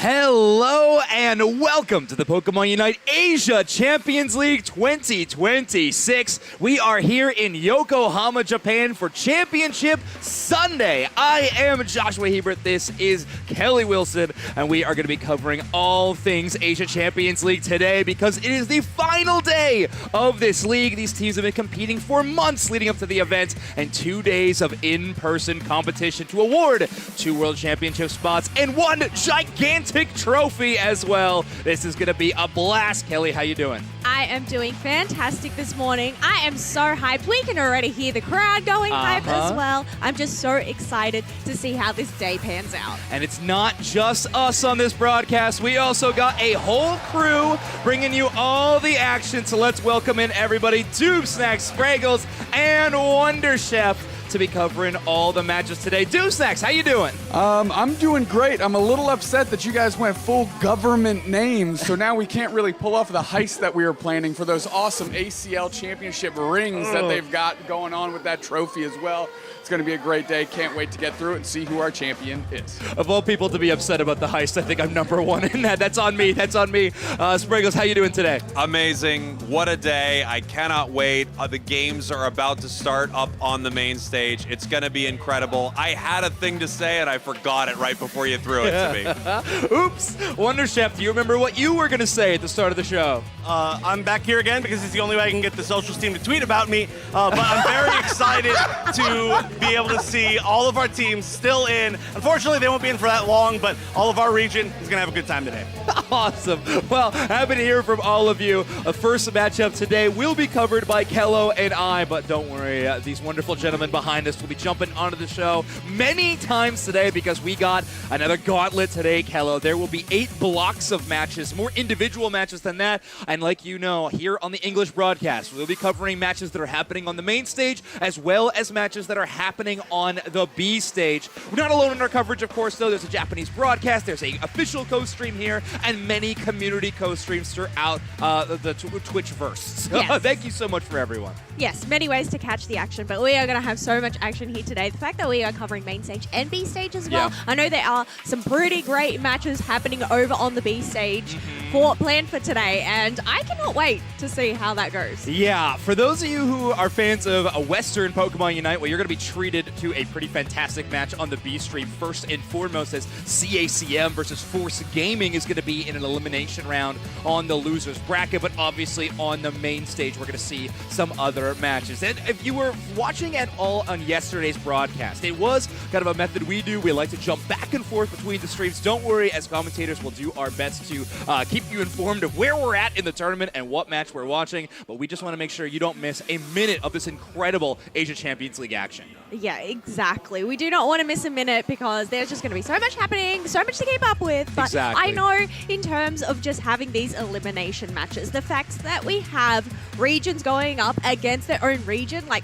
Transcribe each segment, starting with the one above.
Hello and welcome to the Pokémon UNITE Asia Champions League 2026. We are here in Yokohama, Japan for Championship Sunday. I am Joshua Hebert, this is Kelly Wilson, and we are going to be covering all things Asia Champions League today because it is the final day of this league. These teams have been competing for months leading up to the event and 2 days of in-person competition to award 2 World Championship spots and 1 gigantic trophy as well. This is going to be a blast. Kelly, how you doing? I am doing fantastic this morning. I am so hyped. We can already hear the crowd going hype as well. I'm just so excited to see how this day pans out. And it's not just us on this broadcast. We also got a whole crew bringing you all the action. So let's welcome in everybody. Doob Snacks, Spraggles, and Wonder Chef to be covering all the matches today. Doob Snacks, how you doing? I'm doing great. I'm a little upset that you guys went full government names, so now we can't really pull off the heist that we were planning for those awesome ACL championship rings that they've got going on with that trophy as well. It's going to be a great day. Can't wait to get through it and see who our champion is. Of all people to be upset about the heist, I think I'm #1 in that. That's on me. That's on me. Spraggles, how you doing today? Amazing. What a day. I cannot wait. The games are about to start up on the main stage. It's going to be incredible. I had a thing to say, and I forgot it right before you threw it to me. Oops. Wonder Chef, do you remember what you were going to say at the start of the show? I'm back here again because it's the only way I can get the socials team to tweet about me. But I'm very excited to be able to see all of our teams still in. Unfortunately, they won't be in for that long, but all of our region is going to have a good time today. Awesome. Well, happy to hear from all of you. The first matchup today will be covered by Kello and I, but don't worry, these wonderful gentlemen behind us will be jumping onto the show many times today because we got another gauntlet today, Kello. There will be 8 blocks of matches, more individual matches than that. And like you know, here on the English broadcast, we'll be covering matches that are happening on the main stage as well as matches that are happening on the B stage. We're not alone in our coverage, of course, though. There's a Japanese broadcast, there's an official co-stream here, and many community co-streams throughout the Twitchverse. So Yes. thank you so much for everyone. Yes, many ways to catch the action, but we are going to have so much action here today. The fact that we are covering main stage and B stage as well. Yeah. I know there are some pretty great matches happening over on the B stage planned for today, and I cannot wait to see how that goes. Yeah, for those of you who are fans of a Western Pokemon Unite, well, you're going to be treated to a pretty fantastic match on the B stream. First and foremost, as CACM versus Force Gaming is going to be in an elimination round on the losers bracket, but obviously on the main stage, we're going to see some other matches. And if you were watching at all on yesterday's broadcast, it was kind of a method we do. We like to jump back and forth between the streams. Don't worry, as commentators, we'll do our best to keep you informed of where we're at in the tournament and what match we're watching, but we just want to make sure you don't miss a minute of this incredible Asia Champions League action. Yeah, exactly. We do not want to miss a minute because there's just going to be so much happening, so much to keep up with. But Exactly. I know in terms of just having these elimination matches, the fact that we have regions going up against their own region, like,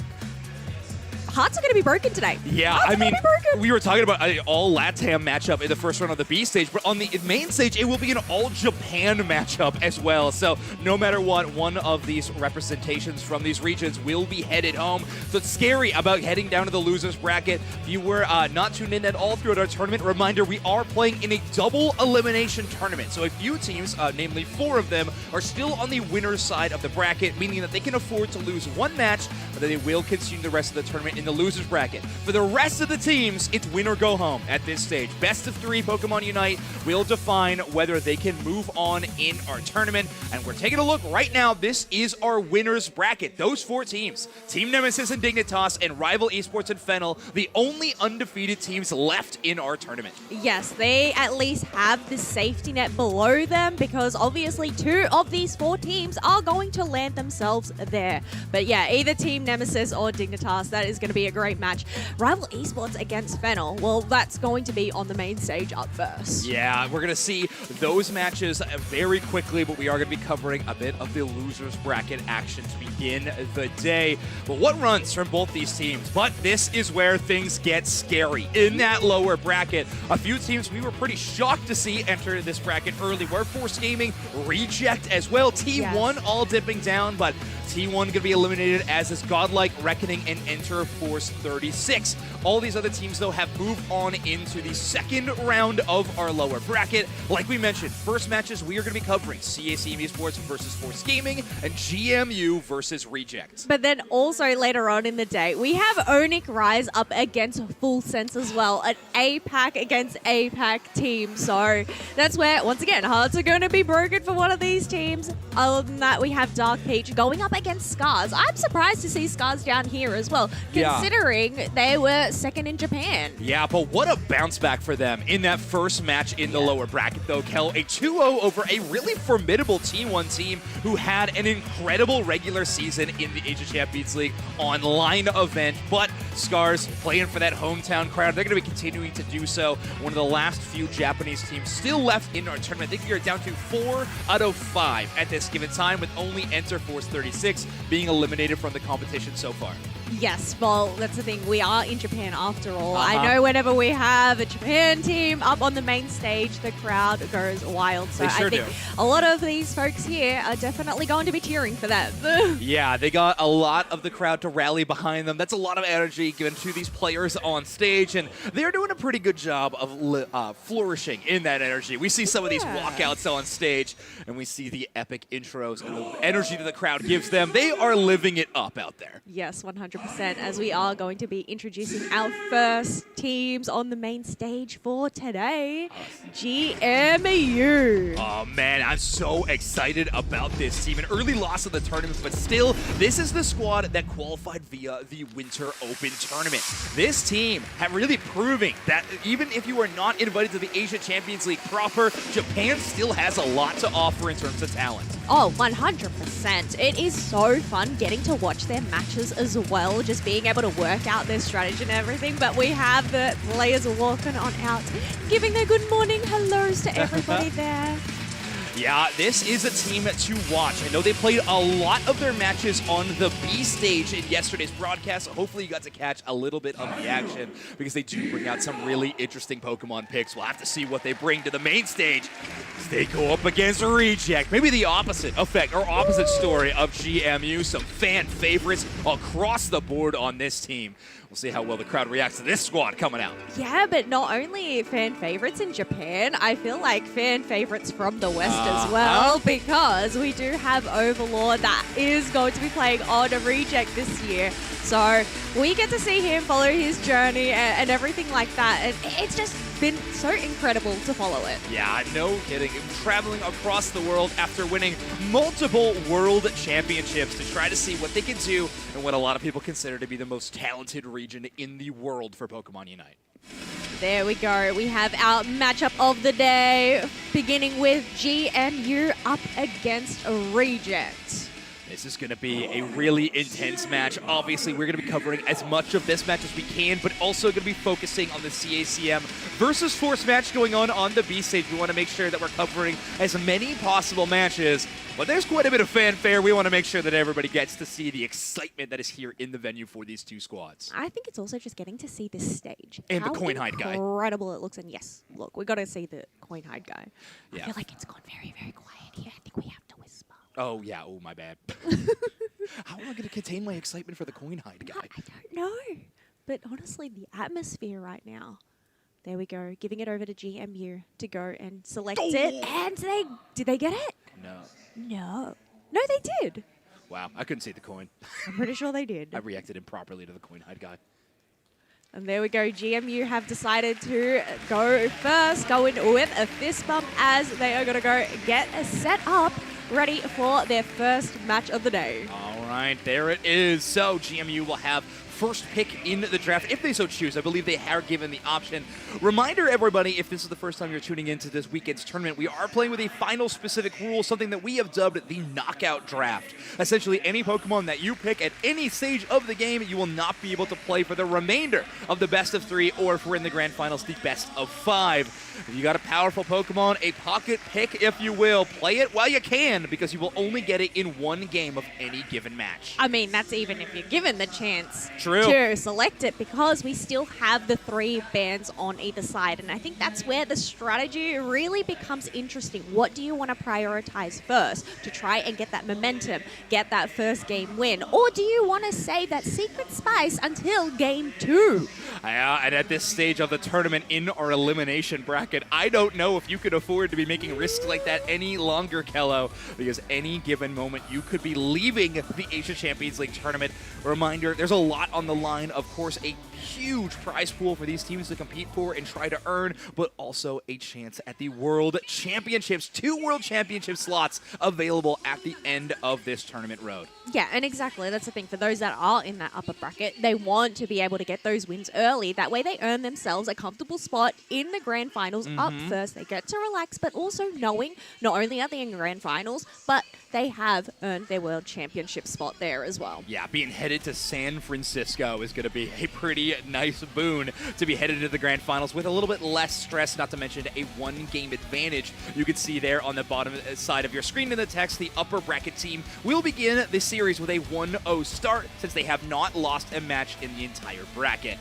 hearts are going to be broken today. Yeah, Hearts I are gonna mean, be broken. we were talking about an all LATAM matchup in the first round of the B stage, but on the main stage, it will be an all Japan matchup as well. So no matter what, one of these representations from these regions will be headed home. So it's scary about heading down to the losers bracket. If you were not tuned in at all throughout our tournament, reminder, we are playing in a double elimination tournament. So a few teams, namely 4 of them, are still on the winner's side of the bracket, meaning that they can afford to lose 1 match, but then they will consume the rest of the tournament in the losers bracket. For the rest of the teams, it's win or go home at this stage. Best of 3 Pokemon Unite will define whether they can move on in our tournament. And we're taking a look right now. This is our winners bracket. Those 4 teams, Team Nemesis and Dignitas and Rival Esports and Fennel, the only undefeated teams left in our tournament. Yes, they at least have the safety net below them because obviously 2 of these 4 teams are going to land themselves there. But yeah, either Team Nemesis or Dignitas, that is going to be a great match. Rival Esports against Fennel, well, that's going to be on the main stage up first. Yeah, we're going to see those matches very quickly, but we are going to be covering a bit of the losers bracket action to begin the day. But what runs from both these teams? But this is where things get scary. In that lower bracket, a few teams we were pretty shocked to see enter this bracket early. Were Force Gaming, Reject as well. T1 all dipping down, but T1 going to be eliminated, as is Godlike, Reckoning, and Enter Force 36. All these other teams, though, have moved on into the second round of our lower bracket. Like we mentioned, first matches we are going to be covering CACM Esports versus Force Gaming and GMU versus Reject. But then also later on in the day, we have Onic Rise up against Full Sense as well, an APAC against APAC team. So that's where, once again, hearts are going to be broken for one of these teams. Other than that, we have Dark Peach going up against Scars. I'm surprised to see Scars down here as well, considering they were second in Japan. Yeah, but what a bounce back for them in that first match in the lower bracket, though, Kel. A 2-0 over a really formidable T1 team who had an incredible regular season in the Asia Champions League online event. But Scars playing for that hometown crowd. They're going to be continuing to do so. One of the last few Japanese teams still left in our tournament. I think we are down to 4 out of 5 at this given time, with only Enter Force 36 being eliminated from the competition so far. Yes, well, that's the thing. We are in Japan after all. I know whenever we have a Japan team up on the main stage, the crowd goes wild. So I think a lot of these folks here are definitely going to be cheering for them. Yeah, they got a lot of the crowd to rally behind them. That's a lot of energy given to these players on stage, and they're doing a pretty good job of flourishing in that energy. We see some of these walkouts on stage, and we see the epic intros and the energy that the crowd gives them. They are living it up out there. Yes, 100%, as we are going to be introducing our first teams on the main stage for today, GMU. Oh man, I'm so excited about this team. An early loss of the tournament, but still, this is the squad that qualified via the Winter Open tournament. This team have really proving that even if you are not invited to the Asia Champions League proper, Japan still has a lot to offer in terms of talent. Oh, 100%. It is so fun getting to watch their matches as well, just being able to work out their strategy and everything. But we have the players walking on out, giving their good morning hellos to everybody there. Yeah, this is a team to watch. I know they played a lot of their matches on the B stage in yesterday's broadcast. So hopefully you got to catch a little bit of the action, because they do bring out some really interesting Pokemon picks. We'll have to see what they bring to the main stage as they go up against Reject. Maybe the opposite effect or opposite story of GMU. Some fan favorites across the board on this team. We'll see how well the crowd reacts to this squad coming out. Yeah, but not only fan favorites in Japan, I feel like fan favorites from the West as well, because we do have Overlord that is going to be playing on a Reject this year. So we get to see him follow his journey and everything like that. And it's just been so incredible to follow it. Yeah, no kidding. Traveling across the world after winning multiple world championships to try to see what they can do in what a lot of people consider to be the most talented region in the world for Pokemon Unite. There we go. We have our matchup of the day, beginning with GMU up against Reject. This is going to be a really intense match. Obviously, we're going to be covering as much of this match as we can, but also going to be focusing on the CACM versus Force match going on the B stage. We want to make sure that we're covering as many possible matches, but there's quite a bit of fanfare. We want to make sure that everybody gets to see the excitement that is here in the venue for these two squads. I think it's also just getting to see this stage. And the coin hide guy. How incredible it looks. And yes, look, we got to see the coin hide guy. Yeah. I feel like it's gone very, very quiet here. I think we have to whisper. Oh, yeah. Oh, my bad. How am I going to contain my excitement for the coin hide guy? I don't know. But honestly, the atmosphere right now. There we go. Giving it over to GMU to go and select it. And did they get it? No. No. No, they did. Wow. I couldn't see the coin. I'm pretty sure they did. I reacted improperly to the coin hide guy. And there we go. GMU have decided to go first, going with a fist bump as they are going to go get set up, ready for their first match of the day. All right, there it is. So GMU will have first pick in the draft, if they so choose. I believe they are given the option. Reminder, everybody, if this is the first time you're tuning into this weekend's tournament, we are playing with a final specific rule, something that we have dubbed the knockout draft. Essentially, any Pokemon that you pick at any stage of the game, you will not be able to play for the remainder of the best of 3, or if we're in the grand finals, the best of 5. If you got a powerful Pokemon, a pocket pick, if you will, play it while you can, because you will only get it in one game of any given match. I mean, that's even if you're given the chance. True. True. to select it because we still have the 3 bands on either side. And I think that's where the strategy really becomes interesting. What do you want to prioritize first to try and get that momentum, get that first game win? Or do you want to save that secret spice until game 2? And at this stage of the tournament in our elimination bracket, I don't know if you could afford to be making risks like that any longer, Kello, because any given moment you could be leaving the Asia Champions League tournament. Reminder, there's a lot on the line. Of course, a huge prize pool for these teams to compete for and try to earn, but also a chance at the World Championships. 2 World Championship slots available at the end of this tournament road. Yeah, and exactly. That's the thing. For those that are in that upper bracket, they want to be able to get those wins early. That way they earn themselves a comfortable spot in the grand finals up first. They get to relax, but also knowing not only are they in grand finals, but they have earned their World Championship spot there as well. Yeah, being headed to San Francisco is going to be a pretty nice boon to be headed to the grand finals with a little bit less stress, not to mention a 1-game advantage. You can see there on the bottom side of your screen in the text, the upper bracket team will begin this series with a 1-0 start since they have not lost a match in the entire bracket.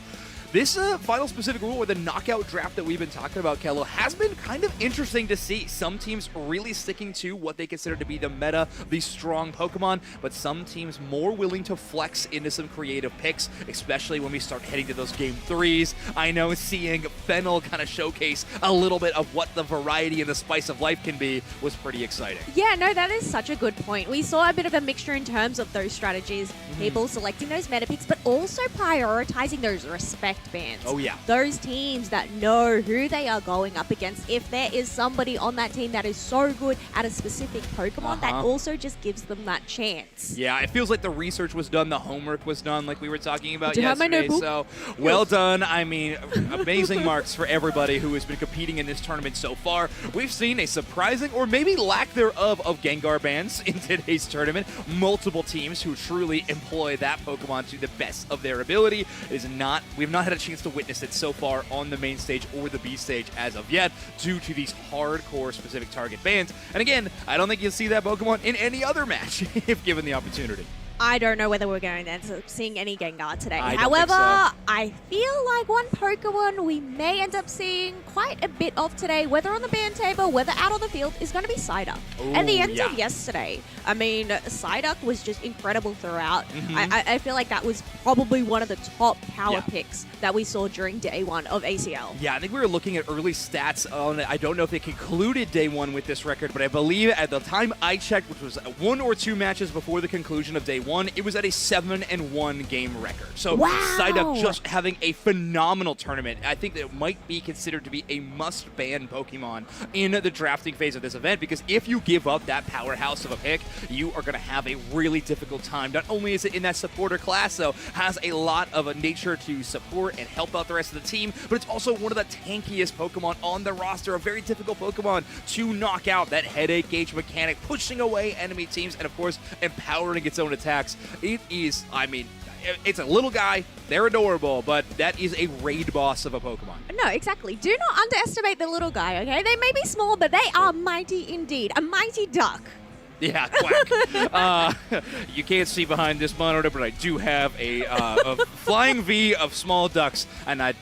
This final specific rule, or the knockout draft that we've been talking about, Kello, has been kind of interesting to see. Some teams really sticking to what they consider to be the meta, the strong Pokemon, but some teams more willing to flex into some creative picks, especially when we start heading to those game 3s. I know seeing Fennel kind of showcase a little bit of what the variety and the spice of life can be was pretty exciting. Yeah, no, that is such a good point. We saw a bit of a mixture in terms of those strategies, people selecting those meta picks, but also prioritizing those respect bands. Oh, yeah. Those teams that know who they are going up against. If there is somebody on that team that is so good at a specific Pokemon, that also just gives them that chance. Yeah, it feels like the research was done, the homework was done, like we were talking about Do you have my yesterday. notebook? So, well done. I mean, amazing marks for everybody who has been competing in this tournament so far. We've seen a surprising, or maybe lack thereof, of Gengar bans in today's tournament. Multiple teams who truly employ that Pokemon to the best of their ability. We've not had a chance to witness it so far on the main stage or the B stage as of yet due to these hardcore specific target bans. And again, I don't think you'll see that Pokemon in any other match if given the opportunity. I don't know whether we're going to end up seeing any Gengar today. I don't However, think so. I feel like one Pokemon we may end up seeing quite a bit of today, whether on the band table, whether out on the field, is going to be Psyduck. At the end of yesterday, I mean, Psyduck was just incredible throughout. I feel like that was probably one of the top power picks that we saw during day 1 of ACL. Yeah, I think we were looking at early stats on it. I don't know if they concluded day 1 with this record, but I believe at the time I checked, which was 1 or 2 matches before the conclusion of day 1, it was at a 7-1 game record. So Psyduck just having a phenomenal tournament. I think that it might be considered to be a must-ban Pokemon in the drafting phase of this event, because if you give up that powerhouse of a pick, you are going to have a really difficult time. Not only is it in that supporter class, though, has a lot of a nature to support and help out the rest of the team, but it's also one of the tankiest Pokemon on the roster, a very difficult Pokemon to knock out. That headache gauge mechanic, pushing away enemy teams, and of course, empowering its own attacks. It is, I mean, it's a little guy, they're adorable, but that is a raid boss of a Pokemon. No, exactly. Do not underestimate the little guy, okay? They may be small, but they are mighty indeed. A mighty duck. Yeah, quack. You can't see behind this monitor, but I do have a flying V of small ducks, and I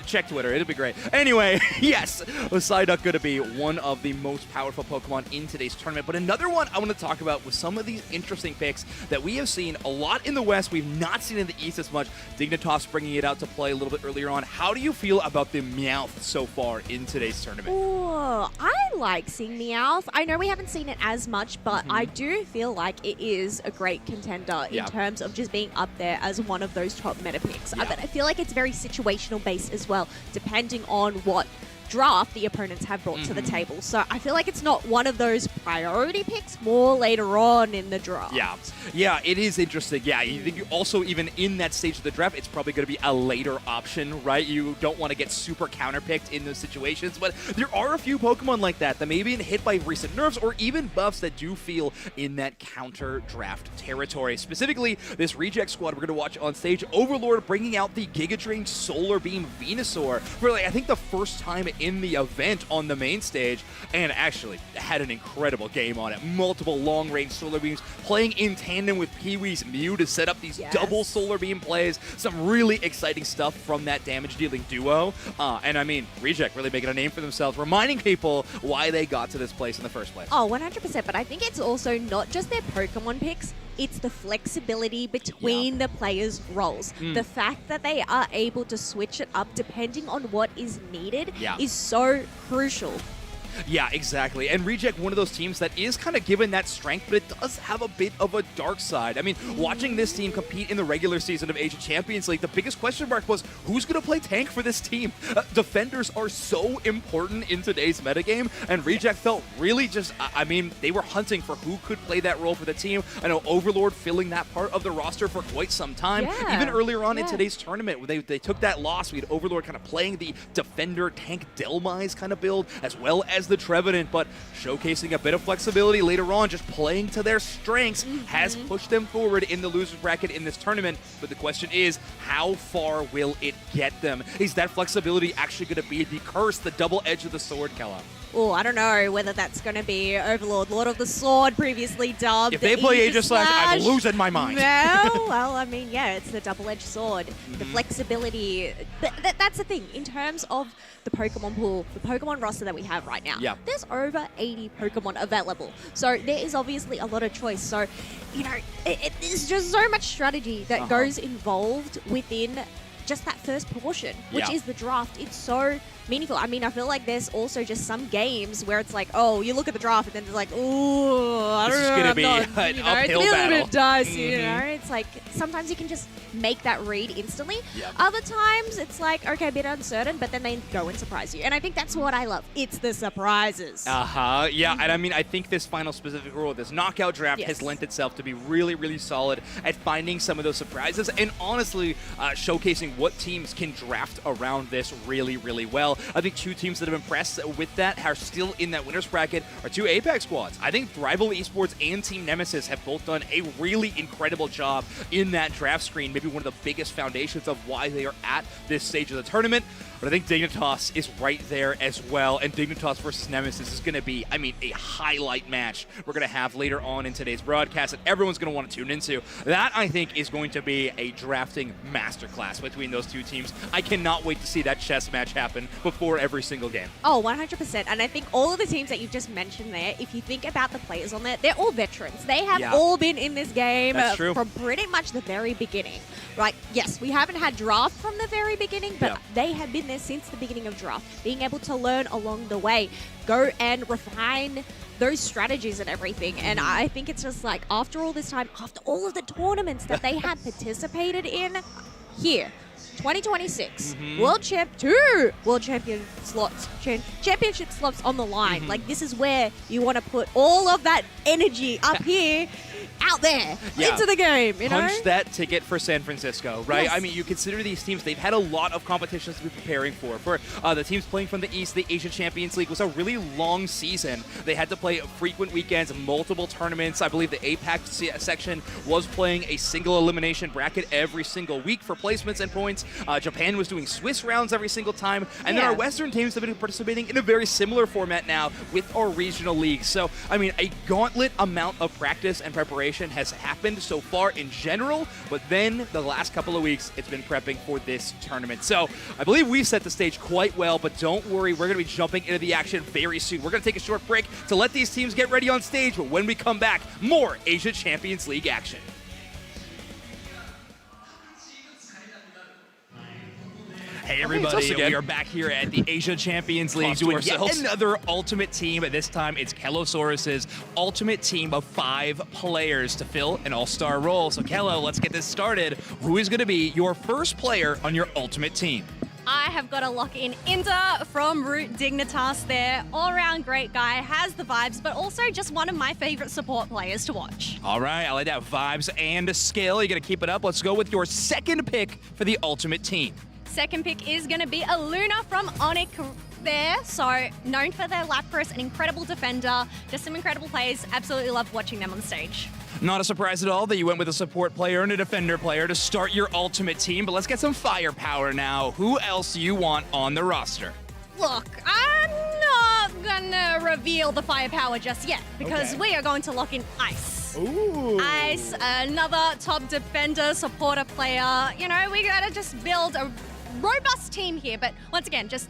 check Twitter. It'll be great. Anyway, yes, Psyduck going to be one of the most powerful Pokemon in today's tournament. But another one I want to talk about with some of these interesting picks that we have seen a lot in the West. We've not seen in the East as much. Dignitas bringing it out to play a little bit earlier on. How do you feel about the Meowth so far in today's tournament? Oh, I like seeing Meowth. I know we haven't seen it as much, but I do feel like it is a great contender in terms of just being up there as one of those top meta picks. But I feel like it's very situational based as well, depending on what draft the opponents have brought to the table. So I feel like it's not one of those priority picks, more later on in the draft. Yeah, it is interesting. Yeah, you think you also, even in that stage of the draft, it's probably going to be a later option, right? You don't want to get super counterpicked in those situations, but there are a few Pokemon like that that may be hit by recent nerfs or even buffs that do feel in that counter draft territory. Specifically, this reject squad we're going to watch on stage, Overlord bringing out the Giga Drain Solar Beam Venusaur for, like, I think the first time in the event on the main stage, and actually had an incredible game on it. Multiple long-range solar beams, playing in tandem with Pee-wee's Mew to set up these double solar beam plays. Some really exciting stuff from that damage-dealing duo. And I mean, Reject really making a name for themselves, reminding people why they got to this place in the first place. Oh, 100%. But I think it's also not just their Pokemon picks. It's the flexibility between the players' roles. The fact that they are able to switch it up depending on what is needed is so crucial. Yeah, exactly. And Reject, one of those teams that is kind of given that strength, but it does have a bit of a dark side. I mean, watching this team compete in the regular season of Asia Champions League, the biggest question mark was, who's going to play tank for this team? Defenders are so important in today's metagame, and Reject felt really just, I mean, they were hunting for who could play that role for the team. I know Overlord filling that part of the roster for quite some time. Even earlier on in today's tournament, when they took that loss, we had Overlord kind of playing the defender tank Delmise kind of build, as well as the Trevenant, but showcasing a bit of flexibility later on, just playing to their strengths, has pushed them forward in the loser's bracket in this tournament. But the question is, how far will it get them? Is that flexibility actually going to be the curse, the double edge of the sword, Kella? Oh, I don't know whether that's going to be Overlord, Lord of the Sword, previously dubbed. If they play Aegis Slash, I'm losing my mind. Well, I mean, yeah, it's the double-edged sword. The flexibility. That's the thing. In terms of the Pokemon pool, the Pokemon roster that we have right now, there's over 80 Pokemon available. So there is obviously a lot of choice. So, you know, there's just so much strategy that goes involved within just that first portion, which is the draft. It's so meaningful. I mean, I feel like there's also just some games where it's like, oh, you look at the draft and then it's like, oh, I don't know. This is going to be an uphill it's a battle. little bit dicey, you know? It's like, sometimes you can just make that read instantly. Other times, it's like, okay, a bit uncertain, but then they go and surprise you. And I think that's what I love. It's the surprises. Yeah, and I mean, I think this final specific rule, this knockout draft, has lent itself to be really, really solid at finding some of those surprises and honestly showcasing what teams can draft around this really, really well. I think two teams that have impressed with that are still in that winner's bracket are two Apex squads. I think Rival Esports and Team Nemesis have both done a really incredible job in that draft screen, maybe one of the biggest foundations of why they are at this stage of the tournament. But I think Dignitas is right there as well, and Dignitas versus Nemesis is going to be, I mean, a highlight match we're going to have later on in today's broadcast that everyone's going to want to tune into. That, I think, is going to be a drafting masterclass between those two teams. I cannot wait to see that chess match happen before every single game. Oh, 100%. And I think all of the teams that you've just mentioned there, if you think about the players on there, they're all veterans. They have all been in this game from pretty much the very beginning. Right? Yes, we haven't had draft from the very beginning, but they have been there since the beginning of draft, being able to learn along the way, go and refine those strategies and everything. And I think it's just like, after all this time, after all of the tournaments that they have participated in, here, 2026, two World Championship slots on the line. Like, this is where you want to put all of that energy up here, out there, into the game, you know? Punch that ticket for San Francisco, right? I mean, you consider these teams, they've had a lot of competitions to be preparing for. For the teams playing from the East, the Asia Champions League was a really long season. They had to play frequent weekends, multiple tournaments. I believe the APAC section was playing a single elimination bracket every single week for placements and points. Japan was doing Swiss rounds every single time. And then our Western teams have been participating in a very similar format now with our regional leagues. So, I mean, a gauntlet amount of practice and preparation has happened so far in general, but then the last couple of weeks, it's been prepping for this tournament. So I believe we've set the stage quite well, but don't worry, we're going to be jumping into the action very soon. We're going to take a short break to let these teams get ready on stage, but when we come back, more Asia Champions League action. Hey everybody, we are back here at the Asia Champions League doing yet another ultimate team. This time it's Kellosaurus's ultimate team of 5 players to fill an all-star role. So Kello, let's get this started. Who is going to be your first player on your ultimate team? I have got to lock in Inter from ROOT Dignitas there. All-around great guy, has the vibes, but also just one of my favorite support players to watch. All right, I like that vibes and skill. You're going to keep it up. Let's go with your second pick for the ultimate team. Second pick is going to be a Luna from Onic there. So, known for their Lapras, an incredible defender, just some incredible players. Absolutely love watching them on stage. Not a surprise at all that you went with a support player and a defender player to start your ultimate team, but let's get some firepower now. Who else do you want on the roster? Look, gonna reveal the firepower just yet because Okay. we are going to lock in Ice. Ooh. Ice, another top defender, supporter player. You know, we gotta just build a robust team here, but once again, just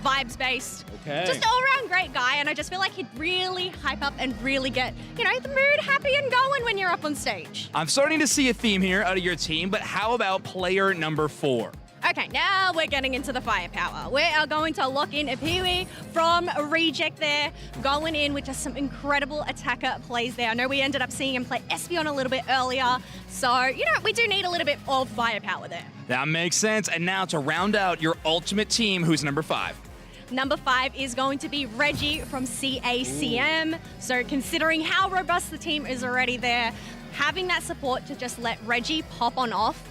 vibes based. Okay. Just all around great guy, and I just feel like he'd really hype up and really get, you know, the mood happy and going when you're up on stage. I'm starting to see a theme here out of your team, but how about player number 4? Okay, now we're getting into the firepower. We are going to lock in a Pee-wee from Reject there, going in with just some incredible attacker plays there. I know we ended up seeing him play Espeon a little bit earlier, so, you know, we do need a little bit of firepower there. That makes sense. And now to round out your ultimate team, who's number 5? Number 5 is going to be Reggie from CACM. So considering how robust the team is already there, having that support to just let Reggie pop on off.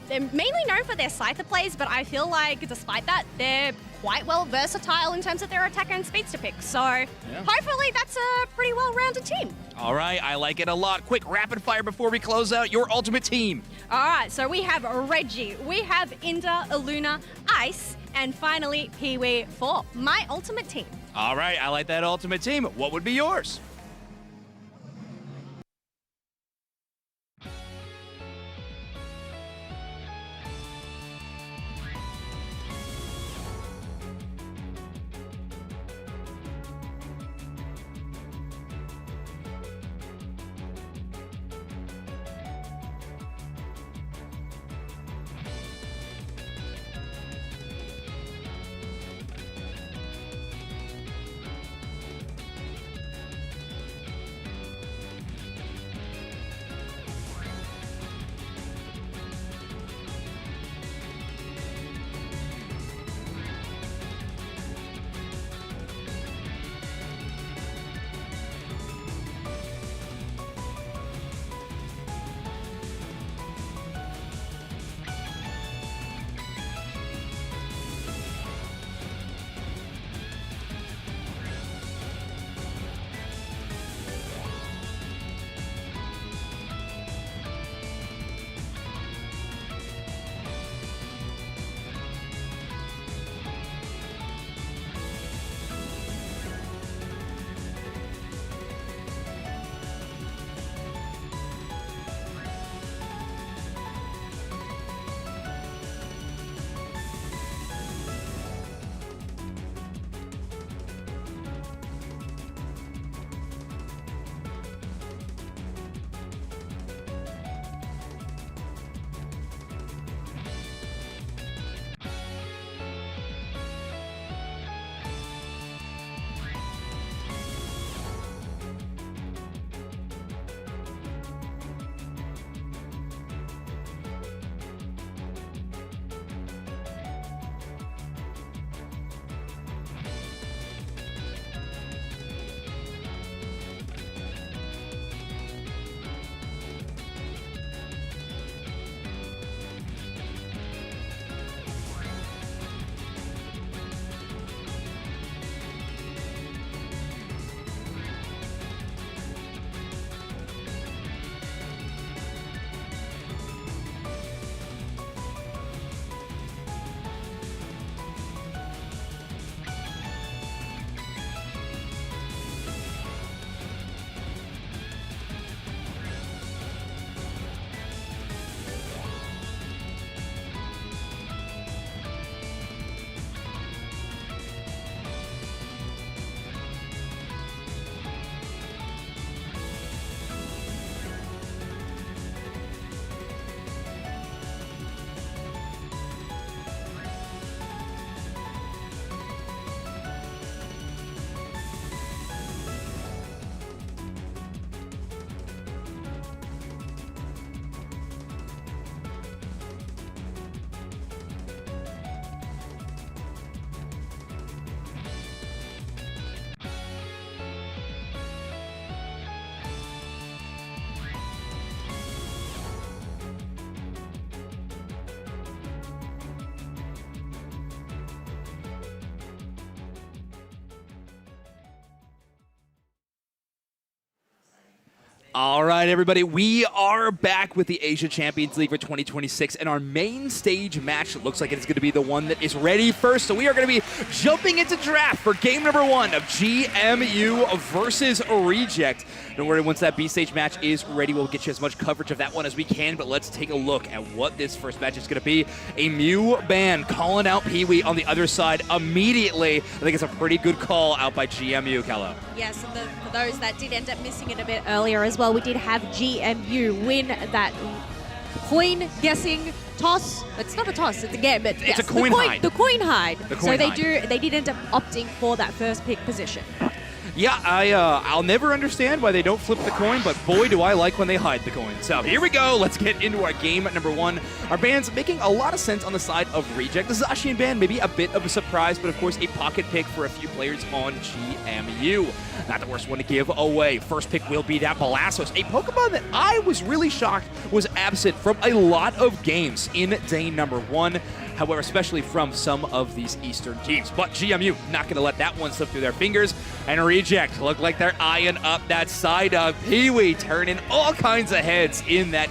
They're mainly known for their Scyther plays, but I feel like despite that, they're quite well versatile in terms of their attacker and speedster picks. So hopefully that's a pretty well-rounded team. All right, I like it a lot. Quick, rapid fire before we close out your ultimate team. All right, so we have Reggie, we have Inda, Aluna, Ice, and finally Pee-wee for my ultimate team. All right, I like that ultimate team. What would be yours? All right, everybody, we are back with the Asia Champions League for 2026, and our main stage match looks like it's going to be the one that is ready first. So we are going to be jumping into draft for game number 1 of GMU versus Reject. Don't worry, once that B stage match is ready, we'll get you as much coverage of that one as we can, but let's take a look at what this first match is going to be. A Mew ban calling out Pee-wee on the other side immediately. I think it's a pretty good call out by GMU, Kello. Yes, and for those that did end up missing it a bit earlier as well, we did have GMU win that coin guessing toss. It's not a toss, it's a game, but it's a coin hide. The coin hide. The coin hide. They did end up opting for that first pick position. Yeah, I'll never understand why they don't flip the coin, but boy, do I like when they hide the coin. So here we go. Let's get into our game number 1. Our bands making a lot of sense on the side of Reject. The Zacian band, maybe a bit of a surprise, but of course a pocket pick for a few players on GMU. Not the worst one to give away. First pick will be that Blastos, a Pokemon that I was really shocked was absent from a lot of games in day number 1. However, especially from some of these Eastern teams. But GMU not going to let that one slip through their fingers. And Reject look like they're eyeing up that side of Pee-wee, turning all kinds of heads in that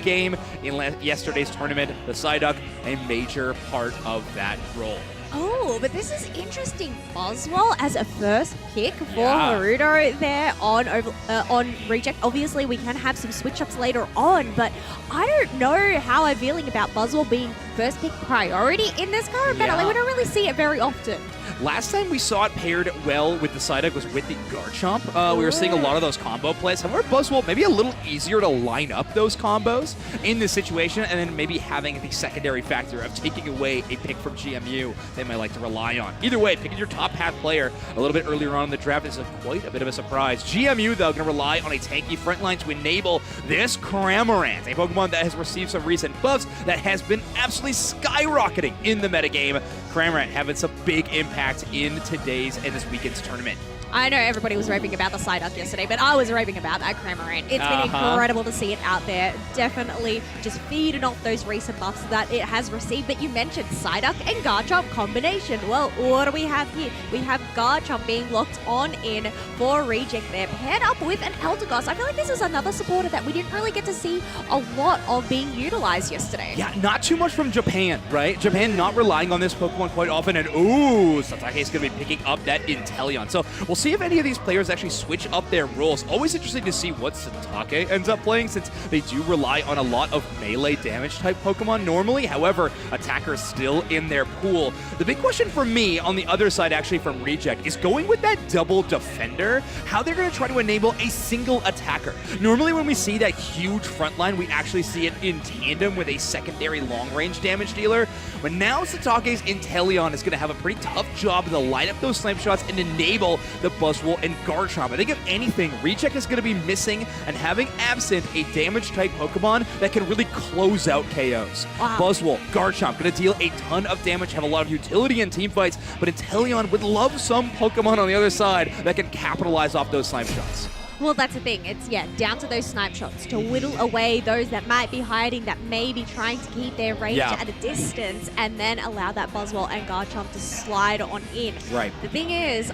game in yesterday's tournament. The Psyduck, a major part of that role. Oh, but this is interesting. Oswald as a first pick for Haruto there on Reject. Obviously, we can have some switch-ups later on, but I don't know how I'm feeling about Buzzwell being first pick priority in this current battle. Like, we don't really see it very often. Last time we saw it paired well with the Psyduck was with the Garchomp. We were seeing a lot of those combo plays. However, Buzzwell, maybe a little easier to line up those combos in this situation, and then maybe having the secondary factor of taking away a pick from GMU they might like to rely on. Either way, picking your top half player a little bit earlier on in the draft is quite a bit of a surprise. GMU, though, going to rely on a tanky front line to enable this Cramorant, a Pokemon that has received some recent buffs that has been absolutely skyrocketing in the metagame. Cramorant having some big impact in today's and this weekend's tournament. I know everybody was raving about the Psyduck yesterday, but I was raving about that Cramorant. It's been incredible to see it out there. Definitely just feeding off those recent buffs that it has received. But you mentioned Psyduck and Garchomp combination. Well, what do we have here? We have Garchomp being locked on in for Reject there, paired up with an Eldegoss. I feel like this is another supporter that we didn't really get to see a lot of being utilized yesterday. Yeah, not too much from Japan, right? Japan not relying on this Pokemon quite often, and ooh, Satake is going to be picking up that Inteleon. So we'll see if any of these players actually switch up their roles. Always interesting to see what Satake ends up playing, since they do rely on a lot of melee damage type Pokemon normally. However, attackers still in their pool. The big question for me on the other side actually from Reject is going with that double defender, how they're going to try to enable a single attacker. Normally when we see that huge front line, we actually see it in tandem with a secondary long range damage dealer. But now Satake's Inteleon is going to have a pretty tough job to light up those slam shots and enable the Buzzwole and Garchomp. I think if anything, Reject is going to be missing and having absent a damage-type Pokemon that can really close out KOs. Wow. Buzzwole, Garchomp, going to deal a ton of damage, have a lot of utility in team fights, but Inteleon would love some Pokemon on the other side that can capitalize off those slime shots. Well, that's the thing. It's, down to those snipe shots to whittle away those that might be hiding, that may be trying to keep their range at a distance, and then allow that Buzzwole and Garchomp to slide on in. Right. The thing is,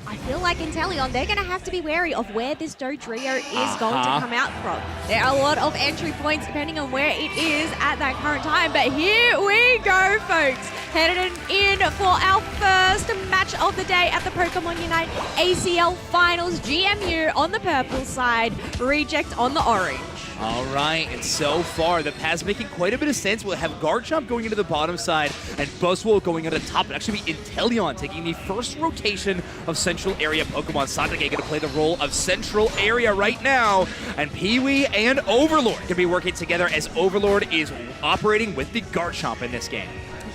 I feel like Inteleon, they're going to have to be wary of where this Dodrio is going to come out from. There are a lot of entry points depending on where it is at that current time. But here we go, folks. Headed in for our first match of the day at the Pokemon Unite ACL Finals. GMU on the purple side, Reject on the orange. All right, and so far, the path's making quite a bit of sense. We'll have Garchomp going into the bottom side and Buzzwole going into the top. It'll actually be Inteleon taking the first rotation of Central Area Pokemon. Satake going to play the role of Central Area right now. And Pee-wee and Overlord going to be working together as Overlord is operating with the Garchomp in this game.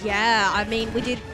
Yeah, I mean,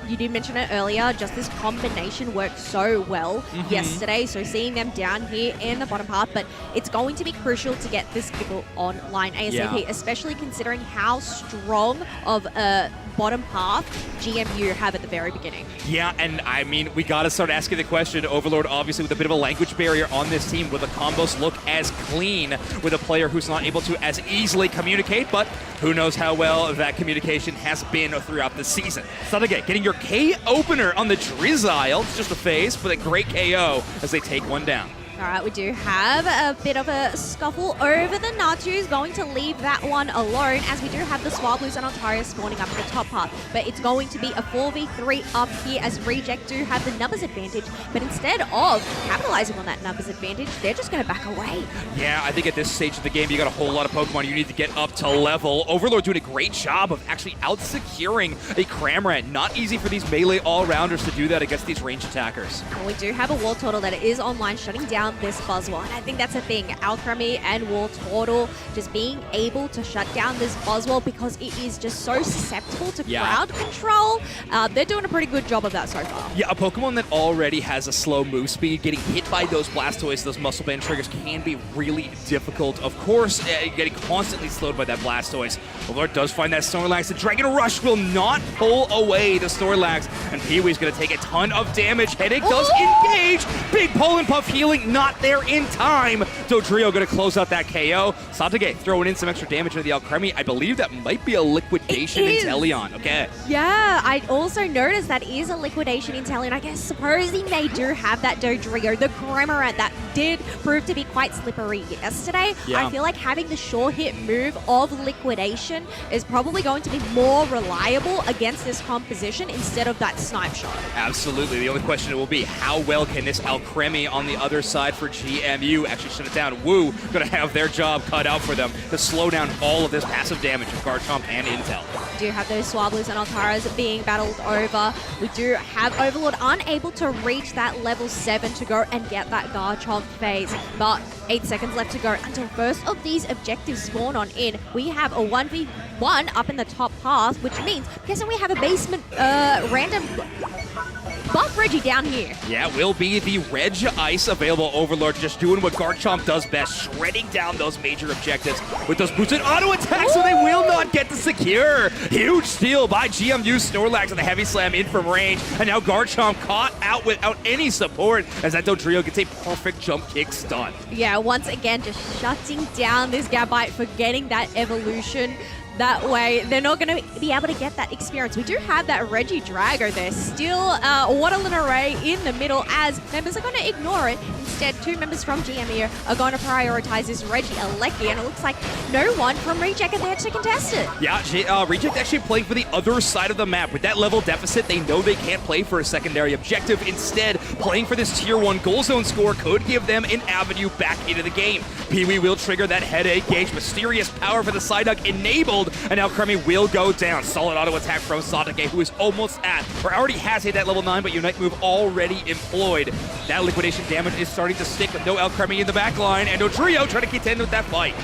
you did mention it earlier, just this combination worked so well yesterday, so seeing them down here in the bottom half, but it's going to be crucial to get this people online ASAP, especially considering how strong of a bottom half GMU have at the very beginning. Yeah, and I mean, we got to start asking the question, Overlord obviously with a bit of a language barrier on this team, will the combos look as clean with a player who's not able to as easily communicate, but who knows how well that communication has been throughout the season. Satake getting your K opener on the Drizzile. It's just a phase, but a great KO as they take one down. All right, we do have a bit of a scuffle over the Natus, going to leave that one alone, as we do have the Swablues and Ontario spawning up in the top part. But it's going to be a 4v3 up here, as Reject do have the numbers advantage. But instead of capitalizing on that numbers advantage, they're just going to back away. Yeah, I think at this stage of the game, you got a whole lot of Pokemon you need to get up to level. Overlord doing a great job of actually out-securing a Cramorant. Not easy for these melee all-rounders to do that against these range attackers. Well, we do have a War Turtle that is online, shutting down this Buzzwole. And I think that's a thing. Alchemy and War Turtle just being able to shut down this Buzzwole because it is just so susceptible to crowd control. They're doing a pretty good job of that so far. Yeah, a Pokemon that already has a slow move speed, getting hit by those Blastoise, those Muscle Band triggers can be really difficult. Of course, getting constantly slowed by that Blastoise. Overlord does find that Snorlax. The Dragon Rush will not pull away the Snorlax, and Pee-wee's going to take a ton of damage. Headache does engage. Big Pull and Puff healing not there in time. Dodrio going to close out that KO. Satake throwing in some extra damage into the Alcremie. I believe that might be a liquidation Inteleon. Okay. Yeah, I also noticed that is a liquidation Inteleon. I guess supposing they do have that Dodrio, the Cramorant that did prove to be quite slippery yesterday. Yeah. I feel like having the sure hit move of liquidation is probably going to be more reliable against this composition instead of that snipe shot. Absolutely. The only question will be how well can this Alcremie on the other side for GMU actually shut it down. Woo going to have their job cut out for them to slow down all of this passive damage of Garchomp and Intel. We do have those Swablues and Altaras being battled over. We do have Overlord unable to reach that level 7 to go and get that Garchomp phase. But 8 seconds left to go until first of these objectives spawn on in. We have a 1v1 up in the top path, which means, guessing we have a basement random buff Reggie down here. Yeah, will be the Reg Ice available. Overlord just doing what Garchomp does best, shredding down those major objectives with those boosted auto attacks, so they will not get the secure. Huge steal by GMU Snorlax and the Heavy Slam in from range, and now Garchomp caught out without any support as that Dodrio gets a perfect jump kick stun. Yeah, once again, just shutting down this Gabite for getting that evolution. That way, they're not going to be able to get that experience. We do have that Reggie Drago there. Still, Waterland Array in the middle, as members are going to ignore it. Instead, 2 members from GMU are going to prioritize this Reggie Alecki, and it looks like no one from Reject are there to contest it. Yeah, Reject actually playing for the other side of the map. With that level deficit, they know they can't play for a secondary objective. Instead, playing for this Tier 1 goal zone score could give them an avenue back into the game. Pee-wee will trigger that Headache gauge. Mysterious power for the Psyduck enabled, and now Crammy will go down. Solid auto attack from Satake, who is almost at, or already has hit that level 9, but Unite move already employed. That liquidation damage is starting to stick with no Alcremie in the back line, and Dodrio trying to contend with that fight.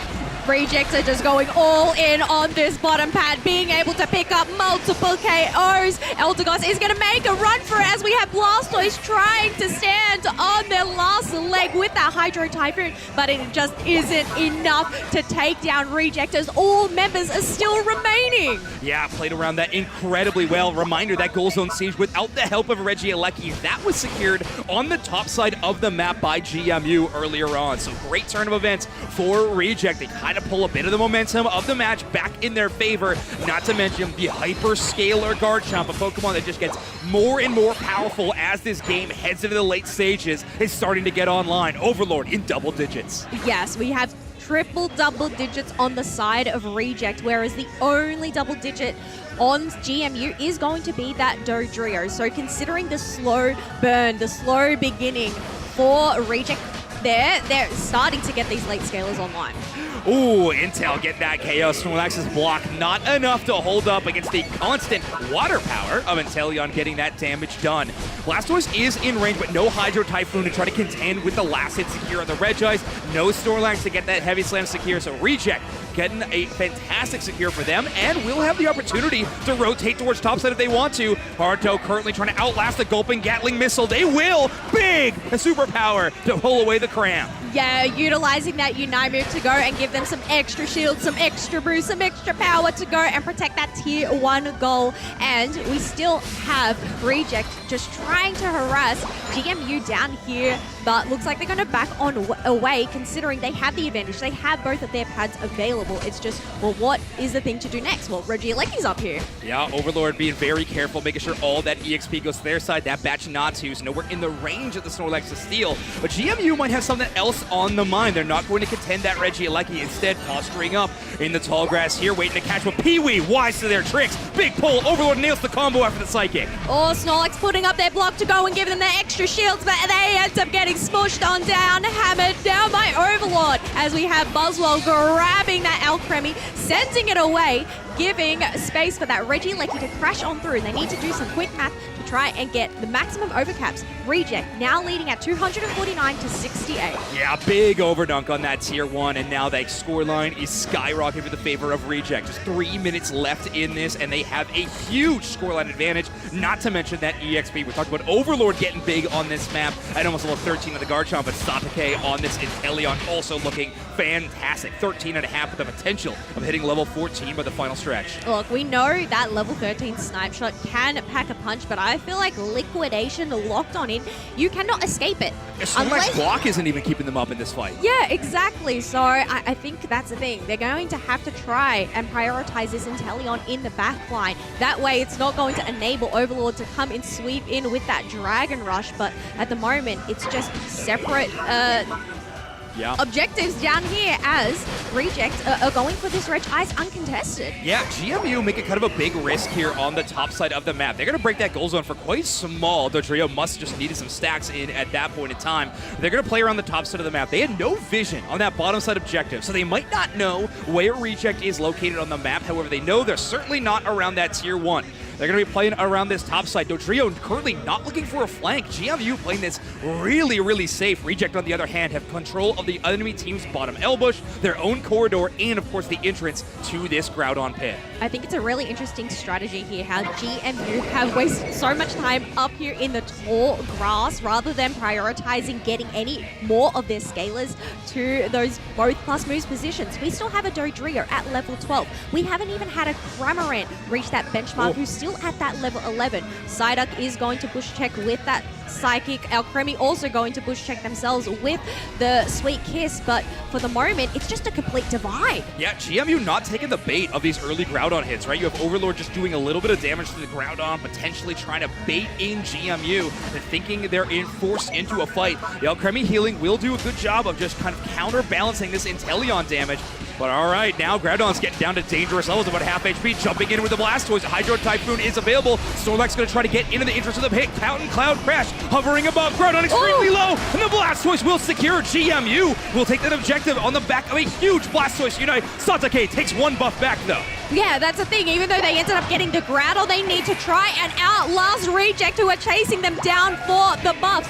Rejects are just going all in on this bottom pad, being able to pick up multiple KOs. Eldegoss is going to make a run for it, as we have Blastoise trying to stand on their last leg with that Hydro Typhoon, but it just isn't enough to take down Reject, as all members are still remaining. Yeah, played around that incredibly well. Reminder, that goal zone siege without the help of Reggie Alecki, that was secured on the top side of the map by GMU earlier on. So great turn of events for Reject. They kind of pull a bit of the momentum of the match back in their favor, not to mention the Hyperscaler Garchomp, a Pokemon that just gets more and more powerful as this game heads into the late stages, is starting to get online. Overlord in double digits. Yes, we have triple double digits on the side of Reject, whereas the only double digit on GMU is going to be that Dodrio. So considering the slow burn, the slow beginning for Reject, they're starting to get these late scalers online. Ooh, Intel get that KO. Snorlax's block not enough to hold up against the constant water power of Inteleon getting that damage done. Blastoise is in range, but no Hydro Typhoon to try to contend with the last hit secure on the Reg Ice. No Snorlax to get that Heavy Slam secure, so Reject getting a fantastic secure for them, and will have the opportunity to rotate towards topside if they want to. Haruto currently trying to outlast the Gulping Gatling Missile. They will! Big superpower to pull away the Cram. Yeah, utilizing that Unite move to go and give them some extra shield, some extra boost, some extra power to go and protect that Tier 1 goal. And we still have Reject just trying to harass GMU down here, but looks like they're going to back on away, considering they have the advantage. They have both of their pads available. It's just, well, what is the thing to do next? Well, LAIC's up here. Yeah, Overlord being very careful, making sure all that EXP goes to their side. That batch not to, so nowhere in the range of the Snorlax to steal. But GMU might have something else on the mind. They're not going to contend that LAIC. Instead, posturing up in the tall grass here, waiting to catch with Pee-wee. Wise to their tricks. Big pull. Overlord nails the combo after the Psychic. Oh, Snorlax putting up their block to go and give them their extra shields, but they end up getting smushed on down, hammered down by Overlord, as we have Buzzwell grabbing that Alcremie, sending it away, giving space for that LAIC to crash on through. They need to do some quick math to try and get the maximum overcaps. Reject now leading at 249 to 68. Yeah, big overdunk on that tier 1, and now that scoreline is skyrocketing for the favor of Reject. Just 3 minutes left in this, and they have a huge scoreline advantage, not to mention that EXP. We're talking about Overlord getting big on this map at almost level 13 of the Garchomp, but Satake on this Inteleon also looking fantastic. 13.5 with the potential of hitting level 14 by the final stretch. Look, we know that level 13 snipe shot can pack a punch, but I feel like liquidation locked on in, you cannot escape it. Snorlax block isn't even keeping them up in this fight. Yeah, exactly. So I think that's the thing. They're going to have to try and prioritize this Inteleon in the back line. That way it's not going to enable Overlord to come and sweep in with that Dragon Rush, but at the moment it's just separate objectives down here as Reject are going for this Reg Ice uncontested. Yeah, GMU making kind of a big risk here on the top side of the map. They're going to break that goal zone for quite small. Dodrio must just needed some stacks in at that point in time. They're going to play around the top side of the map. They had no vision on that bottom side objective, so they might not know where Reject is located on the map. However, they know they're certainly not around that tier 1. They're going to be playing around this top side. Dodrio currently not looking for a flank. GMU playing this really, really safe. Reject, on the other hand, have control of the enemy team's bottom L-bush, their own corridor, and, of course, the entrance to this Groudon pit. I think it's a really interesting strategy here, how GMU have wasted so much time up here in the tall grass rather than prioritizing getting any more of their scalers to those both plus moves positions. We still have a Dodrio at level 12. We haven't even had a Cramorant reach that benchmark, who's still at that level 11. Psyduck is going to push check with that Psychic. Alcremie also going to push check themselves with the Sweet Kiss, but for the moment, it's just a complete divide. Yeah, GMU not taking the bait of these early Groudon hits, right? You have Overlord just doing a little bit of damage to the Groudon, potentially trying to bait in GMU, and thinking they're forced into a fight. The Alcremie healing will do a good job of just kind of counterbalancing this Inteleon damage. But all right, now Groudon's getting down to dangerous levels, about half HP, jumping in with the Blastoise. Hydro Typhoon is available. Snorlax going to try to get into the entrance of the pit. Fountain Cloud Crash hovering above. Groudon extremely low, and the Blastoise will secure. GMU will take that objective on the back of a huge Blastoise Unite. Satake takes one buff back, though. Yeah, that's the thing. Even though they ended up getting the Groudon, they need to try and outlast Reject, who are chasing them down for the buffs.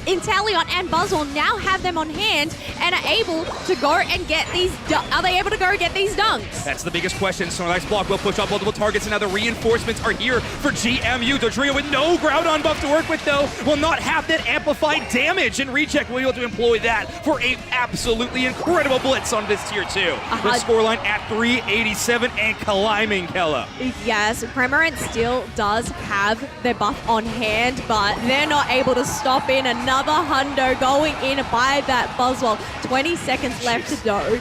Inteleon and Buzzwell now have them on hand and are able to go and get these. Are they able to go get these dunks? That's the biggest question. Snorlax block will push up multiple targets, and now the reinforcements are here for GMU. Dodrio with no Groudon buff to work with, though, will not have that amplified damage, and Reject will be able to employ that for a absolutely incredible blitz on this tier 2. The scoreline at 387 and climbing, Kella. Yes, Cramorant still does have their buff on hand, but they're not able to stop in another hundo going in by that Buzzwell. 20 seconds left to go.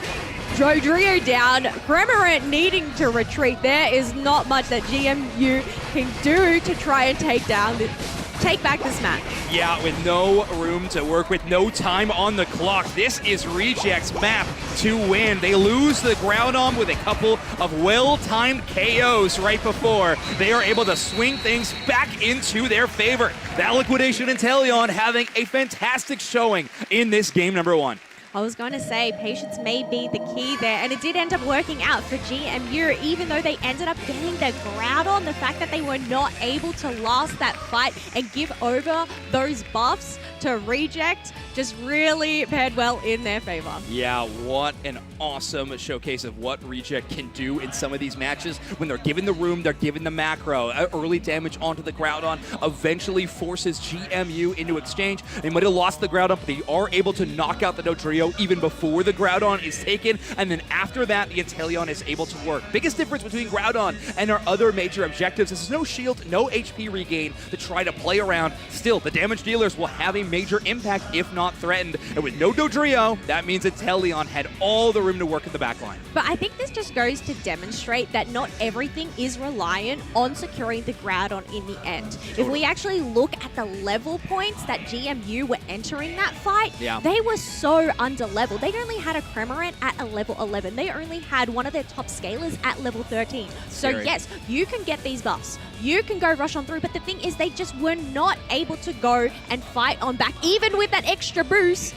Dodrio down, Cramorant needing to retreat. There is not much that GMU can do to try and take back this match. Yeah, with no room to work with, no time on the clock. This is Reject's map to win. They lose the Groudon with a couple of well-timed KOs right before they are able to swing things back into their favor. That Liquidation Inteleon having a fantastic showing in this game number 1. I was going to say patience may be the key there, and it did end up working out for GMU, even though they ended up getting the Groudon. The fact that they were not able to last that fight and give over those buffs to Reject just really paired well in their favor. Yeah, what an awesome showcase of what Reject can do in some of these matches. When they're given the room, they're given the macro. Early damage onto the Groudon eventually forces GMU into exchange. They might have lost the Groudon, but they are able to knock out the Dodrio even before the Groudon is taken, and then after that, the Inteleon is able to work. Biggest difference between Groudon and our other major objectives is no shield, no HP regain to try to play around. Still, the damage dealers will have a major impact, if not threatened. And with no Dodrio, that means that Teleon had all the room to work at the back line. But I think this just goes to demonstrate that not everything is reliant on securing the Groudon in the end. If we actually look at the level points that GMU were entering that fight, they were so under level. They only had a Cramorant at a level 11. They only had one of their top scalers at level 13. So yes, you can get these buffs. You can go rush on through, but the thing is they just were not able to go and fight on back, even with that extra boost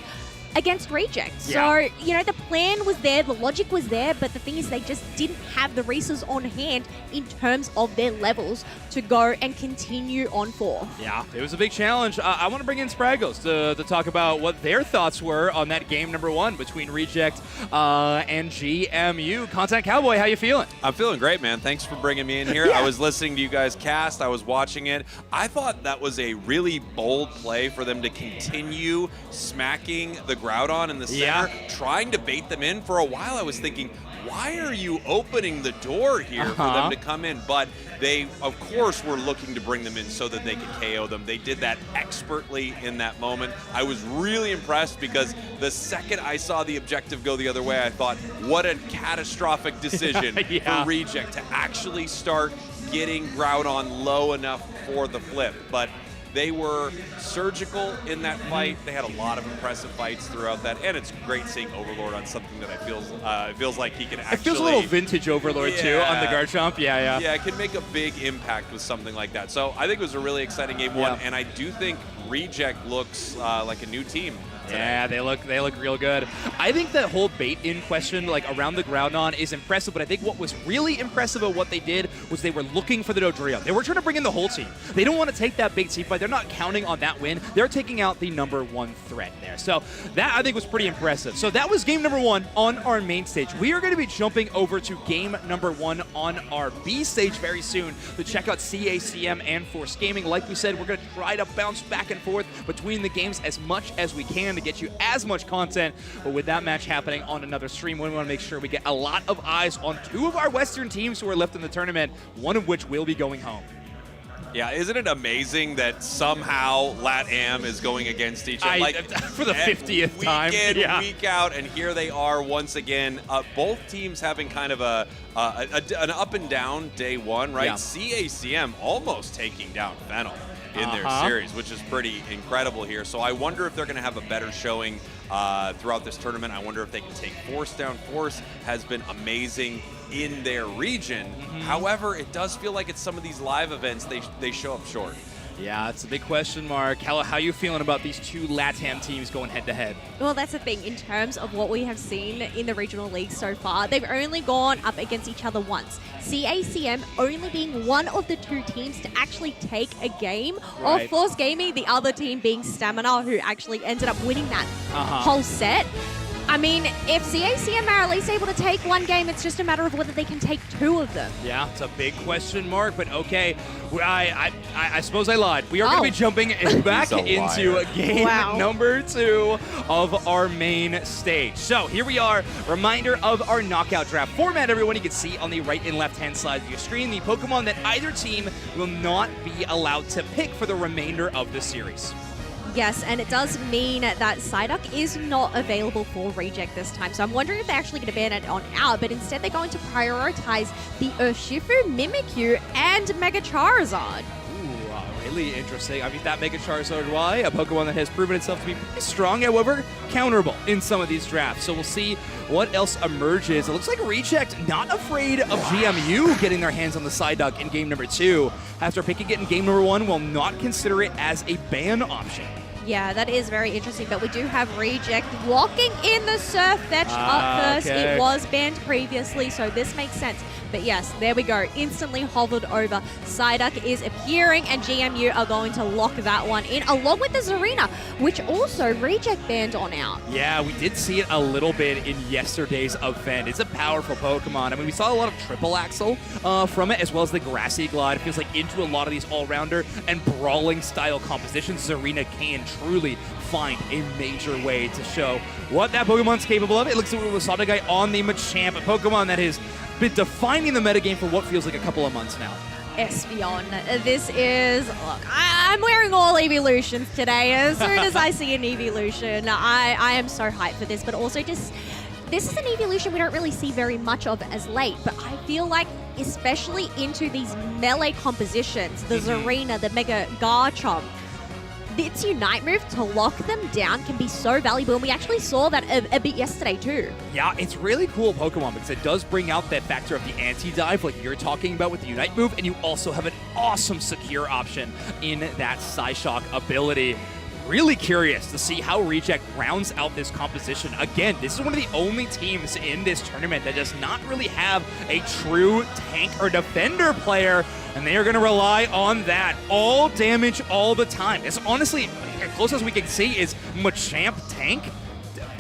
against Reject. So, you know, the plan was there, the logic was there, but the thing is they just didn't have the resources on hand in terms of their levels to go and continue on forth. Yeah, it was a big challenge. I want to bring in Spraggles to talk about what their thoughts were on that game number 1 between Reject and GMU. Content Cowboy, how you feeling? I'm feeling great, man. Thanks for bringing me in here. I was listening to you guys cast. I was watching it. I thought that was a really bold play for them to continue smacking the Groudon in the center, trying to bait them in. For a while, I was thinking, why are you opening the door here for them to come in? But they, of course, were looking to bring them in so that they could KO them. They did that expertly in that moment. I was really impressed because the second I saw the objective go the other way, I thought, what a catastrophic decision for Reject to actually start getting Groudon low enough for the flip. But they were surgical in that fight. They had a lot of impressive fights throughout that, and it's great seeing Overlord on something that it feels like he can actually. It feels a little vintage Overlord too on the Garchomp. Yeah, it can make a big impact with something like that. So I think it was a really exciting game 1, and I do think Reject looks like a new team. Yeah, they look real good. I think that whole bait in question, like around the Groudon, is impressive, but I think what was really impressive of what they did was they were looking for the Dodrio. They were trying to bring in the whole team. They don't want to take that big team fight. They're not counting on that win. They're taking out the number 1 threat there. So that, I think, was pretty impressive. So that was game number 1 on our main stage. We are going to be jumping over to game number 1 on our B stage very soon to check out CACM and Force Gaming. Like we said, we're going to try to bounce back and forth between the games as much as we can to get you as much content. But with that match happening on another stream, we want to make sure we get a lot of eyes on 2 of our Western teams who are left in the tournament, one of which will be going home. Yeah, isn't it amazing that somehow LATAM is going against each other? For the 50th time. Week in, week out, and here they are once again. Both teams having kind of an up and down day 1, right? CACM almost taking down Fennel in their series, which is pretty incredible here. So I wonder if they're going to have a better showing throughout this tournament. I wonder if they can take Force down. Force has been amazing in their region. However, it does feel like it's some of these live events, they show up short. Yeah, it's a big question mark. How are you feeling about these 2 LATAM teams going head-to-head? Well, that's the thing. In terms of what we have seen in the regional league so far, they've only gone up against each other once. CACM only being one of the 2 teams to actually take a game of Force Gaming, the other team being Stamina, who actually ended up winning that whole set. I mean, if CACM are at least able to take 1 game, it's just a matter of whether they can take 2 of them. Yeah, it's a big question mark, but okay. I suppose I lied. We are going to be jumping back into game number 2 of our main stage. So here we are. Reminder of our knockout draft format, everyone. You can see on the right and left-hand side of your screen the Pokemon that either team will not be allowed to pick for the remainder of the series. Yes, and it does mean that Psyduck is not available for Reject this time. So I'm wondering if they're actually going to ban it on out, but instead they're going to prioritize the Urshifu, Mimikyu, and Mega Charizard. Really interesting. I mean, that Mega Charizard Y, a Pokemon that has proven itself to be pretty strong, however, counterable in some of these drafts. So we'll see what else emerges. It looks like Reject not afraid of GMU getting their hands on the Psyduck in game number 2. After picking it in game number 1, will not consider it as a ban option. Yeah, that is very interesting, but we do have Reject locking in the Surf Fetch up first. Okay. It was banned previously, so this makes sense. But yes, there we go. Instantly hovered over. Psyduck is appearing, and GMU are going to lock that one in, along with the Zarina, which also Reject banned on out. Yeah, we did see it a little bit in yesterday's event. It's a powerful Pokemon. I mean, we saw a lot of triple axle from it, as well as the Grassy Glide. It feels like into a lot of these all-rounder and brawling style compositions, Zarina can truly find a major way to show what that Pokemon's capable of. It looks like we saw the guy on the Machamp, a Pokemon that has been defining the metagame for what feels like a couple of months now. Espeon. This is, look, I'm wearing all evolutions today. As soon as I see an evolution, I am so hyped for this, but also just, this is an evolution we don't really see very much of as late, but I feel like especially into these melee compositions, the Zarina, the Mega Garchomp, its Unite move to lock them down can be so valuable, and we actually saw that a bit yesterday too. Yeah, it's really cool Pokemon because it does bring out that factor of the anti-dive like you're talking about with the Unite move, and you also have an awesome secure option in that Psyshock ability. Really curious to see how Reject rounds out this composition. Again, this is one of the only teams in this tournament that does not really have a true tank or defender player, and they are going to rely on that. All damage all the time. It's honestly, as close as we can see, is Machamp tank.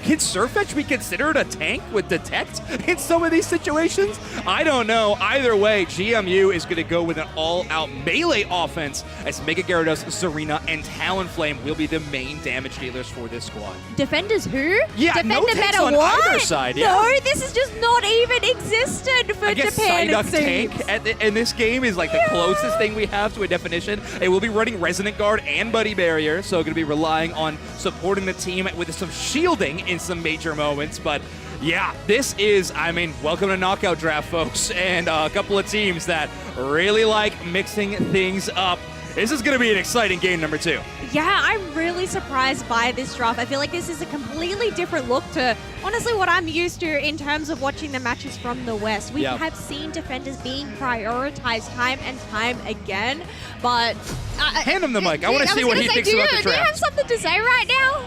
Can Surfetch be considered a tank with Detect in some of these situations? I don't know. Either way, GMU is going to go with an all-out melee offense as Mega Gyarados, Zarina, and Talonflame will be the main damage dealers for this squad. Defenders who? Yeah, Defender no tanks meta on what? either side. Yeah. No, this is just not even existent for I guess Japan, it Psyduck seems. tank in this game is like the closest thing we have to a definition. It will be running Resonant Guard and Buddy Barrier, so going to be relying on supporting the team with some shielding in some major moments. But yeah, this is, I mean, welcome to Knockout Draft, folks, and a couple of teams that really like mixing things up. This is going to be an exciting game number 2. Yeah, I'm really surprised by this draft. I feel like this is a completely different look to, honestly, what I'm used to in terms of watching the matches from the West. We have seen defenders being prioritized time and time again, but... Hand him the mic. I want to see what he thinks about the draft. Do you have something to say right now?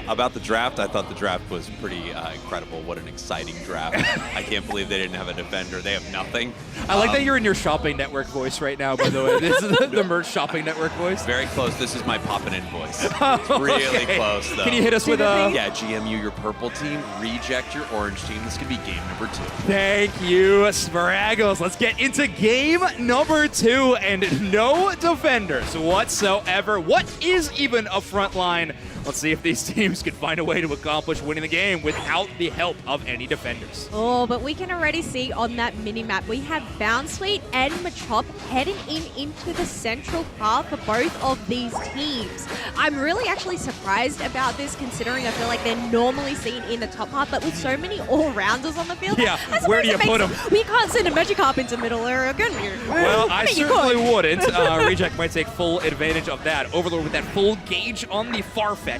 About the draft, I thought the draft was pretty incredible. What an exciting draft. I can't believe they didn't have a defender. They have nothing. I like that you're in your shopping network voice right now, by the way. This is the merch shopping network voice. Very close. This is my poppin' in voice. It's really close, though. Can you hit us with a... Yeah, GMU, your purple team. Reject your orange team. This could be game number 2. Thank you, Spraggles. Let's get into game number 2, and no defenders whatsoever. What is even a front line? Let's see if these teams can find a way to accomplish winning the game without the help of any defenders. Oh, but we can already see on that mini-map, we have Bounsweet and Machop heading into the central path for both of these teams. I'm really actually surprised about this, considering I feel like they're normally seen in the top half, but with so many all-rounders on the field, yeah, where do you put them? We can't send a Magikarp into middle area, can we? Well, I certainly wouldn't. Reject might take full advantage of that. Overlord with that full gauge on the Farfetch,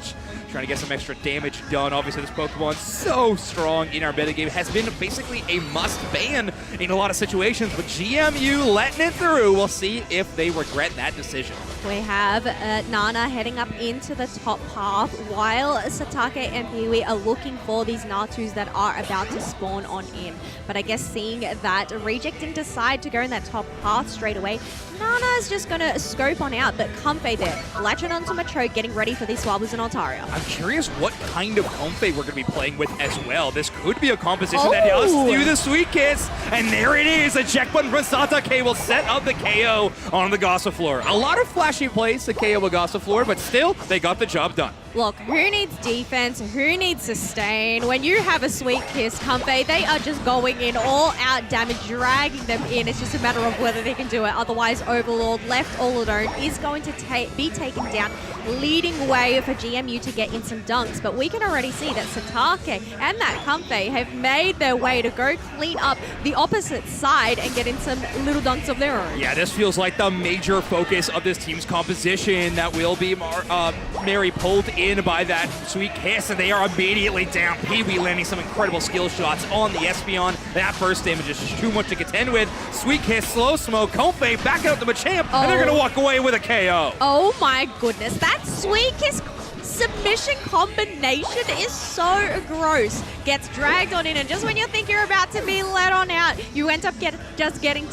trying to get some extra damage done. Obviously, this Pokemon so strong in our metagame, has been basically a must ban in a lot of situations, but GMU letting it through. We'll see if they regret that decision. We have Nana heading up into the top half, while Satake and Peewee are looking for these Natus that are about to spawn on in. But I guess seeing that Reject didn't decide to go in that top half straight away, Nana is just going to scope on out, but Comfey there, latching onto Machoke, getting ready for these Swabbles in Altaria. I'm curious what kind of Comfey we're going to be playing with as well. This could be a composition that does do the Sweet Kiss, and there it is. A check button from Satake will set up the KO on the Gossifleur. A lot of flashy plays to KO a Gossifleur, but still, they got the job done. Look, who needs defense? Who needs sustain? When you have a Sweet Kiss, Comfey, they are just going in all out damage, dragging them in. It's just a matter of whether they can do it. Otherwise, Overlord, left all alone, is going to be taken down, leading way for GMU to get in some dunks. But we can already see that Satake and that Comfey have made their way to go clean up the opposite side and get in some little dunks of their own. Yeah, this feels like the major focus of this team's composition that will be Mary pulled in by that Sweet Kiss, and they are immediately down. Peewee landing some incredible skill shots on the Espeon. That burst damage is just too much to contend with. Sweet Kiss, Slow Smoke, Comfey back out to Machamp, and they're going to walk away with a KO. Oh my goodness, that Sweet Kiss submission combination is so gross. Gets dragged on in, and just when you think you're about to be let on out, you end up just getting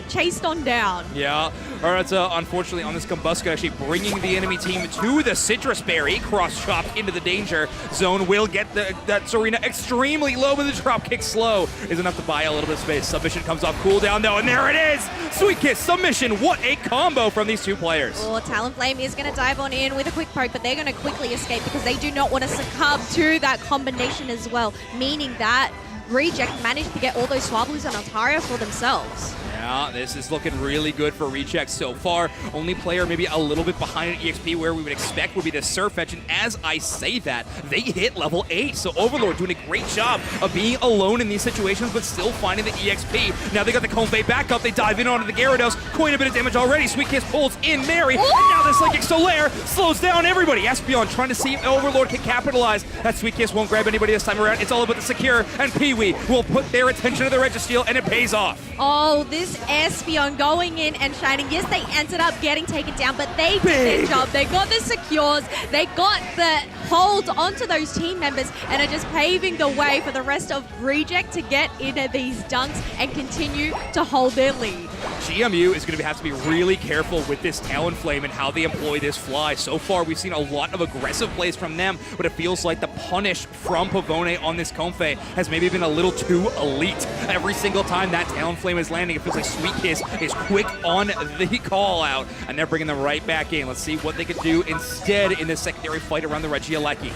chased on down. Yeah, all right, unfortunately on this Combusken, actually bringing the enemy team to the Citrus Berry. Cross-chop into the danger zone will get that Zarina extremely low, but the drop kick slow is enough to buy a little bit of space. Submission comes off cooldown though, and there it is! Sweet Kiss, submission, what a combo from these two players. Oh, Talonflame is going to dive on in with a quick poke, but they're going to quickly escape because they do not want to succumb to that combination as well, meaning that Reject managed to get all those Swablues and Altaria for themselves. Yeah, Yeah, this is looking really good for Reject so far. Only player maybe a little bit behind at EXP where we would expect would be the Surfetch, and as I say that, they hit level 8. So Overlord doing a great job of being alone in these situations, but still finding the EXP. Now they got the Convey back up, they dive in onto the Gyarados, quite a bit of damage already. Sweet Kiss pulls in Mary, and now the Psychic Solaire slows down everybody. Espeon trying to see if Overlord can capitalize. That Sweet Kiss won't grab anybody this time around. It's all about the secure, and Pee-wee will put their attention to the Registeel, and it pays off. Oh, this Espeon going in and shining. Yes, they ended up getting taken down, but they did their job. They got the secures, they got the hold onto those team members, and are just paving the way for the rest of Reject to get into these dunks and continue to hold their lead. GMU is going to have to be really careful with this Talonflame and how they employ this fly. So far, we've seen a lot of aggressive plays from them, but it feels like the punish from Pavone on this Comfey has maybe been a little too elite. Every single time that Talonflame is landing, it feels like Sweet Kiss is quick on the call out, and they're bringing them right back in. Let's see what they could do instead in this secondary fight around the Regieleki.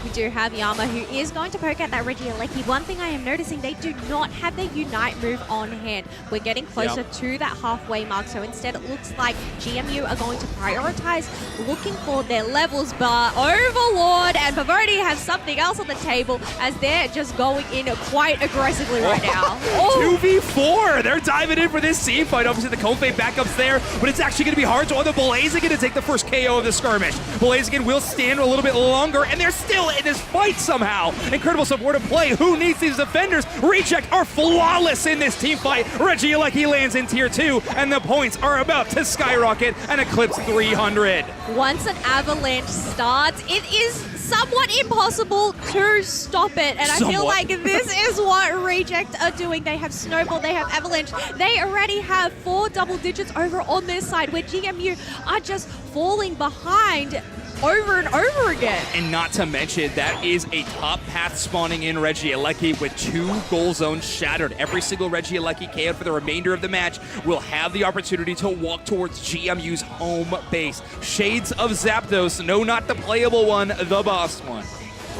We do have Yama, who is going to poke at that Regieleki. One thing I am noticing, they do not have their Unite move on hand. We're getting closer to that halfway mark, so instead it looks like GMU are going to prioritize looking for their levels, but Overlord and Pavoni have something else on the table as they're just going in quite aggressively right now. 2v4! They're diving in for this team fight. Obviously, the Comfey backup's there, but it's actually going to be hard. So the Blaziken to take the first KO of the skirmish. Blaziken will stand a little bit longer, and they're still in this fight somehow. Incredible supportive play. Who needs these defenders? Reject are flawless in this team fight. Regieleki lands in tier 2, and the points are about to skyrocket and eclipse 300. Once an avalanche starts, it is somewhat impossible to stop it. And I feel like this is what Reject are doing. They have Snowball, they have Avalanche. They already have 4 double digits over on this side, where GMU are just falling behind over and over again. And not to mention, that is a top path spawning in Regieleki with 2 goal zones shattered. Every single Regieleki KO for the remainder of the match will have the opportunity to walk towards GMU's home base. Shades of Zapdos, no, not the playable one, the boss one.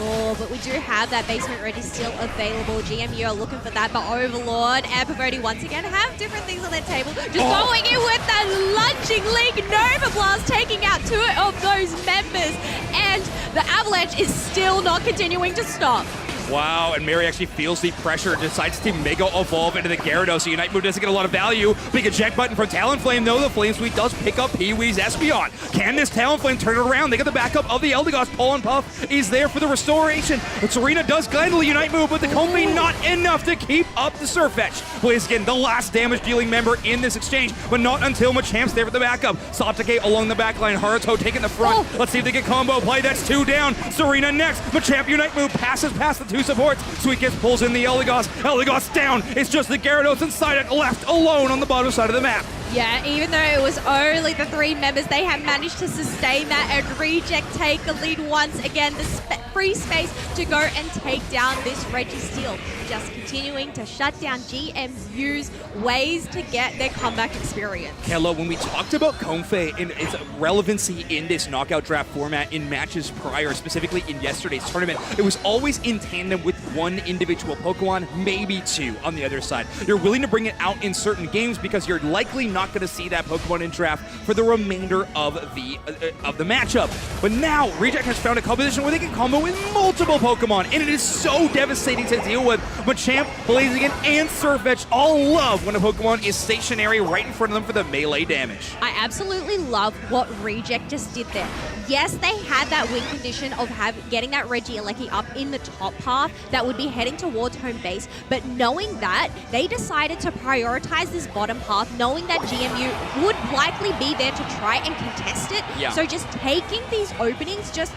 Oh, but we do have that basement ready still available. GMU are looking for that, but Overlord and Pavoni once again have different things on their table. Just going in with that lunging Link Nova Blast, taking out 2 of those members, and the Avalanche is still not continuing to stop. Wow, and Mary actually feels the pressure, decides to Mega Evolve into the Gyarados, so Unite move doesn't get a lot of value. Big eject button from Talonflame, though. The Flame Sweep does pick up Pee-wee's Espeon. Can this Talonflame turn it around? They got the backup of the Eldegoss. Pull and Puff is there for the restoration. But Serena does kindly Unite move, but the Comfey not enough to keep up the Surfetch. Blaziken, the last damage-dealing member in this exchange, but not until Machamp's there for the backup. Sopticate along the backline. Haruto taking the front. Let's see if they get combo play. That's 2 down. Serena next. Machamp Unite move passes past the 2 supports. Sweet Kiss pulls in the Eldegoss. Eldegoss down. It's just the Gyarados inside it, left alone on the bottom side of the map. Yeah, even though it was only the 3 members, they have managed to sustain that, and Reject take the lead once again. The free space to go and take down this Registeel. Just continuing to shut down GMU's ways to get their comeback experience. Hello, when we talked about Comfey and its relevancy in this knockout draft format in matches prior, specifically in yesterday's tournament, it was always in tandem with 1 individual Pokemon, maybe 2 on the other side. You're willing to bring it out in certain games because you're likely not going to see that Pokemon in draft for the remainder of the matchup. But now, Reject has found a composition where they can combo with multiple Pokemon, and it is so devastating to deal with. Machamp, Blaziken, and Surfetch all love when a Pokemon is stationary right in front of them for the melee damage. I absolutely love what Reject just did there. Yes, they had that win condition of getting that Regieleki up in the top path that would be heading towards home base, but knowing that, they decided to prioritize this bottom path, knowing that GMU would likely be there to try and contest it. Yeah. So just taking these openings, just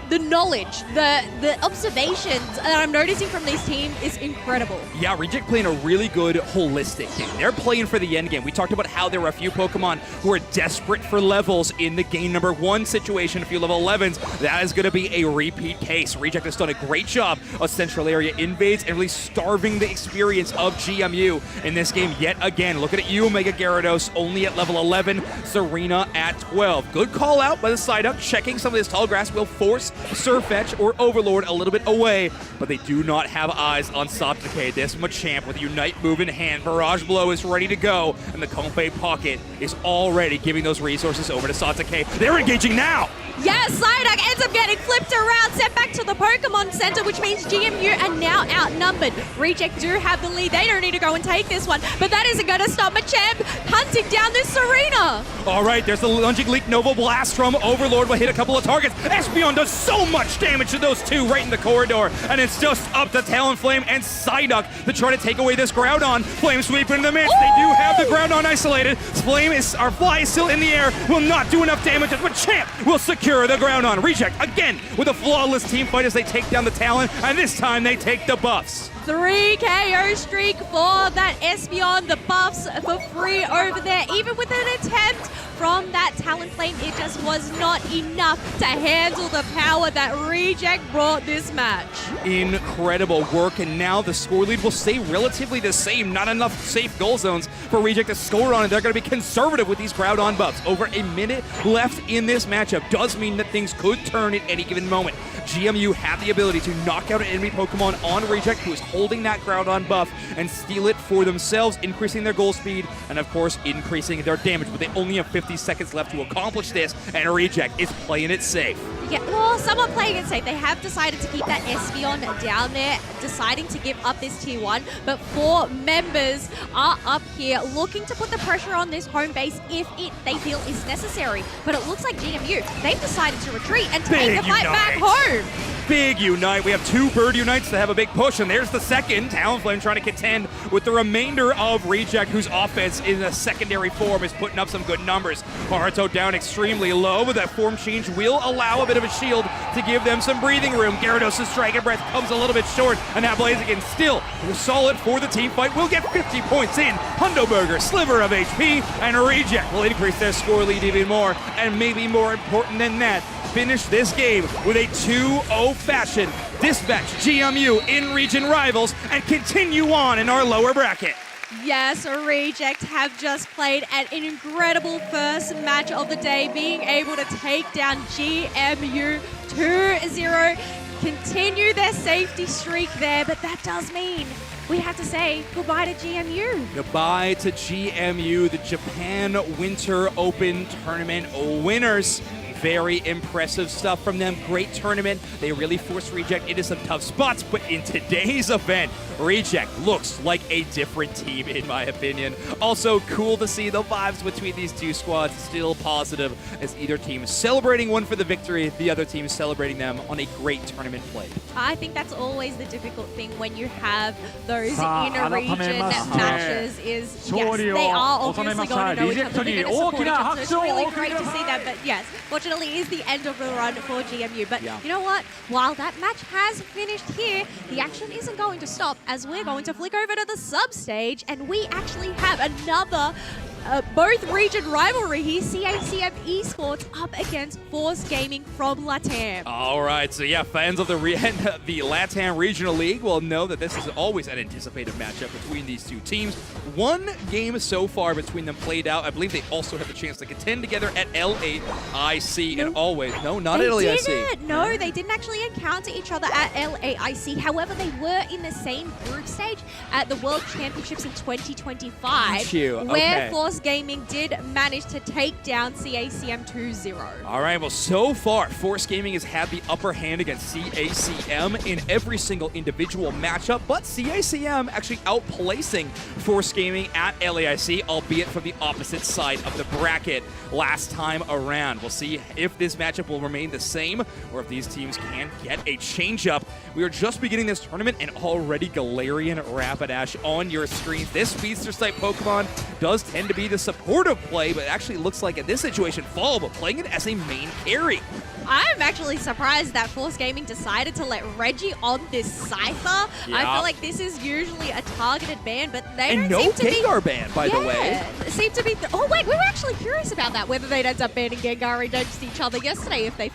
the knowledge, the observations that I'm noticing from this team is incredible. Yeah, Reject playing a really good holistic game. They're playing for the end game. We talked about how there were a few Pokemon who are desperate for levels in the game number 1 situation, a few level 11s. That is going to be a repeat case. Reject has done a great job of central area invades and really starving the experience of GMU in this game yet again. Looking at you, Omega Gyarados only at level 11, Serena at 12. Good call out by the side up, checking some of this tall grass will force Surfetch or Overlord a little bit away, but they do not have eyes on Satake. This Machamp with a Unite move in hand. Barrage Blow is ready to go, and the Konfei Pocket is already giving those resources over to Satake. They're engaging now! Yes, Psyduck ends up getting flipped around, sent back to the Pokemon Center, which means GMU are now outnumbered. Reject do have the lead. They don't need to go and take this one, but that isn't going to stop Machamp hunting down this Serena. All right, there's the lunging leak Nova Blast from Overlord will hit a couple of targets. Espeon does so much damage to those two right in the corridor, and it's just up to Talonflame and Psyduck to try to take away this Groudon. Flame Sweep in the midst. They do have the Groudon isolated. Fly is still in the air, will not do enough damage, but Machamp will secure the Groudon. Reject again with a flawless team fight as they take down the Talon, and this time they take the buffs. 3 KO streak for that Espeon. The buffs for free over there. Even with an attempt from that Talonflame, it just was not enough to handle the power that Reject brought this match. Incredible work, and now the score lead will stay relatively the same. Not enough safe goal zones for Reject to score on, and they're going to be conservative with these Groudon buffs. Over a minute left in this matchup does mean that things could turn at any given moment. GMU have the ability to knock out an enemy Pokemon on Reject, who is holding that Groudon buff, and steal it for themselves, increasing their goal speed, and of course, increasing their damage. But they only have 50 seconds left to accomplish this, and Reject is playing it safe. Yeah, well, some are playing it safe. They have decided to keep that Espeon down there, deciding to give up this tier 1, but 4 members are up here looking to put the pressure on this home base if they feel is necessary. But it looks like GMU, they've decided to retreat and take the fight back home. Big Unite. We have 2 Bird Unites to have a big push, and there's the second. Talonflame trying to contend with the remainder of Reject, whose offense in a secondary form is putting up some good numbers. Haruto down extremely low, but that form change will allow a bit of a shield to give them some breathing room. Gyarados' Dragon Breath comes a little bit short, and now Blaziken still solid for the team fight. We'll get 50 points in. Hundoburger, sliver of HP, and Reject will increase their score lead even more, and maybe more important than that, finish this game with a 2-0 fashion. Dispatch GMU in region rivals and continue on in our lower bracket. Yes, Reject have just played an incredible first match of the day, being able to take down GMU 2-0, continue their safety streak there, but that does mean we have to say goodbye to GMU. Goodbye to GMU, the Japan Winter Open Tournament winners. Very impressive stuff from them. Great tournament. They really forced Reject into some tough spots, but in today's event, Reject looks like a different team, in my opinion. Also, cool to see the vibes between these two squads still positive, as either team is celebrating one for the victory, the other team is celebrating them on a great tournament play. I think that's always the difficult thing when you have those inter-region matches is, yes, they are obviously going to know each other. They're going to support each other. So it's really great to see that, but yes, fortunately is the end of the run for GMU. But you know what? While that match has finished here, the action isn't going to stop, as we're going to flick over to the sub-stage, and we actually have another both region rivalry here. CACM Esports up against Force Gaming from LATAM. All right, so yeah, fans of the LATAM Regional League will know that this is always an anticipated matchup between these two teams. One game so far between them played out. I believe they also had the chance to contend together at LAIC and always. No, not at LAIC. They didn't actually encounter each other at LAIC. However, they were in the same group stage at the World Championships in 2025, where Force Gaming did manage to take down CACM 2-0. All right, well, so far, Force Gaming has had the upper hand against CACM in every single individual matchup, but CACM actually outplacing Force Gaming at LAIC, albeit from the opposite side of the bracket last time around. We'll see if this matchup will remain the same or if these teams can get a change-up. We are just beginning this tournament, and already Galarian Rapidash on your screens. This Speedster-type Pokemon does tend to be the supportive play, but it actually looks like in this situation, Fall, playing it as a main carry. I'm actually surprised that Force Gaming decided to let Reggie on this Cypher. I feel like this is usually a targeted ban, but they don't seem to be... And no Gengar ban, by the way. Seem to be... Oh, wait, we were actually curious about that, whether they'd end up banning Gengar against each other yesterday if they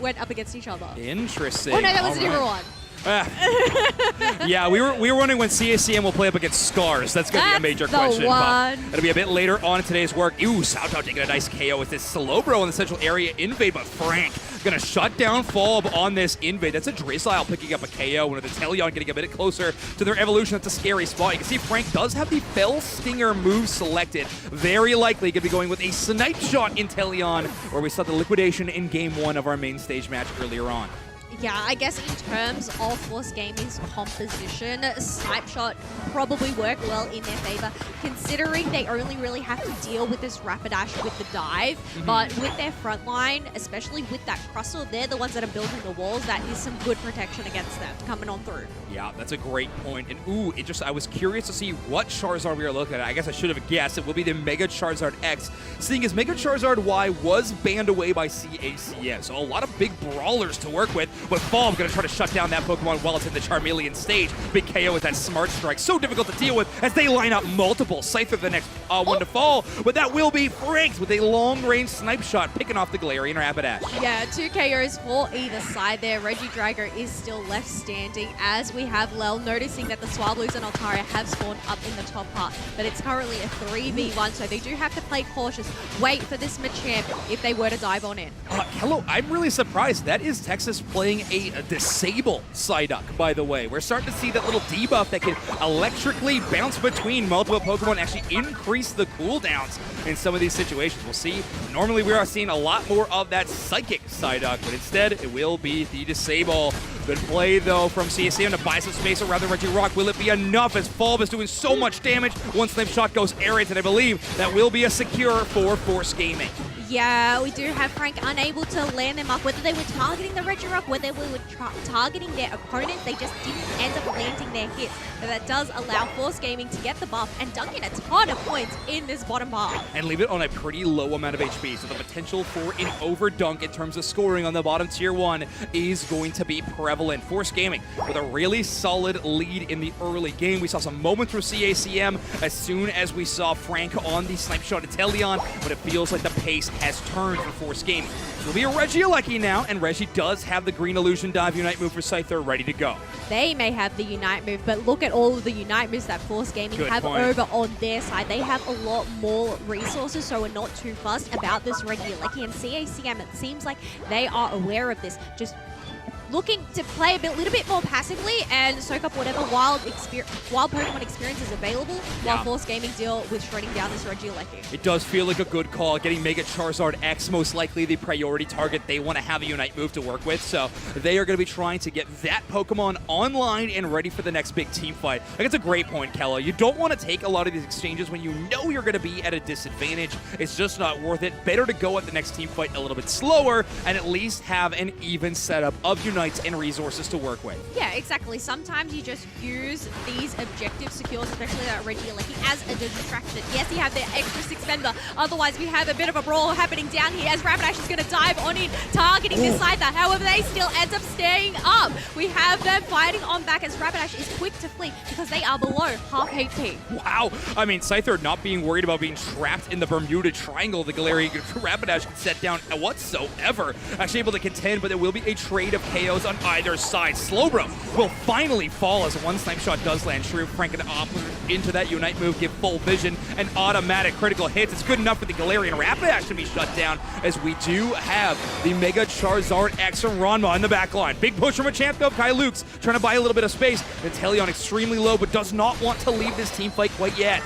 went up against each other. Interesting. Oh, no, that was a different one. Yeah, we were wondering when CACM will play up against Scars. That's going to be a major the question. one. But it'll be a bit later on in today's work. Ooh, Southtown taking a nice KO with this Slowbro in the central area invade, but Frank going to shut down Falb on this invade. That's a Drizzile picking up a KO, and with the Teleon getting a bit closer to their evolution. That's a scary spot. You can see Frank does have the Fell Stinger move selected. Very likely going to be going with a Snipe Shot in Teleon, where we saw the liquidation in Game 1 of our main stage match earlier on. Yeah, I guess in terms of Force Gaming's composition, Snipe Shot probably work well in their favor, considering they only really have to deal with this Rapidash with the dive. But with their front line, especially with that Crustle, they're the ones that are building the walls. That is some good protection against them coming on through. Yeah, that's a great point. And ooh, I was curious to see what Charizard we are looking at. I guess I should have guessed. It will be the Mega Charizard X, seeing as Mega Charizard Y was banned away by CACM. So a lot of big brawlers to work with. But Falb going to try to shut down that Pokemon while it's in the Charmeleon stage. Big KO with that Smart Strike. So difficult to deal with as they line up multiple. Scyther the next one to fall. But that will be Franks with a long-range Snipe Shot picking off the Galarian Rapidash. Yeah, 2 KOs for either side there. Regidrago is still left standing as we have Lel noticing that the Swablues and Altaria have spawned up in the top part. But it's currently a 3v1, so they do have to play cautious. Wait for this Machamp if they were to dive on in. Hello, I'm really surprised. That is Texas playing a Disable Psyduck, by the way. We're starting to see that little debuff that can electrically bounce between multiple Pokemon, actually increase the cooldowns in some of these situations. We'll see. Normally, we are seeing a lot more of that Psychic Psyduck, but instead, it will be the Disable. Good play, though, from CACM to buy some space around the Regirock. Will it be enough as Falb is doing so much damage? One Snipe Shot goes errant, and I believe that will be a secure for Force Gaming. Yeah, we do have Frank unable to land them up. Whether they were targeting the Regirock, whether they were targeting their opponents, they just didn't end up landing their hits. But that does allow Force Gaming to get the buff and dunk in a ton of points in this bottom half. And leave it on a pretty low amount of HP, so the potential for an overdunk in terms of scoring on the bottom tier 1 is going to be prevalent. Force Gaming with a really solid lead in the early game. We saw some moments from CACM as soon as we saw Frank on the Snipe Shot at Teleon, but it feels like the pace has turned for Force Gaming. It'll be a Regieleki now, and Reggie does have the Green Illusion Dive Unite move for Scyther ready to go. They may have the Unite move, but look at all of the Unite moves that Force Gaming Good have point. over on their side. They have a lot more resources, so we're not too fussed about this Regieleki. And CACM, it seems like they are aware of this. Just looking to play a little bit more passively and soak up whatever wild Pokemon experience is available while Force Gaming deal with shredding down this Regieleki. It does feel like a good call. Getting Mega Charizard X, most likely the priority target. They want to have a Unite move to work with, so they are going to be trying to get that Pokemon online and ready for the next big team fight. Like, it's a great point, Kella. You don't want to take a lot of these exchanges when you know you're going to be at a disadvantage. It's just not worth it. Better to go at the next team fight a little bit slower and at least have an even setup of Unites and resources to work with. Yeah, exactly. Sometimes you just use these objective secures, especially that Regieleki, as a distraction. Yes, you have the extra 6-fender. Otherwise, we have a bit of a brawl happening down here as Rapidash is going to dive on in, targeting this Scyther. However, they still end up staying up. We have them fighting on back as Rapidash is quick to flee because they are below half HP. Wow. I mean, Scyther not being worried about being trapped in the Bermuda Triangle the Galarian Rapidash can set down whatsoever. Actually able to contend, but there will be a trade of KOs on either side. Slowbro will finally fall as one Snipe Shot does land true. Frank and up into that Unite move, give full vision and automatic critical hits. It's good enough for the Galarian Rapidash to be shut down as we do have the Mega Charizard X from Ranma in the back line. Big push from Machamp though. Kai Luke's trying to buy a little bit of space. Teleon extremely low, but does not want to leave this team fight quite yet.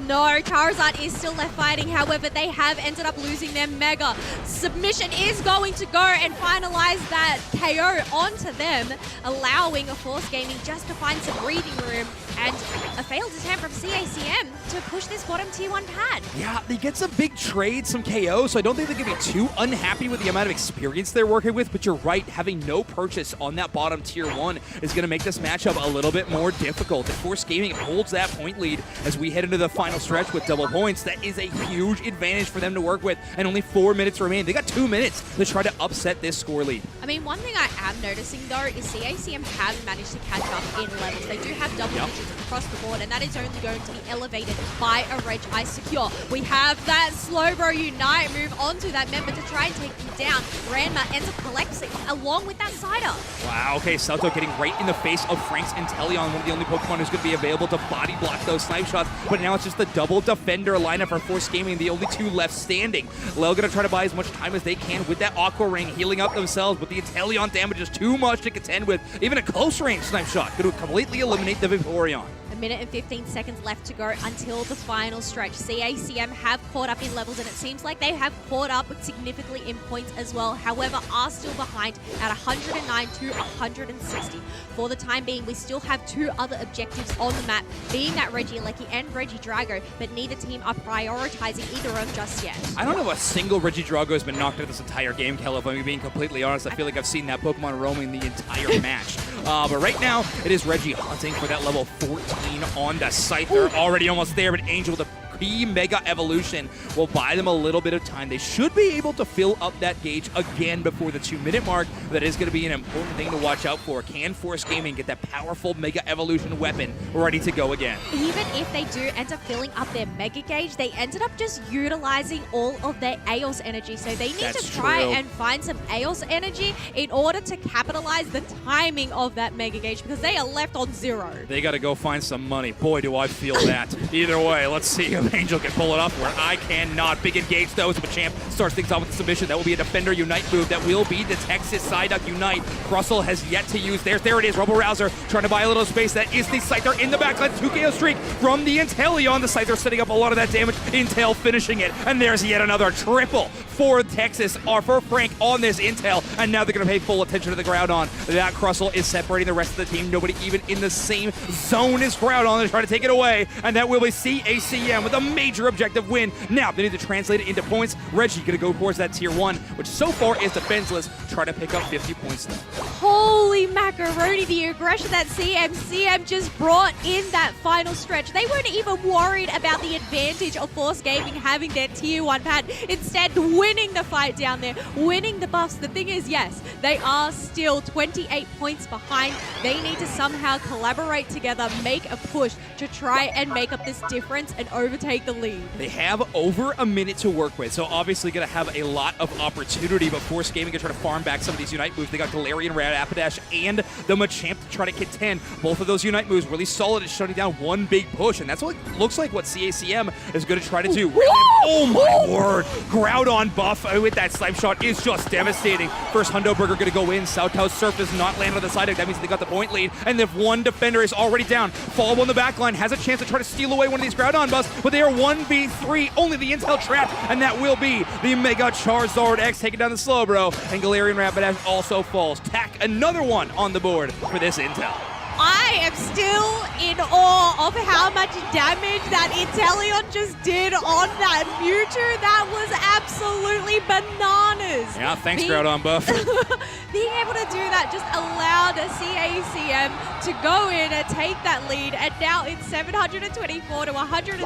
No, Charizard is still left fighting. However, they have ended up losing their Mega. Submission is going to go and finalize that KO onto them, allowing a Force Gaming just to find some breathing room and a failed attempt from CACM to push this bottom tier 1 pad. Yeah, they get some big trades, some KO, so I don't think they're going to be too unhappy with the amount of experience they're working with, but you're right, having no purchase on that bottom tier 1 is going to make this matchup a little bit more difficult. If Force Gaming holds that point lead as we head into the final stretch with double points, that is a huge advantage for them to work with, and only 4 minutes remain. They got 2 minutes to try to upset this score lead. I mean, one thing I am noticing, though, is CACM have managed to catch up in levels. They do have double digits across the board, and that is only going to be elevated by a Reg Ice Secure. We have that Slowbro Unite move onto that member to try and take him down. Ranma ends up collapsing along with that Cider. Wow, okay, Salto getting right in the face of Frank's Inteleon, one of the only Pokemon who's going to be available to body block those snipe shots, but now it's just the double defender lineup for Force Gaming, the only two left standing. Lel going to try to buy as much time as they can with that Aqua Ring, healing up themselves, but the Inteleon damage is too much to contend with. Even a close range snipe shot could completely eliminate the Vaporeon. A minute and 15 seconds left to go until the final stretch. CACM have caught up in levels, and it seems like they have caught up significantly in points as well. However, are still behind at 109 to 160. For the time being, we still have two other objectives on the map, being that Regieleki and Regidrago, but neither team are prioritizing either of them just yet. I don't know a single Regidrago has been knocked out this entire game, Kel, if I'm being completely honest. I feel like I've seen that Pokemon roaming the entire match. But right now, it is Reggie hunting for that level 14 on the site. They're already almost there, but Angel with a Mega Evolution will buy them a little bit of time. They should be able to fill up that gauge again before the 2-minute mark. That is going to be an important thing to watch out for. Can Force Gaming get that powerful Mega Evolution weapon ready to go again? Even if they do end up filling up their Mega Gauge, they ended up just utilizing all of their Aeos energy. So they need to try and find some Aeos energy in order to capitalize the timing of that Mega Gauge, because they are left on 0. They got to go find some money. Boy, do I feel that. Either way, let's see if Angel can pull it off where I cannot. Big engage though as Machamp starts things off with a submission. That will be a Defender Unite move. That will be the Texas Psyduck Unite. Russell has yet to use theirs. There it is. Robo Rouser trying to buy a little space. That is the Scyther in the backside. 2 KO streak from the Inteleon. The Scyther setting up a lot of that damage. Intel finishing it. And there's yet another triple for Texas, or for Frank on this Intel. And now they're going to pay full attention to the Groudon. That Crustle is separating the rest of the team. Nobody even in the same zone as Groudon. They're trying to take it away. And that will be CACM with a major objective win. Now they need to translate it into points. Reggie going to go towards that tier 1, which so far is defenseless. Try to pick up 50 points though. Holy macaroni, the aggression that CM just brought in that final stretch. They weren't even worried about the advantage of Force Gaming having their tier 1 pad. Instead, winning the fight down there, winning the buffs. The thing is, yes, they are still 28 points behind. They need to somehow collaborate together, make a push to try and make up this difference and overtake the lead. They have over a minute to work with, so obviously going to have a lot of opportunity, but Force Gaming can try to farm back some of these Unite moves. They got Galarian, Rapidash, and the Machamp to try to contend. Both of those Unite moves really solid at shutting down one big push, and that's what looks like what CACM is going to try to do. Oh my word! Groudon buff with that Snipe Shot is just devastating. First Hundo Burger going to go in. Southhouse Surf does not land on the side. That means they got the point lead, and if one defender is already down, Fall on the back line has a chance to try to steal away one of these Groudon buffs, but they are 1v3. Only the Intel trapped, and that will be the Mega Charizard X taking down the Slowbro, and Galarian Rapidash also falls. Tack another one on the board for this Intel. I am still in awe of how much damage that Inteleon just did on that Mewtwo. That was absolutely bananas. Yeah, thanks, Groudon buff. Being able to do that just allowed CACM to go in and take that lead, and now it's 724 to 160.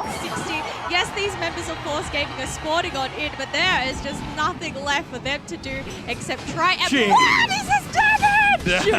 Yes, these members of Force Gaming are sporting on in, but there is just nothing left for them to do except try and... What is this damage?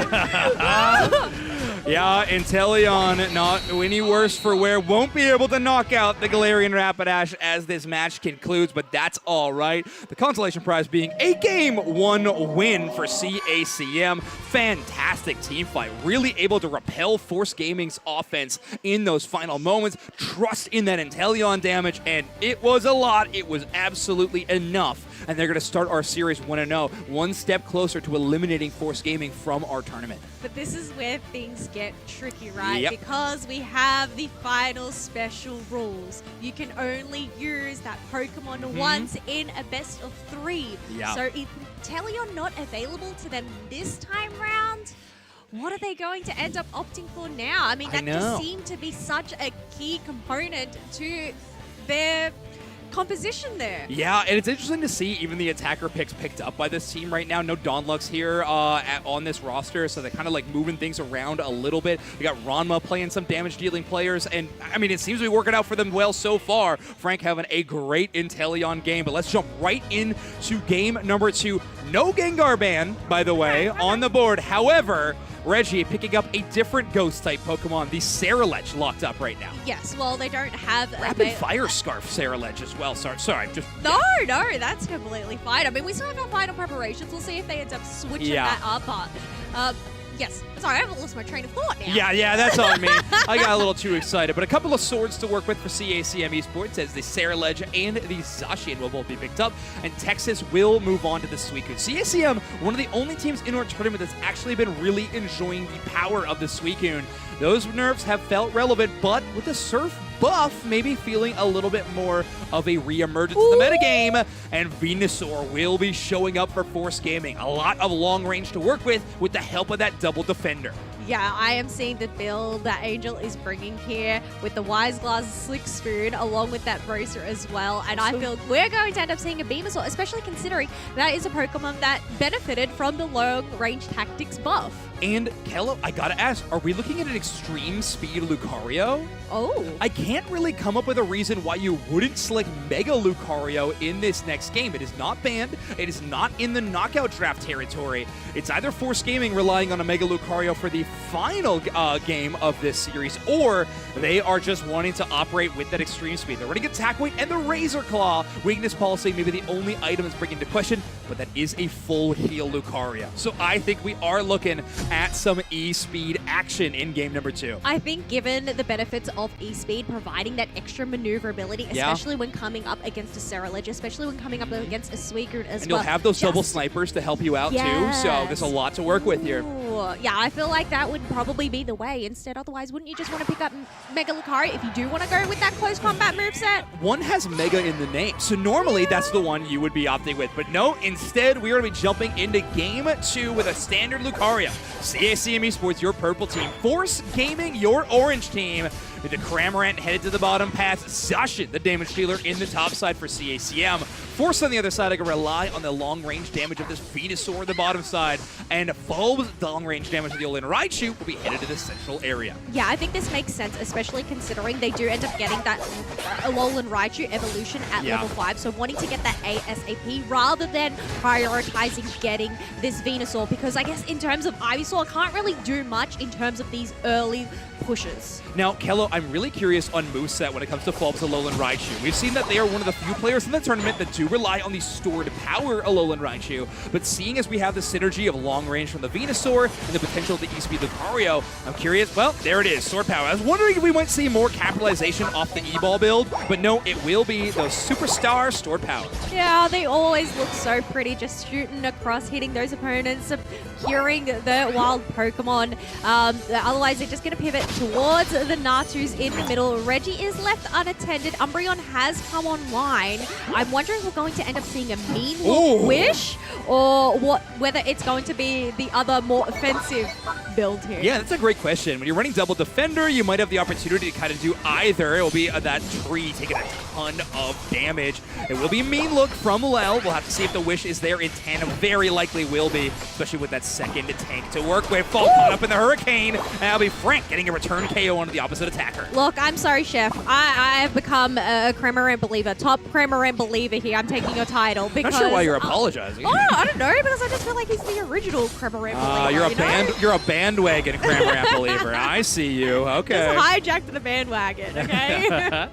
Yeah, Inteleon not any worse for wear. Won't be able to knock out the Galarian Rapidash as this match concludes, but that's all right. The consolation prize being a Game 1 win for CACM. Fantastic team fight. Really able to repel Force Gaming's offense in those final moments. Trust in that Inteleon damage, and it was a lot. It was absolutely enough. And they're going to start our series 1-0, one step closer to eliminating Force Gaming from our tournament. But this is where things get tricky, right? Yep. Because we have the final special rules. You can only use that Pokemon once in a best of 3. Yeah. So if Inteleon not available to them this time round, what are they going to end up opting for now? I mean, that just seemed to be such a key component to their composition there. Yeah, and it's interesting to see even the attacker picks picked up by this team right now. No Dawnlux here on this roster, so they're kind of like moving things around a little bit. We got Ranma playing some damage-dealing players, and I mean, it seems to be working out for them well so far. Frank having a great Inteleon game, but let's jump right into game number 2. No Gengar ban, by the way, on the board. However, Reggie picking up a different ghost-type Pokemon, the Cerulege, locked up right now. Yes, well, they don't have... Rapid Fire Scarf Cerulege as well. Sorry, just... No, that's completely fine. I mean, we still have our final preparations. We'll see if they end up switching that up. But, yes. Sorry, I haven't lost my train of thought now. Yeah, that's on me. I got a little too excited. But a couple of swords to work with for CACM Esports as the Cerulege and the Zacian will both be picked up. And Texas will move on to the Suicune. CACM, one of the only teams in our tournament that's actually been really enjoying the power of the Suicune. Those nerfs have felt relevant, but with the Surf buff, maybe feeling a little bit more of a re-emergence in the metagame. And Venusaur will be showing up for Force Gaming. A lot of long range to work with the help of that double defender. Yeah, I am seeing the build that Angel is bringing here with the Wise Glass Slick Spoon along with that Bracer as well. And I feel we're going to end up seeing a Venusaur, especially considering that is a Pokemon that benefited from the long range tactics buff. And Kello, I gotta ask, are we looking at an extreme speed Lucario? Oh. I can't really come up with a reason why you wouldn't select Mega Lucario in this next game. It is not banned. It is not in the knockout draft territory. It's either Force Gaming relying on a Mega Lucario for the final game of this series, or they are just wanting to operate with that extreme speed. They're running Attack Weight and the Razor Claw. Weakness Policy may be the only item that's bringing into question, but that is a full heal Lucario. So I think we are looking at some E-Speed action in game number 2. I think given the benefits of E-Speed providing that extra maneuverability, especially when coming up against a Cerulege, especially when coming up against a Suicune as and well. You'll have those double snipers to help you out too, so there's a lot to work with here. Ooh, yeah, I feel like that would probably be the way instead. Otherwise, wouldn't you just want to pick up Mega Lucario if you do want to go with that close combat moveset? One has Mega in the name, so normally that's the one you would be opting with. But no, instead we are going to be jumping into game 2 with a standard Lucario. CACM Esports, your purple team. Force Gaming, your orange team. With the Cramorant headed to the bottom path. Zacian, the damage dealer, in the top side for CACM. Force on the other side, I can rely on the long-range damage of this Venusaur on the bottom side. And Fulb's long-range damage of the Alolan Raichu will be headed to the central area. Yeah, I think this makes sense, especially considering they do end up getting that Alolan Raichu evolution at level 5. So wanting to get that ASAP rather than prioritizing getting this Venusaur. Because I guess in terms of Ivysaur, can't really do much in terms of these early pushes. Now, Kello, I'm really curious on moveset when it comes to Fulb's Alolan Raichu. We've seen that they are one of the few players in the tournament that do rely on the stored power Alolan Raichu, but seeing as we have the synergy of long range from the Venusaur and the potential of the E-Speed Lucario, I'm curious, well, there it is, stored power. I was wondering if we might see more capitalization off the E-Ball build, but no, it will be those superstar stored power. Yeah, they always look so pretty, just shooting across, hitting those opponents, curing the wild Pokemon. Otherwise, they're just going to pivot towards the Natus in the middle. Reggie is left unattended. Umbreon has come online. I'm wondering if we're going to end up seeing a mean look Wish, or whether it's going to be the other more offensive build here. Yeah, that's a great question. When you're running double defender, you might have the opportunity to kind of do either. It will be that tree taking a ton of damage. It will be a mean look from Lel. We'll have to see if the Wish is there in tandem. Very likely will be, especially with that second tank to work with. Fall caught up in the Hurricane. And that'll be Frank getting a return KO onto the opposite attacker. Look, I'm sorry, Chef. I have become a Cramorant believer. Top Cramorant believer here. I'm taking your title because... Not sure why you're apologizing. Oh, I don't know, because I just feel like he's the original Cramorant believer. You're a bandwagon Cramorant believer. I see you. Okay. Just hijacked the bandwagon, okay?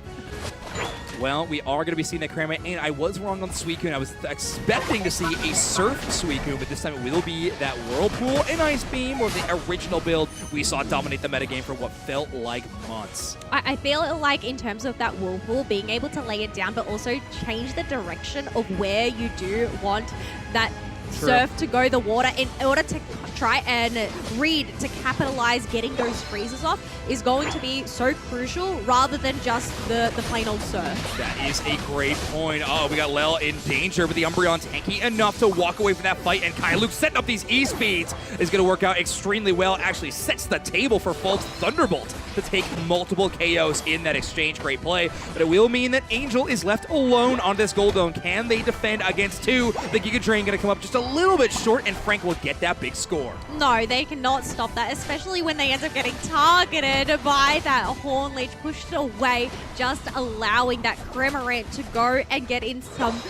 Well, we are going to be seeing that Cramorant, and I was wrong on Suicune. I was expecting to see a Surf Suicune, but this time it will be that Whirlpool and Ice Beam, or the original build we saw dominate the metagame for what felt like months. I feel like in terms of that Whirlpool, being able to lay it down, but also change the direction of where you do want that Surf to go the water in order to try and read to capitalize getting those freezes off is going to be so crucial rather than just the plain old Surf. That is a great point. Oh, we got Lel in danger, but the Umbreon tanky enough to walk away from that fight, and Kailuke setting up these E-Speeds is going to work out extremely well. Actually sets the table for Fulb's Thunderbolt to take multiple KOs in that exchange. Great play, but it will mean that Angel is left alone on this Gold Dome. Can they defend against 2? The Giga Drain going to come up just a little bit short, and Frank will get that big score. No, they cannot stop that, especially when they end up getting targeted by that Horn Leech, pushed away, just allowing that Cramorant to go and get in some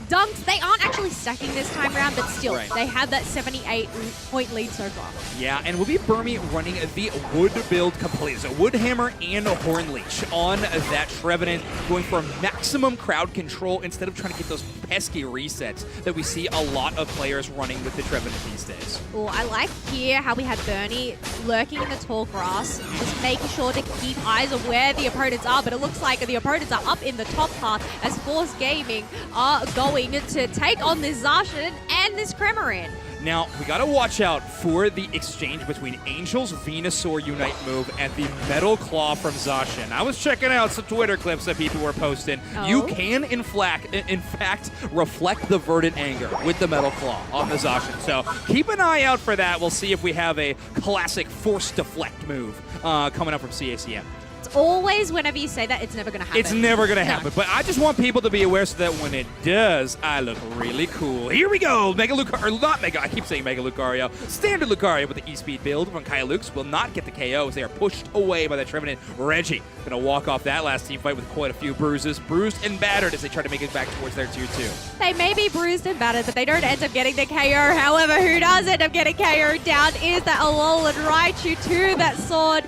dunks. They aren't actually stacking this time around, but still, they have that 78-point lead so far. Yeah, and will be Burmy running the wood build completely. So wood hammer and a horn leech on that Trevenant, going for maximum crowd control instead of trying to get those pesky resets that we see a lot of players running with the Trevenant these days. Oh, I like here how we have Bernie lurking in the tall grass, just making sure to keep eyes on where the opponents are, but it looks like the opponents are up in the top path as Force Gaming are going to take on this Zacian and this Kremaran. Now, we gotta watch out for the exchange between Angel's Venusaur Unite move and the Metal Claw from Zacian. I was checking out some Twitter clips that people were posting. You can, in fact, reflect the Verdant Anger with the Metal Claw on the Zacian. So keep an eye out for that. We'll see if we have a classic Force Deflect move coming up from CACM. It's always, whenever you say that, it's never going to happen. It's never going to happen, but I just want people to be aware so that when it does, I look really cool. Here we go. Mega Lucario, not Mega, I keep saying Mega Lucario. Standard Lucario with the E-Speed build from Kylux will not get the KO as they are pushed away by the Trevenant. Reggie going to walk off that last team fight with quite a few bruises. Bruised and battered as they try to make it back towards their tier 2. They may be bruised and battered, but they don't end up getting the KO. However, who does end up getting KO down is that Alolan Raichu to that sword.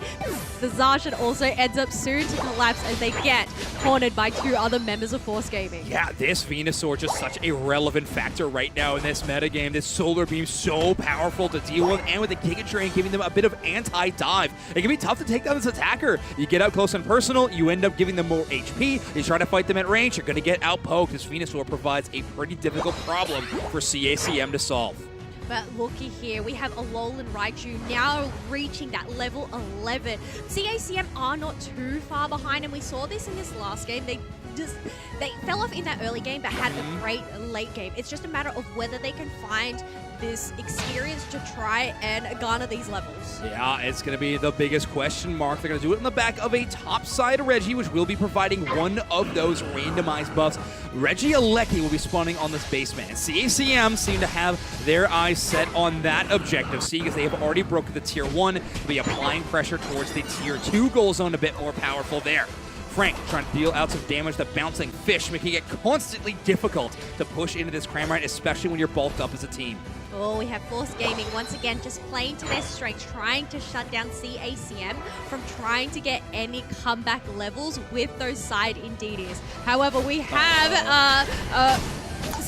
The Zacian also ends up soon to collapse as they get cornered by 2 other members of Force Gaming. Yeah, this Venusaur just such a relevant factor right now in this metagame. This Solar Beam so powerful to deal with, and with the Giga Drain giving them a bit of anti-dive. It can be tough to take down this attacker. You get up close and personal, you end up giving them more HP. You try to fight them at range, you're going to get outpoked. This Venusaur provides a pretty difficult problem for CACM to solve. But looky here, we have Alolan Raichu now reaching that level 11. CACM are not too far behind, and we saw this in this last game. They fell off in that early game, but had a great late game. It's just a matter of whether they can find this experience to try and garner these levels. Yeah, it's going to be the biggest question mark. They're going to do it in the back of a topside Reggie, which will be providing one of those randomized buffs. LAIC will be spawning on this basement. And CACM seem to have their eyes set on that objective, seeing as they have already broken the tier 1. They'll be applying pressure towards the tier 2 goal zone, a bit more powerful there. Frank trying to deal out some damage to Bouncing Fish, making it constantly difficult to push into this Cramorant, especially when you're bulked up as a team. Oh, we have Force Gaming once again just playing to their strengths, trying to shut down CACM from trying to get any comeback levels with those side Indeeders. However, we have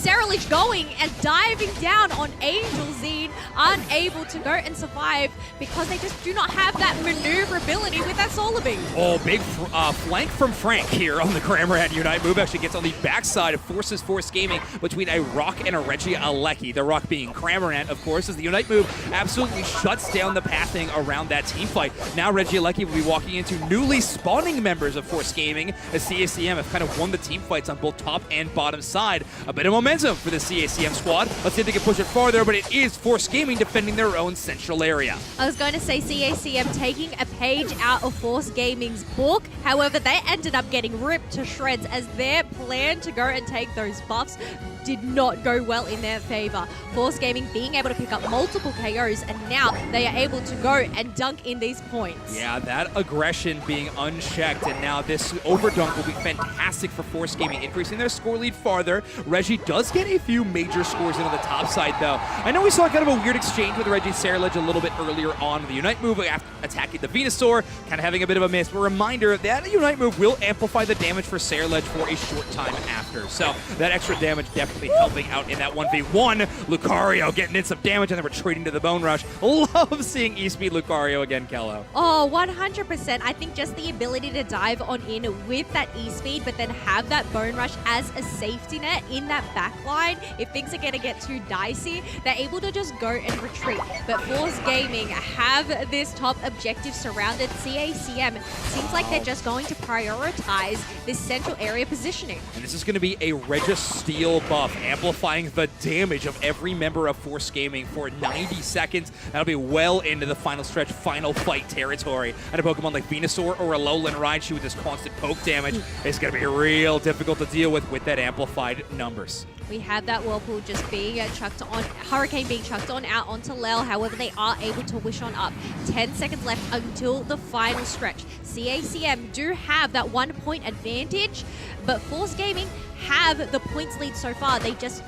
Serralich going and diving down on Angel Zine, unable to go and survive because they just do not have that maneuverability with that Solar Beam. Oh, big flank from Frank here on the Cramorant Unite move. Actually gets on the backside of Force Gaming between a Rock and a Reggie Alecki. The Rock being Cramorant, of course, as the Unite move absolutely shuts down the pathing around that team fight. Now Reggie Alecki will be walking into newly spawning members of Force Gaming as CACM have kind of won the team fights on both top and bottom side. A bit of momentum for the CACM squad. Let's see if they can push it farther, but it is Force Gaming defending their own central area. I was going to say CACM taking a page out of Force Gaming's book. However, they ended up getting ripped to shreds as their plan to go and take those buffs did not go well in their favor. Force Gaming being able to pick up multiple KOs, and now they are able to go and dunk in these points. Yeah, that aggression being unchecked, and now this overdunk will be fantastic for Force Gaming, increasing their score lead farther. Reggie does get a few major scores into the top side, though. I know we saw kind of a weird exchange with Reggie Serralich a little bit earlier on the Unite move after attacking the Venusaur, kind of having a bit of a miss, but a reminder that the Unite move will amplify the damage for Serralich for a short time after. So that extra damage definitely helping out in that 1v1. Lucario getting in some damage and then retreating to the Bone Rush. Love seeing E-Speed Lucario again, Kello. Oh, 100%. I think just the ability to dive on in with that E-Speed, but then have that Bone Rush as a safety net in that back line. If things are going to get too dicey, they're able to just go and retreat. But Force Gaming have this top objective surrounded. CACM seems like they're just going to prioritize this central area positioning. And this is going to be a Registeel buff, amplifying the damage of every member of Force Gaming for 90 seconds. That'll be well into the final stretch, final fight territory. And a Pokemon like Venusaur or Alolan Raichu with this constant poke damage is going to be real difficult to deal with that amplified numbers. We have that Whirlpool just being chucked on, Hurricane being chucked on out onto Lel. However, they are able to wish on up. 10 seconds left until the final stretch. CACM do have that 1 point advantage, but Force Gaming have the points lead so far. They just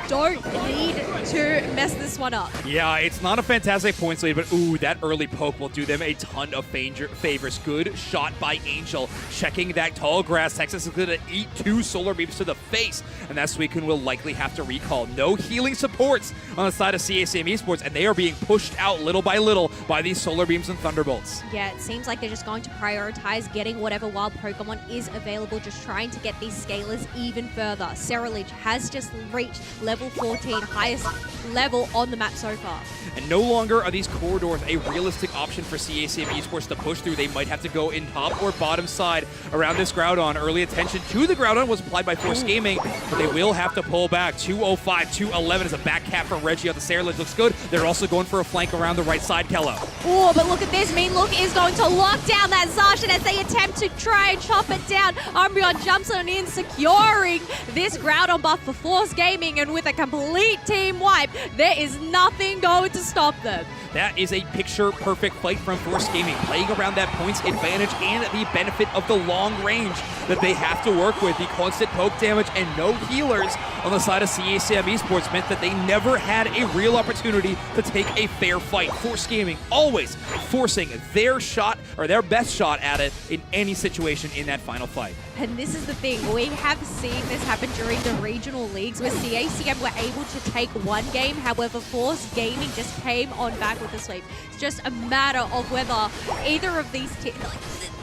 don't need to mess this one up. Yeah, it's not a fantastic points lead, but ooh, that early poke will do them a ton of favors. Good shot by Angel. Checking that tall grass. Texas is going to eat 2 solar beams to the face, and that Suicune will likely have to recall. No healing supports on the side of CACM Esports, and they are being pushed out little by little by these solar beams and thunderbolts. Yeah, it seems like they're just going to prioritize getting whatever wild Pokemon is available, just trying to get these scalers even further. Cerealedge has just reached level 14, highest level on the map so far. And no longer are these corridors a realistic option for CACM Esports to push through. They might have to go in top or bottom side around this Groudon. Early attention to the Groudon was applied by Force Gaming, but they will have to pull back. 205, 211 is a back cap from Reggie on the Cerealedge. Looks good. They're also going for a flank around the right side, Kello. Oh, but look at this. Mean Look is going to lock down that Zacian as they attempt to try and chop it down. Umbreon jumps on in, securing this Groudon buff for Force Gaming, and with a complete team wipe, there is nothing going to stop them. That is a picture-perfect fight from Force Gaming, playing around that points advantage and the benefit of the long range that they have to work with. The constant poke damage and no healers on the side of CACM Esports meant that they never had a real opportunity to take a fair fight. Force Gaming always forcing their shot, or their best shot at it in any situation in that final fight. And this is the thing, we have seen this happen during the regional leagues where CACM were able to take one game, however Force Gaming just came on back with the sweep. It's just a matter of whether either of these teams,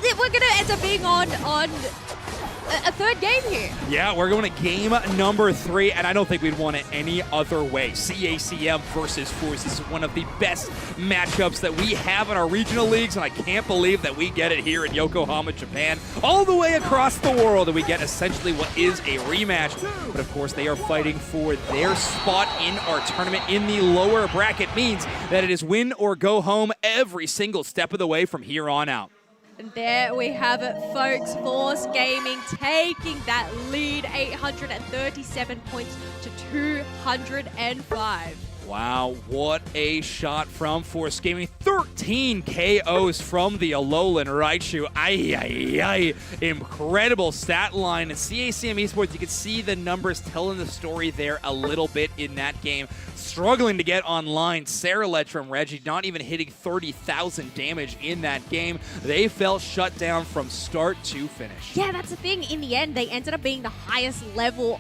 we're going to end up being on a third game here. Yeah, we're going to game number 3, and I don't think we'd want it any other way. CACM versus Force is one of the best matchups that we have in our regional leagues, and I can't believe that we get it here in Yokohama, Japan, all the way across the world, and we get essentially what is a rematch. But of course, they are fighting for their spot in our tournament in the lower bracket. Means that it is win or go home every single step of the way from here on out. And there we have it, folks. Force Gaming taking that lead, 837 points to 205. Wow, what a shot from Force Gaming. 13 KOs from the Alolan Raichu. Incredible stat line. CACM Esports, you can see the numbers telling the story there a little bit in that game. Struggling to get online. Cerealedge from Reggie, not even hitting 30,000 damage in that game. They felt shut down from start to finish. Yeah, that's the thing. In the end, they ended up being the highest level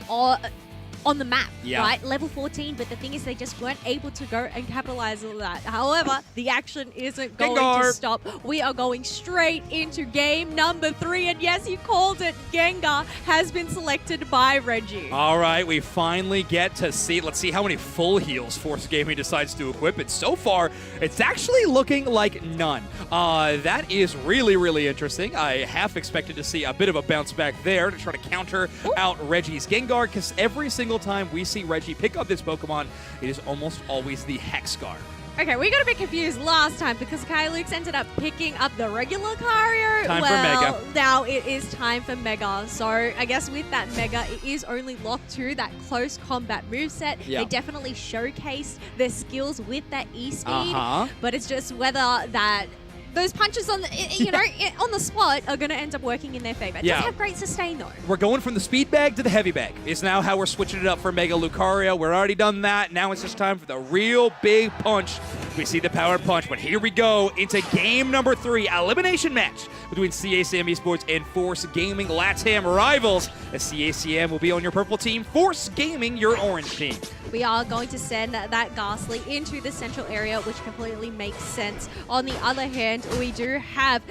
on the map, right? Level 14, but the thing is they just weren't able to go and capitalize on that. However, the action isn't going to stop. We are going straight into game number 3, and yes, you called it. Gengar has been selected by Reggie. All right, we finally get to see. Let's see how many full heals Force Gaming decides to equip. And so far, it's actually looking like none. That is really, really interesting. I half expected to see a bit of a bounce back there to try to counter out Reggie's Gengar, because every single time we see Reggie pick up this Pokemon, it is almost always the Hexgar. Okay, we got a bit confused last time because Kylix ended up picking up the regular Cario. Time for Mega. Now it is time for Mega. So I guess with that Mega, it is only locked to that close combat moveset. Yeah. They definitely showcased their skills with that E-Speed, but it's just whether that those punches on the, on the spot are going to end up working in their favor. It does have great sustain, though. We're going from the speed bag to the heavy bag. Is now how we're switching it up for Mega Lucario. We're already done that. Now it's just time for the real big punch. We see the power punch, but here we go into game number 3, elimination match between CACM Esports and Force Gaming, LATAM rivals. As CACM will be on your purple team, Force Gaming your orange team. We are going to send that Ghastly into the central area, which completely makes sense. On the other hand, we do have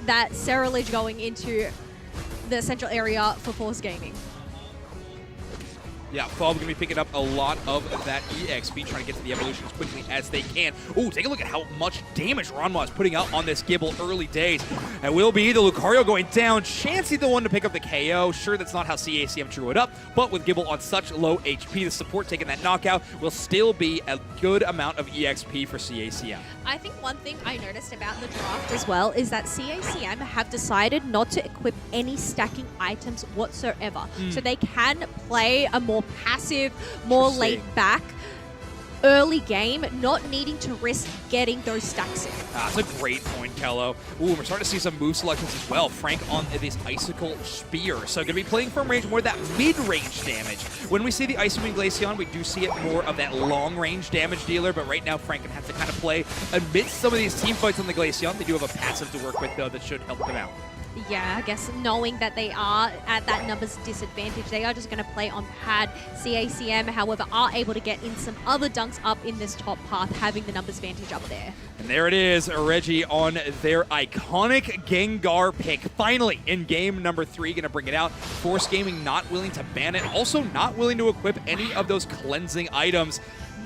that Cerealedge going into the central area for Force Gaming. Yeah, Fob going to be picking up a lot of that EXP, trying to get to the evolution as quickly as they can. Ooh, take a look at how much damage Ranma is putting out on this Gibble early days. And will be the Lucario going down. Chansey the one to pick up the KO. Sure, that's not how CACM drew it up, but with Gibble on such low HP, the support taking that knockout will still be a good amount of EXP for CACM. I think one thing I noticed about the draft as well is that CACM have decided not to equip any stacking items whatsoever. So they can play a more passive, more laid back early game, not needing to risk getting those stacks in. That's a great point, Kello. Ooh, we're starting to see some move selections as well. Frank on this Icicle Spear. So going to be playing from range more of that mid-range damage. When we see the Ice Wing Glaceon, we do see it more of that long-range damage dealer, but right now Frank can have to kind of play amidst some of these team fights on the Glaceon. They do have a passive to work with, though, that should help them out. Yeah, I guess knowing that they are at that numbers disadvantage, they are just going to play on pad. CACM, however, are able to get in some other dunks up in this top path, having the numbers advantage up there. And there it is, Reggie on their iconic Gengar pick. Finally, in game number 3, going to bring it out. Force Gaming not willing to ban it, also not willing to equip any of those cleansing items.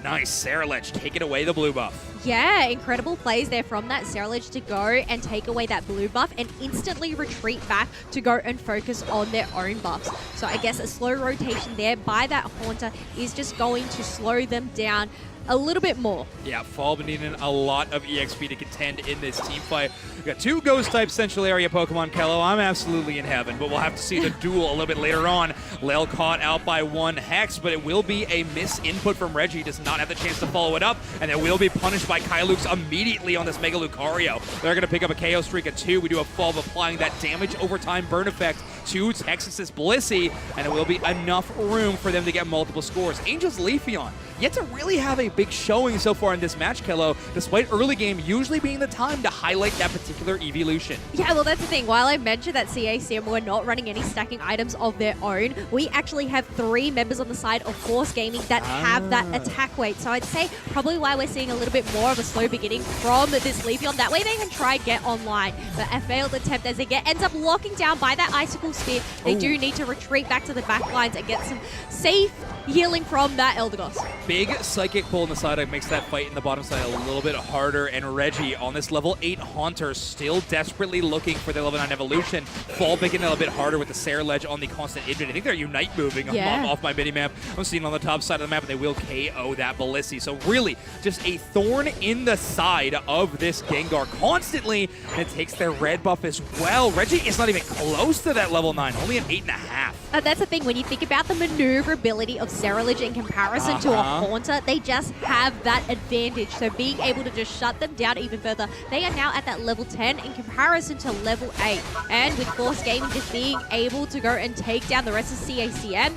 Nice, Saraledge taking away the blue buff. Yeah, incredible plays there from that Saraledge to go and take away that blue buff and instantly retreat back to go and focus on their own buffs. So I guess a slow rotation there by that Haunter is just going to slow them down a little bit more. Yeah, Fall needing a lot of EXP to contend in this team fight. We got 2 Ghost-type Central Area Pokemon, Kello. I'm absolutely in heaven, but we'll have to see the duel a little bit later on. Lel caught out by 1 Hex, but it will be a misinput from Reggie. Does not have the chance to follow it up, and it will be punished by Kylux immediately on this Mega Lucario. They're going to pick up a KO streak of 2. We do a Fall applying that damage over time burn effect to Texas's Blissey, and it will be enough room for them to get multiple scores. Angel's Leafeon yet to really have a big showing so far in this match, Kello, despite early game usually being the time to highlight that particular evolution. Yeah, well, that's the thing. While I mentioned that CACM were not running any stacking items of their own, we actually have 3 members on the side of Force Gaming that have that attack weight. So I'd say probably why we're seeing a little bit more of a slow beginning from this Leafeon. That way they can try and get online. But a failed attempt as they ends up locking down by that Icicle Spear. They do need to retreat back to the back lines and get some safe healing from that Eldegoss. Big Psychic pull on the side makes that fight in the bottom side a little bit harder, and Reggie on this level 8 Haunter still desperately looking for their level 9 evolution. Fall making it a little bit harder with the Saraledge on the constant injury. I think they're Unite moving off my mini-map. I'm seeing on the top side of the map, and they will KO that Blissey. So really, just a thorn in the side of this Gengar constantly, and it takes their red buff as well. Reggie is not even close to that level 9, only an 8.5. That's the thing, when you think about the maneuverability of Saraledge in comparison to a Haunter, they just have that advantage. So being able to just shut them down even further, they are now at that level 10 in comparison to level 8. And with Force Gaming just being able to go and take down the rest of CACM,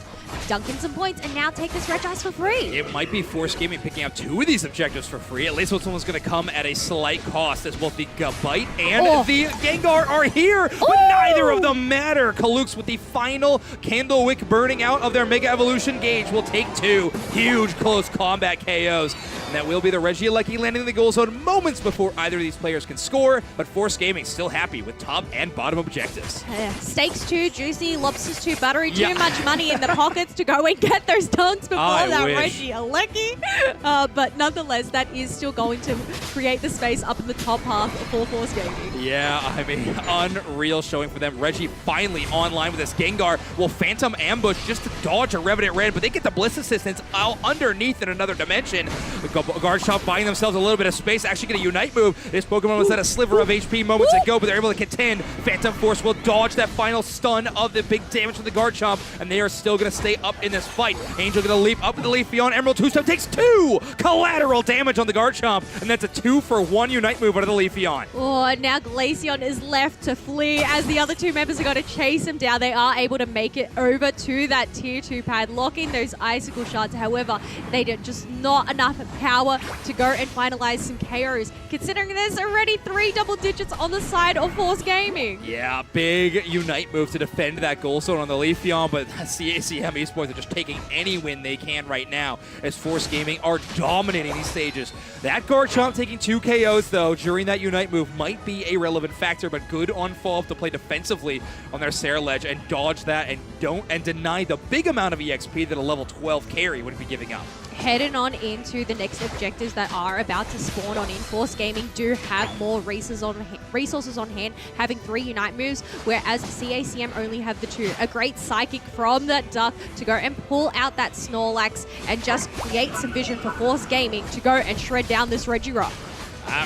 dunk in some points, and now take this Red Ice for free. It might be Force Gaming picking up 2 of these objectives for free. At least this one's going to come at a slight cost, as both the Gabite and the Gengar are here, but neither of them matter. Kylux with the final Candle Wick burning out of their Mega Evolution gauge will take 2 huge close combat KOs. And that will be the Regieleki landing in the goal zone moments before either of these players can score, but Force Gaming still happy with top and bottom objectives. Steaks too juicy, lobsters too buttery, too much money in the pockets to go and get those dunks before that Regieleki. But nonetheless, that is still going to create the space up in the top half for Force Gaming. Yeah, I mean, unreal showing for them. Reggie finally online with this Gengar will Phantom Ambush just to dodge a Revenant Red, but they get the Bliss Assistance out underneath in another dimension. The Guard Shop buying themselves a little bit of space, actually get a Unite move. This Pokemon was at a sliver of HP moments ago, but they're able to contend. Phantom Force will dodge that final stun of the big damage from the Guard Chomp, and they are still going to stay up in this fight. Angel going to leap up with the Leafeon. Emerald 2-step takes 2 collateral damage on the Guard Chomp, and that's a 2-for-1 Unite move out of the Leafeon. Oh, now Glaceon is left to flee as the other 2 members are going to chase him down. They are able to make it over to that tier 2 pad, locking those Icicle shots. However, they did just not enough power to go and finalize some KOs, considering there's already 3 double digits on the side of Force Gaming. Yeah, big Unite move to defend that goal zone on the Leafeon, but CACM Esports are just taking any win they can right now as Force Gaming are dominating these stages. That Guard Chomp taking 2 KOs, though, during that Unite move might be a relevant factor, but good on Fall to play defensively on their Saraledge and dodge that and deny the big amount of EXP that a level 12 carry would be giving up. Heading on into the next objectives that are about to spawn on in. Force Gaming do have more resources on hand, having 3 Unite moves, whereas CACM only have the 2. A great Psychic from that Duck to go and pull out that Snorlax and just create some vision for Force Gaming to go and shred down this Regirock.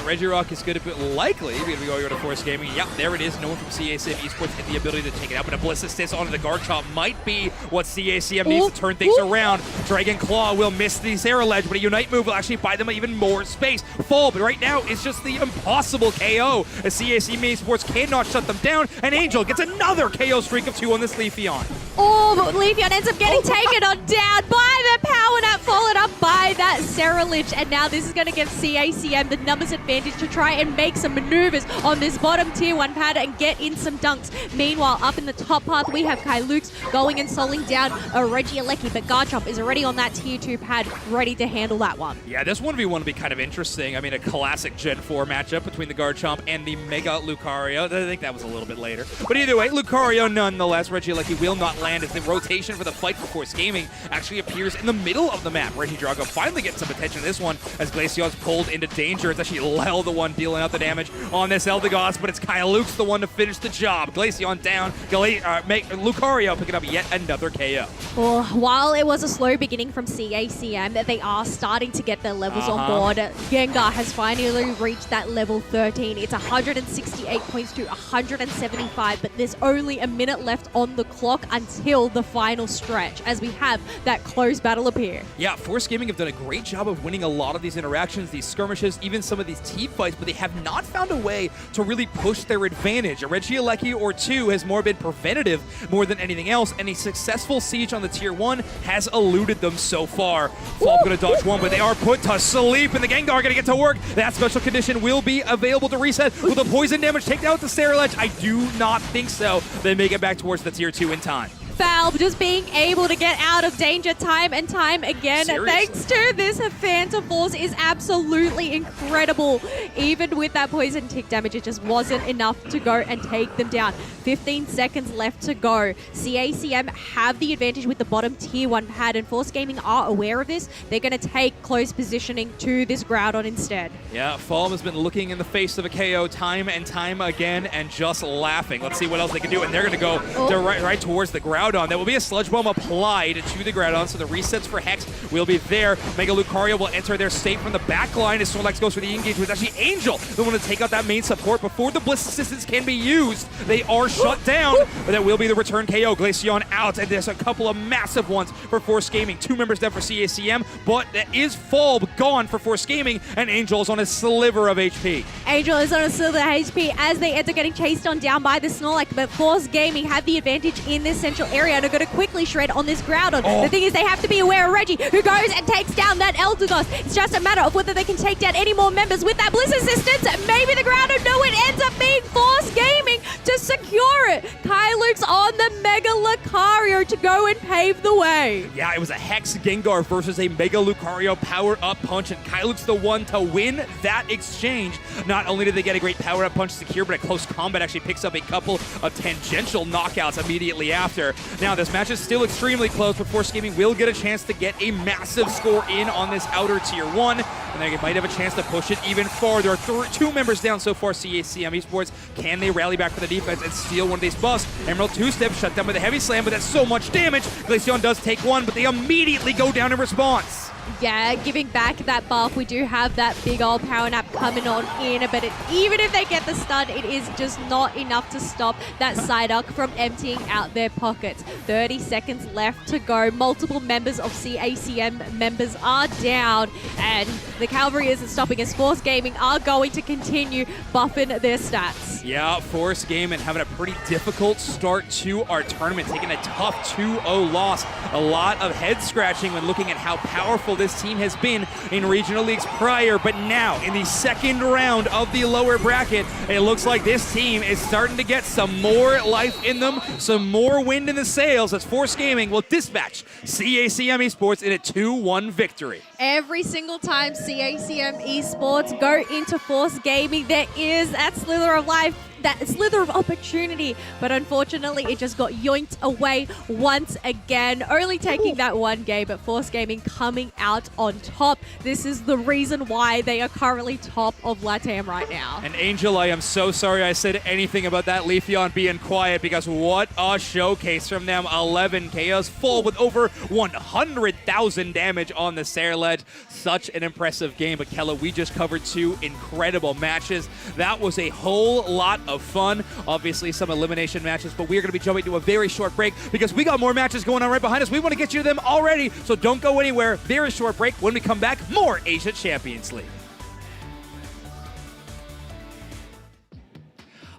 Regirock is going to be likely going to be going over to Force Gaming. Yep, there it is. No one from CACM Esports had the ability to take it out, but a Blissa Stance onto the guard chop might be what CACM needs to turn things around. Dragon Claw will miss the Sarah ledge, but a Unite move will actually buy them even more space. Fall, but right now it's just the impossible KO as CACM Esports cannot shut them down, and Angel gets another KO streak of 2 on this Leafeon. Oh, but Leafeon ends up getting taken on down by the Power Nap, followed up by that Sarah Lich, and now this is going to give CACM the numbers advantage to try and make some maneuvers on this bottom tier 1 pad and get in some dunks. Meanwhile, up in the top path, we have Kylux going and soling down a Regieleki, but Garchomp is already on that tier 2 pad, ready to handle that one. Yeah, this 1v1 will be kind of interesting. I mean, a classic Gen 4 matchup between the Garchomp and the Mega Lucario. I think that was a little bit later. But either way, Lucario nonetheless. Regieleki will not land as the rotation for the fight for Force Gaming actually appears in the middle of the map. Regidrago finally gets some attention in this one as Glacion's pulled into danger. It's actually Lel the one dealing out the damage on this Eldegoss, but it's Kylux the one to finish the job. Glaceon down, Lucario picking up yet another KO. Well, while it was a slow beginning from CACM, they are starting to get their levels on board. Gengar has finally reached that level 13. It's 168 points to 175, but there's only a minute left on the clock until the final stretch as we have that close battle appear. Yeah, Force Gaming have done a great job of winning a lot of these interactions, these skirmishes, even some of these team fights, but they have not found a way to really push their advantage. A Regieleki or 2 has more been preventative more than anything else, and a successful siege on the tier 1 has eluded them so far. Flop going to dodge 1, but they are put to sleep, and the Gengar going to get to work. That special condition will be available to reset. Will the poison damage take down the Sarah Ledge? I do not think so. They make it back towards the tier 2 in time. Valve just being able to get out of danger time and time again. Seriously? Thanks to this Phantom Force is absolutely incredible. Even with that poison tick damage, it just wasn't enough to go and take them down. 15 seconds left to go. CACM have the advantage with the bottom tier 1 pad, and Force Gaming are aware of this. They're going to take close positioning to this Groudon instead. Yeah, Falm has been looking in the face of a KO time and time again and just laughing. Let's see what else they can do, and they're going to go right towards the Groudon. There will be a Sludge Bomb applied to the Groudon, so the resets for Hex will be there. Mega Lucario will enter their state from the back line as Snorlax goes for the engagement. It's actually Angel the one to take out that main support before the Bliss assistance can be used. They are shut down, but that will be the return KO. Glaceon out, and there's a couple of massive ones for Force Gaming. 2 members down for CACM, but that is Falb gone for Force Gaming, and Angel is on a sliver of HP. Angel is on a sliver of HP as they end up getting chased on down by the Snorlax, but Force Gaming have the advantage in this central area and are going to quickly shred on this Groudon. The thing is, they have to be aware of Reggie, who goes and takes down that Eldegoss. It's just a matter of whether they can take down any more members with that Bliss assistance. Maybe the Groudon, no, it ends up being Force Gaming to secure it. Kylux on the Mega Lucario to go and pave the way. Yeah, it was a Hex Gengar versus a Mega Lucario power-up punch, and Kylux the one to win that exchange. Not only did they get a great power-up punch secure, but a close combat actually picks up a couple of tangential knockouts immediately after. Now, this match is still extremely close, but Force Gaming will get a chance to get a massive score in on this outer tier 1, and they might have a chance to push it even farther. 2 members down so far, CACM Esports. Can they rally back for the defense and steal one of these buffs? Emerald 2-step shut down with a heavy slam, but that's so much damage. Glaceon does take 1, but they immediately go down in response. Yeah, giving back that buff. We do have that big old power nap coming on in, but even if they get the stun, it is just not enough to stop that Psyduck from emptying out their pockets. 30 seconds left to go. Multiple members of CACM members are down, and the cavalry isn't stopping as Force Gaming are going to continue buffing their stats. Yeah, Force Gaming having a pretty difficult start to our tournament, taking a tough 2-0 loss. A lot of head scratching when looking at how powerful this team has been in regional leagues prior, but now in the second round of the lower bracket, it looks like this team is starting to get some more life in them, some more wind in the sails as Force Gaming will dispatch CACM Esports in a 2-1 victory. Every single time CACM Esports go into Force Gaming, there is that slither of life that slither of opportunity, but unfortunately it just got yoinked away once again, only taking that one game, but Force Gaming coming out on top. This is the reason why they are currently top of LATAM right now. And Angel, I am so sorry I said anything about that Leafeon being quiet, because what a showcase from them. 11 KOs full with over 100,000 damage on the Sair Ledge. Such an impressive game. But Kella, we just covered 2 incredible matches. That was a whole lot of fun. Obviously some elimination matches, but we're going to be jumping to a very short break because we got more matches going on right behind us. We want to get you to them already, so don't go anywhere. Very short break. When we come back, more Asia Champions League.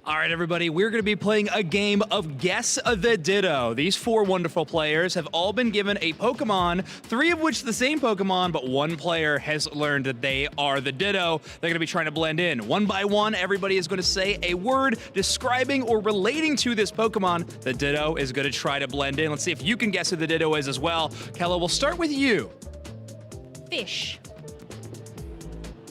All right, everybody, we're going to be playing a game of Guess the Ditto. These 4 wonderful players have all been given a Pokemon, 3 of which the same Pokemon, but 1 player has learned that they are the Ditto. They're going to be trying to blend in. One by one, everybody is going to say a word describing or relating to this Pokemon. The Ditto is going to try to blend in. Let's see if you can guess who the Ditto is as well. Kella, we'll start with you. Fish.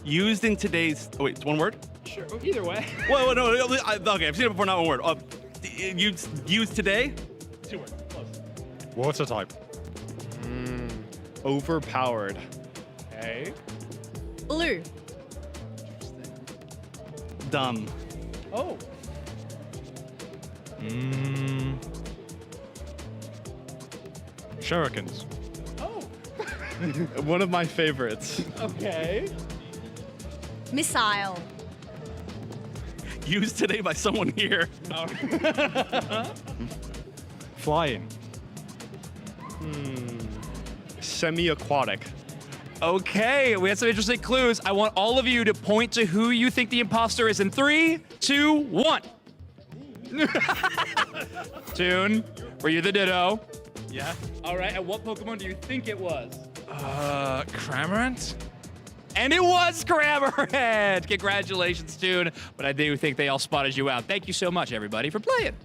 Used in today's... Oh, wait, it's 1 word? Sure, either way. Whoa, no, okay, I've seen it before, not 1 word. Used today? 2 words, close. Water type. Overpowered. Okay. Blue. Dumb. Oh. Shurikens. Oh. One of my favorites. Okay. Missile. Used today by someone here. Flying. Semi-aquatic. Okay, we had some interesting clues. I want all of you to point to who you think the imposter is in 3, 2, 1. Toon, were you the Ditto? Yeah. All right, and what Pokemon do you think it was? Cramorant? And it was Cramorant! Congratulations, Toon. But I do think they all spotted you out. Thank you so much, everybody, for playing.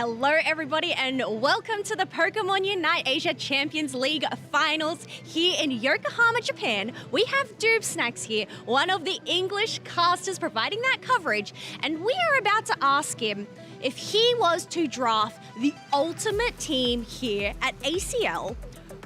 Hello, everybody, and welcome to the Pokémon Unite Asia Champions League Finals here in Yokohama, Japan. We have Doobsnacks here, one of the English casters providing that coverage, and we are about to ask him if he was to draft the ultimate team here at ACL,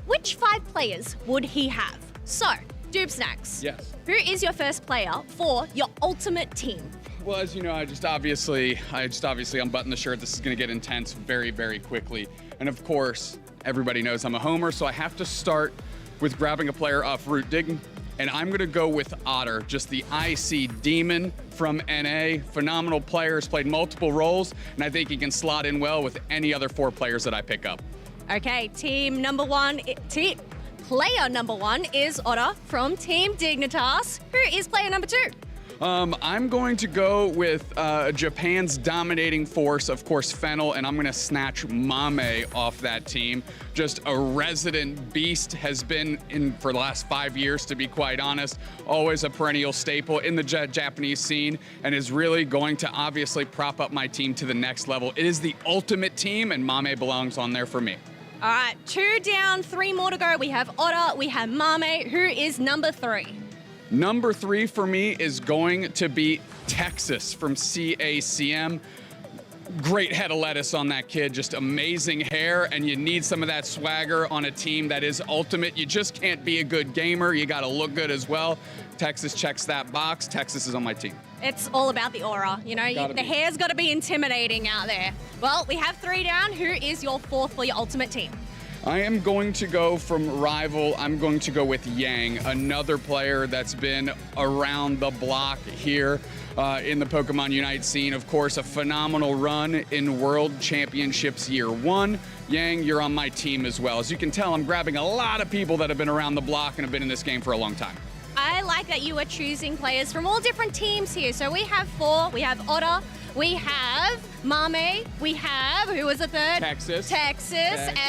which 5 players would he have? So, Doobsnacks. Yes. Who is your first player for your ultimate team? Well, as you know, I just obviously unbuttoned the shirt. This is going to get intense very, very quickly. And of course, everybody knows I'm a homer, so I have to start with grabbing a player off ROOT Dignitas. And I'm going to go with Otter, just the IC demon from NA. Phenomenal player, has played multiple roles, and I think he can slot in well with any other 4 players that I pick up. Okay, player number 1 is Otter from Team Dignitas. Who is player number 2? I'm going to go with Japan's dominating force, of course, Fennel, and I'm going to snatch Mame off that team. Just a resident beast, has been in for the last 5 years, to be quite honest. Always a perennial staple in the Japanese scene, and is really going to obviously prop up my team to the next level. It is the ultimate team, and Mame belongs on there for me. All right, 2 down, 3 more to go. We have Otter, we have Mame. Who is number 3? Number 3 for me is going to be Texas from CACM. Great head of lettuce on that kid, just amazing hair, and you need some of that swagger on a team that is ultimate. You just can't be a good gamer, you gotta look good as well. Texas checks that box. Texas is on my team. It's all about the aura, you know, the hair's gotta be intimidating out there. Well, we have 3 down. Who is your 4th for your ultimate team? I am going to go from rival. I'm going to go with Yang, another player that's been around the block here in the Pokemon Unite scene. Of course, a phenomenal run in World Championships Year 1. Yang, you're on my team as well. As you can tell, I'm grabbing a lot of people that have been around the block and have been in this game for a long time. I like that you are choosing players from all different teams here. So we have 4. We have Otter, we have Mame, we have, who was the 3rd? Texas.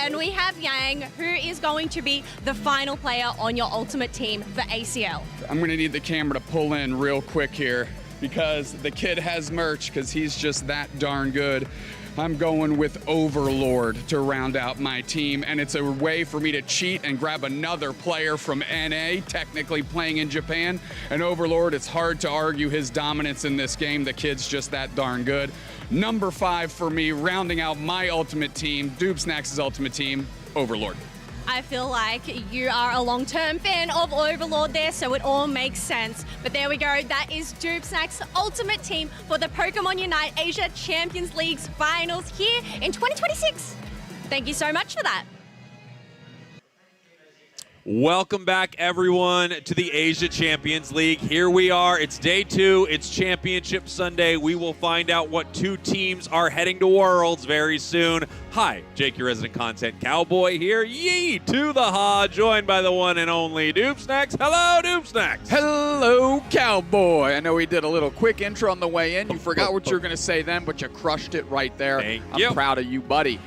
And we have Yang, who is going to be the final player on your ultimate team for ACL. I'm going to need the camera to pull in real quick here because the kid has merch because he's just that darn good. I'm going with Overlord to round out my team, and it's a way for me to cheat and grab another player from NA, technically playing in Japan. And Overlord, it's hard to argue his dominance in this game. The kid's just that darn good. Number 5 for me, rounding out my ultimate team, Doobsnacks' ultimate team, Overlord. I feel like you are a long-term fan of Overlord there, so it all makes sense. But there we go. That is Doobsnacks' ultimate team for the Pokemon Unite Asia Champions League's finals here in 2026. Thank you so much for that. Welcome back, everyone, to the Asia Champions League. Here we are. It's day 2. It's Championship Sunday. We will find out what 2 teams are heading to Worlds very soon. Hi, Jake, your resident content cowboy here. Yee to the ha, joined by the one and only Doobsnacks. Hello, Doobsnacks. Hello, cowboy. I know we did a little quick intro on the way in. You forgot what you were going to say then, but you crushed it right there. Thank you. I'm proud of you, buddy.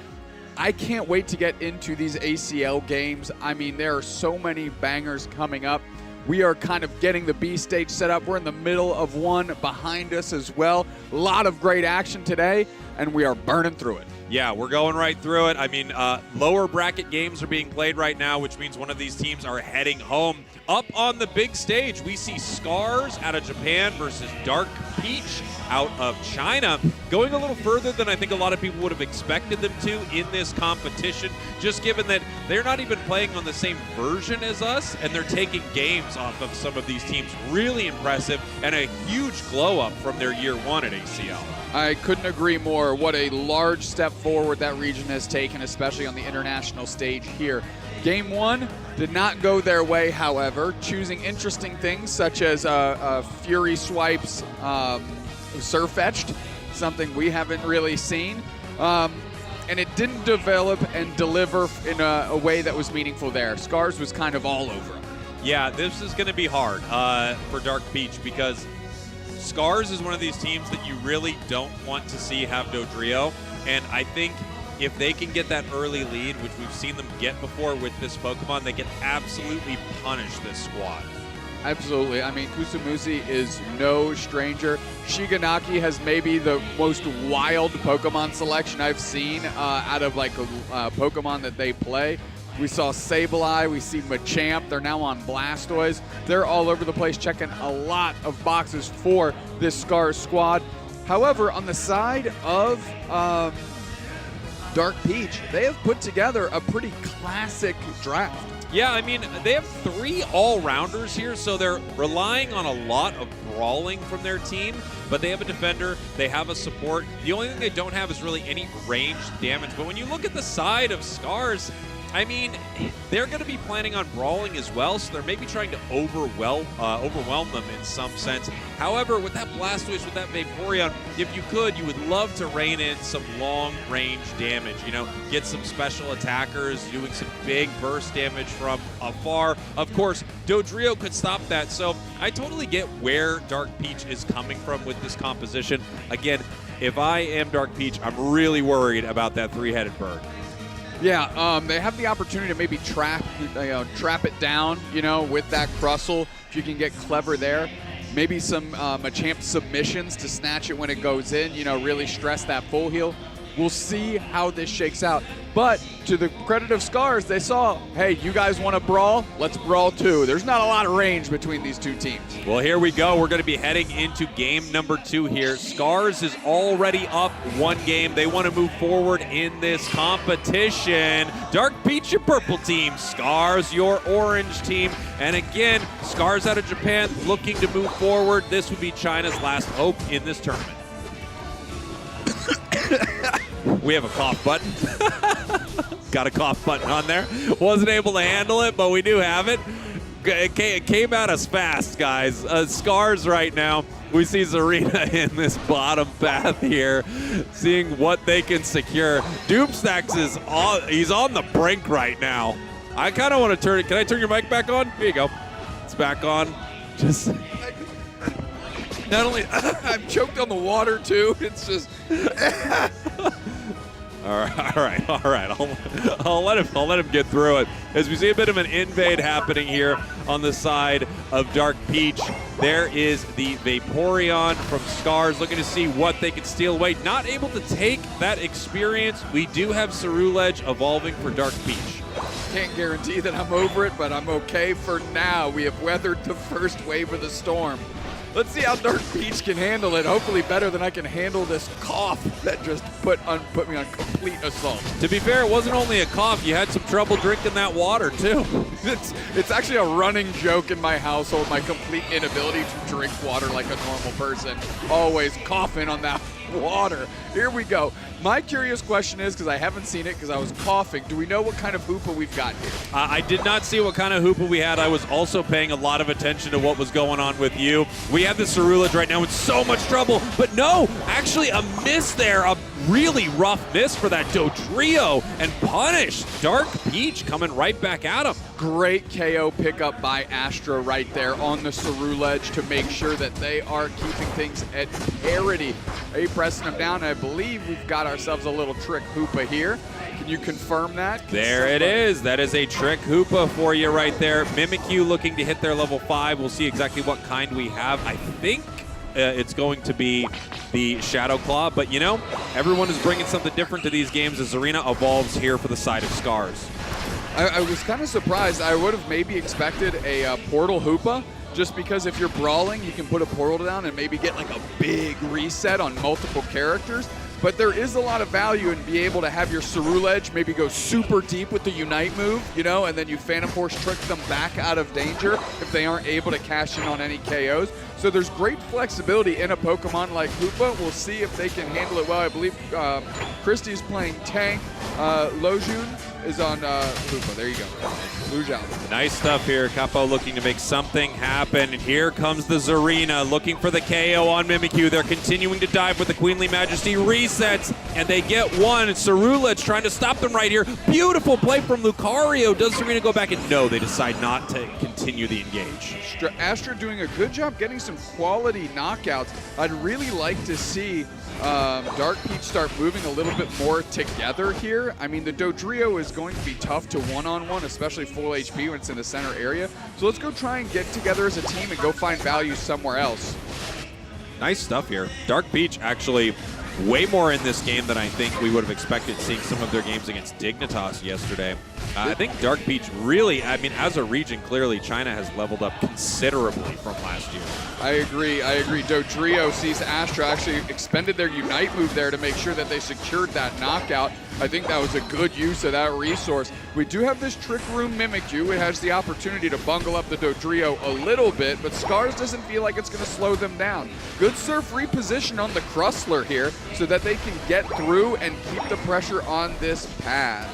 I can't wait to get into these ACL games. I mean, there are so many bangers coming up. We are kind of getting the B stage set up. We're in the middle of one behind us as well. A lot of great action today, and we are burning through it. Yeah, we're going right through it. I mean, lower bracket games are being played right now, which means one of these teams are heading home. Up on the big stage, we see Scars out of Japan versus Dark Peach out of China. Going a little further than I think a lot of people would have expected them to in this competition, just given that they're not even playing on the same version as us, and they're taking games off of some of these teams. Really impressive, and a huge glow up from their year 1 at ACL. I couldn't agree more. What a large step forward that region has taken, especially on the international stage here. Game 1 did not go their way, however, choosing interesting things such as Fury Swipes, Surfetched, something we haven't really seen. And it didn't develop and deliver in a way that was meaningful there. Scars was kind of all over him. Yeah, this is going to be hard for Dark Peach because Scars is one of these teams that you really don't want to see have Dodrio, and I think if they can get that early lead, which we've seen them get before with this Pokemon, they can absolutely punish this squad. Absolutely. I mean, Kusumusi is no stranger. Shiganaki has maybe the most wild Pokemon selection I've seen out of like Pokemon that they play. We saw Sableye, we see Machamp, they're now on Blastoise. They're all over the place checking a lot of boxes for this Scars squad. However, on the side of Dark Peach, they have put together a pretty classic draft. Yeah, I mean, they have 3 all-rounders here, so they're relying on a lot of brawling from their team, but they have a defender, they have a support. The only thing they don't have is really any ranged damage. But when you look at the side of Scars, I mean, they're going to be planning on brawling as well, so they're maybe trying to overwhelm them in some sense. However, with that Blastoise, with that Vaporeon, if you could, you would love to rein in some long-range damage. You know, get some special attackers doing some big burst damage from afar. Of course, Dodrio could stop that, so I totally get where Dark Peach is coming from with this composition. Again, if I am Dark Peach, I'm really worried about that 3-headed bird. Yeah, they have the opportunity to maybe trap it down, you know, with that Crustle. If you can get clever there. Maybe some Machamp submissions to snatch it when it goes in, you know, really stress that full heal. We'll see how this shakes out. But to the credit of Scars, they saw, hey, you guys want to brawl? Let's brawl too. There's not a lot of range between these two teams. Well, here we go. We're going to be heading into game number 2 here. Scars is already up 1 game. They want to move forward in this competition. Dark Peach, your purple team. Scars, your orange team. And again, Scars out of Japan looking to move forward. This would be China's last hope in this tournament. We have a cough button. Got a cough button on there. Wasn't able to handle it, but we do have it. It came at us fast, guys. Scars right now. We see Zarina in this bottom path here, seeing what they can secure. Doomstax is he's on the brink right now. I kind of want to turn it. Can I turn your mic back on? Here you go. It's back on. Just not only I'm choked on the water too. It's just All right. I'll let him get through it. As we see a bit of an invade happening here on the side of Dark Peach. There is the Vaporeon from Scars, looking to see what they can steal away. Not able to take that experience. We do have Cerulege evolving for Dark Peach. Can't guarantee that I'm over it, but I'm okay for now. We have weathered the first wave of the storm. Let's see how Dark Peach can handle it. Hopefully better than I can handle this cough that just put me on complete assault. To be fair, it wasn't only a cough. You had some trouble drinking that water, too. It's actually a running joke in my household, my complete inability to drink water like a normal person. Always coughing on that water. Here we go. My curious question is, because I haven't seen it because I was coughing, do we know what kind of Hoopa we've got here? I did not see what kind of Hoopa we had. I was also paying a lot of attention to what was going on with you. We have the Cerulege right now in so much trouble, but no, actually a miss there, a really rough miss for that Dodrio, and punish. Dark Peach coming right back at him. Great KO pickup by Astra right there on the Cerulege to make sure that they are keeping things at parity. Are you pressing them down? I believe we've got ourselves a little trick Hoopa here. Can you confirm that? There it is. That is a trick Hoopa for you right there. Mimikyu looking to hit their level 5. We'll see exactly what kind we have. I think it's going to be the Shadow Claw, but you know, everyone is bringing something different to these games as Arena evolves here for the side of Scars. I was kind of surprised. I would have maybe expected a Portal Hoopa, just because if you're brawling, you can put a portal down and maybe get like a big reset on multiple characters. But there is a lot of value in being able to have your Cerulege maybe go super deep with the Unite move, you know, and then you Phantom Force trick them back out of danger if they aren't able to cash in on any KOs. So there's great flexibility in a Pokemon like Hoopa. We'll see if they can handle it well. I believe Christie's playing Tank. Lojun is on Hoopa. There you go. Lujao. Nice stuff here. Capo looking to make something happen. And here comes the Zarina looking for the KO on Mimikyu. They're continuing to dive with the Queenly Majesty resets, and they get one. Cerulege trying to stop them right here. Beautiful play from Lucario. Does Zarina go back? And no, they decide not to continue continue the engage. Astra doing a good job getting some quality knockouts. I'd really like to see Dark Peach start moving a little bit more together here. I mean, the Dodrio is going to be tough to one-on-one, especially full HP when it's in the center area. So let's go try and get together as a team and go find value somewhere else. Nice stuff here. Dark Peach actually way more in this game than I think we would have expected, seeing some of their games against Dignitas yesterday. I think Dark Peach really, I mean, as a region, clearly China has leveled up considerably from last year. I agree. Dodrio sees Astra actually expended their Unite move there to make sure that they secured that knockout. I think that was a good use of that resource. We do have this Trick Room Mimikyu. It has the opportunity to bungle up the Dodrio a little bit, but Scars doesn't feel like it's going to slow them down. Good surf reposition on the Crustler here so that they can get through and keep the pressure on this pad.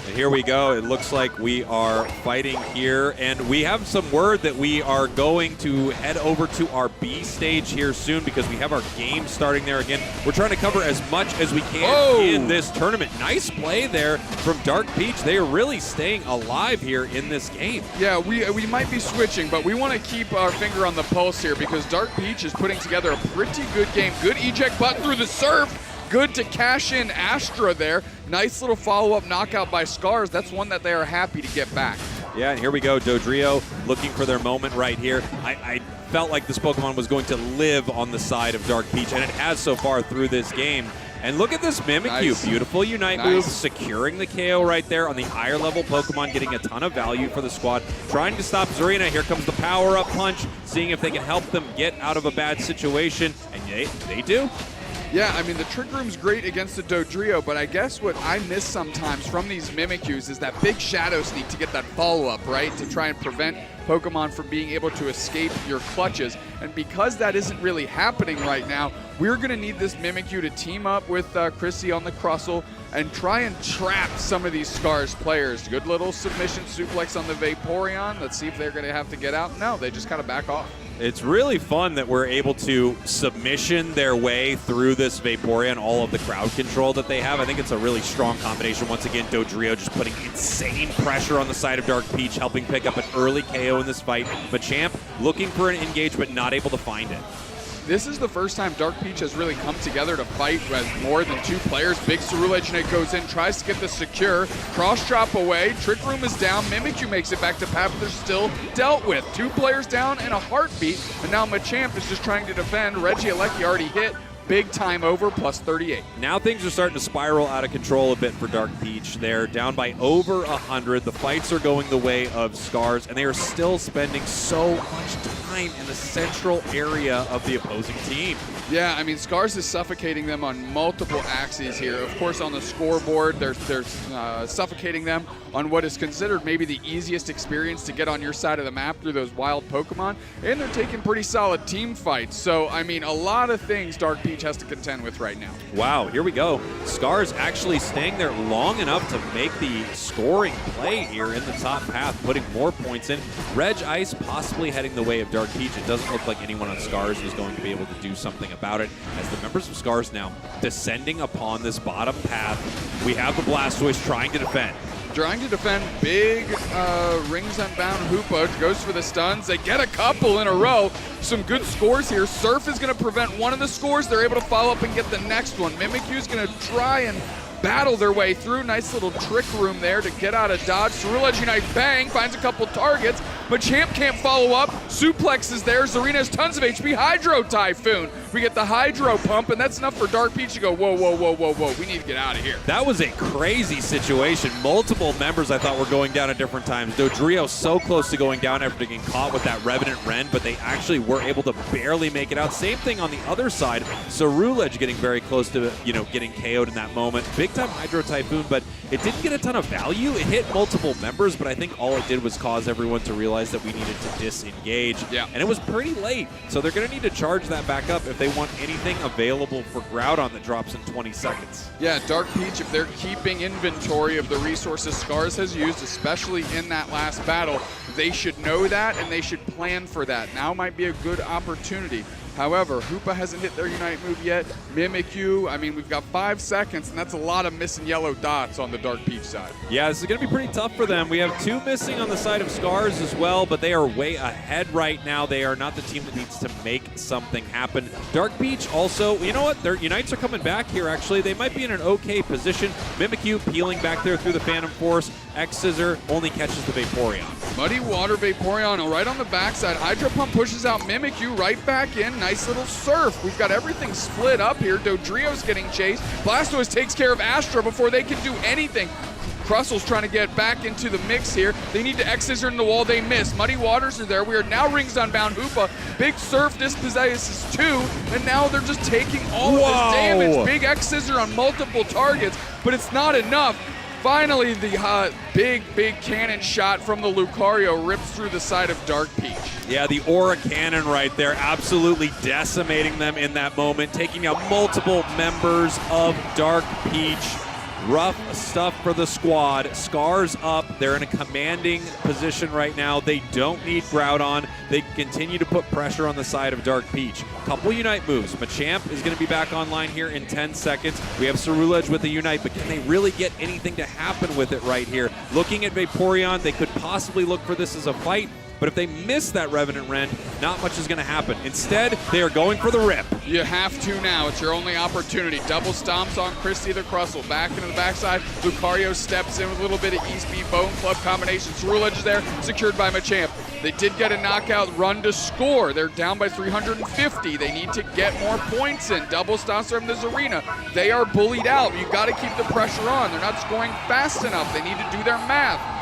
And here we go. It looks like we are fighting here, and we have some word that we are going to head over to our B stage here soon because we have our game starting there again. We're trying to cover as much as we can in this tournament. Nice play there from Dark Peach. They are really staying alive here in this game. Yeah, we might be switching, but we want to keep our finger on the pulse here because Dark Peach is putting together a pretty good game. Good eject button through the surf. Good to cash in Astra there. Nice little follow-up knockout by Scars. That's one that they are happy to get back. Yeah, and here we go. Dodrio looking for their moment right here. I felt like this Pokemon was going to live on the side of Dark Peach, and it has so far through this game. And look at this Mimikyu. Nice. Beautiful Unite move, securing the KO right there on the higher level Pokemon, getting a ton of value for the squad. Trying to stop Zarina. Here comes the power-up punch, seeing if they can help them get out of a bad situation, and they do. Yeah, I mean, the Trick Room's great against the Dodrio, but I guess what I miss sometimes from these Mimikyus is that big Shadow Sneak to get that follow-up, right? To try and prevent Pokemon from being able to escape your clutches. And because that isn't really happening right now, we're going to need this Mimikyu to team up with Chrissy on the Crustle and try and trap some of these Scars players. Good little submission suplex on the Vaporeon. Let's see if they're going to have to get out. No, they just kind of back off. It's really fun that we're able to submission their way through this Vaporeon, all of the crowd control that they have. I think it's a really strong combination. Once again, Dodrio just putting insane pressure on the side of Dark Peach, helping pick up an early KO in this fight. Machamp looking for an engage, but not able to find it. This is the first time Dark Peach has really come together to fight with more than two players. Big Cerulege goes in, tries to get the secure. Cross chop away. Trick Room is down. Mimikyu makes it back to Pat, but they're still dealt with. Two players down in a heartbeat, and now Machamp is just trying to defend. Regieleki already hit. Big time over, plus 38. Now things are starting to spiral out of control a bit for Dark Peach. They're down by over 100. The fights are going the way of Scars, and they are still spending so much time in the central area of the opposing team. Yeah, I mean, Scars is suffocating them on multiple axes here. Of course, on the scoreboard, they're suffocating them on what is considered maybe the easiest experience to get on your side of the map through those wild Pokemon, and they're taking pretty solid team fights. So, I mean, a lot of things Dark Peach has to contend with right now. Wow, here we go. Scars actually staying there long enough to make the scoring play here in the top path, putting more points in. Reg Ice possibly heading the way of Dark Peach. It doesn't look like anyone on Scars is going to be able to do something about it, as the members of Scars now descending upon this bottom path. We have the Blastoise trying to defend. Trying to defend, big Rings Unbound Hoopa goes for the stuns. They get a couple in a row. Some good scores here. Surf is going to prevent one of the scores. They're able to follow up and get the next one. Mimikyu is going to try and battle their way through. Nice little Trick Room there to get out of dodge. Cerulege Unite, bang, finds a couple targets. Machamp can't follow up. Suplex is there. Zarina has tons of HP. Hydro Typhoon. We get the Hydro Pump, and that's enough for Dark Peach to go, whoa, whoa, whoa, whoa, whoa. We need to get out of here. That was a crazy situation. Multiple members I thought were going down at different times. Dodrio so close to going down after getting caught with that Revenant Ren, but they actually were able to barely make it out. Same thing on the other side. Cerulege getting very close to, getting KO'd in that moment. Big time Hydro Typhoon, but it didn't get a ton of value. It hit multiple members, but I think all it did was cause everyone to realize that we needed to disengage. Yeah. And it was pretty late, so they're going to need to charge that back up if they want anything available for Groudon that drops in 20 seconds. Yeah, Dark Peach, if they're keeping inventory of the resources Scars has used, especially in that last battle, they should know that and they should plan for that. Now might be a good opportunity. However, Hoopa hasn't hit their Unite move yet. Mimikyu, I mean, we've got 5 seconds, and that's a lot of missing yellow dots on the Dark Peach side. Yeah, this is going to be pretty tough for them. We have 2 missing on the side of Scars as well, but they are way ahead right now. They are not the team that needs to make something happen. Dark Peach also, you know what? Their Unites are coming back here, actually. They might be in an okay position. Mimikyu peeling back there through the Phantom Force. X-Scissor only catches the Vaporeon. Muddy Water Vaporeon right on the backside. Hydro Pump pushes out Mimikyu right back in. Nice little surf. We've got everything split up here. Dodrio's getting chased. Blastoise takes care of Astra before they can do anything. Crustle's trying to get back into the mix here. They need to X-Scissor in the wall. They miss. Muddy Waters are there. We are now Rings Unbound Hoopa. Big Surf dispossesses 2, and now they're just taking all of this damage. Big X-Scissor on multiple targets, but it's not enough. Finally, the big cannon shot from the Lucario rips through the side of Dark Peach. Yeah, the Aura Cannon right there, absolutely decimating them in that moment, taking out multiple members of Dark Peach. Rough stuff for the squad. Scars up. They're in a commanding position right now. They don't need Groudon. They continue to put pressure on the side of Dark Peach. Couple Unite moves. Machamp is going to be back online here in 10 seconds. We have Cerulege with the Unite, but can they really get anything to happen with it right here? Looking at Vaporeon, they could possibly look for this as a fight, but if they miss that Revenant Rend, not much is going to happen. Instead, they are going for the rip. You have to now. It's your only opportunity. Double stomps on Christy the Crustle. Back into the backside. Lucario steps in with a little bit of E-Speed Bone Club combination. Cerulege is there, secured by Machamp. They did get a knockout run to score. They're down by 350. They need to get more points in. Double stomps from this arena. They are bullied out. You've got to keep the pressure on. They're not scoring fast enough. They need to do their math.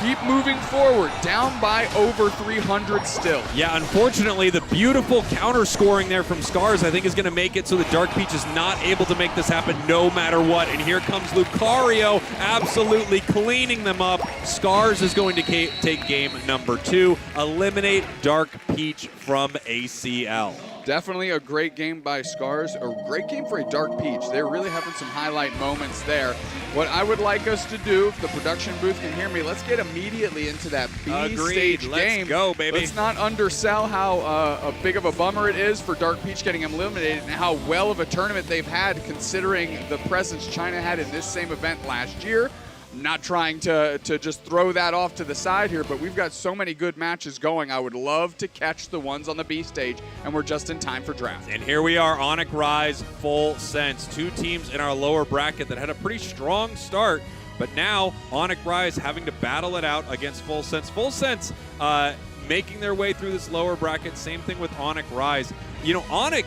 Keep moving forward, down by over 300 still. Yeah, unfortunately, the beautiful counter scoring there from Scars, I think, is going to make it so that Dark Peach is not able to make this happen no matter what. And here comes Lucario, absolutely cleaning them up. Scars is going to take game number 2, eliminate Dark Peach from ACL. Definitely a great game by Scars, a great game for a Dark Peach. They're really having some highlight moments there. What I would like us to do, if the production booth can hear me, let's get immediately into that B-stage game. Let's go, baby. Let's not undersell how big of a bummer it is for Dark Peach getting eliminated and how well of a tournament they've had considering the presence China had in this same event last year. I'm not trying to just throw that off to the side here, but we've got so many good matches going. I would love to catch the ones on the B stage, and we're just in time for draft. And here we are, Onic Rise, Full Sense. 2 teams in our lower bracket that had a pretty strong start, but now Onic Rise having to battle it out against Full Sense. Full Sense making their way through this lower bracket. Same thing with Onic Rise. You know, Onic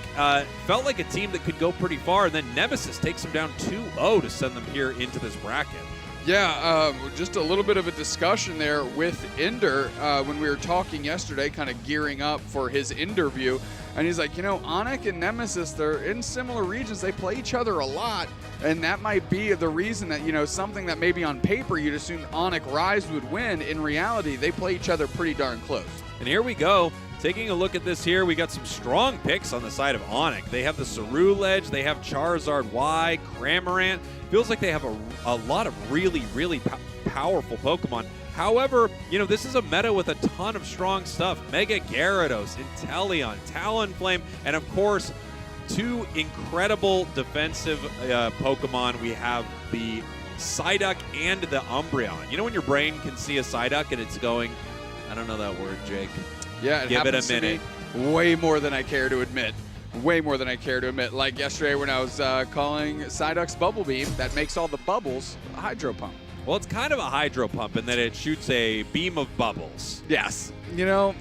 felt like a team that could go pretty far, and then Nemesis takes them down 2-0 to send them here into this bracket. Yeah, just a little bit of a discussion there with Ender when we were talking yesterday, kind of gearing up for his interview. And he's like, you know, Onic and Nemesis, they're in similar regions. They play each other a lot. And that might be the reason that, you know, something that maybe on paper you'd assume Onic Rise would win. In reality, they play each other pretty darn close. And here we go. Taking a look at this here, we got some strong picks on the side of Onic. They have the Cerulege, they have Charizard Y, Cramorant. Feels like they have a lot of really powerful Pokemon. However, you know, this is a meta with a ton of strong stuff. Mega Gyarados, Inteleon, Talonflame, and of course, 2 incredible defensive Pokemon. We have the Psyduck and the Umbreon. You know when your brain can see a Psyduck and it's going, I don't know that word, Jake. Yeah, Give it a minute. Way more than I care to admit. Way more than I care to admit. Like yesterday when I was calling Psyduck's Bubble Beam, that makes all the bubbles a Hydro Pump. Well, it's kind of a Hydro Pump in that it shoots a beam of bubbles. Yes. You know,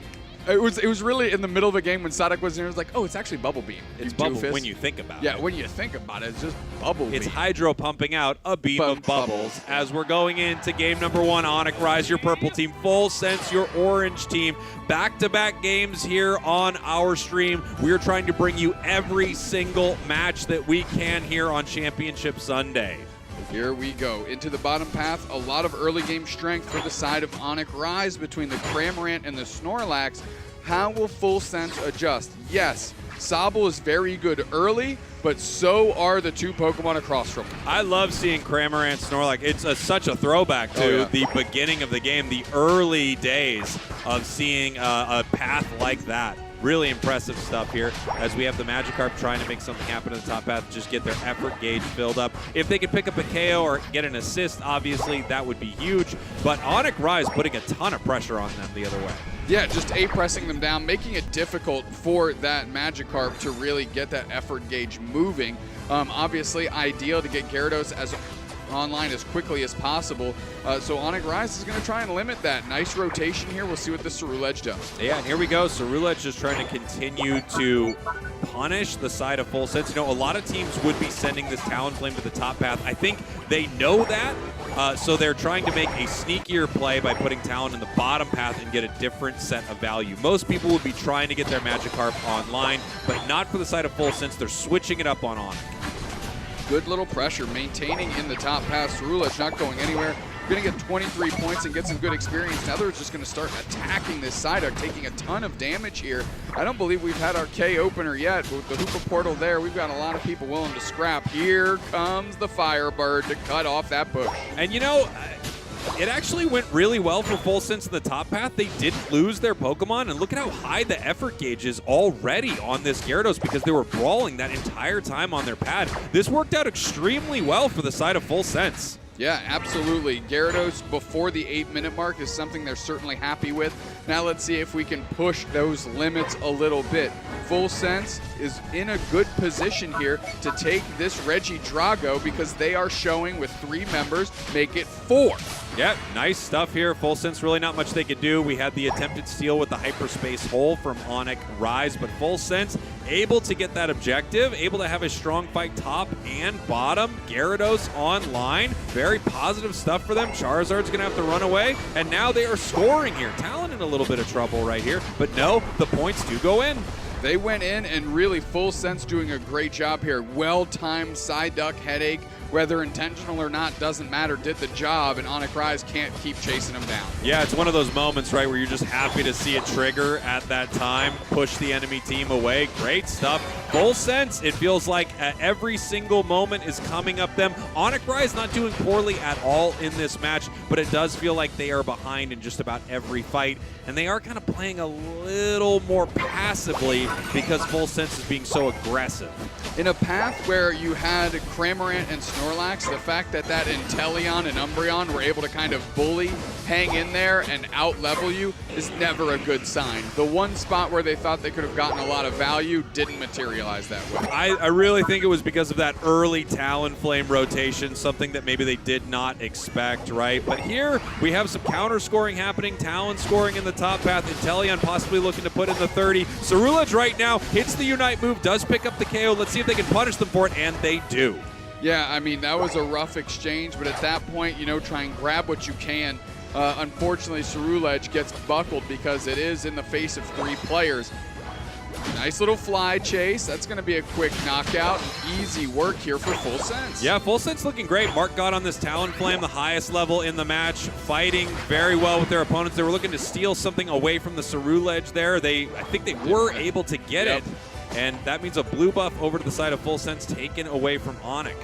it was really in the middle of a game when Psyduck was in. It was like, oh, it's actually Bubble Beam. It's bubble when you think about it. Yeah, when you think about it, it's just Bubble Beam. It's Hydro pumping out a beam of bubbles. As we're going into game number 1, Onic Rise, your purple team, Full Sense, your orange team. Back-to-back games here on our stream. We're trying to bring you every single match that we can here on Championship Sunday. Here we go. Into the bottom path, a lot of early game strength for the side of Onic Rise between the Cramorant and the Snorlax. How will Full Sense adjust? Yes, Sobble is very good early, but so are the 2 Pokemon across from him. I love seeing Cramorant Snorlax. It's such a throwback to the beginning of the game, the early days of seeing a path like that. Really impressive stuff here as we have the Magikarp trying to make something happen in the top path, just get their effort gauge filled up. If they could pick up a KO or get an assist, obviously that would be huge. But Onic Rise putting a ton of pressure on them the other way. Yeah, just pressing them down, making it difficult for that Magikarp to really get that effort gauge moving. Obviously, ideal to get Gyarados as online as quickly as possible. So Onic Rise is going to try and limit that. Nice rotation here. We'll see what the Ceruledge does. Yeah, and here we go. Ceruledge just trying to continue to punish the side of Full Sense. You know, a lot of teams would be sending this Talonflame to the top path. I think they know that, so they're trying to make a sneakier play by putting Talon in the bottom path and get a different set of value. Most people would be trying to get their Magikarp online, but not for the side of Full Sense. They're switching it up on Onic. Good little pressure, maintaining in the top pass. Ceruledge not going anywhere. Going to get 23 points and get some good experience. Now they're just going to start attacking this Psyduck, taking a ton of damage here. I don't believe we've had our K opener yet, but with the Hoopa Portal there, we've got a lot of people willing to scrap. Here comes the Firebird to cut off that bush. And you know, it actually went really well for Full Sense in the top path. They didn't lose their Pokemon, and look at how high the effort gauge is already on this Gyarados because they were brawling that entire time on their pad. This worked out extremely well for the side of Full Sense. Yeah, absolutely. Gyarados before the 8-minute mark is something they're certainly happy with. Now let's see if we can push those limits a little bit. Full Sense is in a good position here to take this Regidrago because they are showing with 3 members, make it 4. Yeah, nice stuff here. Full Sense, really not much they could do. We had the attempted steal with the Hyperspace Hole from Onic Rise, but Full Sense able to get that objective, able to have a strong fight top and bottom. Gyarados online. Very positive stuff for them. Charizard's going to have to run away, and now they are scoring here. Talon in a little bit of trouble right here, but no, the points do go in. They went in and really Full Sense doing a great job here. Well-timed Psyduck headache, whether intentional or not, doesn't matter, did the job, and Onic Rise can't keep chasing them down. Yeah, it's one of those moments, right, where you're just happy to see it trigger at that time, push the enemy team away. Great stuff. Full Sense, it feels like every single moment is coming up them. Onic Rise not doing poorly at all in this match, but it does feel like they are behind in just about every fight, and they are kind of playing a little more passively because Full Sense is being so aggressive. In a path where you had Cramorant and Snorlax, the fact that Inteleon and Umbreon were able to kind of bully, hang in there, and out-level you is never a good sign. The one spot where they thought they could have gotten a lot of value didn't materialize that way. I really think it was because of that early Talonflame rotation, something that maybe they did not expect, right? But here we have some counter scoring happening, Talon scoring in the top path, Inteleon possibly looking to put in the 30. Ceruledge right now hits the Unite move, does pick up the KO. Let's see if they can punish them for it, and they do. Yeah, I mean, that was a rough exchange, but at that point, you know, try and grab what you can. Unfortunately, Ceruledge gets buckled because it is in the face of 3 players. Nice little fly chase. That's going to be a quick knockout. Easy work here for Full Sense. Yeah, Full Sense looking great. Mark got on this Talonflame, the highest level in the match, fighting very well with their opponents. They were looking to steal something away from the Ceruledge there. I think they were able to get it. And that means a blue buff over to the side of Full Sense taken away from Onic.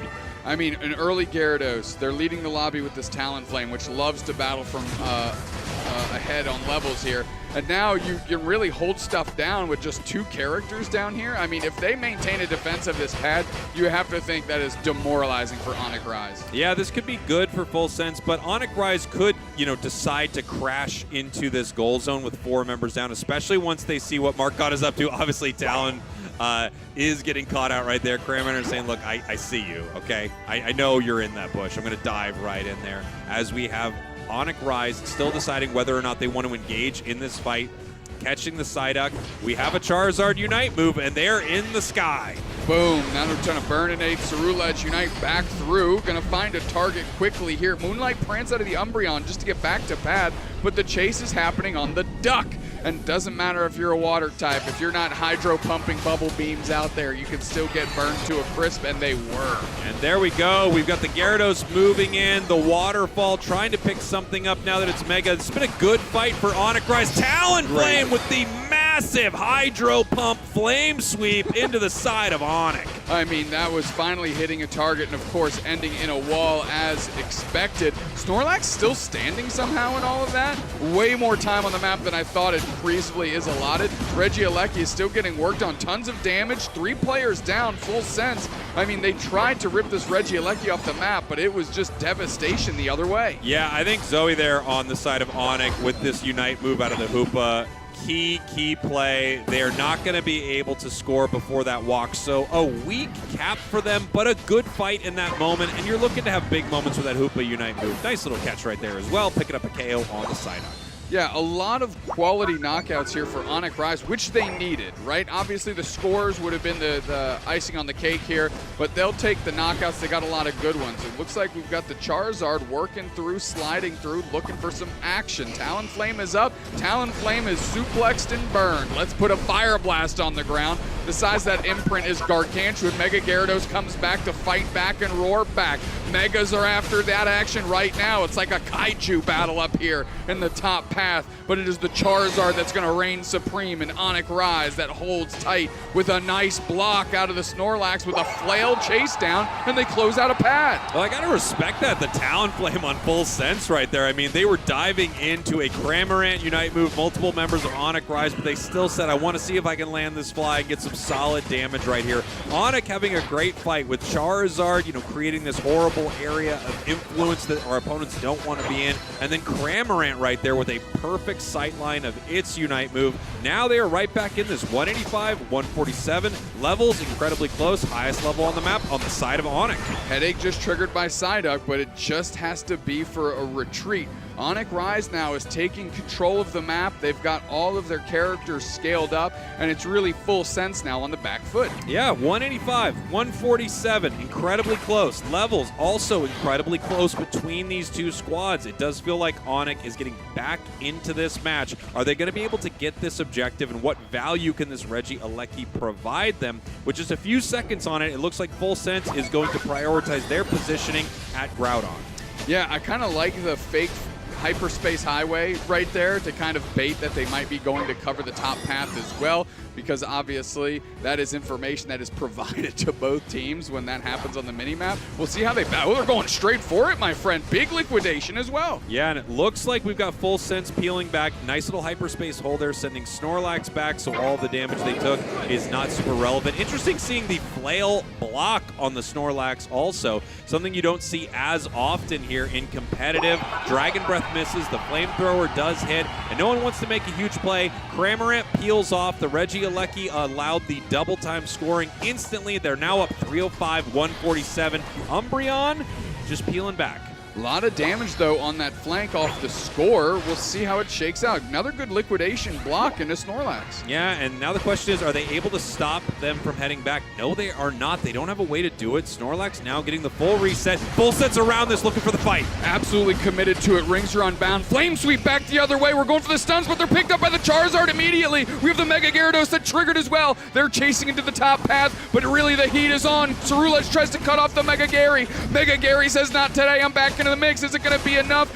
I mean, an early Gyarados. They're leading the lobby with this Talonflame, which loves to battle from ahead on levels here. And now you really hold stuff down with just 2 characters down here. I mean, if they maintain a defense of this pad, you have to think that is demoralizing for Onic Rise. Yeah, this could be good for Full Sense, but Onic Rise could, you know, decide to crash into this goal zone with 4 members down, especially once they see what Mark God is up to. Obviously, Talon is getting caught out right there. Cramorant saying, look, I see you, okay? I know you're in that bush. I'm going to dive right in there. As we have Onic Rise still deciding whether or not they want to engage in this fight, catching the Psyduck. We have a Charizard Unite move, and they're in the sky. Boom. Now they're trying to Burninate. Ceruledge Unite back through. Going to find a target quickly here. Moonlight prance out of the Umbreon just to get back to pad, but the chase is happening on the Duck. And doesn't matter if you're a water type. If you're not hydro pumping bubble beams out there, you can still get burned to a crisp, and they were. And there we go. We've got the Gyarados moving in. The Waterfall trying to pick something up now that it's Mega. It's been a good fight for Onic Rise. Talonflame with the massive massive hydro pump flame sweep into the side of Onic. I mean, that was finally hitting a target and, of course, ending in a wall as expected. Snorlax still standing somehow in all of that. Way more time on the map than I thought it reasonably is allotted. Regieleki is still getting worked on. Tons of damage. 3 players down, full sense. I mean, they tried to rip this Regieleki off the map, but it was just devastation the other way. Yeah, I think Zoe there on the side of Onic with this Unite move out of the Hoopa. Key play. They're not going to be able to score before that walk. So a weak cap for them, but a good fight in that moment. And you're looking to have big moments with that Hoopa Unite move. Nice little catch right there as well, picking up a KO on the side. Yeah, a lot of quality knockouts here for Onic Rise, which they needed, right? Obviously, the scores would have been the icing on the cake here, but they'll take the knockouts. They got a lot of good ones. It looks like we've got the Charizard working through, sliding through, looking for some action. Talonflame is up. Talonflame is suplexed and burned. Let's put a Fire Blast on the ground. The size of that imprint is gargantuan. Mega Gyarados comes back to fight back and roar back. Megas are after that action right now. It's like a kaiju battle up here in the top path, but it is the Charizard that's going to reign supreme in Onic Rise that holds tight with a nice block out of the Snorlax with a flail chase down, and they close out a pad. Well, I got to respect that. The Talonflame on full sense right there. I mean, they were diving into a Cramorant Unite move, multiple members of Onic Rise, but they still said, I want to see if I can land this fly and get some solid damage right here. Onic having a great fight with Charizard, you know, creating this horrible area of influence that our opponents don't want to be in, and then Cramorant right there with a perfect sightline of its Unite move. Now they are right back in this 185, 147 levels, incredibly close, highest level on the map on the side of Onic. Headache just triggered by Psyduck, but it just has to be for a retreat. Onic Rise now is taking control of the map. They've got all of their characters scaled up, and it's really full sense now on the back foot. Yeah, 185, 147, incredibly close. Levels also incredibly close between these two squads. It does feel like Onic is getting back into this match. Are they going to be able to get this objective, and what value can this Regieleki provide them? With just a few seconds on it, it looks like Full Sense is going to prioritize their positioning at Groudon. Yeah, I kind of like the fake hyperspace highway right there to kind of bait that they might be going to cover the top path as well, because obviously that is information that is provided to both teams when that happens on the minimap. We'll see how they battle. They're going straight for it, my friend. Big liquidation as well. Yeah, and it looks like we've got Full Sense peeling back. Nice little hyperspace hold there, sending Snorlax back, so all the damage they took is not super relevant. Interesting seeing the flail block on the Snorlax also, something you don't see as often here in competitive. Dragon Breath misses, the Flamethrower does hit, and no one wants to make a huge play. Cramorant peels off. The Regieleki allowed the double time scoring instantly. They're now up 305, 147. Umbreon just peeling back. A lot of damage, though, on that flank off the score. We'll see how it shakes out. Another good liquidation block into Snorlax. Yeah, and now the question is, are they able to stop them from heading back? No, they are not. They don't have a way to do it. Snorlax now getting the full reset. Full Sense around this, looking for the fight. Absolutely committed to it. Rings are unbound. Flame Sweep back the other way. We're going for the stuns, but they're picked up by the Charizard immediately. We have the Mega Gyarados that triggered as well. They're chasing into the top path, but really the heat is on. Cerulege tries to cut off the Mega Gary. Mega Gary says, not today. I'm back into the mix. Is it going to be enough?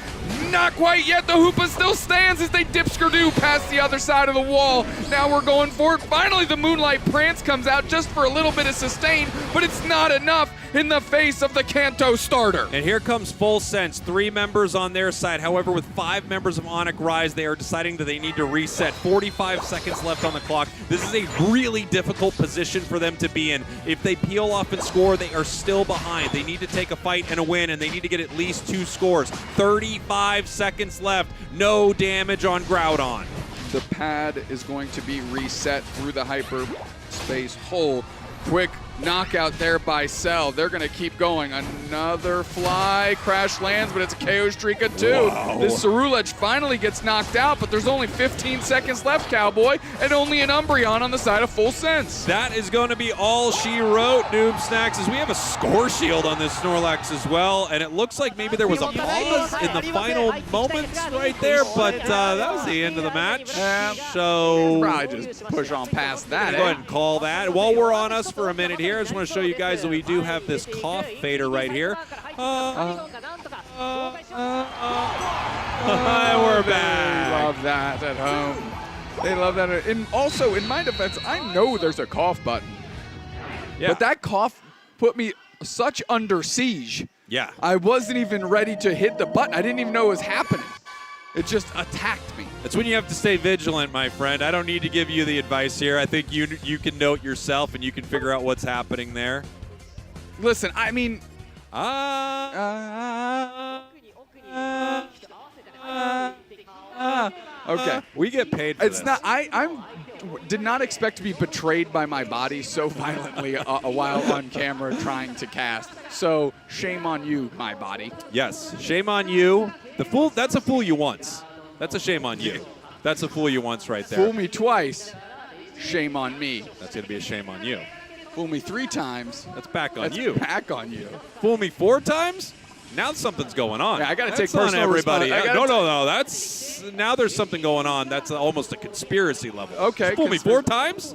Not quite yet. The Hoopa still stands as they dip Skirdu past the other side of the wall. Now we're going for it. Finally, the Moonlight Prance comes out just for a little bit of sustain, but it's not enough in the face of the Kanto starter. And here comes Full Sense. 3 members on their side. However, with 5 members of Onic Rise, they are deciding that they need to reset. 45 seconds left on the clock. This is a really difficult position for them to be in. If they peel off and score, they are still behind. They need to take a fight and a win, and they need to get at least 2 scores. 35 seconds left. No damage on Groudon. The pad is going to be reset through the hyperspace hole. Quick knockout there by Cell. They're going to keep going. Another fly. Crash lands, but it's a KO streak of 2. Whoa. This Cerulege finally gets knocked out, but there's only 15 seconds left, Cowboy, and only an Umbreon on the side of Full Sense. That is going to be all she wrote, Noob Snacks, as we have a score shield on this Snorlax as well, and it looks like maybe there was a pause in the final moments right there, but that was the end of the match. So Probably just push on past that. go ahead and call that. While we're on us for a minute here, I just want to show you guys that we do have this cough fader right here. We're back. Love that at home. They love that. And also, in my defense, I know there's a cough button. Yeah. But that cough put me such under siege. Yeah. I wasn't even ready to hit the button. I didn't even know it was happening. It just attacked me. That's when you have to stay vigilant, my friend. I don't need to give you the advice here. I think you can note yourself and you can figure out what's happening there. Listen, I mean, okay. We get paid for It's this. not. I did not expect to be betrayed by my body so violently a while on camera trying to cast. So shame on you, my body. Yes. Shame on you. The fool. That's a fool you once. That's a shame on you. That's a fool you once right there. Fool me twice. Shame on me. That's going to be a shame on you. Fool me 3 times. That's back on That's you. back on you. Fool me 4 times? Now something's going on. Yeah, I gotta That's take personal on everybody. responsibility. No. That's now there's something going on. That's almost a conspiracy level. Okay, Fool me 4 times?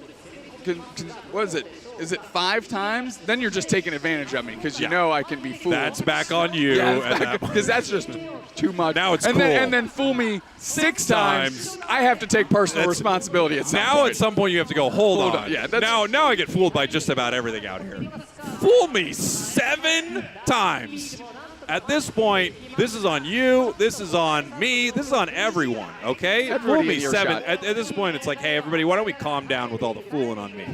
What is it? Is it 5 times? Then you're just taking advantage of me because you Yeah. know I can be fooled. That's back on you. Yeah, because that's just too much. Now it's and cool. Then, and then fool me 6 times. I have to take personal That's- responsibility at some Now point. at some point you have to go, hold on. Yeah, that's- now I get fooled by just about everything out here. Fool me 7 times. At this point, this is on you, this is on me, this is on everyone, okay? Everybody Fool me in your 7. shot. At this point, it's like, hey, everybody, why don't we calm down with all the fooling on me?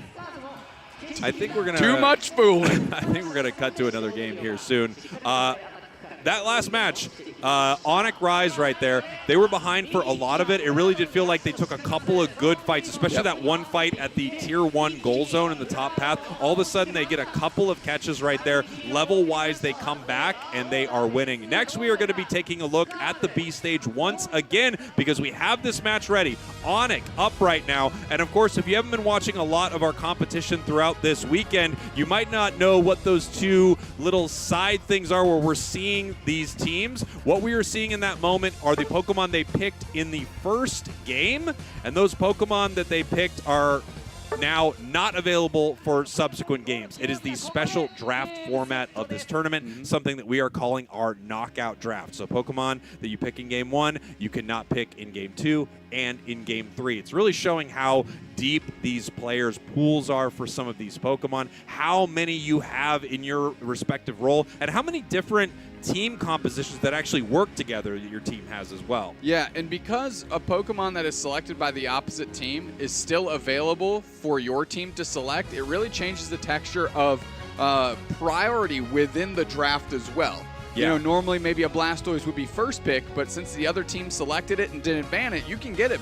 I think we're going to... Too much fooling. I think we're going to cut to another game here soon. That last match, Onic Rise right there, they were behind for a lot of it. It really did feel like they took a couple of good fights, especially that one fight at the Tier 1 goal zone in the top path. All of a sudden, they get a couple of catches right there. Level-wise, they come back, and they are winning. Next, we are going to be taking a look at the B stage once again because we have this match ready. Onic up right now. And, of course, if you haven't been watching a lot of our competition throughout this weekend, you might not know what those 2 little side things are where we're seeing these teams. What we are seeing in that moment are the Pokemon they picked in the first game, and those Pokemon that they picked are now not available for subsequent games. It is the special draft format of this tournament, something that we are calling our knockout draft. So Pokemon that you pick in game 1, you cannot pick in game 2 and in game 3. It's really showing how deep these players' pools are for some of these Pokemon, how many you have in your respective role, and how many different team compositions that actually work together that your team has as well. Yeah, and because a Pokemon that is selected by the opposite team is still available for your team to select, it really changes the texture of priority within the draft as well. Yeah. You know, normally maybe a Blastoise would be first pick, but since the other team selected it and didn't ban it, you can get it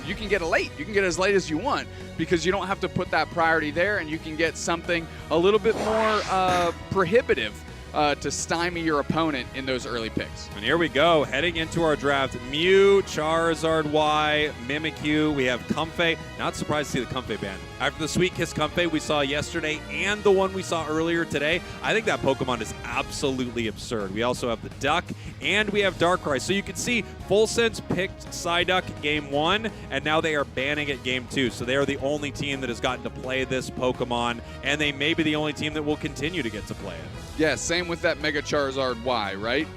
you can get it late. You can get it as late as you want because you don't have to put that priority there, and you can get something a little bit more prohibitive to stymie your opponent in those early picks. And here we go, heading into our draft. Mew, Charizard Y, Mimikyu. We have Comfey. Not surprised to see the Comfey ban. After the Sweet Kiss Comfey we saw yesterday and the one we saw earlier today, I think that Pokemon is absolutely absurd. We also have the Duck, and we have Darkrai. So you can see Full Sense picked Psyduck game 1, and now they are banning it game 2. So they are the only team that has gotten to play this Pokemon, and they may be the only team that will continue to get to play it. Yeah, same with that Mega Charizard Y, right?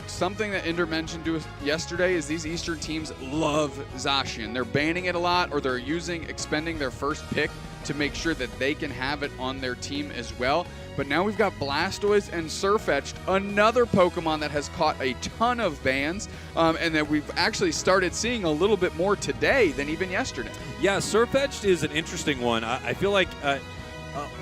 Something that Ender mentioned to us yesterday is these Eastern teams love Zacian. They're banning it a lot, or they're expending their first pick to make sure that they can have it on their team as well. But now we've got Blastoise and Sirfetch'd, another Pokemon that has caught a ton of bans, and that we've actually started seeing a little bit more today than even yesterday. Yeah, Sirfetch'd is an interesting one. I feel like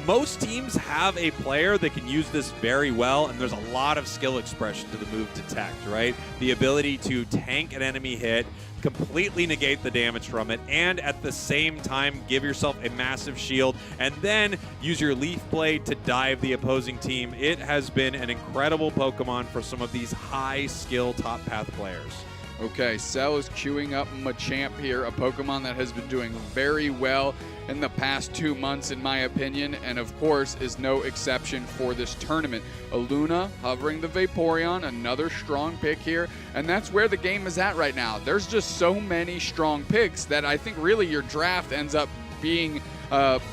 most teams have a player that can use this very well, and there's a lot of skill expression to the move Detect, right? The ability to tank an enemy hit, completely negate the damage from it, and at the same time give yourself a massive shield, and then use your Leaf Blade to dive the opposing team. It has been an incredible Pokemon for some of these high-skill top path players. Okay, Cell is queuing up Machamp here, a Pokemon that has been doing very well in the past 2 months, in my opinion, and of course is no exception for this tournament. Aluna hovering the Vaporeon, another strong pick here, and that's where the game is at right now. There's just so many strong picks that I think really your draft ends up being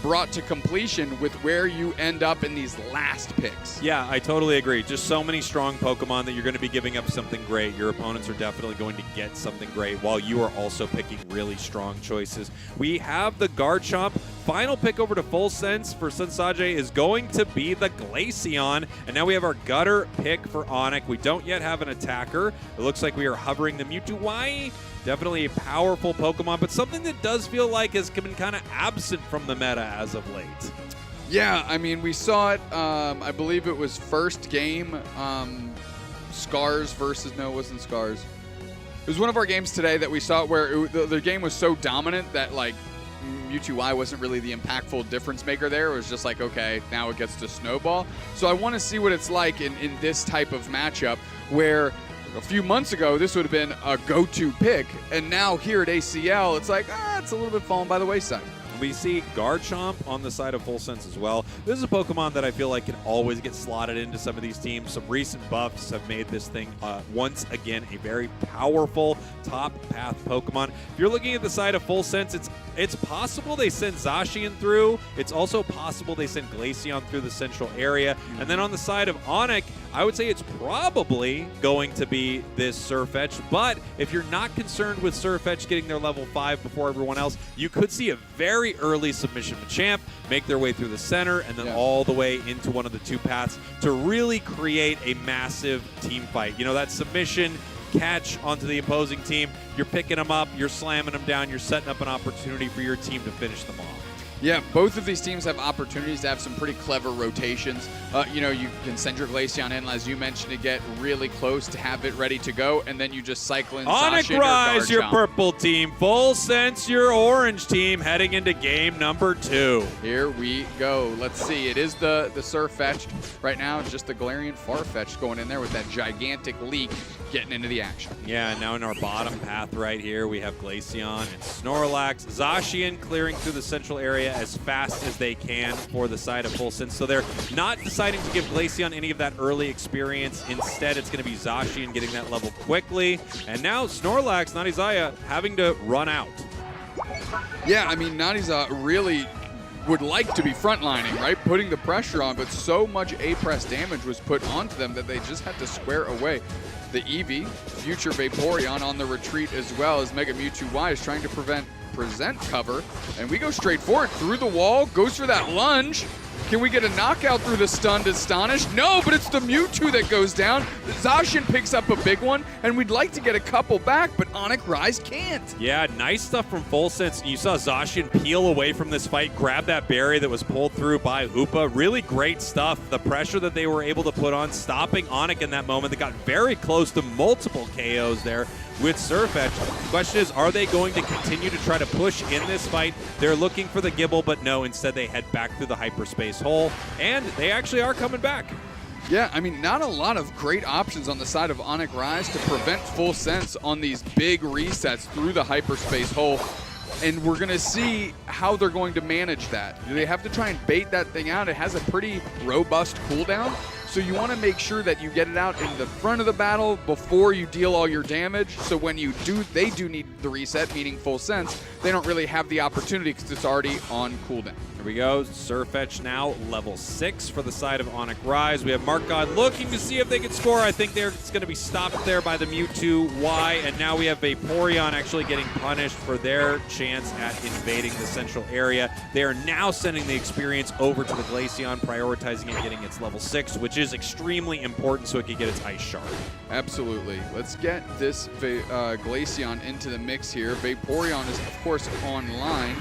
brought to completion with where you end up in these last picks. Yeah, I totally agree. Just so many strong Pokemon that you're going to be giving up something great. Your opponents are definitely going to get something great while you are also picking really strong choices. We have the Garchomp. Final pick over to Full Sense for Sensage is going to be the Glaceon. And now we have our Gutter pick for Onic. We don't yet have an attacker. It looks like we are hovering the Mewtwo Y. Definitely a powerful Pokemon, but something that does feel like has been kind of absent from the meta as of late. Yeah, I mean, we saw it, I believe it was first game, Scars versus, no, it wasn't Scars. It was one of our games today that we saw where the game was so dominant that, like, Mewtwo Y wasn't really the impactful difference maker there. It was just like, okay, now it gets to snowball. So I want to see what it's like in this type of matchup where a few months ago, this would have been a go-to pick, and now here at ACL, it's like, it's a little bit fallen by the wayside. We see Garchomp on the side of Full Sense as well. This is a Pokemon that I feel like can always get slotted into some of these teams. Some recent buffs have made this thing once again a very powerful top path Pokemon. If you're looking at the side of Full Sense, it's possible they send Zacian through. It's also possible they send Glaceon through the central area. And then on the side of Onic, I would say it's probably going to be this Surfetch. But if you're not concerned with Surfetch getting their level 5 before everyone else, you could see a very early submission Machamp make their way through the center and then all the way into one of the two paths to really create a massive team fight. You know, that submission catch onto the opposing team, you're picking them up, you're slamming them down, you're setting up an opportunity for your team to finish them off. Yeah, both of these teams have opportunities to have some pretty clever rotations. You know, you can send your Glaceon in, as you mentioned, to get really close to have it ready to go, and then you just cycle in Onic Rise, your purple team. Full Sense, your orange team, heading into game number 2. Here we go. Let's see. It is the Surfetch. Right now, it's just the Galarian Farfetch going in there with that gigantic leak getting into the action. Yeah, now in our bottom path right here, we have Glaceon and Snorlax. Zacian clearing through the central area as fast as they can for the side of Full Sense. So they're not deciding to give Glaceon any of that early experience. Instead, it's going to be Zacian getting that level quickly. And now Snorlax, Nadizaya, having to run out. Yeah, I mean, Nadiza really would like to be frontlining, right? Putting the pressure on, but so much A-press damage was put onto them that they just had to square away. The Eevee, future Vaporeon on the retreat as well as Mega Mewtwo Y is trying to present cover, and we go straight for it through the wall, goes for that lunge. Can we get a knockout through the stunned Astonished? No, but it's the Mewtwo that goes down. Zacian picks up a big one, and we'd like to get a couple back, but Onic Rise can't. Yeah, nice stuff from Full Sense. You saw Zacian peel away from this fight, grab that berry that was pulled through by Hoopa. Really great stuff. The pressure that they were able to put on, stopping Onic in that moment. They got very close to multiple KOs there with Surfetch. The question is, are they going to continue to try to push in this fight? They're looking for the Gibble, but no, instead they head back through the hyperspace hole, and they actually are coming back. Yeah, I mean, not a lot of great options on the side of Onic Rise to prevent Full Sense on these big resets through the hyperspace hole. And we're going to see how they're going to manage that. Do they have to try and bait that thing out? It has a pretty robust cooldown. So you want to make sure that you get it out in the front of the battle before you deal all your damage. So when you do, they do need the reset, meaning Full Sense. They don't really have the opportunity because it's already on cooldown. Here we go. Surfetch now level 6 for the side of Onic Rise. We have Markon looking to see if they can score. I think it's going to be stopped there by the Mewtwo Y. And now we have Vaporeon actually getting punished for their chance at invading the central area. They are now sending the experience over to the Glaceon, prioritizing it, getting its level 6, which is extremely important so it can get its Ice Shard. Absolutely. Let's get this Glaceon into the mix here. Vaporeon is, of course, online.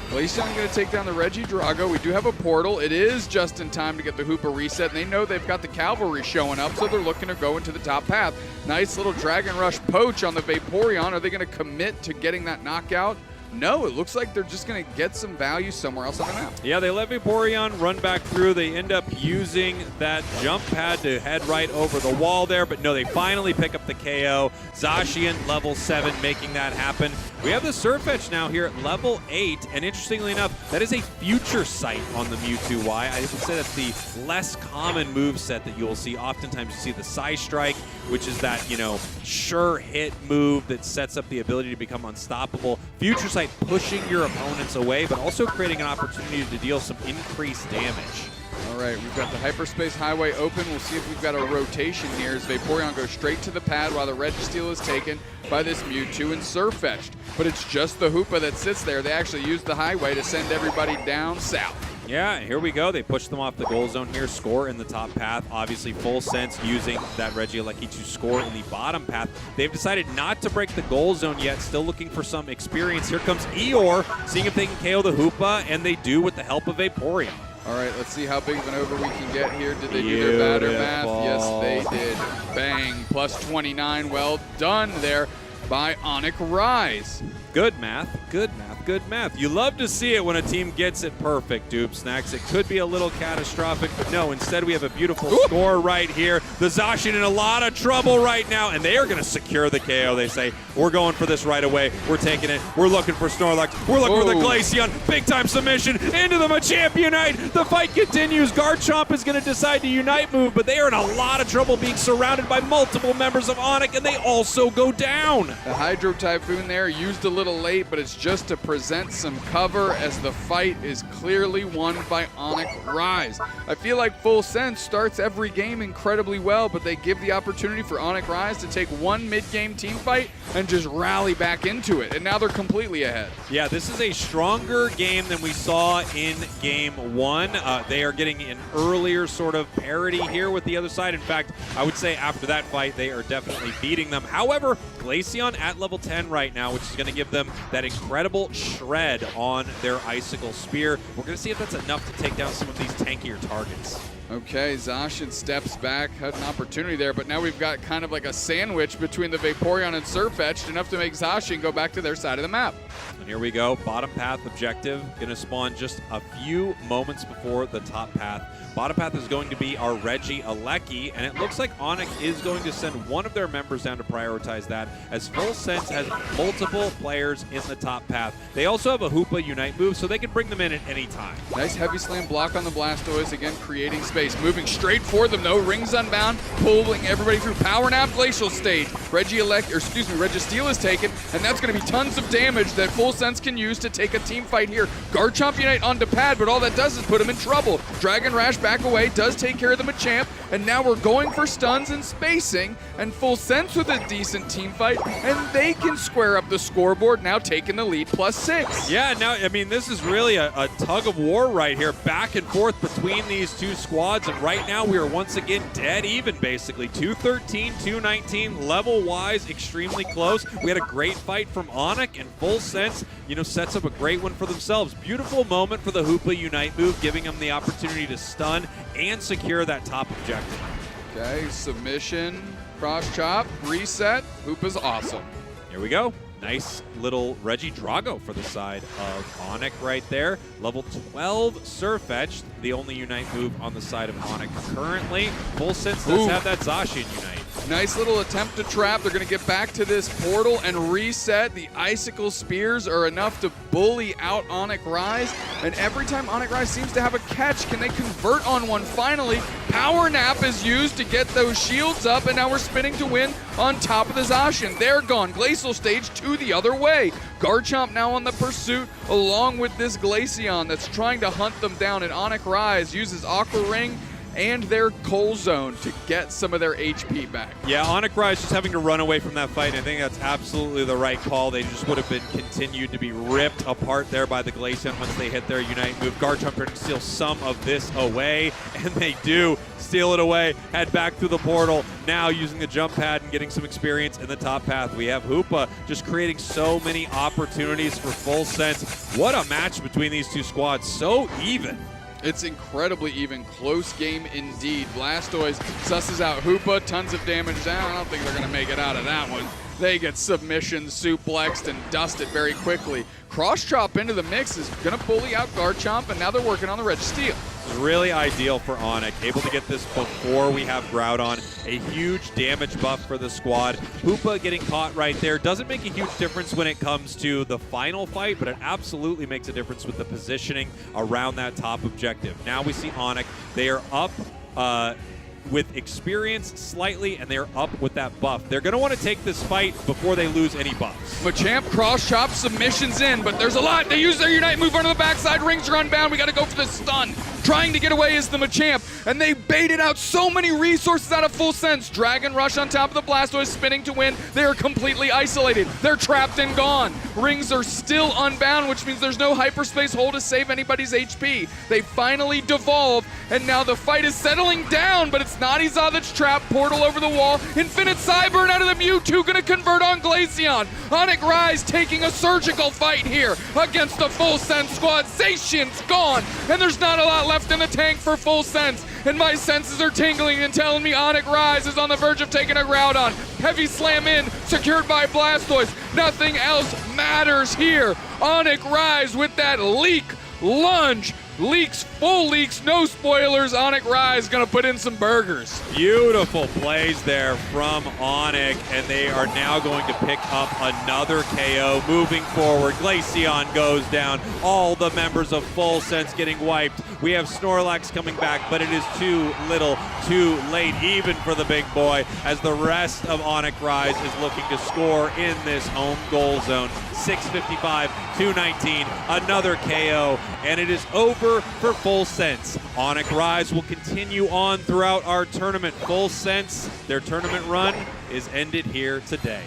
Glaceon going to take down the Regidrago. We do have a portal. It is just in time to get the Hoopa reset, and they know they've got the cavalry showing up, so they're looking to go into the top path. Nice little Dragon Rush poach on the Vaporeon. Are they going to commit to getting that knockout? No, it looks like they're just going to get some value somewhere else on the map. Yeah, they let Vaporeon run back through. They end up using that jump pad to head right over the wall there, but no, they finally pick up the KO. Zacian, level 7, making that happen. We have the Surfetch now here at level 8, and interestingly enough, that is a future sight on the Mewtwo Y. I would say that's the less common move set that you will see. Oftentimes you see the Psy Strike, which is that, you know, sure hit move that sets up the ability to become unstoppable. Future Sight pushing your opponents away, but also creating an opportunity to deal some increased damage. All right, we've got the Hyperspace Highway open. We'll see if we've got a rotation here as Vaporeon goes straight to the pad while the Registeel is taken by this Mewtwo and Surfetched. But it's just the Hoopa that sits there. They actually use the highway to send everybody down south. Yeah, here we go. They push them off the goal zone here, score in the top path. Obviously, Full Sense using that Regieleki to score in the bottom path. They've decided not to break the goal zone yet, still looking for some experience. Here comes Eeyore, seeing if they can KO the Hoopa, and they do with the help of Vaporeon. All right, let's see how big of an over we can get here. Did they do their batter math? Yes, they did. Bang, plus 29. Well done there by Onic Rise. Good math, good math, good math. You love to see it when a team gets it perfect, Dupe Snacks. It could be a little catastrophic, but no, instead we have a beautiful score right here. The Zacian in a lot of trouble right now, and they are going to secure the KO. They say, we're going for this right away. We're taking it. We're looking for Snorlax. We're looking for the Glaceon. Big-time submission into the Machamp Unite. The fight continues. Garchomp is going to decide to Unite move, but they are in a lot of trouble being surrounded by multiple members of Onic, and they also go down. The Hydro Typhoon there used a little late, but it's just to present some cover as the fight is clearly won by Onic Rise. I feel like Full Sense starts every game incredibly well, but they give the opportunity for Onic Rise to take one mid-game team fight and just rally back into it, and now they're completely ahead. Yeah, this is a stronger game than we saw in game one. They are getting an earlier sort of parity here with the other side. In fact, I would say after that fight, they are definitely beating them. However, Glaceon at level 10 right now, which is going to give them that incredible shred on their Icicle Spear. We're going to see if that's enough to take down some of these tankier targets. Okay, Zacian steps back, had an opportunity there, but now we've got kind of like a sandwich between the Vaporeon and Surfetched, enough to make Zacian go back to their side of the map. And here we go, bottom path objective, going to spawn just a few moments before the top path. Bottom path is going to be our Regieleki, and it looks like Onic is going to send one of their members down to prioritize that, as Full Sense has multiple players in the top path. They also have a Hoopa Unite move, so they can bring them in at any time. Nice heavy slam block on the Blastoise, again creating space. Moving straight for them though, Rings Unbound, pulling everybody through. Power Nap Glacial Stage. Registeel is taken, and that's going to be tons of damage that Full Sense can use to take a team fight here. Garchomp Unite onto pad, but all that does is put him in trouble. Dragon Rash back away, does take care of the Machamp, and now we're going for stuns and spacing, and Full Sense with a decent team fight, and they can square up the scoreboard, now taking the lead, +6. Yeah, now, I mean, this is really a tug of war right here, back and forth between these two squads, and right now we are once again dead even, basically. 213, 219, level-wise, extremely close. We had a great fight from Onic, and Full Sense, you know, sets up a great one for themselves. Beautiful moment for the Hoopa Unite move, giving them the opportunity to stun and secure that top objective. Okay, submission, cross chop, reset. Hoopa's awesome. Here we go. Nice little Regidrago for the side of Onic right there. Level 12 Surfetched, the only Unite move on the side of Onic currently. Full Sense does have that Zacian Unite. Nice little attempt to trap. They're going to get back to this portal and reset. The Icicle Spears are enough to bully out Onic Rise. And every time Onic Rise seems to have a catch, can they convert on one finally? Power Nap is used to get those shields up, and now we're spinning to win on top of the Zacian. They're gone. Glacial Stage to the other way. Garchomp now on the pursuit, along with this Glaceon that's trying to hunt them down. And Onic Rise uses Aqua Ring and their Coal Zone to get some of their HP back. Yeah, Onic Rise just having to run away from that fight. I think that's absolutely the right call. They just would have been continued to be ripped apart there by the Glaceon once they hit their Unite move. Garchomp trying to steal some of this away, and they do steal it away, head back through the portal, now using the jump pad and getting some experience in the top path. We have Hoopa just creating so many opportunities for Full Sense. What a match between these two squads, so even. It's incredibly even. Close game indeed. Blastoise susses out Hoopa. Tons of damage down. I don't think they're going to make it out of that one. They get submission, suplexed, and dusted very quickly. Cross Chop into the mix is going to bully out Garchomp, and now they're working on the Registeel. Really ideal for Onic, able to get this before we have Groudon. A huge damage buff for the squad. Hoopa getting caught right there doesn't make a huge difference when it comes to the final fight, but it absolutely makes a difference with the positioning around that top objective. Now we see Onic. They are up with experience slightly, and they're up with that buff. They're going to want to take this fight before they lose any buffs. Machamp cross chop submissions in, but there's a lot. They use their Unite move onto the backside. Rings are unbound. We got to go for the stun. Trying to get away is the Machamp, and they baited out so many resources out of Full Sense. Dragon Rush on top of the Blastoise, spinning to win. They are completely isolated. They're trapped and gone. Rings are still unbound, which means there's no hyperspace hole to save anybody's HP. They finally devolve, and now the fight is settling down, but it's not Iza that's trapped. Portal over the wall. Infinite Cyburn out of the Mewtwo, gonna convert on Glaceon. Onic Rise taking a surgical fight here against the Full Sense squad. Zacian's gone, and there's not a lot left in the tank for Full Sense, and my senses are tingling and telling me Onic Rise is on the verge of taking a Groudon. Heavy slam in, secured by Blastoise. Nothing else matters here. Onic Rise with that leak, lunge, leaks, full leaks, no spoilers. Onic Rise gonna put in some burgers. Beautiful plays there from Onic, and they are now going to pick up another KO. Moving forward, Glaceon goes down. All the members of Full Sense getting wiped. We have Snorlax coming back, but it is too little, too late, even for the big boy, as the rest of Onic Rise is looking to score in this home goal zone. 6:55, 2:19, another KO, and it is over for Full Sense. Onic Rise will continue on throughout our tournament. Full Sense, their tournament run is ended here today.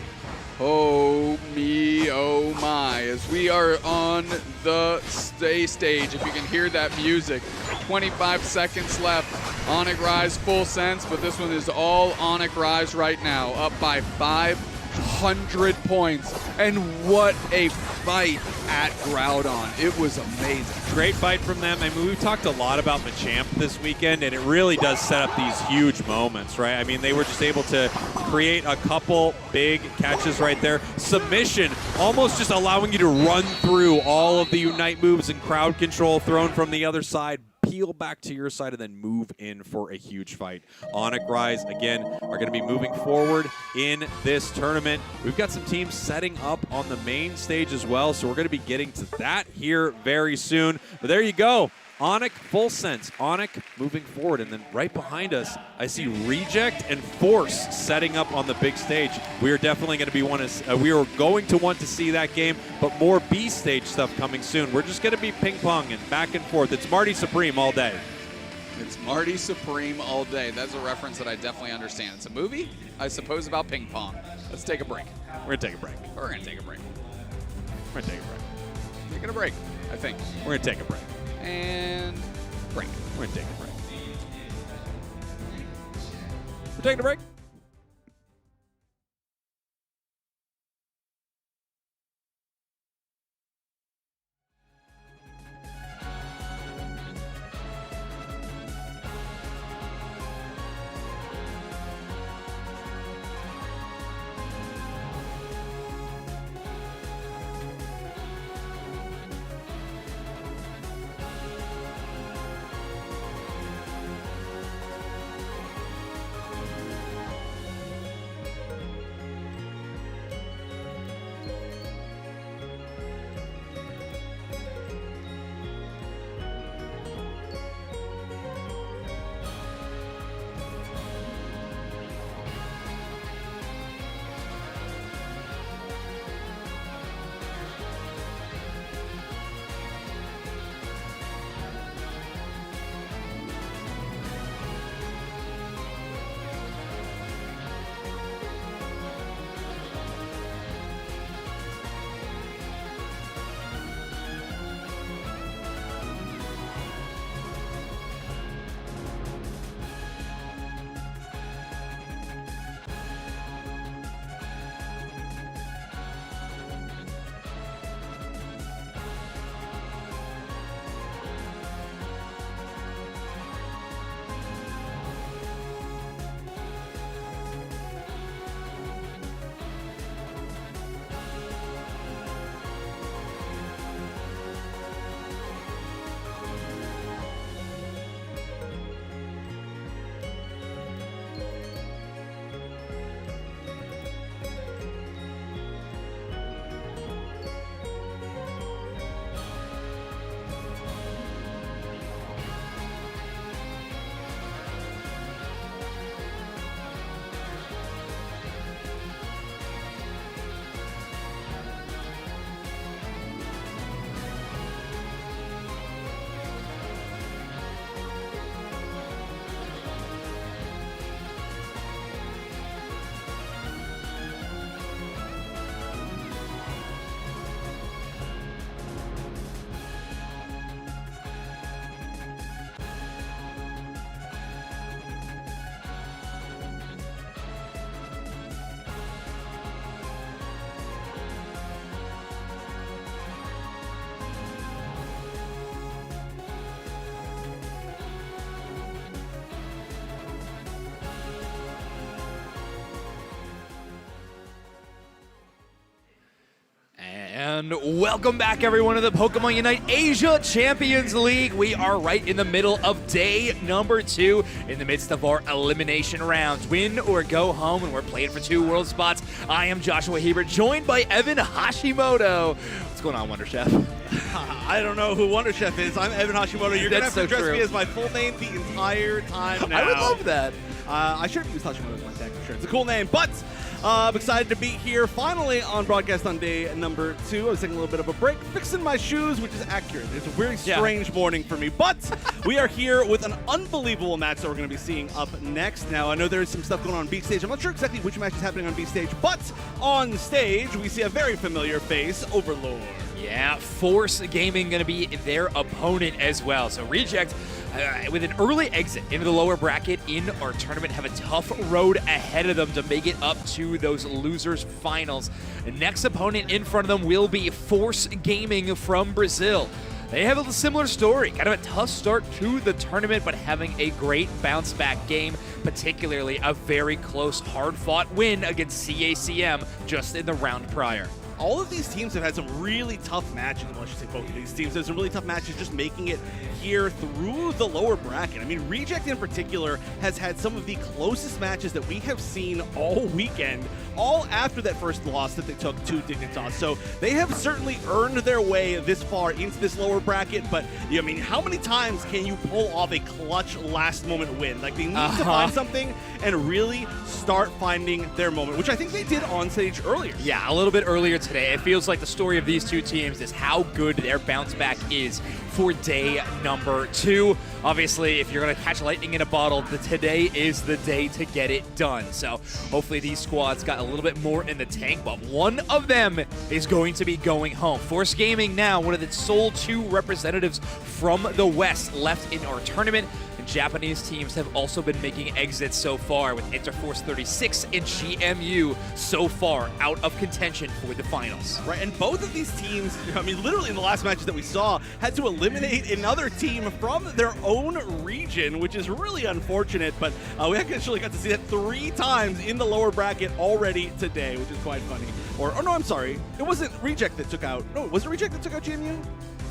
Oh me, oh my, as we are on the stage, if you can hear that music. 25 seconds left. Onic Rise, Full Sense, but this one is all Onic Rise right now, up by 500 points. And what a fight at Groudon. It was amazing. Great fight from them. I mean, we've talked a lot about Machamp this weekend, and it really does set up these huge moments, right? I mean, they were just able to create a couple big catches right there. Submission, almost just allowing you to run through all of the Unite moves and crowd control thrown from the other side. Peel back to your side and then move in for a huge fight. Onic Rise, again, are going to be moving forward in this tournament. We've got some teams setting up on the main stage as well, so we're going to be getting to that here very soon. But there you go. Onic, Full Sense. Onic moving forward, and then right behind us, I see Reject and Force setting up on the big stage. We are definitely going to be we are going to want to see that game, but more B stage stuff coming soon. We're just going to be ping pong and back and forth. It's Marty Supreme all day. It's Marty Supreme all day. That's a reference that I definitely understand. It's a movie, I suppose, about ping pong. Let's take a break. We're going to take a break. We're going to take a break. We're going to take a break. Taking a break, I think. We're going to take a break. And break. We're going to take a break. We're taking a break. And welcome back, everyone, to the Pokémon UNITE Asia Champions League. We are right in the middle of day number 2 in the midst of our elimination rounds. Win or go home, and we're playing for 2 world spots. I am Joshua Hebert, joined by Evan Hashimoto. What's going on, Wonder Chef? I don't know who Wonder Chef is. I'm Evan Hashimoto. You're going to have to address me as my full name the entire time now. I would love that. I should have used Hashimoto as my tag for sure. It's a cool name, but I'm excited to be here finally on broadcast on day number 2. I was taking a little bit of a break, fixing my shoes, which is accurate. It's a very strange morning for me, but we are here with an unbelievable match that we're going to be seeing up next. Now, I know there's some stuff going on B stage. I'm not sure exactly which match is happening on B stage, but on stage, we see a very familiar face, Overlord. Yeah, Force Gaming going to be their opponent as well. So Reject, with an early exit into the lower bracket in our tournament, have a tough road ahead of them to make it up to those losers finals. The next opponent in front of them will be Force Gaming from Brazil. They have a similar story, kind of a tough start to the tournament, but having a great bounce back game, particularly a very close, hard-fought win against CACM just in the round prior. All of these teams have had some really tough matches. Well, I should say both of these teams have some really tough matches just making it here through the lower bracket. I mean, Reject in particular has had some of the closest matches that we have seen all weekend, all after that first loss that they took to Dignitas. So they have certainly earned their way this far into this lower bracket, but I mean, how many times can you pull off a clutch last moment win? Like, they need to find something and really start finding their moment, which I think they did on stage earlier. Yeah, a little bit earlier today. It feels like the story of these two teams is how good their bounce back is for day number 2. Obviously, if you're going to catch lightning in a bottle, today is the day to get it done. So hopefully these squads got a little bit more in the tank, but one of them is going to be going home. Force Gaming now, one of the sole 2 representatives from the West left in our tournament. Japanese teams have also been making exits so far, with Interforce 36 and GMU so far out of contention for the finals. Right, and both of these teams, I mean, literally in the last matches that we saw, had to eliminate another team from their own region, which is really unfortunate, but we actually got to see that 3 times in the lower bracket already today, which is quite funny. Or no, I'm sorry, it wasn't Reject that took out, no, was it Reject that took out GMU?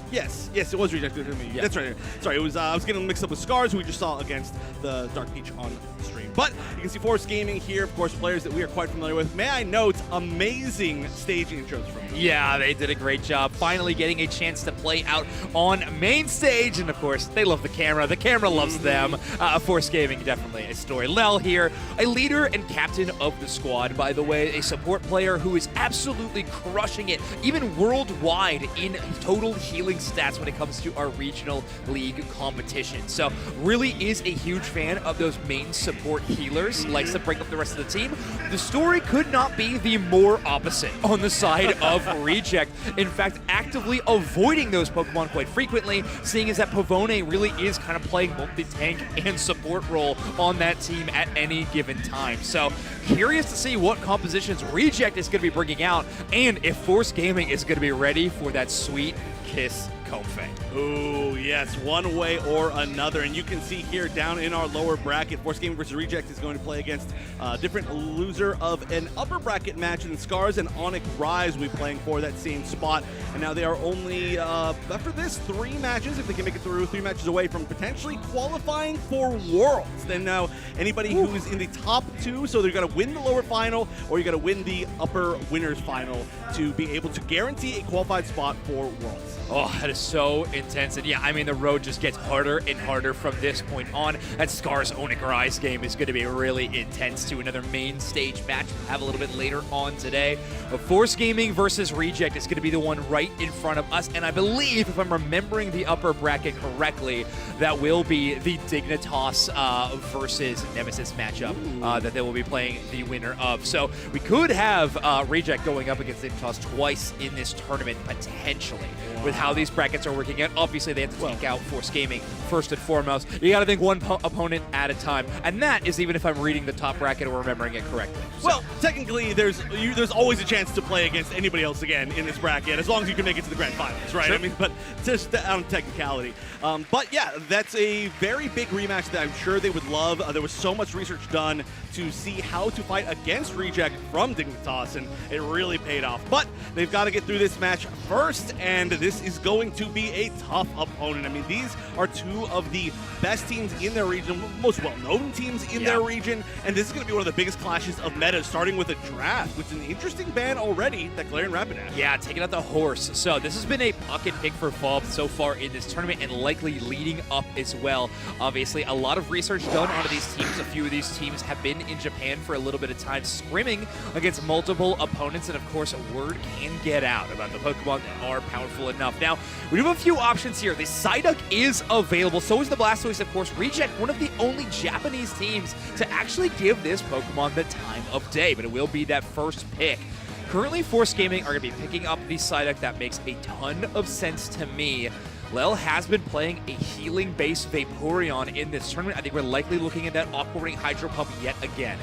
Yes, it was rejected to me. Yeah. That's right. Sorry, it was. I was getting mixed up with Scars, who we just saw against the Dark Peach on stream. But you can see Force Gaming here, of course, players that we are quite familiar with. May I note, amazing stage intros from them. Yeah, they did a great job finally getting a chance to play out on main stage. And of course, they love the camera. The camera loves them. Force Gaming, definitely a story. Lel here, a leader and captain of the squad, by the way, a support player who is absolutely crushing it, even worldwide in total healing stats when it comes to our regional league competition. So really is a huge fan of those main support healers, likes to break up the rest of the team. The story could not be the more opposite on the side of Reject. In fact, actively avoiding those Pokemon quite frequently, seeing as that Pavone really is kind of playing both the tank and support role on that team at any given time. So curious to see what compositions Reject is going to be bringing out, and if Force Gaming is going to be ready for that sweet kiss Comfey. Ooh, yes, one way or another. And you can see here down in our lower bracket, Force Gaming versus Reject is going to play against a different loser of an upper bracket match, and Scars and Onic Rise will be playing for that same spot. And now they are only, after this, 3 matches, if they can make it through, 3 matches away from potentially qualifying for Worlds. Then now anybody who is in the top 2, so they're going to win the lower final, or you're going to win the upper winners final to be able to guarantee a qualified spot for Worlds. Oh, that is so intense. And yeah, I mean, the road just gets harder and harder from this point on. That Scars Onic Rise game is going to be really intense too. Another main stage match we'll have a little bit later on today. But Force Gaming versus Reject is going to be the one right in front of us. And I believe, if I'm remembering the upper bracket correctly, that will be the Dignitas versus Nemesis matchup that they will be playing the winner of. So we could have Reject going up against Dignitas twice in this tournament, potentially, with how these brackets brackets are working out. Obviously, they have to take out Force Gaming first and foremost. You got to think one opponent at a time, and that is even if I'm reading the top bracket or remembering it correctly. So. Well, technically, there's always a chance to play against anybody else again in this bracket, as long as you can make it to the grand finals, right? Sure. I mean, but just on technicality. But yeah, that's a very big rematch that I'm sure they would love. There was so much research done to see how to fight against Reject from Dignitas, and it really paid off. But they've got to get through this match first, and this is going to be a tough opponent. I mean, these are two of the best teams in their region, most well-known teams in their region, and this is going to be one of the biggest clashes of meta, starting with a draft, which is an interesting ban already that Clarion Rapidash. Yeah, taking out the horse. So this has been a pocket pick for Fob so far in this tournament, and likely leading up as well. Obviously, a lot of research done onto these teams. A few of these teams have been in Japan for a little bit of time, scrimming against multiple opponents, and of course, word can get out about the Pokemon that are powerful enough. Now, we do have a few options here. The Psyduck is available, so is the Blastoise, of course. Reject, one of the only Japanese teams to actually give this Pokemon the time of day, but it will be that first pick. Currently, Force Gaming are going to be picking up the Psyduck. That makes a ton of sense to me. Lel has been playing a healing-based Vaporeon in this tournament. I think we're likely looking at that Aqua Ring Hydro Pump yet again.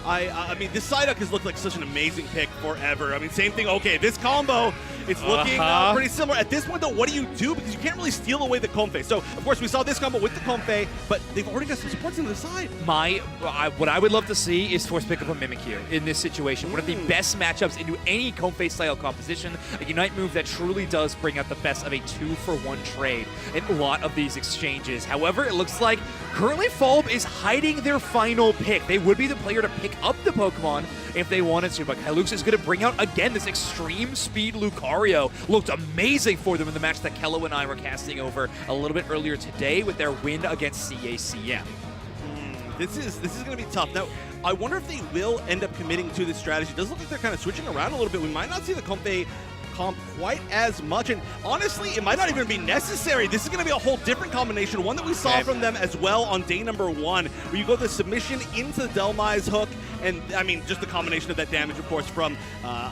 I mean, this Psyduck has looked like such an amazing pick forever. I mean, same thing. Okay, this combo, it's looking pretty similar. At this point, though, what do you do? Because you can't really steal away the Comfey. So, of course, we saw this combo with the Comfey, but they've already got some supports on the side. What I would love to see is Force pick up a Mimikyu in this situation. One of the best matchups into any Comfey-style composition. A Unite move that truly does bring out the best of a 2-for-1 trade in a lot of these exchanges. However, it looks like currently Fulb is hiding their final pick. They would be the player to pick up the Pokemon if they wanted to, but Kylux is going to bring out again this extreme speed Lucario. Looked amazing for them in the match that Kello and I were casting over a little bit earlier today with their win against CACM. This is going to be tough. Now, I wonder if they will end up committing to this strategy. It does look like they're kind of switching around a little bit. We might not see the Comfey comp quite as much, and honestly, it might not even be necessary. This is going to be a whole different combination, one that we saw from them as well on day number 1, where you go the submission into the Delmise hook, and I mean, just the combination of that damage, of course, from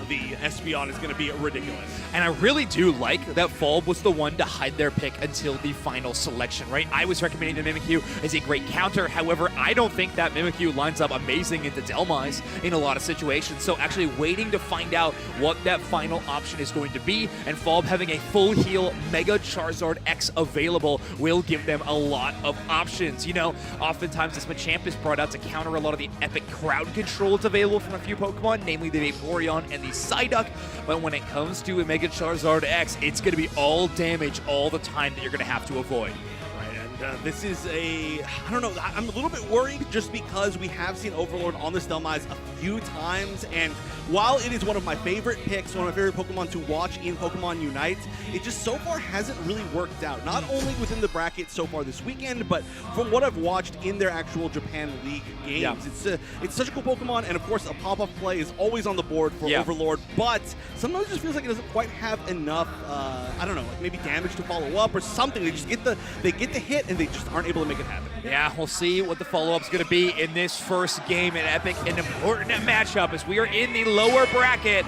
the Espeon is going to be ridiculous. And I really do like that Fulb was the one to hide their pick until the final selection, right? I was recommending the Mimikyu as a great counter. However, I don't think that Mimikyu lines up amazing into Delmise in a lot of situations. So actually waiting to find out what that final option is going to be, and Fulb having a full heal Mega Charizard X available will give them a lot of options. You know, oftentimes this Machamp is brought out to counter a lot of the epic crowd control that's available from a few Pokemon, namely the Vaporeon and the Psyduck. But when it comes to a Mega Charizard X, it's going to be all damage all the time that you're going to have to avoid. This is I don't know, I'm a little bit worried just because we have seen Overlord on the Delmise a few times, and while it is one of my favorite picks, one of my favorite Pokemon to watch in Pokemon Unite, it just so far hasn't really worked out. Not only within the bracket so far this weekend, but from what I've watched in their actual Japan League games. Yeah. It's such a cool Pokemon, and of course a pop-up play is always on the board for Overlord, but sometimes it just feels like it doesn't quite have enough, I don't know, like maybe damage to follow up or something. They just get the hit, and they just aren't able to make it happen. Yeah, we'll see what the follow-up's going to be in this first game. An epic and important matchup as we are in the lower bracket.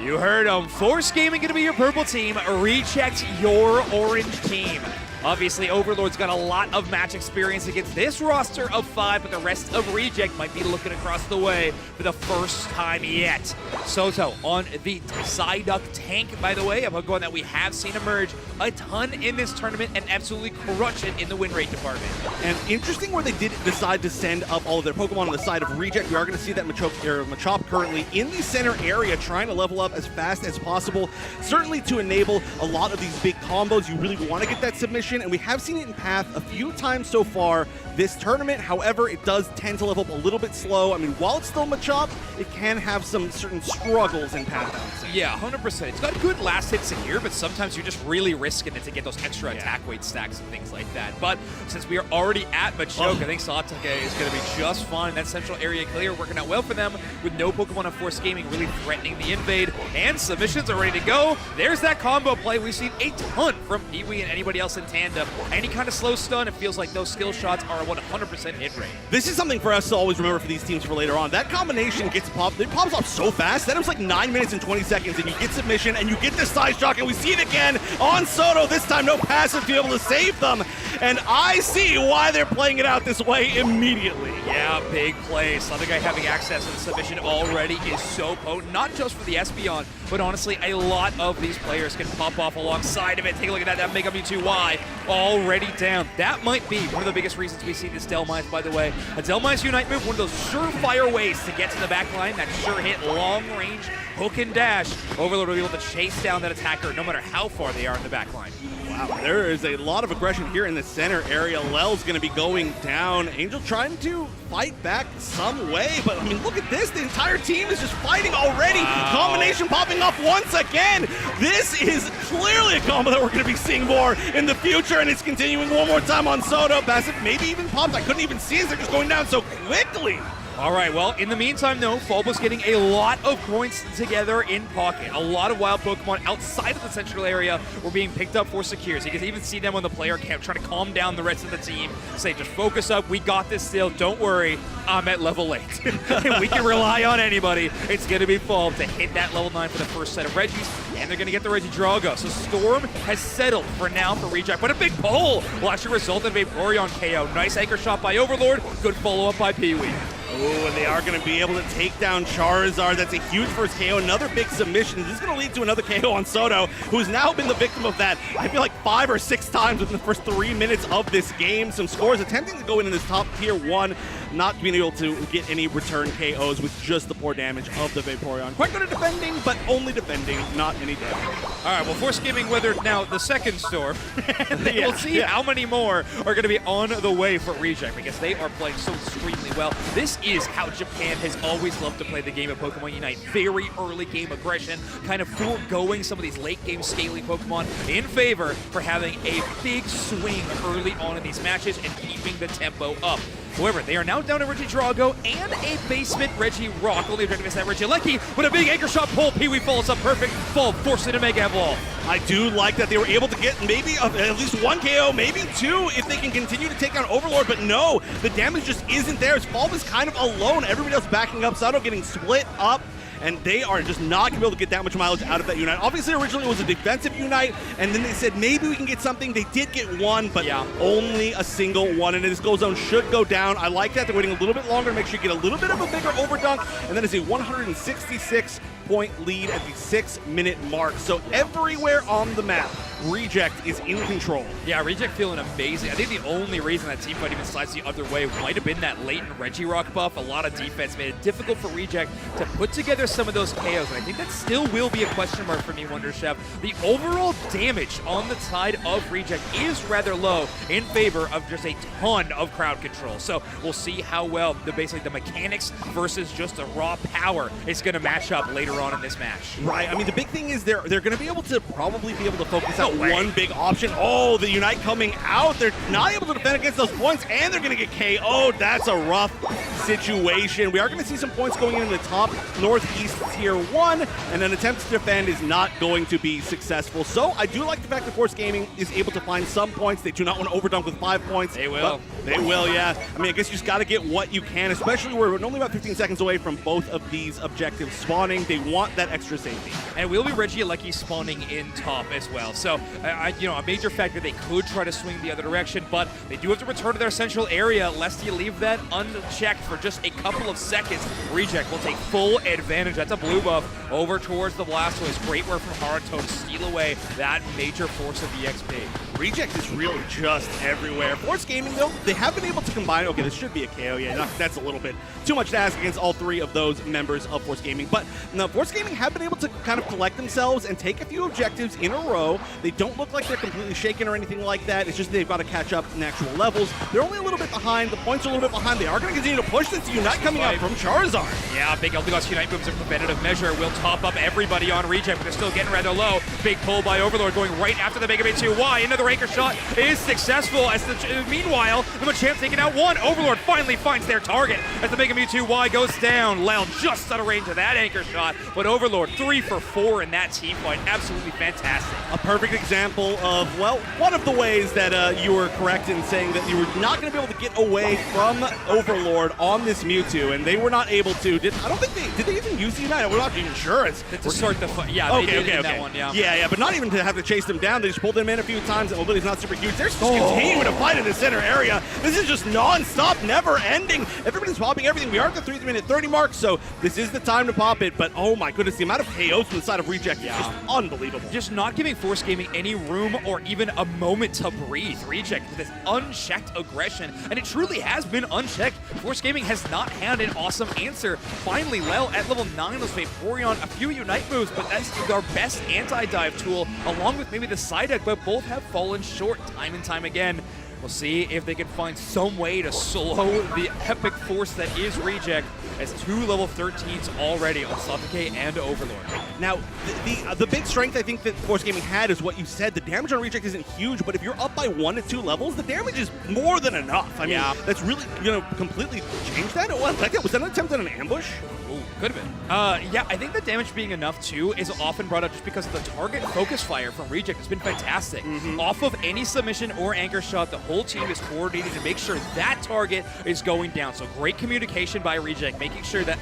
You heard them. Force Gaming going to be your purple team. Reject your orange team. Obviously, Overlord's got a lot of match experience against this roster of 5, but the rest of Reject might be looking across the way for the first time yet. Soto on the Psyduck tank, by the way, a Pokemon that we have seen emerge a ton in this tournament and absolutely crush it in the win rate department. And interesting where they did decide to send up all of their Pokemon on the side of Reject. We are going to see that Machop currently in the center area trying to level up as fast as possible. Certainly to enable a lot of these big combos, you really want to get that submission, and we have seen it in Path a few times so far this tournament. However, it does tend to level up a little bit slow. I mean, while it's still Machop, it can have some certain struggles in Path, I would say. Yeah, 100%. It's got good last hits in here, but sometimes you're just really risking it to get those extra attack weight stacks and things like that. But since we are already at Machoke, I think Satake is going to be just fine. That central area clear working out well for them with no Pokemon of Force Gaming really threatening the invade. And submissions are ready to go. There's that combo play we've seen a ton from Pee-wee and anybody else in tandem. Panda. Any kind of slow stun, it feels like those skill shots are a 100% hit rate. This is something for us to always remember for these teams for later on. That combination gets popped. It pops off so fast. That was like 9 minutes and 20 seconds, and you get submission, and you get this side shock, and we see it again on Soto. This time, no passive to be able to save them. And I see why they're playing it out this way immediately. Yeah, big play. Southern Guy having access to the submission already is so potent, not just for the Espeon, but honestly, a lot of these players can pop off alongside of it. Take a look at that Mega Mewtwo already down. That might be one of the biggest reasons we see this Delmise, by the way. A Delmise Unite move, one of those surefire ways to get to the back line, that sure hit, long range, hook and dash. Overlord will be able to chase down that attacker no matter how far they are in the back line. Wow, there is a lot of aggression here in the center area. Lel's going to be going down. Angel trying to fight back some way, but I mean, look at this. The entire team is just fighting already. Wow. Combination popping up once again. This is clearly a combo that we're going to be seeing more in the future, and it's continuing one more time on Soto. Passive maybe even popped. I couldn't even see as they're just going down so quickly. All right, well, in the meantime, though, Fulba's getting a lot of points together in pocket. A lot of wild Pokemon outside of the central area were being picked up for secures. You can even see them on the player camp trying to calm down the rest of the team, say, just focus up, we got this still, don't worry, I'm at level 8. And we can rely on anybody. It's going to be Fulb to hit that level 9 for the first set of Regis, and they're going to get the Regidrago. So Storm has settled for now for Reject, but a big pull will actually result in a Vaporeon KO. Nice anchor shot by Overlord, good follow-up by Pee-wee. Oh, and they are going to be able to take down Charizard. That's a huge first KO. Another big submission. This is going to lead to another KO on Soto, who's now been the victim of that, I feel like 5 or 6 times within the first 3 minutes of this game. Some scores attempting to go in this top tier 1, not being able to get any return KOs with just the poor damage of the Vaporeon. Quite good at defending, but only defending, not any damage. All right, well, Force Gaming weathered now the second Storm. We'll see how many more are going to be on the way for Reject, because they are playing so extremely well. This is how Japan has always loved to play the game of Pokemon Unite. Very early game aggression, kind of foregoing some of these late game scaling Pokemon in favor for having a big swing early on in these matches and keeping the tempo up. However, they are now down to Regidrago and a basement Regirock. Only objective is that Regieleki with a big anchor shot pull. Pee-wee follows up perfect. Fall forcing to make evolve. I do like that they were able to get maybe at least 1 KO, maybe 2 if they can continue to take down Overlord, but no, the damage just isn't there. His Fulb is kind of alone. Everybody else backing up. Sato getting split up, and they are just not going to be able to get that much mileage out of that Unite. Obviously, originally it was a defensive Unite, and then they said maybe we can get something. They did get 1, but only a single 1, and this Go Zone should go down. I like that. They're waiting a little bit longer to make sure you get a little bit of a bigger overdunk, and then it's a 166-point lead at the 6-minute mark. So everywhere on the map, Reject is in control. Yeah, Reject feeling amazing. I think the only reason that team fight even slides the other way might have been that latent Regirock buff. A lot of defense made it difficult for Reject to put together some of those KOs, and I think that still will be a question mark for me, Wonder Chef. The overall damage on the side of Reject is rather low in favor of just a ton of crowd control. So we'll see how well basically the mechanics versus just the raw power is going to match up later on in this match. Right. I mean, the big thing is they're going to be able to probably be able to focus out one big option. Oh, the Unite coming out. They're not able to defend against those points, and they're going to get KO'd. That's a rough situation. We are going to see some points going in the top northeast tier 1, and an attempt to defend is not going to be successful. So I do like the fact that Force Gaming is able to find some points. They do not want to overdunk with 5 points. They will. They will, yeah. I mean, I guess you just got to get what you can, especially we're only about 15 seconds away from both of these objectives spawning. They want that extra safety. And we'll be Regieleki spawning in top as well. So, a major factor, they could try to swing the other direction, but they do have to return to their central area lest you leave that unchecked for just a couple of seconds. Reject will take full advantage. That's a blue buff over towards the Blastoise. Great work from Haruto to steal away that major force of EXP. Reject is really just everywhere. Force Gaming, though, they have been able to combine. Okay, this should be a KO. Yeah, that's a little bit too much to ask against all 3 of those members of Force Gaming. But no, Force Gaming have been able to kind of collect themselves and take a few objectives in a row. They don't look like they're completely shaken or anything like that. It's just they've got to catch up in actual levels. They're only a little bit behind. The points are a little bit behind. They are going to continue to push this Unite coming out from Charizard. Yeah, big Eldegoss Unite moves in preventative measure will top up everybody on Reject, but they're still getting rather low. Big pull by Overlord going right after the Mega Man 2Y. Another another anchor shot is successful. As meanwhile, the Machamp taking out one. Overlord finally finds their target as the Mega Mewtwo Y goes down. Lel just out of range of that anchor shot, but Overlord 3 for 4 in that team fight. Absolutely fantastic. A perfect example of, well, one of the ways that you were correct in saying that you were not going to be able to get away from Overlord on this Mewtwo, and they were not able to. I don't think did they even use the Unite? We're not even sure. To start the fight. Yeah, they did in that one, Yeah, but not even to have to chase them down. They just pulled them in a few times, and mobility's not super huge. They're just continuing to fight in the center area. This is just non-stop, never-ending. Everybody's popping everything. We are at the 3-minute 30 mark, so this is the time to pop it, but oh my goodness, the amount of KOs from the side of Reject is just unbelievable. Just not giving Force Gaming any room or even a moment to breathe. Reject with this unchecked aggression, and it truly has been unchecked. Force Gaming has not had an awesome answer. Finally, Lel at level 9 was Vaporeon, a few Unite moves, but that's our best anti-dive tool, along with maybe the Psyduck, but both have fallen short time and time again. We'll see if they can find some way to slow the epic force that is Reject, as 2 level 13s already on Suffocate and Overlord. Now, the big strength I think that Force Gaming had is what you said. The damage on Reject isn't huge, but if you're up by 1 to 2 levels, the damage is more than enough. I mean, that's really completely changed that. Was that an attempt at an ambush? Ooh, could have been. Yeah, I think the damage being enough too is often brought up just because the target focus fire from Reject has been fantastic. Off of any submission or anchor shot, the whole team is coordinated to make sure that target is going down. So great communication by Reject, making sure that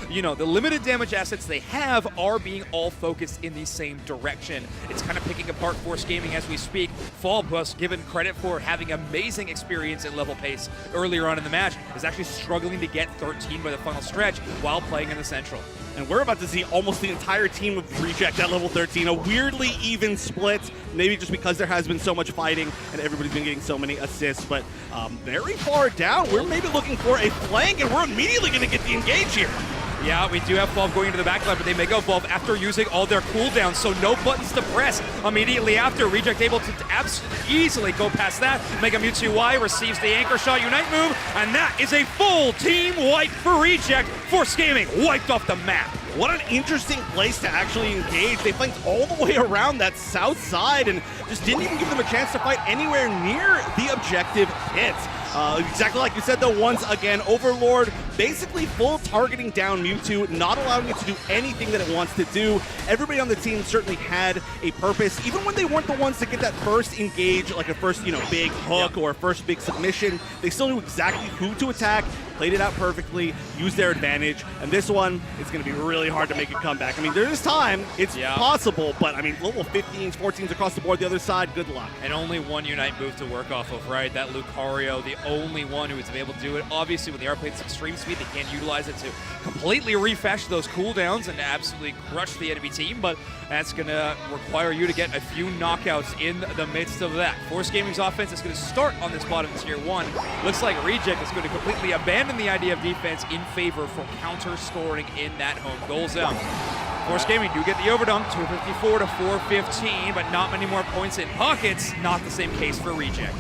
the limited damage assets they have are being all focused in the same direction. It's kind of picking apart Force Gaming as we speak. Fall, who was given credit for having amazing experience at level pace earlier on in the match, is actually struggling to get 13 by the final stretch while playing in the Central. And we're about to see almost the entire team of Reject at level 13, a weirdly even split, maybe just because there has been so much fighting and everybody's been getting so many assists, but very far down. We're maybe looking for a flank, and we're immediately going to get the engage here. Yeah, we do have Fulv going into the backline, but they may go Fulv after using all their cooldowns, so no buttons to press immediately after. Reject able to easily go past that. Mega Mewtwo Y receives the anchor shot Unite move, and that is a full team wipe for Reject. Force Gaming wiped off the map. What an interesting place to actually engage. They flanked all the way around that south side and just didn't even give them a chance to fight anywhere near the objective hit. Exactly like you said, though, once again, Overlord basically full targeting down Mewtwo, not allowing it to do anything that it wants to do. Everybody on the team certainly had a purpose. Even when they weren't the ones to get that first engage, like a first, big hook or a first big submission, they still knew exactly who to attack, played it out perfectly, used their advantage, and this one is going to be really hard to make a comeback. I mean, there is time, it's possible, but I mean, level 15s, 14s across the board, the other side, good luck. And only one Unite move to work off of, right? That Lucario, the only one who is able to do it. Obviously, when the R plays extreme speed, they can't utilize it to completely refresh those cooldowns and absolutely crush the enemy team, but that's going to require you to get a few knockouts in the midst of that. Force Gaming's offense is going to start on this bottom tier 1. Looks like Reject is going to completely abandon the idea of defense in favor for counter-scoring in that home goal zone. Force Gaming do get the overdunk, 254 to 415, but not many more points in pockets. Not the same case for Reject.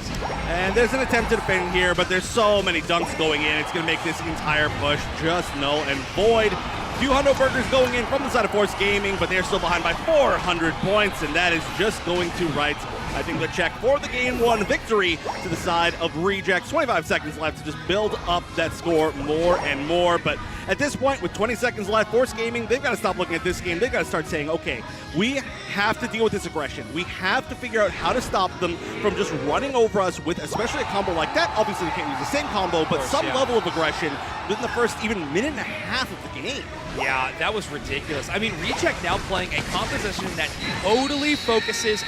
And there's an attempt to defend here, but there's so many dunks going in. It's going to make this entire push just null and void. A few hundo burgers going in from the side of Force Gaming, but they're still behind by 400 points, and that is just going to write, I think, the check for the Game 1 victory to the side of Reject. 25 seconds left to just build up that score more and more, but at this point, with 20 seconds left, Force Gaming, they've got to stop looking at this game. They've got to start saying, okay, we have to deal with this aggression. We have to figure out how to stop them from just running over us with especially a combo like that. Obviously, they can't use the same combo, but some level of aggression within the first even minute and a half of the game. Yeah, that was ridiculous. I mean, Reject now playing a composition that totally focuses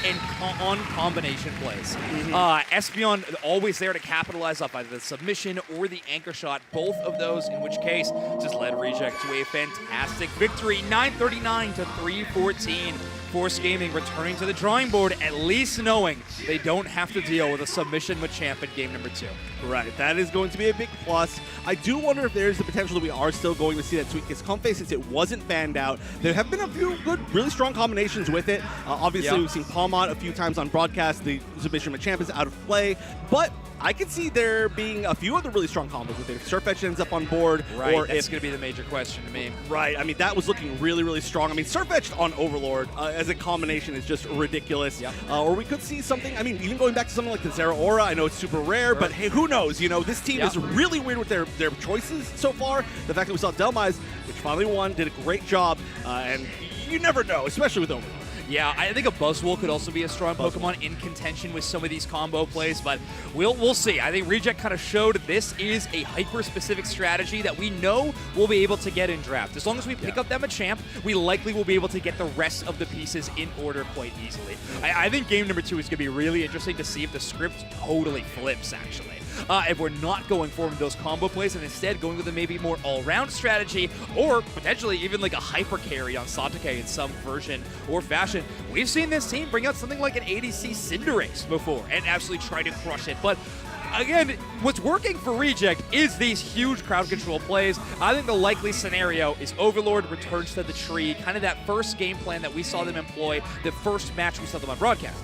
on combination plays. Espeon always there to capitalize off either the submission or the anchor shot, both of those, in which case just led Reject to a fantastic victory, 939 to 314. Force Gaming returning to the drawing board, at least knowing they don't have to deal with a submission Machamp in game number 2. Right, that is going to be a big plus. I do wonder if there's the potential that we are still going to see that Sweet Kiss Comfey since it wasn't banned out. There have been a few good, really strong combinations with it. Obviously, we've seen Palmont a few times on broadcast. The submission Machamp is out of play, but I could see there being a few other really strong combos with it. If Surfetch ends up on board, Right, or that's if going to be the major question to me. Right, I mean, that was looking really, really strong. I mean, Surfetch on Overlord as a combination is just ridiculous. Yep. Or we could see something, I mean, even going back to something like the Zera Aura, I know it's super rare, but hey, who knows? You know, this team is really weird with their choices so far. The fact that we saw Delmise, which finally won, did a great job, and you never know, especially with Overlord. Yeah, I think a Buzzwole could also be a strong Pokemon in contention with some of these combo plays, but we'll see. I think Reject kind of showed this is a hyper-specific strategy that we know we'll be able to get in draft. As long as we pick up them a champ, we likely will be able to get the rest of the pieces in order quite easily. I think game number 2 is going to be really interesting to see if the script totally flips, actually. If we're not going for those combo plays and instead going with a maybe more all-round strategy or potentially even like a hyper carry on Satake in some version or fashion. We've seen this team bring out something like an ADC Cinderace before and absolutely try to crush it. But again, what's working for Reject is these huge crowd control plays. I think the likely scenario is Overlord returns to the tree, kind of that first game plan that we saw them employ, the first match we saw them on broadcast.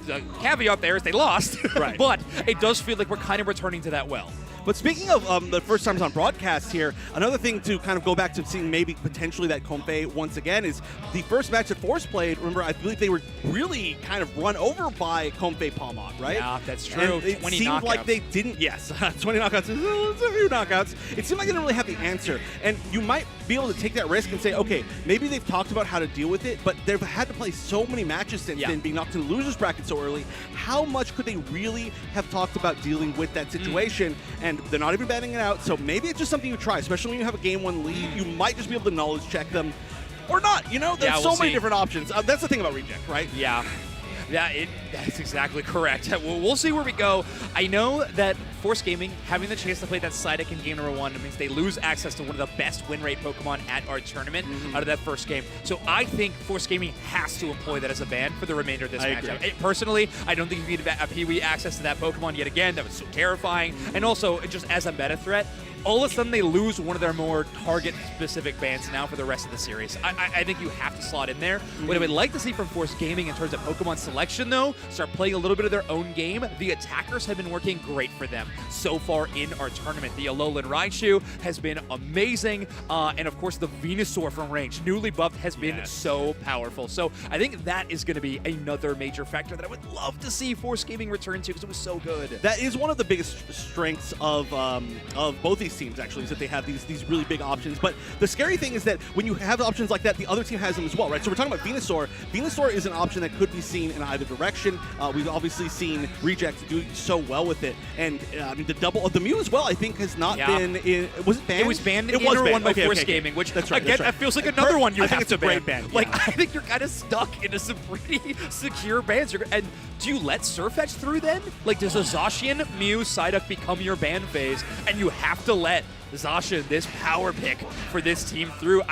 The caveat there is they lost, Right. But it does feel like we're kind of returning to that well. But speaking of the first times on broadcast here, another thing to kind of go back to seeing maybe potentially that Comfey once again is the first match that Force played. Remember, I believe they were really kind of run over by Comfey Palmot, right? Yeah, that's true. And it 20 seemed knockouts. like they didn't. Yes, 20 knockouts. It's a few knockouts. It seemed like they didn't really have the answer. And you might be able to take that risk and say, okay, maybe they've talked about how to deal with it, but they've had to play so many matches since then, being knocked in the losers bracket so early. How much could they really have talked about dealing with that situation? And they're not even batting it out, so maybe it's just something you try, especially when you have a game 1 lead. You might just be able to knowledge check them or not. You know, there's so many different options. That's the thing about Reject, right? Yeah. Yeah, that's exactly correct. We'll see where we go. I know that Force Gaming, having the chance to play that Psyduck in game number 1, means they lose access to one of the best win rate Pokemon at our tournament out of that first game. So I think Force Gaming has to employ that as a ban for the remainder of this matchup. Personally, I don't think you need a PUE access to that Pokemon yet again. That was so terrifying. And also, just as a meta threat, all of a sudden they lose one of their more target-specific bans now for the rest of the series. I think you have to slot in there. What I would like to see from Force Gaming in terms of Pokemon selection, though, start playing a little bit of their own game. The attackers have been working great for them so far in our tournament. The Alolan Raichu has been amazing, and of course the Venusaur from range, newly buffed, has been so powerful. So I think that is going to be another major factor that I would love to see Force Gaming return to because it was so good. That is one of the biggest strengths of both these teams, actually, is that they have these really big options. But the scary thing is that when you have options like that, the other team has them as well, right? So we're talking about Venusaur. Venusaur is an option that could be seen in either direction. We've obviously seen Reject do so well with it. And I mean, the Mew as well, I think, has not been in. Was it banned? It was banned in Inter 1 by Force Gaming, which, that's right, again, that feels like another one you I think have it's to a great ban. Like, I think you're kind of stuck into some pretty secure bans. And do you let Surfetch through then? Like, does a Zacian, Mew, Psyduck become your ban phase, and you have to let Zacian, this power pick for this team, through?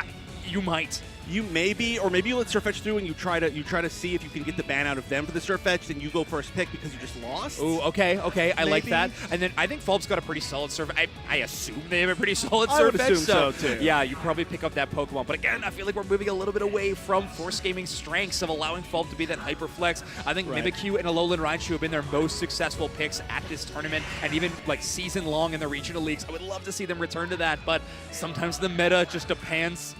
You might. You maybe, or maybe you let Surfetch through and you try to see if you can get the ban out of them for the Surfetch, then you go first pick because you just lost. Ooh, okay, I like that. And then I think Fulb's got a pretty solid Surfetch. I assume they have a pretty solid Surfetch. I would assume so too. Yeah, you probably pick up that Pokemon. But again, I feel like we're moving a little bit away from Force Gaming's strengths of allowing Fulb to be that hyper flex. I think Mimikyu and Alolan Raichu have been their most successful picks at this tournament, and even like season long in the regional leagues. I would love to see them return to that, but sometimes the meta just depends.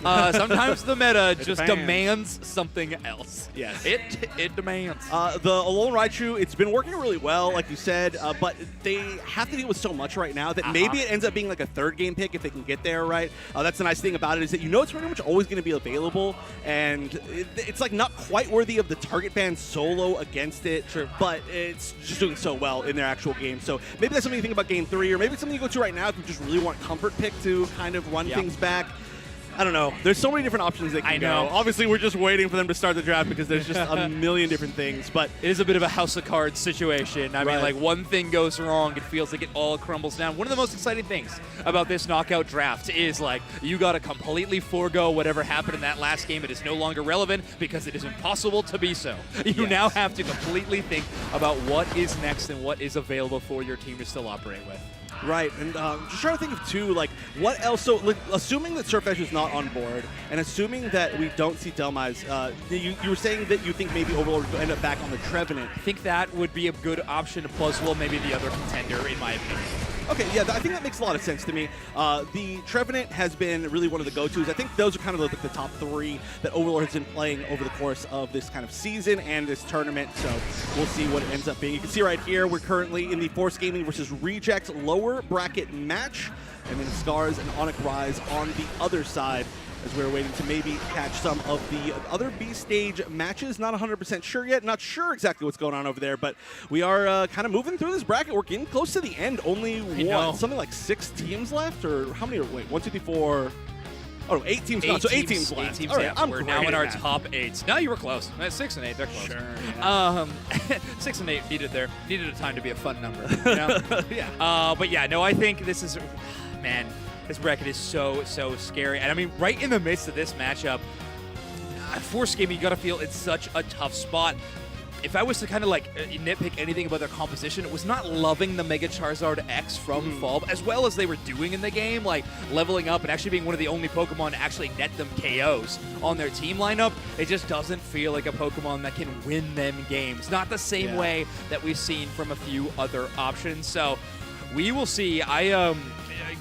Sometimes the meta just demands something else. Yes. It demands. The Alolan Raichu, it's been working really well, like you said, but they have to deal with so much right now that maybe it ends up being like a third game pick if they can get there, right? That's the nice thing about it is that you know it's pretty much always going to be available, and it's like not quite worthy of the target ban solo against it, but it's just doing so well in their actual game. So maybe that's something you think about game 3, or maybe it's something you go to right now if you just really want comfort pick to kind of run things back. I don't know. There's so many different options they can go. Obviously, we're just waiting for them to start the draft because there's just a million different things. But it is a bit of a house of cards situation. I mean, like, one thing goes wrong, it feels like it all crumbles down. One of the most exciting things about this knockout draft is, like, you got to completely forego whatever happened in that last game. It is no longer relevant because it is impossible to be so. You now have to completely think about what is next and what is available for your team to still operate with. Right, and just trying to think of, too, like, What else? So, like, assuming that Surf Edge is not on board, and assuming that we don't see Delmise, you were saying that you think maybe Overlord will end up back on the Trevenant. I think that would be a good option to Buzzwell, maybe the other contender, in my opinion. Okay, yeah, I think that makes a lot of sense to me. The Trevenant has been really one of the go-tos. I think those are kind of the top 3 that Overlord has been playing over the course of this kind of season and this tournament, so we'll see what it ends up being. You can see right here, we're currently in the Force Gaming versus Reject lower bracket match, and then Scars and Onic Rise on the other side, as we're waiting to maybe catch some of the other B-stage matches. Not 100% sure yet. Not sure exactly what's going on over there, but we are kind of moving through this bracket. We're getting close to the end. Only something like 6 teams left, or how many? Wait, 1, 2, 3, 4. Oh, no, 8 teams left. So 8 teams left. 8 teams All right, left. I'm We're great now in at our that. top 8. No, you were close. 6 and 8, they're close. Sure. Yeah. 6 and 8 needed a time to be a fun number. You know? Yeah. But yeah, no, I think this is, man, this bracket is so scary. And I mean, right in the midst of this matchup, Force Gaming, you got to feel it's such a tough spot. If I was to kind of like nitpick anything about their composition, it was not loving the Mega Charizard X from Fall, as well as they were doing in the game, like leveling up and actually being one of the only Pokemon to actually net them KOs on their team lineup. It just doesn't feel like a Pokemon that can win them games. Not the same way that we've seen from a few other options. So we will see.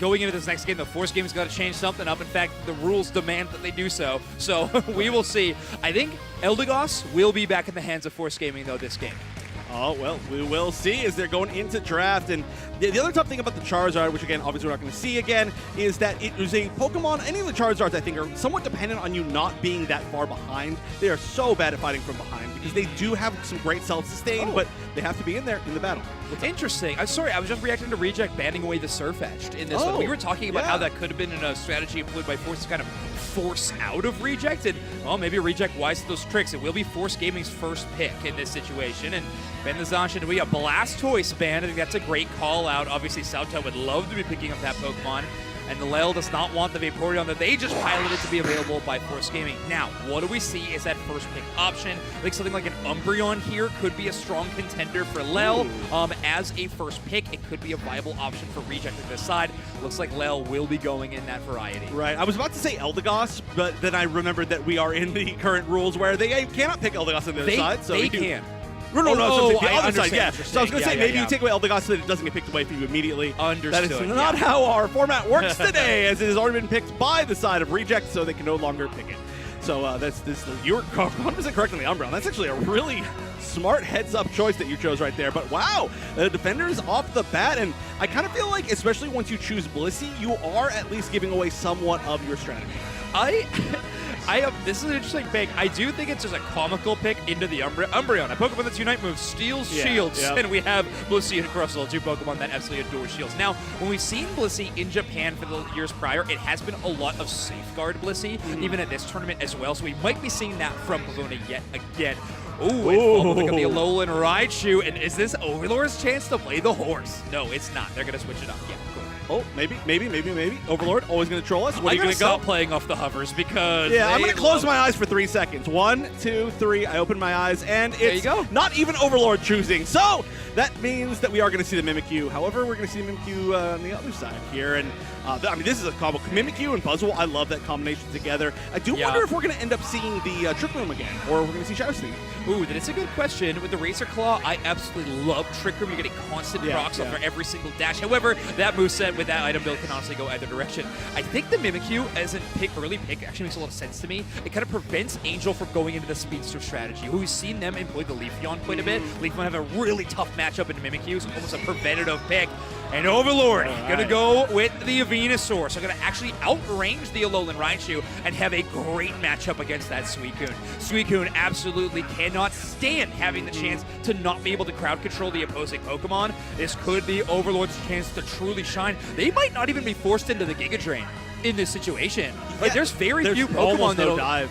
Going into this next game, the Force Game's got to change something up. In fact, the rules demand that they do so. So we will see. I think Eldegoss will be back in the hands of Force Gaming, though, this game. Oh, well, we will see as they're going into draft. And the other tough thing about the Charizard, which, again, obviously we're not going to see again, is that it is a Pokemon. Any of the Charizards, I think, are somewhat dependent on you not being that far behind. They are so bad at fighting from behind because they do have some great self-sustain, but they have to be in there in the battle. Interesting. I'm sorry, I was just reacting to Reject banning away the Surf Edge in this one. We were talking about how that could have been a strategy employed by Force to kind of force out of Reject, and, well, maybe Reject wise to those tricks. It will be Force Gaming's first pick in this situation, and ban the Zacian. We have Blastoise banned. I think that's a great call out. Obviously, Sauto would love to be picking up that Pokemon, and the Lel does not want the Vaporeon that they just piloted to be available by Force Gaming. Now, what do we see is that first pick option. I think something like an Umbreon here could be a strong contender for Lel. As a first pick, it could be a viable option for Reject to decide. Looks like Lel will be going in that variety. Right. I was about to say Eldegoss, but then I remembered that we are in the current rules where they cannot pick Eldegoss on the other side. So they can. No, the I other side, yeah. understand. So I was going to say, maybe yeah. you take away Eldegoss so that it doesn't get picked away from you immediately. Understood. That is not how our format works today, as it has already been picked by the side of Reject, so they can no longer pick it. So you were 100% correct on the Umbreon. That's actually a really smart heads-up choice that you chose right there. But wow, the defenders off the bat, and I kind of feel like, especially once you choose Blissey, you are at least giving away somewhat of your strategy. This is an interesting pick. I do think it's just a comical pick into the Umbreon. A Pokemon that's Unite moves steals shields, and we have Blissey and Crustle, 2 Pokemon that absolutely adore shields. Now, when we've seen Blissey in Japan for the years prior, it has been a lot of safeguard Blissey, even at this tournament as well, so we might be seeing that from Pavona yet again. Ooh, and pick up the Alolan Raichu, and is this Overlord's chance to play the horse? No, it's not. They're going to switch it up. Yeah, cool. Oh, maybe. Overlord, always going to troll us. What are you going to go? Stop playing off the hovers because I'm going to close my eyes for 3 seconds. 1, 2, 3. I open my eyes, and there you it's go. Not even Overlord choosing. So that means that we are going to see the Mimikyu. However, we're going to see the Mimikyu on the other side here. And I mean, this is a combo. Mimikyu and Buzzwole, I love that combination together. I do wonder if we're going to end up seeing the Trick Room again, or we're going to see Shadow Sneak. Ooh, that is a good question. With the Razor Claw, I absolutely love Trick Room. You're getting constant procs off for every single dash. However, that moveset with that item build can honestly go either direction. I think the Mimikyu as an early pick actually makes a lot of sense to me. It kind of prevents Angel from going into the Speedster strategy. We've seen them employ the Leafeon quite a bit. Leafeon have a really tough matchup into Mimikyu, so almost a preventative pick. And Overlord gonna go with the Venusaur. So gonna actually outrange the Alolan Raichu and have a great matchup against that Suicune. Suicune absolutely cannot stand having the chance to not be able to crowd control the opposing Pokemon. This could be Overlord's chance to truly shine. They might not even be forced into the Giga Drain in this situation. Like, there's very few Pokemon that'll dive.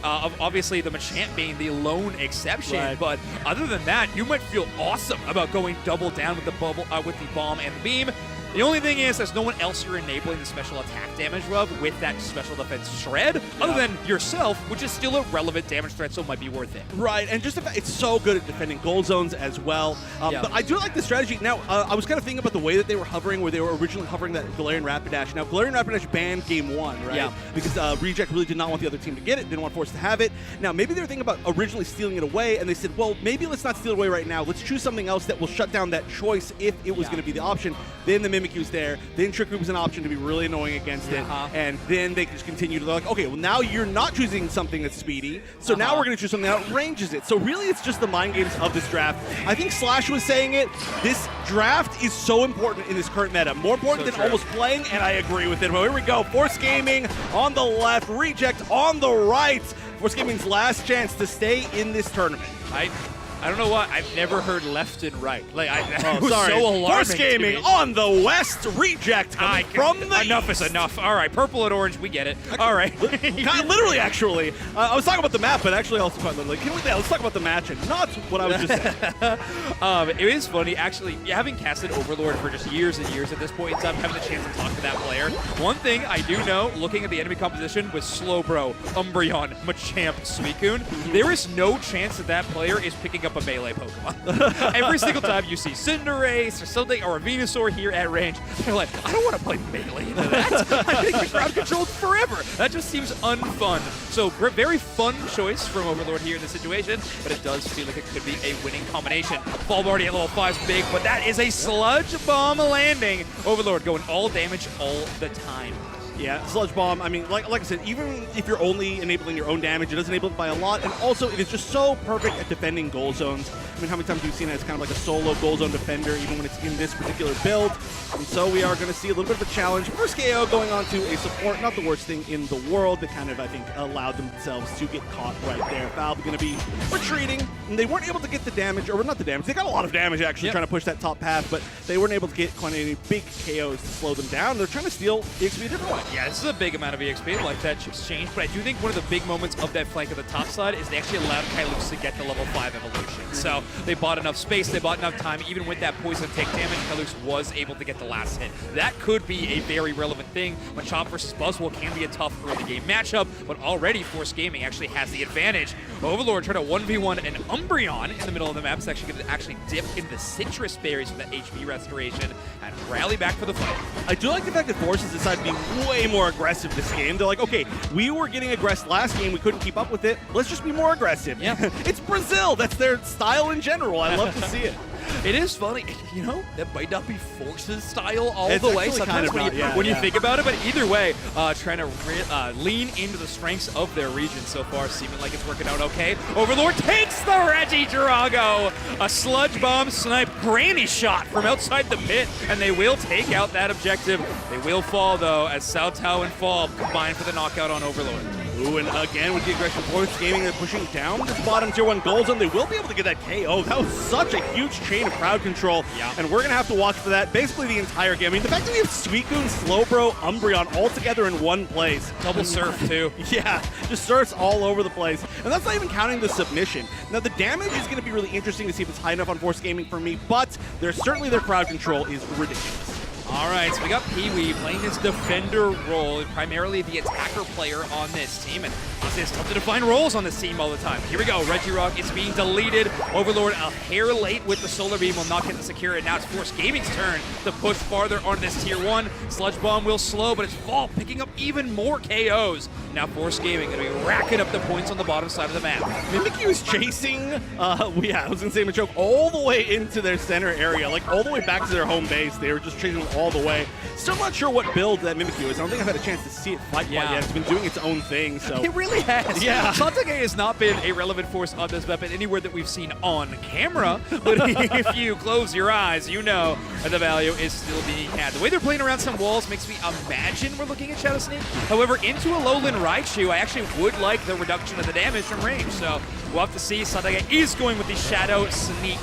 Obviously, the Machamp being the lone exception, but other than that, you might feel awesome about going double down with the bubble, with the bomb and the beam. The only thing is there's no one else you're enabling the special attack damage of with that special defense shred, other than yourself, which is still a relevant damage threat, so it might be worth it. Right, and just the fact it's so good at defending gold zones as well. But I do like the strategy. Now, I was kind of thinking about the way that they were hovering, where they were originally hovering that Galarian Rapidash. Now, Galarian Rapidash banned game 1, right? Yeah. Because Reject really did not want the other team to get it, didn't want Force to have it. Now, maybe they were thinking about originally stealing it away, and they said, well, maybe let's not steal it away right now. Let's choose something else that will shut down that choice if it was going to be the option. Then the Mimikyu's there. Then Trick Room was an option to be really annoying against it. And then they just continue to, they're like, okay, well, now you're not choosing something that's speedy, so now we're going to choose something that outranges it. So really, it's just the mind games of this draft. I think Slash was saying it. This draft is so important in this current meta. More important than almost playing, and I agree with it. Well, here we go. Force Gaming on the left, Reject on the right. Force Gaming's last chance to stay in this tournament. I don't know why. I've never heard left and right. Like, it was sorry. so alarming. Force Gaming on the west, Reject coming from the Enough east. is enough. All right, purple and orange, we get it. All right. Literally, actually. I was talking about the map, but actually also quite literally. Let's talk about the match and not what I was just saying. It is funny, actually, having casted Overlord for just years and years at this point in time, having the chance to talk to that player. One thing I do know, looking at the enemy composition with Slowbro, Umbreon, Machamp, Suicune, there is no chance that that player is picking up a melee Pokemon. Every single time you see Cinderace or something, or a Venusaur here at range, they're like, I don't want to play melee into that. I'm going to get ground controlled forever. That just seems unfun. So very fun choice from Overlord here in this situation, but it does feel like it could be a winning combination. Fall already at level 5 is big, but that is a Sludge Bomb landing. Overlord going all damage all the time. Yeah, Sludge Bomb, I mean, like I said, even if you're only enabling your own damage, it does enable it by a lot, and also it is just so perfect at defending goal zones. I mean, how many times have you seen it as kind of like a solo goal zone defender, even when it's in this particular build? And so we are going to see a little bit of a challenge. First KO going on to a support, not the worst thing in the world, that kind of, I think, allowed themselves to get caught right there. Valve going to be retreating, and they weren't able to get the damage, or not the damage, they got a lot of damage actually trying to push that top path, but they weren't able to get quite any big KOs to slow them down. They're trying to steal EXP a different way. Yeah, this is a big amount of EXP, like that exchange, but I do think one of the big moments of that flank of the top side is they actually allowed Kylux to get the level 5 evolution. So they bought enough space, they bought enough time, even with that poison take damage, Kylux was able to get the last hit. That could be a very relevant thing. Machop versus Buzzwole can be a tough early game matchup, but already Force Gaming actually has the advantage. Overlord trying to 1v1 an Umbreon in the middle of the map. It's actually going to actually dip into Citrus Berries for that HP restoration and rally back for the fight. I do like the fact that Force has decided to be way more aggressive this game. They're like, okay, we were getting aggressive last game, we couldn't keep up with it. Let's just be more aggressive. Yeah. It's Brazil. That's their style in general. I love to see it. It is funny, you know, that might not be Force's style all It's the way actually sometimes kind of when you think about it, but either way, trying to lean into the strengths of their region so far, seeming like it's working out okay. Overlord takes the Regidrago! A Sludge Bomb snipe granny shot from outside the pit, and they will take out that objective. They will fall, though, as Cao Cao and Fall combine for the knockout on Overlord. Ooh, and again with the aggression, Force Gaming, they're pushing down this bottom tier 1 goal zone. They will be able to get that KO. That was such a huge chain of crowd control, and we're going to have to watch for that basically the entire game. I mean, the fact that we have Suicune, Slowbro, Umbreon all together in one place. Double surf, too. Yeah, just surfs all over the place. And that's not even counting the submission. Now, the damage is going to be really interesting to see if it's high enough on Force Gaming for me, but certainly their crowd control is ridiculous. All right, so we got Pee-wee playing his defender role, primarily the attacker player on this team, and it's tough to define roles on this team all the time. Here we go, Regirock is being deleted. Overlord a hair late with the Solar Beam will not get the secure, and now it's Force Gaming's turn to push farther on this tier 1. Sludge Bomb will slow, but it's Fall picking up even more KOs. Now Force Gaming going to be racking up the points on the bottom side of the map. Mimikyu is chasing, I was going to say Machoke, all the way into their center area, like all the way back to their home base. They were just chasing them all the way. Still not sure what build that Mimikyu is. I don't think I've had a chance to see it fight quite yet. It's been doing its own thing, so. It really has. Yeah. Satage has not been a relevant force on this weapon anywhere that we've seen on camera, but if you close your eyes, you know that the value is still being had. The way they're playing around some walls makes me imagine we're looking at Shadow Sneak. However, into a Lowland Raichu, I actually would like the reduction of the damage from range, so we'll have to see. Satage is going with the Shadow Sneak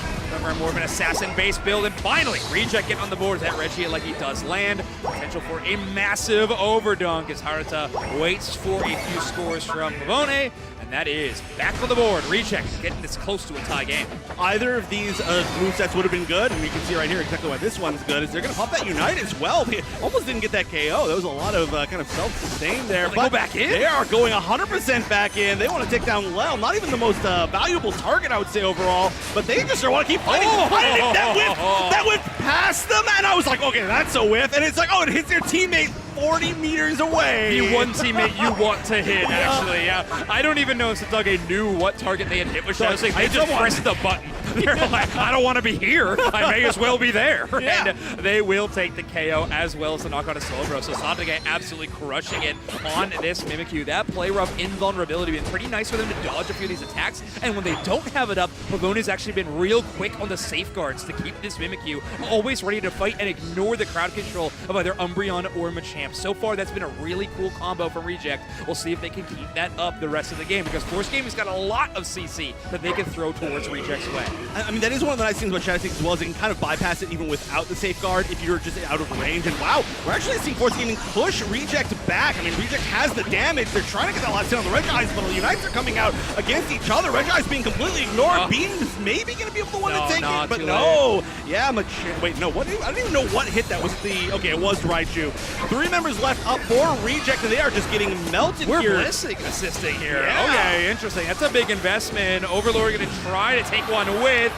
and more of an assassin-based build, and finally, Reject get on the board. That Reggie like he does land. Potential for a massive overdunk as Haruta waits for a few scores from Pavone, and that is back on the board. Reject getting this close to a tie game. Either of these movesets would have been good, and you can see right here exactly why this one's good, is they're going to pop that Unite as well. They almost didn't get that KO. There was a lot of kind of self-sustain there. They go back in? They are going 100% back in. They want to take down Lel. Not even the most valuable target, I would say, overall, but they just want to keep fighting. That whip past them, and I was like, okay, that's a whiff. And it's like, oh, it hits their teammate 40 meters away. The one teammate you want to hit, actually. Yeah. I don't even know if Satage knew what target they had hit with Shadow Snake. They just pressed the button. They're like, I don't want to be here. I may as well be there. Yeah. And they will take the KO as well as the knock on a Slowbro. So Satage absolutely crushing it on this Mimikyu. That play rough invulnerability been pretty nice for them to dodge a few of these attacks. And when they don't have it up, Pavone's actually been real quick on the safeguards to keep this Mimikyu always ready to fight and ignore the crowd control of either Umbreon or Machamp. So far, that's been a really cool combo from Reject. We'll see if they can keep that up the rest of the game, because Force Gaming's got a lot of CC that they can throw towards Reject's way. I mean, that is one of the nice things about Shadow Snake as well, is it can kind of bypass it even without the safeguard if you're just out of range. And wow, we're actually seeing Force Gaming push Reject back. I mean, Reject has the damage. They're trying to get that last hit on the Red Eyes, but the Unites are coming out against each other. Red Eyes being completely ignored. Beam's maybe going to be able to one to take it, but no. Yeah, wait, no, what? I don't even know what hit that was. Okay, it was Raichu. 3 members left up for Reject, and they are just getting melted here. We're assisting here. Yeah. Okay, interesting. That's a big investment. Overlord going to try to take one with.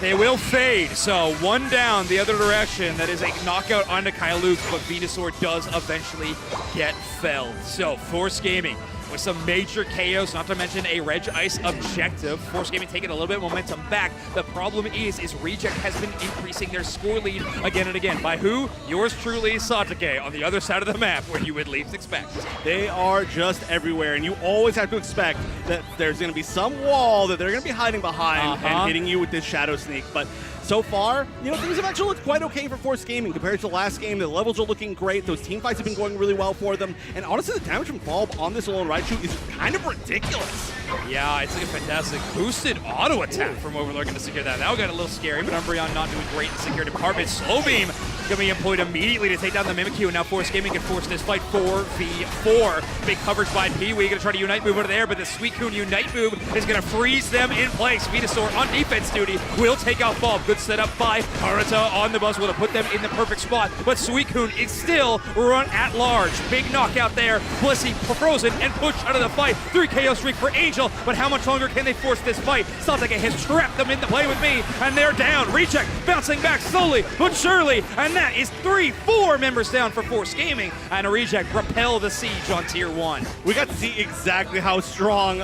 They will fade, so one down the other direction. That is a knockout onto Kyluke, but Venusaur does eventually get felled. So Force Gaming with some major KOs, not to mention a Reg Ice objective. Force Gaming taking a little bit of momentum back. The problem is Reject has been increasing their score lead again and again. By who? Yours truly, Satake, on the other side of the map, where you would least expect. They are just everywhere, and you always have to expect that there's going to be some wall that they're going to be hiding behind and hitting you with this Shadow Sneak. But so far, you know, things have actually looked quite okay for Force Gaming compared to the last game. The levels are looking great. Those team fights have been going really well for them. And honestly, the damage from Falb on this Alolan Raichu is kind of ridiculous. Yeah, it's like a fantastic boosted auto attack from Overlord going to secure that. That one got a little scary, but Umbreon not doing great in secure department. Slow Beam going to be employed immediately to take down the Mimikyu, and now Force Gaming can force this fight 4v4. Big coverage by Pee-wee, going to try to Unite move over there, but the Suicune Unite move is going to freeze them in place. Venusaur on defense duty will take out Falb. Good setup by Haruta on the bus, will put them in the perfect spot, but Suicune is still run at large. Big knockout there. Blissey frozen and pushed out of the fight. 3 KO streak for Angel, but how much longer can they force this fight? Satake has trapped them into play with me, and they're down. Reject bouncing back slowly but surely, and that is 4 members down for Force Gaming, and a Reject repel the siege on Tier 1. We got to see exactly how strong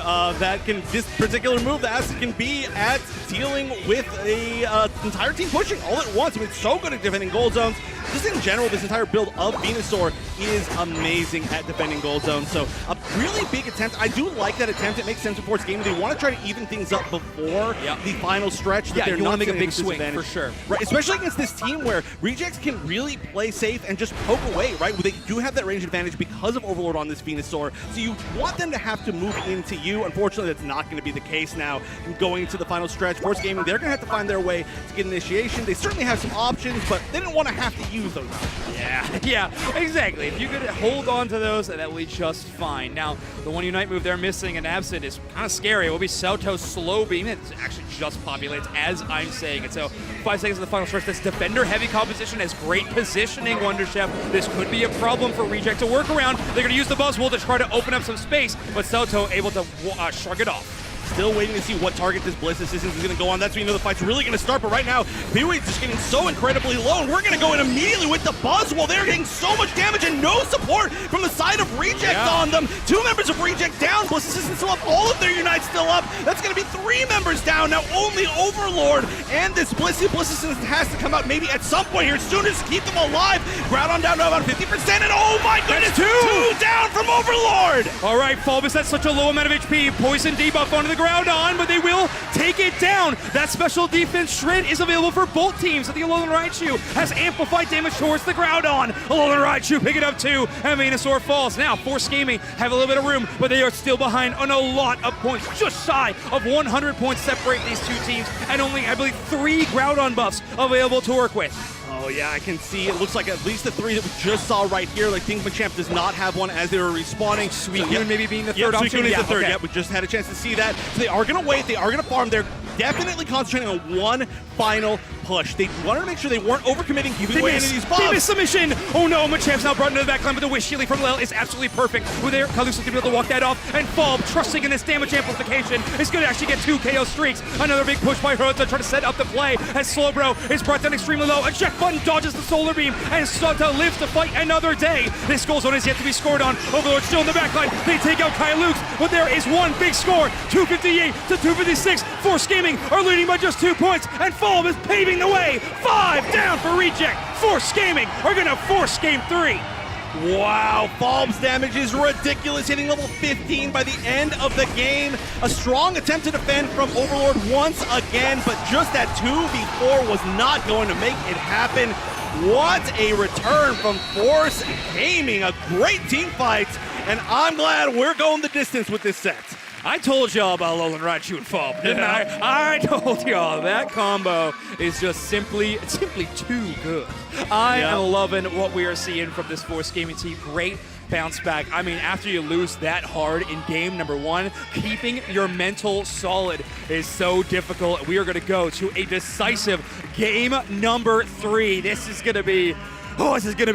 this particular move, the Acid, can be at dealing with a entire team pushing all at once. I mean, it's so good at defending gold zones. Just in general, this entire build of Venusaur is amazing at defending gold zones. So a really big attempt. I do like that attempt. It makes sense for Force Gaming. They want to try to even things up before the final stretch. Yeah, you want to make a big swing for sure. Right, especially against this team where Rejects can really play safe and just poke away, right? They do have that range advantage because of Overlord on this Venusaur. So you want them to have to move into you. Unfortunately, that's not going to be the case now. Going into the final stretch, Force Gaming, they're going to have to find their way to get initiation. They certainly have some options, but they didn't want to have to use those options. Yeah, exactly. If you could hold on to those, that would be just fine. Now, the one Unite move they're missing and absent is kind of scary. It will be Soto's Slow Beam. It actually just populates as I'm saying it. So 5 seconds of the final stretch. This defender-heavy composition has great positioning, Wonder Chef. This could be a problem for Reject to work around. They're going to use the Buzzwole to try to open up some space, but Soto able to shrug it off. Still waiting to see what target this Bliss Assistance is going to go on. That's when you know the fight's really going to start. But right now, Pee-wee's just getting so incredibly low. And we're going to go in immediately with the Buzzwole. They're getting so much damage and no support from the side of Reject on them. 2 members of Reject down. Bliss Assistance still up. All of their Unites still up. That's going to be 3 members down. Now only Overlord and this Bliss Assistance has to come out maybe at some point here soon to keep them alive. Groudon down to about 50%. And oh my goodness, 2 down from Overlord. All right, Fulbus, that's such a low amount of HP. Poison debuff onto the Groudon, but they will take it down. That special defense shred is available for both teams. The Alolan Raichu has amplified damage towards the Groudon. Alolan Raichu pick it up too, and Venusaur falls. Now, Force Gaming have a little bit of room, but they are still behind on a lot of points. Just shy of 100 points separate these two teams, and only, I believe, 3 Groudon buffs available to work with. Oh yeah, I can see. It looks like at least the 3 that we just saw right here. Like, think Machamp does not have one as they were respawning. Suicune maybe being the third option. Suicune is the third. Okay. Yeah, we just had a chance to see that. So they are going to wait. They are going to farm. They're definitely concentrating on one final push. They wanted to make sure they weren't overcommitting, giving away any of these buffs. They missed submission. Oh no, Machamp's now brought into the backline, but the wish shielding from Lel is absolutely perfect. With there, Kalusa to be able to walk that off, and Fall, trusting in this damage amplification, is going to actually get 2 KO streaks. Another big push by Herota to try to set up the play, as Slowbro is brought down extremely low. Eject button dodges the Solar Beam, and Sota lives to fight another day. This goal zone is yet to be scored on. Overlord still in the backline. They take out Kylux, but there is one big score. 258 to 256. Force Gaming are leading by just 2 points, and Fall is paving the way. 5 down for Reject. Force Gaming are going to force game 3. Wow, Falb's damage is ridiculous, hitting level 15 by the end of the game. A strong attempt to defend from Overlord once again, but just that 2v4 was not going to make it happen. What a return from Force Gaming, a great team fight, and I'm glad we're going the distance with this set. I told y'all about Alolan Raichu and Fall, didn't I? I told y'all that combo is just simply too good. I am loving what we are seeing from this Force Gaming team. Great bounce back. I mean, after you lose that hard in game number 1, keeping your mental solid is so difficult. We are going to go to a decisive game number 3. This is going to be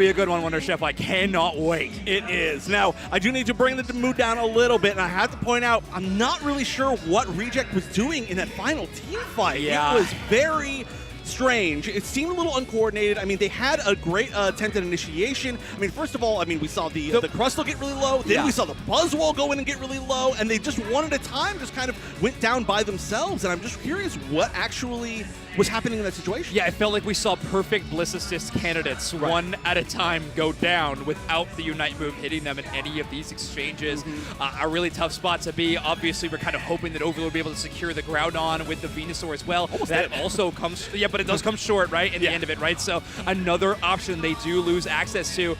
a good one, Wonder Chef. I cannot wait. It is. Now, I do need to bring the mood down a little bit, and I have to point out, I'm not really sure what Reject was doing in that final team fight. Yeah. It was very strange. It seemed a little uncoordinated. I mean, they had a great attempt at initiation. I mean, first of all, we saw the Crustle get really low. Then we saw the Buzzwole go in and get really low, and they just one at a time just kind of went down by themselves. And I'm just curious what actually was happening in that situation. Yeah, it felt like we saw perfect Bliss Assist candidates one at a time go down without the Unite move hitting them in any of these exchanges. A really tough spot to be. Obviously, we're kind of hoping that Overlord will be able to secure the Groudon with the Venusaur as well. That also comes, but it does come short, right, in the end of it, right? So another option they do lose access to.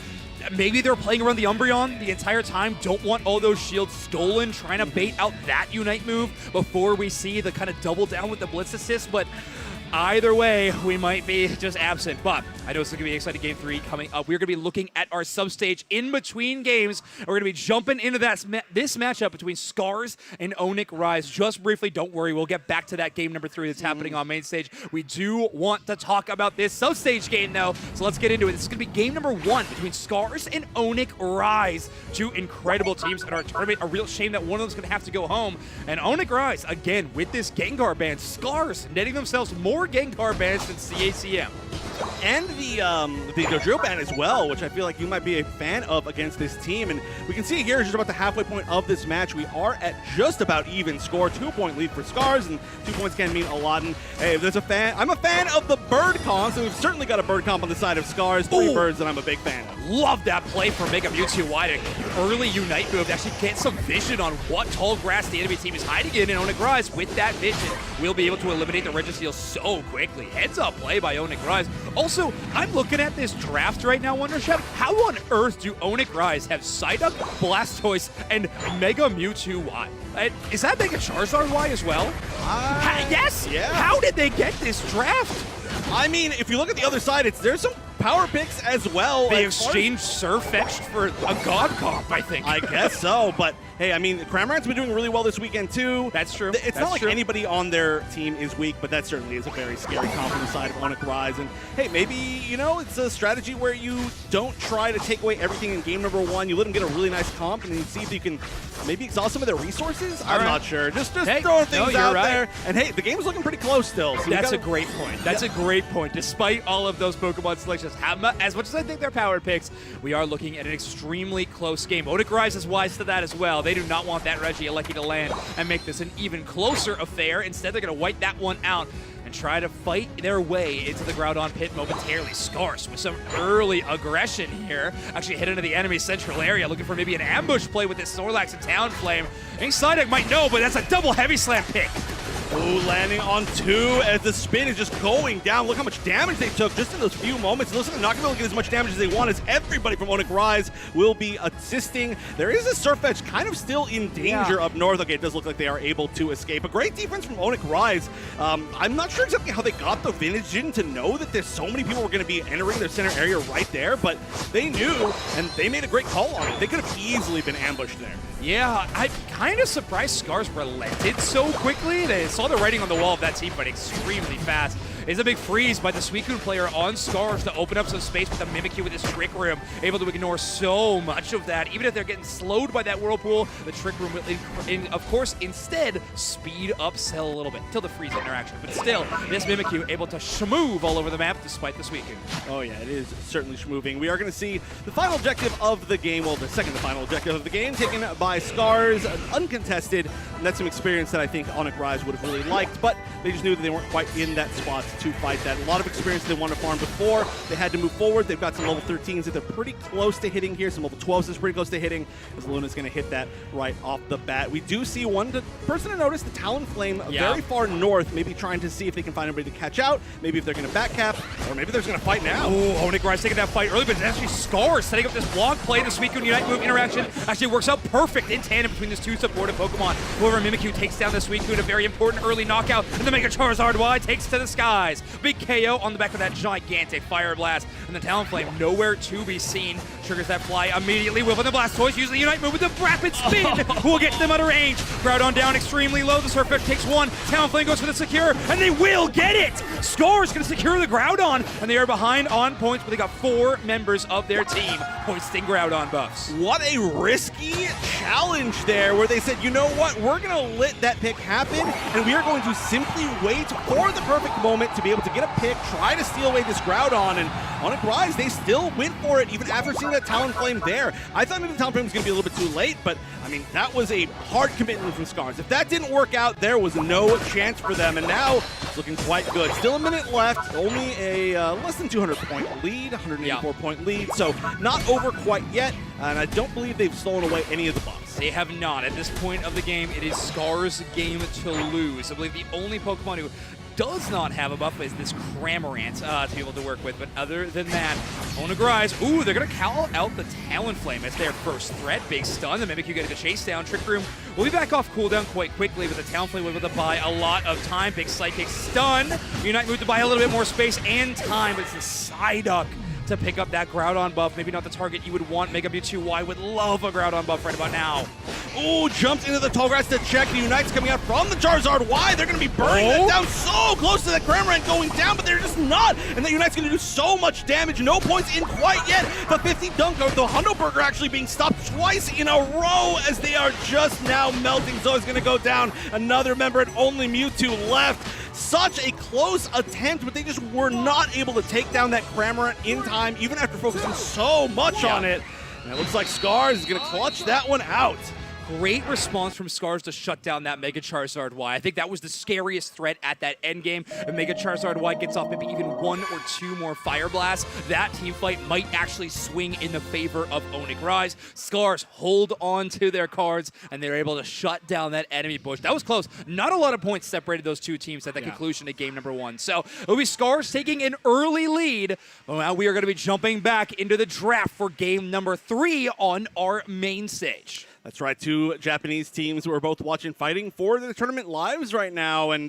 Maybe they're playing around the Umbreon the entire time, don't want all those shields stolen, trying to bait out that Unite move before we see the kind of double down with the Blitz Assist, but either way, we might be just absent. But I know it's going to be an exciting game 3 coming up. We're going to be looking at our substage in between games. We're going to be jumping into this matchup between Scars and Onic Rise. Just briefly, don't worry, we'll get back to that game number 3 that's happening on main stage. We do want to talk about this substage game, though, so let's get into it. This is going to be game number 1 between Scars and Onic Rise. 2 incredible teams in our tournament. A real shame that one of them's going to have to go home. And Onic Rise, again, with this Gengar ban, Scars netting themselves more Gengar bans than CACM. And the Dodrio ban as well, which I feel like you might be a fan of against this team. And we can see here, just about the halfway point of this match, we are at just about even score. 2-point lead for Scars, and 2 points can mean a lot. And hey, if there's a fan, I'm a fan of the bird comp, so we've certainly got a bird comp on the side of Scars. 3 birds that I'm a big fan of. Love that play from Mega Mewtwo wide. Early Unite move to actually get some vision on what tall grass the enemy team is hiding in. And Onic Rise, with that vision, we'll be able to eliminate the Registeel so quickly. Heads up play by Onic Rise. Also, I'm looking at this draft right now, Wonder Chef. How on earth do Onic Rise have Psyduck, Blastoise, and Mega Mewtwo Y? Is that Mega Charizard Y as well? Yes? Yeah. How did they get this draft? I mean, if you look at the other side, there's some power picks as well. They exchanged Surfetched for a God comp, I think. I guess so, but hey, I mean, Cramorant's been doing really well this weekend too. That's true. It's not like anybody on their team is weak, but that certainly is a very scary comp on the side of Onic Rise. And hey, maybe, it's a strategy where you don't try to take away everything in game number 1. You let them get a really nice comp and you see if you can maybe exhaust some of their resources. I'm not sure. Just throwing things out there. And hey, the game's looking pretty close still. So that's a great point. That's a great point. Despite all of those Pokemon selections, as much as I think they're power picks, we are looking at an extremely close game. Onic Rise is wise to that as well. They do not want that Regieleki to land and make this an even closer affair. Instead, they're going to wipe that one out. And and try to fight their way into the Groudon pit momentarily. Scars with some early aggression here. Actually hit into the enemy central area, looking for maybe an ambush play with this Snorlax and Talonflame. I think Psyduck might know, but that's a double heavy slam pick. Ooh, landing on 2 as the spin is just going down. Look how much damage they took just in those few moments. It looks like they're not going to be able to get as much damage as they want, as everybody from Onic Rise will be assisting. There is a Surf Edge kind of still in danger up north. Okay, it does look like they are able to escape. A great defense from Onic Rise. I'm not sure exactly how they got the Vintage to know that there's so many people were going to be entering their center area right there, but they knew, and they made a great call on it. They could have easily been ambushed there. Yeah, I'm kind of surprised Scars relented so quickly. They saw the writing on the wall of that team fight extremely fast. It's a big freeze by the Suicune player on Scars to open up some space with the Mimikyu with his Trick Room, able to ignore so much of that. Even if they're getting slowed by that Whirlpool, the Trick Room will, of course, instead speed up Cell a little bit until the freeze interaction. But still, this Mimikyu able to shmove all over the map despite the Suicune. Oh yeah, it is certainly schmoving. We are going to see the final objective of the game, well, the second to final objective of the game, taken by Scars, uncontested, and that's some experience that I think Onic Rise would have really liked, but they just knew that they weren't quite in that spot to fight that. A lot of experience they wanted to farm before. They had to move forward. They've got some level 13s that they're pretty close to hitting here. Some level 12s that's pretty close to hitting, as Luna's going to hit that right off the bat. We do see one person to notice, the Talonflame, very far north, maybe trying to see if they can find anybody to catch out, maybe if they're going to back cap, or maybe they're just going to fight now. Oh, Onic Rise taking that fight early, but it's actually Scars setting up this block play. The Suicune Unite move interaction actually works out perfect in tandem between these two supportive Pokemon. However, Mimikyu takes down the Suicune, a very important early knockout, and the Mega Charizard Y takes to the skies. Big KO on the back of that gigantic Fire Blast, and the Talonflame nowhere to be seen. Triggers that fly immediately. Whiffing the Blastoise, using the Unite move with the rapid spin, who will get them out of range. Groudon down extremely low. The Surf Edge takes one. Talonflame goes for the secure, and they will get it! Scars going to secure the Groudon, and they are behind on points, but they got 4 members of their team hoisting Groudon buffs. What a risky challenge there, where they said, you know what, we're going to let that pick happen, and we are going to simply wait for the perfect moment to be able to get a pick, try to steal away this Groudon, and Onic Rise, they still went for it, even after seeing that Talonflame there. I thought maybe the Talonflame was going to be a little bit too late, but, I mean, that was a hard commitment from Scars. If that didn't work out, there was no chance for them, and now it's looking quite good. Still a minute left, only a less than 200-point lead, 184-point lead, so not over quite yet, and I don't believe they've stolen away any of the buffs. They have not. At this point of the game, it is Scars' game to lose. I believe the only Pokemon who does not have a buff is this Cramorant to be able to work with, but other than that, Onic Rise, ooh, they're going to call out the Talonflame as their first threat. Big stun, the Mimikyu getting the chase down. Trick Room will be back off cooldown quite quickly, but the Talonflame able to buy a lot of time. Big Psychic stun. Unite move to buy a little bit more space and time, but it's the Psyduck to pick up that Groudon buff. Maybe not the target you would want. Mega Mewtwo Y would love a Groudon buff right about now. Ooh, jumped into the tall grass to check. The Unite's coming out from the Charizard Y. They're going to be burning that down so close to that Cramorant going down, but they're just not. And the Unite's going to do so much damage. No points in quite yet. The 50 Dunko, the Hundoburger actually being stopped twice in a row as they are just now melting. Zoe's going to go down. Another member and only Mewtwo left. Such a close attempt, but they just were not able to take down that Cramorant in time, even after focusing so much on it. And it looks like Scars is going to clutch that one out. Great response from Scars to shut down that Mega Charizard Y. I think that was the scariest threat at that endgame. If Mega Charizard Y gets off maybe even 1 or 2 more Fire Blasts, that team fight might actually swing in the favor of Onic Rise. Scars hold on to their cards, and they're able to shut down that enemy bush. That was close. Not a lot of points separated those two teams at the conclusion of game number 1. So it'll be Scars taking an early lead. Well, now we are going to be jumping back into the draft for game number 3 on our main stage. That's right, 2 Japanese teams who are both watching fighting for their tournament lives right now, and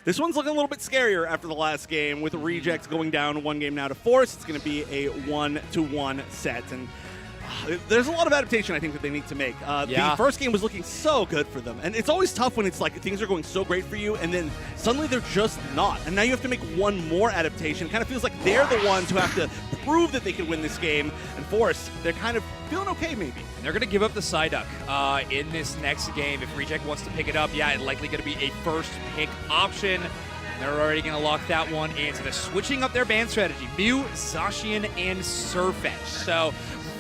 this one's looking a little bit scarier after the last game with Rejects going down 1 game now to Force. It's going to be a 1-1 set, and there's a lot of adaptation I think that they need to make. The first game was looking so good for them, and it's always tough when it's like things are going so great for you and then suddenly they're just not, and now you have to make one more adaptation. It kind of feels like they're the ones who have to prove that they can win this game, and Force, they're kind of feeling okay maybe. They're going to give up the Psyduck in this next game. If Reject wants to pick it up, it's likely going to be a first pick option. They're already going to lock that one in. So they're switching up their ban strategy. Mew, Zacian, and Surf Edge. So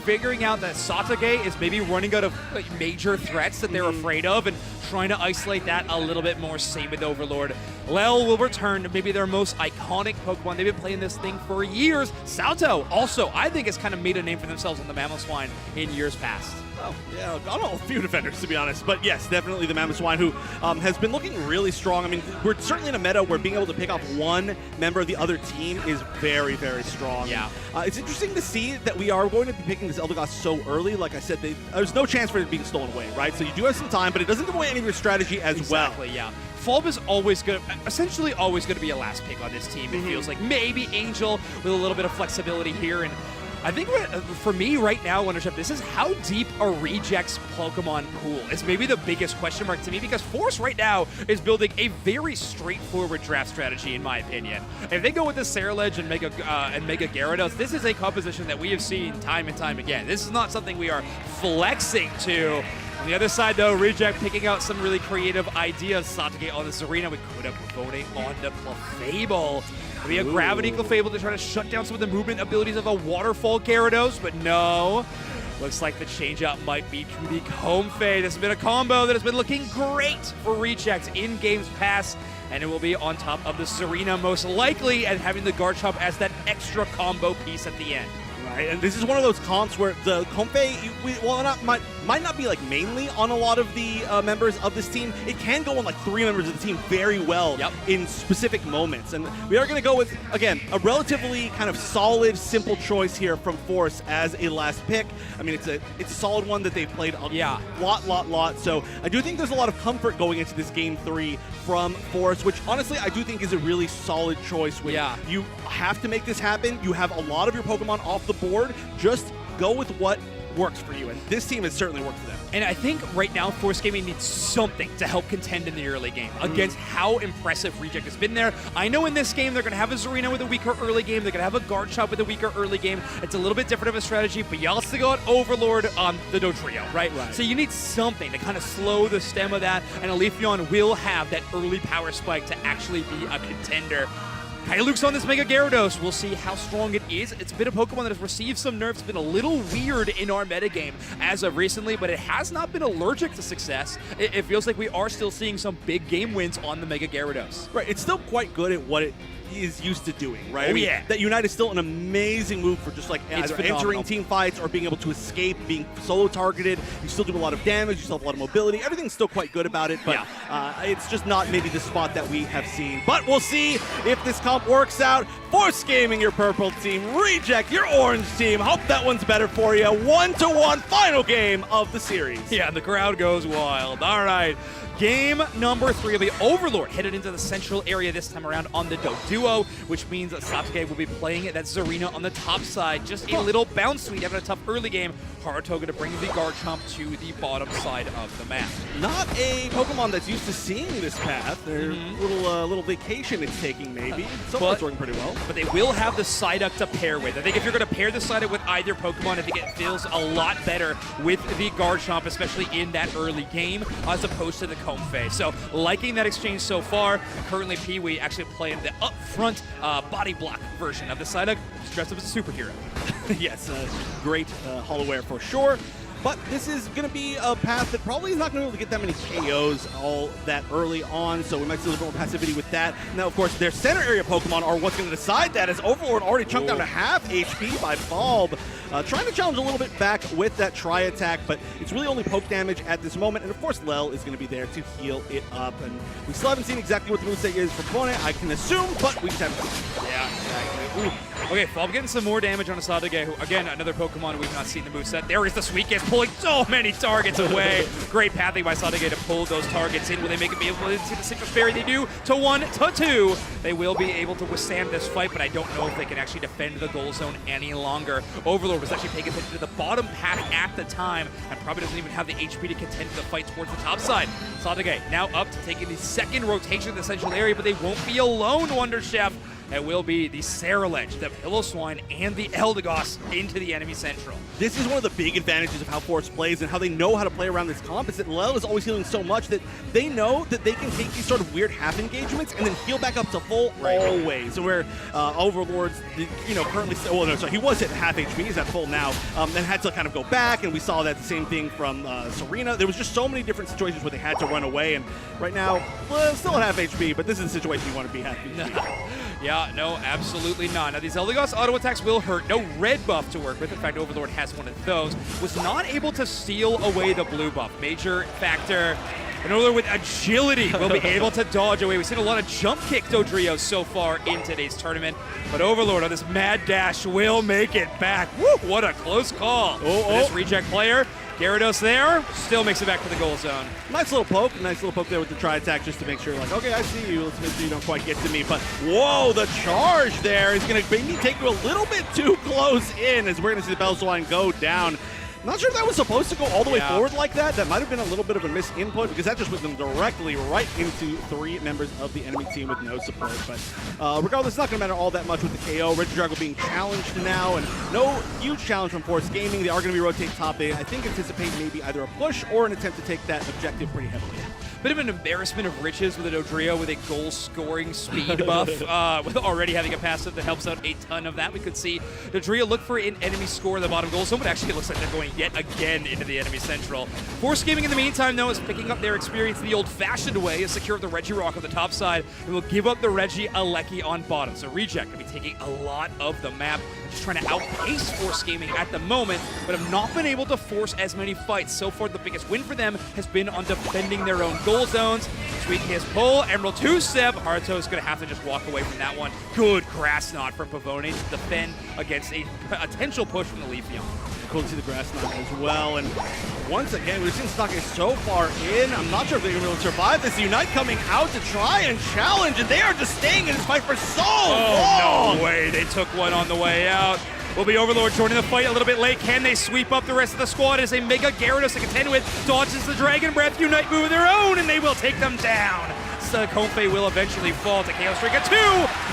figuring out that Satage is maybe running out of major threats that they're afraid of and trying to isolate that a little bit more. Same with Overlord. Lel will return to maybe their most iconic Pokemon. They've been playing this thing for years. Salto also, I think, has kind of made a name for themselves on the Mamoswine in years past. Oh, yeah, I don't know, a few defenders, to be honest. But yes, definitely the Mamoswine, who has been looking really strong. I mean, we're certainly in a meta where being able to pick off one member of the other team is very, very strong. Yeah. It's interesting to see that we are going to be picking this Eldegoss so early. Like I said, there's no chance for it being stolen away, right? So you do have some time, but it doesn't give away any of your strategy as well. Exactly, yeah. Fulb is essentially always going to be a last pick on this team. It feels like maybe Angel with a little bit of flexibility here. And I think for me right now, Wonderchef, this is how deep a Rejects Pokemon pool is maybe the biggest question mark to me, because Force right now is building a very straightforward draft strategy, in my opinion. If they go with the Ceruledge and Mega Gyarados, this is a composition that we have seen time and time again. This is not something we are flexing to. On the other side, though, Reject picking out some really creative ideas. Satoge on this arena. We could have voted on the Clefable. Maybe a Gravity Clefable to try to shut down some of the movement abilities of a Waterfall Gyarados, but no. Looks like the change-up might be to the Comfey. This has been a combo that has been looking great for Reject in games past, and it will be on top of the Serena most likely, and having the Garchomp as that extra combo piece at the end. Right, and this is one of those comps where the Comfey, might not be like mainly on a lot of the members of this team. It can go on like 3 members of the team very well in specific moments. And we are going to go with, again, a relatively kind of solid, simple choice here from Force as a last pick. I mean, it's a solid one that they've played a lot. So I do think there's a lot of comfort going into this Game 3 from Force, which honestly I do think is a really solid choice. When you have to make this happen. You have a lot of your Pokemon off the board. Just go with what works for you, and this team has certainly worked for them. And I think right now Force Gaming needs something to help contend in the early game against how impressive Reject has been there. I know in this game they're going to have a Zarina with a weaker early game. They're going to have a Garchomp with a weaker early game. It's a little bit different of a strategy, but you also got Overlord on the Dodrio, right? So you need something to kind of slow the stem of that, and a Leafeon will have that early power spike to actually be a contender. Kyluke's on this Mega Gyarados. We'll see how strong it is. It's been a Pokemon that has received some nerfs, been a little weird in our metagame as of recently, but it has not been allergic to success. It feels like we are still seeing some big game wins on the Mega Gyarados. Right, it's still quite good at what it is used to doing, right? I mean, that Unite is still an amazing move for just like either entering team fights or being able to escape, being solo targeted. You still do a lot of damage, you still have a lot of mobility. Everything's still quite good about it, but it's just not maybe the spot that we have seen. But we'll see if this comp works out. Force Gaming, your purple team. Reject, your orange team. Hope that one's better for you. 1-1 final game of the series. Yeah, the crowd goes wild. All right. Game number 3 will be Overlord, headed into the central area this time around on the Doduo, which means that Satoge will be playing that Zarina on the top side. Just a little bounce sweet, having a tough early game. Harutoga to bring the Garchomp to the bottom side of the map. Not a Pokemon that's used to seeing this path. Their little vacation it's taking, maybe. So far it's working pretty well. But they will have the Psyduck to pair with. I think if you're going to pair the Psyduck with either Pokemon, I think it feels a lot better with the Garchomp, especially in that early game, as opposed to the Comfey. So liking that exchange so far. Currently, Pee-wee actually playing the upfront body block version of the Psyduck, dressed up as a superhero. Yes, great Hollow Air for sure. But this is going to be a path that probably is not going to be able to get that many KOs all that early on, so we might see a little bit more passivity with that. Now, of course, their center area Pokemon are what's going to decide that, as Overlord already chunked down to half HP by Bulb. Trying to challenge a little bit back with that Tri-Attack, but it's really only poke damage at this moment, and of course, Lel is going to be there to heal it up. And we still haven't seen exactly what the moveset is for opponent, I can assume, but we just haven't seen. Yeah, exactly. Ooh. Okay, Bulb getting some more damage on a Satoge, who, again, another Pokemon we've not seen the moveset. There is the Sweet Kiss, pulling so many targets away. Great pathing by Satoge to pull those targets in. Will they make it be able to see the Citrus Berry? They do. To 1, to 2. They will be able to withstand this fight, but I don't know if they can actually defend the goal zone any longer. Overlord was actually taking it to the bottom path at the time, and probably doesn't even have the HP to contend to the fight towards the top side. Satoge now up to taking the second rotation of the central area, but they won't be alone, Wonder Chef. It will be the Saraledge, the Pillowswine, and the Eldegoss into the enemy central. This is one of the big advantages of how Force plays and how they know how to play around this comp is that Lel is always healing so much that they know that they can take these sort of weird half engagements and then heal back up to full always. So where Overlord's, currently, he was at half HP, he's at full now, and had to kind of go back, and we saw that the same thing from Serena. There was just so many different situations where they had to run away, and right now, well, still at half HP, but this is a situation you want to be half HP. Yeah, no, absolutely not. Now, these Eldegoss auto attacks will hurt. No red buff to work with. In fact, Overlord has one of those. Was not able to steal away the blue buff. Major factor. And Overlord with agility will be able to dodge away. We've seen a lot of jump kick Dodrio so far in today's tournament. But Overlord on this mad dash will make it back. Woo, what a close call. This reject player. Gyarados there, still makes it back to the goal zone. Nice little poke there with the tri-attack just to make sure, like, okay, I see you. Let's make sure you don't quite get to me. But, whoa, the charge there is going to maybe take you a little bit too close in as we're going to see the Pillowswine go down. Not sure if that was supposed to go all the way forward like that. That might have been a little bit of a misinput because that just put them directly right into 3 members of the enemy team with no support. But regardless, it's not going to matter all that much with the KO. Regidrago being challenged now, and no huge challenge from Force Gaming. They are going to be rotate top. They, I think, anticipate maybe either a push or an attempt to take that objective pretty heavily. Bit of an embarrassment of riches with a Dodrio with a goal-scoring speed buff, with already having a passive that helps out a ton of that. We could see Dodrio look for an enemy score in the bottom goal zone, but actually it looks like they're going yet again into the enemy central. Force Gaming in the meantime, though, is picking up their experience the old-fashioned way, is secure the Regirock on the top side, and will give up the Regieleki on bottom. So Reject will be taking a lot of the map, just trying to outpace Force Gaming at the moment, but have not been able to force as many fights. So far, the biggest win for them has been on defending their own goal zones. Sweet Kiss pull, Emerald 2-step. Haruto's going to have to just walk away from that one. Good Grass Knot from Pavone to defend against a potential push from the Leafeon. Cool to see the Grass Knot as well. And once again, we've seen Stockade so far in. I'm not sure if they're going to be able to survive this. Unite coming out to try and challenge, and they are just staying in this fight for so long. No way. They took one on the way out. Will be Overlord joining the fight a little bit late. Can they sweep up the rest of the squad as a Mega Gyarados to contend with? Dodges the Dragon Breath. Unite move of their own, and they will take them down. So Comfey will eventually fall to Chaos Streak at 2,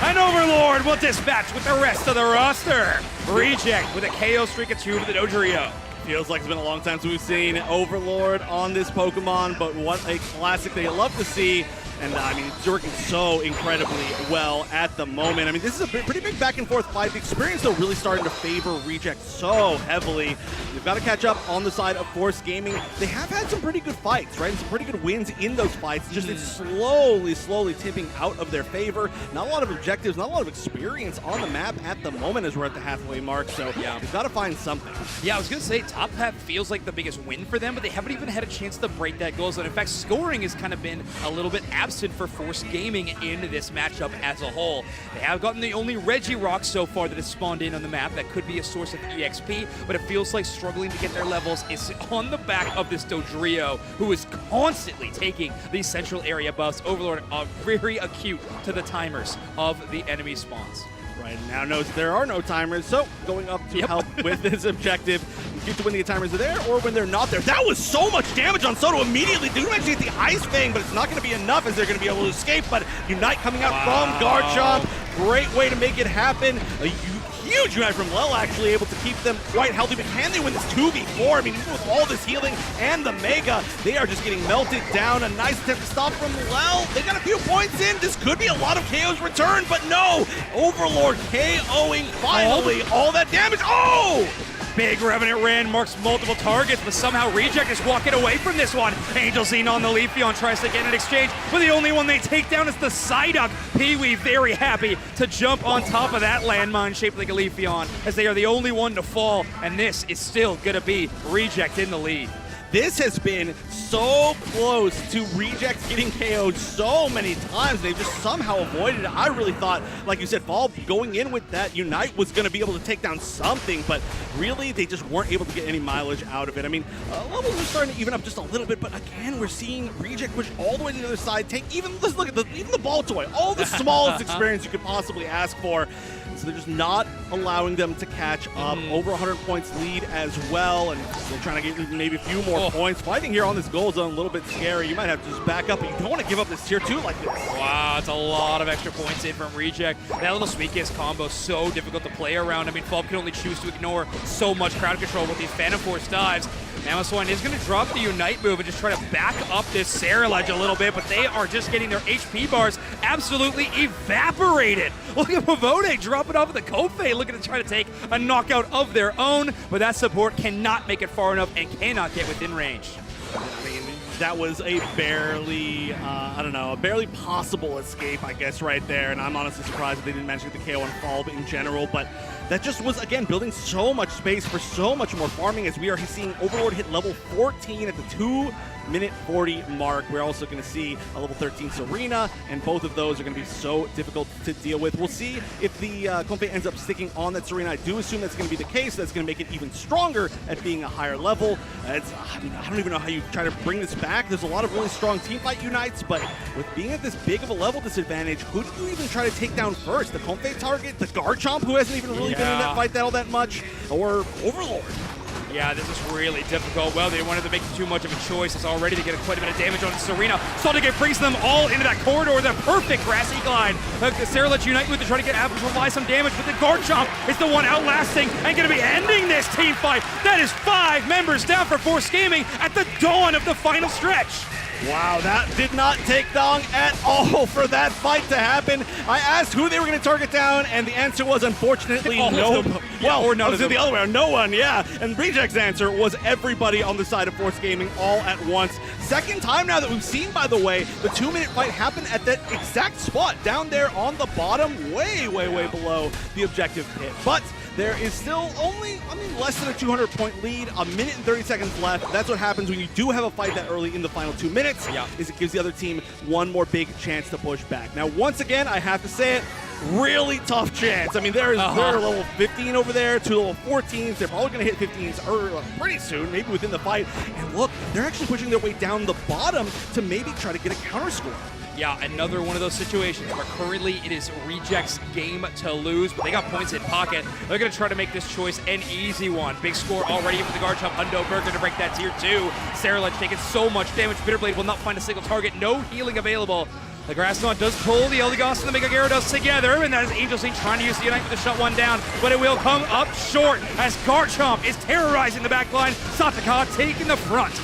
and Overlord will dispatch with the rest of the roster. Reject with a KO Streak at 2 for the Dodrio. Feels like it's been a long time since we've seen Overlord on this Pokemon, but what a classic they love to see. And I mean, it's working so incredibly well at the moment. I mean, this is a pretty big back and forth fight. The experience, though, really starting to favor Reject so heavily. They've got to catch up on the side of Force Gaming. They have had some pretty good fights, right? Some pretty good wins in those fights. Just it's slowly tipping out of their favor. Not a lot of objectives, not a lot of experience on the map at the moment as we're at the halfway mark. So yeah, they've got to find something. Yeah, I was going to say top half feels like the biggest win for them, but they haven't even had a chance to break that goal zone. In fact, scoring has kind of been a little bit absent for Force Gaming in this matchup as a whole. They have gotten the only Regirock so far that has spawned in on the map that could be a source of EXP, but it feels like struggling to get their levels is on the back of this Dodrio, who is constantly taking these central area buffs. Overlord are very acute to the timers of the enemy spawns. Right now knows there are no timers, so going up to help with this objective. Get to when the timers are there or when they're not there. That was so much damage on Soto immediately. Dude actually hit the Ice Fang, but it's not going to be enough as they're going to be able to escape. But Unite coming out from Garchomp. Great way to make it happen. A huge Unite from Lel actually able to keep them quite healthy. But can they win this 2v4? I mean, even with all this healing and the Mega, they are just getting melted down. A nice attempt to stop from Lel. They got a few points in. This could be a lot of KOs returned, but no. Overlord KOing finally all that damage. Oh! Big Revenant Rand marks multiple targets, but somehow Reject is walking away from this one. Angel Xene on the Leafeon tries to get an exchange, but the only one they take down is the Psyduck. Pee-wee very happy to jump on top of that landmine shaped like a Leafeon, as they are the only one to fall, and this is still going to be Reject in the lead. This has been so close to Rejects getting KO'd so many times. They've just somehow avoided it. I really thought, like you said, Fall going in with that Unite was going to be able to take down something, but really they just weren't able to get any mileage out of it. I mean, levels are starting to even up just a little bit, but again, we're seeing Reject push all the way to the other side, take even, let's look at even the ball toy, all the smallest experience you could possibly ask for. so they're just not allowing them to catch up. Over 100 points lead as well, and they're trying to get maybe a few more points. Fighting here on this goal zone, a little bit scary. You might have to just back up, but you don't want to give up this tier 2 like this. Wow, it's a lot of extra points in from Reject. That little sweet kiss combo is so difficult to play around. I mean, Fulp can only choose to ignore so much crowd control with these Phantom Force dives. Namaswine is going to drop the Unite move and just try to back up this Sarah Ledge a little bit, but they are just getting their HP bars absolutely evaporated. Look at Pavone dropping off of the Kofe, looking to try to take a knockout of their own, but that support cannot make it far enough and cannot get within range. I mean, that was a barely, I don't know, a barely possible escape, I guess, right there. And I'm honestly surprised that they didn't manage to get the KO on Fulb in general. But that just was, again, building so much space for so much more farming as we are seeing Overlord hit level 14 at the 2-minute 40 mark. We're also going to see a level 13 Serena, and both of those are going to be so difficult to deal with. We'll see if the Konfei ends up sticking on that Serena. I do assume that's going to be the case. That's going to make it even stronger at being a higher level. I mean, I don't even know how you try to bring this back. There's a lot of really strong teamfight unites, but with being at this big of a level disadvantage, who do you even try to take down first? The Konfei target, the Garchomp, who hasn't even really been in that fight all that much, or Overlord? Yeah, this is really difficult. Well, they wanted to make too much of a choice. It's already to get quite a bit of damage on Serena. Saltigate brings them all into that corridor. The perfect grassy glide. Sarah Let's Unite with to try to get apply some damage, but the Garchomp is the one outlasting and going to be ending this team fight. That is 5 members down for Force Gaming at the dawn of the final stretch. Wow, that did not take long at all for that fight to happen. I asked who they were going to target down, and the answer was unfortunately no. Well, or none of them. The other way, no one, yeah. And Reject's answer was everybody on the side of Force Gaming all at once. Second time now that we've seen, by the way, the 2-minute fight happen at that exact spot down there on the bottom, way below the objective pit. But there is still only, less than a 200-point lead, a minute and 30 seconds left. That's what happens when you do have a fight that early in the final 2 minutes, is it gives the other team one more big chance to push back. Now, once again, I have to say it, really tough chance. I mean, they're level 15 over there, 2 level 14s. They're probably going to hit 15s pretty soon, maybe within the fight. And look, they're actually pushing their way down the bottom to maybe try to get a counter score. Yeah, another one of those situations where currently it is Reject's game to lose, but they got points in pocket. They're going to try to make this choice an easy one. Big score already for the Garchomp. Hundo Burger to break that tier 2. Sarah Ledge taking so much damage. Bitterblade will not find a single target. No healing available. The Grassnot does pull the Eldegoss and the Mega Gyarados together, and that is Angel Scene trying to use the Unite with the shut one down, but it will come up short as Garchomp is terrorizing the back line. Sataka taking the front.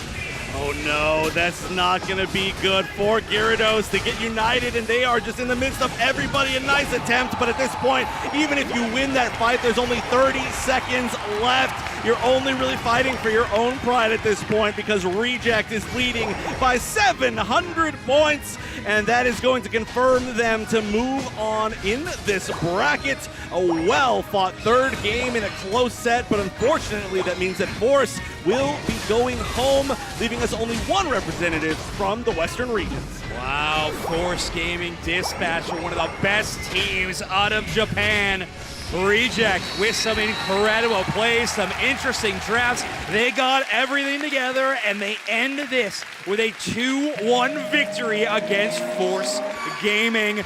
Oh no, that's not going to be good for Gyarados to get united, and they are just in the midst of everybody. A nice attempt, but at this point, even if you win that fight, there's only 30 seconds left. You're only really fighting for your own pride at this point because Reject is leading by 700 points, and that is going to confirm them to move on in this bracket. A well-fought third game in a close set, but unfortunately that means that Force will be going home, leaving us only one representative from the Western regions. Wow, Force Gaming dispatched one of the best teams out of Japan. Reject with some incredible plays, some interesting drafts. They got everything together, and they end this with a 2-1 victory against Force Gaming.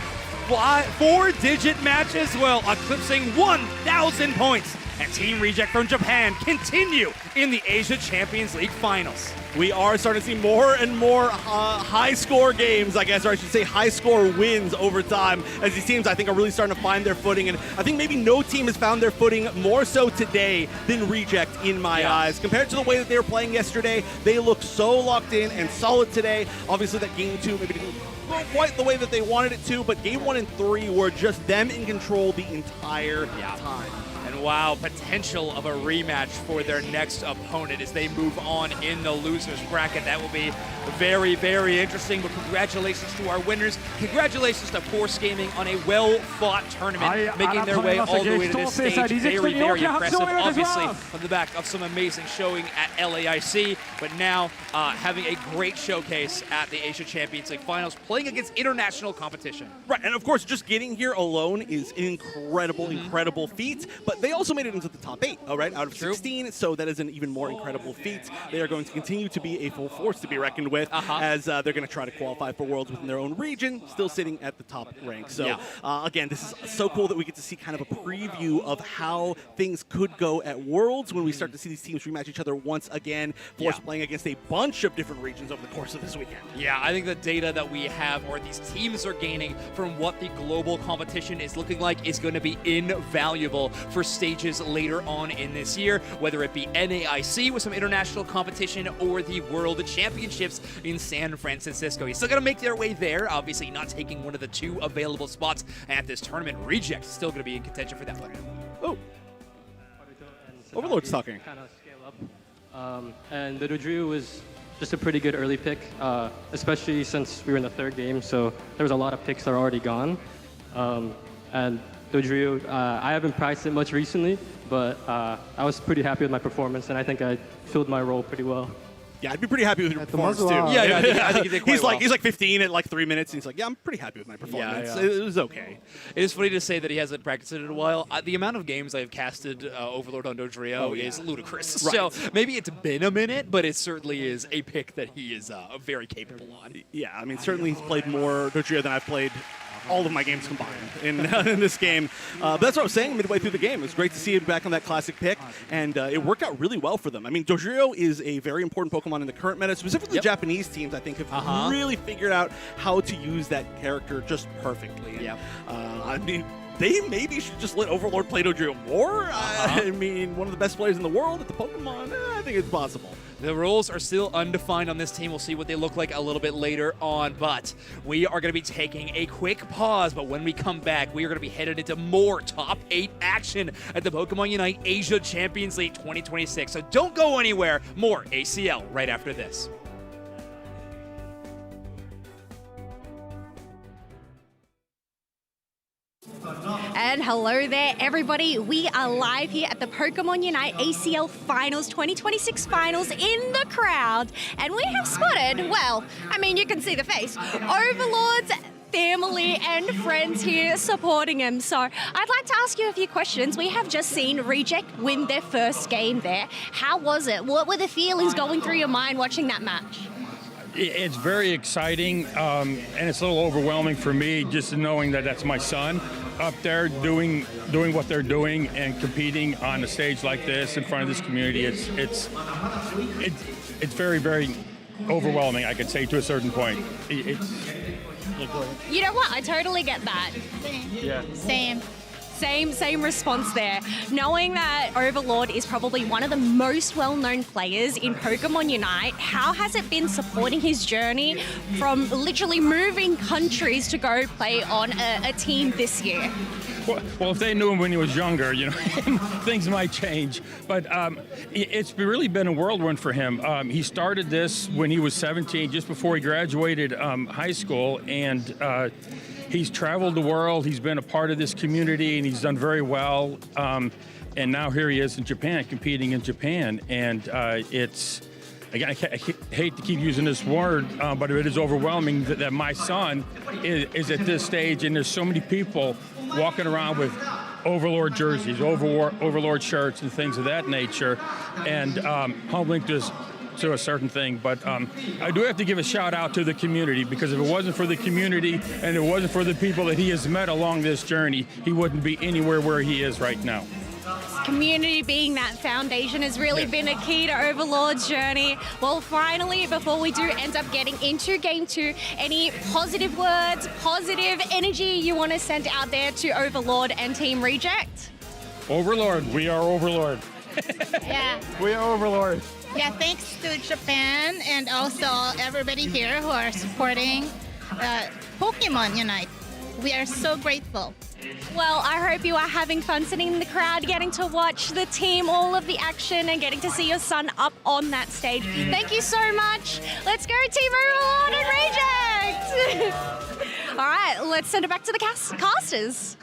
4-digit match as well, eclipsing 1,000 points. And Team Reject from Japan continue in the Asia Champions League Finals. We are starting to see more and more high-score games, I guess, or I should say high-score wins over time, as these teams, I think, are really starting to find their footing. And I think maybe no team has found their footing more so today than Reject in my eyes. Compared to the way that they were playing yesterday, they look so locked in and solid today. Obviously, that Game 2 maybe didn't go quite the way that they wanted it to, but Game 1 and 3 were just them in control the entire time. And wow, potential of a rematch for their next opponent as they move on in the losers bracket. That will be very, very interesting, but congratulations to our winners. Congratulations to Force Gaming on a well-fought tournament, making their way all the way to this stage. Very, very impressive, obviously, on the back of some amazing showing at LAIC, but now having a great showcase at the Asia Champions League Finals. Playing playing against international competition. Right, and of course, just getting here alone is an incredible feat, but they also made it into the top 8, all right, out of 16, so that is an even more incredible feat. They are going to continue to be a full force to be reckoned with as they're going to try to qualify for Worlds within their own region, still sitting at the top rank. So, again, this is so cool that we get to see kind of a preview of how things could go at Worlds when we start to see these teams rematch each other once again, Force playing against a bunch of different regions over the course of this weekend. Yeah, I think the data that we have, or these teams are gaining from what the global competition is looking like, is going to be invaluable for stages later on in this year, whether it be NAIC with some international competition or the World Championships in San Francisco. He's still going to make their way there, obviously not taking one of the 2 available spots at this tournament. Reject still going to be in contention for that one. Oh. Overlord's talking. Kind of scale up. And the Dodrio was just a pretty good early pick, especially since we were in the 3rd game, so there was a lot of picks that are already gone. And Dodrio, I haven't practiced it much recently, but I was pretty happy with my performance, and I think I filled my role pretty well. Yeah, I'd be pretty happy with your performance too. I think he did quite well. He's like 15 at like 3 minutes, and he's like, yeah, I'm pretty happy with my performance. It was okay. It is funny to say that he hasn't practiced it in a while. The amount of games I've casted Overlord on Dodrio is ludicrous. Right. So maybe it's been a minute, but it certainly is a pick that he is very capable on. Yeah, I mean, certainly he's played more Dodrio than I've played all of my games combined in this game. But that's what I was saying midway through the game. It was great to see him back on that classic pick, and it worked out really well for them. I mean, Dodrio is a very important Pokemon in the current meta. Specifically, Japanese teams, I think, have really figured out how to use that character just perfectly. And, I mean, they maybe should just let Overlord play Dodrio more. I mean, one of the best players in the world at the Pokemon, I think it's possible. The rules are still undefined on this team. We'll see what they look like a little bit later on, but we are going to be taking a quick pause. But when we come back, we are going to be headed into more top 8 action at the Pokemon Unite Asia Champions League 2026. So don't go anywhere. More ACL right after this. And hello there, everybody. We are live here at the Pokemon Unite ACL Finals 2026 Finals in the crowd. And we have spotted, well, I mean, you can see the face, Overlord's family and friends here supporting him. So I'd like to ask you a few questions. We have just seen Reject win their first game there. How was it? What were the feelings going through your mind watching that match? It's very exciting, and it's a little overwhelming for me just knowing that that's my son up there doing what they're doing and competing on a stage like this in front of this community. It's very, very overwhelming, I could say, to a certain point. You know what? I totally get that. Yeah. Same response there. Knowing that Overlord is probably one of the most well-known players in Pokemon Unite, how has it been supporting his journey from literally moving countries to go play on a team this year? Well, if they knew him when he was younger, you know, things might change. But it's really been a whirlwind for him. He started this when he was 17, just before he graduated high school, and he's traveled the world. He's been a part of this community, and he's done very well. And now here he is in Japan, competing in Japan. And it's, again, I hate to keep using this word, but it is overwhelming that my son is at this stage, and there's so many people walking around with Overlord jerseys, Overlord shirts, and things of that nature. And humbling to a certain thing, but I do have to give a shout out to the community, because if it wasn't for the community and it wasn't for the people that he has met along this journey, he wouldn't be anywhere where he is right now. Community being that foundation has really been a key to Overlord's journey. Well, finally, before we do end up getting into Game 2, any positive words, positive energy you want to send out there to Overlord and Team Reject? Overlord, we are Overlord. Yeah. We are Overlord. Yeah, thanks to Japan and also everybody here who are supporting Pokemon Unite. We are so grateful. Well, I hope you are having fun sitting in the crowd, getting to watch the team, all of the action, and getting to see your son up on that stage. Thank you so much. Let's go, Team Overlord and Reject! All right, let's send it back to the casters.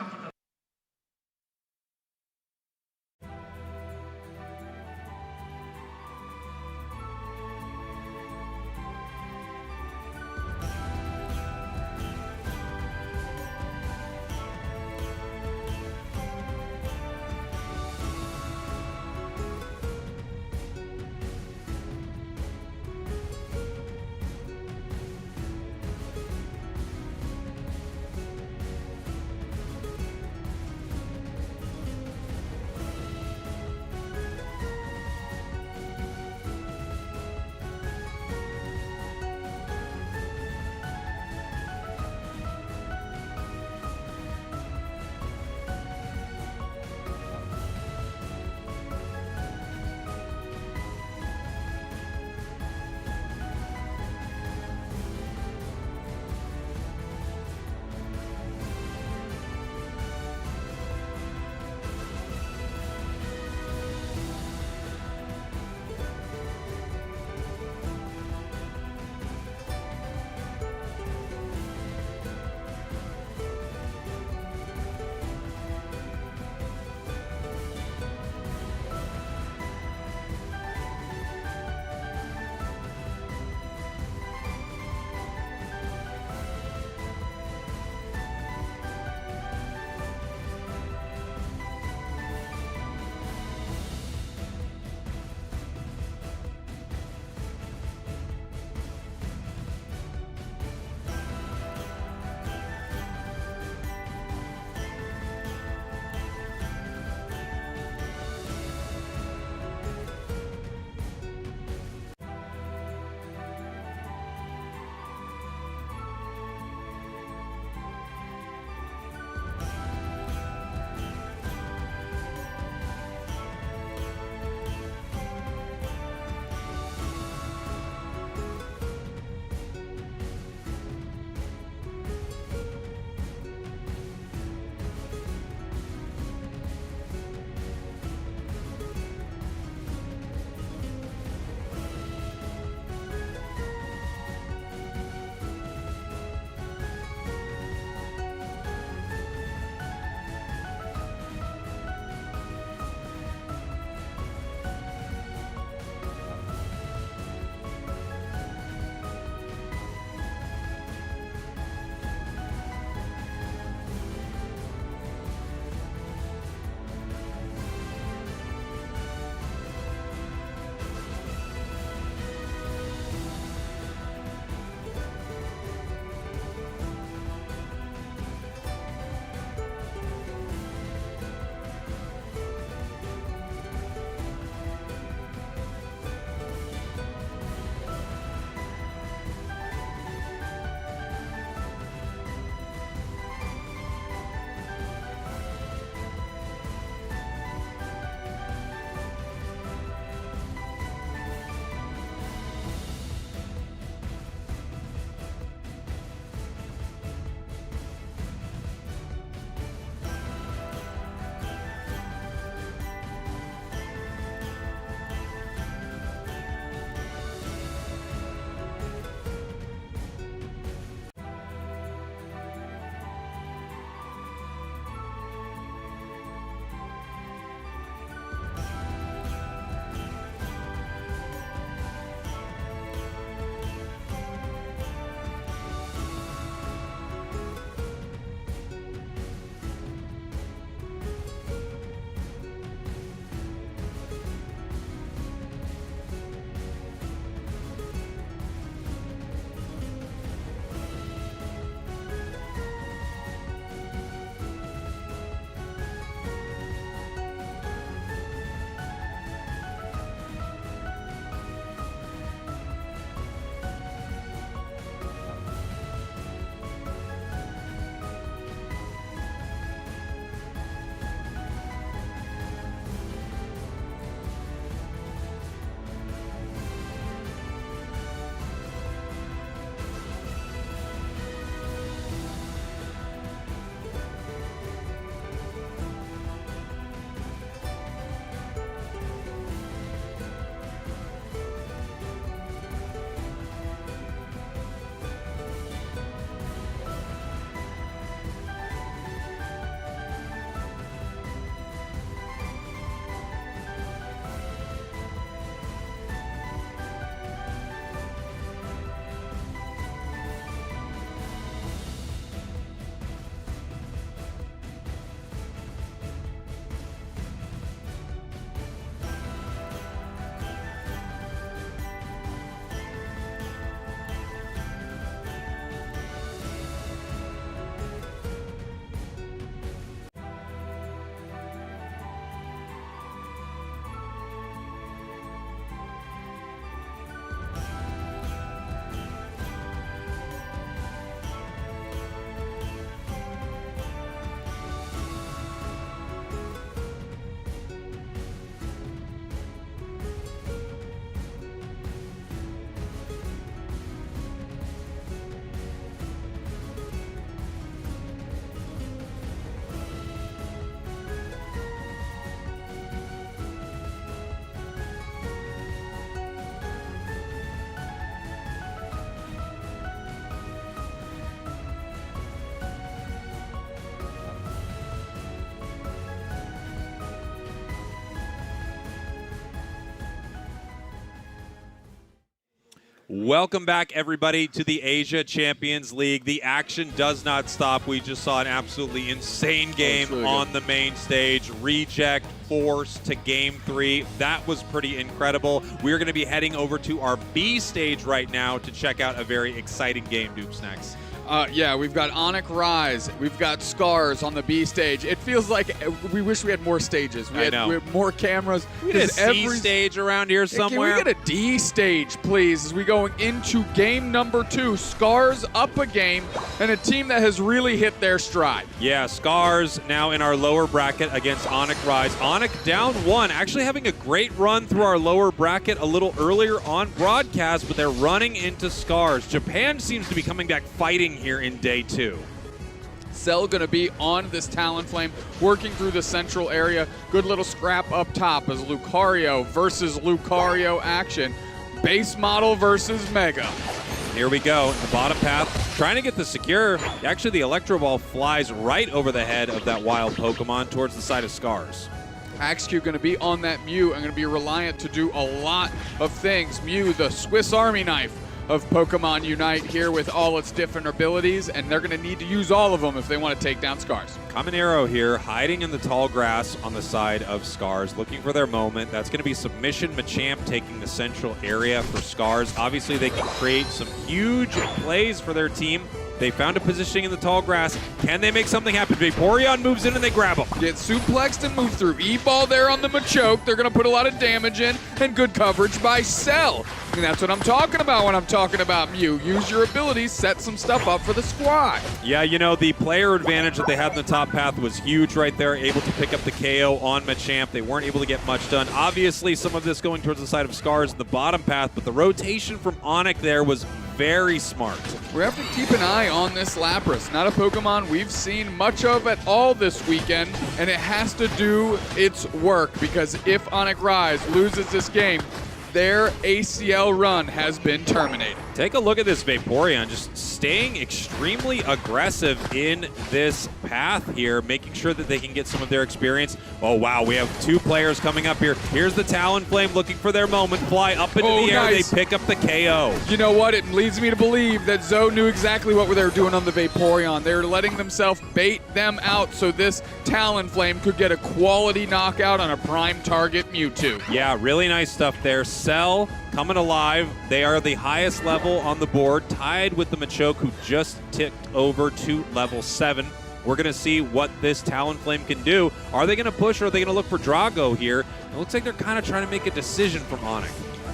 Welcome back, everybody, to the Asia Champions League. The action does not stop. We just saw an absolutely insane game on the main stage. Reject forced to game 3. That was pretty incredible. We're going to be heading over to our B stage right now to check out a very exciting game, Doom Snacks. Yeah, we've got Onic Rise. We've got Scars on the B stage. It feels like we wish we had more stages. We had more cameras. We had a C stage around here somewhere. Can we get a D stage, please, as we go into game number 2. Scars up a game, and a team that has really hit their stride. Yeah, Scars now in our lower bracket against Onic Rise. Onic down 1, actually having a great run through our lower bracket a little earlier on broadcast, but they're running into Scars. Japan seems to be coming back fighting here in day 2. Cell going to be on this Talonflame, working through the central area. Good little scrap up top as Lucario versus Lucario action. Base model versus Mega. Here we go, the bottom path, trying to get the secure. Actually, the Electro Ball flies right over the head of that wild Pokemon towards the side of Scars. AxeQ going to be on that Mew and going to be reliant to do a lot of things. Mew, the Swiss Army knife of Pokemon Unite here with all its different abilities, and they're going to need to use all of them if they want to take down Scars. Caminero here, hiding in the tall grass on the side of Scars, looking for their moment. That's going to be Submission Machamp taking the central area for Scars. Obviously, they can create some huge plays for their team. They found a positioning in the tall grass. Can they make something happen? Vaporeon moves in and they grab him. Get suplexed and move through. E-ball there on the Machoke. They're going to put a lot of damage in, and good coverage by Cell. And that's what I'm talking about when I'm talking about Mew. Use your abilities, set some stuff up for the squad. Yeah, you know, the player advantage that they had in the top path was huge right there, able to pick up the KO on Machamp. They weren't able to get much done. Obviously, some of this going towards the side of Scars in the bottom path, but the rotation from Onic there was very smart. We have to keep an eye on this Lapras. Not a Pokemon we've seen much of at all this weekend, and it has to do its work, because if Onic Rise loses this game, their ACL run has been terminated. Take a look at this Vaporeon, just staying extremely aggressive in this path here, making sure that they can get some of their experience. Oh, wow, we have 2 players coming up here. Here's the Talonflame looking for their moment, fly up into the air, nice. They pick up the KO. You know what? It leads me to believe that Zoe knew exactly what they were doing on the Vaporeon. They were letting themselves bait them out so this Talonflame could get a quality knockout on a prime target Mewtwo. Yeah, really nice stuff there. Cell coming alive. They are the highest level on the board, tied with the Machoke, who just ticked over to level 7. We're going to see what this Talonflame can do. Are they going to push, or are they going to look for Drago here? It looks like they're kind of trying to make a decision from Onic.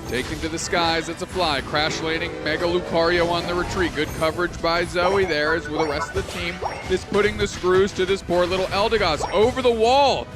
Taking to the skies, it's a fly. Crash landing Mega Lucario on the retreat. Good coverage by Zoe there, as with the rest of the team is putting the screws to this poor little Eldegoss. Over the wall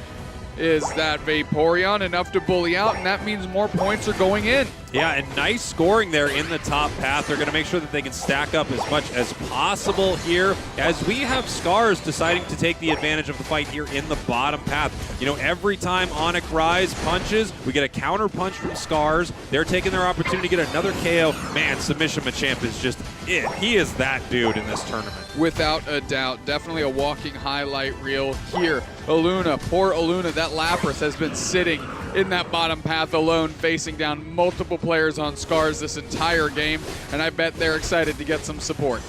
is that Vaporeon, enough to bully out, and that means more points are going in. Yeah, and nice scoring there in the top path. They're going to make sure that they can stack up as much as possible here, as we have Scars deciding to take the advantage of the fight here in the bottom path. You know, every time Onic Rise punches, we get a counter punch from Scars. They're taking their opportunity to get another KO. Man, Submission Machamp is just it. He is that dude in this tournament. Without a doubt. Definitely a walking highlight reel here. Aluna, poor Aluna, that Lapras has been sitting in that bottom path alone, facing down multiple players on Scars this entire game, and I bet they're excited to get some support.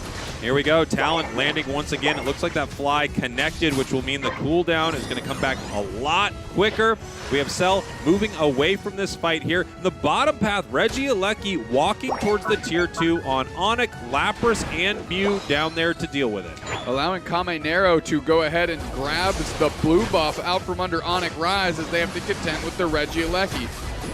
Here we go, Talon landing once again. It looks like that fly connected, which will mean the cooldown is going to come back a lot quicker. We have Cell moving away from this fight here. The bottom path, Regieleki walking towards the tier 2 on Onic, Lapras, and Mew down there to deal with it. Allowing Caminero to go ahead and grab the blue buff out from under Onic Rise, as they have to contend with the Regieleki.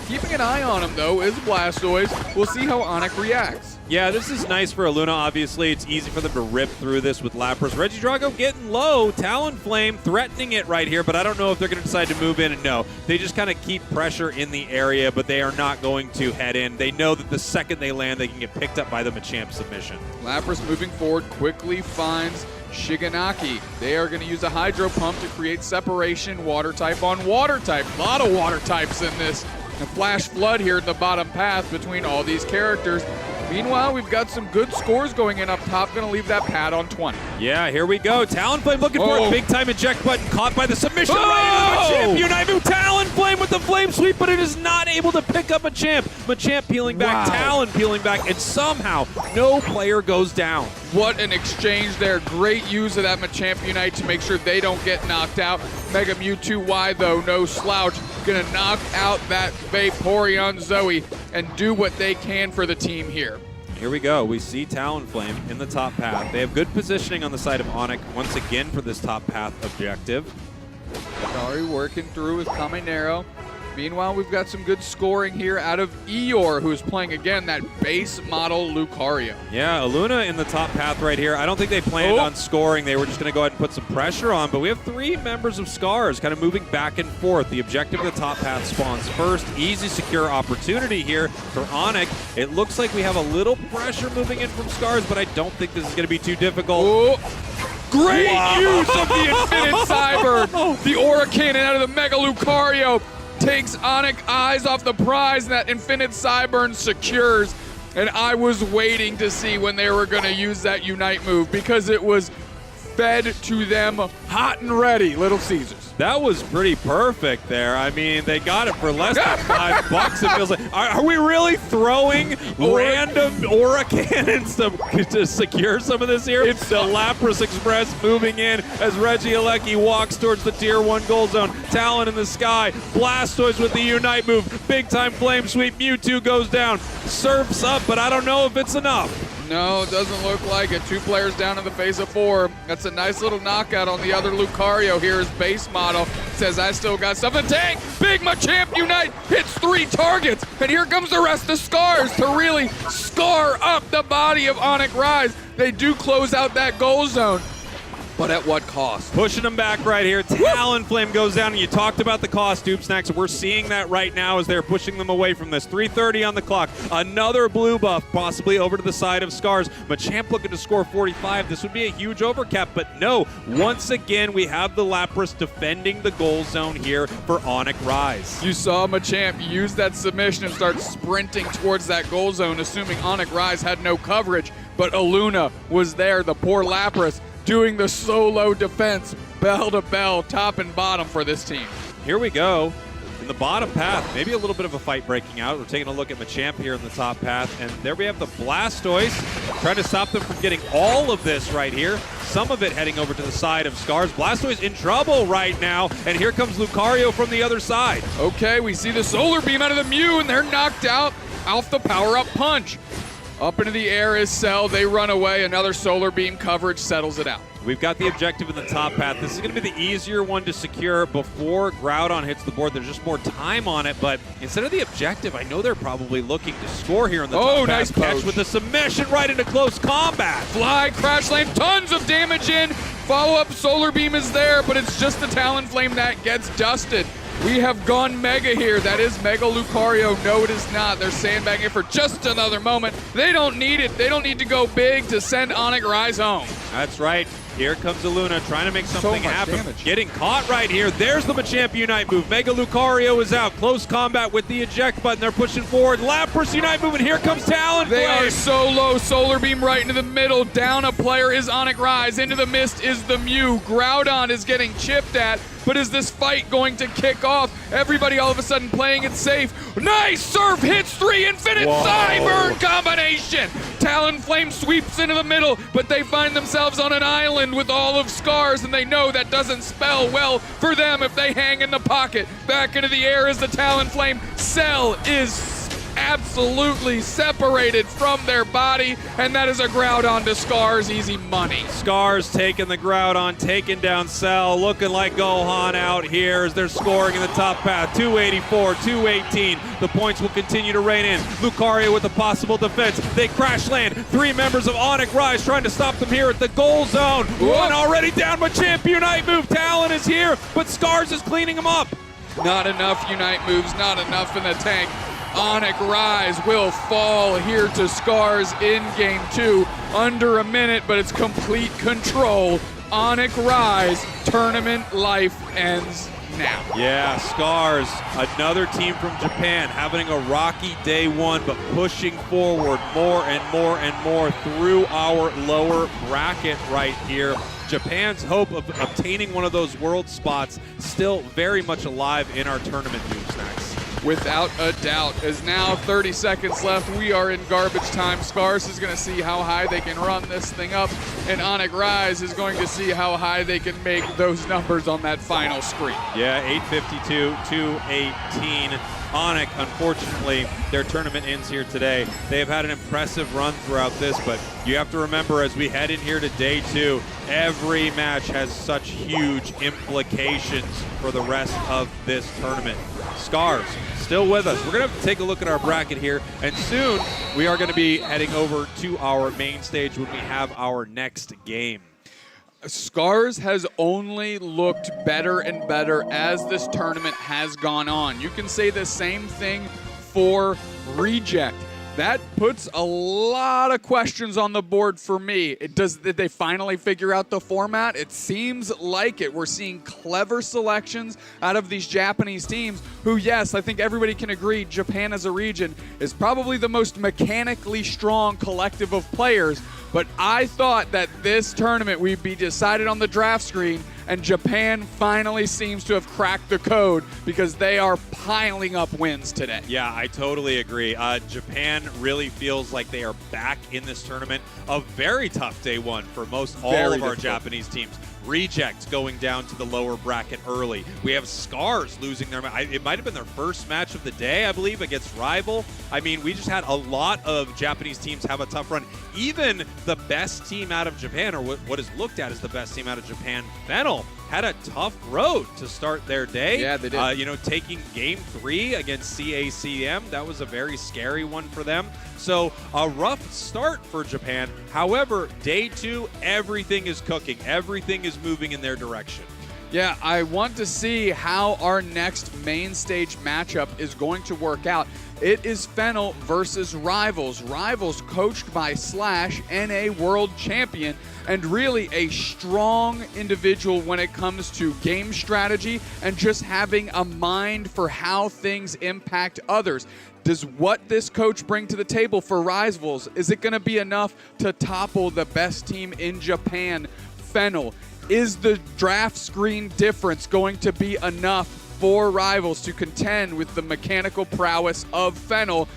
Keeping an eye on him, though, is Blastoise. We'll see how Onic reacts. Yeah, this is nice for Aluna, obviously. It's easy for them to rip through this with Lapras. Regidrago getting low. Talonflame threatening it right here, but I don't know if they're going to decide to move in. And no, they just kind of keep pressure in the area, but they are not going to head in. They know that the second they land, they can get picked up by the Machamp submission. Lapras moving forward quickly finds Shiganaki. They are going to use a Hydro Pump to create separation, water type on water type. A lot of water types in this. A Flash Flood here at the bottom path between all these characters. Meanwhile, we've got some good scores going in up top. Going to leave that pad on 20. Yeah, here we go. Talonflame looking for a big-time eject button. Caught by the submission. Oh! Unite move. Talonflame with the flame sweep, but it is not able to pick up Machamp. Machamp peeling back, Talon peeling back, and somehow no player goes down. What an exchange there. Great use of that Machamp Unite to make sure they don't get knocked out. Mega Mewtwo Y, though, no slouch. Going to knock out that Vaporeon Zoe and do what they can for the team here. Here we go. We see Talonflame in the top path. They have good positioning on the side of Onic once again for this top path objective. Sorry, working through with Caminero. Meanwhile, we've got some good scoring here out of Eeyore, who's playing, again, that base model Lucario. Yeah, Aluna in the top path right here. I don't think they planned on scoring. They were just going to go ahead and put some pressure on, but we have 3 members of Scars kind of moving back and forth. The objective of the top path spawns first. Easy, secure opportunity here for Onic. It looks like we have a little pressure moving in from Scars, but I don't think this is going to be too difficult. Great use of the Infinite Cyber. The Aura Cannon out of the Mega Lucario takes Onic eyes off the prize, and that Infinite Cyburn secures. And I was waiting to see when they were going to use that Unite move because it was fed to them hot and ready, Little Caesars. That was pretty perfect there. I mean, they got it for less than $5, it feels like. Are we really throwing random Aura Cannons to secure some of this here? It's the Lapras Express moving in as Regieleki walks towards the Tier 1 goal zone. Talon in the sky. Blastoise with the Unite move. Big time Flame Sweep. Mewtwo goes down. Surfs up, but I don't know if it's enough. No, it doesn't look like it. 2 players down in the face of 4. That's a nice little knockout on the other Lucario here. His base model says, I still got something. Tank! Big Machamp Unite hits 3 targets. And here comes the rest of Scars to really scar up the body of Onic Rise. They do close out that goal zone. But at what cost? Pushing them back right here. Talonflame goes down, and you talked about the cost, Dupe Snacks. We're seeing that right now as they're pushing them away from this. 3:30 on the clock. Another blue buff, possibly over to the side of Scars. Machamp looking to score 45. This would be a huge overcap, but no. Once again, we have the Lapras defending the goal zone here for Onic Rise. You saw Machamp use that submission and start sprinting towards that goal zone, assuming Onic Rise had no coverage. But Aluna was there, the poor Lapras, doing the solo defense, bell to bell, top and bottom for this team. Here we go. In the bottom path, maybe a little bit of a fight breaking out. We're taking a look at Machamp here in the top path, and there we have the Blastoise trying to stop them from getting all of this right here. Some of it heading over to the side of Scars. Blastoise in trouble right now, and here comes Lucario from the other side. Okay, we see the Solar Beam out of the Mew, and they're knocked out off the power-up punch. Up into the air is Cell. They run away. Another Solar Beam coverage settles it out. We've got the objective in the top path. This is going to be the easier one to secure before Groudon hits the board. There's just more time on it, but instead of the objective, I know they're probably looking to score here in the top nice path. Catch poach. with the submission right into close combat. Fly, Crash Lane, tons of damage in. Follow-up Solar Beam is there, but it's just the Talonflame that gets dusted. We have gone Mega here. That is Mega Lucario. No, it is not. They're sandbagging it for just another moment. They don't need it. They don't need to go big to send Onic Rise home. That's right. Here comes Aluna trying to make something happen. Damage. Getting caught right here. There's the Machamp Unite move. Mega Lucario is out. Close combat with the eject button. They're pushing forward. Lapras Unite move, and here comes Talonflame. They are so low. Solar Beam right into the middle. Down a player is Onic Rise. Into the mist is the Mew. Groudon is getting chipped at. But is this fight going to kick off? Everybody all of a sudden playing it safe. Nice surf, hits 3, Infinite Cyburn combination. Talonflame sweeps into the middle, but they find themselves on an island with all of Scars, and they know that doesn't spell well for them if they hang in the pocket. Back into the air is the Talonflame. Cell is absolutely separated from their body, and that is a Groudon to Scars, easy money. Scars taking the Groudon, taking down Cell, looking like Gohan out here as they're scoring in the top path. 284, 218. The points will continue to rain in. Lucario with a possible defense. They crash land. 3 members of Onic Rise trying to stop them here at the goal zone. One already down, Machamp Unite move. Talon is here, but Scars is cleaning him up. Not enough Unite moves, not enough in the tank. Onic Rise will fall here to Scars in game 2. Under a minute, but it's complete control. Onic Rise, tournament life ends now. Yeah, Scars, another team from Japan, having a rocky day one, but pushing forward more and more and more through our lower bracket right here. Japan's hope of obtaining one of those world spots still very much alive in our tournament, Snacks. Without a doubt. As now 30 seconds left, we are in garbage time. Scars is going to see how high they can run this thing up, and Onic Rise is going to see how high they can make those numbers on that final screen. Yeah, 852 to 18. Onic, unfortunately, their tournament ends here today. They have had an impressive run throughout this, but you have to remember as we head in here to day two, every match has such huge implications for the rest of this tournament. Scars, still with us. We're going to have to take a look at our bracket here, and soon we are going to be heading over to our main stage when we have our next game. Scars has only looked better and better as this tournament has gone on. You can say the same thing for Reject. That puts a lot of questions on the board for me. Did they finally figure out the format? It seems like it. We're seeing clever selections out of these Japanese teams who, yes, I think everybody can agree Japan as a region is probably the most mechanically strong collective of players. But I thought that this tournament would be decided on the draft screen, and Japan finally seems to have cracked the code because they are piling up wins today. Yeah, I totally agree. Japan really feels like they are back in this tournament. A very tough day one for most all of our Japanese teams. Reject going down to the lower bracket early. We have Scars losing their it might have been their first match of the day, I believe, against Rival. I mean, we just had a lot of Japanese teams have a tough run. Even the best team out of Japan, or what is looked at as the best team out of Japan, Fennel, had a tough road to start their day. Yeah, they did. Taking game 3 against CACM, that was a very scary one for them. So a rough start for Japan. However, day 2, everything is cooking. Everything is moving in their direction. Yeah, I want to see how our next main stage matchup is going to work out. It is Fennel versus Rivals. Rivals coached by Slash, NA World Champion, and really a strong individual when it comes to game strategy and just having a mind for how things impact others. Does what this coach bring to the table for Rivals, is it going to be enough to topple the best team in Japan, Fennel? Is the draft screen difference going to be enough for Rivals to contend with the mechanical prowess of Fennel?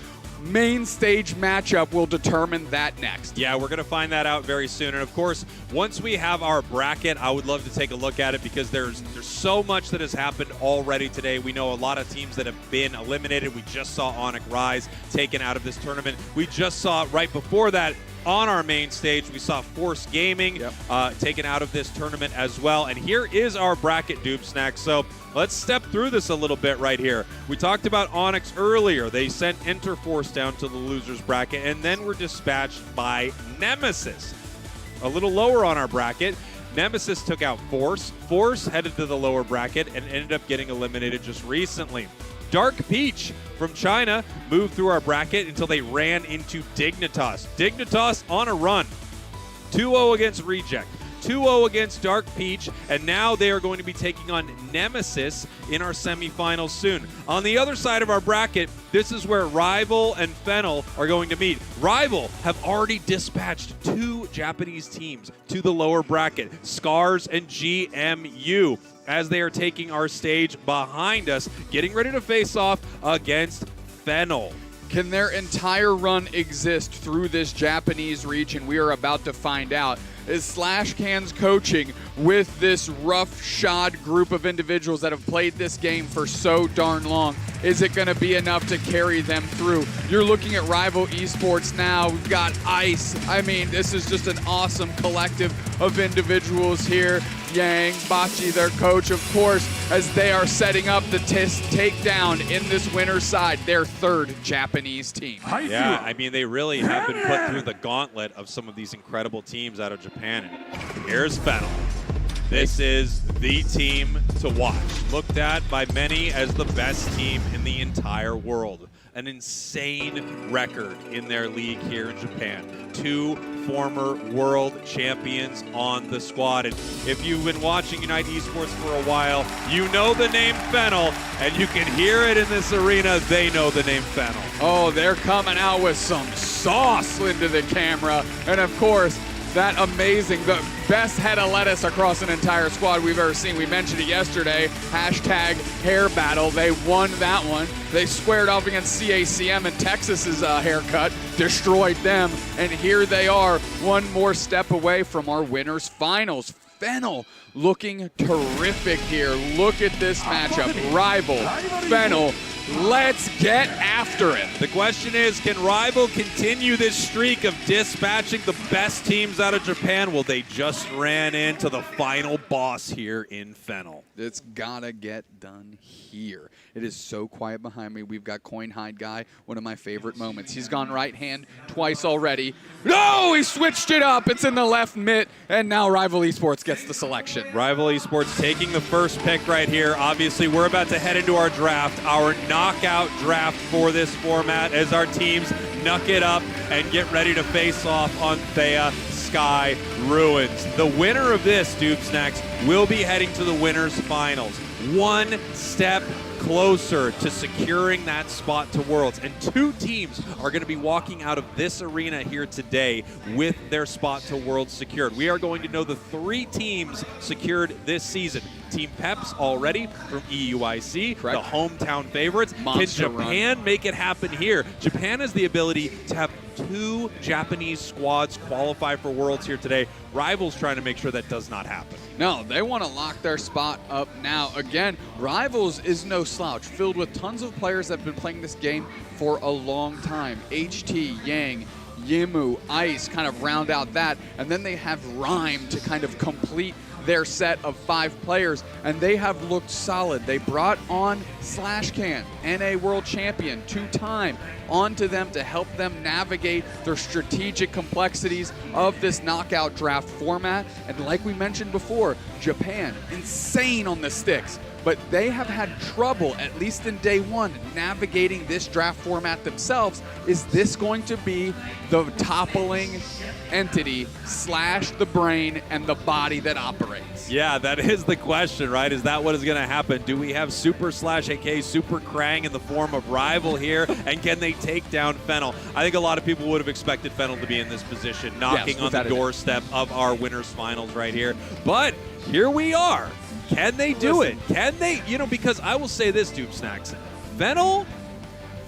Main stage matchup will determine that next. Yeah, we're going to find that out very soon. And of course, once we have our bracket, I would love to take a look at it because there's so much that has happened already today. We know a lot of teams that have been eliminated. We just saw Onic Rise taken out of this tournament. We just saw right before that on our main stage, we saw Force Gaming taken out of this tournament as well. And here is our bracket, Doob Snack. So let's step through this a little bit right here. We talked about Onyx earlier. They sent Interforce down to the losers bracket and then were dispatched by Nemesis. A little lower on our bracket, Nemesis took out Force. Force headed to the lower bracket and ended up getting eliminated just recently. Dark Peach from China moved through our bracket until they ran into Dignitas. Dignitas on a run. 2-0 against Reject. 2-0 against Dark Peach, and now they are going to be taking on Nemesis in our semifinals soon. On the other side of our bracket, this is where Rival and Fennel are going to meet. Rival have already dispatched 2 Japanese teams to the lower bracket, Scars and GMU, as they are taking our stage behind us, getting ready to face off against Fennel. Can their entire run exist through this Japanese region? We are about to find out. Is Slash Cans coaching with this rough-shod group of individuals that have played this game for so darn long? Is it going to be enough to carry them through? You're looking at Rival Esports now. We've got Ice. I mean, this is just an awesome collective of individuals here. Yang, Bachi, their coach, of course, as they are setting up the takedown in this winner's side, their 3rd Japanese team. Yeah, I mean, they really have been put through the gauntlet of some of these incredible teams out of Japan. And here's Fennel. This is the team to watch. Looked at by many as the best team in the entire world. an insane record in their league here in Japan. 2 former world champions on the squad. And if you've been watching UNITE Esports for a while, you know the name Fennel, and you can hear it in this arena. They know the name Fennel. Oh, they're coming out with some sauce into the camera. And of course, that amazing, the best head of lettuce across an entire squad we've ever seen. We mentioned it yesterday, hashtag hair battle. They won that one. They squared off against CACM and Texas's haircut, destroyed them, and here they are, one more step away from our winners finals. Fennel looking terrific here. Look at this matchup. Rival, Fennel, let's get after it. The question is, can Rival continue this streak of dispatching the best teams out of Japan? Well, they just ran into the final boss here in Fennel. It's gotta get done here. It is so quiet behind me. We've got Coin Hide Guy, one of my favorite moments. He's gone right hand twice already. No, he switched it up. It's in the left mitt, and now Rival Esports gets the selection. Rival Esports taking the first pick right here. Obviously, we're about to head into our draft, our knockout draft for this format as our teams knuck it up and get ready to face off on Thea Sky Ruins. The winner of this, Doob Snacks, will be heading to the winners finals. One step closer to securing that spot to Worlds. And 2 teams are going to be walking out of this arena here today with their spot to Worlds secured. We are going to know the 3 teams secured this season. Team Peps already from EUIC, correct, the hometown favorites. Monster Can Japan run. make it happen here? Japan has the ability to have 2 Japanese squads qualify for Worlds here today. Rivals trying to make sure that does not happen. No, they want to lock their spot up now. Again, Rivals is no slouch, filled with tons of players that have been playing this game for a long time. HT, Yang, Yimu, Ice kind of round out that, and then they have Rhyme to kind of complete their set of 5 players, and they have looked solid. They brought on Slashcan, NA World Champion, 2-time, onto them to help them navigate their strategic complexities of this knockout draft format. And like we mentioned before, Japan, insane on the sticks. But they have had trouble, at least in day 1, navigating this draft format themselves. Is this going to be the toppling entity / the brain and the body that operates? Yeah, that is the question, right? Is that what is going to happen? Do we have Super /AK, Super Krang in the form of Rival here? And can they take down Fennel? I think a lot of people would have expected Fennel to be in this position, knocking on the doorstep of our winners finals right here. But here we are. Can they do it? Can they? You know, because I will say this, Doob Snacks. Fennel,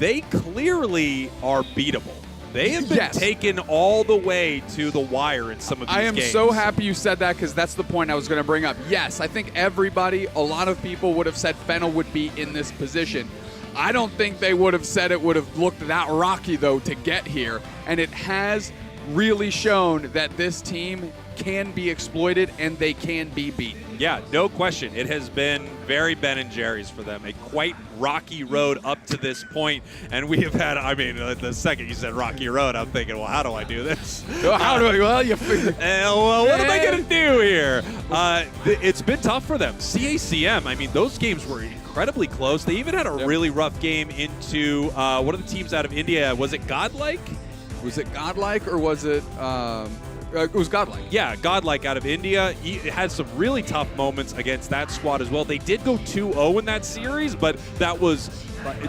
they clearly are beatable. They have been taken all the way to the wire in some of these games. I am so happy you said that, because that's the point I was going to bring up. Yes, I think everybody, a lot of people would have said Fennel would be in this position. I don't think they would have said it would have looked that rocky, though, to get here. And it has really shown that this team can be exploited and they can be beaten. Yeah, no question. It has been very Ben & Jerry's for them. A quite rocky road up to this point. And we have had, I mean, the second you said rocky road, I'm thinking, well, how do I do this? How do I, well, you figure. Well, what am I going to do here? It's been tough for them. CACM, I mean, those games were incredibly close. They even had a really rough game into one of the teams out of India. Was it Godlike? Was it Godlike or was it... it was Godlike. Yeah, Godlike out of India. He had some really tough moments against that squad as well. They did go 2-0 in that series, but that was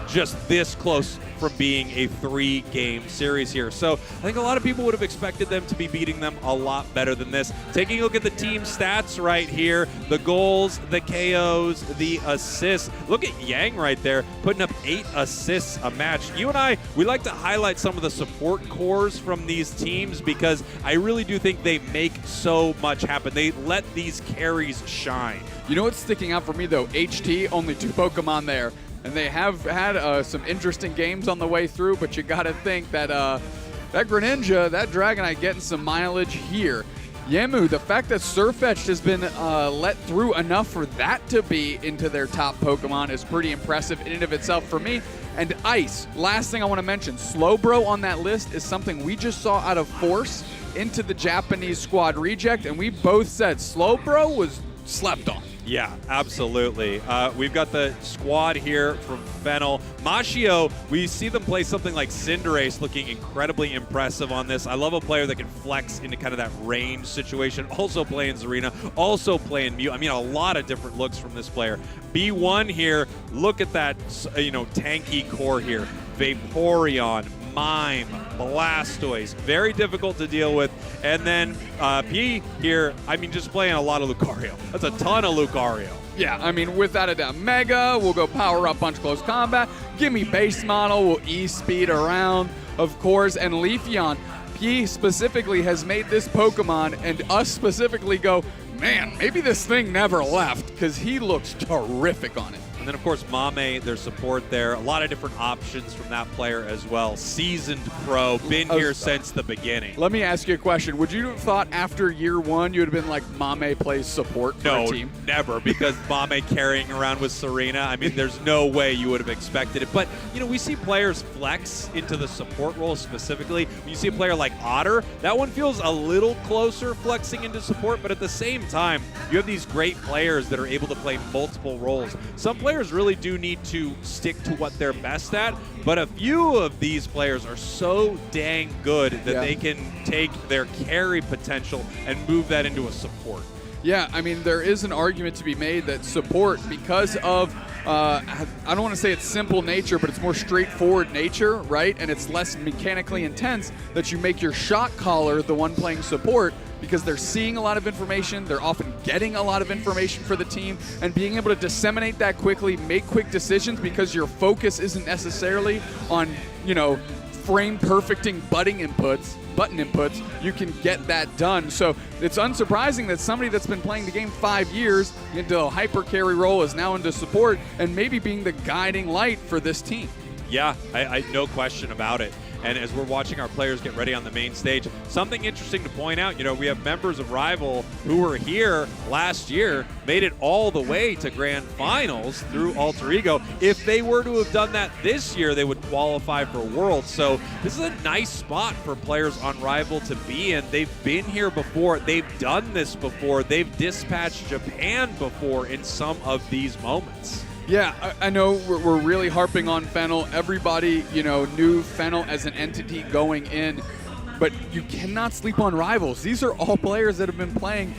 just this close from being a 3-game series here. So I think a lot of people would have expected them to be beating them a lot better than this. Taking a look at the team stats right here, the goals, the KOs, the assists. Look at Yang right there, putting up 8 assists a match. You and I, we like to highlight some of the support cores from these teams because I really do think they make so much happen. They let these carries shine. You know what's sticking out for me, though? HT, only 2 Pokemon there. And they have had some interesting games on the way through, but you got to think that that Greninja, that Dragonite getting some mileage here. Yemu, the fact that Surfetch'd has been let through enough for that to be into their top Pokemon is pretty impressive in and of itself for me. And Ice, last thing I want to mention, Slowbro on that list is something we just saw out of Force into the Japanese squad reject, and we both said Slowbro was slept on. Yeah, absolutely. We've got the squad here from Fennel. Machio, we see them play something like Cinderace, looking incredibly impressive on this. I love a player that can flex into kind of that range situation. Also playing Zarina, also playing Mew. I mean, a lot of different looks from this player. B1 here, look at that, tanky core here. Vaporeon, Mime, Blastoise, very difficult to deal with. And then P here, I mean, just playing a lot of Lucario. That's a ton of Lucario. Yeah, I mean, without a doubt. Mega, we'll go power up Punch Close Combat. Give me base model, we'll E-speed around, of course. And Leafeon, P specifically has made this Pokemon and us specifically go, man, maybe this thing never left, because he looks terrific on it. And then, of course, Mame, their support there. A lot of different options from that player as well. Seasoned pro, been here since the beginning. Let me ask you a question. Would you have thought after year one you would have been like, Mame plays support for a team? No, never, because Mame carrying around with Serena, I mean, there's no way you would have expected it. But, we see players flex into the support role specifically. When you see a player like Otter, that one feels a little closer flexing into support, but at the same time, you have these great players that are able to play multiple roles. Some players really do need to stick to what they're best at, but a few of these players are so dang good that they can take their carry potential and move that into a support. Yeah, I mean, there is an argument to be made that support, because of, I don't want to say it's simple nature, but it's more straightforward nature, right? And it's less mechanically intense, that you make your shot caller the one playing support, because they're seeing a lot of information, they're often getting a lot of information for the team, and being able to disseminate that quickly, make quick decisions, because your focus isn't necessarily on, frame perfecting button inputs, you can get that done. So it's unsurprising that somebody that's been playing the game 5 years into a hyper carry role is now into support and maybe being the guiding light for this team. Yeah, I no question about it. And as we're watching our players get ready on the main stage, something interesting to point out, we have members of Rival who were here last year, made it all the way to Grand Finals through Alter Ego. If they were to have done that this year, they would qualify for Worlds. So this is a nice spot for players on Rival to be in. They've been here before. They've done this before. They've dispatched Japan before in some of these moments. Yeah, I know we're really harping on Fennel. Everybody, knew Fennel as an entity going in, but you cannot sleep on Rivals. These are all players that have been playing,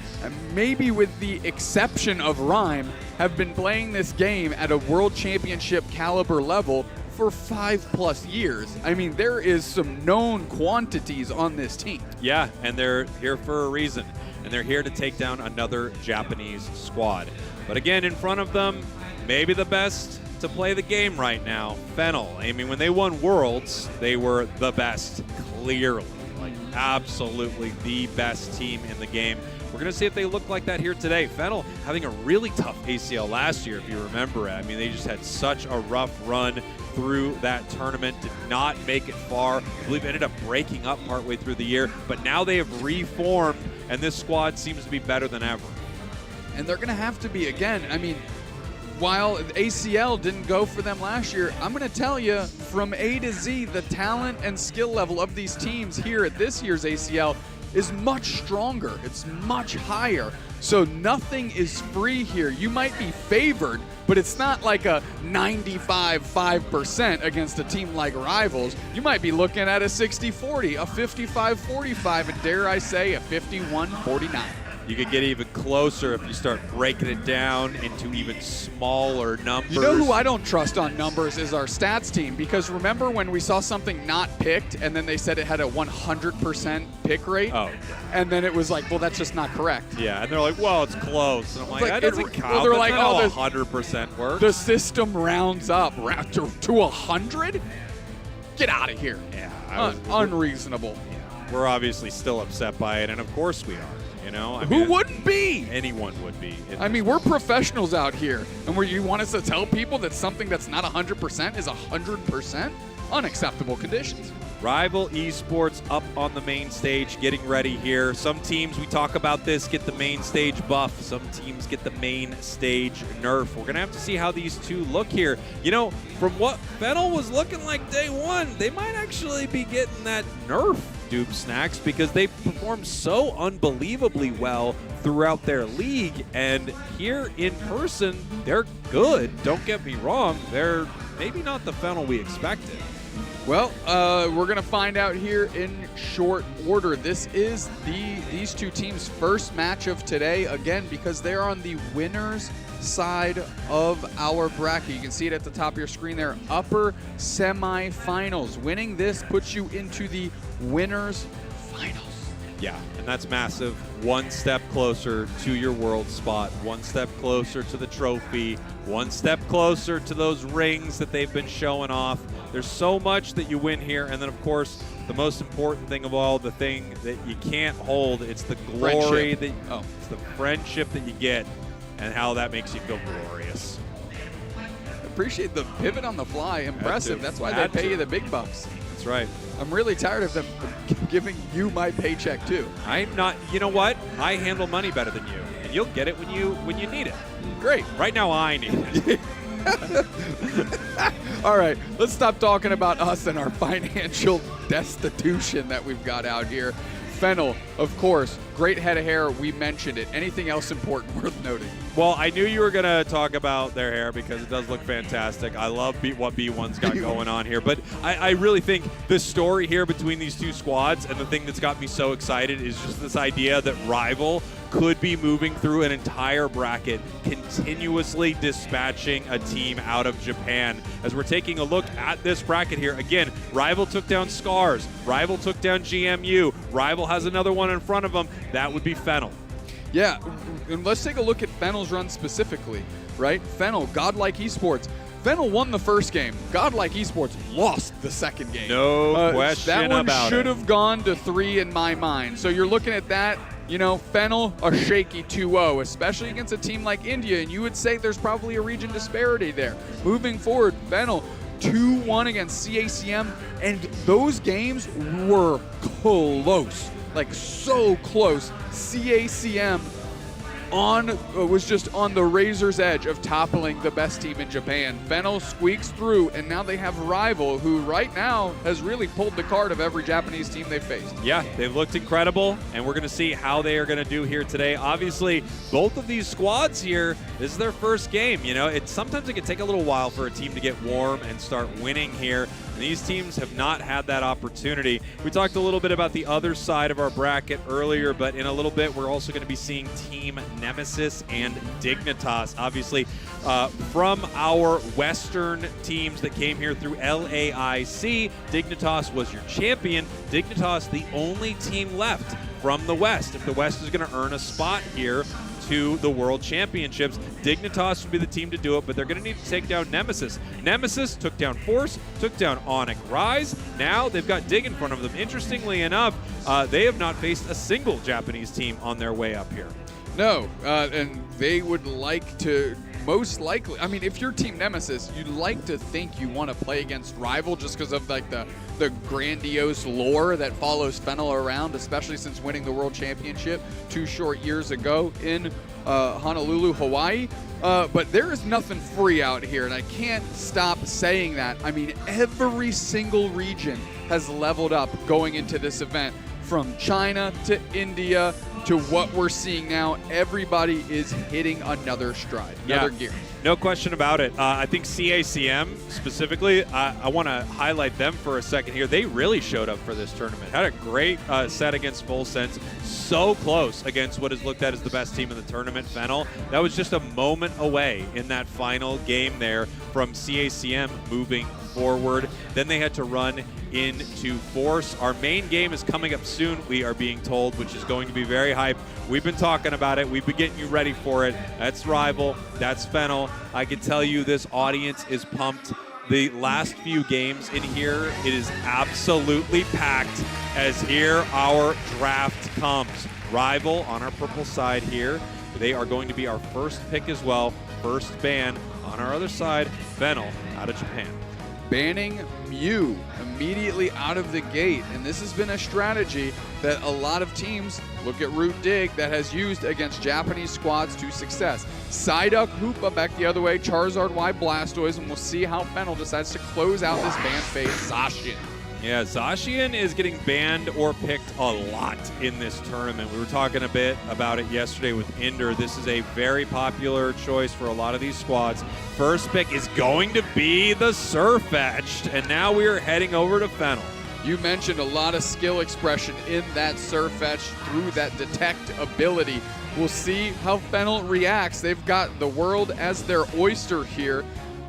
maybe with the exception of Rhyme, have been playing this game at a World Championship caliber level for 5+ years. I mean, there is some known quantities on this team. Yeah, and they're here for a reason, and they're here to take down another Japanese squad. But again, in front of them, maybe the best to play the game right now, Fennel. I mean, when they won Worlds, they were the best, clearly. Absolutely the best team in the game. We're going to see if they look like that here today. Fennel having a really tough ACL last year, if you remember it. I mean, they just had such a rough run through that tournament, did not make it far. I believe ended up breaking up partway through the year, but now they have reformed, and this squad seems to be better than ever. And they're going to have to be again. I mean, while ACL didn't go for them last year, I'm going to tell you, from A to Z, the talent and skill level of these teams here at this year's ACL is much stronger. It's much higher. So nothing is free here. You might be favored, but it's not like a 95-5% against a team like Rivals. You might be looking at a 60-40, a 55-45, and dare I say, a 51-49. You could get even closer if you start breaking it down into even smaller numbers. You know who I don't trust on numbers is our stats team, because remember when we saw something not picked and then they said it had a 100% pick rate? Oh. And then it was like, well, that's just not correct. Yeah, and they're like, well, it's close. And I'm like, that doesn't count. Well, they're That's like, not oh, how 100% works. The system rounds up to 100? Get out of here. Yeah. Unreasonable. Yeah, we're obviously still upset by it, and of course we are. Who wouldn't be? Anyone would be. I mean, we're professionals out here, and where you want us to tell people that something that's not 100% is 100%? Unacceptable conditions. Rival Esports up on the main stage, getting ready here. Some teams, we talk about this, get the main stage buff. Some teams get the main stage nerf. We're going to have to see how these two look here. From what Fennel was looking like day one, they might actually be getting that nerf Noob Snacks because they perform so unbelievably well throughout their league. And here in person, they're good. Don't get me wrong. They're maybe not the Fennel we expected. Well, we're going to find out here in short order. This is these two teams' first match of today, again, because they're on the winners' side of our bracket. You can see it at the top of your screen there, upper semifinals. Winning this puts you into the winners' finals. Yeah, and that's massive. One step closer to your world spot, one step closer to the trophy, one step closer to those rings that they've been showing off. There's so much that you win here, and then of course, the most important thing of all, the thing that you can't hold, it's the glory it's the friendship that you get, and how that makes you feel glorious. Appreciate the pivot on the fly. Impressive. That's why they pay you the big bucks. That's right. I'm really tired of them giving you my paycheck too. I'm not. You know what? I handle money better than you, and you'll get it when you need it. Great. Right now, I need it. All right, let's stop talking about us and our financial destitution that we've got out here. Fennel, of course, great head of hair. We mentioned it. Anything else important worth noting? Well, I knew you were going to talk about their hair because it does look fantastic. I love what B1's got going on here. But I really think the story here between these two squads and the thing that's got me so excited is just this idea that Rival could be moving through an entire bracket, continuously dispatching a team out of Japan. As we're taking a look at this bracket here, again, Rival took down Scars, Rival took down GMU, Rival has another one in front of them. That would be Fennel. Yeah, and let's take a look at Fennel's run specifically, right? Fennel, Godlike Esports. Fennel won the first game. Godlike Esports lost the second game. No question about it. That one should have gone to 3 in my mind. So you're looking at that, you know, Fennel, a shaky 2-0, especially against a team like India, and you would say there's probably a region disparity there. Moving forward, Fennel 2-1 against CACM, and those games were close, like so close. CACM was just on the razor's edge of toppling the best team in Japan. Fennel squeaks through, and now they have Rival, who right now has really pulled the card of every Japanese team they've faced. Yeah, they've looked incredible, and we're going to see how they are going to do here today. Obviously, both of these squads here, this is their first game. You know, sometimes it can take a little while for a team to get warm and start winning here. And these teams have not had that opportunity. We talked a little bit about the other side of our bracket earlier, but in a little bit, we're also going to be seeing Team Nemesis and Dignitas. Obviously, from our Western teams that came here through LAIC, Dignitas was your champion. Dignitas, the only team left from the West. If the West is going to earn a spot here to the World Championships, Dignitas would be the team to do it, but they're going to need to take down Nemesis. Nemesis took down Force, took down Onic Rise. Now they've got Dig in front of them. Interestingly enough, they have not faced a single Japanese team on their way up here. No, and they would like to, most likely, I mean, if you're Team Nemesis, you'd like to think you want to play against Rival just because of like the grandiose lore that follows Fennel around, especially since winning the World Championship 2 short years ago in Honolulu, Hawaii. But there is nothing free out here, and I can't stop saying that. I mean, every single region has leveled up going into this event, from China to India to what we're seeing now. Everybody is hitting another stride, another gear. No question about it. I think CACM specifically, I want to highlight them for a second here. They really showed up for this tournament. Had a great set against Full Sense. So close against what is looked at as the best team in the tournament, Fennel. That was just a moment away in that final game there from CACM moving forward. Then they had to run into Force. Our main game is coming up soon, we are being told, which is going to be very hype. We've been talking about it. We've been getting you ready for it. That's Rival. That's Fennel. I can tell you this audience is pumped. The last few games in here, it is absolutely packed as here our draft comes. Rival on our purple side here. They are going to be our first pick as well. First ban on our other side, Fennel out of Japan. Banning Mew immediately out of the gate, and this has been a strategy that a lot of teams, look at Root Dig, that has used against Japanese squads to success. Psyduck Hoopa back the other way, Charizard Y Blastoise, and we'll see how Fennel decides to close out this ban phase. Zacian. Yeah, Zacian is getting banned or picked a lot in this tournament. We were talking a bit about it yesterday with Inder. This is a very popular choice for a lot of these squads. First pick is going to be the Surfetched, and now we are heading over to Fennel. You mentioned a lot of skill expression in that Surfetched through that detect ability. We'll see how Fennel reacts. They've got the world as their oyster here.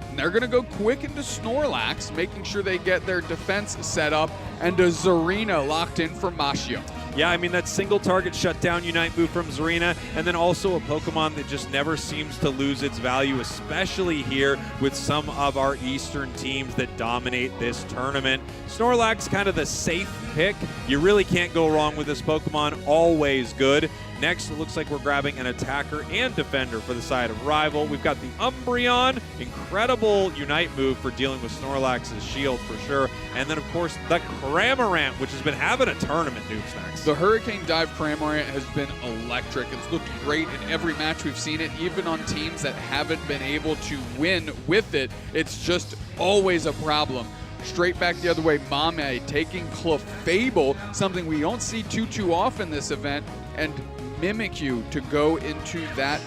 And they're going to go quick into Snorlax, making sure they get their defense set up, and a Zarina locked in for Mashio. Yeah, I mean, that single target shutdown Unite move from Zarina, and then also a Pokemon that just never seems to lose its value, especially here with some of our Eastern teams that dominate this tournament. Snorlax, kind of the safe pick. You really can't go wrong with this Pokemon, always good. Next, it looks like we're grabbing an attacker and defender for the side of Rival. We've got the Umbreon, incredible Unite move for dealing with Snorlax's shield for sure. And then, of course, the Cramorant, which has been having a tournament, Noobsnacks. The Hurricane Dive Cramorant has been electric. It's looked great in every match we've seen it, even on teams that haven't been able to win with it. It's just always a problem. Straight back the other way, Mame taking Clefable, something we don't see too often this event, and Mimikyu to go into that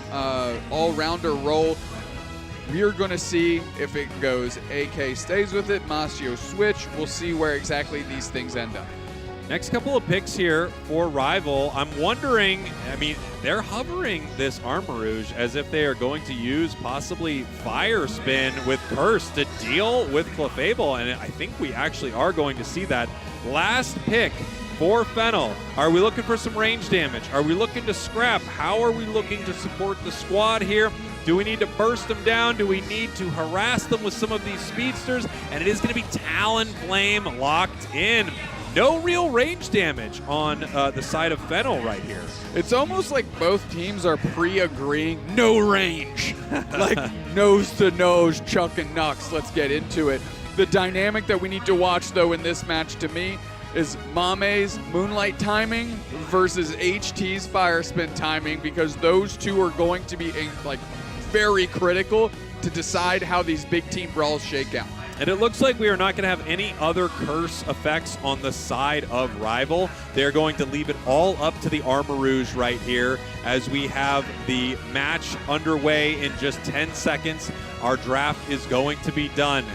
all-rounder role. We're going to see if it goes. AK stays with it, Masio switch. We'll see where exactly these things end up. Next couple of picks here for Rival. I'm wondering, I mean, they're hovering this Armarouge as if they are going to use possibly Fire Spin with Curse to deal with Clefable, and I think we actually are going to see that. Last pick for Fennel. Are we looking for some range damage? Are we looking to scrap? How are we looking to support the squad here? Do we need to burst them down? Do we need to harass them with some of these speedsters? And it is going to be Talonflame locked in. No real range damage on the side of Fennel right here. It's almost like both teams are pre-agreeing, no range. Like nose to nose, Chuck and Nux. Let's get into it. The dynamic that we need to watch, though, in this match to me is Mame's Moonlight timing versus HT's Fire Spin timing, because those two are going to be like very critical to decide how these big team brawls shake out. And it looks like we are not going to have any other curse effects on the side of Rival. They're going to leave it all up to the Armarouge right here as we have the match underway in just 10 seconds. Our draft is going to be done.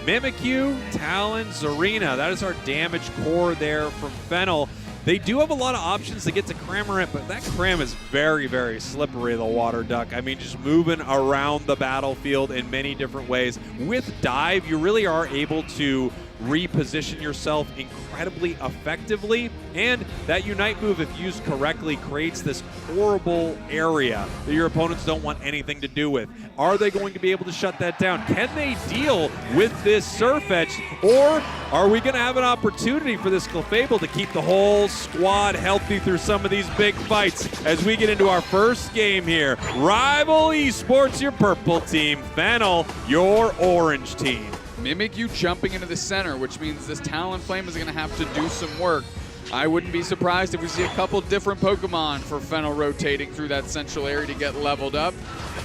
Mimikyu, Talon, Zarina. That is our damage core there from Fennel. They do have a lot of options to get to Cramorant, but that Cram is very, very slippery, the Water Duck. I mean, just moving around the battlefield in many different ways. With Dive, you really are able to reposition yourself incredibly effectively, and that Unite move, if used correctly, creates this horrible area that your opponents don't want anything to do with. Are they going to be able to shut that down? Can they deal with this Surfetched, or are we going to have an opportunity for this Clefable to keep the whole squad healthy through some of these big fights as we get into our first game here? Rival Esports, your purple team. Fennel, your orange team. Mimikyu jumping into the center, which means this Talonflame is going to have to do some work. I wouldn't be surprised if we see a couple different Pokemon for Fennel rotating through that central area to get leveled up,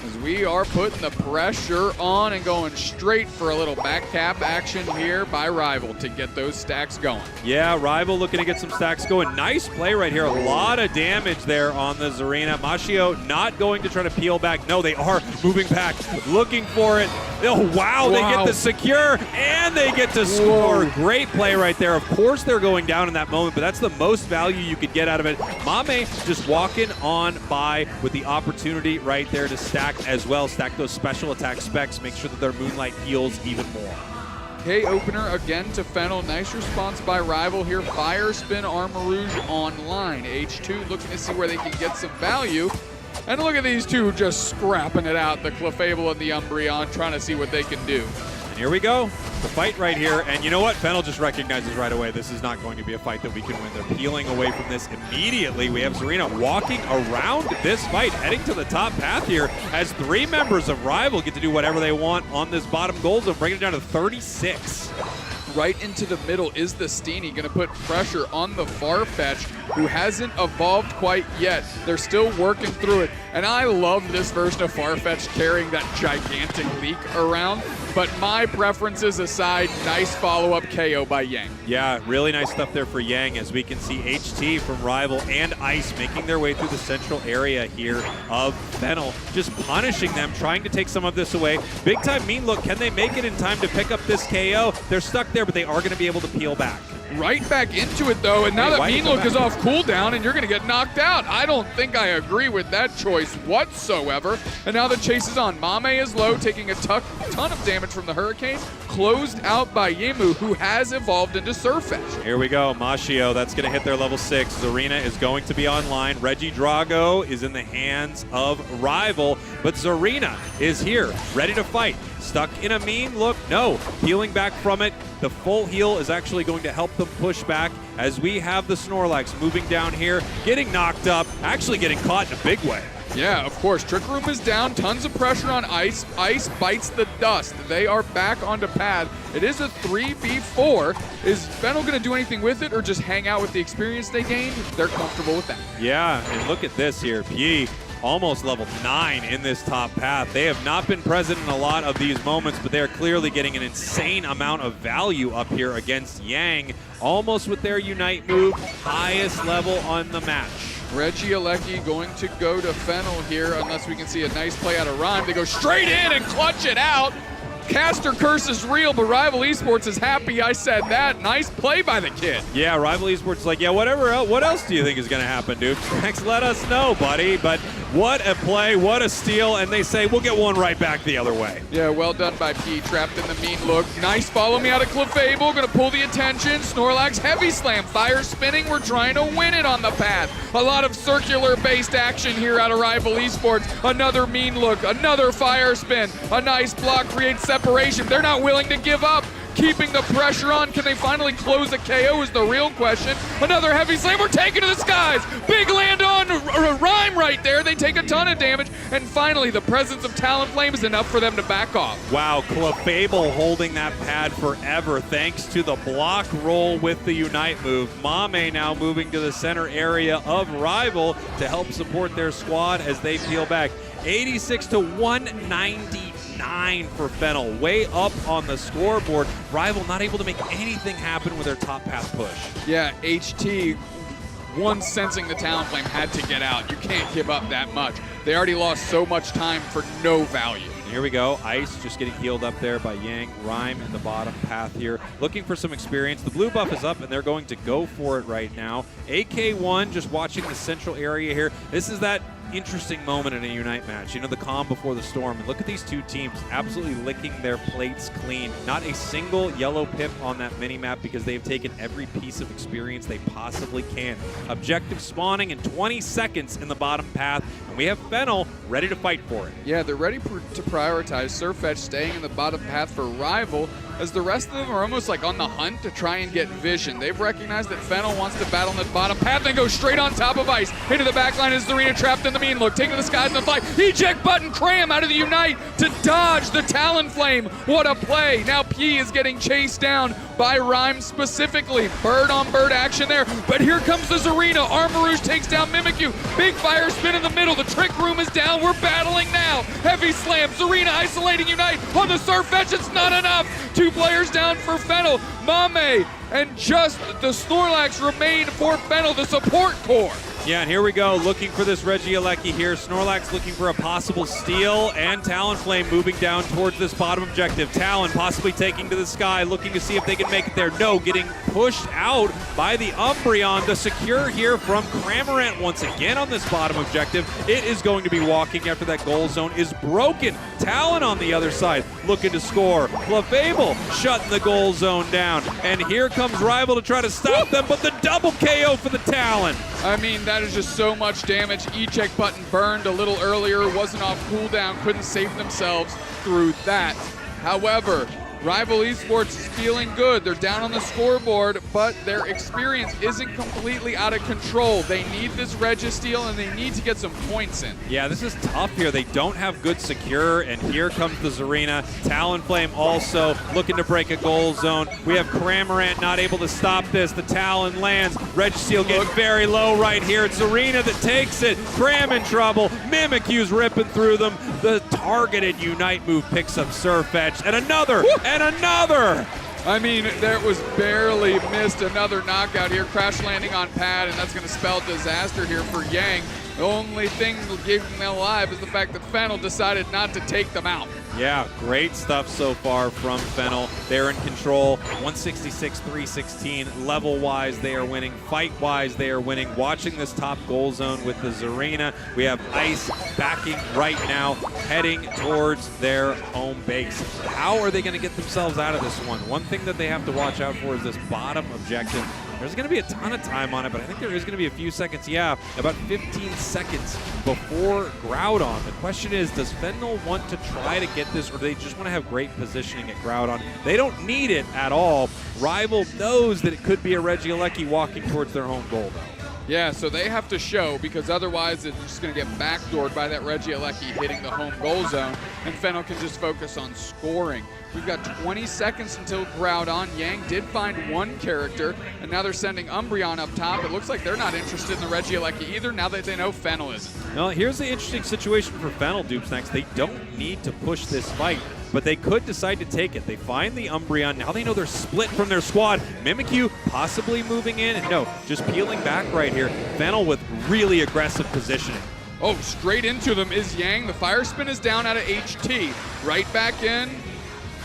as we are putting the pressure on and going straight for a little back cap action here by Rival to get those stacks going. Yeah, Rival looking to get some stacks going. Nice play right here. A lot of damage there on the Zarina. Mashio not going to try to peel back. No, they are moving back, looking for it. Oh, wow, they get the secure, and they get to score. Whoa. Great play right there. Of course they're going down in that moment, but that's the most value you could get out of it. Mame just walking on by with the opportunity right there to stack as well. Stack those special attack specs, make sure that their Moonlight heals even more. K-opener again to Fennel. Nice response by Rival here. Fire Spin Armarouge online. H2 looking to see where they can get some value. And look at these two just scrapping it out, the Clefable and the Umbreon, trying to see what they can do. And here we go, the fight right here. And you know what? Fennel just recognizes right away this is not going to be a fight that we can win. They're peeling away from this immediately. We have Zarina walking around this fight, heading to the top path here, as 3 members of Rival get to do whatever they want on this bottom goal zone, bringing it down to 36. right into the middle is the Steenie, going to put pressure on the Farfetch, who hasn't evolved quite yet. They're still working through it. And I love this version of Farfetch carrying that gigantic leak around. But my preferences aside, nice follow-up KO by Yang. Yeah, really nice stuff there for Yang, as we can see HT from Rival and Ice making their way through the central area here of Fennel, just punishing them, trying to take some of this away. Big time mean look, can they make it in time to pick up this KO? They're stuck there, but they are going to be able to peel back. Right back into it, though, and now that Mean Look is off cooldown and you're going to get knocked out. I don't think I agree with that choice whatsoever. And now the chase is on. Mame is low, taking a ton of damage from the Hurricane, closed out by Yimu, who has evolved into Surfetch. Here we go, Mashio, that's going to hit their level 6. Zarina is going to be online. Reggie Drago is in the hands of Rival, but Zarina is here, ready to fight. Stuck in a Mean Look, no, healing back from it. The full heal is actually going to help them push back as we have the Snorlax moving down here, getting knocked up, actually getting caught in a big way. Yeah, of course. Trick Room is down. Tons of pressure on Ice. Ice bites the dust. They are back onto pad. It is a 3v4. Is Fennel going to do anything with it or just hang out with the experience they gained? They're comfortable with that. Yeah, and look at this here. P almost level 9 in this top path. They have not been present in a lot of these moments, but they're clearly getting an insane amount of value up here against Yang, almost with their Unite move, highest level on the match. Reggie Alecki going to go to Fennel here, unless we can see a nice play out of Rhyme. They go straight in and clutch it out. Caster Curse is real, but Rival Esports is happy I said that. Nice play by the kid. Yeah, Rival Esports like, yeah, whatever else, what else do you think is going to happen, dude? Max, let us know, buddy. But what a play, what a steal, and they say we'll get one right back the other way. Yeah, well done by P, trapped in the Mean Look. Nice follow me out of Clefable, gonna pull the attention. Snorlax heavy slam, fire spinning, we're trying to win it on the pad. A lot of circular-based action here out of Rival Esports. Another Mean Look, another fire spin, a nice block creates separation. They're not willing to give up. Keeping the pressure on. Can they finally close the KO is the real question. Another heavy slam. We're taking to the skies. Big land on Rhyme right there. They take a ton of damage. And finally, the presence of Talonflame is enough for them to back off. Wow, Clefable holding that pad forever thanks to the block roll with the Unite move. Mame now moving to the center area of Rival to help support their squad as they peel back. 86 to 199 for Fennel, way up on the scoreboard. Rival not able to make anything happen with their top path push. Yeah, HT, once sensing the Talonflame, had to get out. You can't give up that much. They already lost so much time for no value. Here we go. Ice just getting healed up there by Yang. Rhyme in the bottom path here, looking for some experience. The blue buff is up, and they're going to go for it right now. AK1 just watching the central area here. This is that interesting moment in a Unite match. You know, the calm before the storm. And look at these two teams absolutely licking their plates clean. Not a single yellow pip on that mini-map because they've taken every piece of experience they possibly can. Objective spawning in 20 seconds in the bottom path, and we have Fennel ready to fight for it. Yeah, they're ready to prioritize Surfetch staying in the bottom path for Rival, as the rest of them are almost like on the hunt to try and get vision. They've recognized that Fennel wants to battle in the bottom path and go straight on top of Ice. Into the backline is Zarina, trapped in the Mean Look, taking the skies in the fight. Eject button cram out of the Unite to dodge the Talonflame. What a play. Now P is getting chased down by Rhyme specifically. Bird on bird action there. But here comes the Zarina. Armarouge takes down Mimikyu. Big fire spin in the middle. The Trick Room is down. We're battling now. Heavy slam. Zarina isolating Unite on the Surfetch. It's not enough. Two players down for Fennel. Mame and just the Snorlax remain for Fennel, the support core. Yeah, and here we go, looking for this Reggie Alecki here. Snorlax looking for a possible steal, and Talonflame moving down towards this bottom objective. Talon possibly taking to the sky, looking to see if they can make it there. No, getting pushed out by the Umbreon. The secure here from Cramorant once again on this bottom objective. It is going to be walking after that goal zone is broken. Talon on the other side looking to score. Clefable shutting the goal zone down. And here comes Rival to try to stop them, but the double KO for the Talon. I mean, that is just so much damage. Eject button burned a little earlier, wasn't off cooldown, couldn't save themselves through that. However, Rival Esports is feeling good. They're down on the scoreboard, but their experience isn't completely out of control. They need this Registeel, and they need to get some points in. Yeah, this is tough here. They don't have good secure, and here comes the Zarina. Talonflame also looking to break a goal zone. We have Cramorant not able to stop this. The Talon lands. Registeel getting very low right here. It's Zarina that takes it. Cram in trouble. Mimikyu's ripping through them. The targeted Unite move picks up Surfetch, and another, and another. I mean, there was barely missed another knockout here. Crash landing on pad, and that's going to spell disaster here for Yang. The only thing keeping them alive is the fact that Fennel decided not to take them out. Yeah, great stuff so far from Fennel. They're in control. 166-316. Level-wise, they are winning. Fight-wise, they are winning. Watching this top goal zone with the Zarina. We have Ice backing right now, heading towards their home base. How are they going to get themselves out of this one? One thing that they have to watch out for is this bottom objective. There's going to be a ton of time on it, but I think there is going to be a few seconds. Yeah, about 15 seconds before Groudon. The question is, does Fennel want to try to get this, or do they just want to have great positioning at Groudon? They don't need it at all. Rival knows that it could be a Regieleki walking towards their home goal, though. Yeah, so they have to show, because otherwise it's just going to get backdoored by that Regieleki hitting the home goal zone, and Fennel can just focus on scoring. We've got 20 seconds until Groudon. Yang did find one character, and now they're sending Umbreon up top. It looks like they're not interested in the Regieleki either, now that they know Fennel is. Well, here's the interesting situation for Fennel, Dupesnax. They don't need to push this fight, but they could decide to take it. They find the Umbreon. Now they know they're split from their squad. Mimikyu possibly moving in. No, just peeling back right here. Fennel with really aggressive positioning. Oh, straight into them is Yang. The fire spin is down out of HT. Right back in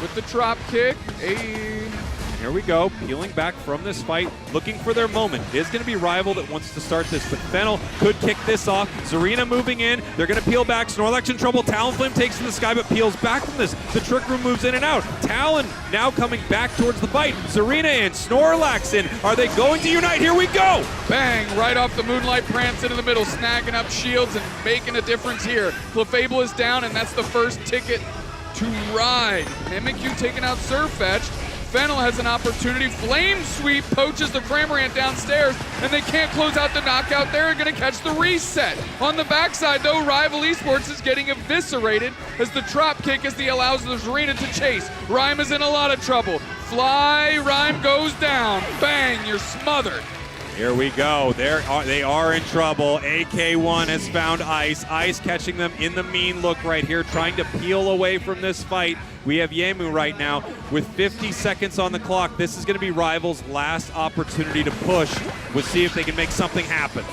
with the drop kick. Here we go, peeling back from this fight, looking for their moment. It is going to be Rival that wants to start this, but Fennel could kick this off. Zarina moving in. They're going to peel back. Snorlax in trouble. Talonflame takes to the sky, but peels back from this. The Trick Room moves in and out. Talon now coming back towards the fight. Zarina in, Snorlax in. Are they going to unite? Here we go! Bang! Right off the Moonlight Prance into the middle, snagging up shields and making a difference here. Clefable is down, and that's the first ticket to ride. Mimikyu taking out Surfetch. Fennel has an opportunity. Flame Sweep poaches the Cramorant downstairs, and they can't close out the knockout. They're going to catch the reset. On the backside, though, Rival Esports is getting eviscerated as the drop kick allows the Zarina to chase. Rhyme is in a lot of trouble. Fly, Rhyme goes down. Bang, you're smothered. Here we go. They are in trouble. AK1 has found Ice. Ice catching them in the mean look right here, trying to peel away from this fight. We have Yamu right now with 50 seconds on the clock. This is going to be Rival's last opportunity to push. We'll see if they can make something happen.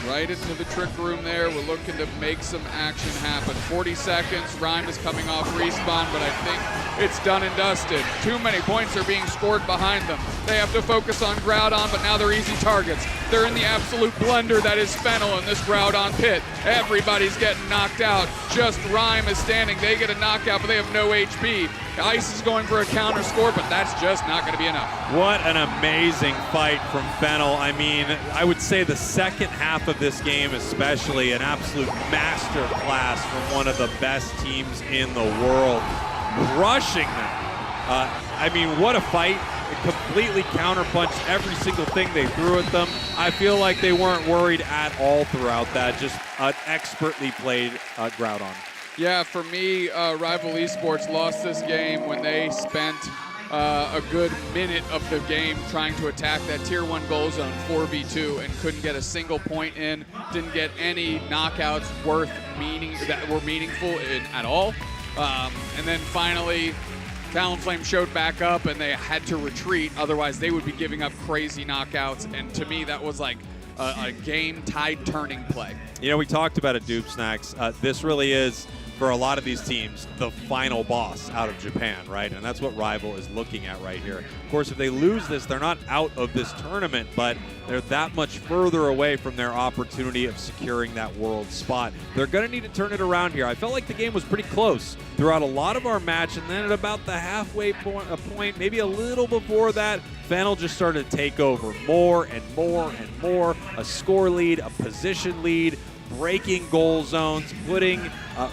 Right into the Trick Room there. We're looking to make some action happen. 40 seconds. Rhyme is coming off respawn, but I think it's done and dusted. Too many points are being scored behind them. They have to focus on Groudon, but now they're easy targets. They're in the absolute blender that is Fennel in this Groudon pit. Everybody's getting knocked out. Just Rhyme is standing. They get a knockout, but they have no HP. Ice is going for a counter score, but that's just not going to be enough. What an amazing fight from Fennel. I mean, I would say the second half of this game especially, an absolute master class from one of the best teams in the world. Crushing them. I mean, what a fight. It completely counterpunched every single thing they threw at them. I feel like they weren't worried at all throughout that. Just an expertly played Groudon. Yeah, for me, Rival Esports lost this game when they spent a good minute of the game trying to attack that Tier 1 goal zone 4v2 and couldn't get a single point in, didn't get any knockouts that were meaningful at all. And then finally, Talonflame showed back up and they had to retreat, otherwise they would be giving up crazy knockouts, and to me that was like a game tide turning play. You know, we talked about it, Dupesnax. This really is, for a lot of these teams, the final boss out of Japan, right? And that's what Rival is looking at right here. Of course, if they lose this, they're not out of this tournament, but they're that much further away from their opportunity of securing that world spot. They're going to need to turn it around here. I felt like the game was pretty close throughout a lot of our match, and then at about the halfway point, maybe a little before that, Fennel just started to take over more and more and more. A score lead, a position lead, breaking goal zones, putting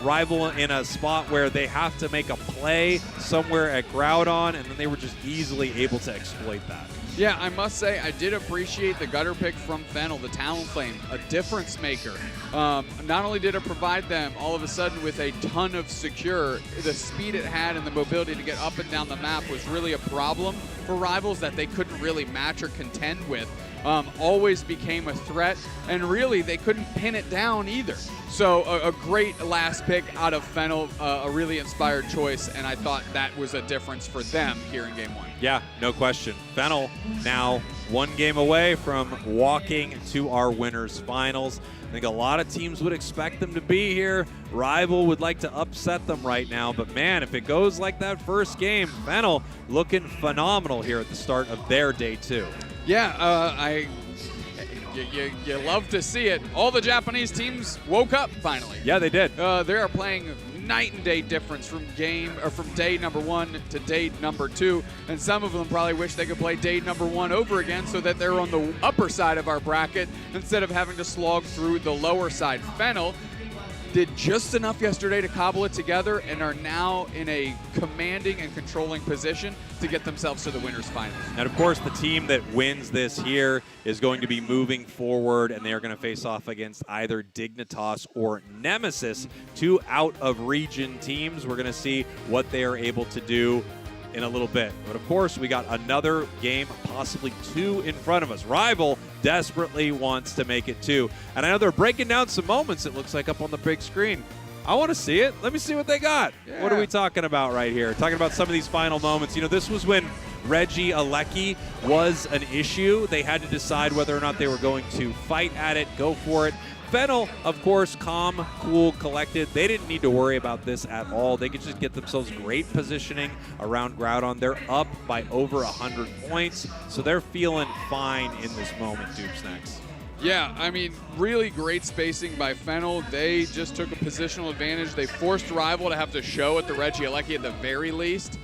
Rival in a spot where they have to make a play somewhere at Groudon, and then they were just easily able to exploit that. Yeah, I must say, I did appreciate the gutter pick from Fennel, the Talonflame, a difference maker. Not only did it provide them all of a sudden with a ton of secure, the speed it had and the mobility to get up and down the map was really a problem for Rivals that they couldn't really match or contend with. Always became a threat, and really they couldn't pin it down either. So a great last pick out of Fennel, a really inspired choice, and I thought that was a difference for them here in Game 1. Yeah, no question. Fennel now 1 game away from walking to our winners finals. I think a lot of teams would expect them to be here. Rival would like to upset them right now, but man, if it goes like that first game, Fennel looking phenomenal here at the start of their day 2. Yeah, you love to see it. All the Japanese teams woke up finally. Yeah, they did. They are playing night and day difference from day number 1 to day number 2, and some of them probably wish they could play day number 1 over again so that they're on the upper side of our bracket instead of having to slog through the lower side. Fennel did just enough yesterday to cobble it together and are now in a commanding and controlling position to get themselves to the winners finals. And of course, the team that wins this here is going to be moving forward, and they are going to face off against either Dignitas or Nemesis, 2 out-of-region teams. We're going to see what they are able to do in a little bit. But of course, we got another game, possibly 2 in front of us. Rival desperately wants to make it 2. And I know they're breaking down some moments, it looks like, up on the big screen. I want to see it. Let me see what they got. Yeah. What are we talking about right here? Talking about some of these final moments. You know, this was when Reggie Alecki was an issue. They had to decide whether or not they were going to fight at it, go for it. Fennel, of course, calm, cool, collected. They didn't need to worry about this at all. They could just get themselves great positioning around Groudon. They're up by over 100 points, so they're feeling fine in this moment, Dupesnacks. Yeah, I mean, really great spacing by Fennel. They just took a positional advantage. They forced Rival to have to show at the Reggie Alecki at the very least,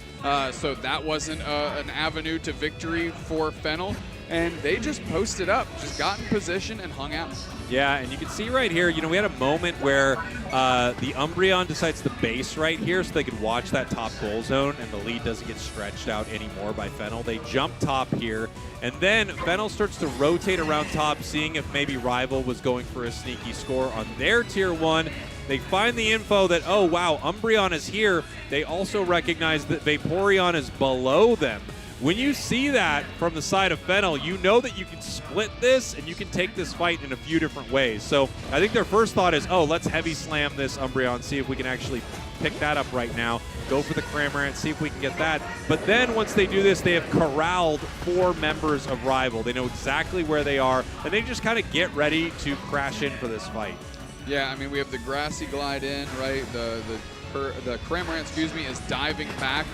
so that wasn't an avenue to victory for Fennel. And they just posted up, just got in position and hung out. Yeah, and you can see right here, you know, we had a moment where the Umbreon decides to base right here so they could watch that top goal zone, and the lead doesn't get stretched out anymore by Fennel. They jump top here, and then Fennel starts to rotate around top, seeing if maybe Rival was going for a sneaky score on their Tier 1. They find the info that, oh, wow, Umbreon is here. They also recognize that Vaporeon is below them. When you see that from the side of Fennel, you know that you can split this and you can take this fight in a few different ways. So I think their first thought is, oh, let's heavy slam this Umbreon, see if we can actually pick that up right now. Go for the Cramorant, see if we can get that. But then once they do this, they have corralled 4 members of Rival. They know exactly where they are, and they just kind of get ready to crash in for this fight. Yeah, I mean, we have the Grassy Glide in, right? The Cramorant, excuse me, is diving back.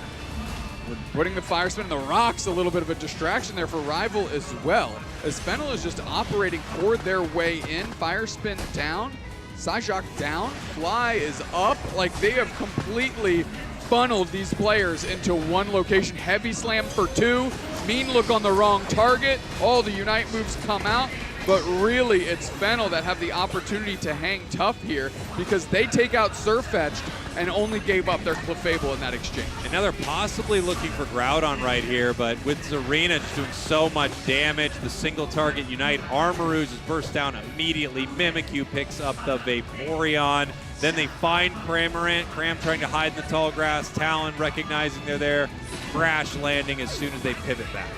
We're putting the Fire Spin and the rocks, a little bit of a distraction there for Rival as well. As Fennel is just operating toward their way in. Fire Spin down, Psyshock down, Fly is up. Like, they have completely funneled these players into one location. Heavy Slam for 2, Mean Look on the wrong target. All the Unite moves come out. But really, it's Fennel that have the opportunity to hang tough here because they take out Surfetched and only gave up their Clefable in that exchange. And now they're possibly looking for Groudon right here, but with Zarina just doing so much damage, the single target Unite Armarouge is burst down immediately. Mimikyu picks up the Vaporeon. Then they find Cramorant. Cram trying to hide in the tall grass. Talon recognizing they're there. Crash landing as soon as they pivot back.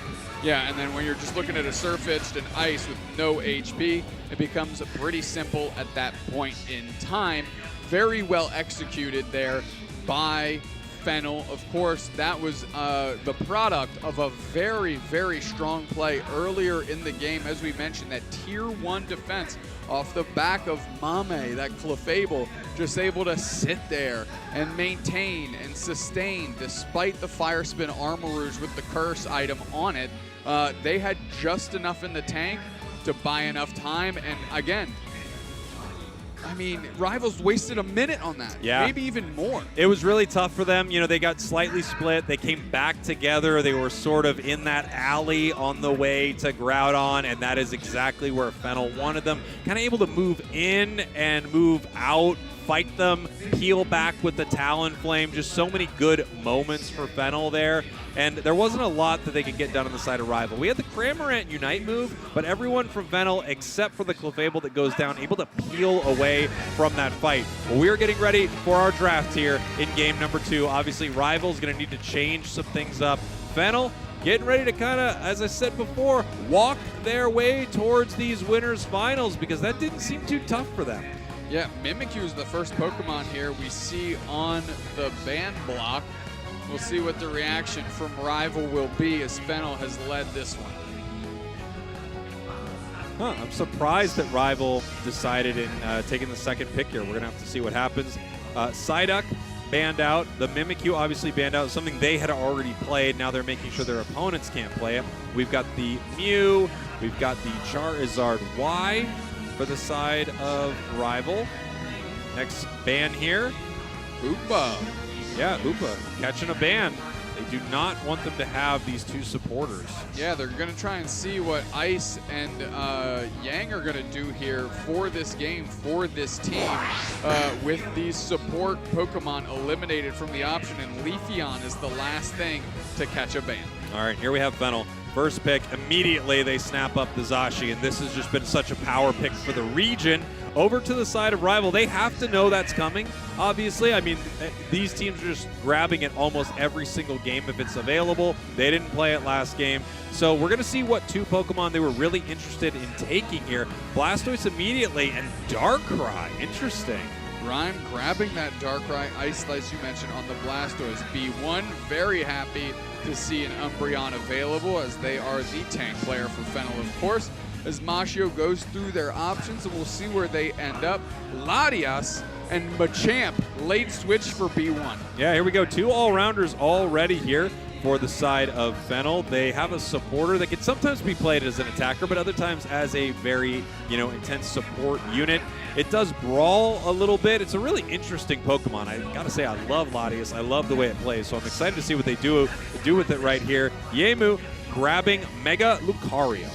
Yeah, and then when you're just looking at a Surfetched and Ice with no HP, it becomes pretty simple at that point in time. Very well executed there by Fennel. Of course, that was the product of a very, very strong play earlier in the game. As we mentioned, that Tier 1 defense off the back of Mame, that Clefable, just able to sit there and maintain and sustain despite the Fire Spin Armarouge with the Curse item on it. They had just enough in the tank to buy enough time, and again, I mean, Rivals wasted a minute on that. Yeah. Maybe even more. It was really tough for them. You know, they got slightly split. They came back together. They were sort of in that alley on the way to Groudon, and that is exactly where Fennel wanted them. Kind of able to move in and move out fight them, peel back with the Talon Flame. Just so many good moments for Fennel there. And there wasn't a lot that they could get done on the side of Rival. We had the Cramorant Unite move, but everyone from Fennel, except for the Clefable that goes down, able to peel away from that fight. Well, we are getting ready for our draft here in game number 2. Obviously, Rival's going to need to change some things up. Fennel getting ready to kind of, as I said before, walk their way towards these winners finals, because that didn't seem too tough for them. Yeah, Mimikyu is the first Pokemon here we see on the ban block. We'll see what the reaction from Rival will be, as Fennel has led this one. I'm surprised that Rival decided in taking the second pick here. We're going to have to see what happens. Psyduck banned out. The Mimikyu obviously banned out, something they had already played. Now they're making sure their opponents can't play it. We've got the Mew. We've got the Charizard Y for the side of Rival. Next ban here. Hoopa. Yeah, Hoopa catching a ban. They do not want them to have these two supporters. Yeah, they're going to try and see what Ice and Yang are going to do here for this game, for this team, with these support Pokemon eliminated from the option, and Leafeon is the last thing to catch a ban. All right, here we have Fennel. First pick, immediately they snap up the Zashi, and this has just been such a power pick for the region. Over to the side of Rival, they have to know that's coming, obviously. I mean, these teams are just grabbing it almost every single game if it's available. They didn't play it last game. So we're going to see what two Pokemon they were really interested in taking here. Blastoise immediately, and Darkrai. Interesting. Rhyme grabbing that Darkrai Ice Slice you mentioned on the Blastoise. B1 very happy to see an Umbreon available, as they are the tank player for Fennel, of course. As Mashio goes through their options, and we'll see where they end up. Latias and Machamp late switch for B1. Yeah, here we go. Two all-rounders already here for the side of Fennel. They have a supporter that can sometimes be played as an attacker, but other times as a very, intense support unit. It does brawl a little bit. It's a really interesting Pokemon. I gotta say, I love Latias. I love the way it plays, so I'm excited to see what they do with it right here. Yemu grabbing Mega Lucario.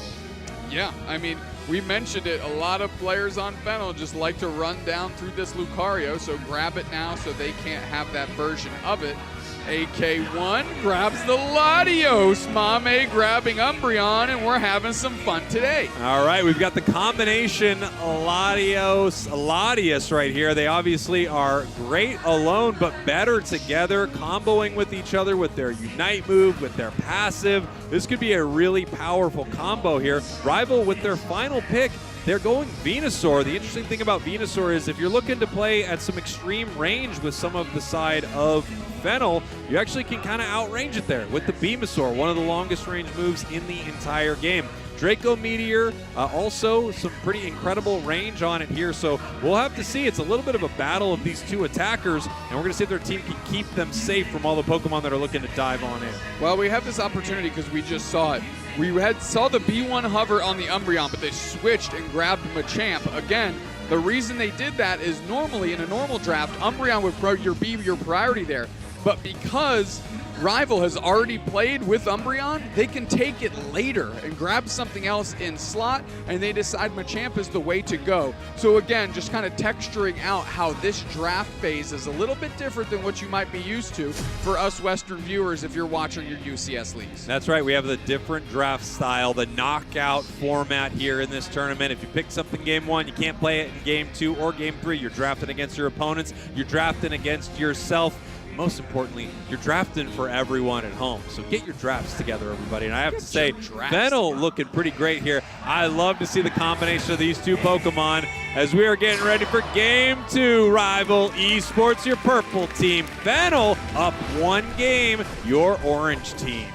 Yeah, I mean, we mentioned it. A lot of players on Fennel just like to run down through this Lucario, so grab it now so they can't have that version of it. AK1 grabs the Latios. Mame grabbing Umbreon, and we're having some fun today. All right, we've got the combination Latias right here. They obviously are great alone, but better together, comboing with each other with their Unite move, with their passive. This could be a really powerful combo here. Rival with their final pick. They're going Venusaur. The interesting thing about Venusaur is if you're looking to play at some extreme range with some of the side of Fennel, you actually can kind of outrange it there with the Venusaur, one of the longest range moves in the entire game. Draco Meteor, also some pretty incredible range on it here, so we'll have to see. It's a little bit of a battle of these two attackers, and we're going to see if their team can keep them safe from all the Pokemon that are looking to dive on in. Well, we have this opportunity because we just saw it. We saw the B1 hover on the Umbreon, but they switched and grabbed Machamp. Again, the reason they did that is normally in a normal draft, Umbreon would be your priority there. But because Rival has already played with Umbreon, they can take it later and grab something else in slot, and they decide Machamp is the way to go. So again, just kind of texturing out how this draft phase is a little bit different than what you might be used to for us Western viewers if you're watching your UCS leagues. That's right. We have the different draft style, the knockout format here in this tournament. If you pick something game 1, you can't play it in game 2 or game 3. You're drafting against your opponents. You're drafting against yourself. Most importantly, you're drafting for everyone at home. So get your drafts together, everybody. And I have to say, Fennel looking pretty great here. I love to see the combination of these two Pokemon as we are getting ready for Game 2. Rival Esports, your purple team. Fennel up 1 game, your orange team.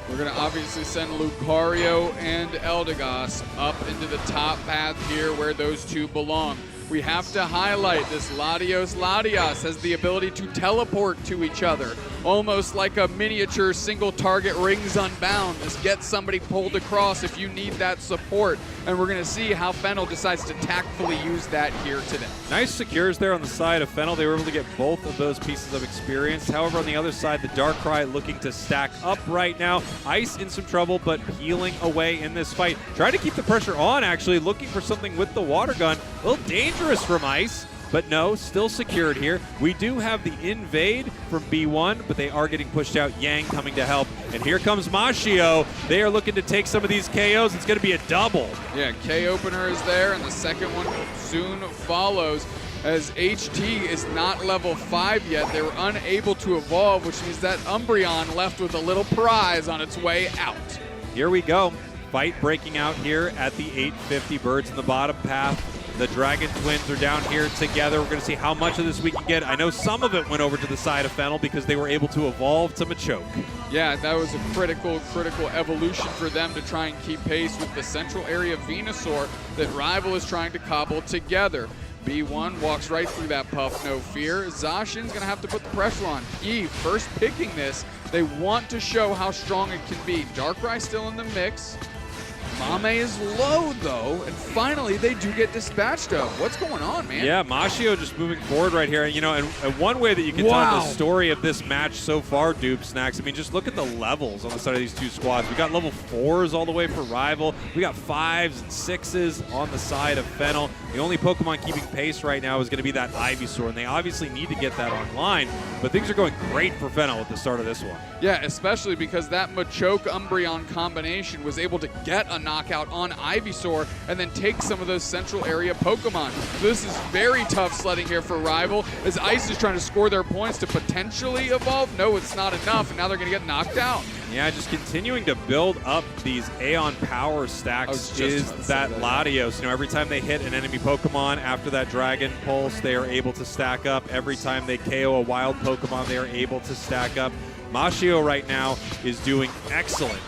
We're going to obviously send Lucario and Eldegoss up into the top path here where those two belong. We have to highlight this Latias has the ability to teleport to each other, almost like a miniature single target Rings Unbound. Just get somebody pulled across if you need that support. And we're going to see how Fennel decides to tactfully use that here today. Nice secures there on the side of Fennel. They were able to get both of those pieces of experience. However, on the other side, the Darkrai looking to stack up right now. Ice in some trouble, but peeling away in this fight. Trying to keep the pressure on, actually, looking for something with the water gun. A little dangerous from Ice. but no, still secured here. We do have the invade from B1, but they are getting pushed out. Yang coming to help, and here comes Mashio. They are looking to take some of these KOs. It's going to be a double. Yeah, K opener is there, and the second one soon follows. As HT is not level 5 yet, they were unable to evolve, which means that Umbreon left with a little prize on its way out. Here we go. Fight breaking out here at the 850. Birds in the bottom path. The Dragon Twins are down here together. We're going to see how much of this we can get. I know some of it went over to the side of Fennel because they were able to evolve to Machoke. Yeah, that was a critical evolution for them to try and keep pace with the central area Venusaur that Rival is trying to cobble together. B1 walks right through that puff, no fear. Zacian's going to have to put the pressure on. Eve first picking this. They want to show how strong it can be. Darkrai still in the mix. Mame is low, though, and finally they do get dispatched of. What's going on, man? Yeah, Mashio just moving forward right here. You know, and one way that you can tell the story of this match so far, Dupe Snacks, I mean, just look at the levels on the side of these two squads. We got level 4s all the way for Rival. We got 5s and 6s on the side of Fennel. The only Pokemon keeping pace right now is going to be that Ivysaur, and they obviously need to get that online, but things are going great for Fennel at the start of this one. Yeah, especially because that Machoke-Umbreon combination was able to get a knockout on Ivysaur and then take some of those central area Pokemon. So this is very tough sledding here for Rival as Ice is trying to score their points to potentially evolve. No, it's not enough, and now they're going to get knocked out. Yeah, just continuing to build up these Aeon power stacks is that Latios. You know, every time they hit an enemy Pokemon after that Dragon Pulse, they are able to stack up. Every time they KO a wild Pokemon, they are able to stack up. Mashio right now is doing excellent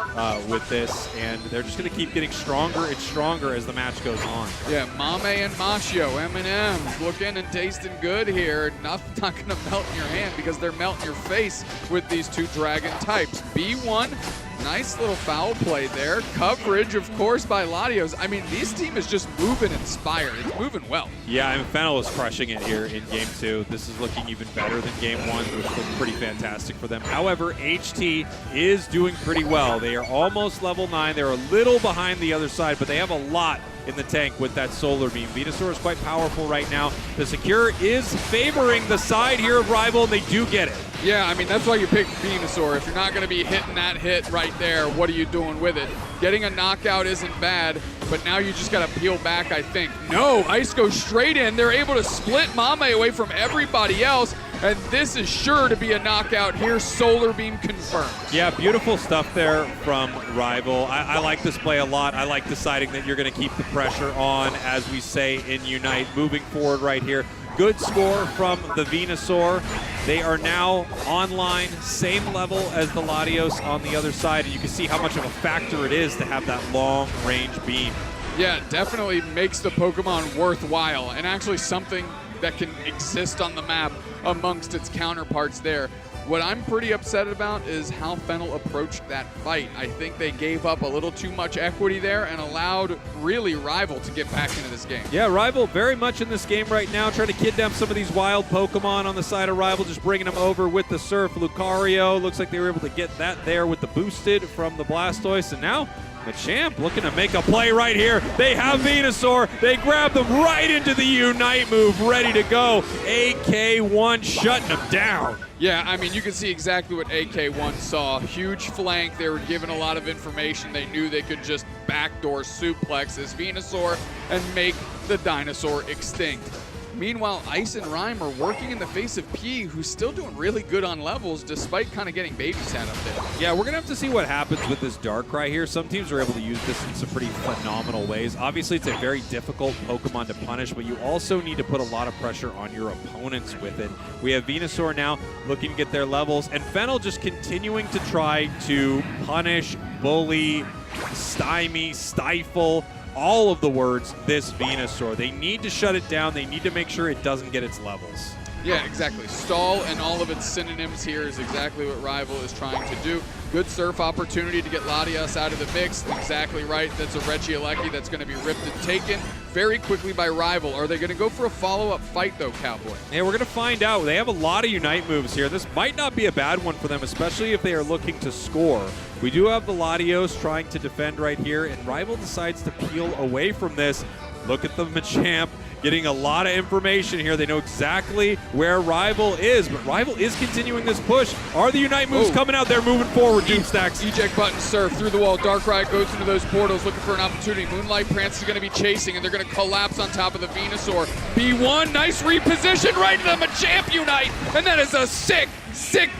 with this, and they're just going to keep getting stronger and stronger as the match goes on. Yeah, Mame and Mashio, M&M's, looking and tasting good here. Nothing's not going to melt in your hand because they're melting your face with these two dragon types. B1, nice little foul play there. Coverage, of course, by Latios. I mean, this team is just moving inspired. It's moving well. Yeah, and Fennel is crushing it here in Game 2. This is looking even better than Game 1, which looked pretty fantastic for them. However, HT is doing pretty well. They are almost level 9. They're a little behind the other side, but they have a lot in the tank with that Solar Beam. Venusaur is quite powerful right now. The Secure is favoring the side here of Rival, and they do get it. Yeah, I mean, that's why you pick Venusaur. If you're not going to be hitting that hit right there, what are you doing with it? Getting a knockout isn't bad, but now you just got to peel back, I think. No, Ice goes straight in. They're able to split Mame away from everybody else, and this is sure to be a knockout here. Solar Beam confirmed. Yeah, beautiful stuff there from Rival. I like this play a lot. I like deciding that you're going to keep the pressure on, as we say in Unite. Moving forward right here. Good score from the Venusaur. They are now online, same level as the Latios on the other side, and you can see how much of a factor it is to have that long-range beam. Yeah, it definitely makes the Pokemon worthwhile, and actually something that can exist on the map amongst its counterparts there. What I'm pretty upset about is how Fennel approached that fight. I think they gave up a little too much equity there and allowed really Rival to get back into this game. Yeah, Rival very much in this game right now, trying to kidnap some of these wild Pokemon on the side of Rival, just bringing them over with the Surf. Lucario, looks like they were able to get that there with the boosted from the Blastoise, and now Machamp looking to make a play right here. They have Venusaur. They grab them right into the Unite move, ready to go. AK1 shutting them down. Yeah, I mean, you can see exactly what AK1 saw. Huge flank. They were given a lot of information. They knew they could just backdoor suplex this Venusaur and make the dinosaur extinct. Meanwhile, Ice and Rhyme are working in the face of P, who's still doing really good on levels despite kind of getting babysat up there. Yeah, we're going to have to see what happens with this Darkrai here. Some teams are able to use this in some pretty phenomenal ways. Obviously, it's a very difficult Pokemon to punish, but you also need to put a lot of pressure on your opponents with it. We have Venusaur now looking to get their levels, and Fennel just continuing to try to punish, bully, stymie, stifle, all of the words, this Venusaur. They need to shut it down. They need to make sure it doesn't get its levels. Yeah, exactly. Stall and all of its synonyms here is exactly what Rival is trying to do. Good surf opportunity to get Latias out of the mix. Exactly right. That's a Regieleki that's going to be ripped and taken very quickly by Rival. Are they going to go for a follow-up fight, though, Cowboy? Yeah, we're going to find out. They have a lot of Unite moves here. This might not be a bad one for them, especially if they are looking to score. We do have the Latios trying to defend right here, and Rival decides to peel away from this. Look at the Machamp getting a lot of information here. They know exactly where Rival is, but Rival is continuing this push. Are the Unite moves coming out? They're moving forward, Doomstacks. Eject button surf through the wall. Darkrai goes into those portals looking for an opportunity. Moonlight Prance is going to be chasing, and they're going to collapse on top of the Venusaur. B1, nice reposition right into the Machamp Unite, and that is a sick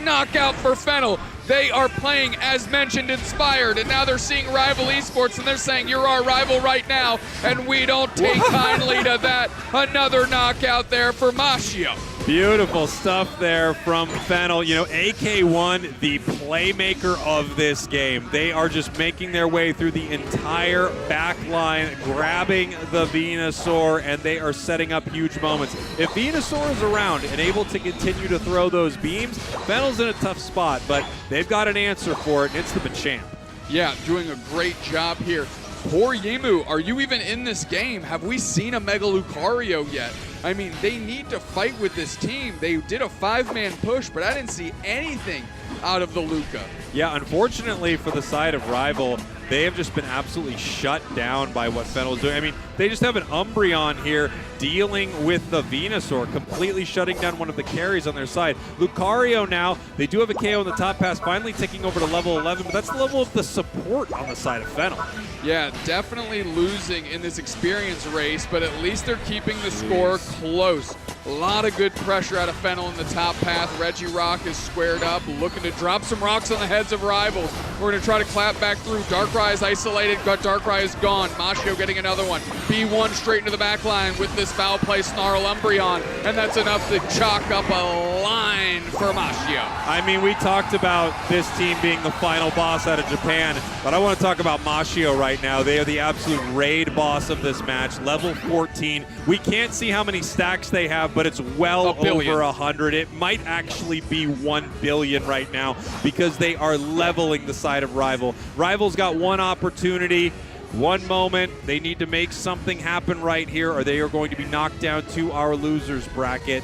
knockout for Fennel. They are playing, as mentioned, inspired, and now they're seeing Rival Esports, and they're saying, you're our rival right now, and we don't take kindly to that. Another knockout there for Mashio. Beautiful stuff there from Fennel. You know, AK1, the playmaker of this game. They are just making their way through the entire back line, grabbing the Venusaur, and they are setting up huge moments. If Venusaur is around and able to continue to throw those beams, Fennel's in a tough spot, but they've got an answer for it, and it's the Machamp. Yeah, doing a great job here. Poor Yimu, are you even in this game? Have we seen a Mega Lucario yet? I mean, they need to fight with this team. They did a 5-man push, but I didn't see anything out of the Luca. Yeah, unfortunately for the side of Rival, they have just been absolutely shut down by what Fennel's doing. I mean, they just have an Umbreon here dealing with the Venusaur, completely shutting down one of the carries on their side. Lucario now, they do have a KO in the top pass, finally ticking over to level 11, but that's the level of the support on the side of Fennel. Yeah, definitely losing in this experience race, but at least they're keeping the score close. A lot of good pressure out of Fennel in the top path. Regirock is squared up, looking to drop some rocks on the heads of Rivals. We're going to try to clap back through. Darkrai is isolated, but Darkrai is gone. Mashio getting another one. B1 straight into the back line with this foul play Snarl Umbreon, and that's enough to chalk up a line for Mashio. I mean, we talked about this team being the final boss out of Japan, but I want to talk about Mashio right now. They are the absolute raid boss of this match, level 14. We can't see how many stacks they have, but it's well over 100. It might actually be 1 billion right now because they are leveling the side of Rival. Rival's got one opportunity, one moment. They need to make something happen right here, or they are going to be knocked down to our losers bracket.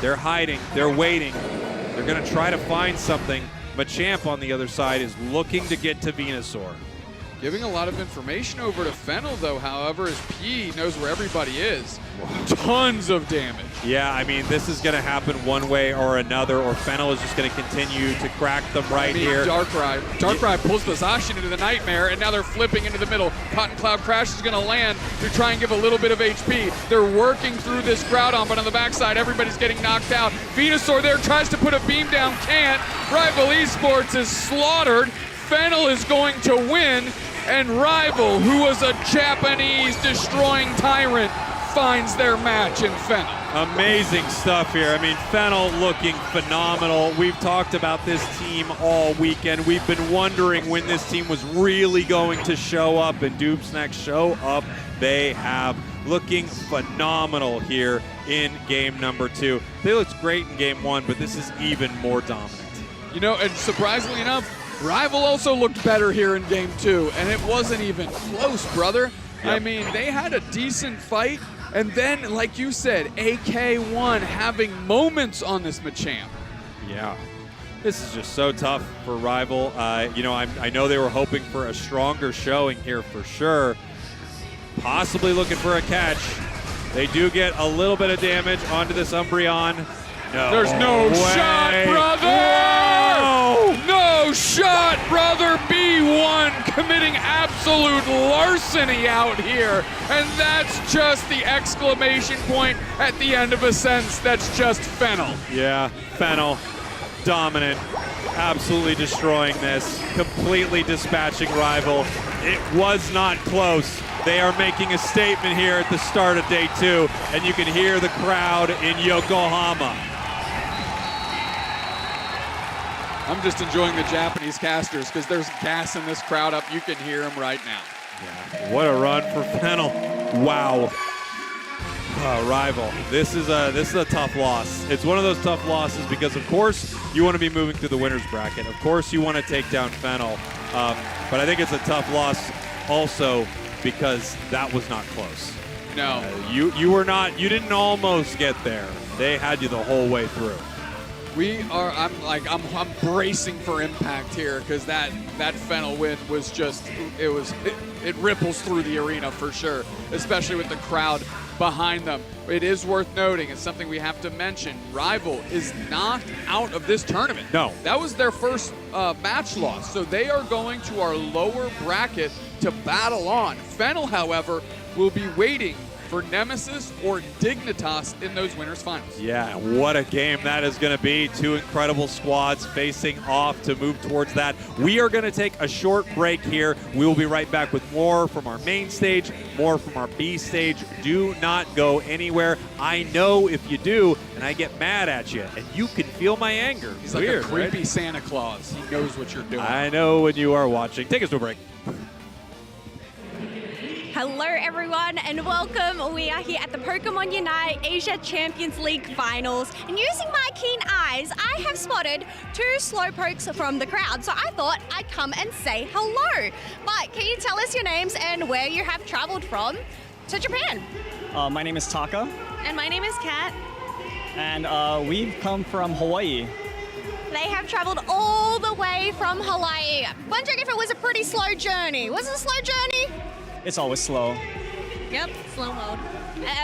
They're hiding. They're waiting. They're going to try to find something. Machamp on the other side is looking to get to Venusaur. Giving a lot of information over to Fennel, though, however, as P knows where everybody is. Tons of damage. Yeah, I mean, this is going to happen one way or another, or Fennel is just going to continue to crack them right here. Darkrai pulls the Zacian into the Nightmare, and now they're flipping into the middle. Cotton Cloud Crash is going to land to try and give a little bit of HP. They're working through this Groudon, but on the backside, everybody's getting knocked out. Venusaur there tries to put a beam down, can't. Rival Esports is slaughtered. Fennel is going to win, and Rival, who was a Japanese destroying tyrant, finds their match in Fennel. Amazing stuff here. I mean, Fennel looking phenomenal. We've talked about this team all weekend. We've been wondering when this team was really going to show up, and Doomsnacks show up. They have. Looking phenomenal here in game number 2. They looked great in game 1, but this is even more dominant. You know, and surprisingly enough, Rival also looked better here in game 2, and it wasn't even close, brother. Yep. I mean, they had a decent fight, and then, like you said, AK1 having moments on this Machamp. Yeah. This is just so tough for Rival. You know, I know they were hoping for a stronger showing here for sure. Possibly looking for a catch. They do get a little bit of damage onto this Umbreon. No. There's no shot, brother! Whoa! No shot, brother! B1 committing absolute larceny out here. And that's just the exclamation point at the end of a sentence. That's just Fennel. Yeah, Fennel, dominant, absolutely destroying this, completely dispatching Rival. It was not close. They are making a statement here at the start of day 2, and you can hear the crowd in Yokohama. I'm just enjoying the Japanese casters because there's gas in this crowd up. You can hear them right now. Yeah, what a run for Fennel. Wow. Rival. This is a tough loss. It's one of those tough losses because, of course, you want to be moving through the winner's bracket. Of course, you want to take down Fennel. But I think it's a tough loss also because that was not close. No. You didn't almost get there. They had you the whole way through. I'm bracing for impact here because that Fennel win was just it ripples through the arena for sure, especially with the crowd behind them. It is worth noting, it's something we have to mention, Rival is not out of this tournament. No. That was their first match loss, so they are going to our lower bracket to battle on. Fennel, however, will be waiting for Nemesis or Dignitas in those winners finals. Yeah, what a game that is going to be. Two incredible squads facing off to move towards that. We are going to take a short break here. We will be right back with more from our main stage, more from our B stage. Do not go anywhere. I know if you do, and I get mad at you, and you can feel my anger. He's Weird, like a creepy right? Santa Claus. He knows what you're doing. I know when you are watching. Take us to a break. Hello everyone and welcome. We are here at the Pokémon UNITE Asia Champions League Finals, and using my keen eyes, I have spotted 2 Slowpokes from the crowd, so I thought I'd come and say hello. But can you tell us your names and where you have traveled from to Japan? My name is Taka, And my name is Kat. and we've come from Hawaii. They have traveled all the way from Hawaii. Wondering if it was a pretty slow journey. Was it a slow journey? It's always slow. Yep, slow mode.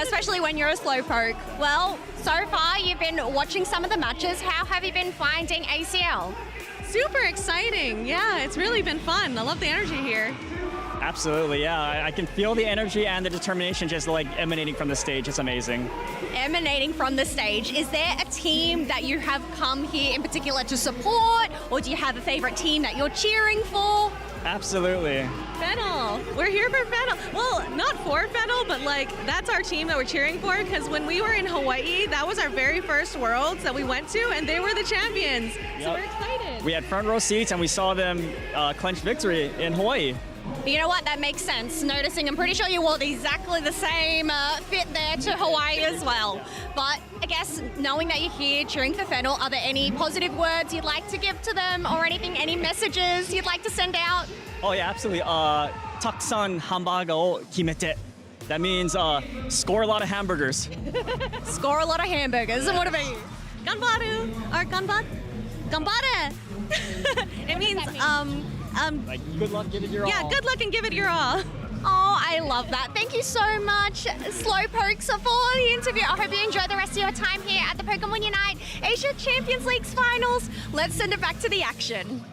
Especially when you're a Slowpoke. Well, so far you've been watching some of the matches. How have you been finding ACL? Super exciting. Yeah, it's really been fun. I love the energy here. Absolutely, yeah. I can feel the energy and the determination just like emanating from the stage. It's amazing. Emanating from the stage, is there a team that you have come here in particular to support, or do you have a favorite team that you're cheering for? Absolutely. Fennel. We're here for Fennel. Well, not for Fennel, but like that's our team that we're cheering for, because when we were in Hawaii, that was our very first Worlds that we went to, and they were the champions. So Yep. we're excited. We had front row seats and we saw them clinch victory in Hawaii. But you know what? That makes sense. Noticing, I'm pretty sure you wore exactly the same fit there to Hawaii as well. But I guess knowing that you're here cheering for Fennel, are there any positive words you'd like to give to them or anything, any messages you'd like to send out? Oh yeah, absolutely. Taksan hamburger o kimete. That means score a lot of hamburgers. Score a lot of hamburgers. And what about you? Ganbaru or ganbat? Gambare. It means Like good luck, give it your all. yeah, good luck and give it your all. Oh, I love that. Thank you so much, Slowpokes, for the interview. I hope you enjoy the rest of your time here at the Pokémon UNITE Asia Champions League Finals. Let's send it back to the action.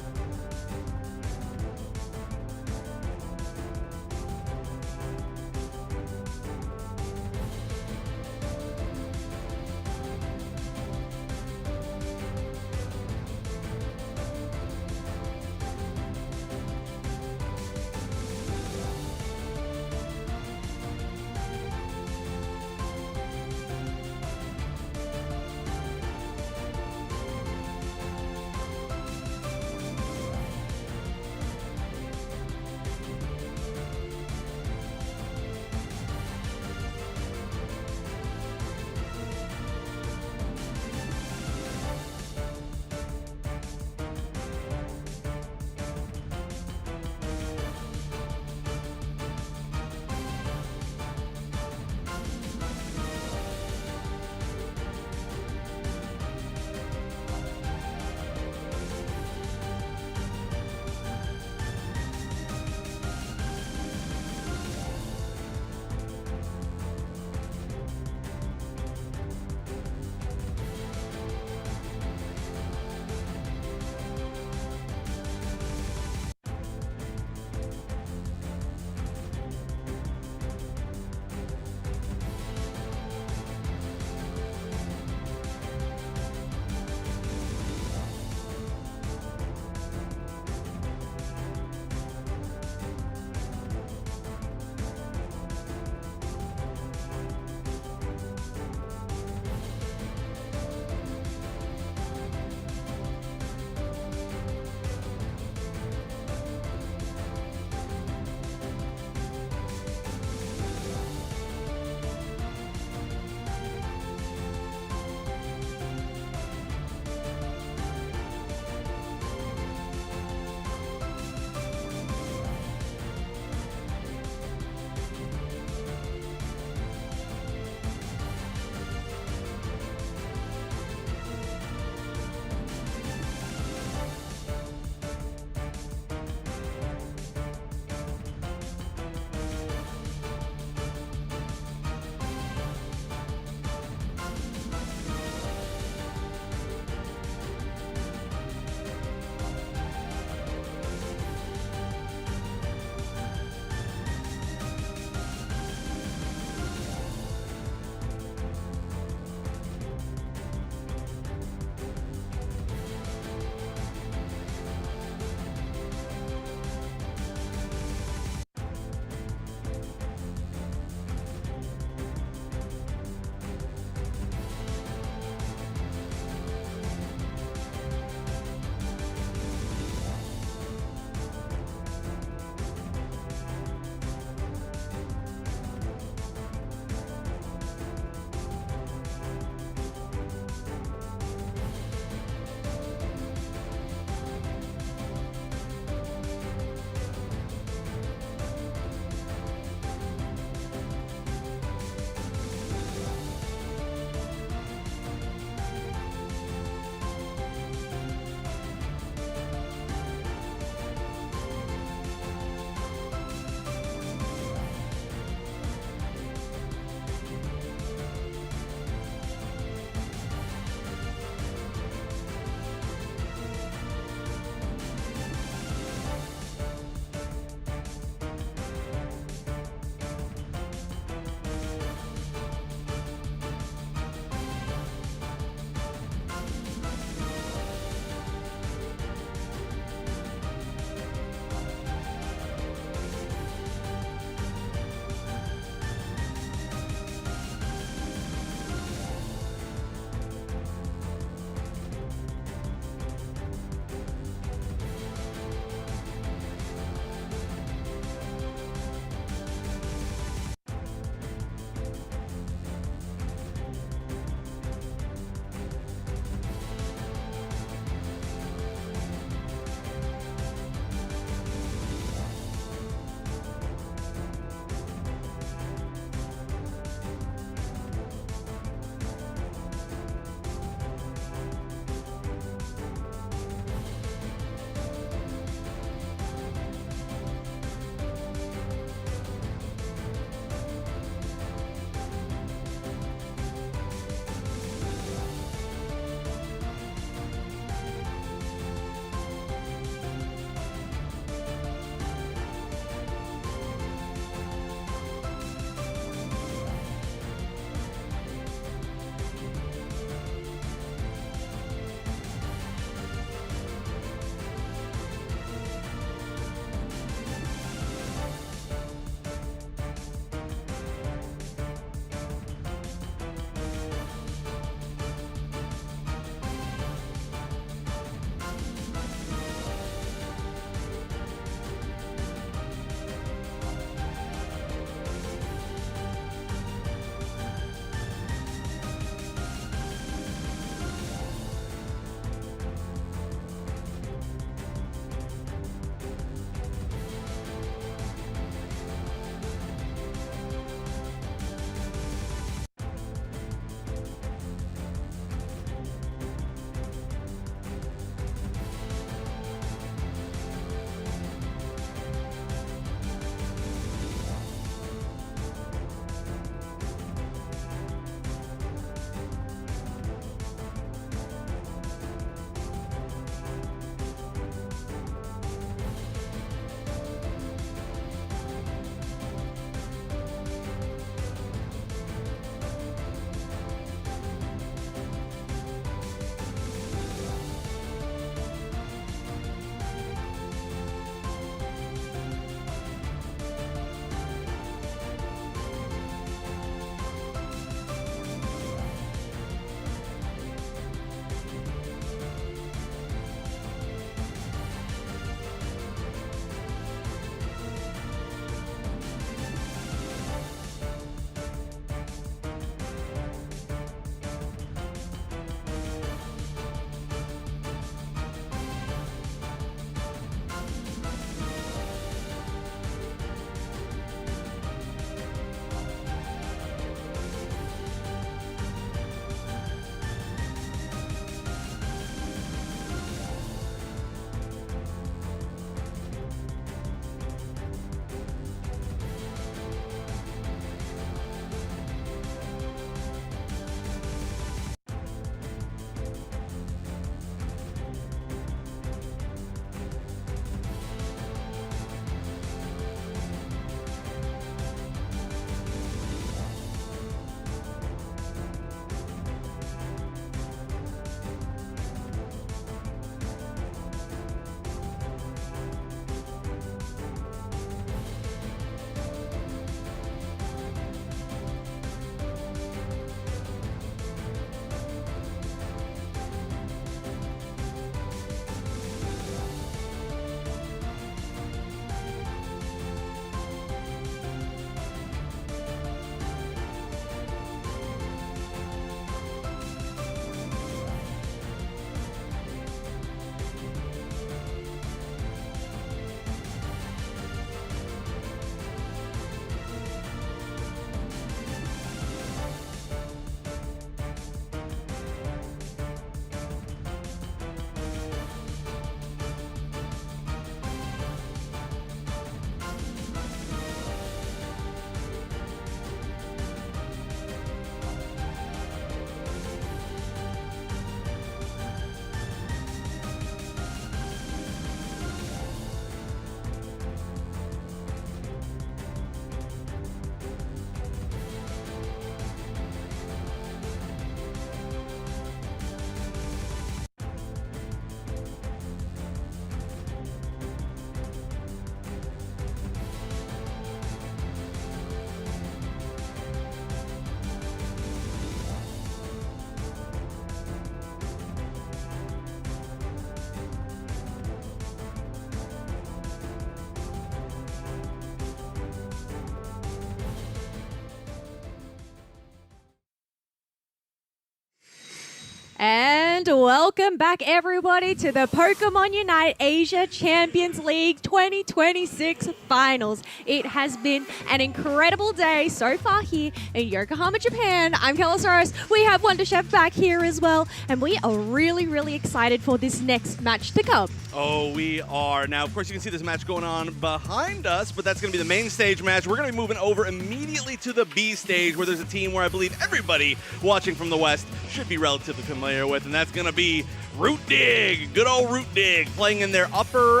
And welcome back, everybody, to the Pokémon UNITE Asia Champions League 2026 Finals. It has been an incredible day so far here in Yokohama, Japan. I'm Kalasaurus. We have Wonder Chef back here as well, and we are really, really excited for this next match to come. Oh, we are. Now, of course, you can see this match going on behind us, but that's going to be the main stage match. We're going to be moving over immediately to the B stage, where there's a team where I believe everybody watching from the West should be relatively familiar with, and that's going to be ROOT Dig. Good old ROOT Dig, playing in their upper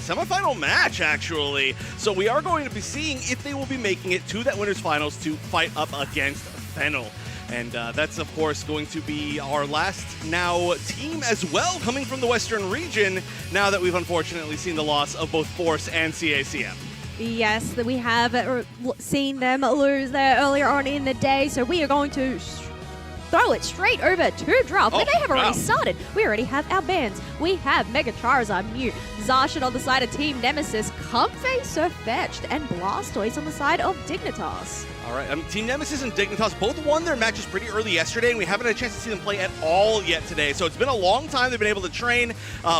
semifinal match, actually. So we are going to be seeing if they will be making it to that winners finals to fight up against Fennel. And that's, of course, going to be our last now team as well, coming from the Western region, now that we've unfortunately seen the loss of both Force and CACM. Yes, we have seen them lose there earlier on in the day, so we are going to throw it straight over to draft. But they have already started. We already have our bands. We have Mega Charizard, Mew, Zacian on the side of Team Nemesis, Comfey, Surfetched, and Blastoise on the side of Dignitas. All right, Team Nemesis and Dignitas both won their matches pretty early yesterday, and we haven't had a chance to see them play at all yet today. So it's been a long time they've been able to train.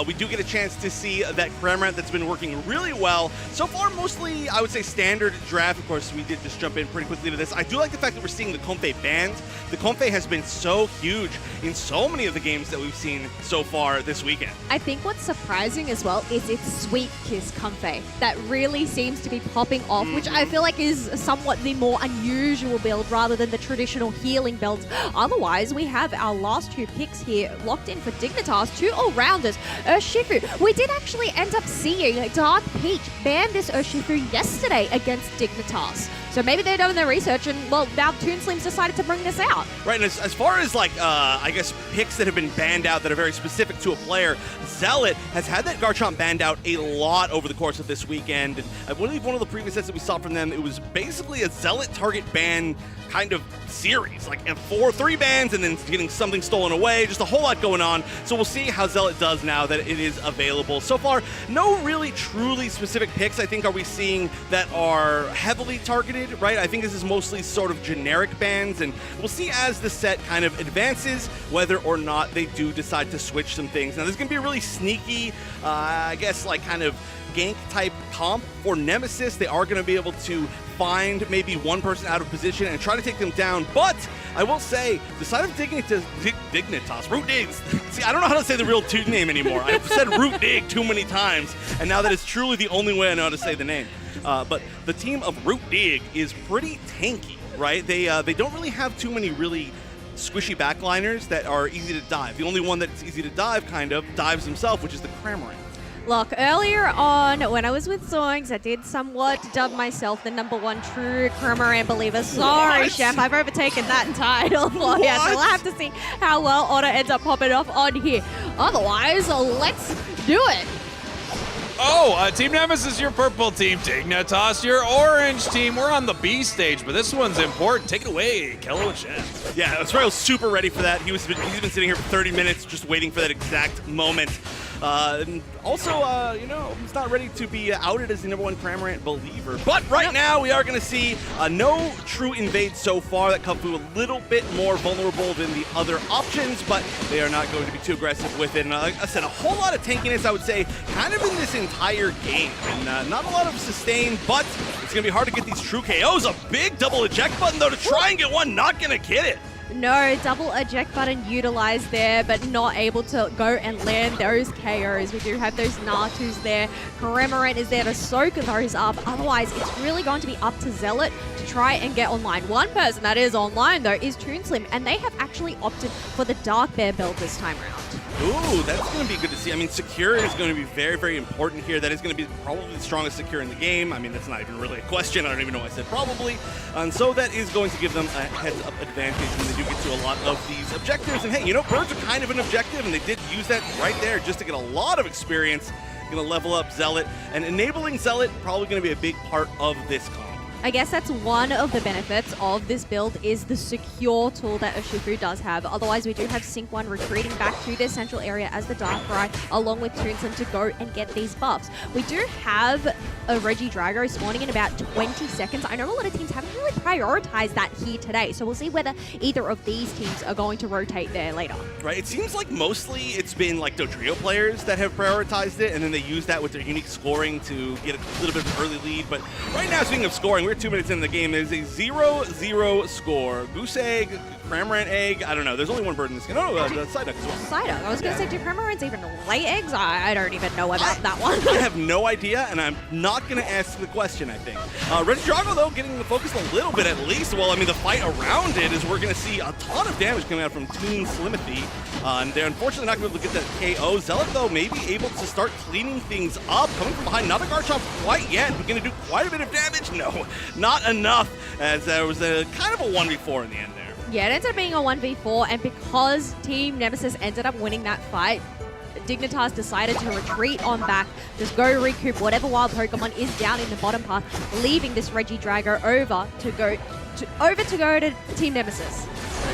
We do get a chance to see that Cramorant that's been working really well. So far, mostly, I would say, standard draft. Of course, we did just jump in pretty quickly to this. I do like the fact that we're seeing the Comfey band. The Comfey has been so huge in so many of the games that we've seen so far this weekend. I think what's surprising as well is its Sweet Kiss Comfey. That really seems to be popping off, which I feel like is somewhat the more unusual build rather than the traditional healing builds. Otherwise, we have our last two picks here locked in for Dignitas, two all-rounders. Urshifu, we did actually end up seeing Dark Peach ban this Urshifu yesterday against Dignitas. So maybe they're doing their research and, well, now Toonslim's decided to bring this out. Right, and as far as, like, I guess, picks that have been banned out that are very specific to a player, Zealot has had that Garchomp banned out a lot over the course of this weekend. And I believe one of the previous sets that we saw from them, it was basically a Zealot target ban kind of series, like 3 bans and then getting something stolen away, just a whole lot going on. So we'll see how Zealot does now that it is available. So far, no really truly specific picks I think are we seeing that are heavily targeted, right? I think this is mostly sort of generic bans, and we'll see as the set kind of advances whether or not they do decide to switch some things. Now, this is going to be a really sneaky, I guess, like kind of gank type comp for Nemesis. They are going to be able to find maybe one person out of position and try to take them down, but I will say the side of Dignitas, ROOT Dig. See, I don't know how to say the real name anymore. I've said ROOT Dig too many times, and now that is truly the only way I know how to say the name. But the team of ROOT Dig is pretty tanky, right? They don't really have too many really squishy backliners that are easy to dive. The only one that's easy to dive kind of dives himself, which is the Cramorant. Look, earlier on, when I was with Zoinks, I did somewhat dub myself the #1 true Cramorant believer. Sorry, Chef, I've overtaken that title. Well, yeah, so we'll have to see how well Otter ends up popping off on here. Otherwise, let's do it. Oh, Team Nemesis, your purple team. Dignitas, your orange team. We're on the B stage, but this one's important. Take it away, Kello and Chef. Yeah, Australia super ready for that. He's been sitting here for 30 minutes just waiting for that exact moment. And also, you know, he's not ready to be outed as the #1 Cramorant believer. But right now, we are going to see no true invade so far. That Kung Fu a little bit more vulnerable than the other options, but they are not going to be too aggressive with it. And like I said, a whole lot of tankiness, I would say, kind of in this entire game. And not a lot of sustain, but it's going to be hard to get these true KOs. A big double eject button, though, to try and get one. Not going to get it. No, double eject button utilized there, but not able to go and land those KOs. We do have those Natus there. Cramorant is there to soak those up. Otherwise, it's really going to be up to Zealot to try and get online. One person that is online, though, is Toonslim, and they have actually opted for the Dark Bear build this time around. Ooh, that's going to be good to see. I mean, Secure is going to be very, very important here. That is going to be probably the strongest Secure in the game. I mean, that's not even really a question. I don't even know why I said probably. And so that is going to give them a heads-up advantage when they do get to a lot of these objectives. And hey, you know, birds are kind of an objective, and they did use that right there just to get a lot of experience. Going to level up Zealot, and enabling Zealot probably going to be a big part of this comp. I guess that's one of the benefits of this build is the secure tool that Urshifu does have. Otherwise, we do have Sync 1 retreating back to their central area as the Darkrai, along with Toonslim to go and get these buffs. We do have a Regidrago spawning in about 20 seconds. I know a lot of teams haven't really prioritized that here today, so we'll see whether either of these teams are going to rotate there later. Right, it seems like mostly it's been like Dodrio players that have prioritized it, and then they use that with their unique scoring to get a little bit of an early lead. But right now, speaking of scoring, we're 2 minutes into the game. There's a 0-0 score. Goose Egg, Cramorant Egg, I don't know. There's only one bird in this game. Oh, Psyduck as well. Psyduck. I was going to say, do Cramorants even lay eggs? I don't even know about that one. I have no idea, and I'm not going to ask the question, I think. Regidrago, though, getting the focus a little bit at least. Well, I mean, the fight around it is we're going to see a ton of damage coming out from Toon Slimothy. And they're unfortunately not going to be able to get that KO. Zealot, though, may be able to start cleaning things up. Coming from behind, not a Garchomp quite yet, but going to do quite a bit of damage. No, not enough, as there was a kind of a 1v4 in the end there. Yeah, it ends up being a 1v4, and because Team Nemesis ended up winning that fight, Dignitas decided to retreat on back, just go recoup whatever wild Pokemon is down in the bottom path, leaving this Regidrago over to go to Team Nemesis.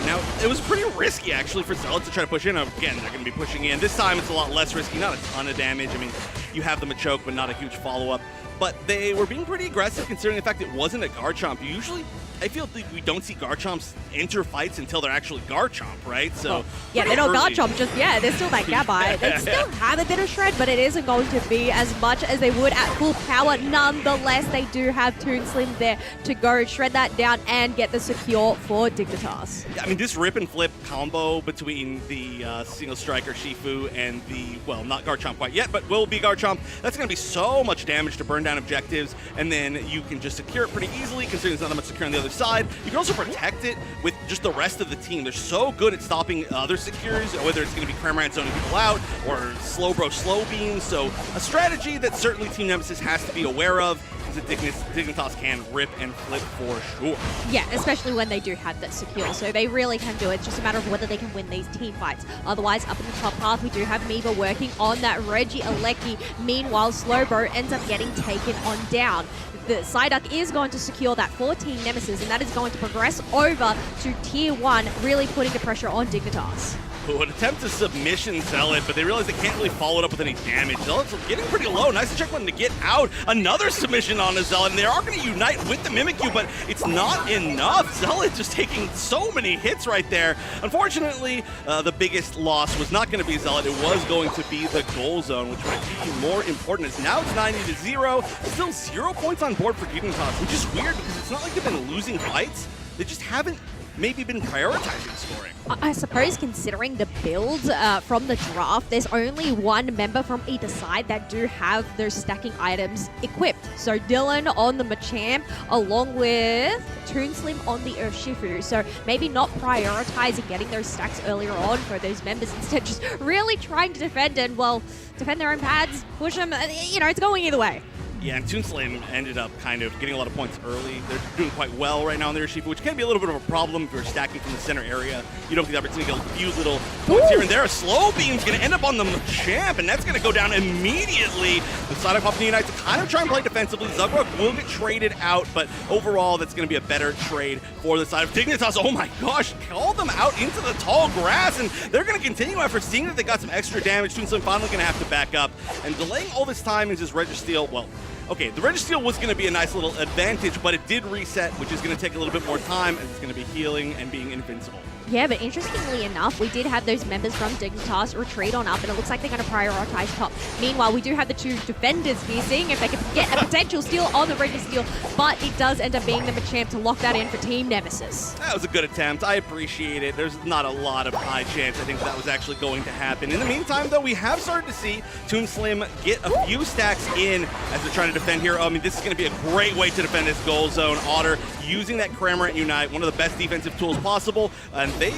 Now, it was pretty risky, actually, for Zealot to try to push in. Again, they're going to be pushing in. This time, it's a lot less risky, not a ton of damage. I mean, you have the Machoke, but not a huge follow-up. But they were being pretty aggressive, considering the fact it wasn't a Garchomp. Usually, I feel like we don't see Garchomps enter fights until they're actually Garchomp, right? So yeah, they're not Garchomp, just, yeah, there's still that Gabai. They still have a bit of shred, but it isn't going to be as much as they would at full power. Nonetheless, they do have Toonslim there to go shred that down and get the secure for Dignitas. Yeah, I mean, this rip and flip combo between the single striker Shifu and the, well, not Garchomp quite yet, but will be Garchomp, that's going to be so much damage to burn down objectives, and then you can just secure it pretty easily, considering there's not that much secure on the other side. You can also protect it with just the rest of the team. They're so good at stopping other secures, whether it's going to be Cramorant zoning people out or Slowbro slow beam. So a strategy that certainly Team Nemesis has to be aware of is that Dignitas can rip and flip for sure. Yeah, especially when they do have that secure. So they really can do it. It's just a matter of whether they can win these team fights. Otherwise, up in the top path, we do have Miva working on that Regieleki. Meanwhile, Slowbro ends up getting taken on down. The Psyduck is going to secure that 14 Nemesis, and that is going to progress over to Tier 1, really putting the pressure on Dignitas. Who would attempt to submission Zealot, but they realize they can't really follow it up with any damage. Zealot's getting pretty low. Nice to check one to get out. Another submission on a Zealot, and they are going to unite with the Mimikyu, but it's not enough. Zealot just taking so many hits right there. Unfortunately, the biggest loss was not going to be Zealot. It was going to be the goal zone, which might be more important, as now it's 90-0. Still 0 points on board for Dignitas, which is weird because it's not like they've been losing fights. They just haven't maybe been prioritizing scoring. I suppose considering the build from the draft, there's only one member from either side that do have those stacking items equipped. So Dylan on the Machamp, along with Toonslim on the Urshifu. So maybe not prioritizing getting those stacks earlier on for those members, instead just really trying to defend and, well, defend their own pads, push them, you know, it's going either way. Yeah, and Toonslim ended up kind of getting a lot of points early. They're doing quite well right now on their Urshifu, which can be a little bit of a problem if you're stacking from the center area. You don't get the opportunity to get a few little points here and there. A slow beam's going to end up on the Machamp, and that's going to go down immediately. The Psyduck Pop Unites to kind of try and play defensively. Zugrok will get traded out, but overall, that's going to be a better trade for the side of Dignitas. Oh my gosh, call them out into the tall grass, and they're going to continue after seeing that they got some extra damage. Toonslim finally going to have to back up, and delaying all this time is his Registeel. Well, okay, the Registeel was going to be a nice little advantage, but it did reset, which is going to take a little bit more time, and it's going to be healing and being invincible. Yeah, but interestingly enough, we did have those members from Dignitas retreat on up, and it looks like they're going to prioritize top. Meanwhile, we do have the two defenders here, seeing if they can get a potential steal on the Registeel, but it does end up being the Machamp to lock that in for Team Nemesis. That was a good attempt. I appreciate it. There's not a lot of high chance I think that was actually going to happen. In the meantime, though, we have started to see Toonslim get a few stacks in as they're trying to defend here. I mean, this is going to be a great way to defend this goal zone. Otter using that Cramorant Unite, one of the best defensive tools possible, and they,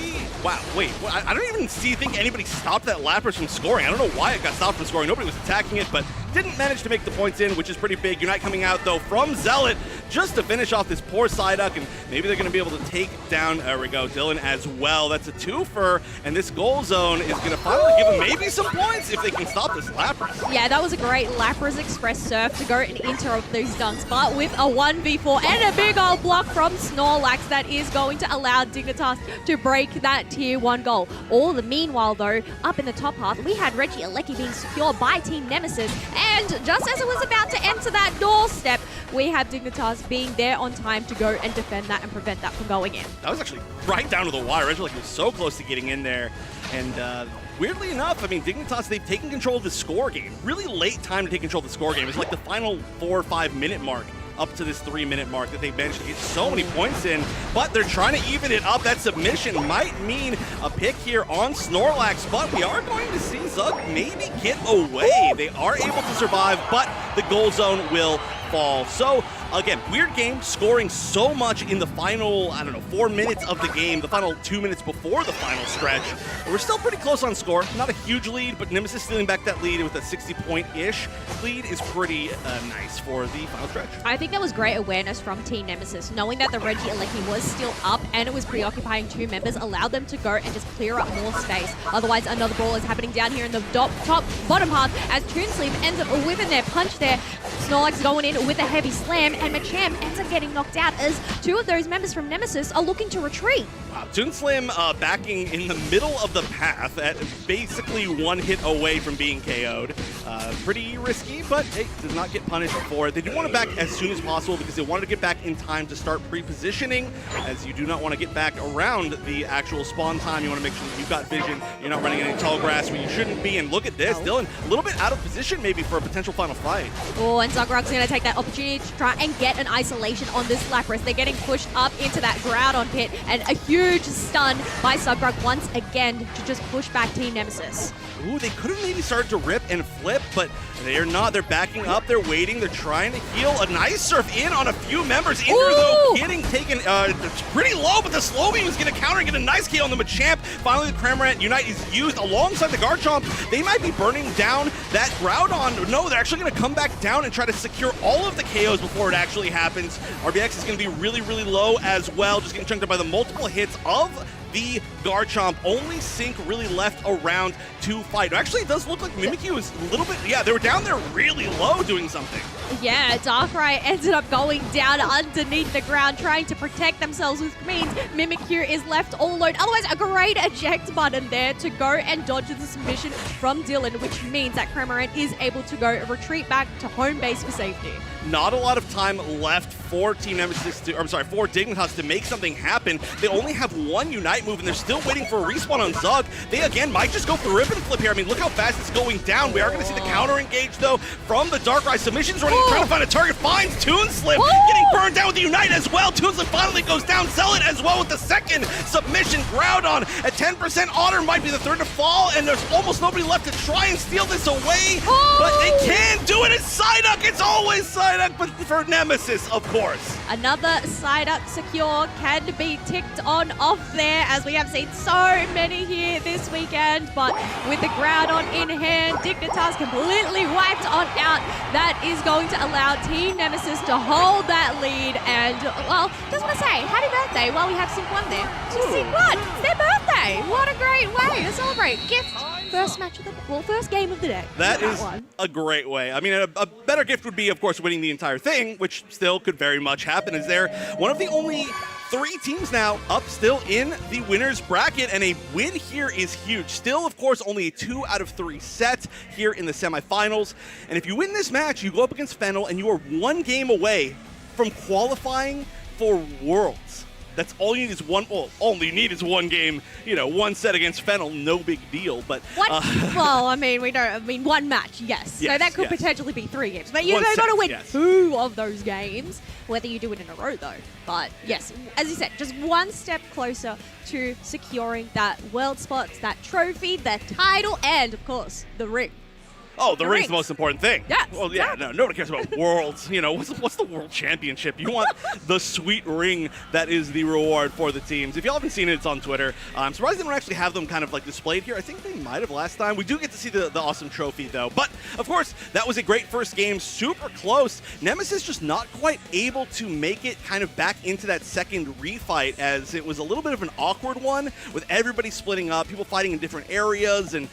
wow, wait, I don't even think anybody stopped that Lapras from scoring. I don't know why it got stopped from scoring. Nobody was attacking it, but didn't manage to make the points in, which is pretty big. Unite coming out, though, from Zealot just to finish off this poor Psyduck, and maybe they're going to be able to take down, there we go, Dylan as well. That's a twofer, and this goal zone is going to finally give them maybe some points if they can stop this Lapras. Yeah, that was a great Lapras Express surf to go and interrupt those dunks, but with a 1v4 and a big old block from Snorlax, that is going to allow Dignitas to break that tier 1 goal. All the meanwhile, though, up in the top half, we had Reggie Alecki being secured by Team Nemesis, and just as it was about to enter that doorstep, we have Dignitas being there on time to go and defend that and prevent that from going in. That was actually right down to the wire. Reggie Alecki was so close to getting in there, and weirdly enough, I mean, Dignitas, they've taken control of the score game. Really late time to take control of the score game. It's like the final 4 or 5 minute mark up to this 3 minute mark that they managed to get so many points in, but they're trying to even it up. That submission might mean a pick here on Snorlax, but we are going to see Zug maybe get away. They are able to survive, but the goal zone will fall. So again, weird game, scoring so much in the final, 4 minutes of the game, the final 2 minutes before the final stretch. We're still pretty close on score. Not a huge lead, but Nemesis stealing back that lead with a 60-point-ish lead is pretty nice for the final stretch. I think that was great awareness from Team Nemesis, knowing that the Reggie Alecki was still up and it was preoccupying 2 members, allowed them to go and just clear up more space. Otherwise, another brawl is happening down here in the bottom half as Toonsleep ends up whipping their punch there. Snorlax going in with a heavy slam, and Machamp ends up getting knocked out as 2 of those members from Nemesis are looking to retreat. Wow, Toonslim backing in the middle of the path at basically 1 hit away from being KO'd. Pretty risky, but hey, does not get punished for it. They do want to back as soon as possible because they wanted to get back in time to start pre-positioning, as you do not want to get back around the actual spawn time. You want to make sure that you've got vision, you're not running any tall grass where you shouldn't be, and look at this, Dylan, a little bit out of position maybe for a potential final fight. Oh, and Zugrak's going to take that opportunity to try and get an isolation on this Lapras. They're getting pushed up into that Groudon pit, and a huge stun by Zugrak once again to just push back Team Nemesis. Ooh, they could have maybe started to rip and flip, but they are not. They're backing up, they're waiting, they're trying to heal. A nice surf in on a few members. Indra, though, getting taken pretty low, but the slow beam is going to counter and get a nice KO on the Machamp. Finally, the Cramorant Unite is used alongside the Garchomp. They might be burning down that Groudon. No, they're actually going to come back down and try to secure all of the KOs before it actually happens. RBX is going to be really, really low as well, just getting chunked up by the multiple hits of the Garchomp. Only Sync really left around to fight. Actually, it does look like Mimikyu is a little bit, yeah, they were down there really low doing something. Yeah, Darkrai ended up going down underneath the ground, trying to protect themselves, which means Mimikyu is left all alone. Otherwise, a great eject button there to go and dodge the submission from Dylan, which means that Cramorant is able to go retreat back to home base for safety. Not a lot of time left for Team Nemesis to, for Dignitas to make something happen. They only have 1 Unite move, and they're still waiting for a respawn on Zug. They, again, might just go for rip and flip here. I mean, look how fast it's going down. We are going to see the counter engage, though, from the Darkrai. Submission's running, trying to find a target, finds Toonslip, getting burned down with the Unite as well. Toonslip finally goes down. Zealot as well with the second submission. Groudon at 10%. Otter might be the third to fall, and there's almost nobody left to try and steal this away. But they can do it. It's Psyduck. It's always Psyduck, but for Nemesis, of course. Another Psyduck secure can be ticked on off there, as we have seen so many here this weekend. But with the Groudon in hand, Dignitas completely wiped on out. That is going to allow Team Nemesis to hold that lead. And, well, just want to say, happy birthday while we have Sync 1 there. Sync 1, it's their birthday. What a great way to celebrate. Gift. First match of the, well, first game of the day. That is a great way. I mean, a better gift would be, of course, winning the entire thing, which still could very much happen. Is there one of the only 3 teams now up still in the winner's bracket, and a win here is huge. Still, of course, only a 2 out of 3 set here in the semifinals. And if you win this match, you go up against Fennel, and you are 1 game away from qualifying for Worlds. That's all you need is all you need is 1 game, 1 set against Fennel, no big deal. But well, I mean, 1 match, yes. So that could potentially be 3 games. But you've got to win 2 of those games, whether you do it in a row, though. But yes, as you said, just 1 step closer to securing that world spot, that trophy, that title, and of course, the ring. Oh, the ring's the most important thing. Yeah. Well, yeah, no, nobody cares about worlds. You know, what's the world championship? You want the sweet ring that is the reward for the teams. If y'all haven't seen it, it's on Twitter. I'm surprised they don't actually have them kind of like displayed here. I think they might have last time. We do get to see the awesome trophy, though. But, of course, that was a great first game. Super close. Nemesis just not quite able to make it kind of back into that second refight, as it was a little bit of an awkward one with everybody splitting up, people fighting in different areas, and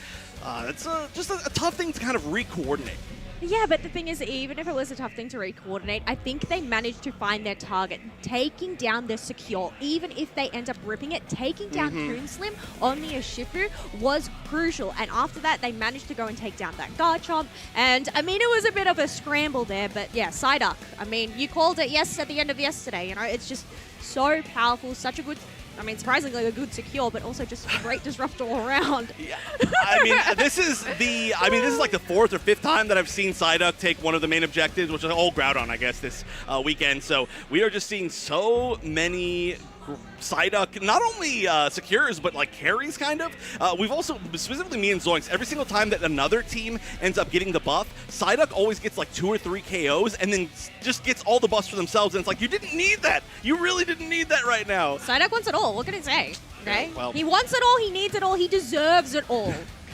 it's just a tough thing to kind of re-coordinate. Yeah, but the thing is, even if it was a tough thing to re-coordinate, I think they managed to find their target. Taking down the Secure, even if they end up ripping it, taking down Toonslim on the Ashifu was crucial. And after that, they managed to go and take down that Garchomp. And, I mean, it was a bit of a scramble there, but yeah, Psyduck. I mean, you called it at the end of yesterday, you know? It's just so powerful, such a good... I mean, surprisingly a good Secure, but also just a great disruptor all around. Yeah. I mean, this is like the 4th or 5th time that I've seen Psyduck take one of the main objectives, which is all Groudon, I guess, this weekend. So we are just seeing so many Psyduck, not only secures, but like carries, kind of. We've also, specifically me and Zoinks, every single time that another team ends up getting the buff, Psyduck always gets like 2 or 3 KOs and then just gets all the buffs for themselves. And it's like, you didn't need that. You really didn't need that right now. Psyduck wants it all. What can I say? Okay? Yeah, well, he wants it all. He needs it all. He deserves it all.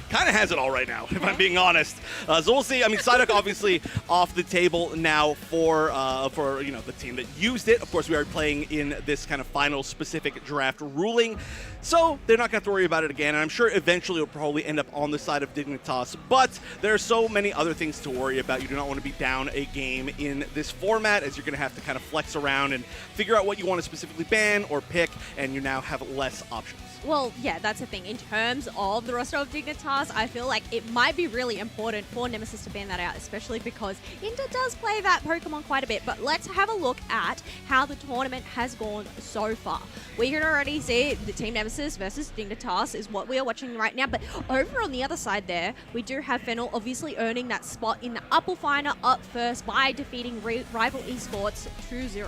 Kind of has it all right now, if I'm being honest. So we'll see. I mean, Psyduck obviously off the table now for the team that used it. Of course, we are playing in this kind of final specific draft ruling, so they're not going to have to worry about it again. And I'm sure eventually it'll probably end up on the side of Dignitas. But there are so many other things to worry about. You do not want to be down a game in this format, as you're going to have to kind of flex around and figure out what you want to specifically ban or pick, and you now have less options. Well, yeah, that's the thing. In terms of the roster of Dignitas, I feel like it might be really important for Nemesis to ban that out, especially because Inter does play that Pokemon quite a bit. But let's have a look at how the tournament has gone so far. We can already see the Team Nemesis versus Dignitas is what we are watching right now. But over on the other side there, we do have Fennel obviously earning that spot in the upper final up first by defeating rival esports 2-0.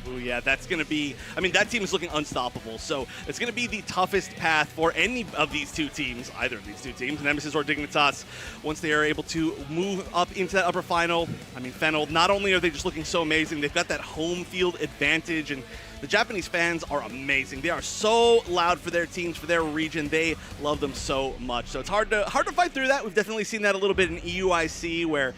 Ooh, yeah, that's going to be... I mean, that team is looking unstoppable, so it's going to be the toughest path for any of these two teams, either of these two teams, Nemesis or Dignitas, once they are able to move up into that upper final. I mean, Fennel, not only are they just looking so amazing, they've got that home field advantage, and the Japanese fans are amazing. They are so loud for their teams, for their region. They love them so much. So it's hard to fight through that. We've definitely seen that a little bit in EUIC, where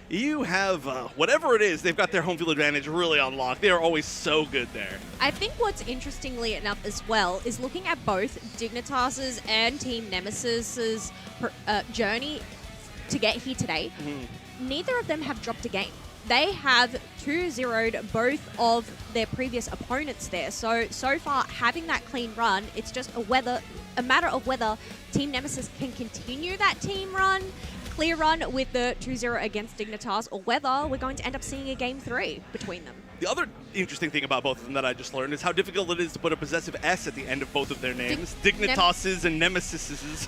you have, whatever it is, they've got their home field advantage really on lock. They are always so good there. I think what's interestingly enough as well is looking at both Dignitas's and Team Nemesis's journey to get here today. Neither of them have dropped a game. They have 2-0'd both of their previous opponents there. So far, having that clean run, it's just a matter of whether Team Nemesis can continue that clear run with the 2-0 against Dignitas, or whether we're going to end up seeing a game 3 between them. The other interesting thing about both of them that I just learned is how difficult it is to put a possessive S at the end of both of their names. Dignitases and Nemesises.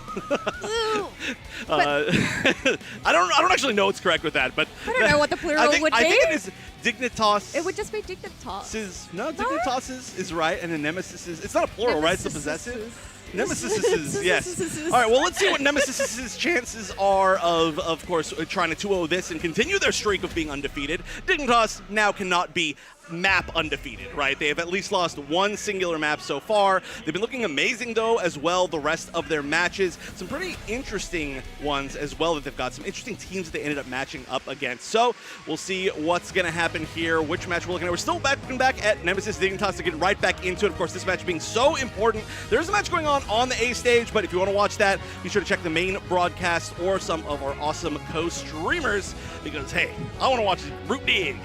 I don't actually know what's correct with that, but I don't know what the plural would be. I think it is Dignitas. It would just be Dignitas. No, Dignitas is right, and then Nemesis is... It's not a plural, right? It's a possessive. Nemesis, yes. All right, well, let's see what Nemesis's chances are of course, trying to 2-0 this and continue their streak of being undefeated. Dignitas now cannot be map undefeated, right? They have at least lost one singular map so far. They've been looking amazing, though, as well, the rest of their matches. Some pretty interesting ones as well that they've got. Some interesting teams that they ended up matching up against. So we'll see what's going to happen here, which match we're looking at. We're still looking back at Nemesis Dignitas to get right back into it. Of course, this match being so important. There's a match going on the A stage, but if you want to watch that, be sure to check the main broadcast or some of our awesome co-streamers, because, hey, I want to watch Root Dig.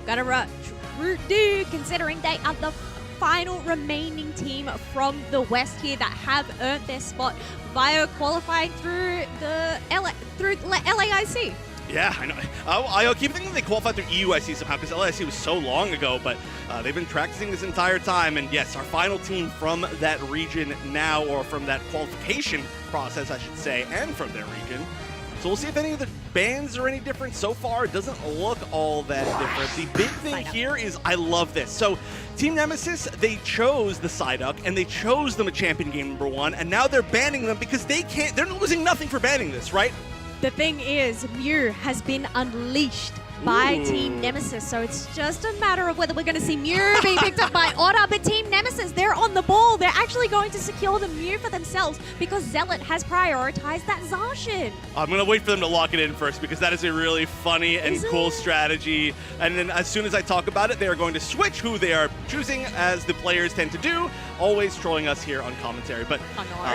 Gotta rush Root Dig, considering they are the final remaining team from the West here that have earned their spot via qualifying through the LAIC. Yeah, I know. I keep thinking they qualified through EUIC somehow, because LAIC was so long ago, but they've been practicing this entire time. And yes, our final team from that region now, or from that qualification process, I should say, and from their region. So we'll see if any of the bans are any different. So far, it doesn't look all that different. The big thing here is I love this. So Team Nemesis, they chose the Psyduck, and they chose them a champion game #1, and now they're banning them because they're losing nothing for banning this, right? the thing is, Mew has been unleashed by Team Nemesis, so it's just a matter of whether we're going to see Mew being picked up by Otter, but Team Nemesis, they're on the ball. They're actually going to secure the Mew for themselves because Zealot has prioritized that Zacian. I'm going to wait for them to lock it in first because that is a really funny and cool strategy. And then as soon as I talk about it, they are going to switch who they are choosing, as the players tend to do, always trolling us here on commentary. But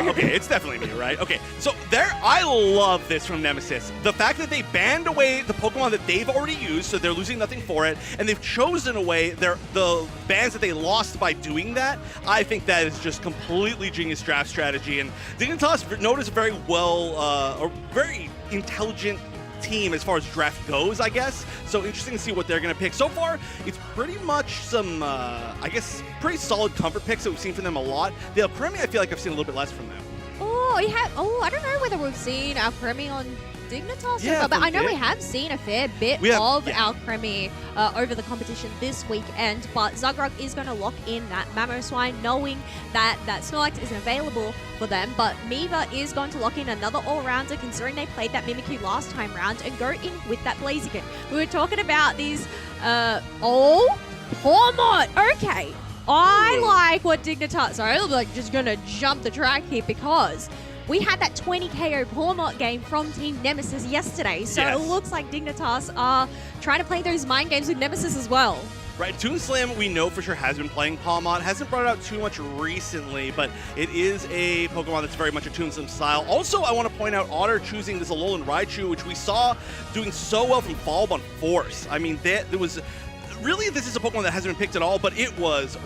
okay, it's definitely me, right? Okay, so I love this from Nemesis. The fact that they banned away the Pokemon that they've already used, so they're losing nothing for it, and they've chosen away the bans that they lost by doing that. I think that is just completely genius draft strategy, and Dignitas noticed very well, a very intelligent team as far as draft goes, I guess. So interesting to see what they're going to pick. So far, it's pretty much some, I guess, pretty solid comfort picks that we've seen from them a lot. The Alcremie, I feel like I've seen a little bit less from them. I don't know whether we've seen Alcremie on Dignitas, but I know we have seen a fair bit of Alcremie over the competition this weekend, but Zagrug is going to lock in that Mamoswine, knowing that Snorlax isn't available for them, but Miva is going to lock in another all-rounder, considering they played that Mimikyu last time round, and go in with that Blaziken. We were talking about these, Hormot, okay. I like what Dignitas, so I'm like just going to jump the track here because we had that 20 KO Hormot game from Team Nemesis yesterday, so it looks like Dignitas are trying to play those mind games with Nemesis as well. Right, Toonslam, we know for sure has been playing Palmont, hasn't brought it out too much recently, but it is a Pokemon that's very much a Toonslam style. Also, I want to point out Otter choosing this Alolan Raichu, which we saw doing so well from Follow on Force. I mean, there was really, this is a Pokemon that hasn't been picked at all, but it was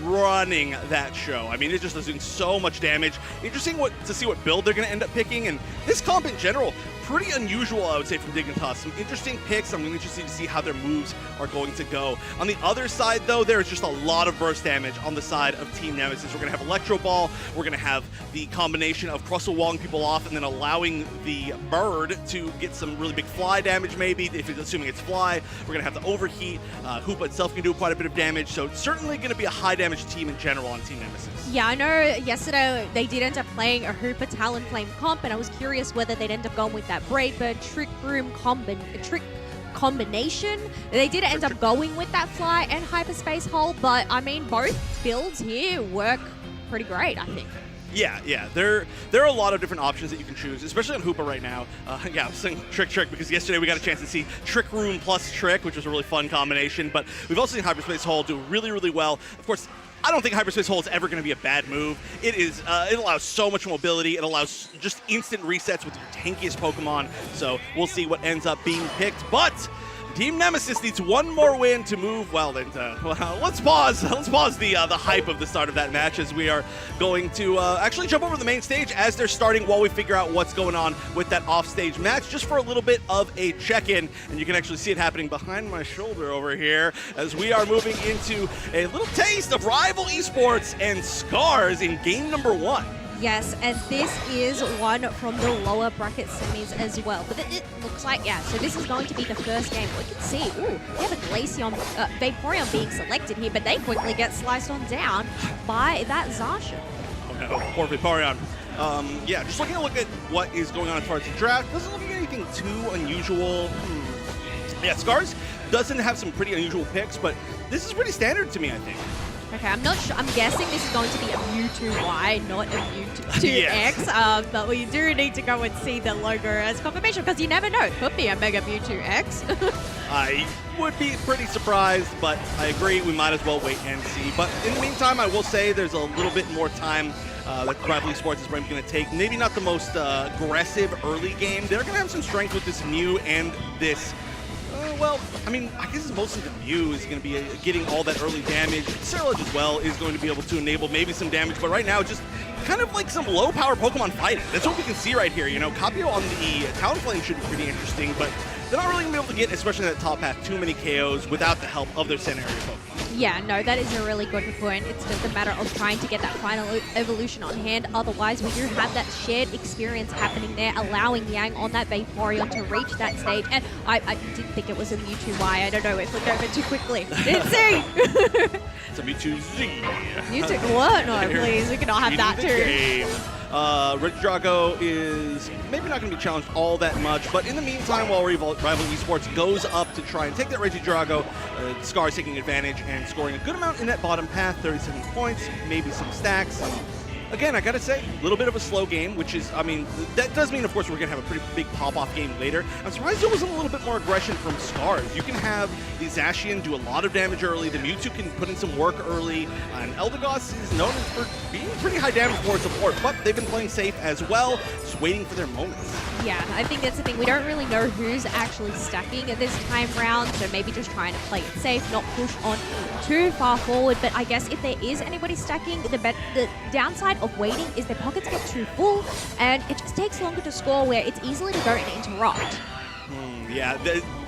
running that show. I mean, it just was doing so much damage. Interesting to see what build they're going to end up picking, and this comp in general, pretty unusual, I would say, from Dignitas. Some interesting picks. I'm really interested to see how their moves are going to go. On the other side, though, there's just a lot of burst damage on the side of Team Nemesis. We're going to have Electro Ball. We're going to have the combination of Crustle walling people off and then allowing the bird to get some really big fly damage, maybe, if it's assuming it's fly. We're going to have the overheat. Hoopa itself can do quite a bit of damage, so it's certainly going to be a high damage team in general on Team Nemesis. Yeah, I know yesterday they did end up playing a Hoopa Talonflame comp, and I was curious whether they'd end up going with that Brave Bird Trick Room combination. They did end up going with that Fly and Hyperspace Hole, but I mean, both builds here work pretty great, I think. Yeah. There are a lot of different options that you can choose, especially on Hoopa right now. I was saying Trick because yesterday we got a chance to see Trick Room plus Trick, which was a really fun combination, but we've also seen Hyperspace Hole do really, really well. Of course, I don't think Hyperspace Hole is ever going to be a bad move. It allows so much mobility. It allows just instant resets with your tankiest Pokemon, so we'll see what ends up being picked, but Team Nemesis needs one more win to move. Well, let's pause the hype of the start of that match, as we are going to actually jump over the main stage as they're starting while we figure out what's going on with that offstage match, just for a little bit of a check-in. And you can actually see it happening behind my shoulder over here as we are moving into a little taste of Rival Esports and Scars in game number 1. Yes, and this is one from the lower bracket semis as well. But it looks like, so this is going to be the first game. We can see, we have a Glaceon, Vaporeon being selected here, but they quickly get sliced on down by that Zacian. Oh no, poor Vaporeon. Just looking at what is going on as far as the draft, doesn't look like anything too unusual. Yeah, Scars doesn't have some pretty unusual picks, but this is pretty standard to me, I think. Okay, I'm not sure. I'm guessing this is going to be a Mewtwo-Y, not a Mewtwo-X. But we do need to go and see the logo as confirmation, because you never know. It could be a Mega Mewtwo-X. I would be pretty surprised, but I agree. We might as well wait and see. But in the meantime, I will say there's a little bit more time that Rival Esports is going to take. Maybe not the most aggressive early game. They're going to have some strength with this Mew and this. I guess mostly the Mew is going to be getting all that early damage. Ceruledge as well is going to be able to enable maybe some damage, but right now just kind of like some low-power Pokemon fighting. That's what we can see right here. You know, Capio on the Talonflame should be pretty interesting, but they're not really going to be able to get, especially in that top path, too many KOs without the help of their center area Pokemon. Yeah, no, that is a really good point. It's just a matter of trying to get that final evolution on hand. Otherwise, we do have that shared experience happening there, allowing Yang on that Vaporeon to reach that stage. And I did think it was a Mewtwo-Y. I don't know, it flipped over too quickly. Didn't see! It's a Mewtwo-Z. Mewtwo, what? No, please, we cannot have that too. Regidrago is maybe not going to be challenged all that much, but in the meantime, while Rival Esports goes up to try and take that Regidrago, Scar is taking advantage and scoring a good amount in that bottom path, 37 points, maybe some stacks. Again, I gotta say, a little bit of a slow game, which is, I mean, that does mean, of course, we're gonna have a pretty big pop-off game later. I'm surprised there wasn't a little bit more aggression from Scars. You can have the Zacian do a lot of damage early, the Mewtwo can put in some work early, and Eldegoss is known for being pretty high damage for support, but they've been playing safe as well, just waiting for their moments. Yeah, I think that's the thing. We don't really know who's actually stacking at this time round, so maybe just trying to play it safe, not push on too far forward. But I guess if there is anybody stacking, the downside of waiting is their pockets get too full, and it just takes longer to score where it's easily to go and interrupt. Yeah,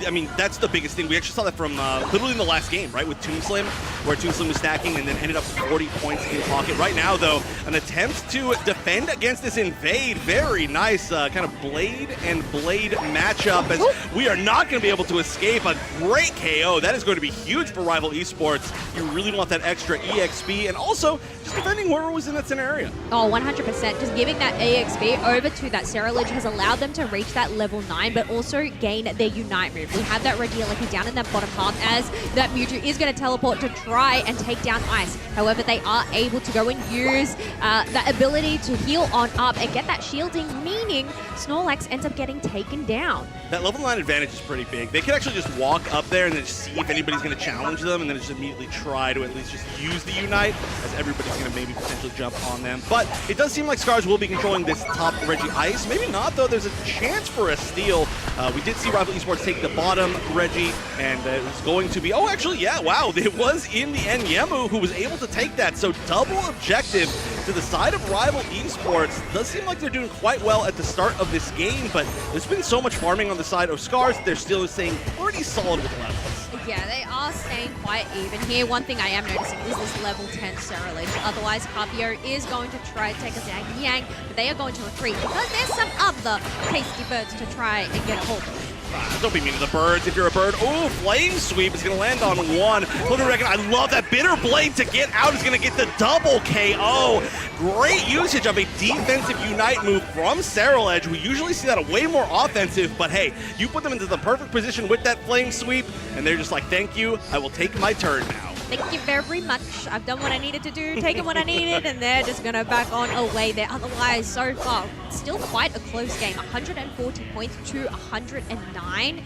I mean, that's the biggest thing. We actually saw that from literally in the last game, right, with Toonslim, where Toonslim was stacking and then ended up 40 points in pocket. Right now, though, an attempt to defend against this invade. Very nice kind of blade and blade matchup, as we are not going to be able to escape a great KO. That is going to be huge for Rival Esports. You really want that extra EXP, and also just defending whoever was in that scenario. Oh, 100%. Just giving that EXP over to that Cerulege has allowed them to reach that level 9, but also gain their Unite move. We have that Regieleki down in that bottom half, as that Mewtwo is going to teleport to try and take down Ice. However, they are able to go and use that ability to heal on up and get that shielding, meaning Snorlax ends up getting taken down. That level 9 advantage is pretty big. They could actually just walk up there and then just see if anybody's going to challenge them, and then just immediately try to at least just use the Unite, as everybody's going to maybe potentially jump on them. But it does seem like Scars will be controlling this top Reggie Ice. Maybe not, though. There's a chance for a steal. We did see Rival Esports take the bottom Reggie, and it was going to be, oh, actually, yeah, wow, it was in the end Yemu who was able to take that. So double objective to the side of Rival Esports. Does seem like they're doing quite well at the start of this game, but there's been so much farming on the side of Scars, they're still staying pretty solid with levels. Yeah, they are staying quite even here. One thing I am noticing is this level 10 Cerulege. Otherwise, Capio is going to try to take us down Yang, but they are going to retreat because there's some other tasty birds to try and get a hold of. Don't be mean to the birds if you're a bird. Oh, Flame Sweep is going to land on one. I love that Bitter Blade to get out. Is going to get the double KO. Great usage of a defensive Unite move from Cerulege. We usually see that a way more offensive, but hey, you put them into the perfect position with that Flame Sweep, and they're just like, thank you, I will take my turn now. Thank you very much. I've done what I needed to do, taken what I needed, and they're just going to back on away there. Otherwise, so far, still quite a close game. 140 points to 109.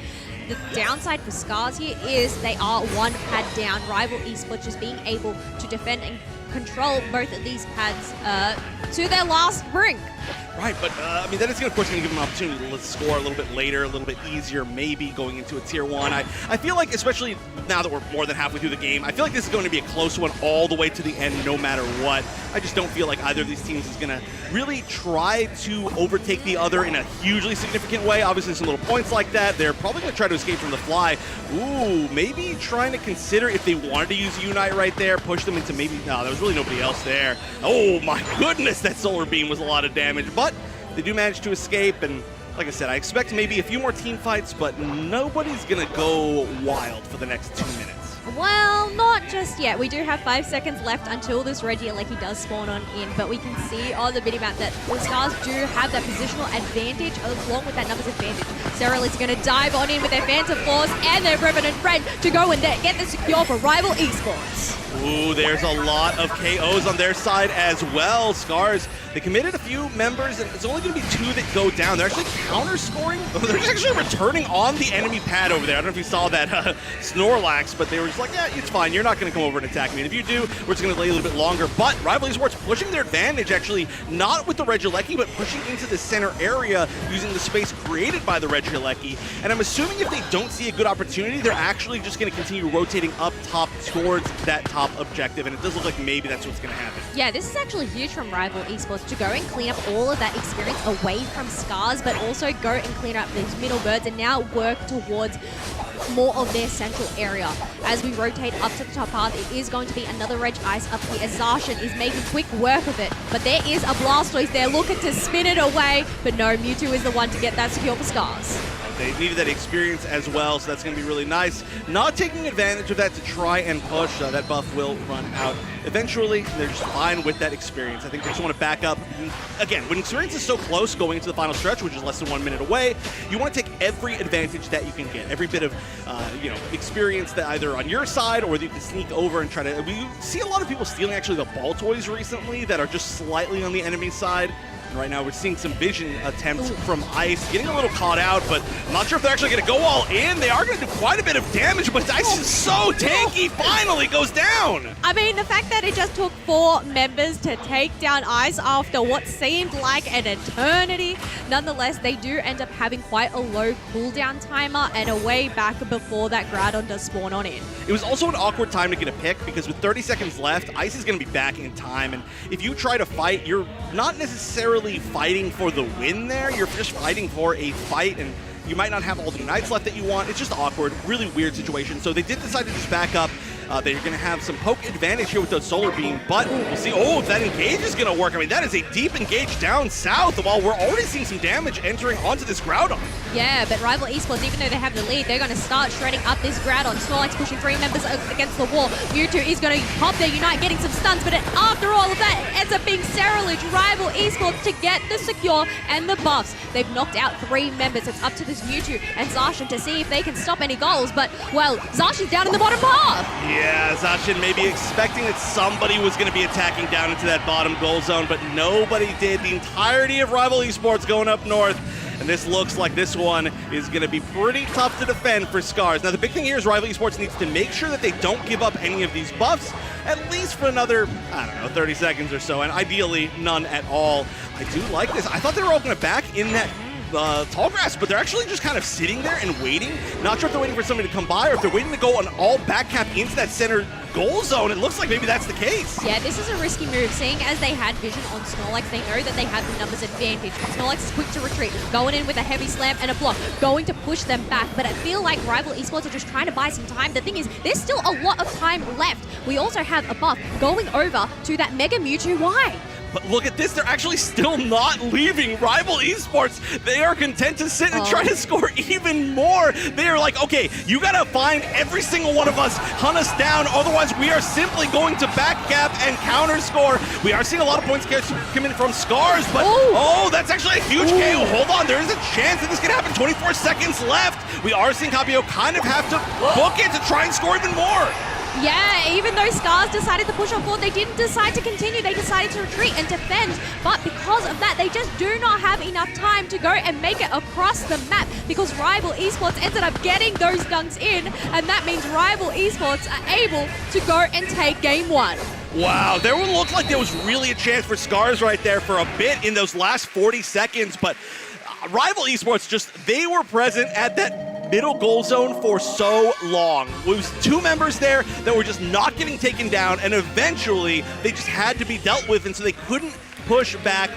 The downside for Scars here is they are one pad down. Rival Esports just being able to defend and control both of these pads to their last brink. Right, but I mean, that is, of course, going to give them an opportunity to score a little bit later, a little bit easier, maybe going into a tier 1. I feel like, especially now that we're more than halfway through the game, I feel like this is going to be a close one all the way to the end, no matter what. I just don't feel like either of these teams is going to really try to overtake the other in a hugely significant way. Obviously, some little points like that. They're probably going to try to escape from the fly. Ooh, maybe trying to consider if they wanted to use Unite right there, push them into maybe, no, there was really nobody else there. Oh my goodness, that Solar Beam was a lot of damage, but they do manage to escape, and like I said, I expect maybe a few more team fights, but nobody's gonna go wild for the next 2 minutes. Well, not just yet. We do have 5 seconds left until this Regieleki does spawn on in, but we can see on the minimap that the Scars do have that positional advantage along with that numbers advantage. Cerulege is going to dive on in with their Phantom Force and their Revenant Friend to go and get the secure for Rival Esports. Ooh, there's a lot of KOs on their side as well. Scars, they committed a few members, and it's only going to be 2 that go down. They're actually counter-scoring. They're actually returning on the enemy pad over there. I don't know if you saw that Snorlax, but they were just like, yeah, it's fine. You're not going to come over and attack me. And if you do, we're just going to delay a little bit longer. But Rival Esports pushing their advantage, actually, not with the Regieleki, but pushing into the center area using the space created by the Regieleki. And I'm assuming if they don't see a good opportunity, they're actually just going to continue rotating up top towards that top objective. And it does look like maybe that's what's going to happen. Yeah, this is actually huge from Rival Esports to go and clean up all of that experience away from Scars, but also go and clean up these middle birds and now work towards more of their central area. As we rotate up to the top path, it is going to be another Reg Ice up here as Zacian is making quick work of it. But there is a Blastoise there looking to spin it away, but no, Mewtwo is the one to get that secure for Scars. They needed that experience as well, so that's going to be really nice. Not taking advantage of that to try and push. That buff will run out eventually. They're just fine with that experience. I think they just want to back up. Again, when experience is so close going into the final stretch, which is less than 1 minute away, you want to take every advantage that you can get. Every bit of experience that either on your side or that you can sneak over and try to... We see a lot of people stealing actually the ball toys recently that are just slightly on the enemy side. And right now we're seeing some vision attempts from Ice, getting a little caught out, but I'm not sure if they're actually going to go all in. They are going to do quite a bit of damage, but Ice is so tanky, finally goes down. I mean, the fact that it just took 4 members to take down Ice after what seemed like an eternity, nonetheless, they do end up having quite a low cooldown timer and a way back before that Groudon does spawn on in. It was also an awkward time to get a pick because with 30 seconds left, Ice is going to be back in time, and if you try to fight, you're not necessarily fighting for the win there. You're just fighting for a fight, and you might not have all the Unites left that you want. It's just awkward, really weird situation. So they did decide to just back up. They're going to have some poke advantage here with the Solar Beam, but we'll see. Oh, if that engage is going to work. I mean, that is a deep engage down south, while we're already seeing some damage entering onto this Groudon. Yeah, but Rival Esports, even though they have the lead, they're going to start shredding up this Groudon. Snorlax pushing 3 members against the wall. Mewtwo is going to pop their Unite, getting some stuns, but after all of that, it ends up being Cerulege, Rival Esports, to get the secure and the buffs. They've knocked out 3 members. It's up to this Mewtwo and Zacian to see if they can stop any goals, but, well, Zacian's down in the bottom half. Yeah, Zacian maybe expecting that somebody was going to be attacking down into that bottom goal zone, but nobody did. The entirety of Rival Esports going up north, and this looks like this one is going to be pretty tough to defend for Scars. Now, the big thing here is Rival Esports needs to make sure that they don't give up any of these buffs, at least for another, 30 seconds or so, and ideally none at all. I do like this. I thought they were all going to back in that tall grass, but they're actually just kind of sitting there and waiting. Not sure if they're waiting for somebody to come by or if they're waiting to go on all back cap into that center goal zone. It looks like maybe that's the case. Yeah, this is a risky move. Seeing as they had vision on Snorlax, they know that they have the numbers advantage. Snorlax is quick to retreat, going in with a heavy slam and a block, going to push them back. But I feel like Rival Esports are just trying to buy some time. The thing is, there's still a lot of time left. We also have a buff going over to that Mega Mewtwo. Why? But look at this, they're actually still not leaving Rival Esports. They are content to sit and try to score even more. They are like, okay, you gotta find every single one of us, hunt us down, otherwise we are simply going to backgap and counter score. We are seeing a lot of points coming from Scars, but that's actually a huge KO. Hold on, there is a chance that this could happen. 24 seconds left. We are seeing Capio kind of have to book it to try and score even more. Yeah, even though Scars decided to push on forward, they didn't decide to continue. They decided to retreat and defend. But because of that, they just do not have enough time to go and make it across the map because Rival Esports ended up getting those dunks in, and that means Rival Esports are able to go and take game 1. Wow, there would look like there was really a chance for Scars right there for a bit in those last 40 seconds, but Rival Esports they were present at that middle goal zone for so long. It was 2 members there that were just not getting taken down, and eventually they just had to be dealt with, and so they couldn't push back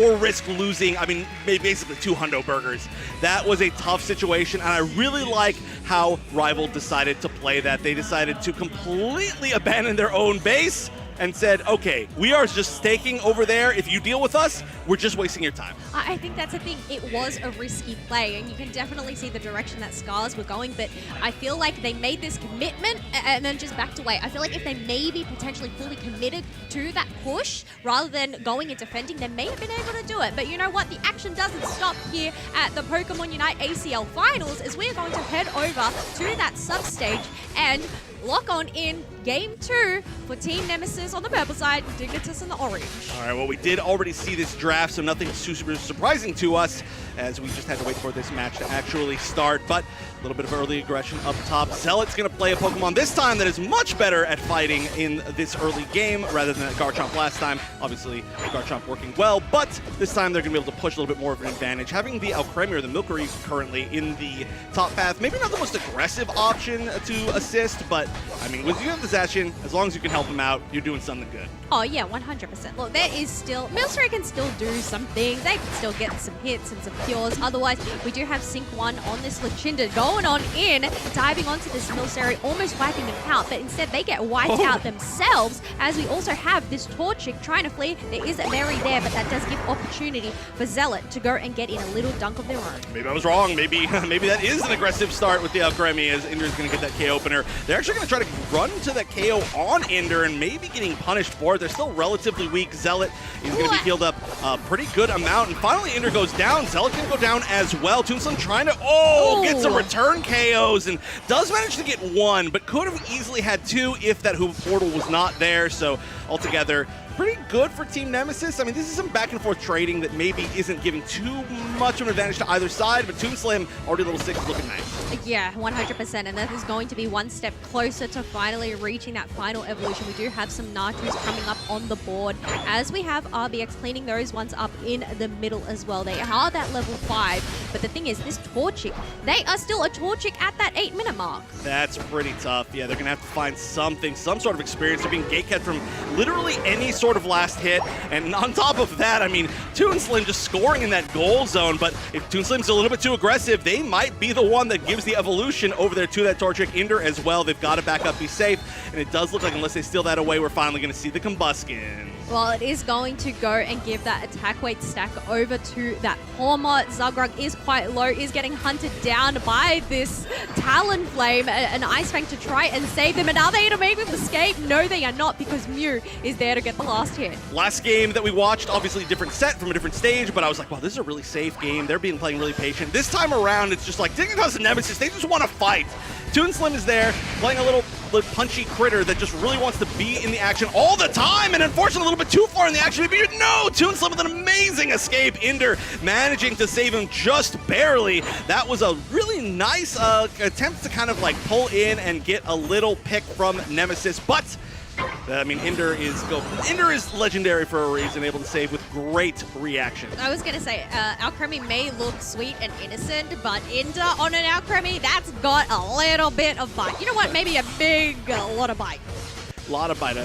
or risk losing, basically 2 hundo burgers. That was a tough situation, and I really like how Rival decided to play that. They decided to completely abandon their own base and said, okay, we are just staking over there. If you deal with us, we're just wasting your time. I think that's the thing. It was a risky play, and you can definitely see the direction that Scars were going, but I feel like they made this commitment and then just backed away. I feel like if they maybe potentially fully committed to that push rather than going and defending, they may have been able to do it. But you know what? The action doesn't stop here at the Pokémon Unite ACL Finals, as we are going to head over to that sub-stage and lock on in Game 2 for Team Nemesis on the purple side, Dignitas on the orange. All right, well, we did already see this draft, so nothing super surprising to us, as we just had to wait for this match to actually start. But a little bit of early aggression up top. Zealot's going to play a Pokemon this time that is much better at fighting in this early game rather than Garchomp last time. Obviously, Garchomp working well, but this time they're going to be able to push a little bit more of an advantage. Having the Alcremie or the Milcery currently in the top path, maybe not the most aggressive option to assist, but I mean, with you have the Zacian, as long as you can help him out, you're doing something good. Oh, yeah, 100%. Look, there is still... Milcery can still do some things. They can still get some hits and some kills. Otherwise, we do have Sync 1 on this Lachinda going on in, diving onto this Milcery, almost wiping him out. But instead, they get wiped out themselves, as we also have this Torchic trying to flee. There is a Mary there, but that does give opportunity for Zealot to go and get in a little dunk of their own. Maybe I was wrong. Maybe that is an aggressive start with the Alcremie, as Ender is going to get that KO opener. They're actually going to try to run to that KO on Ender and maybe getting punished for it. They're still relatively weak. Zealot is going to be healed up a pretty good amount. And finally, Ender goes down. Zealot can go down as well. Toonslim trying to, get some return KOs and does manage to get one, but could have easily had two if that Hoover portal was not there. So altogether, pretty good for Team Nemesis. I mean, this is some back and forth trading that maybe isn't giving too much of an advantage to either side, but Toonslim, already level 6, is looking nice. Yeah, 100%, and that is going to be one step closer to finally reaching that final evolution. We do have some Natus coming up on the board, as we have RBX cleaning those ones up in the middle as well. They are that level 5, but the thing is, this Torchic, they are still a Torchic at that 8-minute mark. That's pretty tough. Yeah, they're going to have to find something, some sort of experience. They're being gatekept from literally any sort of last hit, and on top of that, I mean, Toonslim just scoring in that goal zone, but if Toonslim's a little bit too aggressive, they might be the one that gives the evolution over there to that Torchic. Ender as well, they've got to back up, be safe, and it does look like unless they steal that away, we're finally going to see the Combuskin. Well, it is going to go and give that attack weight stack over to that Horma. Zugrug is quite low, is getting hunted down by this Talonflame, an Ice Fang to try and save them. And are they to make them escape? No, they are not, because Mew is there to get the last hit. Last game that we watched, obviously a different set from a different stage, but I was like, wow, this is a really safe game. They're playing really patient. This time around, it's just like Dignitas and Nemesis, they just want to fight. Toonslim is there, playing a little punchy critter that just really wants to be in the action all the time, and unfortunately a little bit too far in the action. But no, Toonslim with an amazing escape. Ender managing to save him just barely. That was a really nice attempt to kind of like pull in and get a little pick from Nemesis, but I mean, Ender is legendary for a reason, able to save with great reaction. I was going to say, Alcremie may look sweet and innocent, but Ender on an Alcremie, that's got a little bit of bite. You know what? Maybe a lot of bite. A lot of bite.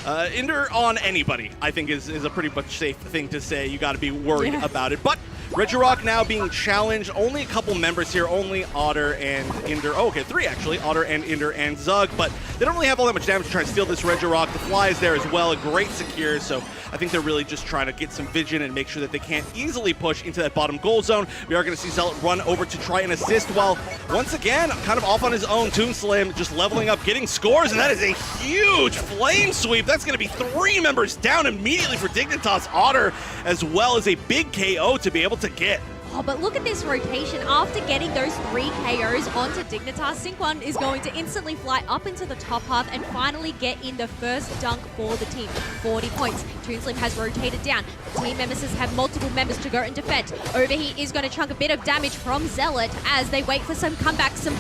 Ender on anybody, I think, is a pretty much safe thing to say. You got to be worried about it. But Regirock now being challenged. Only a couple members here, only Otter and Ender. Oh, okay, 3 actually. Otter and Ender and Zug, but they don't really have all that much damage to try and steal this Regirock. The Fly is there as well, a great secure, so I think they're really just trying to get some vision and make sure that they can't easily push into that bottom goal zone. We are going to see Zealot run over to try and assist, while once again, kind of off on his own, Toonslim just leveling up, getting scores, and that is a huge flame sweep. That's going to be 3 members down immediately for Dignitas. Otter, as well as a big KO to be able to get. Oh, but look at this rotation. After getting those 3 KOs onto Dignitas, Sync 1 is going to instantly fly up into the top half and finally get in the first dunk for the team. 40 points. Toonslim has rotated down. Team Nemesis have multiple members to go and defend. Overheat is going to chunk a bit of damage from Zealot as they wait for some comeback, some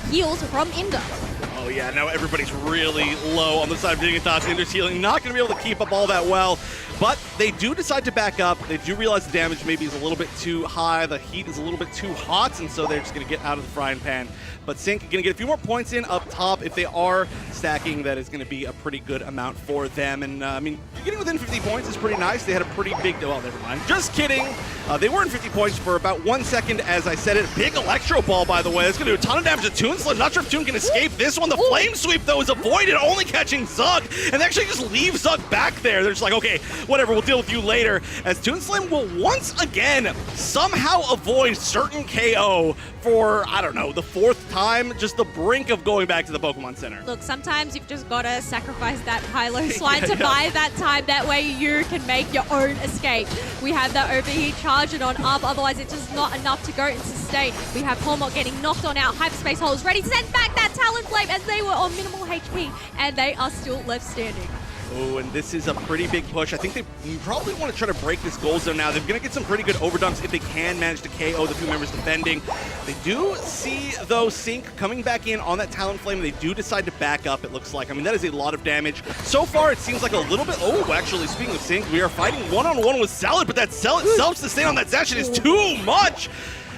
heals from Ender. Oh yeah, now everybody's really low on the side of Dignitas. Ender's healing, not going to be able to keep up all that well. But they do decide to back up. They do realize the damage maybe is a little bit too high. The heat is a little bit too hot, and so they're just going to get out of the frying pan. But Sync going to get a few more points in up top. If they are stacking, that is going to be a pretty good amount for them. And I mean, getting within 50 points is pretty nice. They had a pretty big, well, never mind. Just kidding. They were in 50 points for about 1 second, as I said it. Big Electro Ball, by the way. That's going to do a ton of damage to Toonslim. Not sure if Toon can escape this one. The Flame Sweep, though, is avoided, only catching Zug. And they actually just leave Zug back there. They're just like, okay, whatever, we'll deal with you later. As Toonslim will once again somehow avoid certain KO for, I don't know, the 4th time. Just the brink of going back to the Pokemon Center. Look, sometimes you've just got to sacrifice that Hilo Slide to buy that time. That way you can make your own escape. We have that Overheat charging on up, otherwise it's just not enough to go and sustain. We have Hormot getting knocked on out. Hyperspace Holes ready to send back that Talonflame as they were on minimal HP, and they are still left standing. Oh, and this is a pretty big push. I think they probably want to try to break this goal zone now. They're going to get some pretty good overdumps if they can manage to KO the 2 members defending. They do see, though, Sync coming back in on that Talonflame. They do decide to back up, it looks like. I mean, that is a lot of damage. So far, it seems like a little bit... Oh, actually, speaking of Sync, we are fighting one-on-one with Zealot, but that Zealot self-sustain on that Zacian is too much.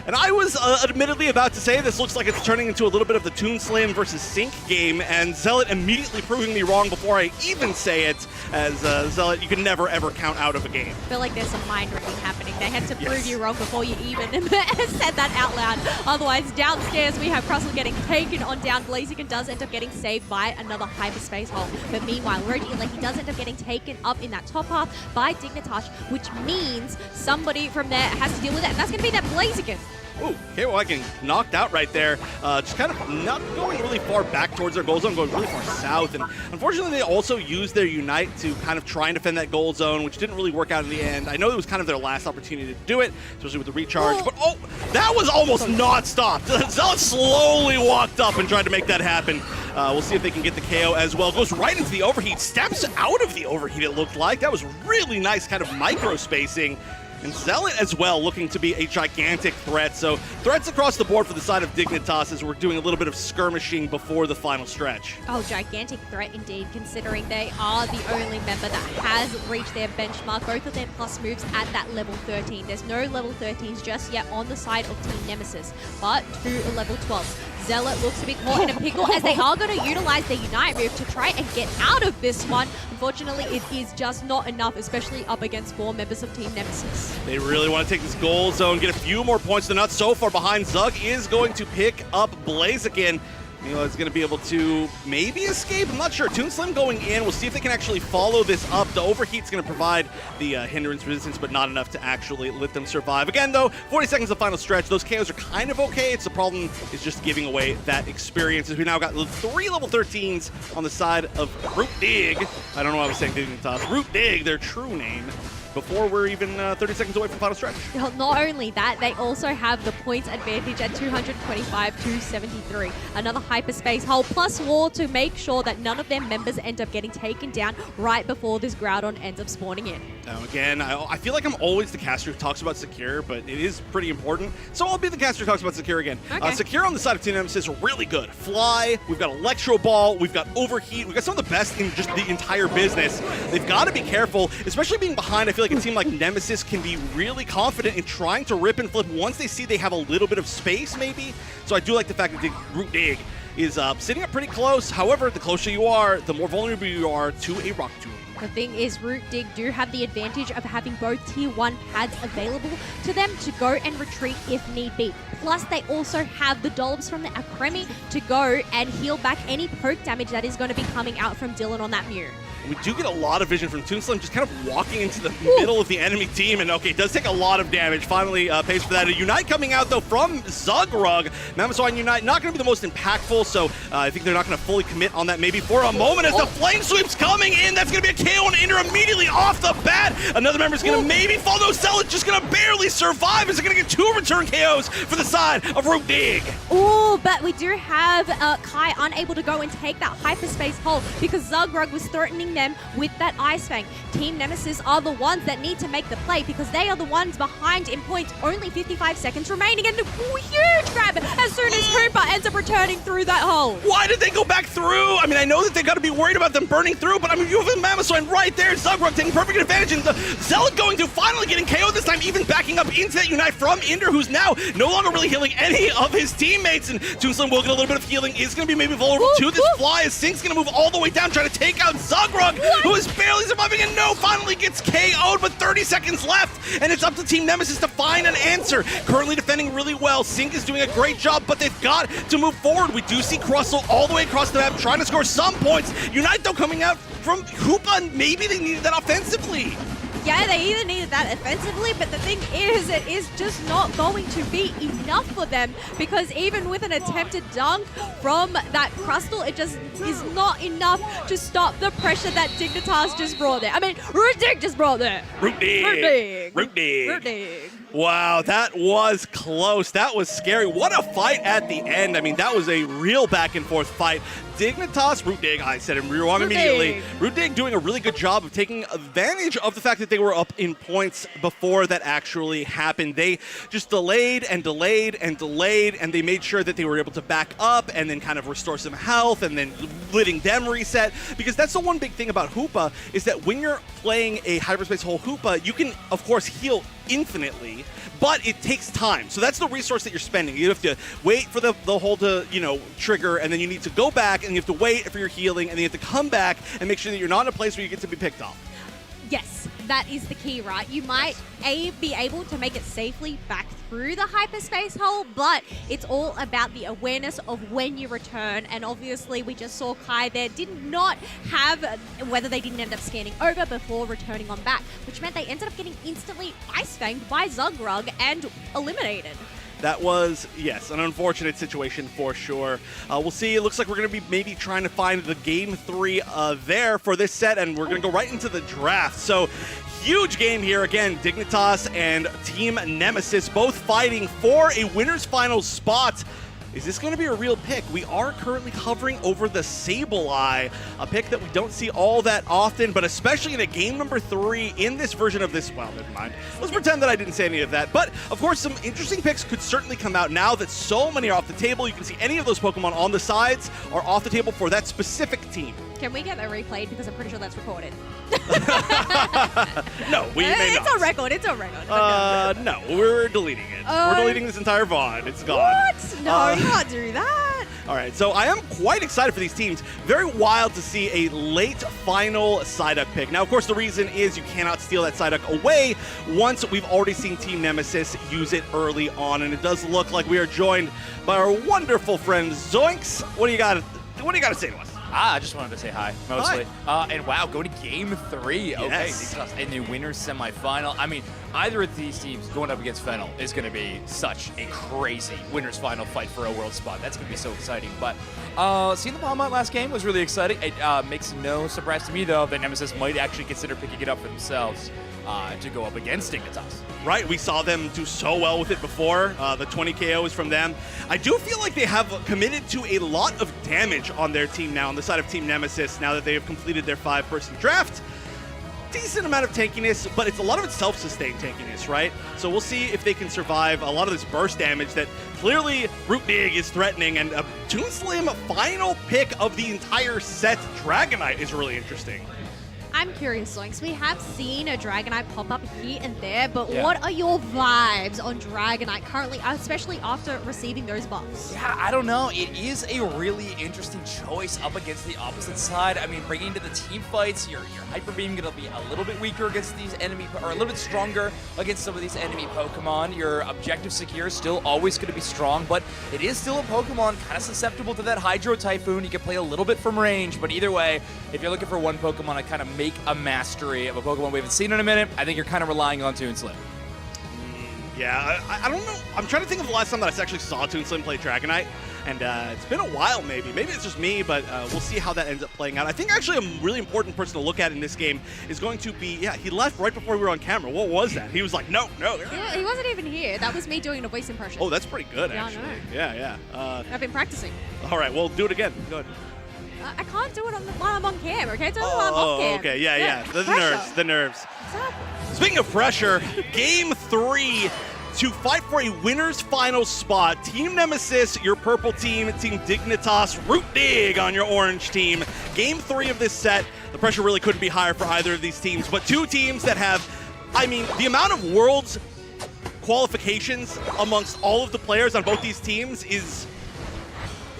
And I was admittedly about to say this looks like it's turning into a little bit of the Toon Slam versus Sync game, and Zealot immediately proving me wrong before I even say it, as Zealot, you can never ever count out of a game. I feel like there's some mind reading happening. They had to prove you wrong before you even said that out loud. Otherwise, downstairs we have Crustle getting taken on down. Blaziken does end up getting saved by another hyperspace hole. But meanwhile, Reggie, he does end up getting taken up in that top half by Dignitas, which means somebody from there has to deal with it, and that's going to be that Blaziken. Ooh, okay, well, I can knocked out right there. Just kind of not going really far back towards their goal zone, going really far south. And unfortunately, they also used their Unite to kind of try and defend that goal zone, which didn't really work out in the end. I know it was kind of their last opportunity to do it, especially with the recharge. But, oh, that was almost not stopped. Zealot slowly walked up and tried to make that happen. We'll see if they can get the KO as well. Goes right into the overheat, steps out of the overheat, it looked like. That was really nice kind of micro spacing. And Zealot as well looking to be a gigantic threat. So threats across the board for the side of Dignitas as we're doing a little bit of skirmishing before the final stretch. Oh, gigantic threat indeed, considering they are the only member that has reached their benchmark. Both of their plus moves at that level 13. There's no level 13s just yet on the side of Team Nemesis, but 2 level 12s. Zealot looks to be caught in a pickle as they are going to utilize their Unite move to try and get out of this one. Unfortunately, it is just not enough, especially up against 4 members of Team Nemesis. They really want to take this goal zone, get a few more points. They're not so far behind. Zug is going to pick up Blaziken. Milo is going to be able to maybe escape. I'm not sure. Toon Slim going in. We'll see if they can actually follow this up. The overheat's going to provide the hindrance resistance, but not enough to actually let them survive. Again, though, 40 seconds of final stretch. Those KOs are kind of okay. It's the problem is just giving away that experience. As we now got 3 level 13s on the side of Root Dig. I don't know why I was saying Dignitas. Root Dig, their true name. Before we're even 30 seconds away from final stretch. Not only that, they also have the points advantage at 225 to 73. Another hyperspace hole plus wall to make sure that none of their members end up getting taken down right before this Groudon ends up spawning in. Now again, I feel like I'm always the caster who talks about Secure, but it is pretty important. So I'll be the caster who talks about Secure again. Okay. Secure on the side of Team Nemesis is really good. Fly, we've got Electro Ball, we've got Overheat, we've got some of the best in just the entire business. They've got to be careful, especially being behind. I feel like a team like Nemesis can be really confident in trying to rip and flip once they see they have a little bit of space, maybe. So I do like the fact that Root Dig is sitting up pretty close. However, the closer you are, the more vulnerable you are to a Rock Tomb. The thing is, Root Dig do have the advantage of having both Tier 1 pads available to them to go and retreat if need be. Plus, they also have the Dolbs from the Acremi to go and heal back any poke damage that is going to be coming out from Dylan on that Mew. We do get a lot of vision from Toon Slim just kind of walking into the middle of the enemy team, and okay, it does take a lot of damage. Finally pays for that. A Unite coming out, though, from Zugrug. Nemesis on Unite, not going to be the most impactful, so I think they're not going to fully commit on that maybe for a moment as the Flame Sweep's coming in. That's going to be a KO on Inder immediately off the bat. Another member's going to maybe fall. No, Zealot just going to barely survive. Is it going to get 2 return KOs for the side of Root Dig? Oh, but we do have Kai unable to go and take that hyperspace hole because Zugrug was threatening them with that Ice Fang. Team Nemesis are the ones that need to make the play because they are the ones behind in points. Only 55 seconds remaining and a huge grab as soon as Cooper ends up returning through that hole. Why did they go back through? I mean, I know that they got to be worried about them burning through, but I mean, you have Mammoth right there. Zugrug taking perfect advantage, and the Zealot going to finally getting KO'd this time, even backing up into that Unite from Inder, who's now no longer really healing any of his teammates. And Toon Slim will get a little bit of healing, is going to be maybe vulnerable to this fly as Sync's going to move all the way down, trying to take out Zugrug, who is barely surviving, and no, finally gets KO'd, but 30 seconds left, and it's up to Team Nemesis to find an answer. Currently defending really well. Sync is doing a great job, but they've got to move forward. We do see Crustle all the way across the map, trying to score some points. Unite, though, coming out from Hoopa, and maybe they needed that offensively. Yeah, they either needed that offensively, but the thing is, it is just not going to be enough for them because even with an attempted dunk from that Crustle, it just is not enough to stop the pressure that Dignitas just brought there. I mean, Root Dig just brought there. Root Dig. Root Dig. Root Dig. Root Dig. Wow, that was close. That was scary. What a fight at the end. I mean, that was a real back and forth fight. Dignitas, Root Dig, I said it wrong immediately. Root Dig doing a really good job of taking advantage of the fact that they were up in points before that actually happened. They just delayed and delayed and delayed, and they made sure that they were able to back up and then kind of restore some health and then letting them reset. Because that's the one big thing about Hoopa is that when you're playing a hyperspace hole Hoopa, you can, of course, heal infinitely, but it takes time. So that's the resource that you're spending. You have to wait for the hole to, trigger, and then you need to go back and you have to wait for your healing, and then you have to come back and make sure that you're not in a place where you get to be picked off. Yes, that is the key, right? You might be able to make it safely back through the hyperspace hole, but it's all about the awareness of when you return. And obviously, we just saw Kai there did not have whether they didn't end up scanning over before returning on back, which meant they ended up getting instantly ice-fanged by Zugrug and eliminated. That was, yes, an unfortunate situation for sure. We'll see. It looks like we're going to be maybe trying to find the Game 3 there for this set, and we're going to go right into the draft. So, huge game here. Again, Dignitas and Team Nemesis both fighting for a winner's finals spot. Is this going to be a real pick? We are currently hovering over the Sableye, a pick that we don't see all that often, but especially in a game number 3 in this version of this. Well, never mind. Let's pretend that I didn't say any of that. But, of course, some interesting picks could certainly come out now that so many are off the table. You can see any of those Pokemon on the sides are off the table for that specific team. Can we get that replayed? Because I'm pretty sure that's recorded. No, we may not. It's on record. It's on record. No, we're deleting it. We're deleting this entire VOD. It's gone. What? No, you can't do that. All right, so I am quite excited for these teams. Very wild to see a late final Psyduck pick. Now, of course, the reason is you cannot steal that Psyduck away once we've already seen Team Nemesis use it early on, and it does look like we are joined by our wonderful friend Zoinks. What do you got to say to us? I just wanted to say hi, mostly. And wow, go to Game 3. Okay, Yes. in the winner's semifinal. I mean, either of these teams going up against Fennel is going to be such a crazy winner's final fight for a world spot. That's going to be so exciting. But seeing the Palmont last game was really exciting. It makes no surprise to me, though, that Nemesis might actually consider picking it up for themselves to go up against Dignitas. Right, we saw them do so well with it before. The 20 KO is from them. I do feel like they have committed to a lot of damage on their team now, on the side of Team Nemesis, now that they have completed their 5-person draft. Decent amount of tankiness, but it's a lot of it's self-sustained tankiness, right? So we'll see if they can survive a lot of this burst damage that clearly Root Dig is threatening, and a Toon Slim final pick of the entire set, Dragonite, is really interesting. I'm curious, Zoinks. We have seen a Dragonite pop up here and there, but Yeah. what are your vibes on Dragonite currently, especially after receiving those buffs? Yeah, I don't know. It is a really interesting choice up against the opposite side. I mean, bringing into the team fights, your Hyper Beam going to be a little bit weaker against these enemy, or a little bit stronger against some of these enemy Pokemon. Your Objective Secure is still always going to be strong, but it is still a Pokemon kind of susceptible to that Hydro Typhoon. You can play a little bit from range, but either way, if you're looking for one Pokemon to kind of make a mastery of a Pokemon we haven't seen in a minute, I think you're kind of relying on Toon Slim. Yeah, I don't know. I'm trying to think of the last time that I actually saw Toon Slim play Dragonite, and it's been a while maybe. Maybe it's just me, but we'll see how that ends up playing out. I think actually a really important person to look at in this game is going to be, he left right before we were on camera. What was that? He was like, no. Yeah, he wasn't even here. That was me doing a voice impression. Oh, that's pretty good, Yeah, I actually. know. Yeah. I've been practicing. All right, well, do it again. Go ahead. I can't do it while I'm on camera, okay? It's only while I'm off camera. Okay, yeah. The Pressure. nerves. Exactly. Speaking of pressure, Game 3 to fight for a winner's final spot. Team Nemesis, your purple team. Team Dignitas, Root Dig on your orange team. Game 3 of this set. The pressure really couldn't be higher for either of these teams, but two teams that have, the amount of Worlds qualifications amongst all of the players on both these teams is,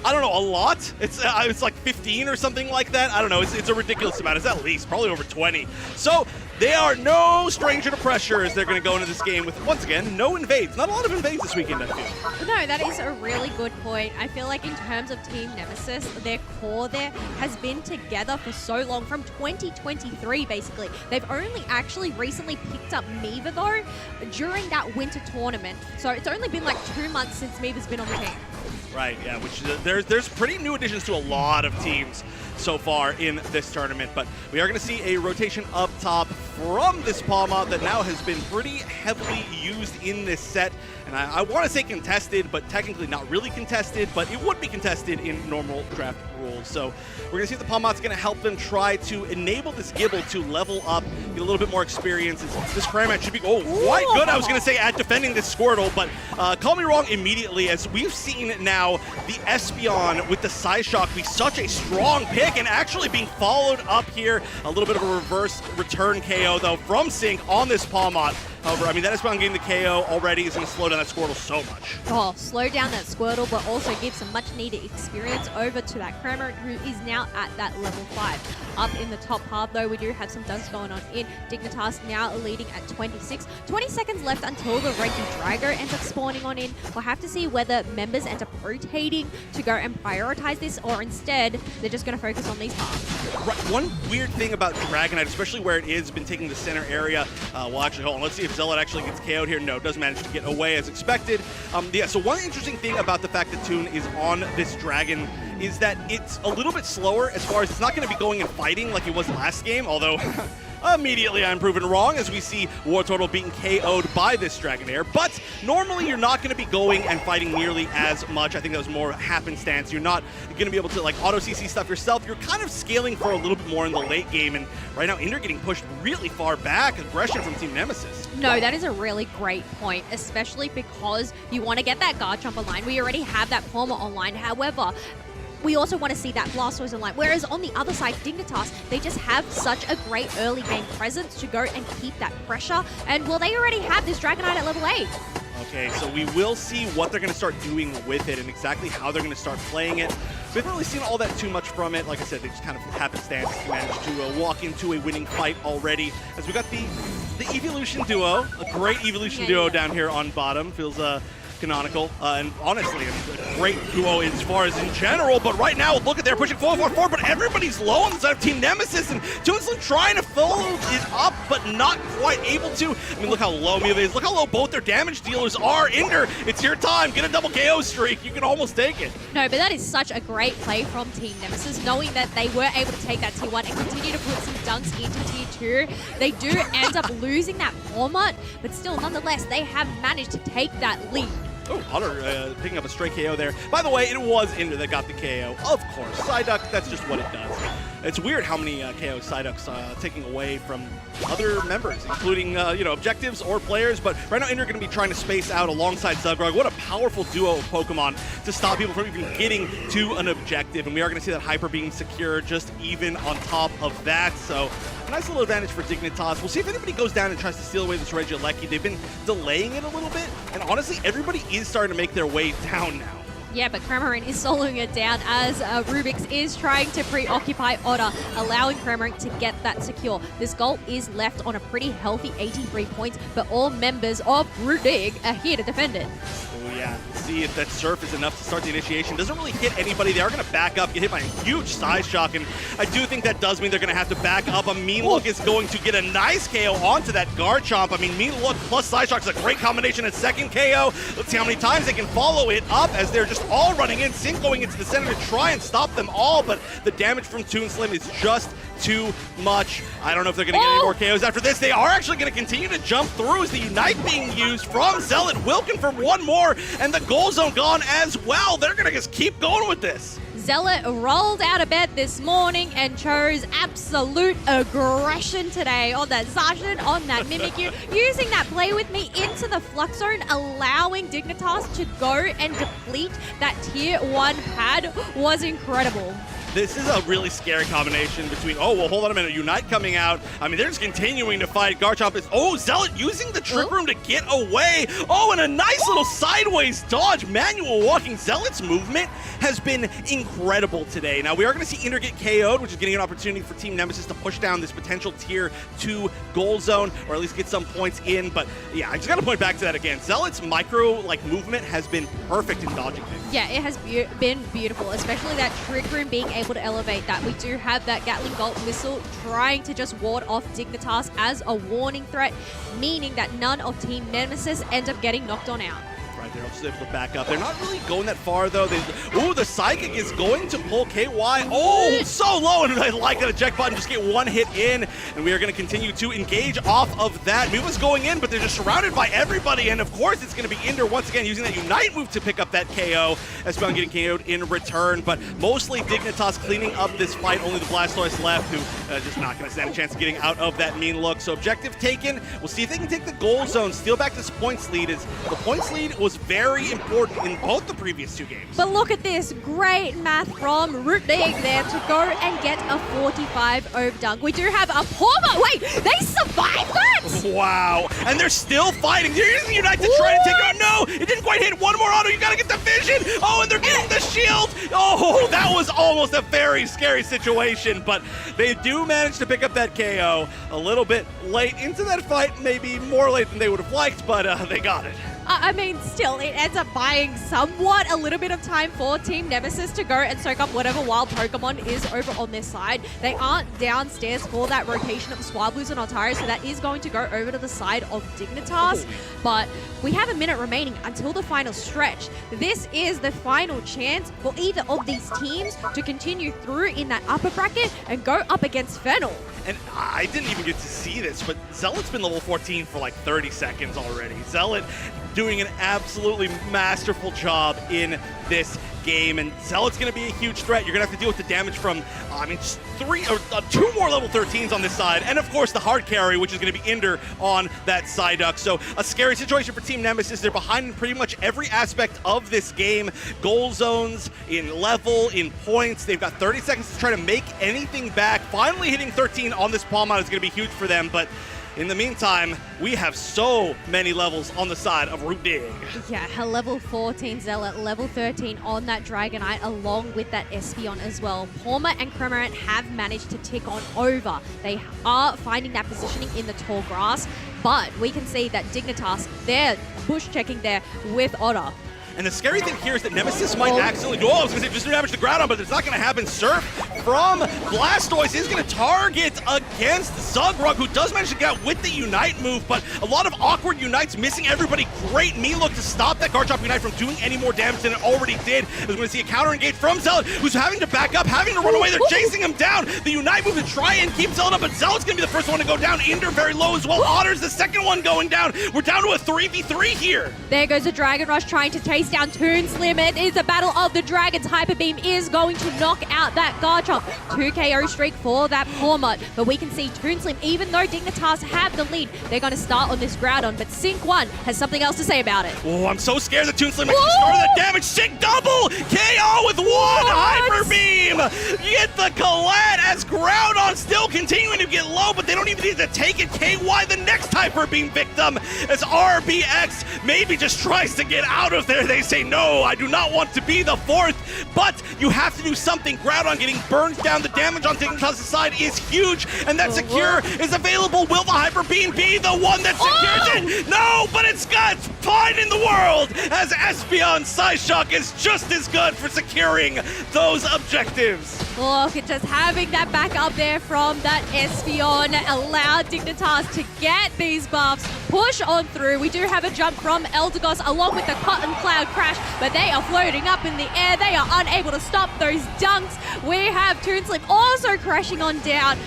I don't know, a lot. It's like 15 or something like that. I don't know. It's a ridiculous amount. It's at least probably over 20. So they are no stranger to pressure as they're going to go into this game with, once again, no invades. Not a lot of invades this weekend, I feel. No, that is a really good point. I feel like in terms of Team Nemesis, their core there has been together for so long, from 2023 basically. They've only actually recently picked up Miva though during that winter tournament. So it's only been like 2 months since Miva's been on the team. Right, yeah, which there's pretty new additions to a lot of teams so far in this tournament, but we are going to see a rotation up top from this Palma that now has been pretty heavily used in this set, and I want to say contested, but technically not really contested, but it would be contested in normal draft rules. So we're going to see if the Palmot's going to help them try to enable this Gibble to level up, get a little bit more experience. This Cramorant should be quite good, I was going to say, at defending this Squirtle, but call me wrong immediately, as we've seen now the Espeon with the Psyshock be such a strong pick and actually being followed up here. A little bit of a reverse return KO, though, from Sync on this Palmot. However, I mean, that Espeon getting the KO already is going to slow down that Squirtle so much. Oh, slow down that Squirtle, but also give some much-needed experience over to that Cramorant, who is now at that level 5. Up in the top half, though, we do have some dunks going on in. Dignitas now leading at 26. 20 seconds left until the Reggie Drago ends up spawning on in. We'll have to see whether members end up rotating to go and prioritize this, or instead, they're just going to focus on these paths. Right, one weird thing about Dragonite, especially where it is, been taking the center area. Well, actually, hold on. Let's see if Zealot actually gets KO'd here. No, does manage to get away as expected. Yeah, so one interesting thing about the fact that Toon is on this Dragon is that it's a little bit slower as far as it's not going to be going and fighting like it was last game, although immediately I'm proven wrong as we see Wartortle being KO'd by this Dragonair. But normally you're not going to be going and fighting nearly as much. I think that was more happenstance. You're not going to be able to like auto CC stuff yourself. You're kind of scaling for a little bit more in the late game, and right now Inder getting pushed really far back. Aggression from Team Nemesis. No, that is a really great point, especially because you want to get that guard jump online. We already have that Palmer online. However, we also want to see that Blastoise online. Whereas on the other side, Dignitas, they just have such a great early game presence to go and keep that pressure. And well, they already have this Dragonite at level 8. Okay, so we will see what they're going to start doing with it and exactly how they're going to start playing it. We haven't really seen all that too much from it. Like I said, they just kind of happenstance managed to walk into a winning fight already. As we got the Evolution Duo, a great Evolution Duo down here on bottom. Feels canonical, and honestly, a great duo as far as in general, but right now, look at they're pushing 4-4-4, but everybody's low on the side of Team Nemesis, and Toonsland trying to follow it up, but not quite able to. I mean, look how low Miva is. Look how low both their damage dealers are. Inder, it's your time. Get a double KO streak. You can almost take it. No, but that is such a great play from Team Nemesis, knowing that they were able to take that Tier 1 and continue to put some dunks into Tier 2. They do end up losing that format, but still, nonetheless, they have managed to take that lead. Oh, Hunter picking up a straight KO there. By the way, it was Inder that got the KO. Of course, Psyduck, that's just what it does. It's weird how many KO Psyducks taking away from other members, including objectives or players. But right now, Inder going to be trying to space out alongside Subgrog. What a powerful duo of Pokemon to stop people from even getting to an objective. And we are going to see that Hyper Beam secure just even on top of that. So a nice little advantage for Dignitas. We'll see if anybody goes down and tries to steal away this Regieleki. They've been delaying it a little bit. And honestly, everybody is starting to make their way down now. Yeah, but Cramorant is soloing it down as Rubix is trying to preoccupy Otter, allowing Cramorant to get that secure. This goal is left on a pretty healthy 83 points, but all members of ROOT Dig are here to defend it. Oh yeah, see if that Surf is enough to start the initiation. Doesn't really hit anybody. They are going to back up, get hit by a huge size shock, and I do think that does mean they're going to have to back up. A Mean Look is going to get a nice KO onto that Guard Chomp. I mean, Mean Look plus size shock is a great combination. And second KO. Let's see how many times they can follow it up as they're just all running in. Sync going into the center to try and stop them all, but the damage from Toonslim is just too much. I don't know if they're going to get any more KOs after this. They are actually going to continue to jump through as the Unite being used from Zealot. Wilkin for one more, and the goal zone gone as well. They're going to just keep going with this. Zealot rolled out of bed this morning and chose absolute aggression today on that Zacian, on that Mimikyu, using that Play With Me into the Flux Zone, allowing Dignitas to go and deplete that Tier 1 pad was incredible. This is a really scary combination between, oh, well, hold on a minute, Unite coming out. I mean, they're just continuing to fight. Garchomp is, Zealot using the Trick Room to get away. Oh, and a nice little sideways dodge. Manual walking. Zealot's movement has been incredible today. Now, we are going to see Inder get KO'd, which is getting an opportunity for Team Nemesis to push down this potential Tier 2 goal zone, or at least get some points in. But, yeah, I just got to point back to that again. Zealot's movement has been perfect in dodging things. Yeah, it has been beautiful, especially that Trick Room being able to elevate that. We do have that Gatling Bolt missile trying to just ward off Dignitas as a warning threat, meaning that none of Team Nemesis end up getting knocked on out. Right, they're also able to back up. They're not really going that far, though. Ooh, the Psychic is going to pull KY. Oh, so low, and I like that eject button, just get one hit in, and we are going to continue to engage off of that. Muva's going in, but they're just surrounded by everybody, and of course it's going to be Inder once again using that Unite move to pick up that KO. Espeon getting KO'd in return, but mostly Dignitas cleaning up this fight. Only the Blastoise left, who just not going to stand a chance of getting out of that mean look. So objective taken. We'll see if they can take the goal zone, steal back this points lead, as the points lead was very important in both the previous 2 games. But look at this, great math from ROOT Dig there to go and get a 45 over dunk. We do have a Porma. Wait, they survived that? Wow, and they're still fighting. They're using Unite to try to take it out. No, it didn't quite hit. One more auto, you gotta get the vision. Oh, and they're getting the shield. Oh, that was almost a very scary situation, but they do manage to pick up that KO a little bit late into that fight, maybe more late than they would have liked, but they got it. I mean, still, it ends up buying somewhat a little bit of time for Team Nemesis to go and soak up whatever wild Pokemon is over on this side. They aren't downstairs for that rotation of Swablu's and Altaria, so that is going to go over to the side of Dignitas. But we have a minute remaining until the final stretch. This is the final chance for either of these teams to continue through in that upper bracket and go up against Fennel. And I didn't even get to see this, but Zealot's been level 14 for like 30 seconds already. Zealot doing an absolutely masterful job in this game, and Zealot's going to be a huge threat. You're going to have to deal with the damage from, just 2 more level 13s on this side, and of course the hard carry, which is going to be Inder on that Psyduck. So a scary situation for Team Nemesis. They're behind in pretty much every aspect of this game. Goal zones, in level, in points. They've got 30 seconds to try to make anything back. Finally hitting 13 on this palm out is going to be huge for them, but in the meantime, we have so many levels on the side of ROOT Dig. Yeah, her level 14 Zealot, level 13 on that Dragonite, along with that Espeon as well. Porma and Cramorant have managed to tick on over. They are finding that positioning in the tall grass, but we can see that Dignitas, they're bush checking there with Otter. And the scary thing here is that Nemesis might accidentally go, I was going to say just do damage to Groudon, but it's not going to happen. Surf from Blastoise is going to target against Zugrug, who does manage to get out with the Unite move, but a lot of awkward Unites missing everybody. Great me look to stop that Garchomp Unite from doing any more damage than it already did. We're going to see a counter engage from Zealot, who's having to back up, having to run away. They're chasing him down. The Unite move to try and keep Zealot up, but Zealot's going to be the first one to go down. Inder very low as well. Otter's the second one going down. We're down to a 3v3 here. There goes a Dragon Rush trying to chase down Toonslim. It is a battle of the dragons. Hyper Beam is going to knock out that Garchomp. 2 KO streak for that Pormut. But we can see Toonslim, even though Dignitas have the lead, they're going to start on this Groudon. But Sync 1 has something else to say about it. Oh, I'm so scared that Toonslim actually started that damage. Sync double! KO with 1 Hyper Beam! Get the Colette as Groudon still continuing to get low, but they don't even need to take it. KY, the next Hyper Beam victim, as RBX maybe just tries to get out of there. They say, no, I do not want to be the 4th, but you have to do something. Groudon getting burned down. The damage on Dignitas' side is huge, and that Secure is available. Will the Hyper Beam be the one that secures it? No, but it's got fine in the world, as Espeon Psyshock is just as good for securing those objectives. Look at just having that back up there from that Espeon allowed Dignitas to get these buffs, push on through. We do have a jump from Eldegoss along with the Cotton Cloud Crash, but they are floating up in the air. They are unable to stop those dunks. We have Toonslim also crashing down.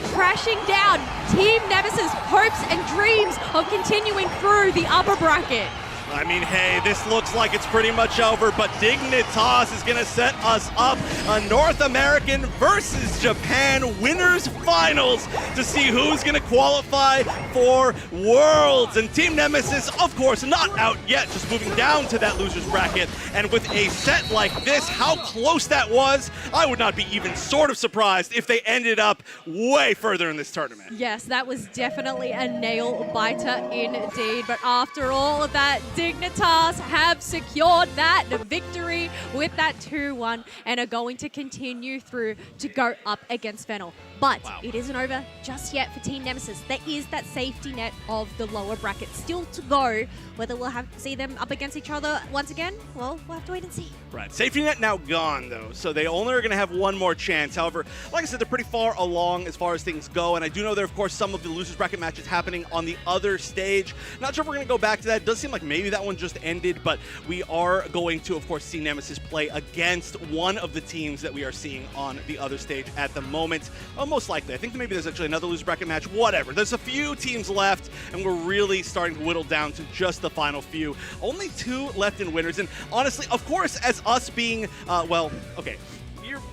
Team Nemesis hopes and dreams of continuing through the upper bracket. I mean, hey, this looks like it's pretty much over, but Dignitas is going to set us up a North American versus Japan winners finals to see who's going to qualify for Worlds. And Team Nemesis, of course, not out yet, just moving down to that loser's bracket. And with a set like this, how close that was, I would not be even sort of surprised if they ended up way further in this tournament. Yes, that was definitely a nail-biter indeed. But after all of that, Dignitas have secured that victory with that 2-1 and are going to continue through to go up against Fennel. But it isn't over just yet for Team Nemesis. There is that safety net of the lower bracket still to go. Whether we'll see them up against each other once again, well, we'll have to wait and see. Right. Safety net now gone, though, so they only are going to have one more chance. However, like I said, they're pretty far along as far as things go, and I do know there, of course, some of the losers bracket matches happening on the other stage. Not sure if we're going to go back to that. It does seem like maybe maybe that one just ended, but we are going to, of course, see Nemesis play against one of the teams that we are seeing on the other stage at the moment. Most likely. I think maybe there's actually another loser bracket match. Whatever. There's a few teams left, and we're really starting to whittle down to just the final few. Only 2 left in winners, and honestly, of course, as us being, well, okay,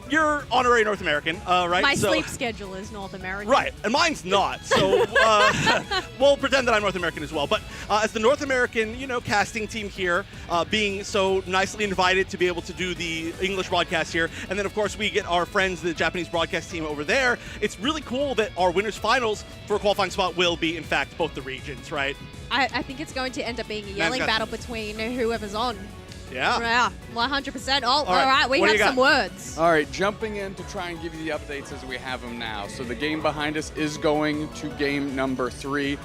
you're honorary North American, right? My sleep schedule is North American. Right, and mine's not, so we'll pretend that I'm North American as well. But as the North American, casting team here, being so nicely invited to be able to do the English broadcast here, and then of course we get our friends, the Japanese broadcast team over there, it's really cool that our winners finals for a qualifying spot will be, in fact, both the regions, right? I think it's going to end up being a yelling battle between whoever's on. Yeah. 100%. All right, we have some words. All right, jumping in to try and give you the updates as we have them now. So the game behind us is going to game number 3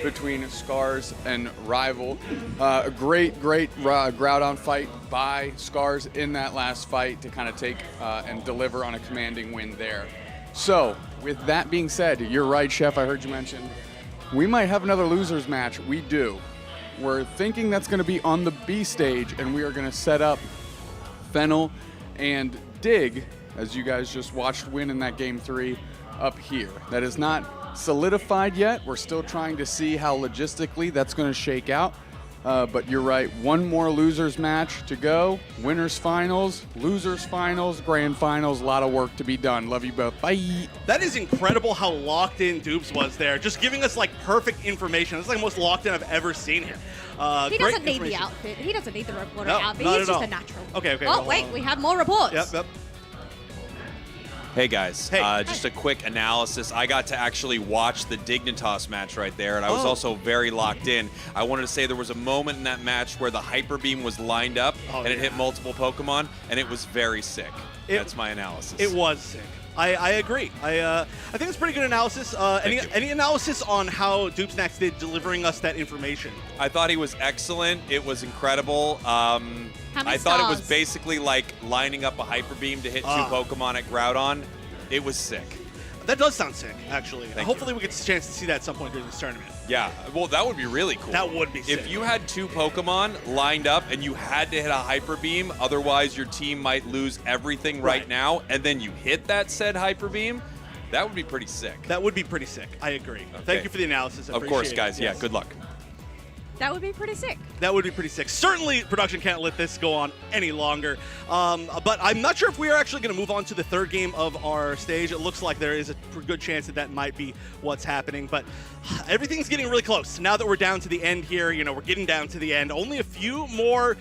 between Scars and Rival. A great Groudon fight by Scars in that last fight to kind of take and deliver on a commanding win there. So with that being said, you're right, Chef, I heard you mention we might have another losers match. We do. We're thinking that's going to be on the B stage, and we are going to set up Fennel and Dig, as you guys just watched win in that game 3, up here. That is not solidified yet. We're still trying to see how logistically that's going to shake out. But you're right, one more losers match to go. Winners finals, losers finals, grand finals. A lot of work to be done. Love you both. Bye. That is incredible how locked in Dupes was there. Just giving us like perfect information. It's like the most locked in I've ever seen here. He doesn't need the outfit. He doesn't need the reporter outfit. Not He's at just all. a natural. Okay. Oh, wait, we have more reports. Yep. Hey guys, just a quick analysis. I got to actually watch the Dignitas match right there, and I was also very locked in. I wanted to say there was a moment in that match where the Hyper Beam was lined up and it hit multiple Pokemon, and it was very sick. That's my analysis. It was sick. I agree. I think it's pretty good analysis. Any analysis on how Dupesnax did delivering us that information? I thought he was excellent. It was incredible. I thought it was basically like lining up a Hyper Beam to hit 2 Pokemon at Groudon. It was sick. That does sound sick, actually. Hopefully we get a chance to see that at some point during this tournament. Yeah, well, that would be really cool. That would be sick. If you had 2 Pokemon lined up and you had to hit a Hyper Beam, otherwise your team might lose everything right now, and then you hit that said Hyper Beam, that would be pretty sick. That would be pretty sick. I agree. Okay. Thank you for the analysis. Of course, guys. Yes. Yeah, good luck. That would be pretty sick. That would be pretty sick. Certainly, production can't let this go on any longer. But I'm not sure if we are actually going to move on to the 3rd game of our stage. It looks like there is a good chance that might be what's happening. But everything's getting really close. Now that we're down to the end here, we're getting down to the end. Only a few more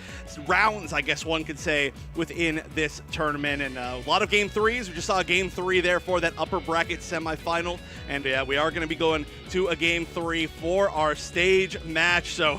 rounds, I guess one could say, within this tournament. And a lot of game 3s. We just saw a game 3 there for that upper bracket semifinal. And we are going to be going to a game 3 for our stage match. So,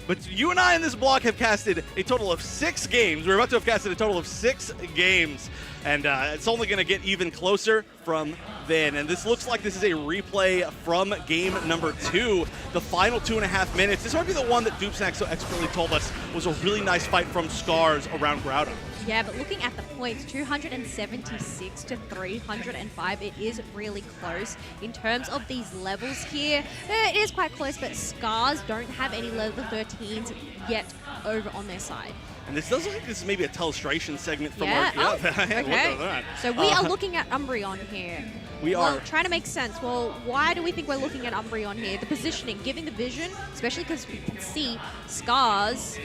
but you and I in this block have casted a total of 6 games. We're about to have casted a total of 6 games. And it's only going to get even closer from then. And this looks like this is a replay from game number 2, the final 2.5 minutes. This might be the one that Dupesnax so expertly told us was a really nice fight from Scars around Groudon. Yeah, but looking at the points, 276 to 305, it is really close. In terms of these levels here, it is quite close, but Scars don't have any level 13s yet over on their side. And this does look like this is maybe a telestration segment from okay. So we are looking at Umbreon here. We are trying to make sense. Well, why do we think we're looking at Umbreon here? The positioning, giving the vision, especially because we can see Scars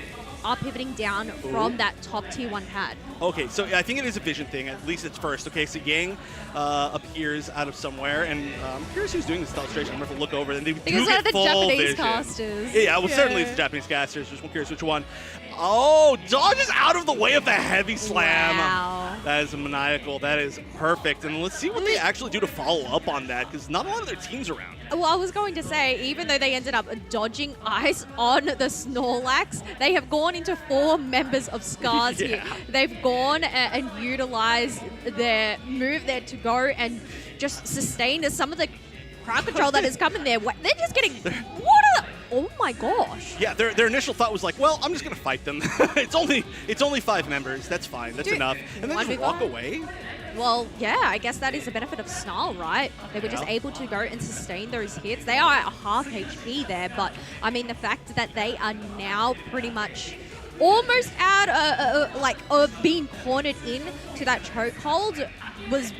are pivoting down from that top tier 1 pad. Okay, so I think it is a vision thing, at least it's first. Okay, so Yang appears out of somewhere, and I'm curious who's doing this illustration. I'm going to have to look over, and they do get the full Japanese vision. casters. Yeah, well, certainly it's the Japanese casters. Just curious which one. Oh, dodges out of the way of the heavy slam. Wow. That is maniacal. That is perfect. And let's see what they actually do to follow up on that, because not a lot of their teams around. Well, I was going to say, even though they ended up dodging ice on the Snorlax, they have gone into 4 members of Scars here. They've gone and utilized their move there to go and just sustain some of the crowd control that is coming there. They're just getting... Oh my gosh. Yeah, their initial thought was like, well, I'm just going to fight them. It's only 5 members. That's fine. That's enough. And then just walk away. Well, yeah, I guess that is the benefit of Snarl, right? They were just able to go and sustain those hits. They are at half HP there, but I mean, the fact that they are now pretty much almost out of being cornered in to that chokehold was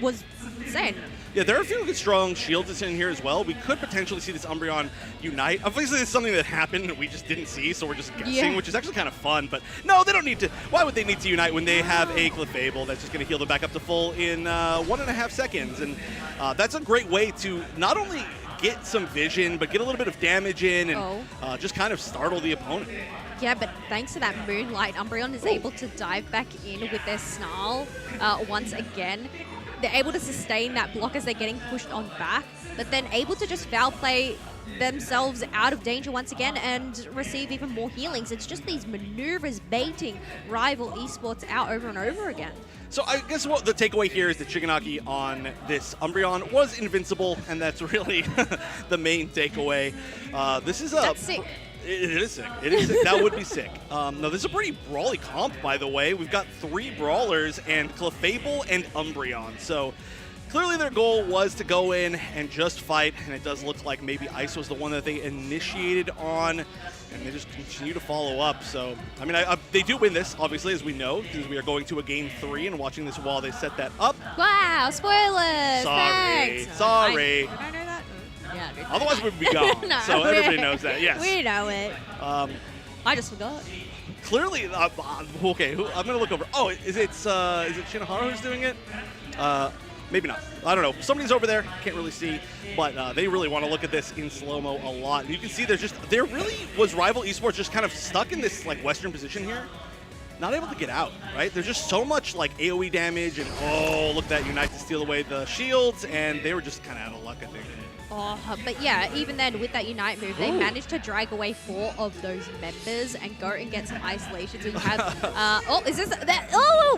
insane. Yeah, there are a few good strong shields in here as well. We could potentially see this Umbreon unite. Obviously, it's something that happened and we just didn't see, so we're just guessing, which is actually kind of fun. But no, they don't need to. Why would they need to unite when they have a Clefable that's just going to heal them back up to full in 1.5 seconds? And that's a great way to not only get some vision, but get a little bit of damage in and just kind of startle the opponent. Yeah, but thanks to that Moonlight, Umbreon is able to dive back in with their Snarl once again. They're able to sustain that block as they're getting pushed on back, but then able to just foul play themselves out of danger once again and receive even more healings. It's just these maneuvers baiting rival esports out over and over again. So I guess what the takeaway here is that Shigenaki on this Umbreon was invincible, and that's really the main takeaway. That's sick. It is sick. It is sick. That would be sick. No, this is a pretty brawly comp, by the way. We've got 3 brawlers and Clefable and Umbreon. So clearly their goal was to go in and just fight, and it does look like maybe Ice was the one that they initiated on, and they just continue to follow up. So, I mean, they do win this, obviously, as we know, because we are going to a Game 3 and watching this while they set that up. Wow, spoilers! Sorry. Thanks. Sorry. Did I know that? Yeah, I did. Otherwise, we'd be gone. No, so everybody knows that, yes. We know it. I just forgot. Clearly, okay, I'm going to look over. Oh, is it Shinohara who's doing it? Maybe not. I don't know. Somebody's over there. Can't really see. But they really want to look at this in slow-mo a lot. And you can see there really was Rival Esports just kind of stuck in this like Western position here. Not able to get out, right? There's just so much like AoE damage and look at that Unite to steal away the shields, and they were just kind of out of luck, I think. Oh, but yeah, even then with that Unite move, they managed to drag away 4 of those members and go and get some isolations. We have,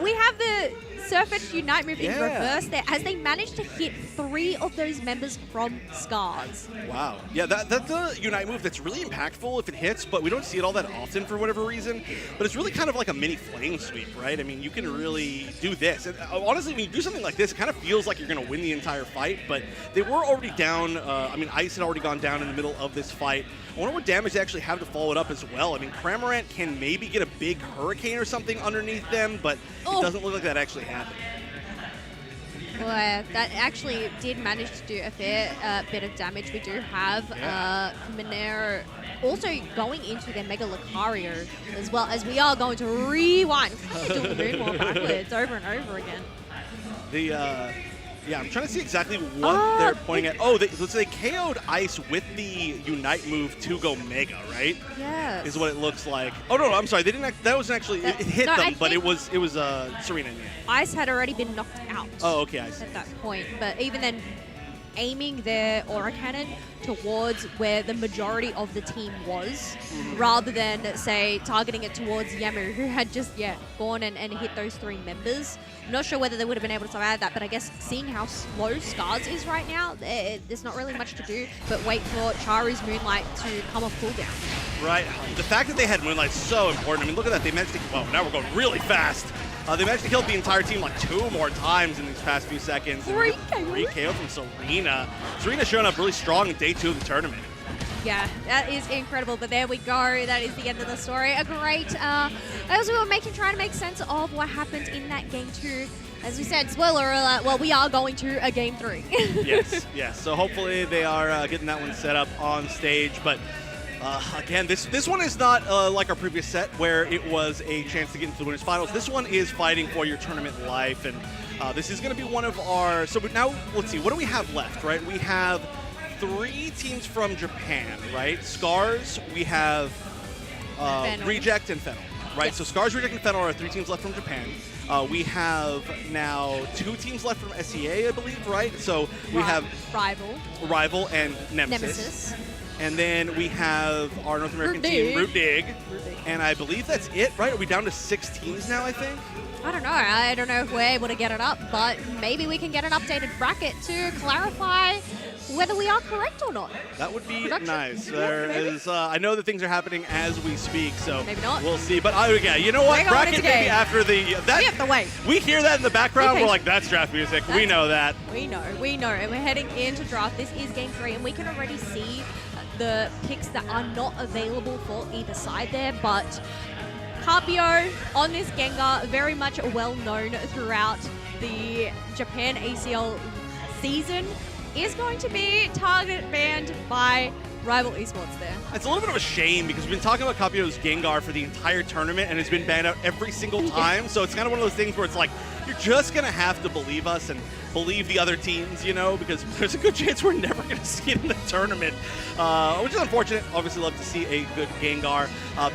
we have the Surfetch Unite move in reverse there, as they managed to hit 3 of those members from Scars. Wow. Yeah, that's a Unite move that's really impactful if it hits, but we don't see it all that often for whatever reason. But it's really kind of like a mini flame sweep, right? I mean, you can really do this. And honestly, when you do something like this, it kind of feels like you're going to win the entire fight, but they were already down. Ice had already gone down in the middle of this fight. I wonder what damage they actually have to follow it up as well. I mean, Cramorant can maybe get a big Hurricane or something underneath them, but it doesn't look like that actually happened. Well, that actually did manage to do a fair bit of damage. We do have Monero also going into their Mega Lucario, as well as we are going to rewind. Do the Moonwall backwards over and over again. Yeah, I'm trying to see exactly what they're pointing at. Oh, they KO'd Ice with the Unite move to go Mega, right? Yes. Is what it looks like. Oh no, I'm sorry. They didn't. That wasn't actually. It hit them, but it was Serena. Yeah. Ice had already been knocked out. Oh, okay, I see. At that point, but even then, aiming their Aura Cannon towards where the majority of the team was, rather than, say, targeting it towards Yamu, who had just, gone and hit those 3 members. I'm not sure whether they would have been able to survive that, but I guess seeing how slow Scars is right now, there's not really much to do but wait for Charu's Moonlight to come off cooldown. Right. The fact that they had Moonlight is so important. I mean, look at that. They managed to, well, now we're going really fast. They managed to kill the entire team like 2 more times in these past few seconds. 3 KO from Serena. Serena showing up really strong in day 2 of the tournament. Yeah, that is incredible, but there we go. That is the end of the story. A great, as we were trying to make sense of what happened in that game 2. As we said, spoiler alert, well, we are going to a game 3. Yes. So hopefully they are getting that one set up on stage, but again, this one is not like our previous set where it was a chance to get into the winners finals. This one is fighting for your tournament life, and this is going to be one of our. So now let's see, what do we have left? Right, we have 3 teams from Japan, right? Scars, we have Reject and Fennel, right? Yes. So Scars, Reject, and Fennel are 3 teams left from Japan. We have now 2 teams left from SEA, I believe, right? So we have Rival and Nemesis. And then we have our North American team, Root Dig. And I believe that's it, right? Are we down to 6 teams now, I think? I don't know. I don't know if we're able to get it up, but maybe we can get an updated bracket to clarify whether we are correct or not. That would be Production. nice. Yeah, There maybe. is, I know that things are happening as we speak, so Maybe not. we'll see. But yeah, you know what? We're going Bracket into maybe game. after the that We have to wait. we hear that in the background. Okay. We're like, that's draft music. We know that. We know, and we're heading into draft. This is game 3, and we can already see the picks that are not available for either side there, but Carpio on this Gengar, very much well known throughout the Japan ACL season, is going to be target banned by Rival Esports there. It's a little bit of a shame because we've been talking about Capio's Gengar for the entire tournament and it's been banned out every single time. So it's kind of one of those things where it's like, you're just going to have to believe us and believe the other teams, you know, because there's a good chance we're never going to see it in the tournament, which is unfortunate. Obviously love to see a good Gengar.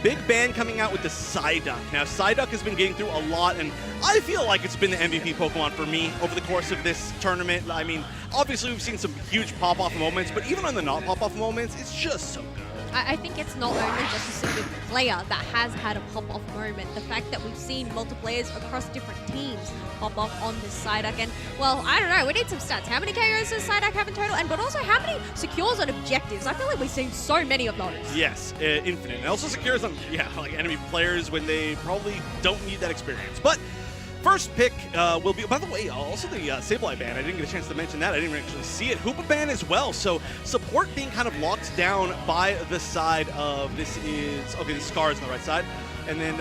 Big ban coming out with the Psyduck. Now, Psyduck has been getting through a lot, and I feel like it's been the MVP Pokemon for me over the course of this tournament. I mean, obviously we've seen some huge pop-off moments, but even on the not pop-off moments, it's just so good. I think it's not only just a single player that has had a pop-off moment. The fact that we've seen multiplayers across different teams pop off on this Psyduck. And, well, I don't know. We need some stats. How many KOs does Psyduck have in total? But also, how many secures on objectives? I feel like we've seen so many of those. Yes, infinite. And also secures on, like enemy players when they probably don't need that experience. But first pick will be, by the way, also the Sableye ban. I didn't get a chance to mention that. I didn't even actually see it. Hoopa ban as well. So support being kind of locked down by the side of, this is Scar is on the right side. And then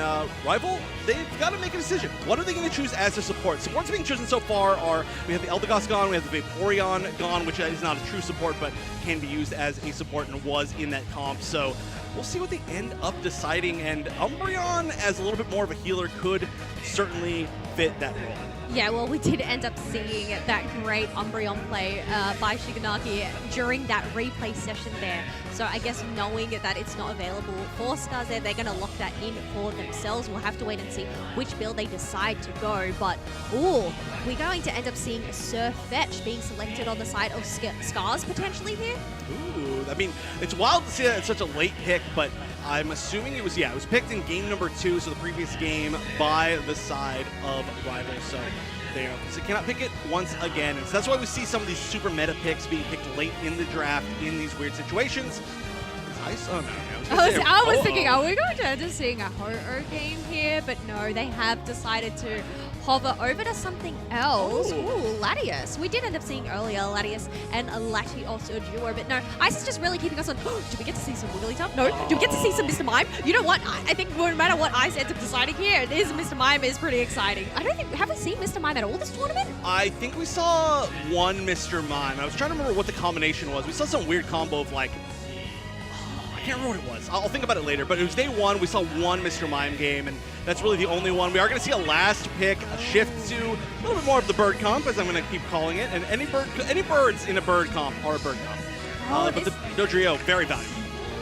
Rival, they've got to make a decision. What are they going to choose as their support? Supports being chosen so far are, we have the Eldegoss gone, we have the Vaporeon gone, which is not a true support, but can be used as a support and was in that comp. So we'll see what they end up deciding. And Umbreon, as a little bit more of a healer, could certainly fit that role. Yeah, well, we did end up seeing that great Umbreon play by Shigenaki during that replay session there. So I guess knowing that it's not available for Scars there, they're going to lock that in for themselves. We'll have to wait and see which build they decide to go. But, ooh, we're going to end up seeing Surf Fetch being selected on the side of Scars potentially here. Ooh, I mean, it's wild to see that it's such a late pick, but I'm assuming it was picked in game number 2, so the previous game, by the side of Rival. So they cannot pick it once again. And so that's why we see some of these super meta picks being picked late in the draft in these weird situations. I was thinking, are we going to end up seeing a Ho-Oh game here? But no, they have decided to hover over to something else. Ooh, Latias. We did end up seeing earlier Latias and Latios duo, but no, Ice is just really keeping us on. Do we get to see some Wigglytuff? No. Do we get to see some Mr. Mime? You know what? I think no matter what Ice ends up deciding here, Mr. Mime is pretty exciting. Have we seen Mr. Mime at all this tournament? I think we saw one Mr. Mime. I was trying to remember what the combination was. We saw some weird combo of like, I can't remember what it was. I'll think about it later, but it was day 1. We saw one Mr. Mime game, and that's really the only one. We are going to see a last pick, a shift to a little bit more of the bird comp, as I'm going to keep calling it. And any birds in a bird comp are a bird comp. But the Dodrio, very valuable.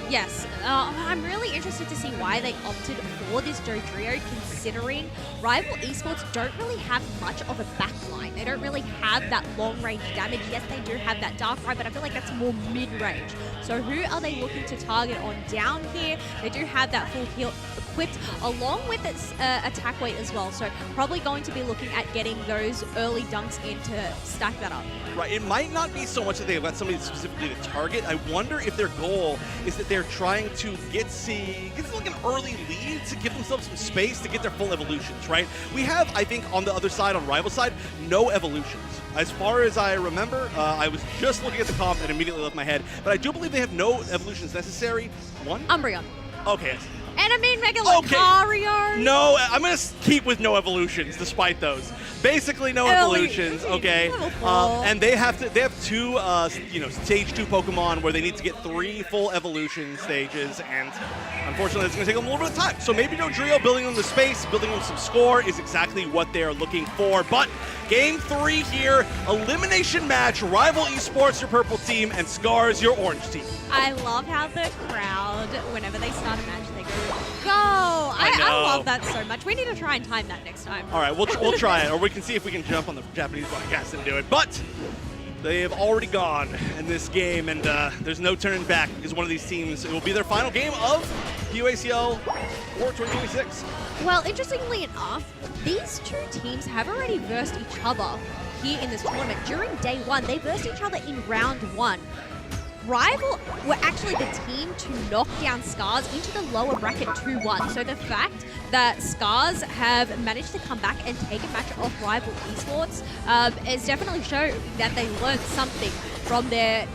Yes, I'm really interested to see why they opted for this Dodrio, considering Rival Esports don't really have much of a backline. They don't really have that long-range damage. Yes, they do have that Darkrai, but I feel like that's more mid-range. So who are they looking to target on down here? They do have that full heal equipped, along with its attack weight as well. So probably going to be looking at getting those early dunks in to stack that up. Right, it might not be so much that they've got somebody specifically to target. I wonder if their goal is that they're trying to get like an early lead to give themselves some space to get their full evolutions, right? We have, I think, on the other side, on Rival side, no evolutions. As far as I remember, I was just looking at the comp and immediately left my head, but I do believe they have no evolutions necessary. One? Umbreon. Okay. And I mean, Mega Lucario. No, I'm going to keep with no evolutions, despite those. Basically, no evolutions. Okay, and they have 2, stage 2 Pokemon where they need to get 3 full evolution stages, and unfortunately, it's going to take them a little bit of time. So maybe Dodrio building them the space, building them some score is exactly what they are looking for. But game 3 here, elimination match. Rival Esports, your purple team, and Scars, your orange team. I love how the crowd, whenever they start a match, they go, I love that so much. We need to try and time that next time. All right, we'll try it, or we can see if we can jump on the Japanese podcast and do it. But they have already gone in this game, and there's no turning back because one of these teams, it will be their final game of PUACL for 2026. Well, interestingly enough, these two teams have already versed each other here in this tournament. During day one, they versed each other in round 1. Rival were actually the team to knock down Scars into the lower bracket 2-1. So the fact that Scars have managed to come back and take a match off Rival Esports is definitely showing that they learned something from their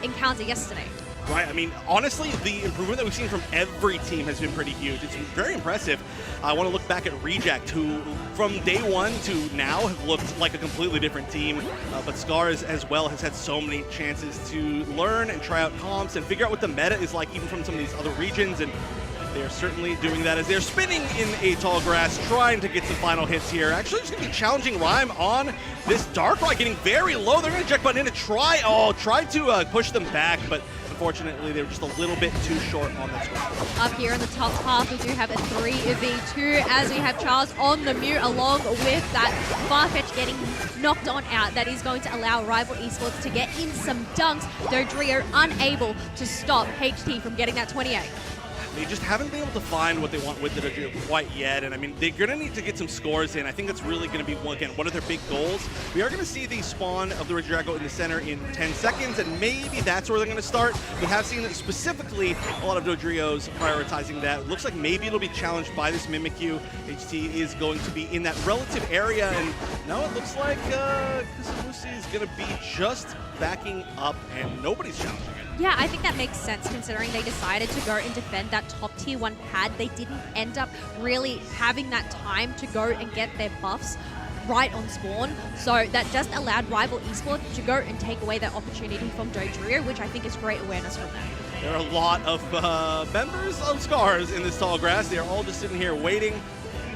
encounter yesterday. Right, I mean, honestly, the improvement that we've seen from every team has been pretty huge. It's very impressive. I want to look back at Reject, who from day one to now have looked like a completely different team. But Scars as well has had so many chances to learn and try out comps and figure out what the meta is like, even from some of these other regions. And they are certainly doing that as they're spinning in a tall grass, trying to get some final hits here. Actually, it's going to be challenging Rhyme on this Darkrai, getting very low. They're going to eject button in to try to push them back, but unfortunately, they were just a little bit too short on this one. Up here in the top half, we do have a 3v2 as we have Charles on the mute along with that Farfetch getting knocked on out. That is going to allow Rival Esports to get in some dunks. Dodrio unable to stop HT from getting that 28. They just haven't been able to find what they want with the Dodrio quite yet, and I mean, they're going to need to get some scores in. I think that's really going to be, again, one of their big goals. We are going to see the spawn of the Regidrago in the center in 10 seconds, and maybe that's where they're going to start. We have seen specifically a lot of Dodrios prioritizing that. It looks like maybe it'll be challenged by this Mimikyu. HT is going to be in that relative area, and now it looks like Kusamusi is going to be just backing up, and nobody's challenging it. Yeah, I think that makes sense considering they decided to go and defend that top tier 1 pad. They didn't end up really having that time to go and get their buffs right on spawn. So that just allowed Rival Esports to go and take away that opportunity from Dodrio, which I think is great awareness from them. There are a lot of members of Scars in this tall grass. They're all just sitting here waiting.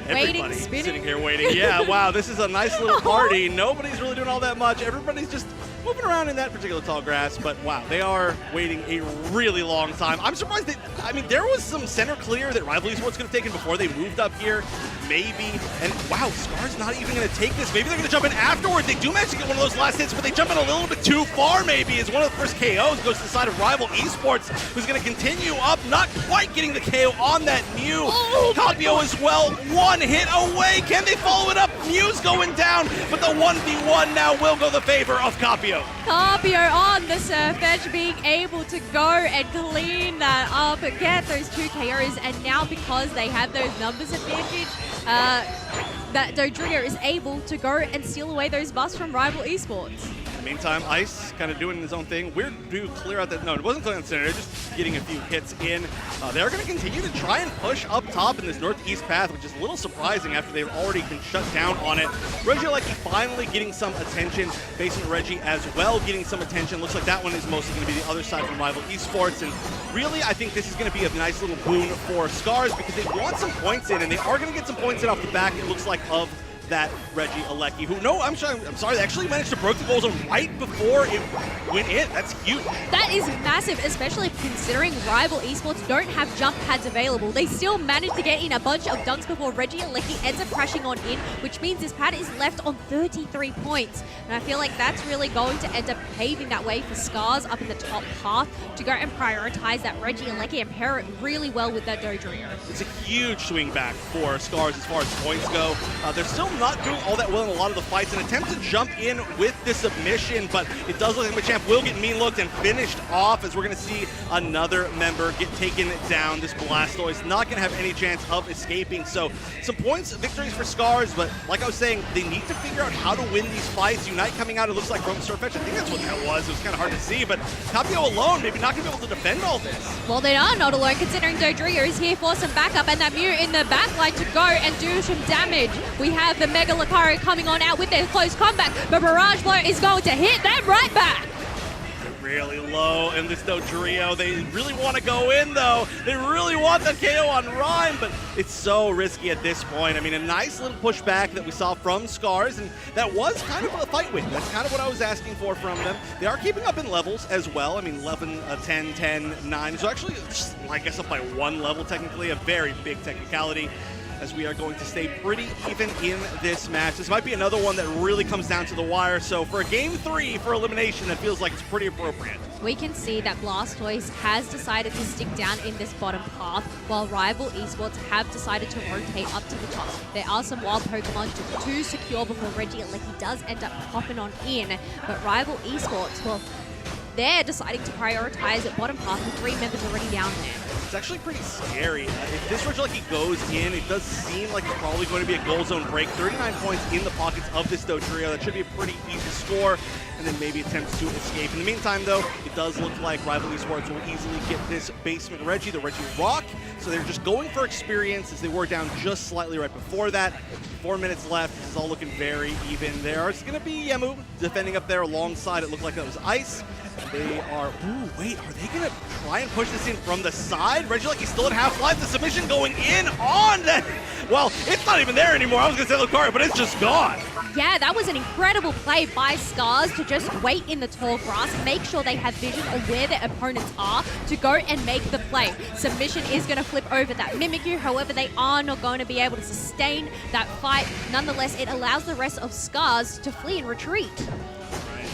Everybody sitting here waiting. Yeah, wow, this is a nice little party. Nobody's really doing all that much. Everybody's just moving around in that particular tall grass, but wow, they are waiting a really long time. I'm surprised that, I mean, there was some center clear that Rival Esports could have taken before they moved up here, maybe, and wow, Scar's not even going to take this. Maybe they're going to jump in afterwards. They do manage to get one of those last hits, but they jump in a little bit too far, maybe, as one of the first KOs goes to the side of Rival Esports, who's going to continue up, not quite getting the KO on that Mew. Capio as well, one hit away. Can they follow it up? Mew's going down, but the 1v1 now will go the favor of Capio. Capio on the Surfetch being able to go and clean that up and get those 2 KOs, and now because they have those numbers advantage, that Dodrio is able to go and steal away those buffs from Rival Esports. In the meantime, Ice kind of doing his own thing. We're due clear out that. No, it wasn't clear out the center. They're just getting a few hits in. They're going to continue to try and push up top in this northeast path, which is a little surprising after they've already been shut down on it. LAIC finally getting some attention. Basement Reggie as well getting some attention. Looks like that one is mostly going to be the other side from Rival Esports. And really, I think this is going to be a nice little boon for Scars because they want some points in, and they are going to get some points in off the back, it looks like, of that Reggie Alecki, who, no, I'm sorry, they actually managed to break the goal zone right before it went in. That's huge. That is massive, especially considering Rival Esports don't have jump pads available. They still managed to get in a bunch of dunks before Reggie Alecki ends up crashing on in, which means this pad is left on 33 points. And I feel like that's really going to end up paving that way for Scars up in the top half to go and prioritize that Reggie Alecki and pair it really well with that Dodrio. It's a huge swing back for Scars as far as points go. They're still not doing all that well in a lot of the fights. An attempt to jump in with the submission, but it does look like Machamp will get mean looked and finished off as we're going to see another member get taken down. This Blastoise not going to have any chance of escaping. So some points, victories for Scars, but like I was saying, they need to figure out how to win these fights. Unite coming out, it looks like from Surfetch. I think that's what that was. It was kind of hard to see, but Capio alone maybe not going to be able to defend all this. Well, they are not alone considering Dodrio is here for some backup and that Mew in the backline to go and do some damage. We have the Mega Lucario coming on out with their close combat, but Barrage Blow is going to hit them right back. Really low in this Dodrio. They really want to go in though. They really want the KO on Rhyme, but it's so risky at this point. I mean, a nice little pushback that we saw from Scars, and that was kind of a fight win. That's kind of what I was asking for from them. They are keeping up in levels as well. I mean, 11, 10, 10, 9. So actually, just, I guess up by 1 level technically, a very big technicality. as we are going to stay pretty even in this match. This might be another one that really comes down to the wire, so for a Game 3 for elimination, it feels like it's pretty appropriate. We can see that Blastoise has decided to stick down in this bottom path, while Rival Esports have decided to rotate up to the top. There are some wild Pokemon to secure before Reggie Lecky does end up popping on in, but Rival Esports, well, they're deciding to prioritize at bottom path with 3 members already down there. It's actually pretty scary. If this Regieleki goes in, it does seem like it's probably going to be a goal zone break. 39 points in the pockets of this Dodrio. That should be a pretty easy score, and then maybe attempts to escape. In the meantime, though, it does look like Rival Esports will easily get this basement Reggie, the Reggie Rock. So they're just going for experience as they were down just slightly right before that. 4 minutes left. This is all looking very even. There's going to be Yemu defending up there alongside. It looked like that was Ice. They are, ooh, wait, are they going to try and push this in from the side? Regieleki still at half-life. The submission going in on that. Well, it's not even there anymore. I was going to say Lucario, but it's just gone. Yeah, that was an incredible play by Scars to just wait in the tall grass, make sure they have vision of where their opponents are to go and make the play. Submission is going to flip over that Mimikyu, however, they are not going to be able to sustain that fight. Nonetheless, it allows the rest of Scars to flee and retreat.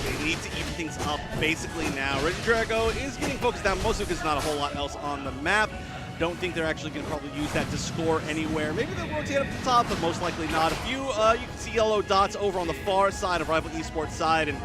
They need to even things up basically now. Regidrago is getting focused down mostly because there's not a whole lot else on the map. Don't think they're actually going to probably use that to score anywhere. Maybe they'll rotate up the top, but most likely not. A few, you can see yellow dots over on the far side of Rival Esports side, and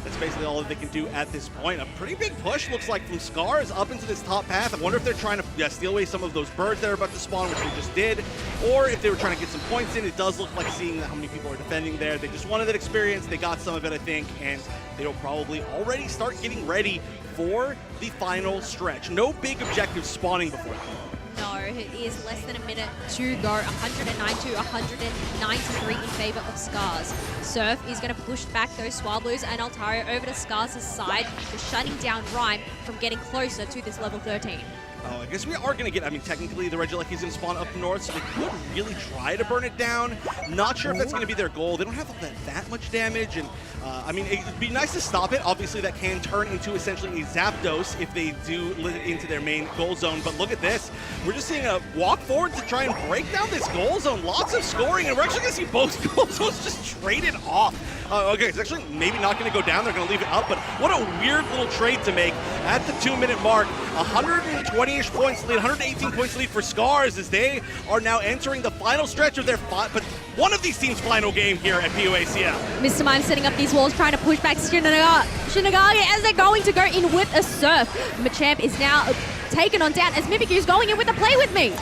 that's basically all that they can do at this point. A pretty big push, looks like, from Scars up into this top path. I wonder if they're trying to steal away some of those birds that are about to spawn, which they just did, or if they were trying to get some points in. It does look like, seeing how many people are defending there, they just wanted that experience. They got some of it, I think, and they'll probably already start getting ready for the final stretch. No big objectives spawning before that. No, it is less than a minute to go. 109 to 193 in favor of Scars. Surf is going to push back those Swablues and Altaria over to Scars' side, just shutting down Rhyme from getting closer to this level 13. Oh, I guess we are going to get, I mean, technically the Regieleki is going to spawn up north, so they could really try to burn it down. Not sure if that's going to be their goal. They don't have that much damage, and I mean, it would be nice to stop it. Obviously, that can turn into essentially a Zapdos if they do let it into their main goal zone, but look at this. We're just seeing a walk forward to try and break down this goal zone. Lots of scoring, and we're actually going to see both goal zones just traded off. Okay, it's actually maybe not going to go down. They're going to leave it up, but what a weird little trade to make at the 2-minute mark. 120-ish points lead, 118 points lead for Scars as they are now entering the final stretch of their but one of these teams' final game here at PUACL. Mr. Mime setting up these walls, trying to push back Shinigami as they're going to go in with a Surf. Machamp is now taken on down as Mimikyu's going in with a Play With Me.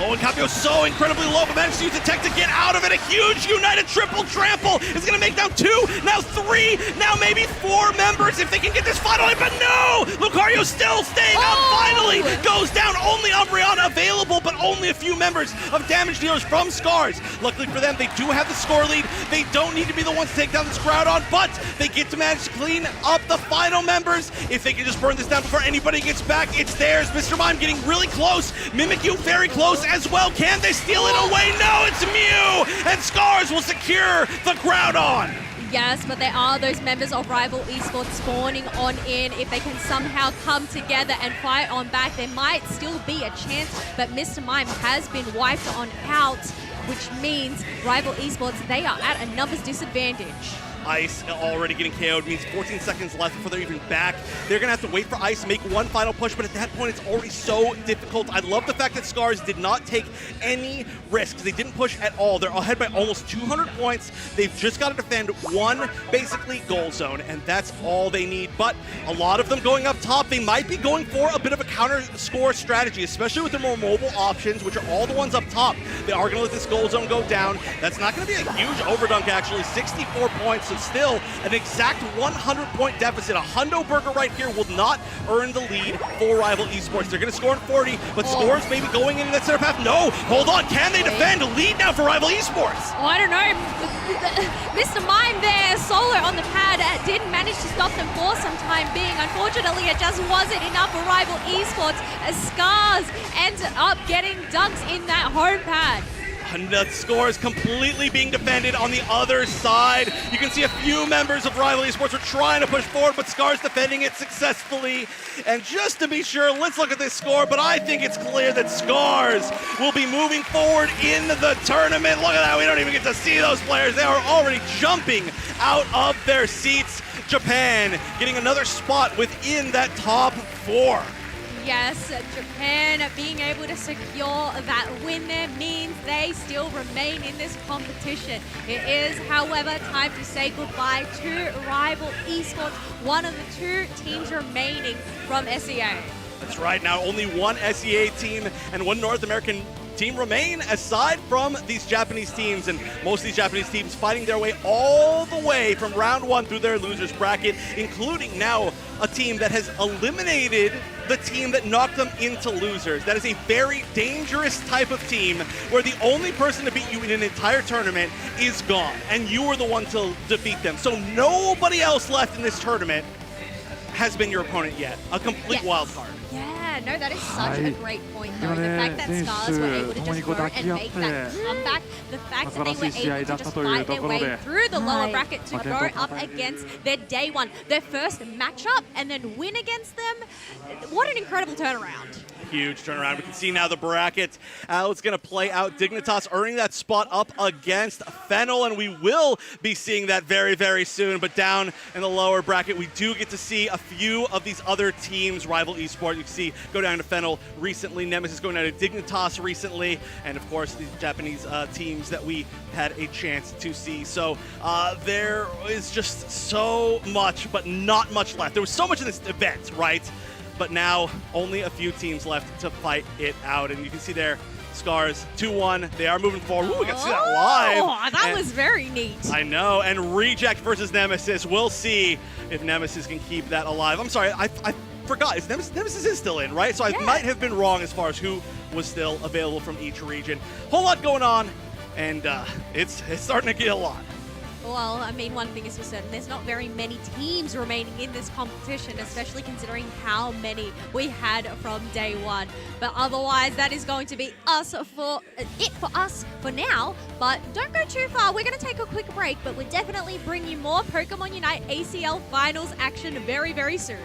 Oh, and Capio's so incredibly low, but managed to use the tech to get out of it. A huge United triple trample is going to make down 2, now 3, now maybe 4 members if they can get this final hit, but no! Lucario still staying up, finally goes down. Only Umbreon available, but only a few members of damage dealers from Scars. Luckily for them, they do have the score lead. They don't need to be the ones to take down this Groudon, but they get to manage to clean up the final members. If they can just burn this down before anybody gets back, it's theirs. Mr. Mime getting really close. Mimikyu very close as well. Can they steal it away? No, it's Mew! And Scars will secure the Groudon! Yes, but there are those members of Rival Esports spawning on in. If they can somehow come together and fight on back, there might still be a chance, but Mr. Mime has been wiped on out, which means Rival Esports, they are at a numbers disadvantage. Ice already getting KO'd, means 14 seconds left before they're even back. They're going to have to wait for Ice to make one final push, but at that point, it's already so difficult. I love the fact that Scars did not take any risks. They didn't push at all. They're ahead by almost 200 points. They've just got to defend one, basically, goal zone, and that's all they need. But a lot of them going up top, they might be going for a bit of a counter score strategy, especially with their more mobile options, which are all the ones up top. They are going to let this goal zone go down. That's not going to be a huge overdunk, actually. 64 points. So still an exact 100-point deficit. A Hundo Burger right here will not earn the lead for Rival Esports. They're going to score in 40, but Scores maybe going into that center path. No, hold on. Can they defend? Lead now for Rival Esports. Oh, I don't know. Mr. Mime there, solo on the pad, didn't manage to stop them for some time being. Unfortunately, it just wasn't enough for Rival Esports as Scars ends up getting dunks in that home pad. And the score is completely being defended on the other side. You can see a few members of Rival Esports were trying to push forward, but Scar's defending it successfully. And just to be sure, let's look at this score, but I think it's clear that Scars will be moving forward in the tournament. Look at that, we don't even get to see those players. They are already jumping out of their seats. Japan getting another spot within that top 4. Yes, Japan being able to secure that win there means they still remain in this competition. It is, however, time to say goodbye to Rival Esports, one of the 2 teams remaining from SEA. That's right, now only one SEA team and one North American team remain aside from these Japanese teams, and most of these Japanese teams fighting their way all the way from round 1 through their losers bracket, including now a team that has eliminated the team that knocked them into losers. That is a very dangerous type of team where the only person to beat you in an entire tournament is gone, and you are the one to defeat them. So nobody else left in this tournament has been your opponent yet. A complete wild card. Yeah, no, that is such a great point, though. The fact that Scars were able to just go and make that comeback, the fact that they were able to just fight their way through the lower bracket to go up against their day one, their first matchup, and then win against them. What an incredible turnaround. Huge turnaround. We can see now the bracket. It's going to play out. Dignitas earning that spot up against Fennel, and we will be seeing that very, very soon. But down in the lower bracket, we do get to see a few of these other teams. Rival Esports, you can see, go down to Fennel recently. Nemesis going down to Dignitas recently. And, of course, these Japanese teams that we had a chance to see. So there is just so much, but not much left. There was so much in this event, right? But now only a few teams left to fight it out. And you can see there, Scars 2-1. They are moving forward. Ooh, we got to see that live. Oh, that was very neat. I know. And Reject versus Nemesis. We'll see if Nemesis can keep that alive. I'm sorry, I forgot. Nemesis is still in, right? So I might have been wrong as far as who was still available from each region. Whole lot going on, and it's starting to get a lot. Well, I mean, one thing is for certain, there's not very many teams remaining in this competition, especially considering how many we had from day one. But otherwise, that is going to be it for us for now. But don't go too far. We're going to take a quick break, but we'll definitely bring you more Pokémon Unite ACL Finals action very, very soon.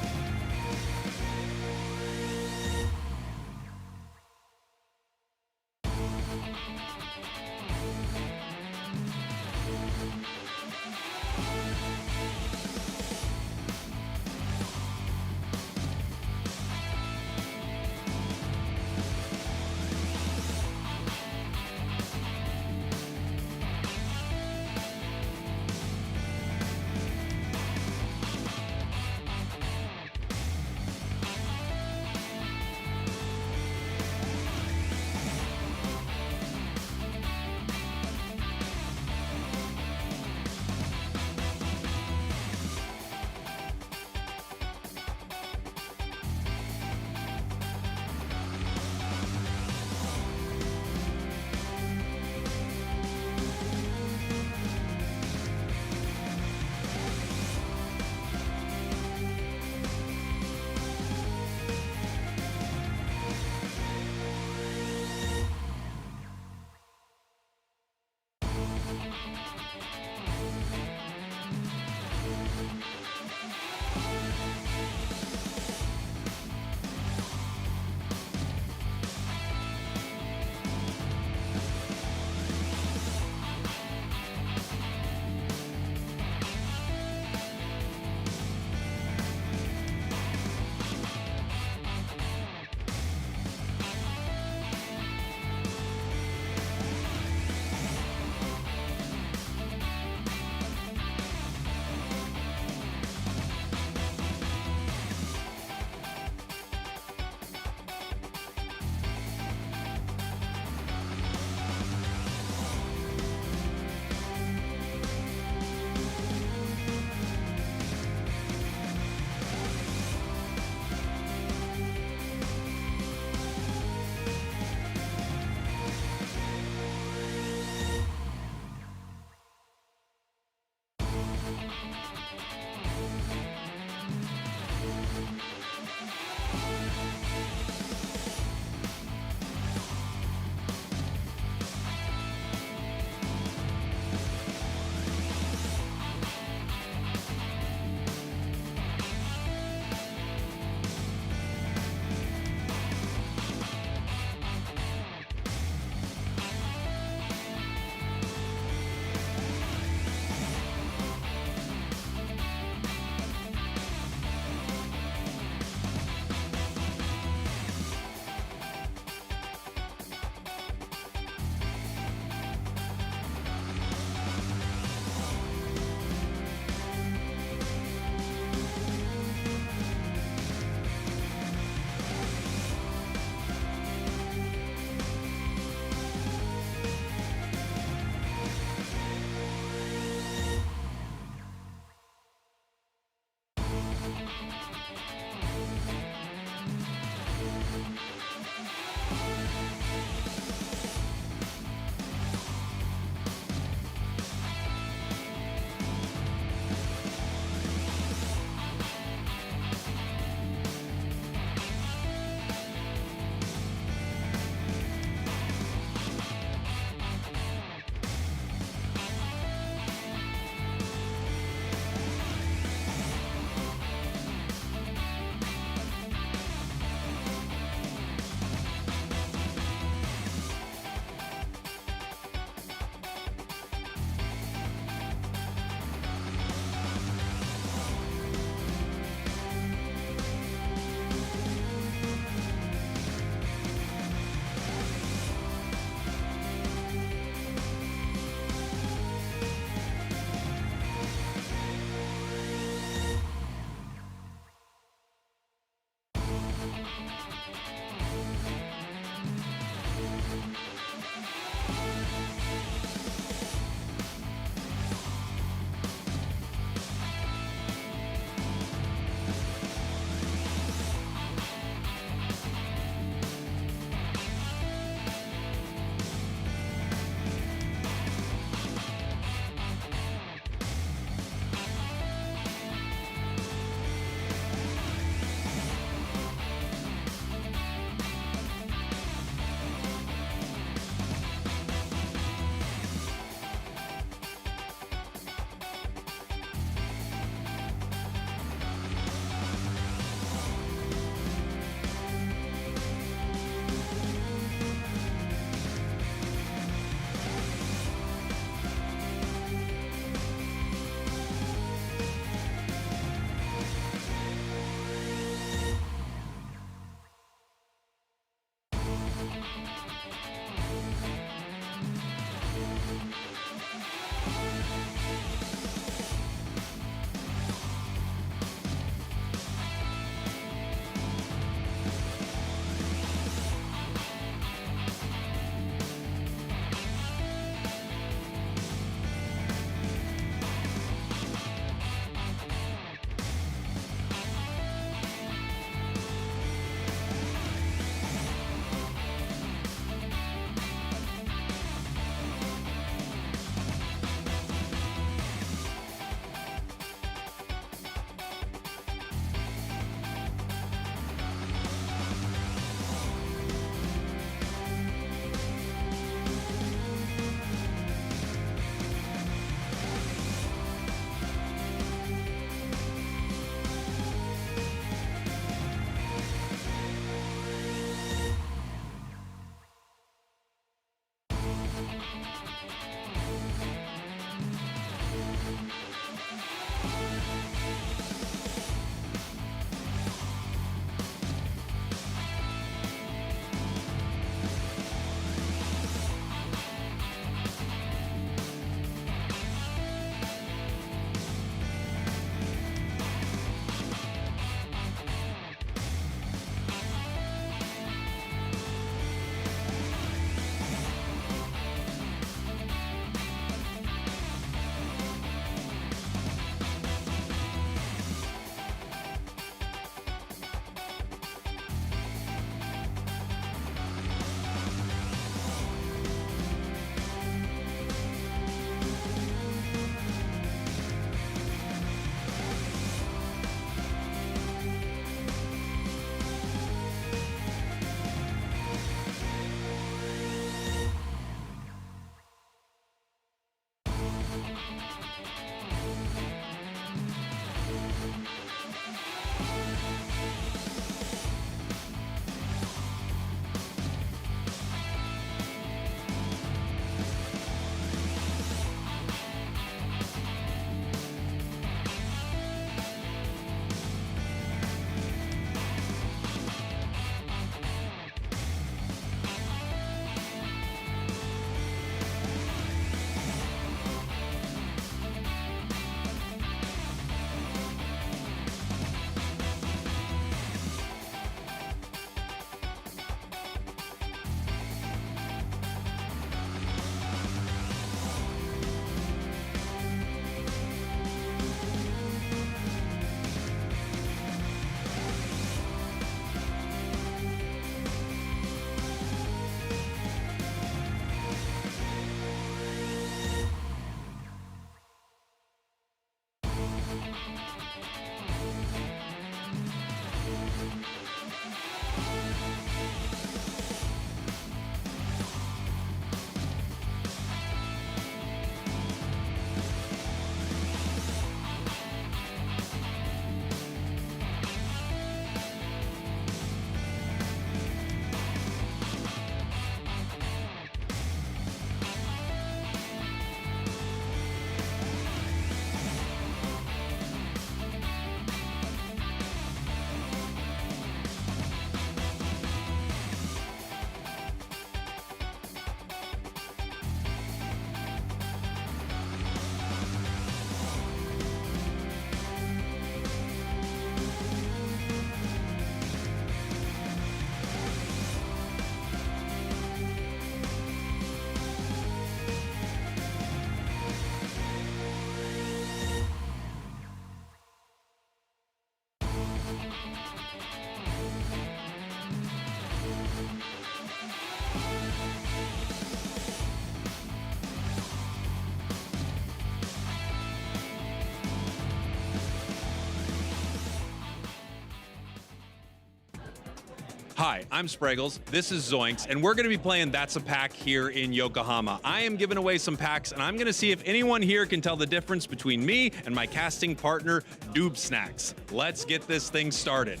Hi, I'm Spraggles, this is Zoinks, and we're going to be playing That's a Pack here in Yokohama. I am giving away some packs, and I'm going to see if anyone here can tell the difference between me and my casting partner, Doob Snacks. Let's get this thing started.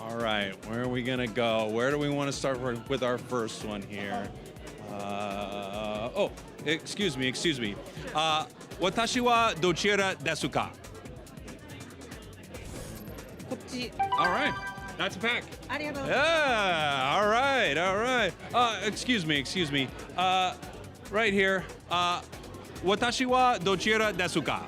All right, where are we going to go? Where do we want to start with our first one here? Oh, excuse me. Watashi wa dochira desu ka? All right. That's a pack. Yeah, all right. Excuse me. Right here. Watashi wa dochira desu ka?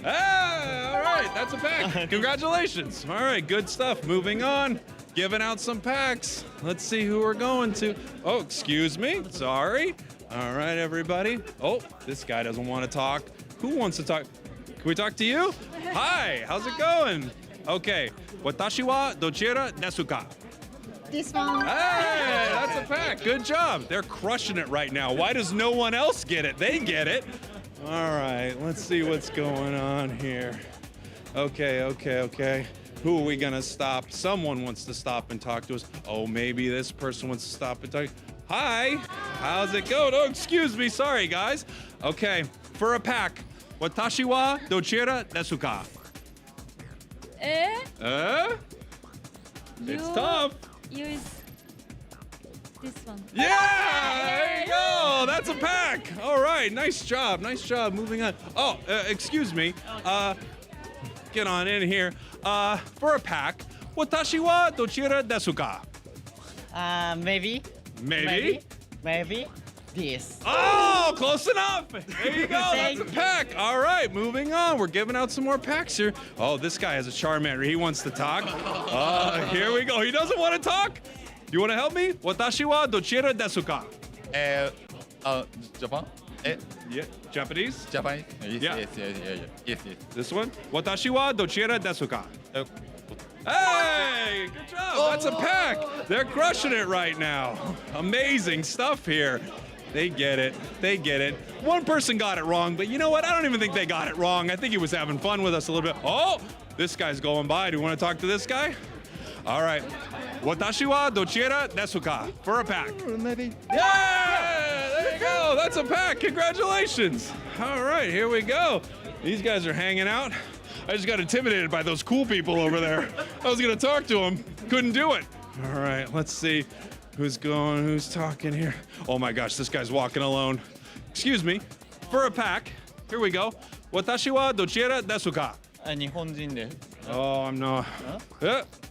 Ah, all right, that's a pack. Congratulations. All right, good stuff. Moving on. Giving out some packs. Let's see who we're going to. Oh, excuse me. Sorry. All right, everybody. Oh, this guy doesn't want to talk. Who wants to talk? Can we talk to you? Hi, how's it going? Okay. Watashi wa dochira desu ka? This one. Hey, that's a pack. Good job. They're crushing it right now. Why does no one else get it? They get it. All right, let's see what's going on here. Okay. Who are we gonna stop? Someone wants to stop and talk to us. Oh, maybe this person wants to stop and talk. Hi, how's it going? Oh, excuse me, sorry guys. Okay, for a pack, watashi wa dochira desu ka? It's tough. Use this one. Yeah, there you go. That's a pack. All right, nice job. Moving on. Oh, excuse me. Get on in here. For a pack, watashi wa dochira desu ka? Maybe. Maybe this. Oh, close enough. There you go. That's a pack. All right, moving on. We're giving out some more packs here. Oh, this guy has a Charmander. He wants to talk. Here we go. He doesn't want to talk. Do you want to help me? Watashi wa dochira desu ka? Japan? Yeah. Japanese? Japan? Yeah. Yes. This one? Watashi wa dochira desu ka? Hey, good job. That's a pack. They're crushing it right now. Amazing stuff here. They get it. One person got it wrong, but you know what? I don't even think they got it wrong. I think he was having fun with us a little bit. Oh, this guy's going by. Do you want to talk to this guy? All right. Watashi wa dochira desu ka? For a pack. Maybe. Yeah, there you go. That's a pack. Congratulations. All right, here we go. These guys are hanging out. I just got intimidated by those cool people over there. I was going to talk to them. Couldn't do it. All right, let's see who's talking here. Oh my gosh, this guy's walking alone. Excuse me. For a pack, here we go. Watashi wa dochira desu ka? 日本人で。 Oh, I'm not.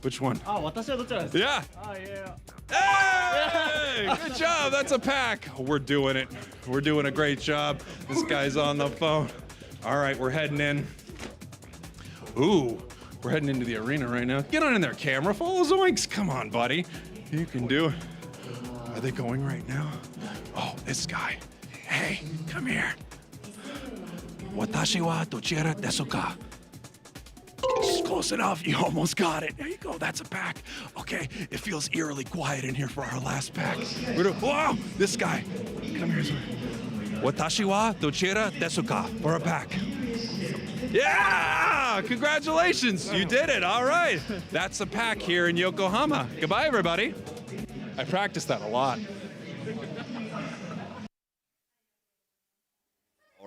Which one? 私はどちらですか? Yeah. Hey! Good job. That's a pack. We're doing it. We're doing a great job. This guy's on the phone. All right, we're heading in. Ooh, we're heading into the arena right now. Get on in there, camera. Follow Zoinks. Come on, buddy. You can do it. Are they going right now? Oh, this guy. Hey, come here. Watashi wa dochira desu ka? Close enough. You almost got it. There you go. That's a pack. Okay, it feels eerily quiet in here for our last pack. Whoa, this guy. Come here. Watashi wa dochira desu ka? For a pack. Yeah! Congratulations. You did it. All right. That's a pack here in Yokohama. Goodbye, everybody. I practiced that a lot.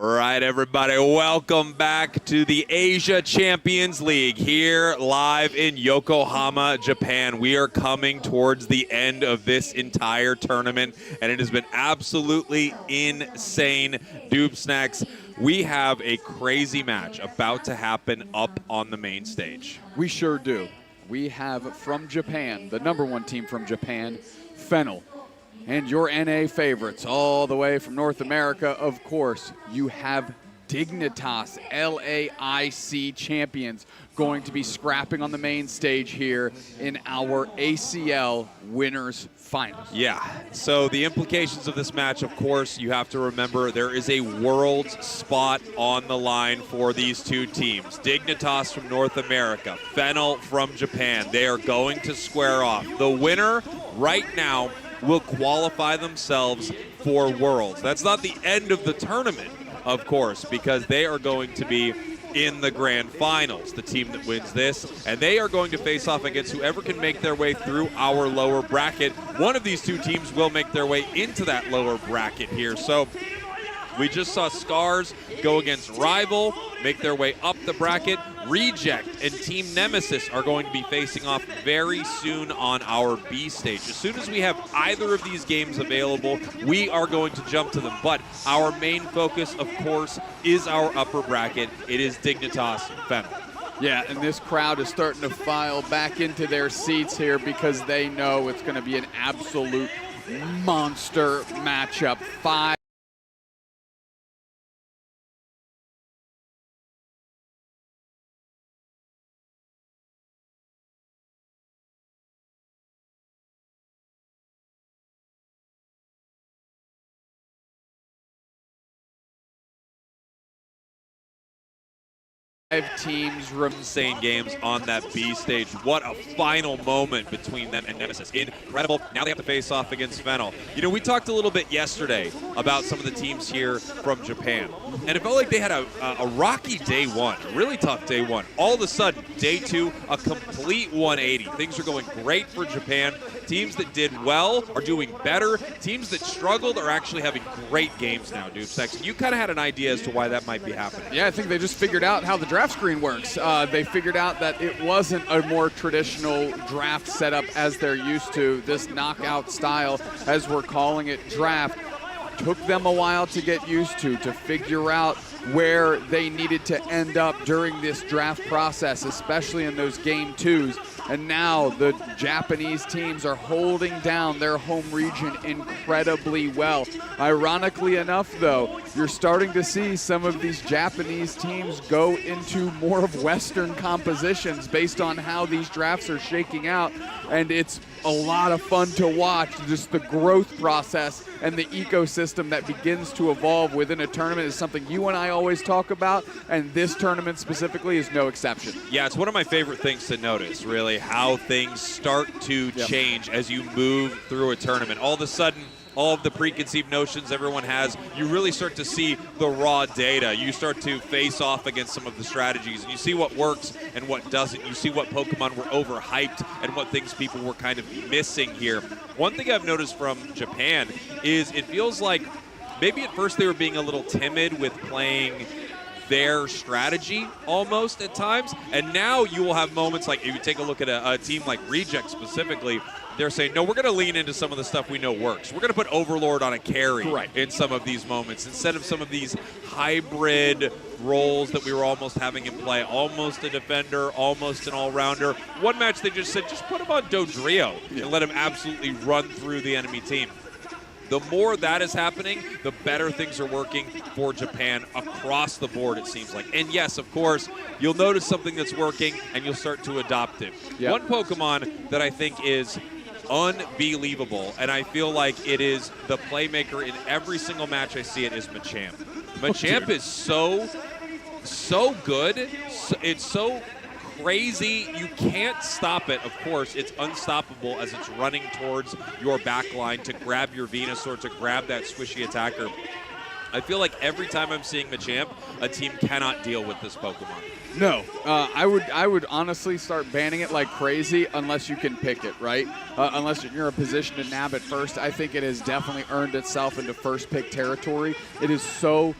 All right, everybody, welcome back to the Asia Champions League here live in Yokohama, Japan. We are coming towards the end of this entire tournament, and it has been absolutely insane. Doob Snacks, we have a crazy match about to happen up on the main stage. We sure do. We have from Japan, the #1 team from Japan, Fennel. And your NA favorites all the way from North America, of course, you have Dignitas, LAIC champions, going to be scrapping on the main stage here in our ACL Winners Finals. Yeah, so the implications of this match, of course, you have to remember there is a world spot on the line for these two teams. Dignitas from North America, Fennel from Japan. They are going to square off. The winner right now will qualify themselves for Worlds. That's not the end of the tournament, of course, because they are going to be in the grand finals, the team that wins this. And they are going to face off against whoever can make their way through our lower bracket. One of these two teams will make their way into that lower bracket here. So we just saw Scars go against Rival, make their way up the bracket. Reject and Team Nemesis are going to be facing off very soon on our B stage. As soon as we have either of these games available, we are going to jump to them. But our main focus, of course, is our upper bracket. It is Dignitas Fennel. Yeah, and this crowd is starting to file back into their seats here because they know it's going to be an absolute monster matchup. 5 teams, insane games on that B stage. What a final moment between them and Nemesis. Incredible. Now they have to face off against Fennel. You know, we talked a little bit yesterday about some of the teams here from Japan, and it felt like they had a rocky day one, a really tough day one. All of a sudden, day two, a complete 180. Things are going great for Japan. Teams that did well are doing better. Teams that struggled are actually having great games now, Doomsex. You kind of had an idea as to why that might be happening. Yeah, I think they just figured out how the draft screen works. They figured out that it wasn't a more traditional draft setup as they're used to. This knockout style, as we're calling it, draft, took them a while to get used to figure out where they needed to end up during this draft process, especially in those game twos. And now the Japanese teams are holding down their home region incredibly well. Ironically enough, though, you're starting to see some of these Japanese teams go into more of Western compositions based on how these drafts are shaking out. And it's a lot of fun to watch, just the growth process and the ecosystem that begins to evolve within a tournament is something you and I always talk about, and this tournament specifically is no exception. Yeah, it's one of my favorite things to notice, really, how things start to change as you move through a tournament. All of a sudden, all of the preconceived notions everyone has, you really start to see the raw data. You start to face off against some of the strategies, and you see what works and what doesn't. You see what Pokemon were overhyped and what things people were kind of missing here. One thing I've noticed from Japan is it feels like maybe at first they were being a little timid with playing their strategy almost at times, and now you will have moments like if you take a look at a team like Reject specifically, they're saying, no, we're going to lean into some of the stuff we know works. We're going to put Overlord on a carry in some of these moments instead of some of these hybrid roles that we were almost having in play, almost a defender, almost an all-rounder. One match they just said, just put him on Dodrio and let him absolutely run through the enemy team. The more that is happening, the better things are working for Japan across the board, it seems like. And yes, of course, you'll notice something that's working and you'll start to adopt it. Yep. One Pokemon that I think is unbelievable, and I feel like it is the playmaker in every single match I see it, is Machamp. Machamp is so good. It's so crazy. You can't stop it, of course. It's unstoppable as it's running towards your back line to grab your Venusaur, to grab that squishy attacker. I feel like every time I'm seeing Machamp, a team cannot deal with this Pokemon. No, I would honestly start banning it like crazy unless you can pick it, right? Unless you're in a position to nab it first. I think it has definitely earned itself into first pick territory. It is so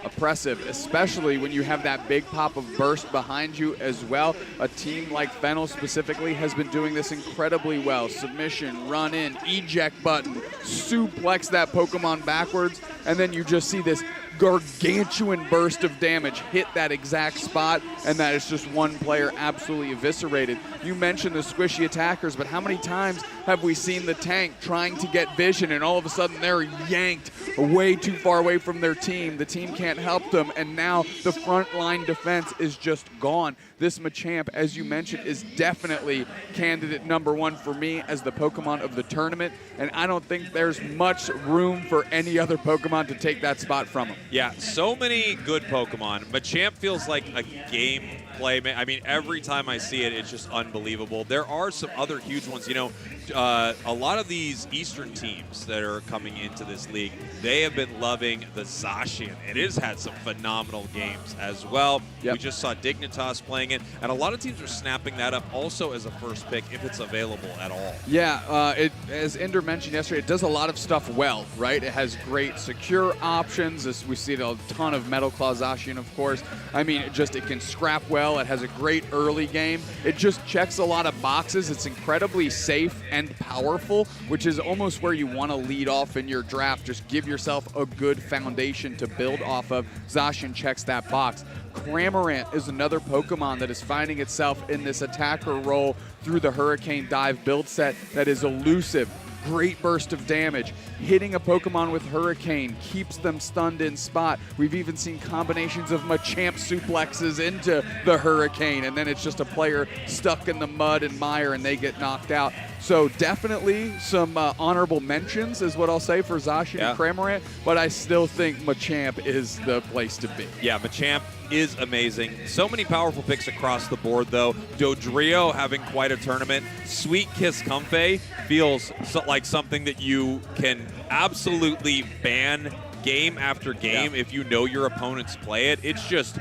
oppressive, especially when you have that big pop of burst behind you as well. A team like Fennel specifically has been doing this incredibly well. Submission, run in, eject button, suplex that Pokemon backwards, and then you just see this gargantuan burst of damage hit that exact spot, and that is just one player absolutely eviscerated. You mentioned the squishy attackers, but how many times have we seen the tank trying to get vision and all of a sudden they're yanked way too far away from their team? The team can't help them, and now the front line defense is just gone. This Machamp, as you mentioned, is definitely candidate number one for me as the Pokemon of the tournament, and I don't think there's much room for any other Pokemon to take that spot from him. Yeah, so many good Pokemon. Machamp feels like a gameplay. I mean, every time I see it, it's just unbelievable. There are some other huge ones. You know, a lot of these Eastern teams that are coming into this league, they have been loving the Zacian. It has had some phenomenal games as well. Yep. We just saw Dignitas playing it, and a lot of teams are snapping that up also as a first pick if it's available at all. Yeah, as Ender mentioned yesterday, it does a lot of stuff well, right? It has great secure options. As we see a ton of Metal Claw Zacian, of course. I mean, it can scrap well. It has a great early game. It just checks a lot of boxes. It's incredibly safe and powerful, which is almost where you want to lead off in your draft. Just give yourself a good foundation to build off of. Zacian checks that box. Cramorant is another Pokemon that is finding itself in this attacker role through the Hurricane Dive build set that is elusive. Great burst of damage. Hitting a Pokemon with Hurricane keeps them stunned in spot. We've even seen combinations of Machamp suplexes into the Hurricane, and then it's just a player stuck in the mud and mire and they get knocked out. So definitely some honorable mentions is what I'll say for Zacian and Cramorant, but I still think Machamp is the place to be. Yeah, Machamp is amazing. So many powerful picks across the board, though. Dodrio having quite a tournament. Sweet Kiss Comfey feels like something that you can absolutely ban game after game if you know your opponents play it. It's just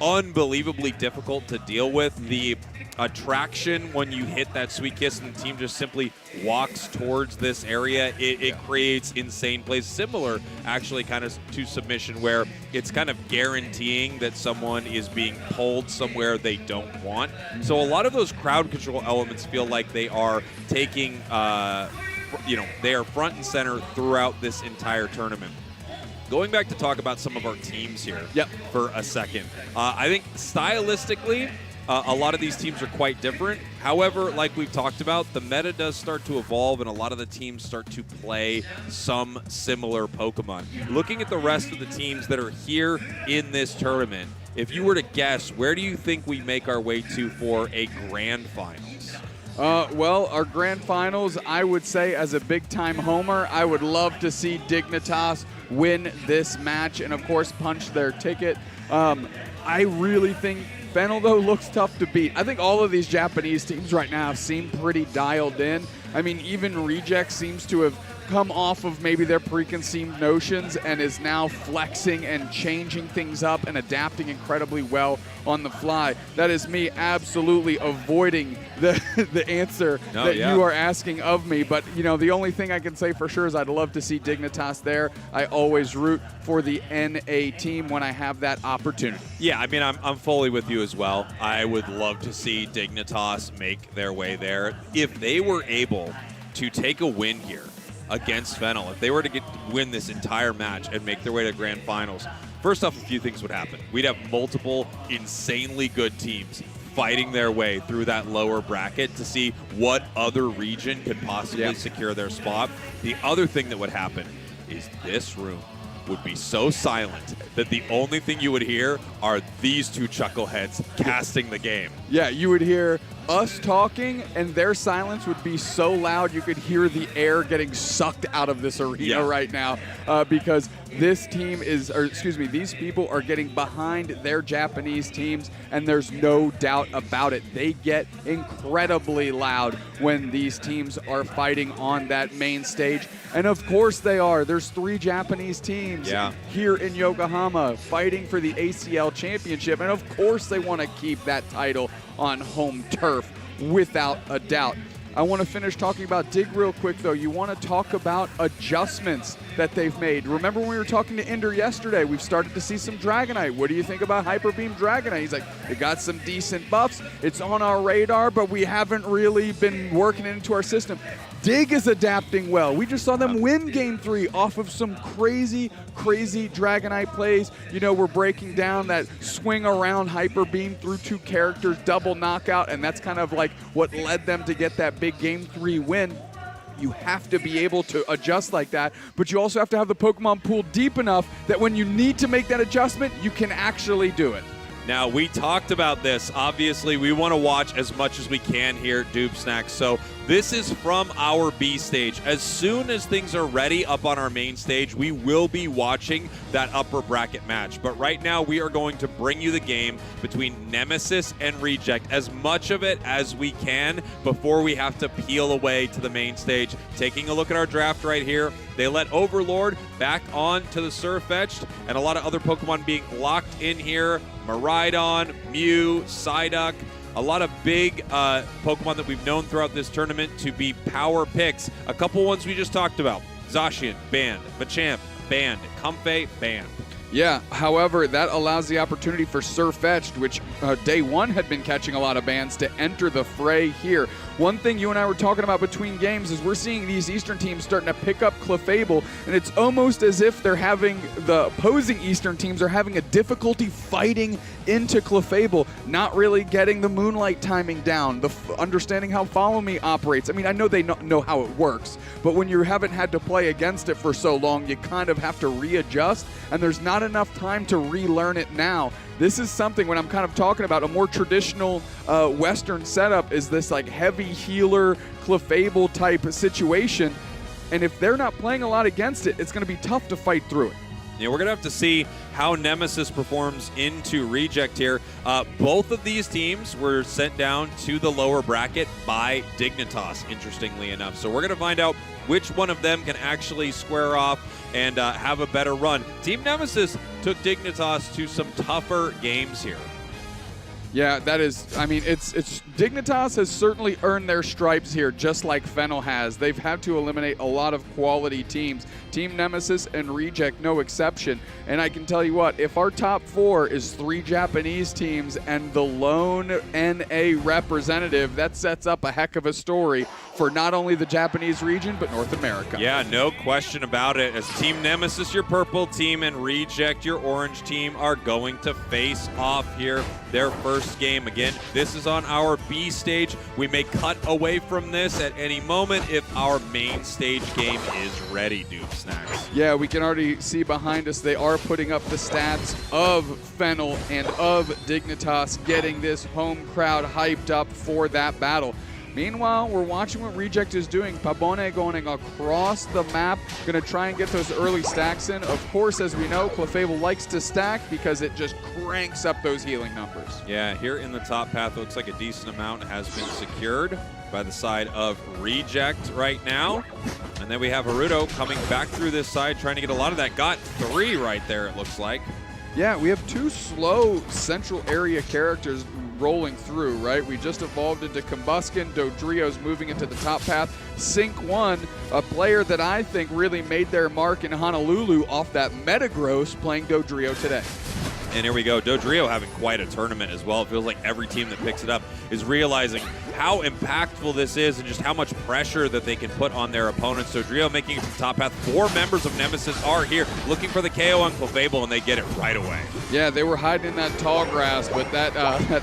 unbelievably difficult to deal with. The attraction when you hit that Sweet Kiss and the team just simply walks towards this area, it creates insane plays, similar actually kind of to Submission, where it's kind of guaranteeing that someone is being pulled somewhere they don't want. So a lot of those crowd control elements feel like they are taking they are front and center throughout this entire tournament. Going back to talk about some of our teams here for a second. I think stylistically, a lot of these teams are quite different. However, like we've talked about, the meta does start to evolve and a lot of the teams start to play some similar Pokemon. Looking at the rest of the teams that are here in this tournament, if you were to guess, where do you think we make our way to for a grand finals? Well, our grand finals, I would say as a big-time homer, I would love to see Dignitas win this match and, of course, punch their ticket. I really think Fennel, though, looks tough to beat. I think all of these Japanese teams right now seem pretty dialed in. I mean, even Reject seems to have come off of maybe their preconceived notions and is now flexing and changing things up and adapting incredibly well on the fly. That is me absolutely avoiding the answer you are asking of me. But, you know, the only thing I can say for sure is I'd love to see Dignitas there. I always root for the NA team when I have that opportunity. Yeah, I mean, I'm fully with you as well. I would love to see Dignitas make their way there. If they were able to take a win here against Fennel, if they were to win this entire match and make their way to grand finals, first off, a few things would happen. We'd have multiple insanely good teams fighting their way through that lower bracket to see what other region could possibly secure their spot. The other thing that would happen is this room would be so silent that the only thing you would hear are these two chuckleheads casting the game. Yeah, you would hear us talking, and their silence would be so loud you could hear the air getting sucked out of this arena right now because this team is, or excuse me, these people are getting behind their Japanese teams, and there's no doubt about it. They get incredibly loud when these teams are fighting on that main stage. And of course they are. There's 3 Japanese teams here in Yokohama fighting for the ACL championship, and of course they want to keep that title on home turf without a doubt. I want to finish talking about Dig real quick, though. You want to talk about adjustments that they've made. Remember when we were talking to Ender yesterday, we've started to see some Dragonite. What do you think about Hyper Beam Dragonite? He's like, it got some decent buffs. It's on our radar, but we haven't really been working it into our system. Dig is adapting well. We just saw them win Game 3 off of some crazy, crazy Dragonite plays. You know, we're breaking down that swing around Hyper Beam through 2 characters, double knockout, and that's kind of like what led them to get that big Game 3 win. You have to be able to adjust like that, but you also have to have the Pokemon pool deep enough that when you need to make that adjustment, you can actually do it. Now, we talked about this. Obviously, we want to watch as much as we can here at Doob Snacks. So this is from our B stage. As soon as things are ready up on our main stage, we will be watching that upper bracket match. But right now, we are going to bring you the game between Nemesis and Reject, as much of it as we can before we have to peel away to the main stage. Taking a look at our draft right here, they let Overlord back on to the Surfetched, and a lot of other Pokemon being locked in here. Miraidon, Mew, Psyduck, a lot of big Pokemon that we've known throughout this tournament to be power picks. A couple ones we just talked about. Zacian, banned. Machamp, banned. Comfey, banned. Yeah, however, that allows the opportunity for Surfetched, which day one had been catching a lot of bans, to enter the fray here. One thing you and I were talking about between games is we're seeing these Eastern teams starting to pick up Clefable, and it's almost as if the opposing Eastern teams are having a difficulty fighting into Clefable, not really getting the Moonlight timing down, understanding how Follow Me operates. I mean, I know they know how it works, but when you haven't had to play against it for so long, you kind of have to readjust, and there's not enough time to relearn it now. This is something, when I'm kind of talking about a more traditional Western setup, is this like heavy healer, Clefable type situation. And if they're not playing a lot against it, it's going to be tough to fight through it. Yeah, we're going to have to see how Nemesis performs into Reject here. Both of these teams were sent down to the lower bracket by Dignitas, interestingly enough. So we're going to find out which one of them can actually square off and have a better run. Team Nemesis took Dignitas to some tougher games here. Yeah, that is, I mean, it's Dignitas has certainly earned their stripes here, just like Fennel has. They've had to eliminate a lot of quality teams. Team Nemesis and Reject, no exception. And I can tell you what, if our top four is 3 Japanese teams and the lone NA representative, that sets up a heck of a story for not only the Japanese region, but North America. Yeah, no question about it. As Team Nemesis, your purple team, and Reject, your orange team, are going to face off here. Their first game. Again, this is on our B stage. We may cut away from this at any moment if our main stage game is ready, Doob Snacks. Yeah, we can already see behind us they are putting up the stats of Fennel and of Dignitas, getting this home crowd hyped up for that battle. Meanwhile, we're watching what Reject is doing. Pabone going across the map, going to try and get those early stacks in. Of course, as we know, Clefable likes to stack because it just cranks up those healing numbers. Yeah, here in the top path, it looks like a decent amount has been secured by the side of Reject right now. And then we have Haruto coming back through this side, trying to get a lot of that. Got 3 right there, it looks like. Yeah, we have 2 slow central area characters rolling through, right? We just evolved into Combuskin. Dodrio's moving into the top path. Sync 1, a player that I think really made their mark in Honolulu off that Metagross, playing Dodrio today. And here we go. Dodrio having quite a tournament as well. It feels like every team that picks it up is realizing how impactful this is and just how much pressure that they can put on their opponents. Dodrio making it to the top path. 4 members of Nemesis are here looking for the KO on Clefable, and they get it right away. Yeah, they were hiding in that tall grass, but that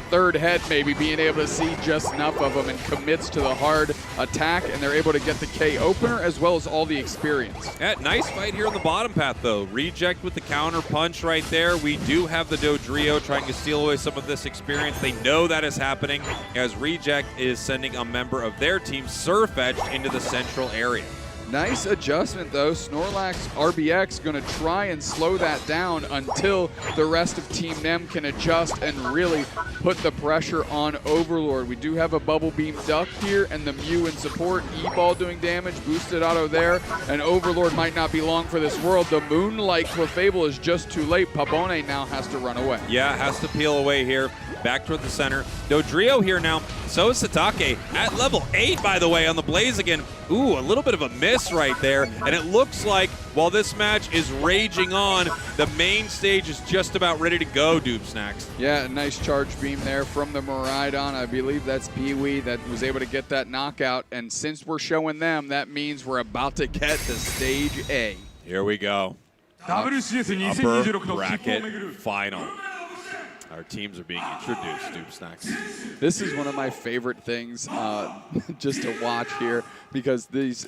third head maybe being able to see just enough of them and commits to the hard attack, and they're able to get the K opener as well as all the experience. Yeah, nice fight here on the bottom path, though. Reject with the counter punch right there. We do have the Dodrio trying to steal away some of this experience. They know that is happening as Reject is sending a member of their team, Surfetched, into the central area. Nice adjustment, though. Snorlax RBX going to try and slow that down until the rest of Team Nem can adjust and really put the pressure on Overlord. We do have a Bubble Beam Duck here, and the Mew in support. E-Ball doing damage, boosted auto there, and Overlord might not be long for this world. The Moonlight Clefable is just too late. Pabone now has to run away. Yeah, has to peel away here. Back toward the center. Dodrio here now. So is Satake at level 8, by the way, on the Blaziken. Ooh, a little bit of a miss right there. And it looks like while this match is raging on, the main stage is just about ready to go, Doob Snacks. Yeah, a nice charge beam there from the Miraidon. I believe that's Pee-wee that was able to get that knockout. And since we're showing them, that means we're about to get to stage A. Here we go. Upper bracket final. Our teams are being introduced, Doob Snacks. This is one of my favorite things just to watch here because these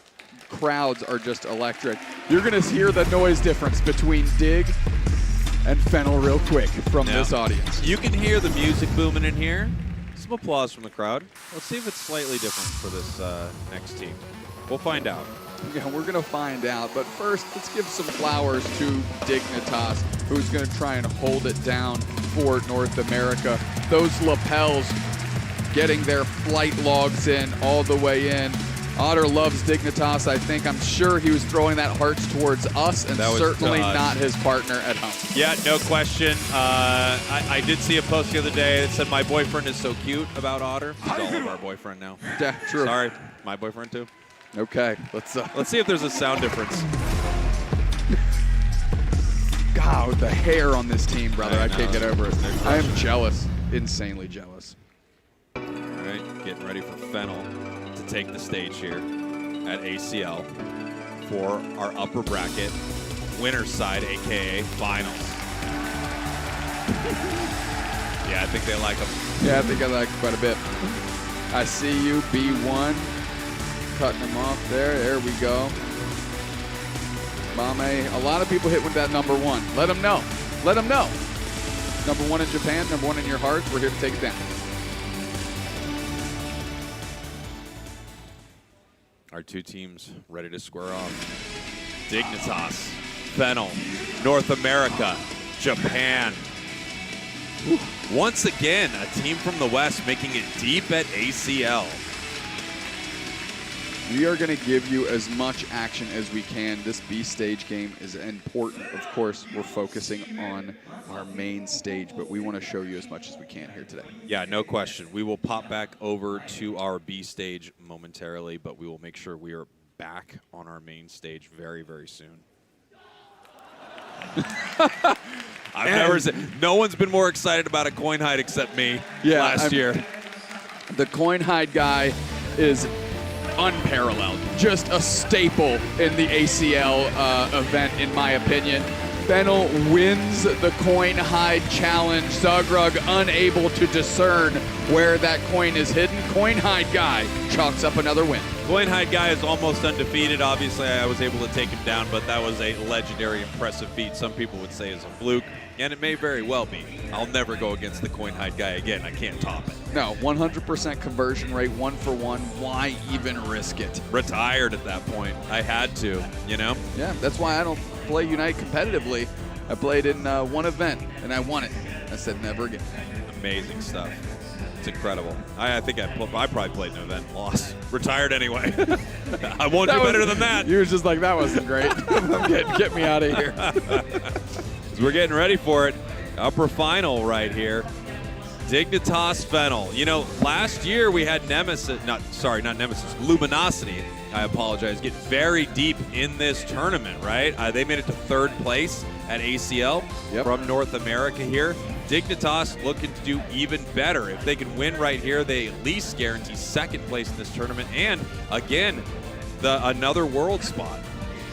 crowds are just electric. You're going to hear the noise difference between Dig and Fennel real quick from this audience. You can hear the music booming in here. Some applause from the crowd. Let's see if it's slightly different for this next team. We'll find out. Yeah, we're going to find out. But first, let's give some flowers to Dignitas, who's going to try and hold it down for North America. Those lapels getting their flight logs in all the way in. Otter loves Dignitas, I think. I'm sure he was throwing that hearts towards us and certainly not his partner at home. Yeah, no question. I did see a post the other day that said, my boyfriend is so cute about Otter. He's all of our boyfriend now. Yeah, true. Sorry, my boyfriend too. Okay, let's see if there's a sound difference. God, the hair on this team, brother. I can't get over it. I am jealous. Insanely jealous. All right, getting ready for Fennel to take the stage here at ACL for our upper bracket winner's side, aka finals. Yeah, I think they like him. Yeah, I think I like him quite a bit. I see you, B1. Cutting him off there. There we go. Mame. A lot of people hit with that number 1. Let them know. Let them know. Number 1 in Japan, number 1 in your hearts. We're here to take it down. Our two teams ready to square off. Dignitas, Fennel, North America, Japan. Once again, a team from the West making it deep at ACL. We are going to give you as much action as we can. This B stage game is important. Of course, we're focusing on our main stage, but we want to show you as much as we can here today. Yeah, no question. We will pop back over to our B stage momentarily, but we will make sure we are back on our main stage very, very soon. I've never said, no one's been more excited about a coin hide except me last year. The coin hide guy is unparalleled. Just a staple in the ACL event, in my opinion. Fennel wins the coin hide challenge. Zagrug unable to discern where that coin is hidden. Coin hide guy chalks up another win. Coin hide guy is almost undefeated. Obviously, I was able to take him down, but that was a legendary, impressive feat. Some people would say is a fluke, and it may very well be. I'll never go against the coin hide guy again. I can't top it. No, 100% conversion rate, 1 for 1. Why even risk it? Retired at that point. I had to, you know? Yeah, that's why I don't play Unite competitively. I played in one event, and I won it. I said never again. Amazing stuff. It's incredible. I think I probably played an event and lost. Retired anyway. I won't do better than that. You were just like, that wasn't great. Get me out of here. So we're getting ready for it. Upper final right here. Dignitas Fennel. You know, last year we had Nemesis, not Nemesis, Luminosity. I apologize. Get very deep in this tournament, right? They made it to 3rd place at ACL from North America here. Dignitas looking to do even better. If they can win right here, they at least guarantee 2nd place in this tournament and, again, another world spot.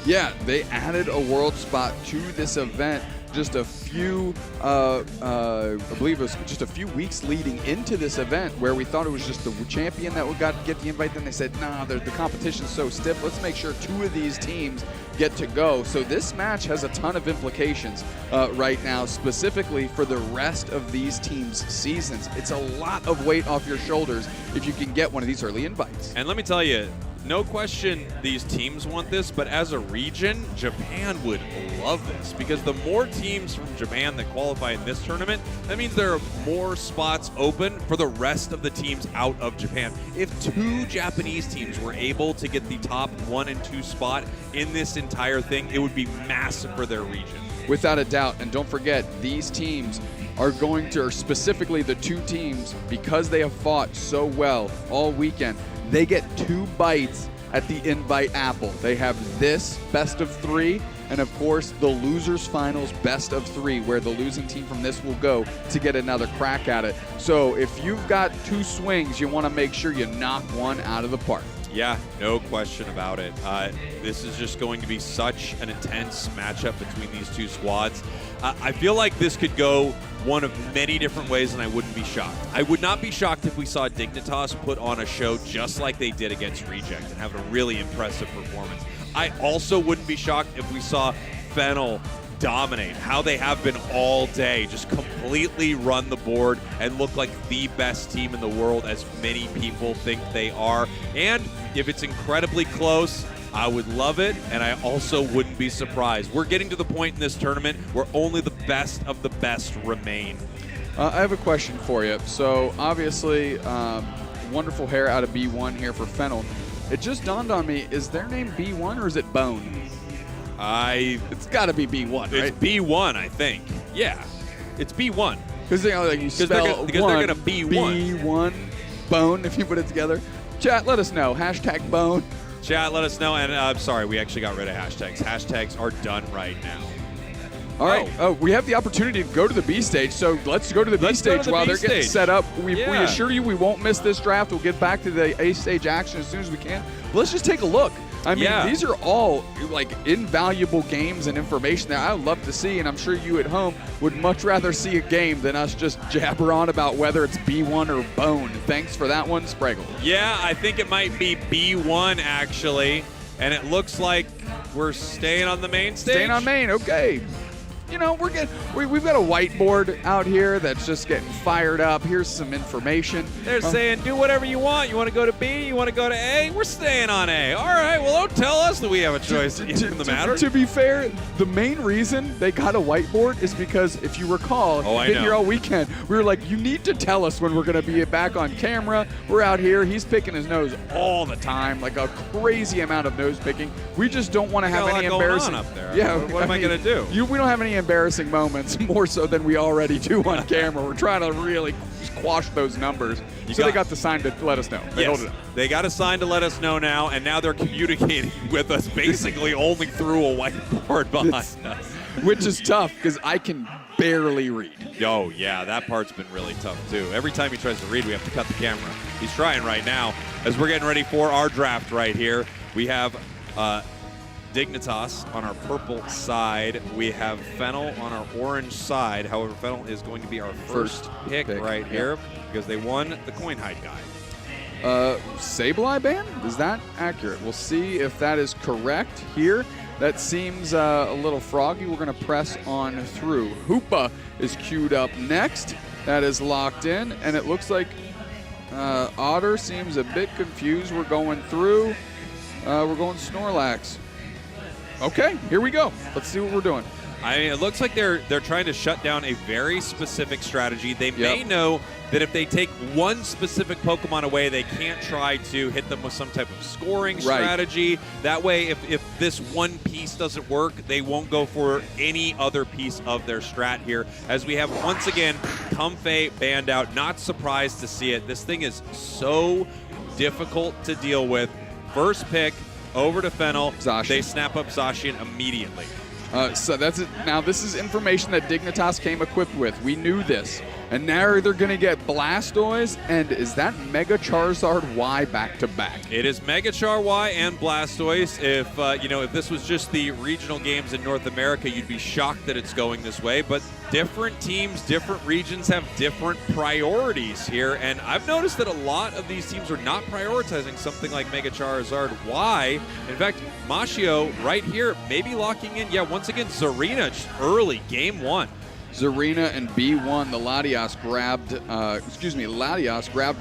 Yeah, they added a world spot to this event just a few, I believe it was just a few weeks leading into this event where we thought it was just the champion that would get the invite. Then they said, nah, the competition's so stiff. Let's make sure 2 of these teams get to go. So this match has a ton of implications right now, specifically for the rest of these teams' seasons. It's a lot of weight off your shoulders if you can get one of these early invites. And let me tell you, no question these teams want this, but as a region, Japan would love this because the more teams from Japan that qualify in this tournament, that means there are more spots open for the rest of the teams out of Japan. If 2 Japanese teams were able to get the top 1 and 2 spot in this entire thing, it would be massive for their region. Without a doubt, and don't forget, these teams are going to, or specifically the 2 teams, because they have fought so well all weekend, they get 2 bites at the invite apple. They have this best of 3, and of course the losers finals best of 3, where the losing team from this will go to get another crack at it. So if you've got 2 swings, you want to make sure you knock one out of the park. Yeah, no question about it. This is just going to be such an intense matchup between these 2 squads. I feel like this could go one of many different ways, and I wouldn't be shocked. I would not be shocked if we saw Dignitas put on a show just like they did against Reject and have a really impressive performance. I also wouldn't be shocked if we saw Fennel dominate, how they have been all day, just completely run the board and look like the best team in the world, as many people think they are. And if it's incredibly close, I would love it, and I also wouldn't be surprised. We're getting to the point in this tournament where only the best of the best remain. I have a question for you. So obviously, wonderful hair out of B1 here for Fennel. It just dawned on me, is their name B1 or is it Bone? It's got to be B1, right? It's B1, I think. Yeah, it's B1. Because you spell they're going to B1. B1, Bone, if you put it together. Chat, let us know. Hashtag Bone. Chat, let us know. And I'm sorry, we actually got rid of hashtags. Hashtags are done right now. All right. Oh, we have the opportunity to go to the B stage, so let's go to the B stage while they're getting set up. We assure you we won't miss this draft. We'll get back to the A stage action as soon as we can. But let's just take a look. I mean, these are all like invaluable games and information that I would love to see, and I'm sure you at home would much rather see a game than us just jabber on about whether it's B1 or Bone. Thanks for that one, Spraggle. Yeah, I think it might be B1 actually, and it looks like we're staying on the main stage. Staying on main, okay. You know, we've got a whiteboard out here that's just getting fired up. Here's some information. They're saying, do whatever you want. You want to go to B? You want to go to A? We're staying on A. All right, well, don't tell us that we have a choice in the matter. To be fair, the main reason they got a whiteboard is because, if you recall, been here all weekend, we were like, you need to tell us when we're going to be back on camera. We're out here. He's picking his nose all the time, like a crazy amount of nose picking. We just don't want to have any embarrassing. Up there. Yeah, what am I going to do? We don't have any embarrassing moments, more so than we already do on camera. We're trying to really quash those numbers. They got the sign to let us know. They got a sign to let us know now, and now they're communicating with us basically only through a whiteboard behind us. Which is tough, because I can barely read. Oh, yeah, that part's been really tough, too. Every time he tries to read, we have to cut the camera. He's trying right now. As we're getting ready for our draft right here, we have Dignitas on our purple side. We have Fennel on our orange side. However, Fennel is going to be our first pick right here because they won the coin hide guy. Sableye ban? Is that accurate? We'll see if that is correct here. That seems a little froggy. We're going to press on through. Hoopa is queued up next. That is locked in, and it looks like Otter seems a bit confused. We're going through. We're going Snorlax. Okay, here we go. Let's see what we're doing. I mean, it looks like they're trying to shut down a very specific strategy. They may know that if they take one specific Pokemon away, they can't try to hit them with some type of scoring strategy. That way, if this one piece doesn't work, they won't go for any other piece of their strat here. As we have, once again, Comfey banned out. Not surprised to see it. This thing is so difficult to deal with. First pick, over to Fennel. Zacian. They snap up Zacian immediately. So that's it. Now, this is information that Dignitas came equipped with. We knew this. And now they're going to get Blastoise, and is that Mega Charizard Y back-to-back? It is Mega Char Y and Blastoise. If this was just the regional games in North America, you'd be shocked that it's going this way. But different teams, different regions have different priorities here. And I've noticed that a lot of these teams are not prioritizing something like Mega Charizard Y. In fact, Mashio right here, maybe locking in. Yeah, once again, Zarina just early, game one. Zarina and B1, the Latias grabbed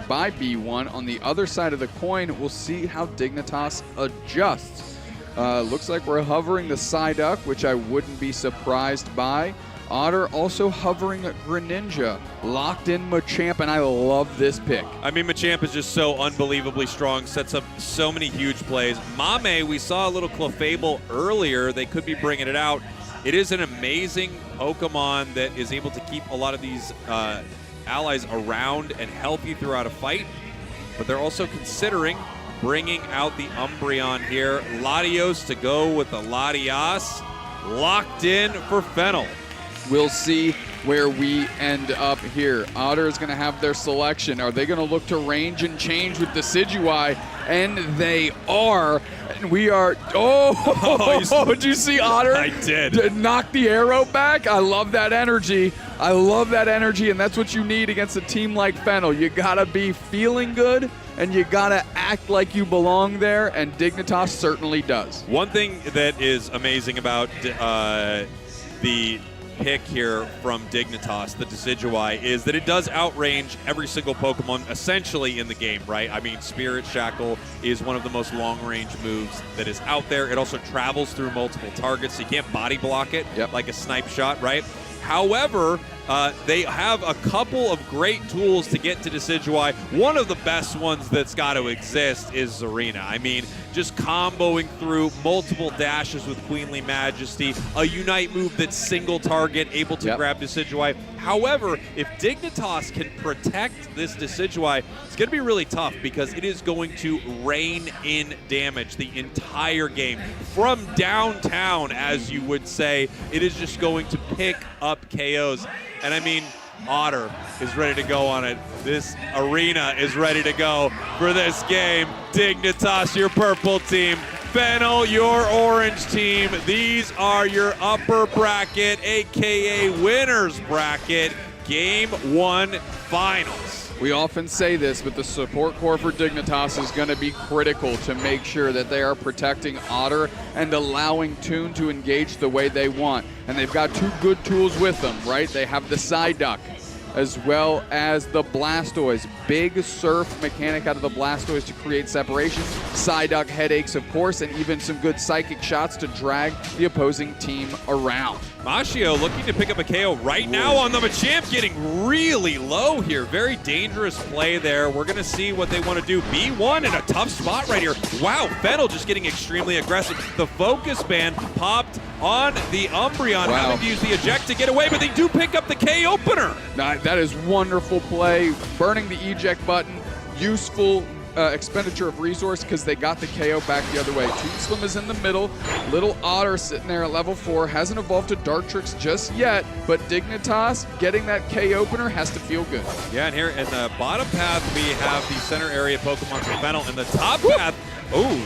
by B1. On the other side of the coin, we'll see how Dignitas adjusts. Looks like we're hovering the Psyduck, which I wouldn't be surprised by. Otter also hovering Greninja. Locked in Machamp, and I love this pick. I mean, Machamp is just so unbelievably strong, sets up so many huge plays. Mame, we saw a little Clefable earlier. They could be bringing it out. It is an amazing Pokemon that is able to keep a lot of these allies around and healthy throughout a fight, but they're also considering bringing out the Umbreon here. Latios to go with the Latias. Locked in for Fennel. We'll see where we end up here. Otter is going to have their selection. Are they going to look to range and change with the Decidueye? And they are. And we are. Did you see Otter? I did. Knock the arrow back. I love that energy. I love that energy, and that's what you need against a team like Fennel. You got to be feeling good, and you got to act like you belong there, and Dignitas certainly does. One thing that is amazing about the pick here from Dignitas, the Decidueye, is that it does outrange every single Pokemon essentially in the game, right? I mean, Spirit Shackle is one of the most long-range moves that is out there. It also travels through multiple targets, so you can't body block it like a snipe shot, right? However, they have a couple of great tools to get to Decidueye. One of the best ones that's got to exist is Zarina. I mean, just comboing through multiple dashes with Queenly Majesty, a Unite move that's single target, able to grab Decidueye. However, if Dignitas can protect this Decidueye, it's going to be really tough because it is going to rain in damage the entire game. From downtown, as you would say, it is just going to pick up KOs. And I mean, Otter is ready to go on it. This arena is ready to go for this game. Dignitas, your purple team. Fennel, your orange team. These are your upper bracket, aka winners bracket, Game 1 finals. We often say this, but the support core for Dignitas is going to be critical to make sure that they are protecting Otter and allowing Toon to engage the way they want. And they've got two good tools with them, right? They have the Psyduck as well as the Blastoise. Big surf mechanic out of the Blastoise to create separation. Psyduck headaches, of course, and even some good psychic shots to drag the opposing team around. Mashio looking to pick up a KO right now on the Machamp, getting really low here. Very dangerous play there. We're going to see what they want to do. B1 in a tough spot right here. Wow, Fennel just getting extremely aggressive. The focus band popped on the Umbreon, having to use the eject to get away, but they do pick up the K opener. That is wonderful play. Burning the eject button, useful expenditure of resource because they got the KO back the other way. Toonslim is in the middle. Little Otter sitting there at level 4. Hasn't evolved to Dartrix just yet, but Dignitas getting that K opener has to feel good. Yeah, and here in the bottom path, we have the center area Pokemon for Fennel. In the top path,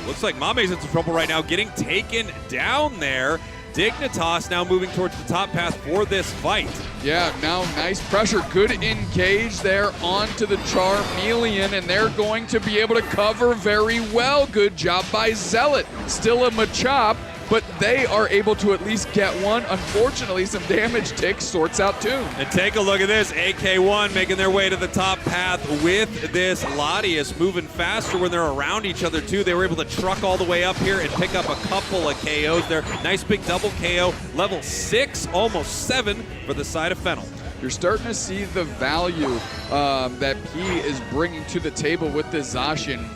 looks like Mame's in some trouble right now, getting taken down there. Dignitas now moving towards the top path for this fight. Yeah, now nice pressure. Good engage there onto the Charmeleon, and they're going to be able to cover very well. Good job by Zealot. Still a Machop, but they are able to at least get one. Unfortunately, some damage tick sorts out Toon. And take a look at this. AK1 making their way to the top path with this Latias, moving faster when they're around each other too. They were able to truck all the way up here and pick up a couple of KOs there. Nice big double KO. Level 6, almost 7 for the side of Fennel. You're starting to see the value that P is bringing to the table with the Zacian,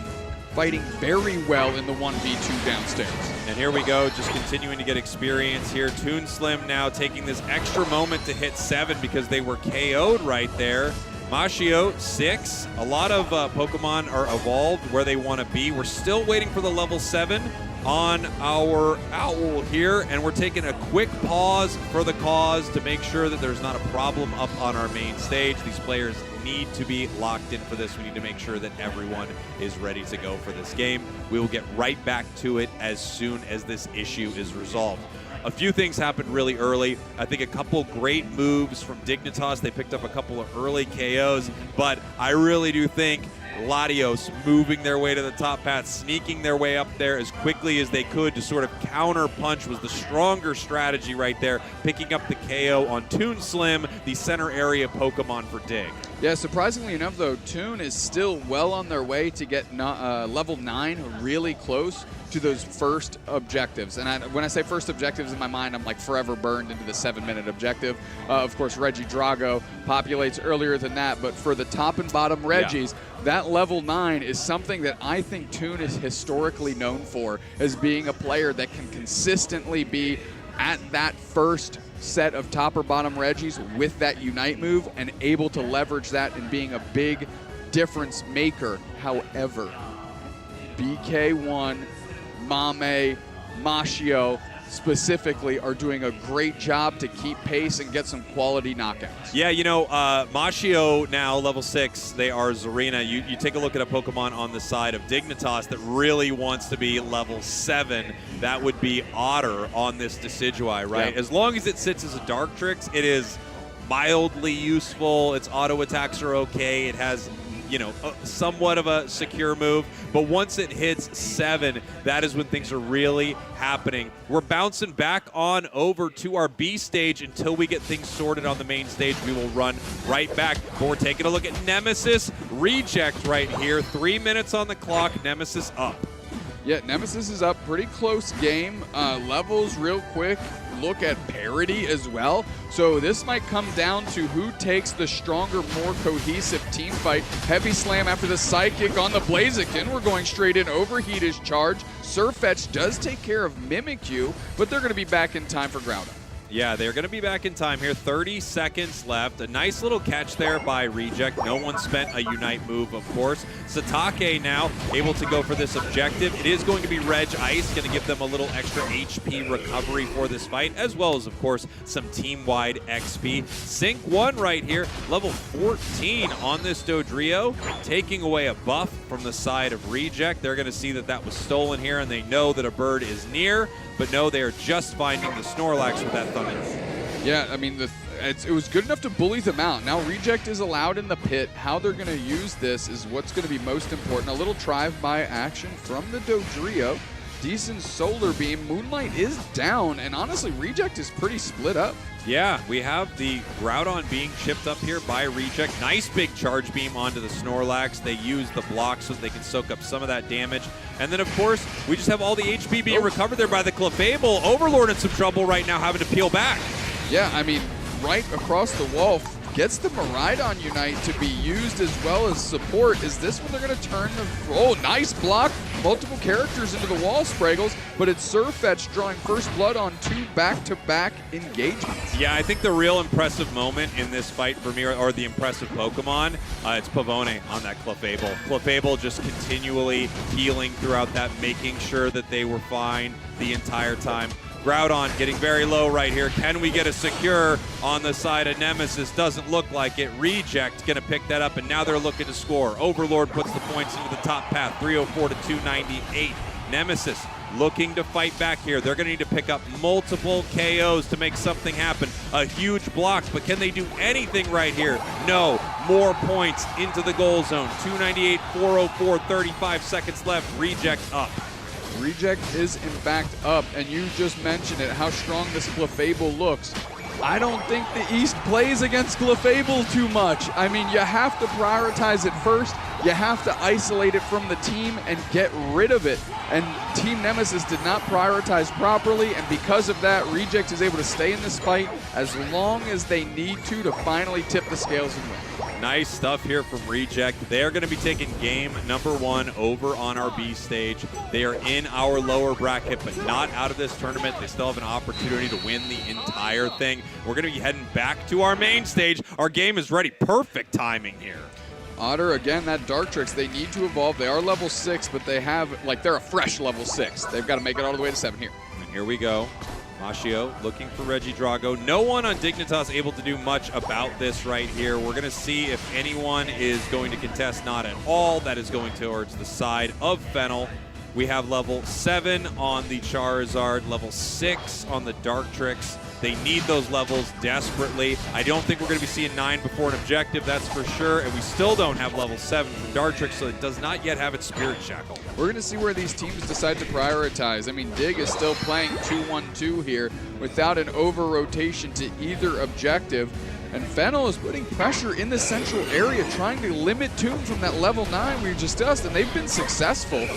fighting very well in the 1v2 downstairs. And here we go, just continuing to get experience here. Toonslim now taking this extra moment to hit 7 because they were KO'd right there. Mashio, 6. A lot of Pokemon are evolved where they want to be. We're still waiting for the level 7 on our Owl here, and we're taking a quick pause for the cause to make sure that there's not a problem up on our main stage. These players need to be locked in for this. We need to make sure that everyone is ready to go for this game. We will get right back to it as soon as this issue is resolved. A few things happened really early. I think a couple great moves from Dignitas. They picked up a couple of early KOs, but I really do think Latios moving their way to the top path, sneaking their way up there as quickly as they could to sort of counter punch was the stronger strategy right there, picking up the KO on Toonslim, the center area Pokemon for Dig. Yeah, surprisingly enough though, Toon is still well on their way to get level 9 really close to those first objectives. And when I say first objectives in my mind, I'm like forever burned into the 7-minute objective. Of course, Reggie Drago populates earlier than that, but for the top and bottom Reggies, that level 9 is something that I think Toon is historically known for, as being a player that can consistently be at that first set of top or bottom Reggies with that Unite move and able to leverage that in being a big difference maker. However, BK1, Mame, Mashio specifically are doing a great job to keep pace and get some quality knockouts. Yeah, you know, Mashio now, level 6, they are Zarina. You take a look at a Pokemon on the side of Dignitas that really wants to be level 7. That would be Otter on this Decidueye, right? Yeah. As long as it sits as a Dartrix, it is mildly useful. Its auto attacks are okay. It has somewhat of a secure move. But once it hits 7, that is when things are really happening. We're bouncing back on over to our B stage until we get things sorted on the main stage. We will run right back. But we're taking a look at Nemesis Reject right here. 3 minutes on the clock. Nemesis up. Yeah, Nemesis is up. Pretty close game. Levels real quick. Look at parity as well. So this might come down to who takes the stronger, more cohesive team fight. Heavy slam after the Psychic on the Blaziken. We're going straight in. Overheat is charged. Surfetch does take care of Mimikyu, but they're going to be back in time for ground up. Yeah, they're going to be back in time here. 30 seconds left. A nice little catch there by Reject. No one spent a Unite move, of course. Satake now able to go for this objective. It is going to be Reg Ice, going to give them a little extra HP recovery for this fight, as well as, of course, some team-wide XP. Sync 1 right here, level 14 on this Dodrio, taking away a buff from the side of Reject. They're going to see that that was stolen here, and they know that a bird is near, but no, they are just finding the Snorlax with that Thunder. Yeah, I mean, it was good enough to bully them out. Now Reject is allowed in the pit. How they're going to use this is what's going to be most important. A little drive-by action from the Dodrio. Decent Solar Beam. Moonlight is down, and honestly, Reject is pretty split up. Yeah, we have the Groudon being chipped up here by Reject. Nice big charge beam onto the Snorlax. They use the block so that they can soak up some of that damage. And then, of course, we just have all the HP being recovered there by the Clefable. Overlord in some trouble right now, having to peel back. Yeah, I mean, right across the wall, gets the Miraidon Unite to be used as well as support. Is this when they're going to turn the... Oh, nice block. Multiple characters into the wall, Spraggles, but it's Surfetch drawing first blood on 2 back-to-back engagements. Yeah, I think the real impressive moment in this fight for me, or the impressive Pokemon, it's Pavone on that Clefable. Clefable just continually healing throughout that, making sure that they were fine the entire time. Groudon getting very low right here. Can we get a secure on the side of Nemesis? Doesn't look like it. Reject going to pick that up, and now they're looking to score. Overlord puts the points into the top path, 304 to 298. Nemesis looking to fight back here. They're going to need to pick up multiple KOs to make something happen. A huge block, but can they do anything right here? No. More points into the goal zone. 298, 404, 35 seconds left. Reject up. Reject is in fact up, and you just mentioned it, how strong this Clefable looks. I don't think the East plays against Clefable too much. I mean, you have to prioritize it first. You have to isolate it from the team and get rid of it. And Team Nemesis did not prioritize properly, and because of that, Reject is able to stay in this fight as long as they need to finally tip the scales and win. Nice stuff here from Reject. They are going to be taking game number 1 over on our B stage. They are in our lower bracket, but not out of this tournament. They still have an opportunity to win the entire thing. We're going to be heading back to our main stage. Our game is ready. Perfect timing here. Otter, again, that Dartrix, they need to evolve. They are level 6, but they have, they're a fresh level 6. They've got to make it all the way to 7 here. And here we go. Mashio looking for Regidrago. No one on Dignitas able to do much about this right here. We're going to see if anyone is going to contest. Not at all. That is going towards the side of Fennel. We have level 7 on the Charizard, level 6 on the Dartrix. They need those levels desperately. I don't think we're going to be seeing 9 before an objective, that's for sure. And we still don't have level 7 from Dartrix, so it does not yet have its Spirit Shackle. We're going to see where these teams decide to prioritize. I mean, Dig is still playing 2-1-2 here without an over-rotation to either objective. And Fennel is putting pressure in the central area, trying to limit Tomb from that level 9 we discussed, and they've been successful.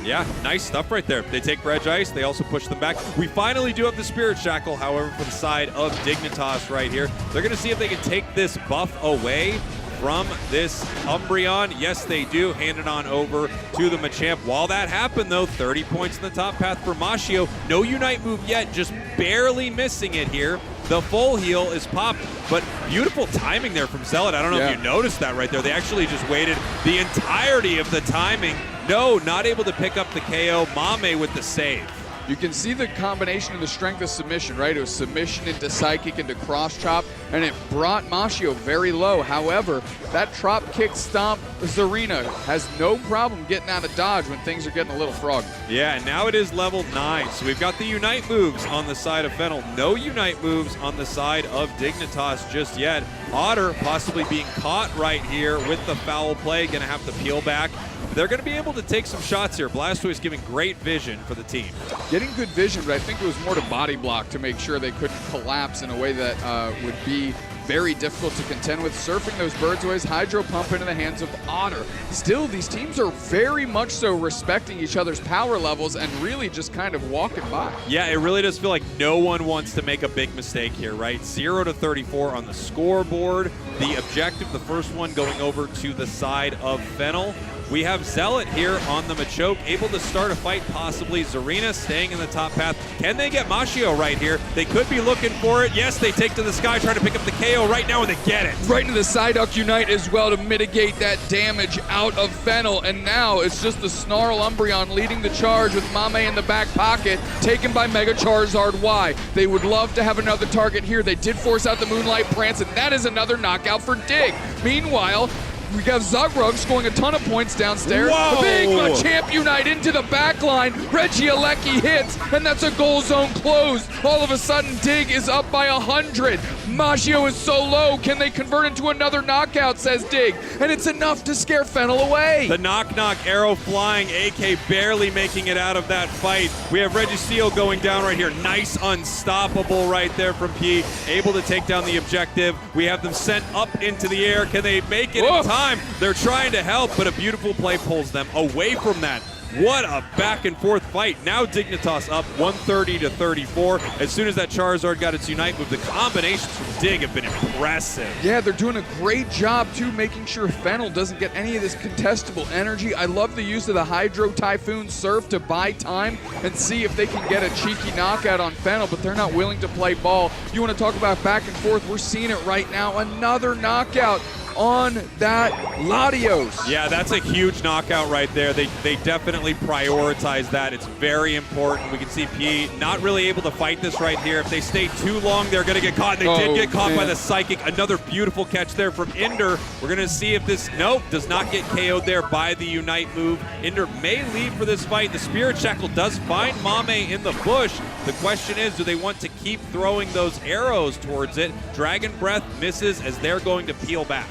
Yeah, nice stuff right there. They take Reg Ice. They also push them back. We finally do have the Spirit Shackle, however, for the side of Dignitas right here. They're going to see if they can take this buff away from this Umbreon. Yes, they do. Hand it on over to the Machamp. While that happened, though, 30 points in the top path for Mashio. No Unite move yet, just barely missing it here. The full heal is popped, but beautiful timing there from Zealot. I don't know if you noticed that right there. They actually just waited the entirety of the timing. No, not able to pick up the KO. Mame with the save. You can see the combination of the strength of submission, right? It was submission into psychic into cross chop, and it brought Mashio very low. However, that drop kick stomp Zarina has no problem getting out of dodge when things are getting a little froggy. Yeah, and now it is level 9. So we've got the Unite moves on the side of Fennel. No Unite moves on the side of Dignitas just yet. Otter possibly being caught right here with the foul play, gonna have to peel back. They're going to be able to take some shots here. Blastoise giving great vision for the team. Getting good vision, but I think it was more to body block to make sure they couldn't collapse in a way that would be very difficult to contend with. Surfing those birds ways, hydro pump into the hands of Otter. Still, these teams are very much so respecting each other's power levels and really just kind of walking by. Yeah, it really does feel like no one wants to make a big mistake here, right? 0-34 on the scoreboard. The objective, the first one, going over to the side of Fennel. We have Zealot here on the Machoke, able to start a fight possibly. Zarina staying in the top path. Can they get Mashio right here? They could be looking for it. Yes, they take to the sky, trying to pick up the KO right now, and they get it. Right into the Psyduck Unite as well to mitigate that damage out of Fennel. And now it's just the Snarl Umbreon leading the charge with Mame in the back pocket, taken by Mega Charizard Y. They would love to have another target here. They did force out the Moonlight Prance, and that is another knockout for Dig. Meanwhile, we got Zugrug scoring a ton of points downstairs. Whoa. Big Machamp Unite into the back line. Reggie Alecki hits, and that's a goal zone closed. All of a sudden, Dig is up by 100. Mashio is so low. Can they convert into another knockout, says Dig. And it's enough to scare Fennel away. The knock-knock arrow flying, AK barely making it out of that fight. We have Registeel going down right here. Nice unstoppable right there from P. Able to take down the objective. We have them sent up into the air. Can they make it in time? They're trying to help, but a beautiful play pulls them away from that. What a back and forth fight. Now Dignitas up 130-34. As soon as that Charizard got its Unite move, the combinations from Dig have been impressive. Yeah, they're doing a great job too, making sure Fennel doesn't get any of this contestable energy. I love the use of the Hydro Typhoon Surf to buy time and see if they can get a cheeky knockout on Fennel, but they're not willing to play ball. You want to talk about back and forth? We're seeing it right now. Another knockout on that Latios. Yeah, that's a huge knockout right there. They definitely prioritize that. It's very important. We can see P not really able to fight this right here. If they stay too long, they're going to get caught. They did get caught by the Psychic. Another beautiful catch there from Inder. We're going to see if this, nope, does not get KO'd there by the Unite move. Inder may leave for this fight. The Spirit Shackle does find Mame in the bush. The question is, do they want to keep throwing those arrows towards it? Dragon Breath misses as they're going to peel back.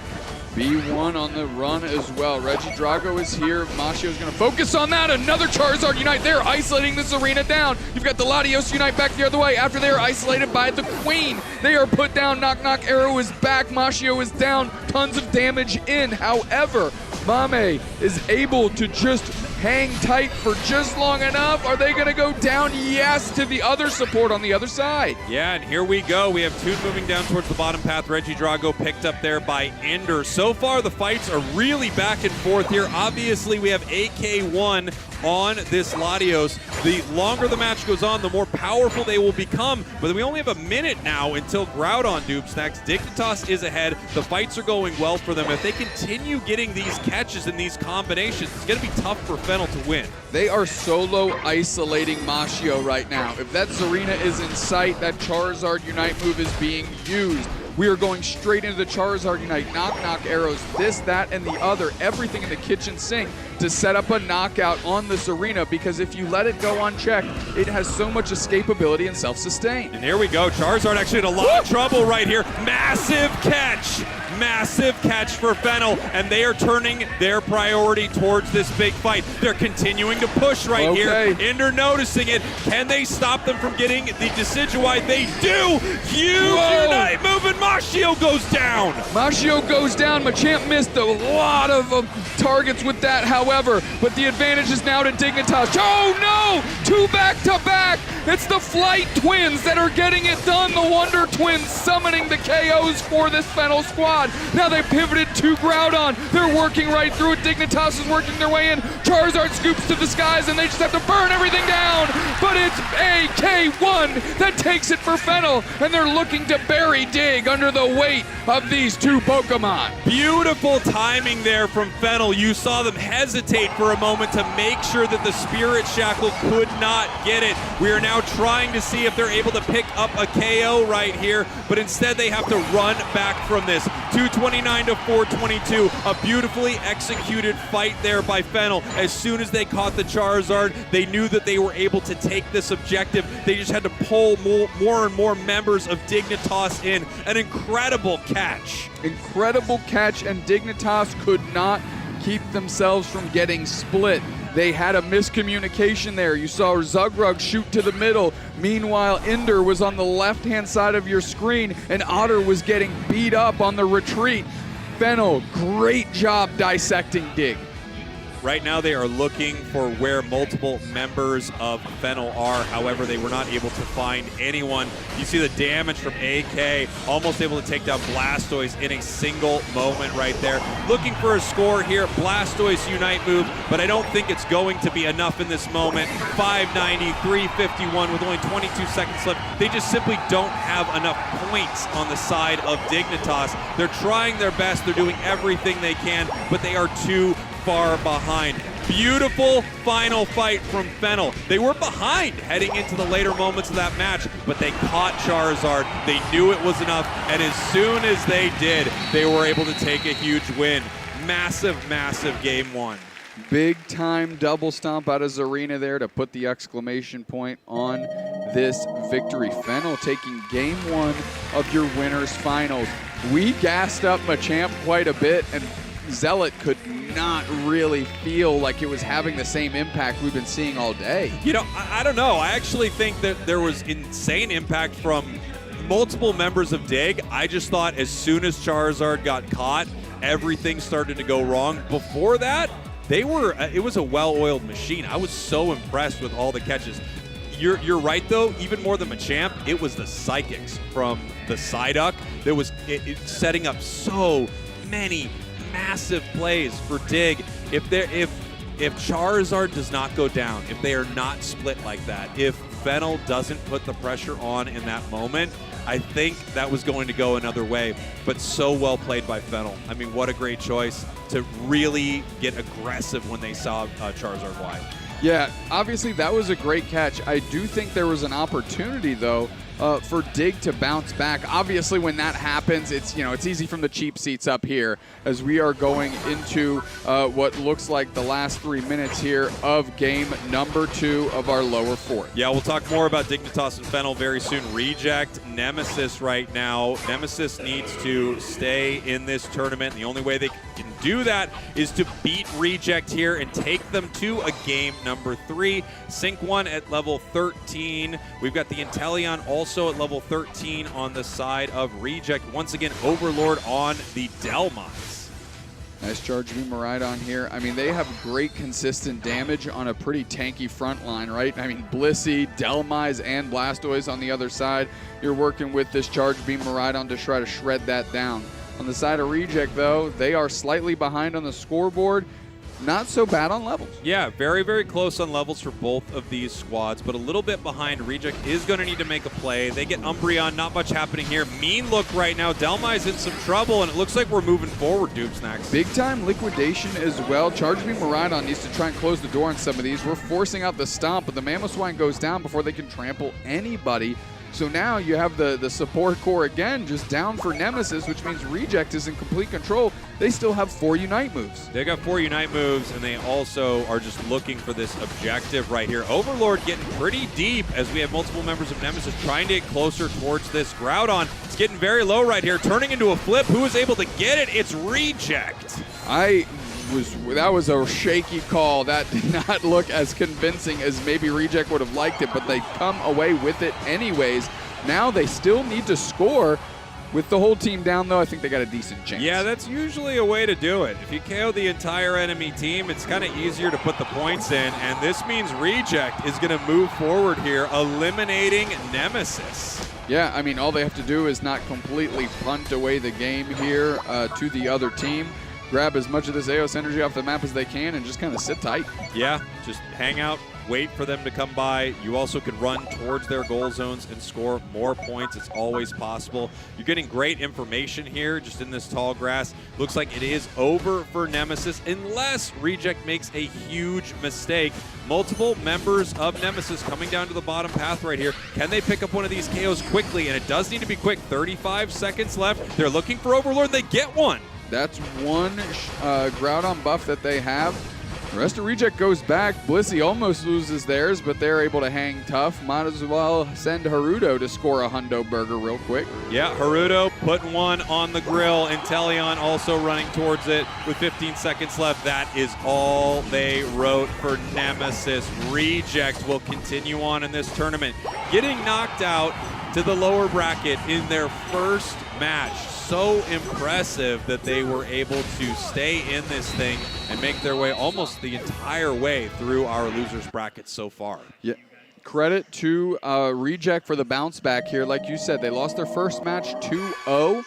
B1 on the run as well. Reggie Drago is here. Mashio's going to focus on that. Another Charizard Unite. They're isolating this arena down. You've got the Latios Unite back the other way. After they are isolated by the Queen, they are put down. Knock Knock Arrow is back. Mashio is down. Tons of damage in. However, Mame is able to just hang tight for just long enough. Are they going to go down? Yes, to the other support on the other side. Yeah, and here we go. We have Toon moving down towards the bottom path. Reggie Drago picked up there by Ender. So far, the fights are really back and forth here. Obviously, we have AK1 on this Latios. The longer the match goes on, the more powerful they will become. But we only have a minute now until Groudon dupes next. Dignitas is ahead. The fights are going well for them. If they continue getting these catches and these combinations, it's going to be tough for Fennel to win. They are solo isolating Mashio right now. If that Zarina is in sight, that Charizard Unite move is being used. We are going straight into the Charizard Unite. Knock Knock arrows, this, that, and the other. Everything in the kitchen sink to set up a knockout on this arena, because if you let it go unchecked, it has so much escapability and self-sustain. And here we go. Charizard actually in a lot of trouble right here. Massive catch. Massive catch for Fennel, and they are turning their priority towards this big fight. They're continuing to push right here. Ender noticing it. Can they stop them from getting the Decidueye? They do. Huge Unite move, and Mashio goes down. Mashio goes down. Machamp missed a lot of targets with that, however, but the advantage is now to Dignitas. Oh no! Two back-to-back. It's the Flight Twins that are getting it done. The Wonder Twins summoning the KOs for this Fennel squad. Now they pivoted to Groudon. They're working right through it. Dignitas is working their way in. Charizard scoops to the skies, and they just have to burn everything down. But it's AK1 that takes it for Fennel, and they're looking to bury Dig under the weight of these two Pokemon. Beautiful timing there from Fennel. You saw them hesitate for a moment to make sure that the Spirit Shackle could not get it. We are now trying to see if they're able to pick up a KO right here, but instead they have to run back from this. 229 to 422. A beautifully executed fight there by Fennel. As soon as they caught the Charizard, they knew that they were able to take this objective. They just had to pull more and more members of Dignitas in. An incredible catch. Incredible catch, and Dignitas could not keep themselves from getting split. They had a miscommunication there. You saw Zugrug shoot to the middle. Meanwhile, Ender was on the left-hand side of your screen, and Otter was getting beat up on the retreat. Fennel, great job dissecting Dig. Right now they are looking for where multiple members of Fennel are. However, they were not able to find anyone. You see the damage from AK, almost able to take down Blastoise in a single moment right there. Looking for a score here, Blastoise Unite move, but I don't think it's going to be enough in this moment. 590, 351 with only 22 seconds left. They just simply don't have enough points on the side of Dignitas. They're trying their best, they're doing everything they can, but they are too far behind. Beautiful final fight from Fennel. They were behind heading into the later moments of that match, but they caught Charizard. They knew it was enough, and as soon as they did, they were able to take a huge win. Massive, massive game one. Big time double stomp out of Zarina there to put the exclamation point on this victory. Fennel taking game one of your winners finals. We gassed up Machamp quite a bit, and Zealot could not really feel like it was having the same impact we've been seeing all day. You know, I don't know. I actually think that there was insane impact from multiple members of Dig. I just thought as soon as Charizard got caught, everything started to go wrong. Before that, it was a well-oiled machine. I was so impressed with all the catches. You're right, though. Even more than Machamp, it was the Psychics from the Psyduck that was setting up so many massive plays for Dig. If Charizard does not go down, if they are not split like that, if Fennel doesn't put the pressure on in that moment, I think that was going to go another way. But so well played by Fennel. I mean, what a great choice to really get aggressive when they saw Charizard wide. Yeah, obviously that was a great catch. I do think there was an opportunity, though, for Dig to bounce back. Obviously, when that happens, it's easy from the cheap seats up here as we are going into what looks like the last 3 minutes here of game number 2 of our lower fourth. Yeah, we'll talk more about Dignitas and Fennel very soon. Reject Nemesis right now. Nemesis needs to stay in this tournament. The only way they can do that is to beat Reject here and take them to a game number 3. Sync 1 at level 13. We've got the Inteleon also at level 13 on the side of Reject. Once again, Overlord on the Delmize. Nice charge beam Miraidon here. I mean, they have great consistent damage on a pretty tanky front line, right? I mean, Blissey, Delmize, and Blastoise on the other side. You're working with this charge beam Miraidon to try to shred that down. On the side of Reject, though, they are slightly behind on the scoreboard. Not so bad on levels. Yeah, very, very close on levels for both of these squads, but a little bit behind. Reject is going to need to make a play. They get Umbreon, not much happening here. Mean look right now. Delmize in some trouble, and it looks like we're moving forward, Dubesnacks. Big time liquidation as well. Charge Beam Miraidon needs to try and close the door on some of these. We're forcing out the stomp, but the Mamoswine goes down before they can trample anybody. So now you have the support core again just down for Nemesis, which means Reject is in complete control. They still have 4 Unite moves. They got 4 Unite moves, and they also are just looking for this objective right here. Overlord getting pretty deep as we have multiple members of Nemesis trying to get closer towards this Groudon. It's getting very low right here, turning into a flip. Who is able to get it? It's Reject. That was a shaky call. That did not look as convincing as maybe Reject would have liked it, but they come away with it anyways. Now they still need to score. With the whole team down, though, I think they got a decent chance. Yeah, that's usually a way to do it. If you KO the entire enemy team, it's kind of easier to put the points in, and this means Reject is going to move forward here, eliminating Nemesis. Yeah, I mean, all they have to do is not completely punt away the game here to the other team. Grab as much of this Eos energy off the map as they can and just kind of sit tight. Yeah, just hang out, wait for them to come by. You also can run towards their goal zones and score more points. It's always possible. You're getting great information here just in this tall grass. Looks like it is over for Nemesis unless Reject makes a huge mistake. Multiple members of Nemesis coming down to the bottom path right here. Can they pick up one of these KOs quickly? And it does need to be quick. 35 seconds left. They're looking for Overlord. They get one. That's one Groudon buff that they have. The rest of Reject goes back. Blissey almost loses theirs, but they're able to hang tough. Might as well send Haruto to score a hundo burger real quick. Yeah, Haruto putting one on the grill, and Teleon also running towards it with 15 seconds left. That is all they wrote for Nemesis. Reject will continue on in this tournament, getting knocked out to the lower bracket in their first match. So impressive that they were able to stay in this thing and make their way almost the entire way through our losers bracket so far. Yeah. Credit to Reject for the bounce back here. Like you said, they lost their first match 2-0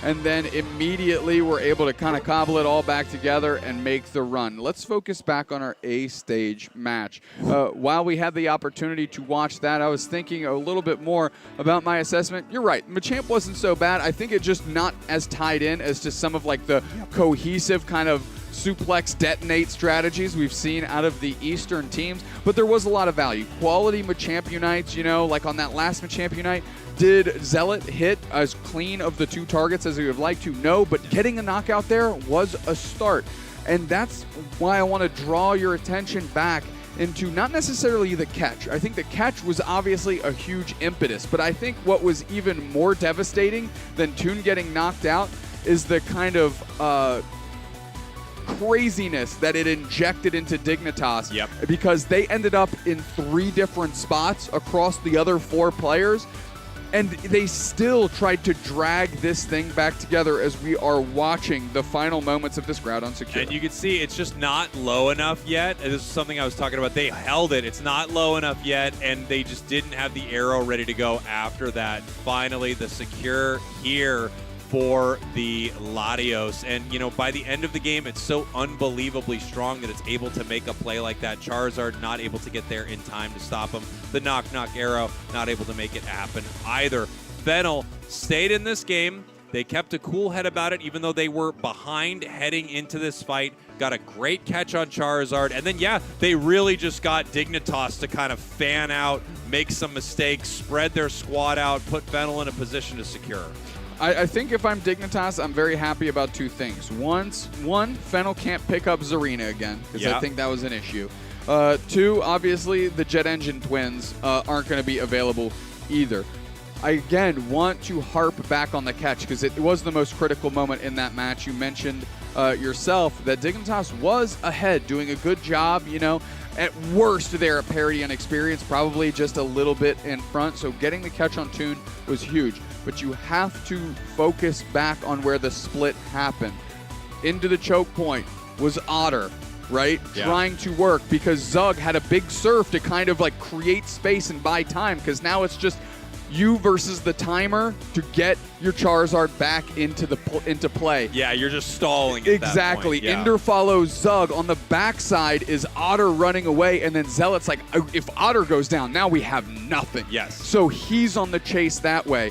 and then immediately were able to kind of cobble it all back together and make the run. Let's focus back on our A-stage match. While we had the opportunity to watch that, I was thinking a little bit more about my assessment. You're right, Machamp wasn't so bad. I think it just not as tied in as to some of like the cohesive kind of suplex detonate strategies we've seen out of the Eastern teams, but there was a lot of value. Quality Machamp Unites, you know, like on that last Machamp Unite, did Zealot hit as clean of the two targets as we would like to? No, but getting a knockout there was a start. And that's why I want to draw your attention back into not necessarily the catch. I think the catch was obviously a huge impetus, but I think what was even more devastating than Toon getting knocked out is the kind of craziness that it injected into Dignitas. Yep. Because they ended up in 3 different spots across the other 4 players, and they still tried to drag this thing back together as we are watching the final moments of this Groudon Secure. And you can see it's just not low enough yet. And this is something I was talking about. They held it. It's not low enough yet, and they just didn't have the arrow ready to go after that. Finally, the Secure here for the Latios. And, you know, by the end of the game, it's so unbelievably strong that it's able to make a play like that. Charizard not able to get there in time to stop him. The knock-knock arrow not able to make it happen either. Fennel stayed in this game. They kept a cool head about it, even though they were behind heading into this fight. Got a great catch on Charizard. And then, yeah, they really just got Dignitas to kind of fan out, make some mistakes, spread their squad out, put Fennel in a position to secure. I think if I'm Dignitas, I'm very happy about 2 things. One, Fennel can't pick up Zarina again, because I think that was an issue. 2, obviously, the Jet Engine twins aren't going to be available either. I, again, want to harp back on the catch, because it was the most critical moment in that match. You mentioned yourself that Dignitas was ahead, doing a good job, you know. At worst, they're at parity on experience, probably just a little bit in front. So getting the catch on Toon was huge. But you have to focus back on where the split happened. Into the choke point was Otter, right? Yeah. Trying to work because Zug had a big surf to kind of like create space and buy time, because now it's just you versus the timer to get your Charizard back into play. Yeah, you're just stalling at Exactly. that point. Yeah. Ender follows Zug. On the backside is Otter running away, and then Zealot's like, if Otter goes down, now we have nothing. Yes. So he's on the chase that way.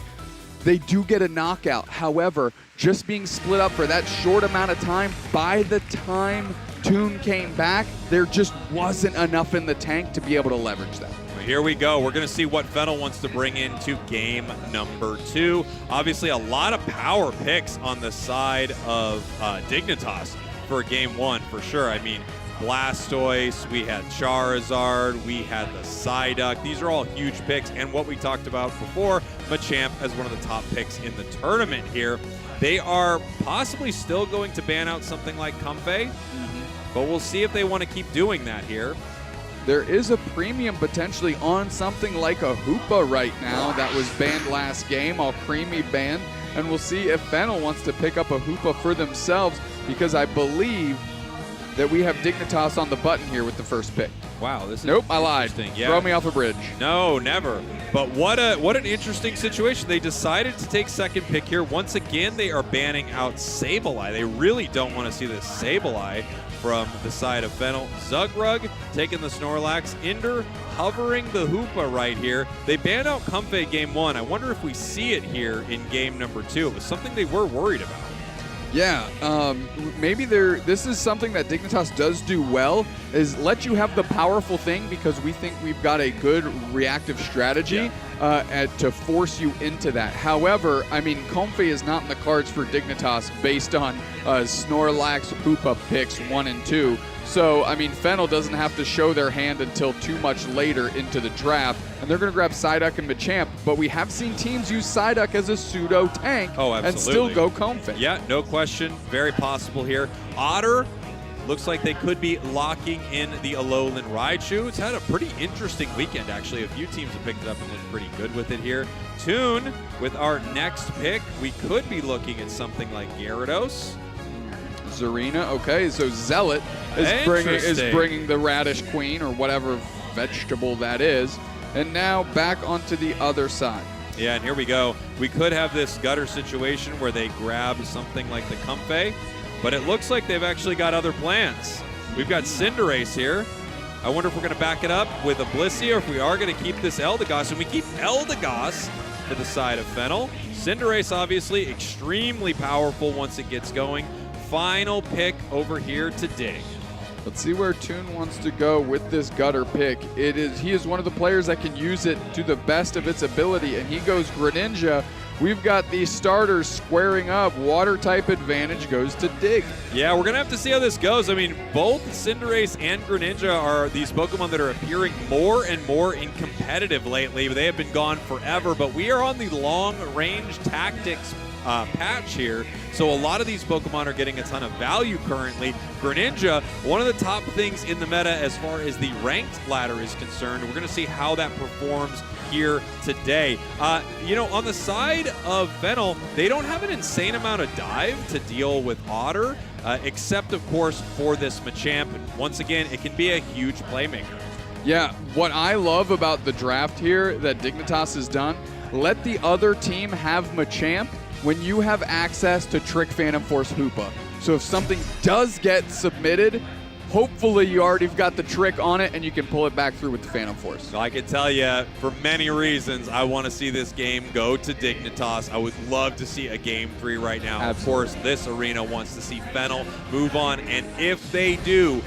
They do get a knockout. However, just being split up for that short amount of time, by the time Toon came back, there just wasn't enough in the tank to be able to leverage that. Here we go. We're going to see what Fennel wants to bring into game number 2. Obviously, a lot of power picks on the side of Dignitas for game 1, for sure. I mean, Blastoise, we had Charizard, we had the Psyduck. These are all huge picks. And what we talked about before, Machamp as one of the top picks in the tournament here. They are possibly still going to ban out something like Comfey, but we'll see if they want to keep doing that here. There is a premium potentially on something like a Hoopa right now that was banned last game, all creamy banned. And we'll see if Fennel wants to pick up a Hoopa for themselves, because I believe that we have Dignitas on the button here with the first pick. Wow, this is Nope, I lied. Yeah. Throw me off a bridge. No, never. But what an interesting situation. They decided to take second pick here. Once again, they are banning out Sableye. They really don't want to see this Sableye from the side of Fennel. Zugrug taking the Snorlax. Ender hovering the Hoopa right here. They banned out Comfey game 1. I wonder if we see it here in game number 2. It was something they were worried about. Yeah, maybe this is something that Dignitas does do well, is let you have the powerful thing because we think we've got a good reactive strategy to force you into that. However, I mean, Comfey is not in the cards for Dignitas based on Snorlax, Hoopa picks 1 and 2. So, I mean, Fennel doesn't have to show their hand until too much later into the draft, and they're going to grab Psyduck and Machamp, but we have seen teams use Psyduck as a pseudo tank and still go Comfey. Yeah, no question. Very possible here. Otter looks like they could be locking in the Alolan Raichu. It's had a pretty interesting weekend, actually. A few teams have picked it up and looked pretty good with it here. Toon, with our next pick, we could be looking at something like Gyarados. Zarina, okay, so Zealot is bringing the Radish Queen or whatever vegetable that is, and now back onto the other side. Yeah, and here we go. We could have this gutter situation where they grab something like the Comfey, but it looks like they've actually got other plans. We've got Cinderace here. I wonder if we're going to back it up with a Blissey or if we are going to keep this Eldegoss, and we keep Eldegoss to the side of Fennel. Cinderace, obviously, extremely powerful once it gets going. Final pick over here to dig. Let's see where Toon wants to go with this gutter pick. He is one of the players that can use it to the best of its ability, and he goes Greninja. We've got these starters squaring up. Water type advantage goes to dig. Yeah, we're going to have to see how this goes. I mean, both Cinderace and Greninja are these Pokemon that are appearing more and more in competitive lately. They have been gone forever, but we are on the long-range tactics patch here. So a lot of these Pokemon are getting a ton of value currently. Greninja, one of the top things in the meta as far as the ranked ladder is concerned. We're going to see how that performs here today. On the side of Fennel, they don't have an insane amount of dive to deal with Otter, except, of course, for this Machamp. And once again, it can be a huge playmaker. Yeah, what I love about the draft here that Dignitas has done, let the other team have Machamp when you have access to Trick Phantom Force Hoopa. So if something does get submitted, hopefully you already got the trick on it and you can pull it back through with the Phantom Force. So I can tell you, for many reasons, I want to see this game go to Dignitas. I would love to see a Game 3 right now. Absolutely. Of course, this arena wants to see Fennel move on, and if they do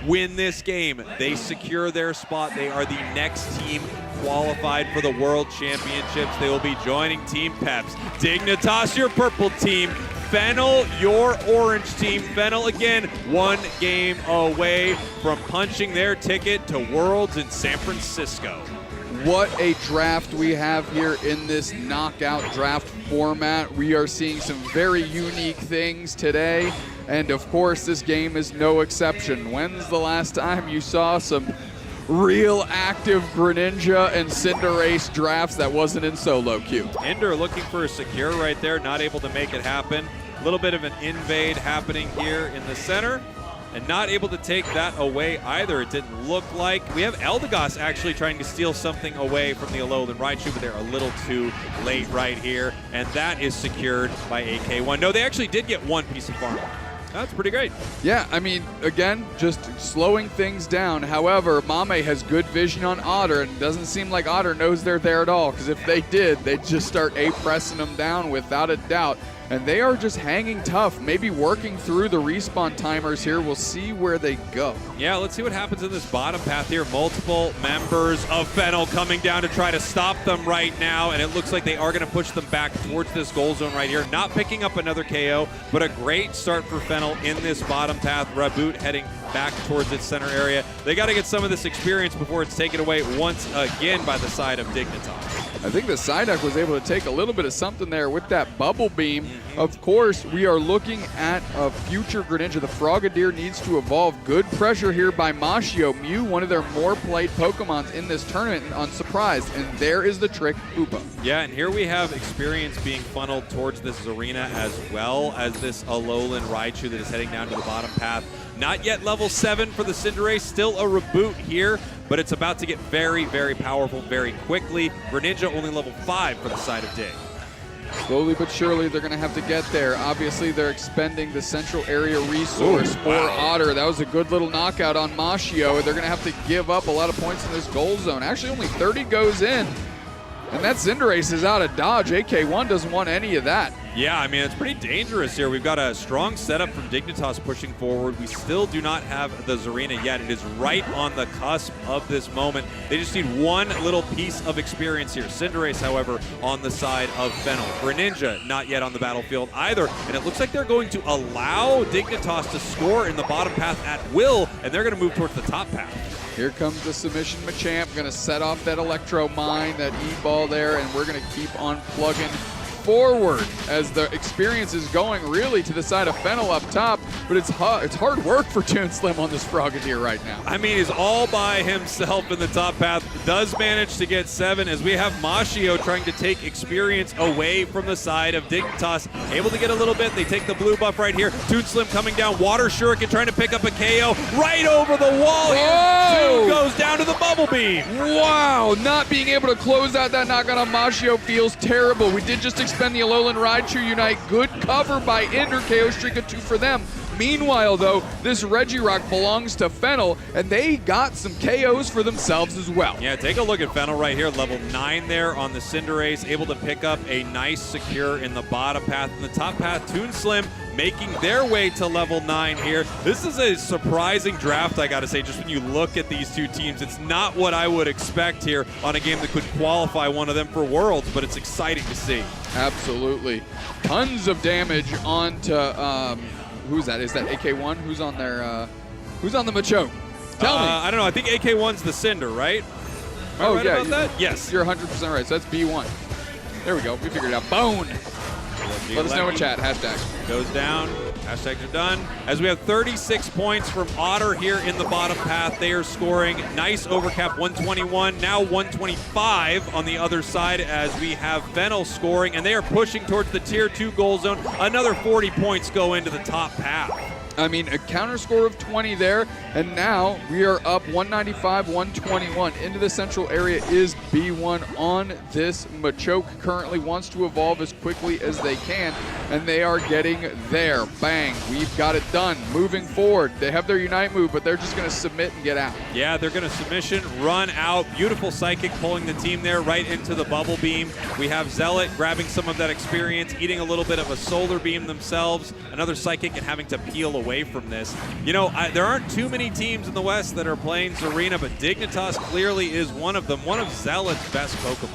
win this game, they secure their spot. They are the next team qualified for the World Championships. They will be joining Team Peps. Dignitas, your purple team. Fennel, your orange team. Fennel, again, 1 game away from punching their ticket to Worlds in San Francisco. What a draft we have here in this knockout draft format. We are seeing some very unique things today. And of course, this game is no exception. When's the last time you saw some real active Greninja and Cinderace drafts that wasn't in solo queue? Ender looking for a secure right there, not able to make it happen. A little bit of an invade happening here in the center, and not able to take that away either, it didn't look like. We have Eldegoss actually trying to steal something away from the Alolan Raichu, but they're a little too late right here, and that is secured by AK1. No, they actually did get 1 piece of farm. That's pretty great. Yeah, I mean, again, just slowing things down. However, Mame has good vision on Otter, and it doesn't seem like Otter knows they're there at all, because if they did, they'd just start A-pressing them down without a doubt. And they are just hanging tough, maybe working through the respawn timers here. We'll see where they go. Yeah, let's see what happens in this bottom path here. Multiple members of Fennel coming down to try to stop them right now, and it looks like they are going to push them back towards this goal zone right here. Not picking up another KO, but a great start for Fennel in this bottom path. Raboot heading back towards its center area. They got to get some of this experience before it's taken away once again by the side of Dignitas. I think the Psyduck was able to take a little bit of something there with that bubble beam. Of course, we are looking at a future Greninja. The Frogadier needs to evolve. Good pressure here by Mashio. Mew, one of their more played Pokemons in this tournament, unsurprised. And there is the trick, Hoopa. Yeah, and here we have experience being funneled towards this arena as well as this Alolan Raichu that is heading down to the bottom path. Not yet level 7 for the Cinderace, still a reboot here, but it's about to get very, very powerful very quickly. Greninja only level 5 for the side of Dig. Slowly but surely, they're going to have to get there. Obviously, they're expending the central area resource for Otter. That was a good little knockout on Mashio. They're going to have to give up a lot of points in this goal zone. Actually, only 30 goes in. And that Cinderace is out of dodge. AK1 doesn't want any of that. Yeah, I mean, it's pretty dangerous here. We've got a strong setup from Dignitas pushing forward. We still do not have the Zarina yet. It is right on the cusp of this moment. They just need one little piece of experience here. Cinderace, however, on the side of Fennel. Greninja, not yet on the battlefield either. And it looks like they're going to allow Dignitas to score in the bottom path at will, and they're going to move towards the top path. Here comes the submission Machamp, going to set off that Electro Mine, that E-ball there, and we're going to keep on plugging forward as the experience is going really to the side of Fennel up top, but it's hard work for Toon Slim on this Frogadier right now. I mean, he's all by himself in the top path, does manage to get 7 as we have Mashio trying to take experience away from the side of Dignitas. Able to get a little bit, they take the blue buff right here. Toon Slim coming down, Water Shuriken trying to pick up a KO right over the wall here. Toon goes down to the Bubble Beam. Wow, not being able to close out that knockout on Mashio feels terrible. We did just expend the Alolan Raichu Unite. Good cover by Ender, KO streak of 2 for them. Meanwhile, though, this Regirock belongs to Fennel, and they got some KOs for themselves as well. Yeah, take a look at Fennel right here, level 9 there on the Cinderace, able to pick up a nice secure in the bottom path. In the top path, Toon Slim making their way to level 9 here. This is a surprising draft, I gotta say, just when you look at these two teams. It's not what I would expect here on a game that could qualify one of them for Worlds, but it's exciting to see. Absolutely. Tons of damage onto, who's that? Is that AK1? Who's on there? Who's on the Machoke? Tell me. I don't know. I think AK1's the Cinder, right? Am I right about that? Yes. You're 100% right. So that's B1. There we go. We figured it out. Bone. Let us know in chat. Hashtag. Goes down. Hashtags are done. As we have 36 points from Otter here in the bottom path. They are scoring nice overcap 121, now 125 on the other side as we have Fennel scoring, and they are pushing towards the tier 2 goal zone. Another 40 points go into the top path. I mean, a counter score of 20 there, and now we are up 195-121. Into the central area is B1 on this Machoke. Currently wants to evolve as quickly as they can, and they are getting there. Bang, we've got it done. Moving forward, they have their Unite move, but they're just going to submit and get out. Yeah, they're going to submission, run out. Beautiful Psychic pulling the team there right into the Bubble Beam. We have Zealot grabbing some of that experience, eating a little bit of a Solar Beam themselves. Another Psychic and having to peel away from this. You know, there aren't too many teams in the West that are playing Zarina, but Dignitas clearly is one of them, one of Zealot's best Pokemon.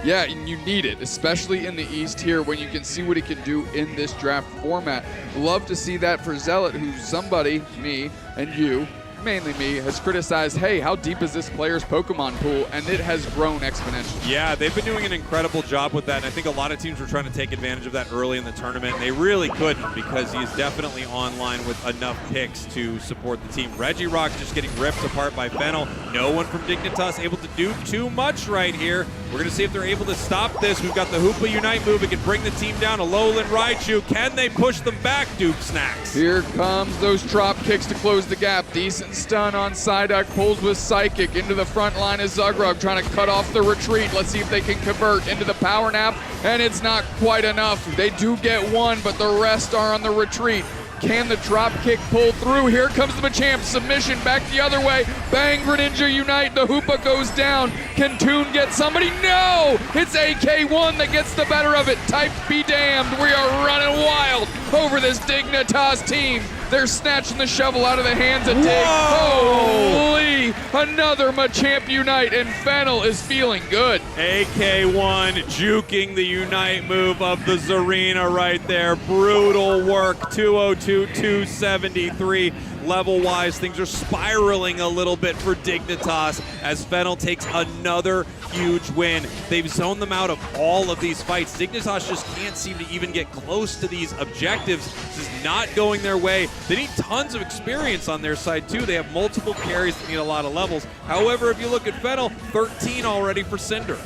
Yeah, and you need it, especially in the East here when you can see what he can do in this draft format. Love to see that for Zealot, who's somebody, me and you, mainly me, has criticized, hey, how deep is this player's Pokemon pool? And it has grown exponentially. Yeah, they've been doing an incredible job with that, and I think a lot of teams were trying to take advantage of that early in the tournament, and they really couldn't because he's definitely online with enough picks to support the team. Regirock just getting ripped apart by Fennel. No one from Dignitas able to do too much right here. We're going to see if they're able to stop this. We've got the Hoopa Unite move. It can bring the team down. Alolan Raichu. Can they push them back, Duke Snacks? Here comes those drop kicks to close the gap. Decent stun on Psyduck. Pulls with Psychic. Into the front line is Zugrug trying to cut off the retreat. Let's see if they can convert into the Power Nap. And it's not quite enough. They do get one, but the rest are on the retreat. Can the drop kick pull through? Here comes the Machamp. Submission back the other way. Bang, Greninja Unite. The Hoopa goes down. Can Toon get somebody? No! It's AK1 that gets the better of it. Type be damned. We are running wild over this Dignitas team. They're snatching the shovel out of the hands of Dig. Holy! Another Machamp Unite, and Fennel is feeling good. AK1 juking the Unite move of the Zarina right there. Brutal work. 202, 273. level-wise. Things are spiraling a little bit for Dignitas as Fennel takes another huge win. They've zoned them out of all of these fights. Dignitas just can't seem to even get close to these objectives. This is not going their way. They need tons of experience on their side too. They have multiple carries that need a lot of levels. However, if you look at Fennel, 13 already for Cinder.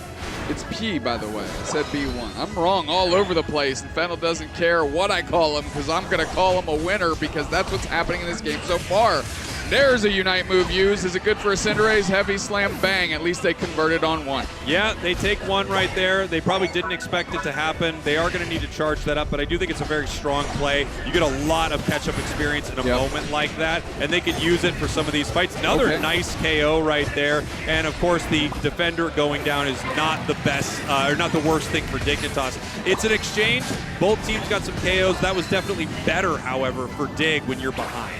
It's P, by the way. I said B1. I'm wrong all over the place, and Fennel doesn't care what I call him because I'm going to call him a winner because that's what's happening in this game so far. There's a Unite move used. Is it good for a Cinderace? Heavy slam, bang. At least they converted on one. Yeah, they take one right there. They probably didn't expect it to happen. They are going to need to charge that up, but I do think it's a very strong play. You get a lot of catch-up experience in a moment like that, and they could use it for some of these fights. Another nice KO right there, and of course the defender going down is not the best, or not the worst thing for Dignitas. It's an exchange. Both teams got some KOs. That was definitely better, however, for Dig when you're behind.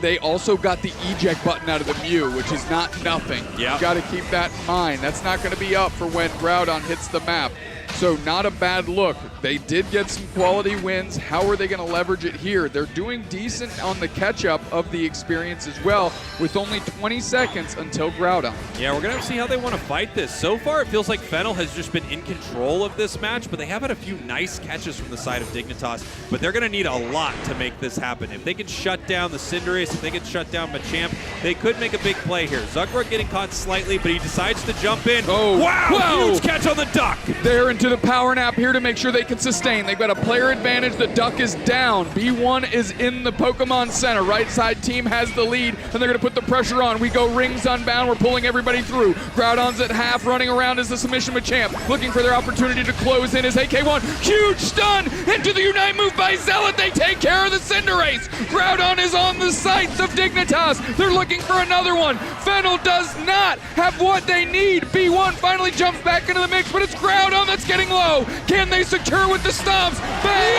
They also got the eject button out of the Mew, which is not nothing. You got to keep that in mind. That's not going to be up for when Groudon hits the map. So not a bad look. They did get some quality wins. How are they going to leverage it here? They're doing decent on the catch-up of the experience as well, with only 20 seconds until Groudon. Yeah, we're going to see how they want to fight this. So far, it feels like Fennel has just been in control of this match, but they have had a few nice catches from the side of Dignitas, but they're going to need a lot to make this happen. If they can shut down the Cinderace, if they can shut down Machamp, they could make a big play here. Zugrug getting caught slightly, but he decides to jump in. Oh, wow! Huge catch on the duck! They're into the power nap here to make sure they can sustain. They've got a player advantage. The duck is down. B1 is in the Pokemon Center. Right side team has the lead, and they're going to put the pressure on. We go rings unbound. We're pulling everybody through. Groudon's at half, running around as the submission Machamp, looking for their opportunity to close in as AK1. Huge stun into the Unite move by Zealot. They take care of the Cinderace. Groudon is on the sights of Dignitas. They're looking for another one. Fennel does not have what they need. B1 finally jumps back into the mix, but it's Groudon that's getting low. Can they secure with the stomps? Bang!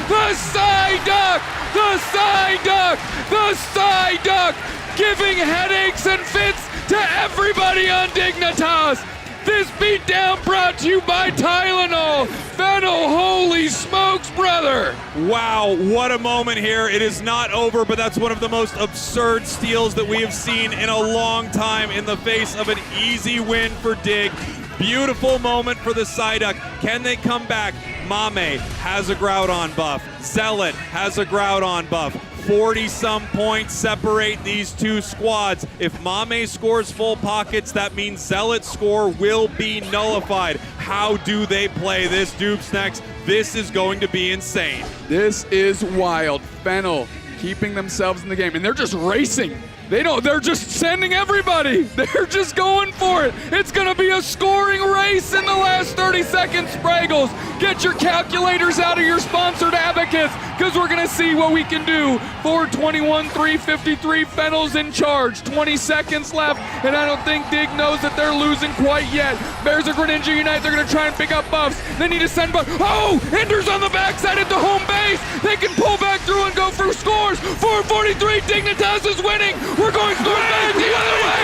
The side duck! The side duck! The side duck! Giving headaches and fits to everybody on Dignitas. This beatdown brought to you by Tylenol. Fennel, holy smokes, brother. Wow, what a moment here. It is not over, but that's one of the most absurd steals that we have seen in a long time in the face of an easy win for Dig. Beautiful moment for the Psyduck. Can they come back? Mame has a Groudon buff. Zealot has a Groudon buff. 40-some points separate these two squads. If Mame scores full pockets, that means Zealot's score will be nullified. How do they play this Dupsnax? This is going to be insane. This is wild. Fennel keeping themselves in the game, and they're just racing. They're just sending everybody. They're just going for it. It's going to be a scoring race in the last 30 seconds, Spraggles. Get your calculators out of your sponsored abacus, because we're going to see what we can do. 4:21, 3:53, Fennel's in charge. 20 seconds left, and I don't think Dig knows that they're losing quite yet. Bears are Greninja Unite. They're going to try and pick up buffs. They need to send buffs. Oh, Ender's on the backside at the home base. They can pull back through and go for scores. 4:43, Dignitas is winning. We're going back the other way.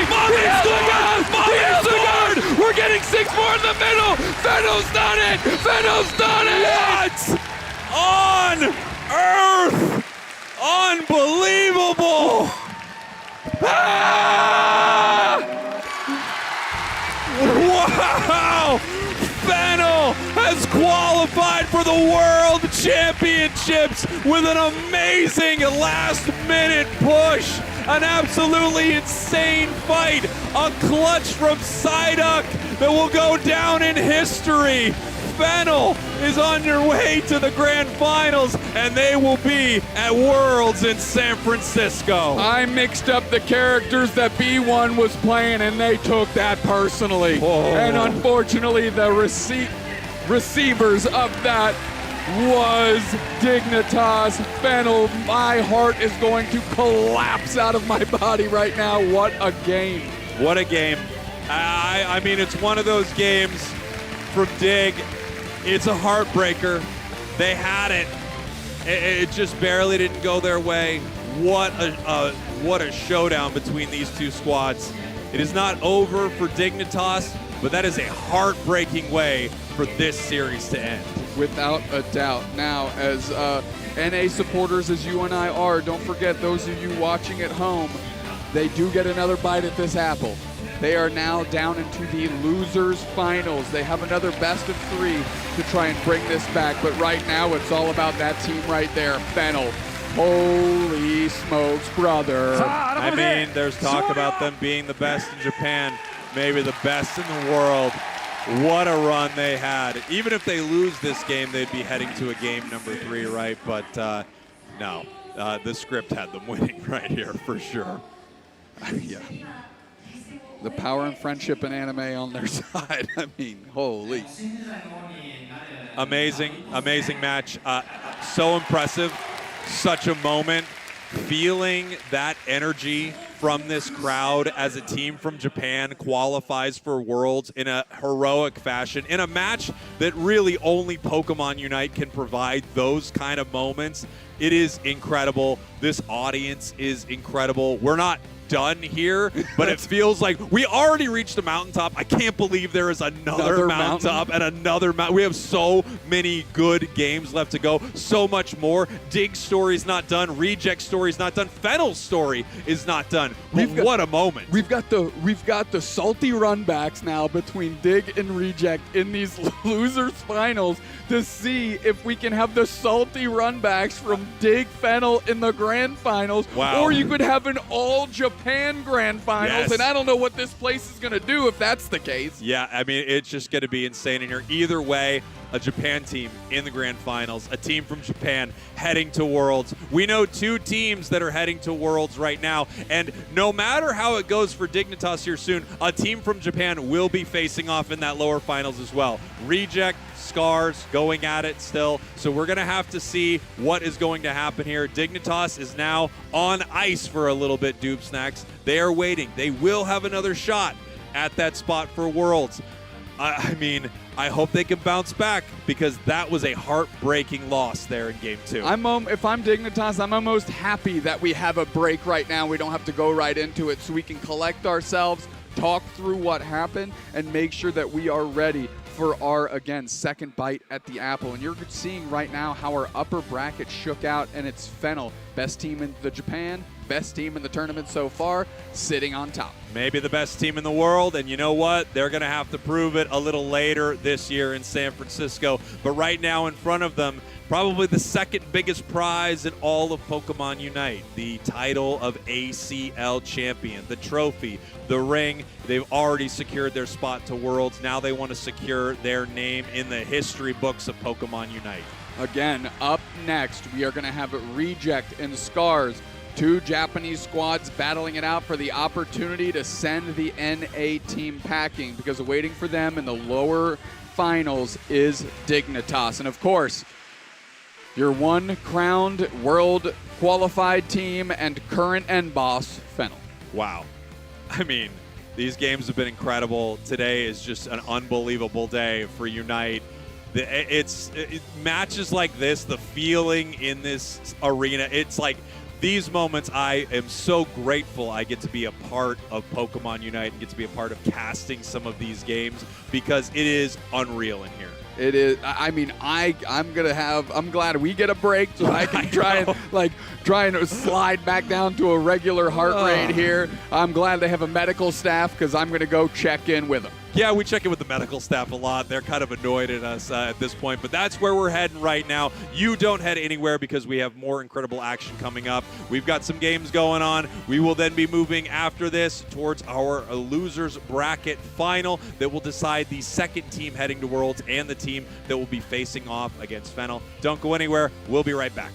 The guard. We're getting 6 more in the middle. Fennel's done it. Fennel's done it. What on earth? Unbelievable. Ah! Wow. Fennel has qualified for the World Championships with an amazing last-minute push. An absolutely insane fight. A clutch from Psyduck that will go down in history. Fennel is on your way to the grand finals, and they will be at Worlds in San Francisco. I mixed up the characters that B1 was playing, and they took that personally. And unfortunately, the receivers of that was Dignitas. Fennel, my heart is going to collapse out of my body right now. What a game. What a game. I mean, it's one of those games from Dig. It's a heartbreaker. They had it. It just barely didn't go their way. What a showdown between these two squads. It is not over for Dignitas, but that is a heartbreaking way for this series to end. without a doubt. Now, as NA supporters as you and I are, don't forget, those of you watching at home, they do get another bite at this apple. They are now down into the losers finals. They have another best of 3 to try and bring this back, but right now it's all about that team right there, Fennel. Holy smokes, brother. I mean, there's talk about them being the best in Japan, maybe the best in the world. What a run they had. Even if they lose this game, they'd be heading to a game number 3, right? But no, the script had them winning right here for sure. Yeah. The power and friendship in anime on their side. I mean, holy. Amazing, amazing match. So impressive. Such a moment. Feeling that energy from this crowd as a team from Japan qualifies for Worlds in a heroic fashion, in a match that really only Pokemon Unite can provide those kind of moments. It is incredible. This audience is incredible. We're not done here, but it feels like we already reached the mountaintop. I can't believe there is another mountaintop and another mountain. We have so many good games left to go. So much more. Dig's story's not done. Reject's story's not done. Fennel's story is not done. But what a moment. We've got the salty runbacks now between Dig and Reject in these losers finals to see if we can have the salty runbacks from Dig Fennel in the grand finals. Wow. Or you could have an all Japan grand finals. Yes. And I don't know what this place is going to do if that's the case. Yeah, I mean, it's just going to be insane in here. Either way, a Japan team in the grand finals, a team from Japan heading to Worlds. We know 2 teams that are heading to Worlds right now, and no matter how it goes for Dignitas here soon, a team from Japan will be facing off in that lower finals as well. Reject, Scars going at it still, so we're going to have to see what is going to happen here. Dignitas is now on ice for a little bit, Doob Snacks. They are waiting. They will have another shot at that spot for Worlds. I mean, I hope they can bounce back because that was a heartbreaking loss there in Game 2. If I'm Dignitas, I'm almost happy that we have a break right now. We don't have to go right into it so we can collect ourselves, talk through what happened, and make sure that we are ready for our, again, second bite at the apple. And you're seeing right now how our upper bracket shook out, and it's Fennel, best team in the Japan, best team in the tournament so far, sitting on top. Maybe the best team in the world, and you know what? They're going to have to prove it a little later this year in San Francisco. But right now in front of them, probably the second biggest prize in all of Pokemon Unite, the title of ACL champion, the trophy, the ring. They've already secured their spot to Worlds. Now they want to secure their name in the history books of Pokemon Unite. Again, up next, we are going to have Reject and Scars, 2 Japanese squads battling it out for the opportunity to send the NA team packing, because waiting for them in the lower finals is Dignitas. And of course, your one crowned world qualified team and current end boss, Fennel. Wow. I mean, these games have been incredible. Today is just an unbelievable day for Unite. It's matches like this, the feeling in this arena, it's like these moments, I am so grateful I get to be a part of Pokemon Unite and get to be a part of casting some of these games, because it is unreal in here. It is. I mean, I'm glad we get a break so I can try and slide back down to a regular heart rate here. I'm glad they have a medical staff because I'm going to go check in with them. Yeah, we check in with the medical staff a lot. They're kind of annoyed at us at this point, but that's where we're heading right now. You don't head anywhere because we have more incredible action coming up. We've got some games going on. We will then be moving after this towards our losers bracket final that will decide the second team heading to Worlds and the team that will be facing off against Fennel. Don't go anywhere. We'll be right back.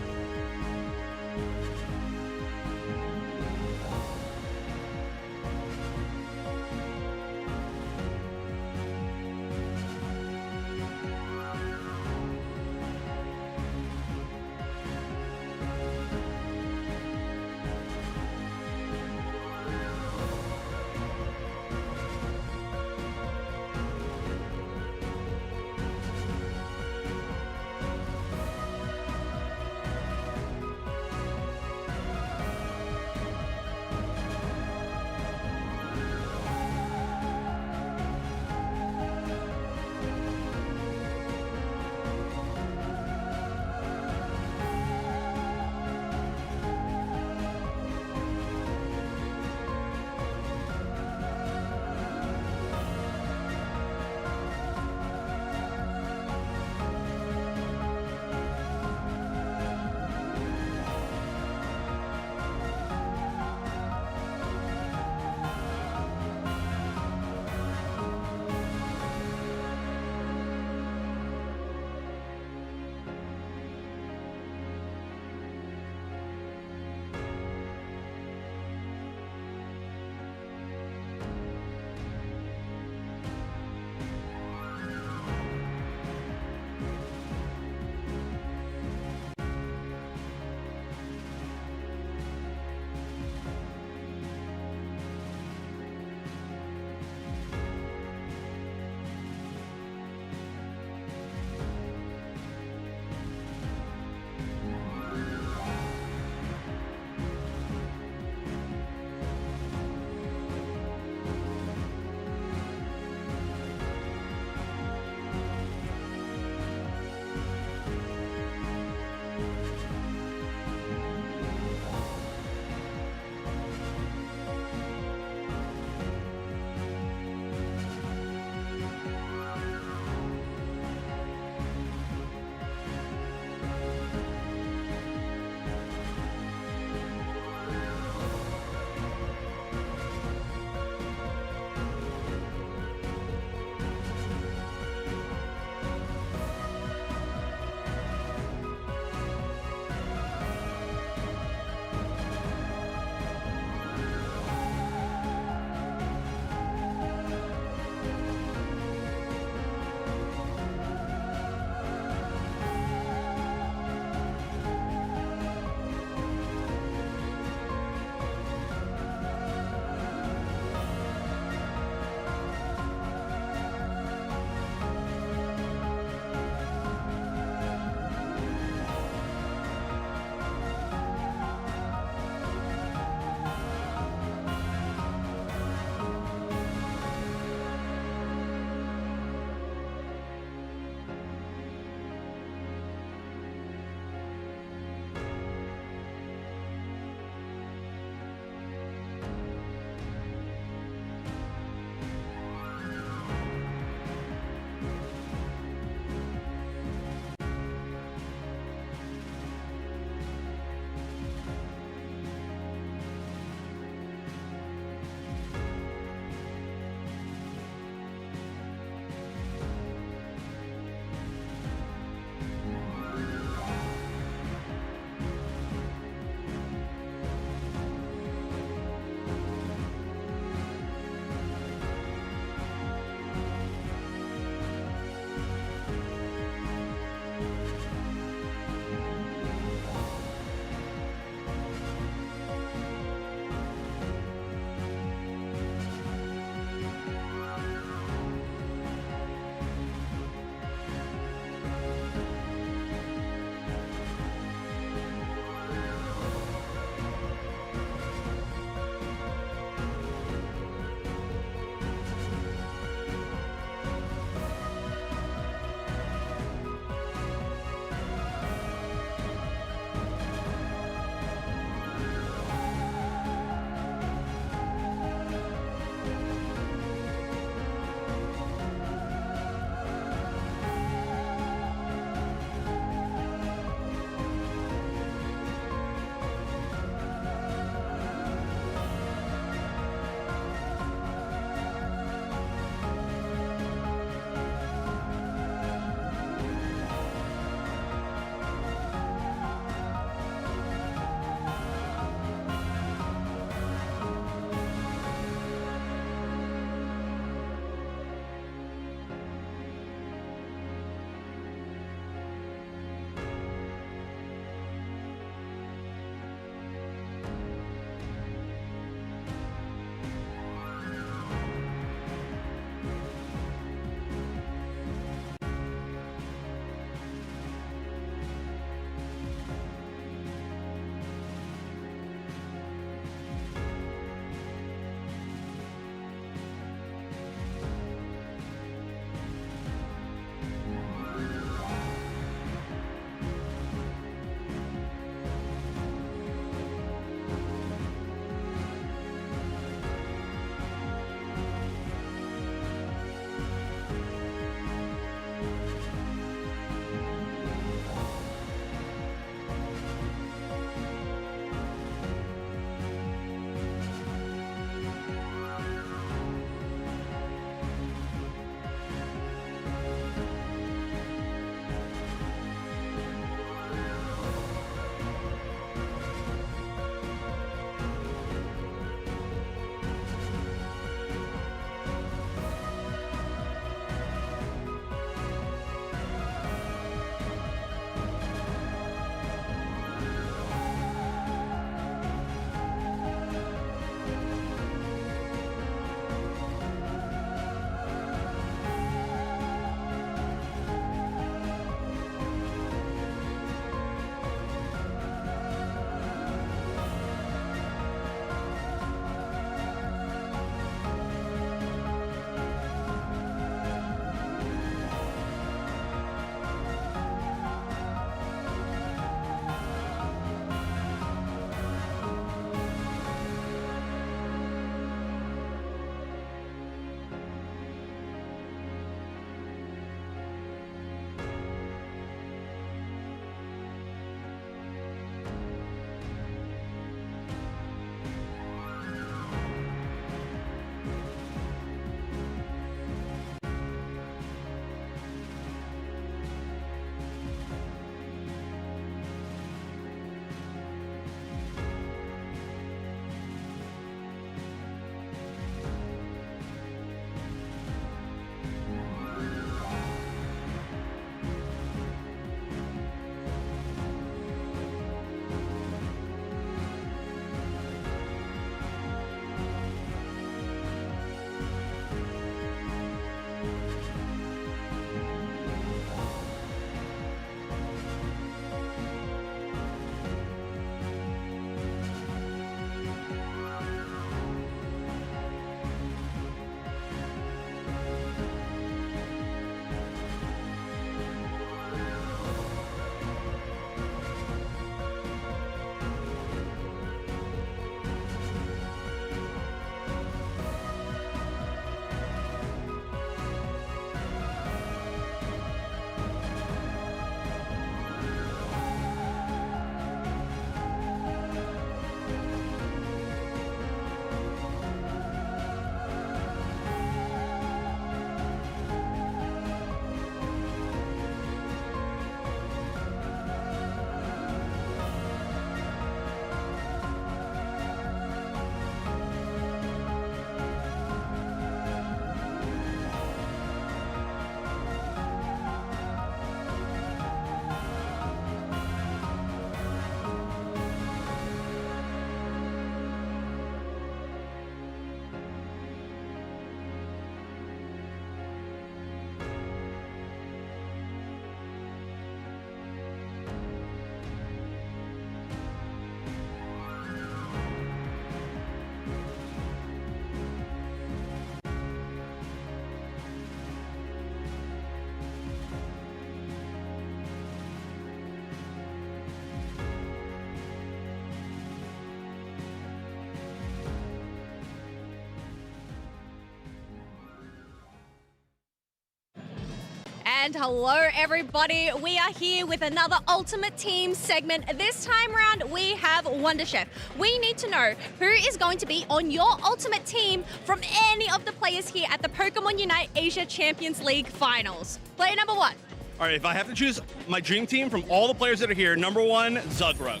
And hello, everybody. We are here with another Ultimate Team segment. This time around, we have Wonder Chef. We need to know who is going to be on your Ultimate Team from any of the players here at the Pokémon UNITE Asia Champions League Finals. Player number 1. All right, if I have to choose my dream team from all the players that are here, number 1, Zugrug.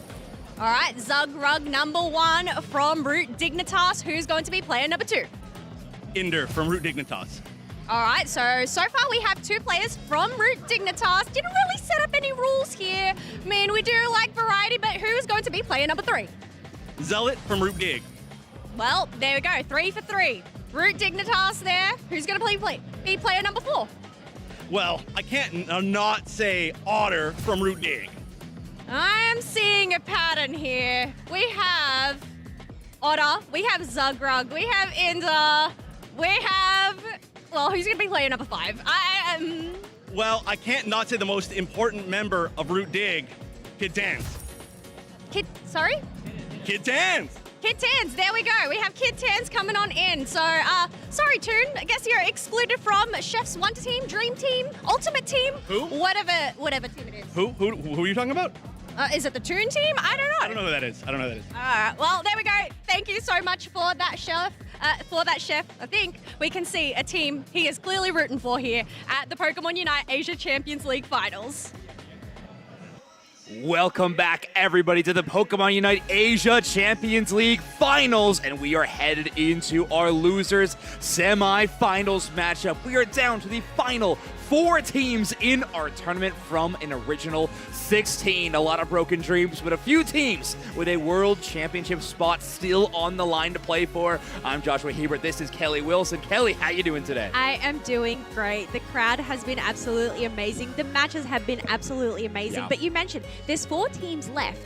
All right, Zugrug number 1 from ROOT Dignitas. Who's going to be player number 2? Inder from ROOT Dignitas. All right, so far we have 2 players from ROOT Dignitas. Didn't really set up any rules here. I mean, we do like variety, but who's going to be player number 3? Zealot from ROOT Dig. Well, there we go, 3 for 3. ROOT Dignitas there. Who's going to be player number 4? Well, I can't not say Otter from ROOT Dig. I am seeing a pattern here. We have Otter, we have Zugrug, we have Inder, we have... Well, who's going to be player number 5? Well, I can't not say the most important member of ROOT Dig, Kid Tans. Sorry? Kid Tans! Kid Tans, there we go. We have Kid Tans coming on in. So, sorry, Toon. I guess you're excluded from Chef's Wonder Team, Dream Team, Ultimate Team. Who? Whatever team it is. Who are you talking about? Is it the Toon Team? I don't know. I don't know who that is. All right. Well, there we go. Thank you so much for that, Chef. I think we can see a team he is clearly rooting for here at the Pokémon UNITE Asia Champions League Finals. Welcome back, everybody, to the Pokémon UNITE Asia Champions League Finals, and we are headed into our losers semi-finals matchup. We are down to the final 4 teams in our tournament from an original 16. A lot of broken dreams, but a few teams with a World Championship spot still on the line to play for. I'm Joshua Hebert. This is Kelly Wilson. Kelly, how you doing today? I am doing great. The crowd has been absolutely amazing. The matches have been absolutely amazing. Yeah. But you mentioned there's 4 teams left.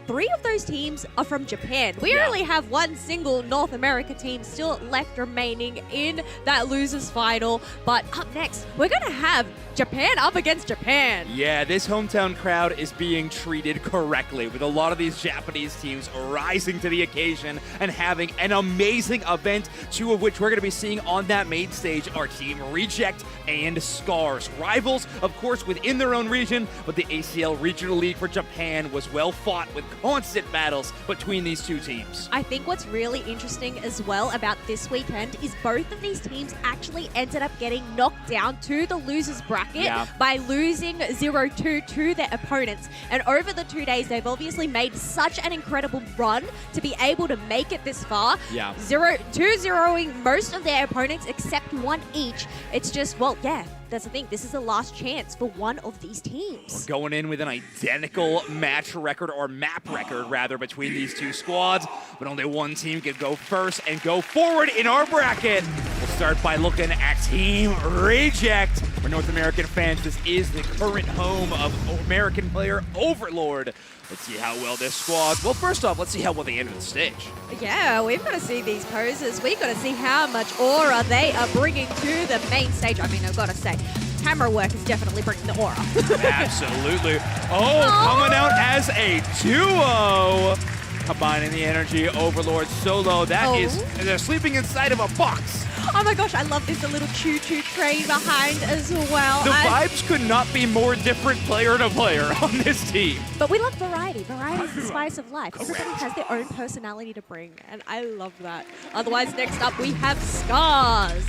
3 of those teams are from Japan. We only have 1 single North America team still left remaining in that losers final. But up next, we're going to have Japan up against Japan. Yeah, this hometown crowd is being treated correctly, with a lot of these Japanese teams rising to the occasion and having an amazing event, 2 of which we're going to be seeing on that main stage are Team Reject and Scars. Rivals, of course, within their own region, but the ACL Regional League for Japan was well fought with constant battles between these 2 teams. I think what's really interesting as well about this weekend is both of these teams actually ended up getting knocked down to the losers bracket by losing 0-2 to their opponents. And over the 2 days, they've obviously made such an incredible run to be able to make it this far. 2-0ing most of their opponents except 1 each. It's just, well, that's the thing. This is the last chance for one of these teams. We're going in with an identical match record, or map record rather, between these 2 squads, but only 1 team can go first and go forward in our bracket. We'll start by looking at Team Reject. For North American fans, this is the current home of American player Overlord. Let's see how well this squad... Well, first off, let's see how well they enter the stage. Yeah, we've got to see these poses. We've got to see how much aura they are bringing to the main stage. I mean, I've got to say, camera work is definitely bringing the aura. Absolutely. Coming out as a duo. Combining the energy, Overlord solo. They're sleeping inside of a box. Oh my gosh, I love this. A little choo-choo train behind as well. The vibes could not be more different player to player on this team. But we love variety. Variety is the spice of life. Everybody has their own personality to bring, and I love that. Otherwise, next up, we have Scars.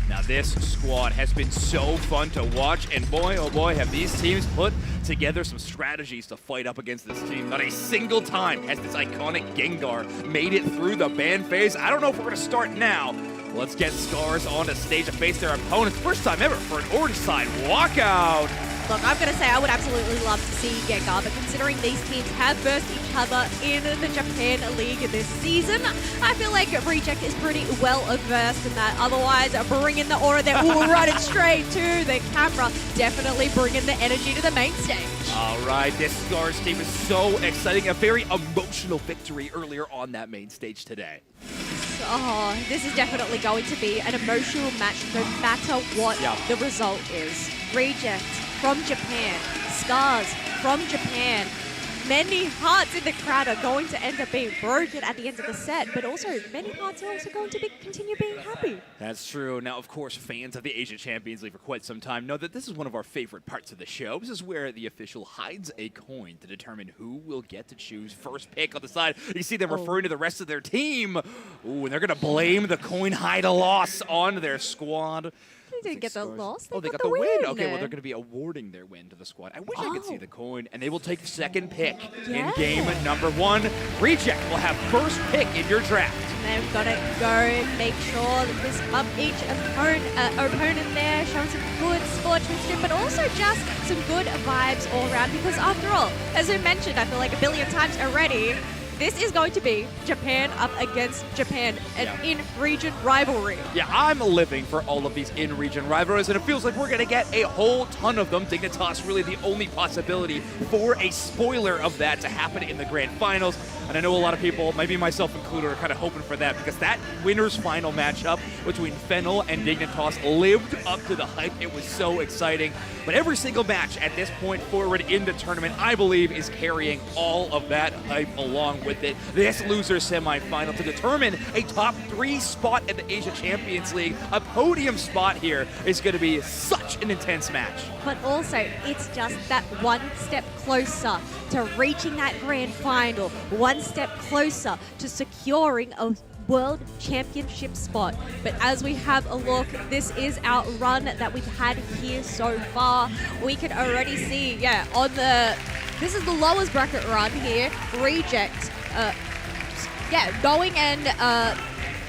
Now, this squad has been so fun to watch, and boy, oh boy, have these teams put together some strategies to fight up against this team. Not a single time has this iconic Gengar made it through the ban phase. I don't know if we're going to start now. Let's get Scars on the stage to face their opponents. First time ever for an orange side walkout. Look, I'm going to say I would absolutely love to see Gengar, but considering these teams have versed each other in the Japan League this season, I feel like Reject is pretty well versed in that. Otherwise, bringing the aura there, running straight to the camera, definitely bringing the energy to the main stage. All right, this Scars team is so exciting. A very emotional victory earlier on that main stage today. Oh, this is definitely going to be an emotional match no matter what the result is. Reject from Japan, Scars from Japan. many hearts in the crowd are going to end up being broken at the end of the set, but also many hearts are also going to continue being happy. That's true. Now, of course, fans of the Asia Champions League for quite some time know that this is one of our favorite parts of the show. This is where the official hides a coin to determine who will get to choose first pick on the side. You see them referring to the rest of their team. Ooh, and they're going to blame the coin hide a loss on their squad. They didn't get the loss. They got the win. Okay, well, they're going to be awarding their win to the squad. I wish I could see the coin. And they will take the second pick in game number 1. Reject will have first pick in your draft. And they've got to go make sure that this up each opponent there, showing some good sportsmanship, but also just some good vibes all around. Because after all, as we mentioned, I feel like a billion times already, this is going to be Japan up against Japan, an in-region rivalry. Yeah, I'm living for all of these in-region rivalries, and it feels like we're going to get a whole ton of them. Dignitas really the only possibility for a spoiler of that to happen in the grand finals. And I know a lot of people, maybe myself included, are kind of hoping for that because that winner's final matchup between Fennel and Dignitas lived up to the hype. It was so exciting. But every single match at this point forward in the tournament, I believe, is carrying all of that hype along with it. This loser semifinal to determine a top 3 spot in the Asia Champions League, a podium spot here, is going to be such an intense match. But also, it's just that one step closer to reaching that grand final, one step closer to securing a World Championship spot. But as we have a look, this is our run that we've had here so far. We can already see, this is the lowest bracket run here. Reject, going and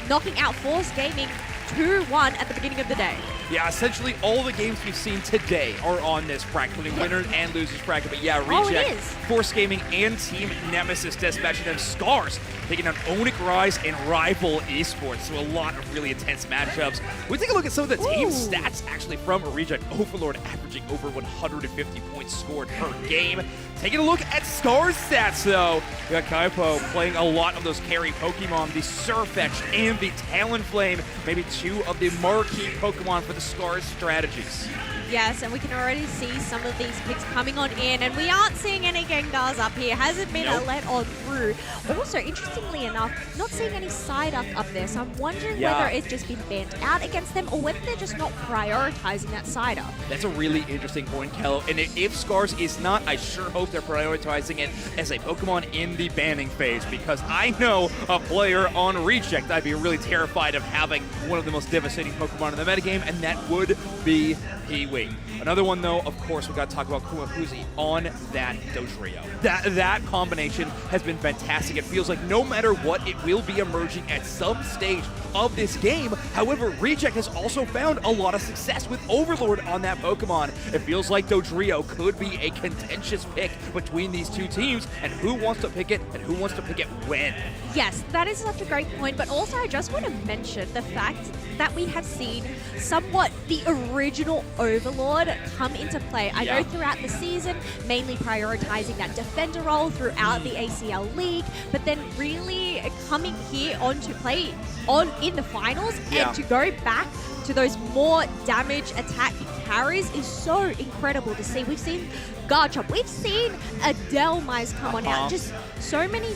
knocking out Force Gaming 2-1 at the beginning of the day. Yeah, essentially all the games we've seen today are on this bracket, including winners and losers bracket. But yeah, Reject, Force Gaming, and Team Nemesis dispatching them. Scars taking on Onic Rise and Rival Esports. So a lot of really intense matchups. We take a look at some of the team stats actually from Reject. Overlord averaging over 150 points scored per game. Taking a look at Scars stats though. We got Kaipo playing a lot of those carry Pokemon, the Surfetch and the Talonflame, maybe 2 of the marquee Pokemon for the Scars strategies. Yes, and we can already see some of these picks coming on in, and we aren't seeing any Gengars up here. Hasn't been let on through. Also, interestingly enough, not seeing any Psyduck up there, so I'm wondering whether it's just been banned out against them or whether they're just not prioritizing that Psyduck. That's a really interesting point, Kello. And if Scars is not, I sure hope they're prioritizing it as a Pokemon in the banning phase, because I know a player on Reject I'd be really terrified of having one of the most devastating Pokemon in the metagame, and that would be Pee-wee. Another one, though, of course, we got to talk about Kumafuzi on that Dodrio. That combination has been fantastic. It feels like no matter what, it will be emerging at some stage of this game. However, Reject has also found a lot of success with Overlord on that Pokemon. It feels like Dodrio could be a contentious pick between these two teams, and who wants to pick it and who wants to pick it when. Yes, that is such a great point, but also I just want to mention the fact that we have seen somewhat the original Overlord come into play. I know throughout the season, mainly prioritizing that defender role throughout the ACL League, but then really coming here onto play in the finals and to go back to those more damage attack carries is so incredible to see. We've seen Garchomp, we've seen Adelmize come on out, just so many.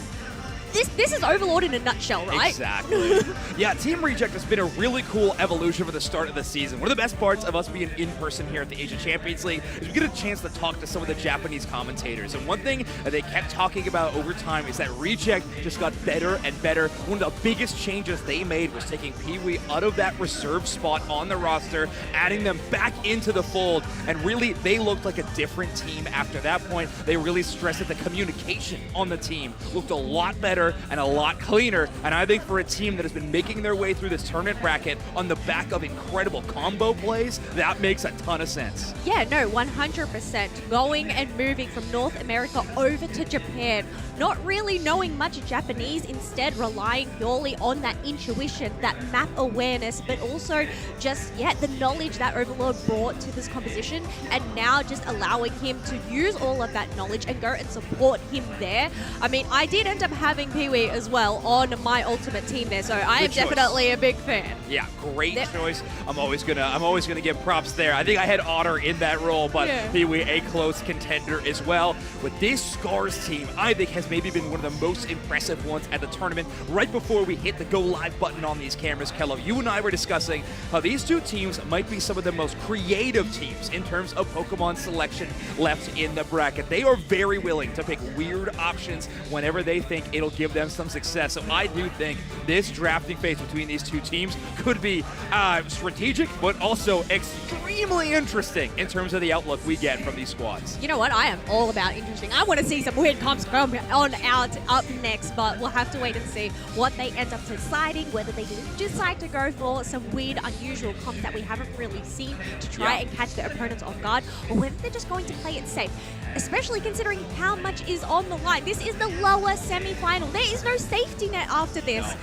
This is Overlord in a nutshell, right? Exactly. Yeah, Team Reject has been a really cool evolution for the start of the season. One of the best parts of us being in person here at the Asia Champions League is we get a chance to talk to some of the Japanese commentators. And one thing that they kept talking about over time is that Reject just got better and better. One of the biggest changes they made was taking Pee-wee out of that reserve spot on the roster, adding them back into the fold. And really, they looked like a different team after that point. They really stressed that the communication on the team looked a lot better and a lot cleaner, and I think for a team that has been making their way through this tournament bracket on the back of incredible combo plays, that makes a ton of sense. Yeah, no, 100%. Going and moving from North America over to Japan, not really knowing much Japanese, instead relying purely on that intuition, that map awareness, but also just, the knowledge that Overlord brought to this composition, and now just allowing him to use all of that knowledge and go and support him there. I mean, I did end up having having Pee-wee as well on my ultimate team there, so I am choice. definitely a big fan. Yeah, great choice. I'm always gonna give props there. I think I had Otter in that role, but Yeah. Pee-wee a close contender as well. But this Scars team, I think, has maybe been one of the most impressive ones at the tournament. Right before we hit the go live button on these cameras, Kello, you and I were discussing how these two teams might be some of the most creative teams in terms of Pokemon selection left in the bracket. They are very willing to pick weird options whenever they think it'll give them some success. So I do think this drafting phase between these two teams could be strategic, but also extremely interesting in terms of the outlook we get from these squads. You know what? I am all about interesting. I want to see some weird comps come on out up next, but we'll have to wait and see what they end up deciding, whether they do decide to go for some weird, unusual comps that we haven't really seen to try and catch their opponents off guard, or whether they're just going to play it safe, especially considering how much is on the line. This is the lower semi-final. There is no safety net after this.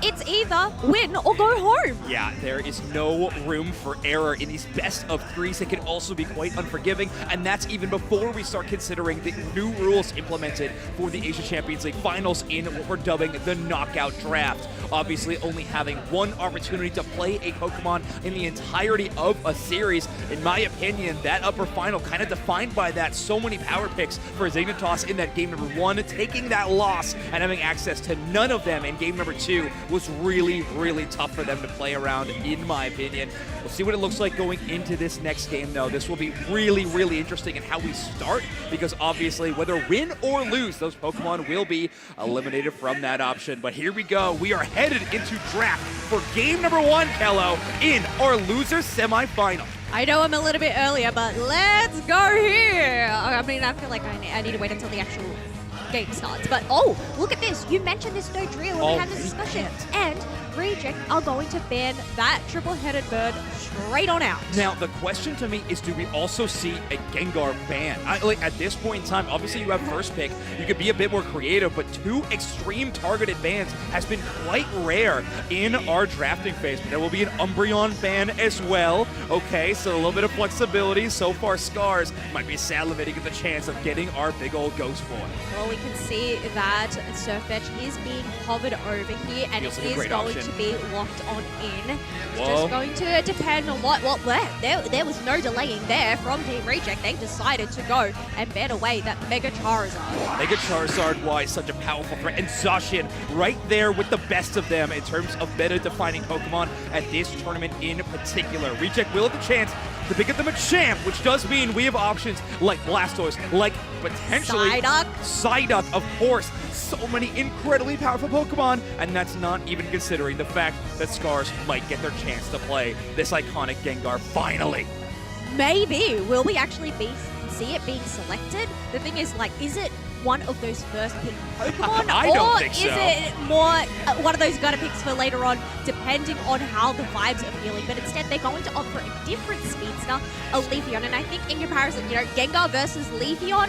It's either win or go home. Yeah, there is no room for error in these best of threes. It can also be quite unforgiving, and that's even before we start considering the new rules implemented for the Asia Champions League finals in what we're dubbing the knockout draft. Obviously, only having one opportunity to play a Pokemon in the entirety of a series. In my opinion, that upper final kind of defined by that. So many power picks for Dignitas in that game number 1. Taking that loss and having access to none of them in game number 2 was really, really tough for them to play around, in my opinion. We'll see what it looks like going into this next game, though. This will be really, really interesting in how we start, because obviously, whether win or lose, those Pokemon will be eliminated from that option. But here we go. We are headed into draft for game number 1, Kello, in our loser semifinal. I know I'm a little bit earlier, but let's go here. I mean, I feel like I need to wait until the actual game starts. But, oh, look at this. You mentioned this no drill when we had this discussion. And Reject are going to ban that triple-headed bird straight on out. Now, the question to me is, do we also see a Gengar ban? At this point in time, obviously you have first pick. You could be a bit more creative, but 2 extreme targeted bans has been quite rare in our drafting phase. But there will be an Umbreon ban as well. Okay, so a little bit of flexibility. So far, Scars might be salivating at the chance of getting our big old Ghost Boy. Well, we can see that Surfetch is being hovered over here, and Feels it like a is great going option. to be locked on in. It's Whoa. just going to depend on what there was no delaying there from Team Reject. They decided to go and ban away that Mega Charizard. Mega Charizard, why such a powerful threat, and Zacian right there with the best of them in terms of meta-defining Pokemon at this tournament in particular. Reject will have the chance to pick up them a champ, which does mean we have options like Blastoise, like potentially Psyduck, of course. So many incredibly powerful Pokemon, and that's not even considering the fact that Scars might get their chance to play this iconic Gengar finally. Maybe. Will we actually see it being selected? The thing is, like, is it one of those first pick Pokemon? I don't or think so. is it more one of those gutter picks for later on, depending on how the vibes are feeling? But instead, they're going to opt for a different speedster, a Leafeon. And I think in comparison, you know, Gengar versus Leafeon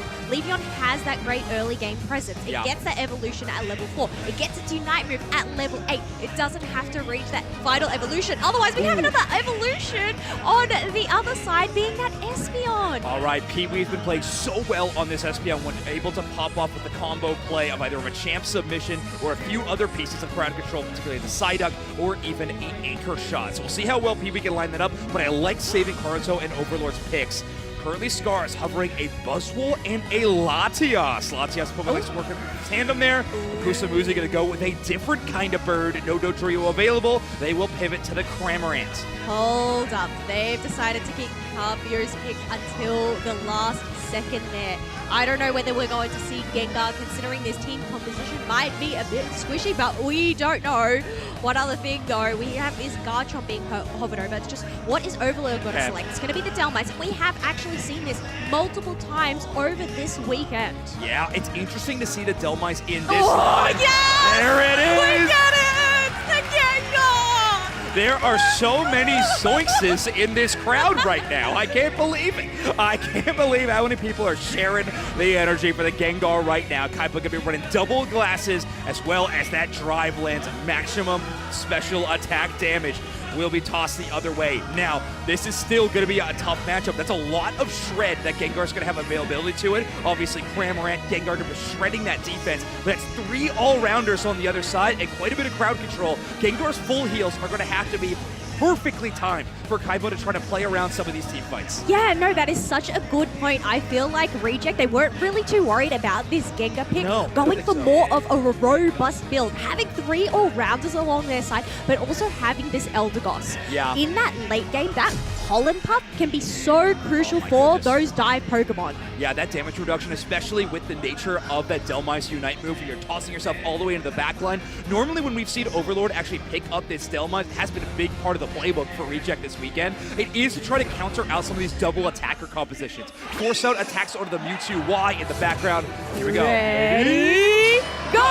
has that great early game presence. It gets that evolution at level 4. It gets its Unite move at level 8. It doesn't have to reach that final evolution. Otherwise, we have another evolution on the other side, being that Espeon. All right, Pee-wee's been playing so well on this Espeon when able to pop off with the combo play of either a champ submission or a few other pieces of crowd control, particularly the Psyduck or even an anchor shot. So we'll see how well Pee-wee can line that up, but I like saving Karuto and Overlord's picks. Currently, Scars hovering a Buzzwole and a Latias. Latias Pokemon likes to work in tandem there. Kusamuzi going to go with a different kind of bird. No Dodrio available. They will pivot to the Cramorant. Hold up. They've decided to keep Carpio's pick until the last second there. I don't know whether we're going to see Gengar, considering this team composition might be a bit squishy, but we don't know. One other thing, though, we have is Garchomp being hovered over. It's just, what is Overlord going to select? It's going to be the Delmites. We have actually seen this multiple times over this weekend. Yeah, it's interesting to see the Delmice in this Oh, line. yes! There it is! We get it! The Gengar! There are so many Zoinxes in this crowd right now. I can't believe it. I can't believe how many people are sharing the energy for the Gengar right now. Kaipa going to be running double glasses as well as that Drive Lance maximum special attack damage. will be tossed the other way. Now, this is still going to be a tough matchup. That's a lot of shred that Gengar's going to have availability to it. Obviously, Cramorant, Gengar going to be shredding that defense, but that's 3 all-rounders on the other side and quite a bit of crowd control. Gengar's full heals are going to have to be perfectly timed for Kaiba to try to play around some of these team fights. Yeah, no, that is such a good point. I feel like Reject, they weren't really too worried about this Gengar pick. No, going for more of a robust build, having 3 all-rounders along their side, but also having this Eldegoss. Yeah. In that late game, that Pollen Puff can be so crucial for those dive Pokemon. Yeah, that damage reduction, especially with the nature of that Dhelmise Unite move, where you're tossing yourself all the way into the back line. Normally, when we've seen Overlord actually pick up this Dhelmise, it has been a big part of the playbook for Reject this weekend. It is to try to counter out some of these double attacker compositions. Force out attacks onto the Mewtwo Y in the background. Here we go. Ready, go!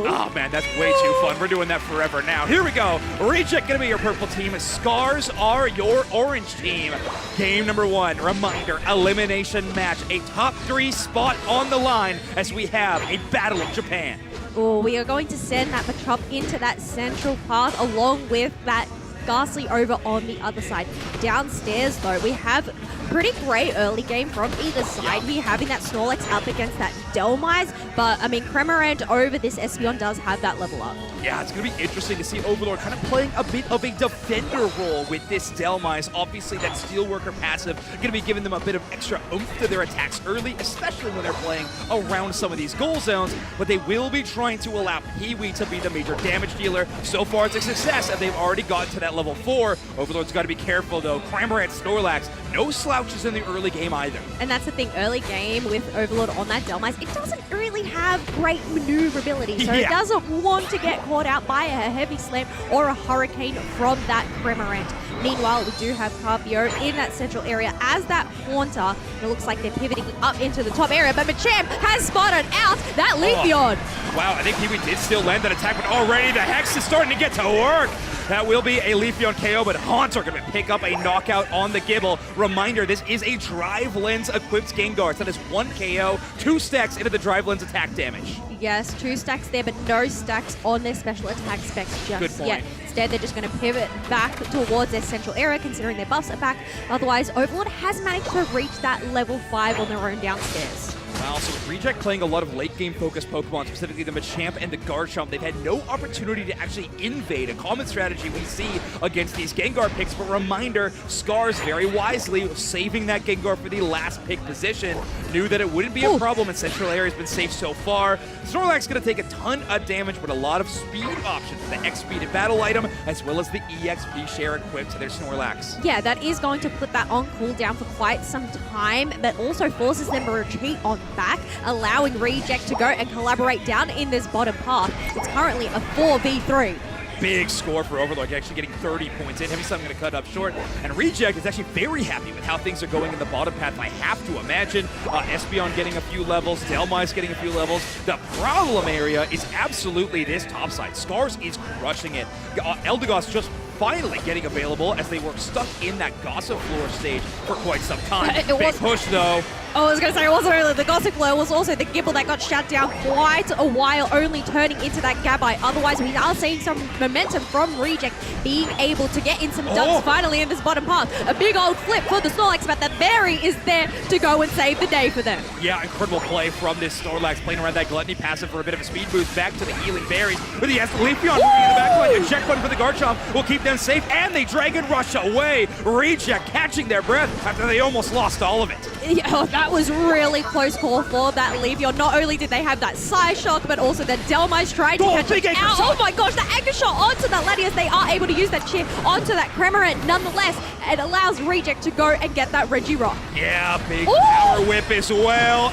Oh man, that's way too fun. We're doing that forever now. Here we go. Reject gonna be your purple team. Scars are your orange team. Game number 1, reminder, elimination match. A top 3 spot on the line as we have a Battle of Japan. Oh, we are going to send that Machop into that central path along with that Ghastly over on the other side. Downstairs, though, we have pretty great early game from either side. We're having that Snorlax up against that Dhelmise, but, I mean, Cramorant over this Espeon does have that level up. Yeah, it's going to be interesting to see Overlord kind of playing a bit of a defender role with this Dhelmise. Obviously, that Steelworker passive going to be giving them a bit of extra oomph to their attacks early, especially when they're playing around some of these goal zones, but they will be trying to allow Pee-wee to be the major damage dealer. So far, it's a success, and they've already gotten to that level 4. Overlord's got to be careful, though. Cramorant, Snorlax, no slouches in the early game either. And that's the thing, early game with Overlord on that Dhelmise, it doesn't really have great maneuverability, so it doesn't want to get caught out by a heavy slam or a hurricane from that Cramorant. Meanwhile, we do have Carpio in that central area as that Haunter. It looks like they're pivoting up into the top area, but Machamp has spotted out that Leafeon. Wow, I think Pee-wee did still land that attack, but already the Hex is starting to get to work. That will be a Leafeon KO, but Haunter going to pick up a knockout on the Gibble. Reminder, this is a Drive Lens equipped Gengar. So that is 1 KO, 2 stacks into the Drive Lens attack damage. Yes, 2 stacks there, but no stacks on their special attack specs just yet. Instead, they're just going to pivot back towards their central area, considering their buffs are back. Otherwise, Overlord has managed to reach that level 5 on their own downstairs. Wow, so with Reject playing a lot of late-game focused Pokemon, specifically the Machamp and the Garchomp, they've had no opportunity to actually invade, a common strategy we see against these Gengar picks. But reminder, Scars very wisely saving that Gengar for the last pick position. Knew that it wouldn't be a problem, and Central Area has been safe so far. Snorlax going to take a ton of damage, but a lot of speed options. The X-Speed and Battle item, as well as the EXP share equipped to their Snorlax. Yeah, that is going to put that on cooldown for quite some time, but also forces them to retreat on back, allowing Reject to go and collaborate down in this bottom path. It's currently a 4v3. Big score for Overlord, actually getting 30 points in. Heavy Sun going to cut up short. And Reject is actually very happy with how things are going in the bottom path, I have to imagine. Espeon getting a few levels, Dhelmise getting a few levels. The problem area is absolutely this top side. Scars is crushing it. Eldegoss just finally getting available as they were stuck in that Gossip Floor stage for quite some time. Big push, though. Oh, I was going to say, it wasn't only the Gossip Floor, it was also the Gibble that got shut down quite a while, only turning into that Gabite. Otherwise, we are seeing some momentum from Reject being able to get in some dumps finally in this bottom path. A big old flip for the Snorlax, but the Berry is there to go and save the day for them. Yeah, incredible play from this Snorlax, playing around that Gluttony passive for a bit of a speed boost back to the healing berries. But he has the Leafeon moving in the back line. A check button for the Garchomp will keep them safe, and they Dragon Rush away. Reject catching their breath after they almost lost all of it. Yeah, that was really close call for that Leafeon. Not only did they have that Psyshock, but also the Dhelmise tried to catch it out. Oh my gosh, the Anchor Shot onto the Latias. They are able to use that chip onto that Cramorant. Nonetheless, it allows Reject to go and get that Regirock. Yeah, big power whip as well.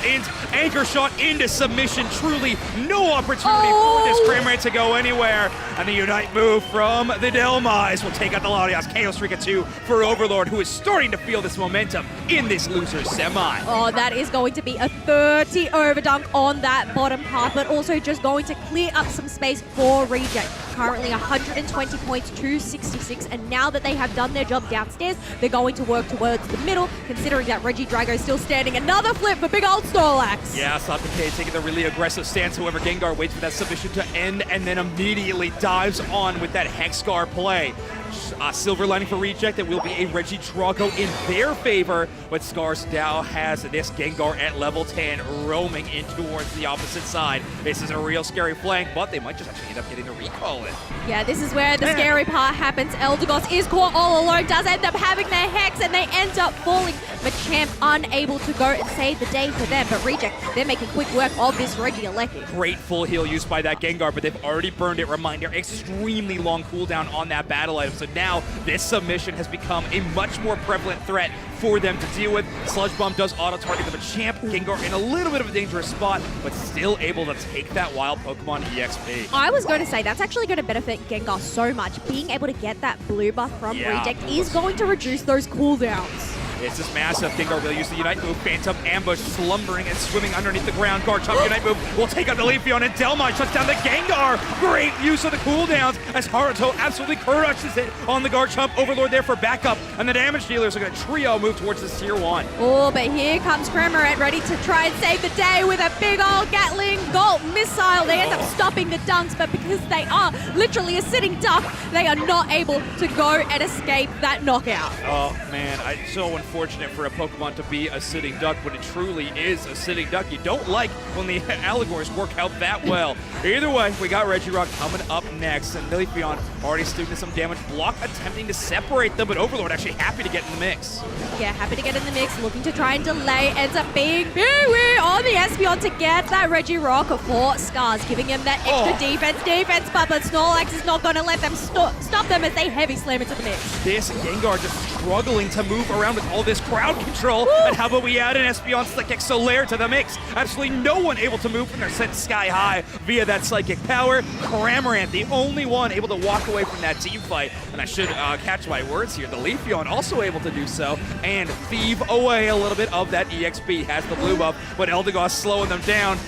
Anchor Shot into submission. Truly no opportunity for this Cramorant to go anywhere. And the Unite move from the Dhelmise will take out the Latias. Chaos Streak 2 for Overlord, who is starting to feel this momentum in this loser's semi. Oh, that is going to be a 30 overdunk on that bottom path, but also just going to clear up some space for Reject. Currently 120 points to 66, and now that they have done their job downstairs, they're going to work towards the middle, considering that Regidrago is still standing. Another flip for big old Snorlax. Yeah, Sasuke taking the really aggressive stance. However, Gengar waits for that submission to end and then immediately dives on with that Hexgar play. silver lining for Reject, that will be a Reggie Drago in their favor, but Scars now has this Gengar at level 10 roaming in towards the opposite side. This is a real scary flank, but they might just actually end up getting the recall in. Yeah, this is where the scary part happens. Eldegoss is caught all alone, does end up having their Hex, and they end up falling. Machamp unable to go and save the day for them, but Reject, they're making quick work of this Regieleki. Great full heal used by that Gengar, but they've already burned it. Reminder, extremely long cooldown on that battle item, so now this submission has become a much more prevalent threat for them to deal with. Sludge Bomb does auto-target the Machamp. Gengar in a little bit of a dangerous spot, but still able to take that wild Pokemon EXP. I was going to say, that's actually going to benefit Gengar so much. Being able to get that blue buff from Reject is going to reduce those cooldowns. It's this massive. Gengar will use the Unite move. Phantom Ambush, slumbering and swimming underneath the ground. Garchomp Unite move will take out the Leafeon, and Delmon shuts down the Gengar. Great use of the cooldowns as Haruto absolutely crushes it on the Garchomp. Overlord there for backup, and the damage dealers are going to trio move towards this tier 1. Oh, but here comes Cramorant ready to try and save the day with a big old Gatling Bolt missile. They end up stopping the dunks, but because they are literally a sitting duck, they are not able to go and escape that knockout. Oh man, it's so unfortunate for a Pokemon to be a sitting duck, but it truly is a sitting duck. You don't like when the allegories work out that well. Either way, we got Regirock coming up next, and Leafeon already studing some damage. Block attempting to separate them, but Overlord actually happy to get in the mix. Yeah, happy to get in the mix, looking to try and delay. Ends up being Pee-wee on the Espeon to get that Regirock for Scars, giving him that extra defense, but Snorlax is not going to let them stop them as they heavy slam into the mix. This Gengar just struggling to move around with all this crowd control. Woo! And how about we add an Espeon Psychic Solaire to the mix? Absolutely no one able to move from their set sky high via that Psychic power. Cramorant, the only one able to walk away from that team fight. And I should catch my words here. The Leafeon also able to do so and thieve away a little bit of that EXP. Has the blue buff, but Eldegoss slowing them down.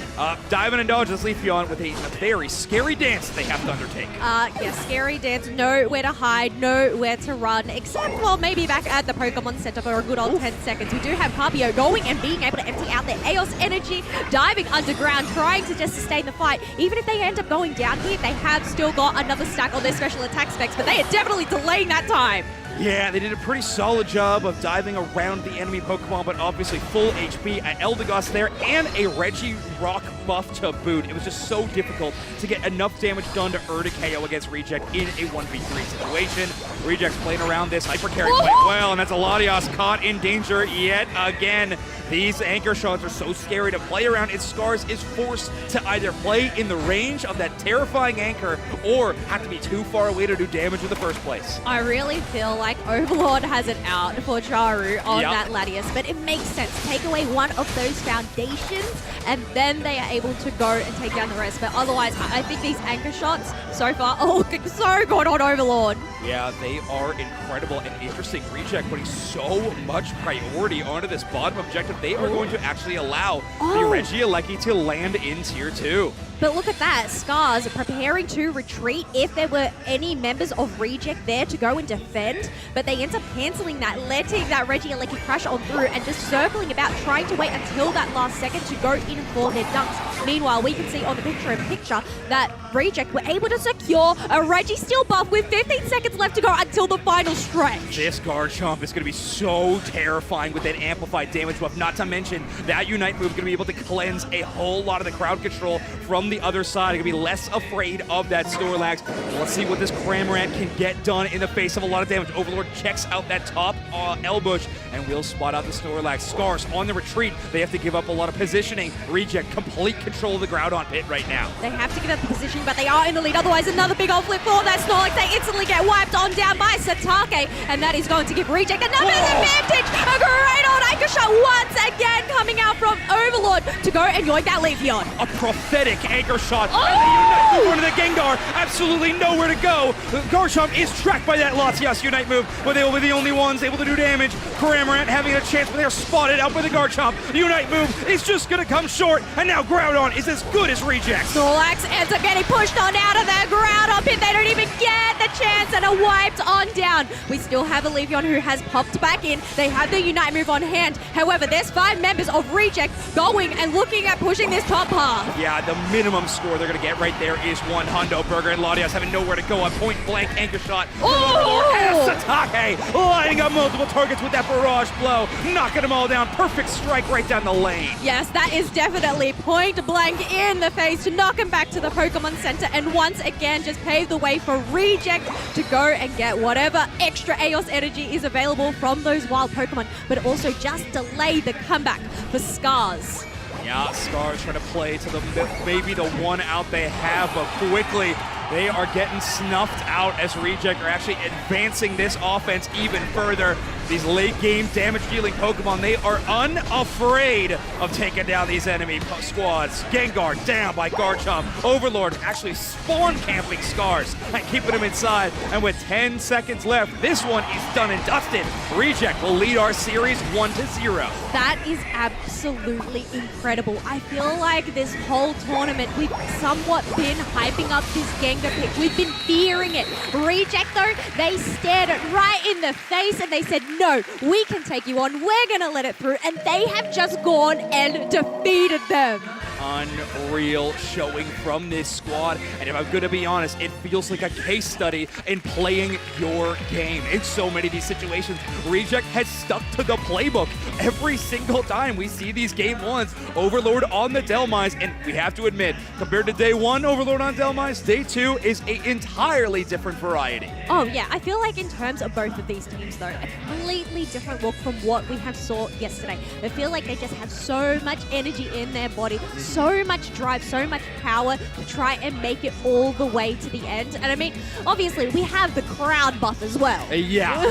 Diving and dodge this Leafeon with a very scary dance they have to undertake. Yeah, scary dance. Nowhere to hide, nowhere to run, except for maybe back at the Pokemon Center for a good old 10 seconds. We do have Papio going and being able to empty out their Eos energy, diving underground, trying to just sustain the fight. Even if they end up going down here, they have still got another stack on their special attack specs, but they are definitely delaying that time. Yeah, they did a pretty solid job of diving around the enemy Pokemon, but obviously full HP at Eldegoss there and a Regirock buff to boot. It was just so difficult to get enough damage done to earn a KO against Reject in a 1v3 situation. Reject's playing around this hyper carry quite well, and that's a Latias caught in danger yet again. These anchor shots are so scary to play around. Its Scars is forced to either play in the range of that terrifying anchor or have to be too far away to do damage in the first place. I really feel like Overlord has it out for Charu on that Latias, but it makes sense. Take away one of those foundations, and then they are able to go and take down the rest. But otherwise, I think these anchor shots so far are looking so good on Overlord. Yeah, they are incredible and interesting. Reject putting so much priority onto this bottom objective. They are going to actually allow the Regieleki to land in Tier 2. But look at that, Scars preparing to retreat if there were any members of Reject there to go and defend, but they end up cancelling that, letting that Regieleki crash on through and just circling about, trying to wait until that last second to go in for their dunks. Meanwhile, we can see on the picture that Reject were able to secure a Registeel buff with 15 seconds left to go until the final stretch. This Garchomp is going to be so terrifying with that amplified damage buff, not to mention that Unite move is going to be able to cleanse a whole lot of the crowd control from the other side. Going to be less afraid of that Snorlax. Let's see what this Cramorant can get done in the face of a lot of damage. Overlord checks out that top L-Bush and will spot out the Snorlax. Scars on the retreat. They have to give up a lot of positioning. Reject complete control of the Groudon pit right now. They have to give up the position, but they are in the lead. Otherwise, another big old flip for that Snorlax. They instantly get wiped on down by Satake, and that is going to give Reject another advantage. A great old anchor shot once again coming out from Overlord to go and yoink that Leafeon. A prophetic anchor shot. And the Unite move onto the Gengar. Absolutely nowhere to go. Garchomp is tracked by that Latias Unite move, but they will be the only ones able to do damage. Cramorant having a chance, but they are spotted out by the Garchomp. The Unite move is just going to come short, and now Groudon is as good as Reject. Snorlax ends up getting pushed on out of the Groudon pit. They don't even get the chance, and are wiped on down. We still have Olivion who has popped back in. They have the Unite move on hand. However, there's 5 members of Reject going and looking at pushing this top path. Yeah, the minimum score they're going to get right there is 1 hundo. Burger and Latias having nowhere to go. A point blank anchor shot. Oh! Satake lining up multiple targets with that barrage blow, knocking them all down. Perfect strike right down the lane. Yes, that is definitely point blank in the face to knock him back to the Pokemon Center and once again just pave the way for Reject to go and get whatever extra Aeos energy is available from those wild Pokemon, but also just delay the comeback for Scars. Yeah, Scars trying to play to maybe the one out they have, but quickly they are getting snuffed out as Reject are actually advancing this offense even further. These late game damage dealing Pokemon, they are unafraid of taking down these enemy squads. Gengar down by Garchomp. Overlord actually spawn camping Scars and keeping them inside. And with 10 seconds left, this one is done and dusted. Reject will lead our series 1-0. That is absolutely incredible. I feel like this whole tournament, we've somewhat been hyping up this Gengar pick. We've been fearing it. Reject, though, they stared it right in the face and they said, no, we can take you on. We're going to let it through. And they have just gone and defeated them. Unreal showing from this squad. And if I'm going to be honest, it feels like a case study in playing your game. In so many of these situations, Reject has stuck to the playbook every single time we see these game ones. Overlord on the Delmise, and we have to admit, compared to day 1, Overlord on Delmise, day 2 is an entirely different variety. Oh, yeah. I feel like in terms of both of these teams, though, a completely different look from what we have saw yesterday. I feel like they just have so much energy in their body, so much drive, so much power to try and make it all the way to the end. And I mean, obviously, we have the crowd buff as well. Yeah.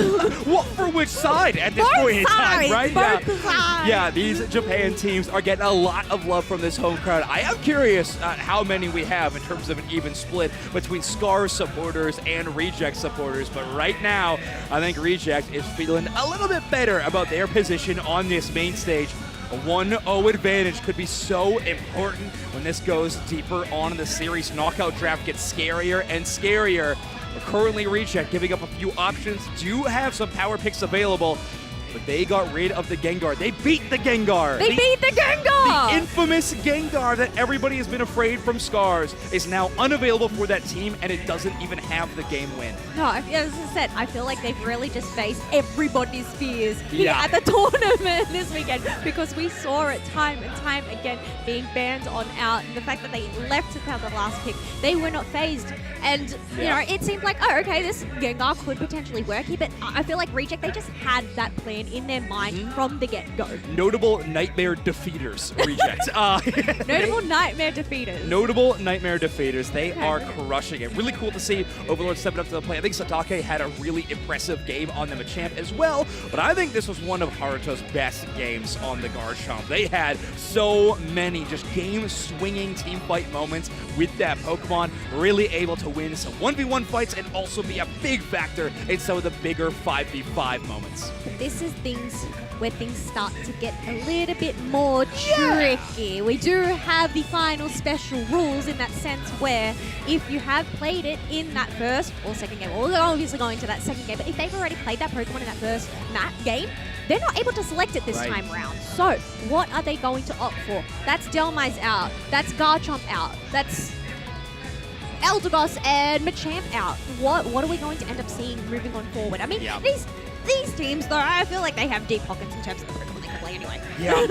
What for which side at this point in time, right? Both sides. Yeah, these Japan teams are getting a lot of love from this home crowd. I am curious how many we have in terms of an even split between Scars supporters and Reject supporters. But right now, I think Reject is feeling a little bit better about their position on this main stage. A 1-0 advantage could be so important when this goes deeper on in the series. Knockout draft gets scarier and scarier. But currently, Reject giving up a few options, do have some power picks available, but they got rid of the Gengar. They beat the Gengar. They beat the Gengar! The infamous Gengar that everybody has been afraid from Scars is now unavailable for that team, and it doesn't even have the game win. No, as I said, I feel like they've really just faced everybody's fears here at the tournament this weekend, because we saw it time and time again being banned on out, and the fact that they left without the last pick, they were not phased. And, you know, it seemed like, oh, okay, this Gengar could potentially work here, but I feel like Reject, they just had that plan in their mind from the get-go. Notable nightmare defeaters, Reject. Notable nightmare defeaters. Notable nightmare defeaters. They are crushing it. Really cool to see Overlord stepping up to the plate. I think Satake had a really impressive game on the Machamp as well, but I think this was one of Haruto's best games on the Garchomp. They had so many just game-swinging team fight moments with that Pokemon, really able to win some 1v1 fights and also be a big factor in some of the bigger 5v5 moments. This is things where things start to get a little bit more tricky. We do have the final special rules in that sense where if you have played it in that first or second game, well, they're obviously going to that second game, but if they've already played that Pokemon in that first game, they're not able to select it this time around. So what are they going to opt for? That's Delmise out. That's Garchomp out. That's Eldegoss and Machamp out. What are we going to end up seeing moving on forward? I mean, these teams, though, I feel like they have deep pockets in terms of the Pokemon they can play anyway. Yeah,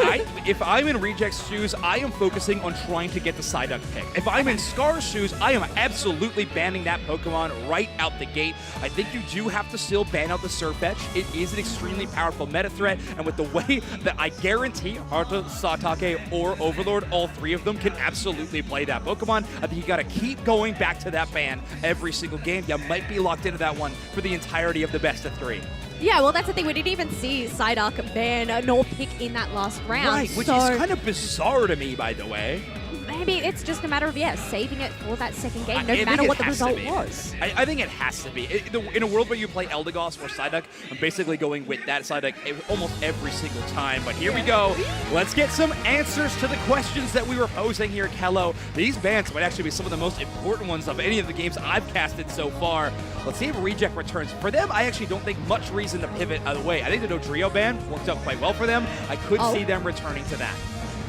if I'm in Reject's shoes, I am focusing on trying to get the Psyduck pick. If I'm in Scar's shoes, I am absolutely banning that Pokemon right out the gate. I think you do have to still ban out the Surfetch. It is an extremely powerful meta threat, and with the way that I guarantee Haruto, Satake, or Overlord, all three of them can absolutely play that Pokemon, I think you gotta keep going back to that ban every single game. You might be locked into that one for the entirety of the best of 3. Yeah, well, that's the thing. We didn't even see Psyduck ban nor pick in that last round. Right, which is kind of bizarre to me, by the way. Man, maybe it's just a matter of, saving it for that second game, no matter what the result was. I think it has to be. In a world where you play Eldegoss or Psyduck, I'm basically going with that Psyduck almost every single time. But here we go. Let's get some answers to the questions that we were posing here, Kello. These bans might actually be some of the most important ones of any of the games I've casted so far. Let's see if Reject returns. For them, I actually don't think much reason to pivot either way. I think the Dodrio ban worked out quite well for them. I could see them returning to that.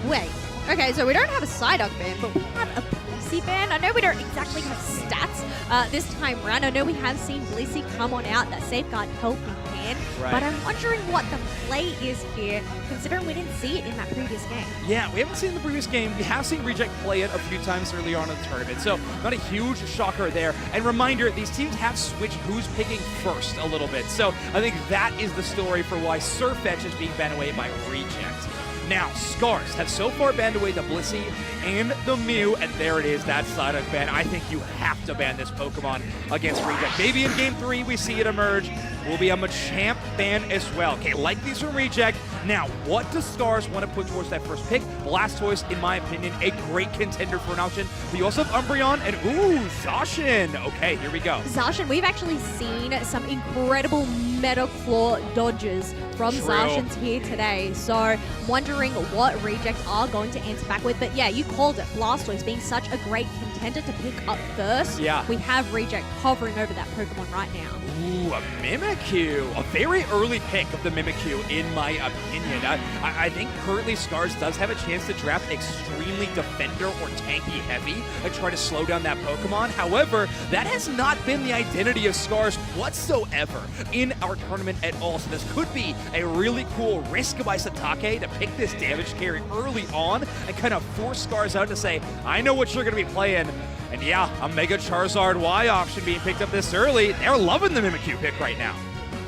Wait. Okay, so we don't have a Psyduck ban, but we have a Blissey ban. I know we don't exactly have stats this time around. I know we have seen Blissey come on out, that Safeguard helping hand, but I'm wondering what the play is here, considering we didn't see it in that previous game. Yeah, we haven't seen it in the previous game. We have seen Reject play it a few times early on in the tournament, so not a huge shocker there. And reminder, these teams have switched who's picking first a little bit, so I think that is the story for why Surfetch is being banned away by Reject. Now, Scars have so far banned away the Blissey and the Mew, and there it is, that Psyduck ban. I think you have to ban this Pokemon against Reject. Maybe in Game 3 we see it emerge. Will be a Machamp ban as well. Okay, like these from Reject. Now, what does Scars want to put towards that first pick? Blastoise, in my opinion, a great contender for an option. But you also have Umbreon and, Zacian. Okay, here we go. Zacian, we've actually seen some incredible Meta Claw dodges from Zacians here today. So I'm wondering what Rejects are going to answer back with. But yeah, you called it. Blastoise being such a great contender to pick up first. Yeah. We have Reject hovering over that Pokemon right now. Ooh, a Mimikyu. A very early pick of the Mimikyu, in my opinion. I think currently Scars does have a chance to draft extremely defender or tanky heavy and try to slow down that Pokemon. However, that has not been the identity of Scars whatsoever in our tournament at all. So this could be a really cool risk by Satake to pick this damage carry early on and kind of force Scars out to say, I know what you're going to be playing. And yeah, a Mega Charizard Y option being picked up this early. They're loving the Mimikyu pick right now.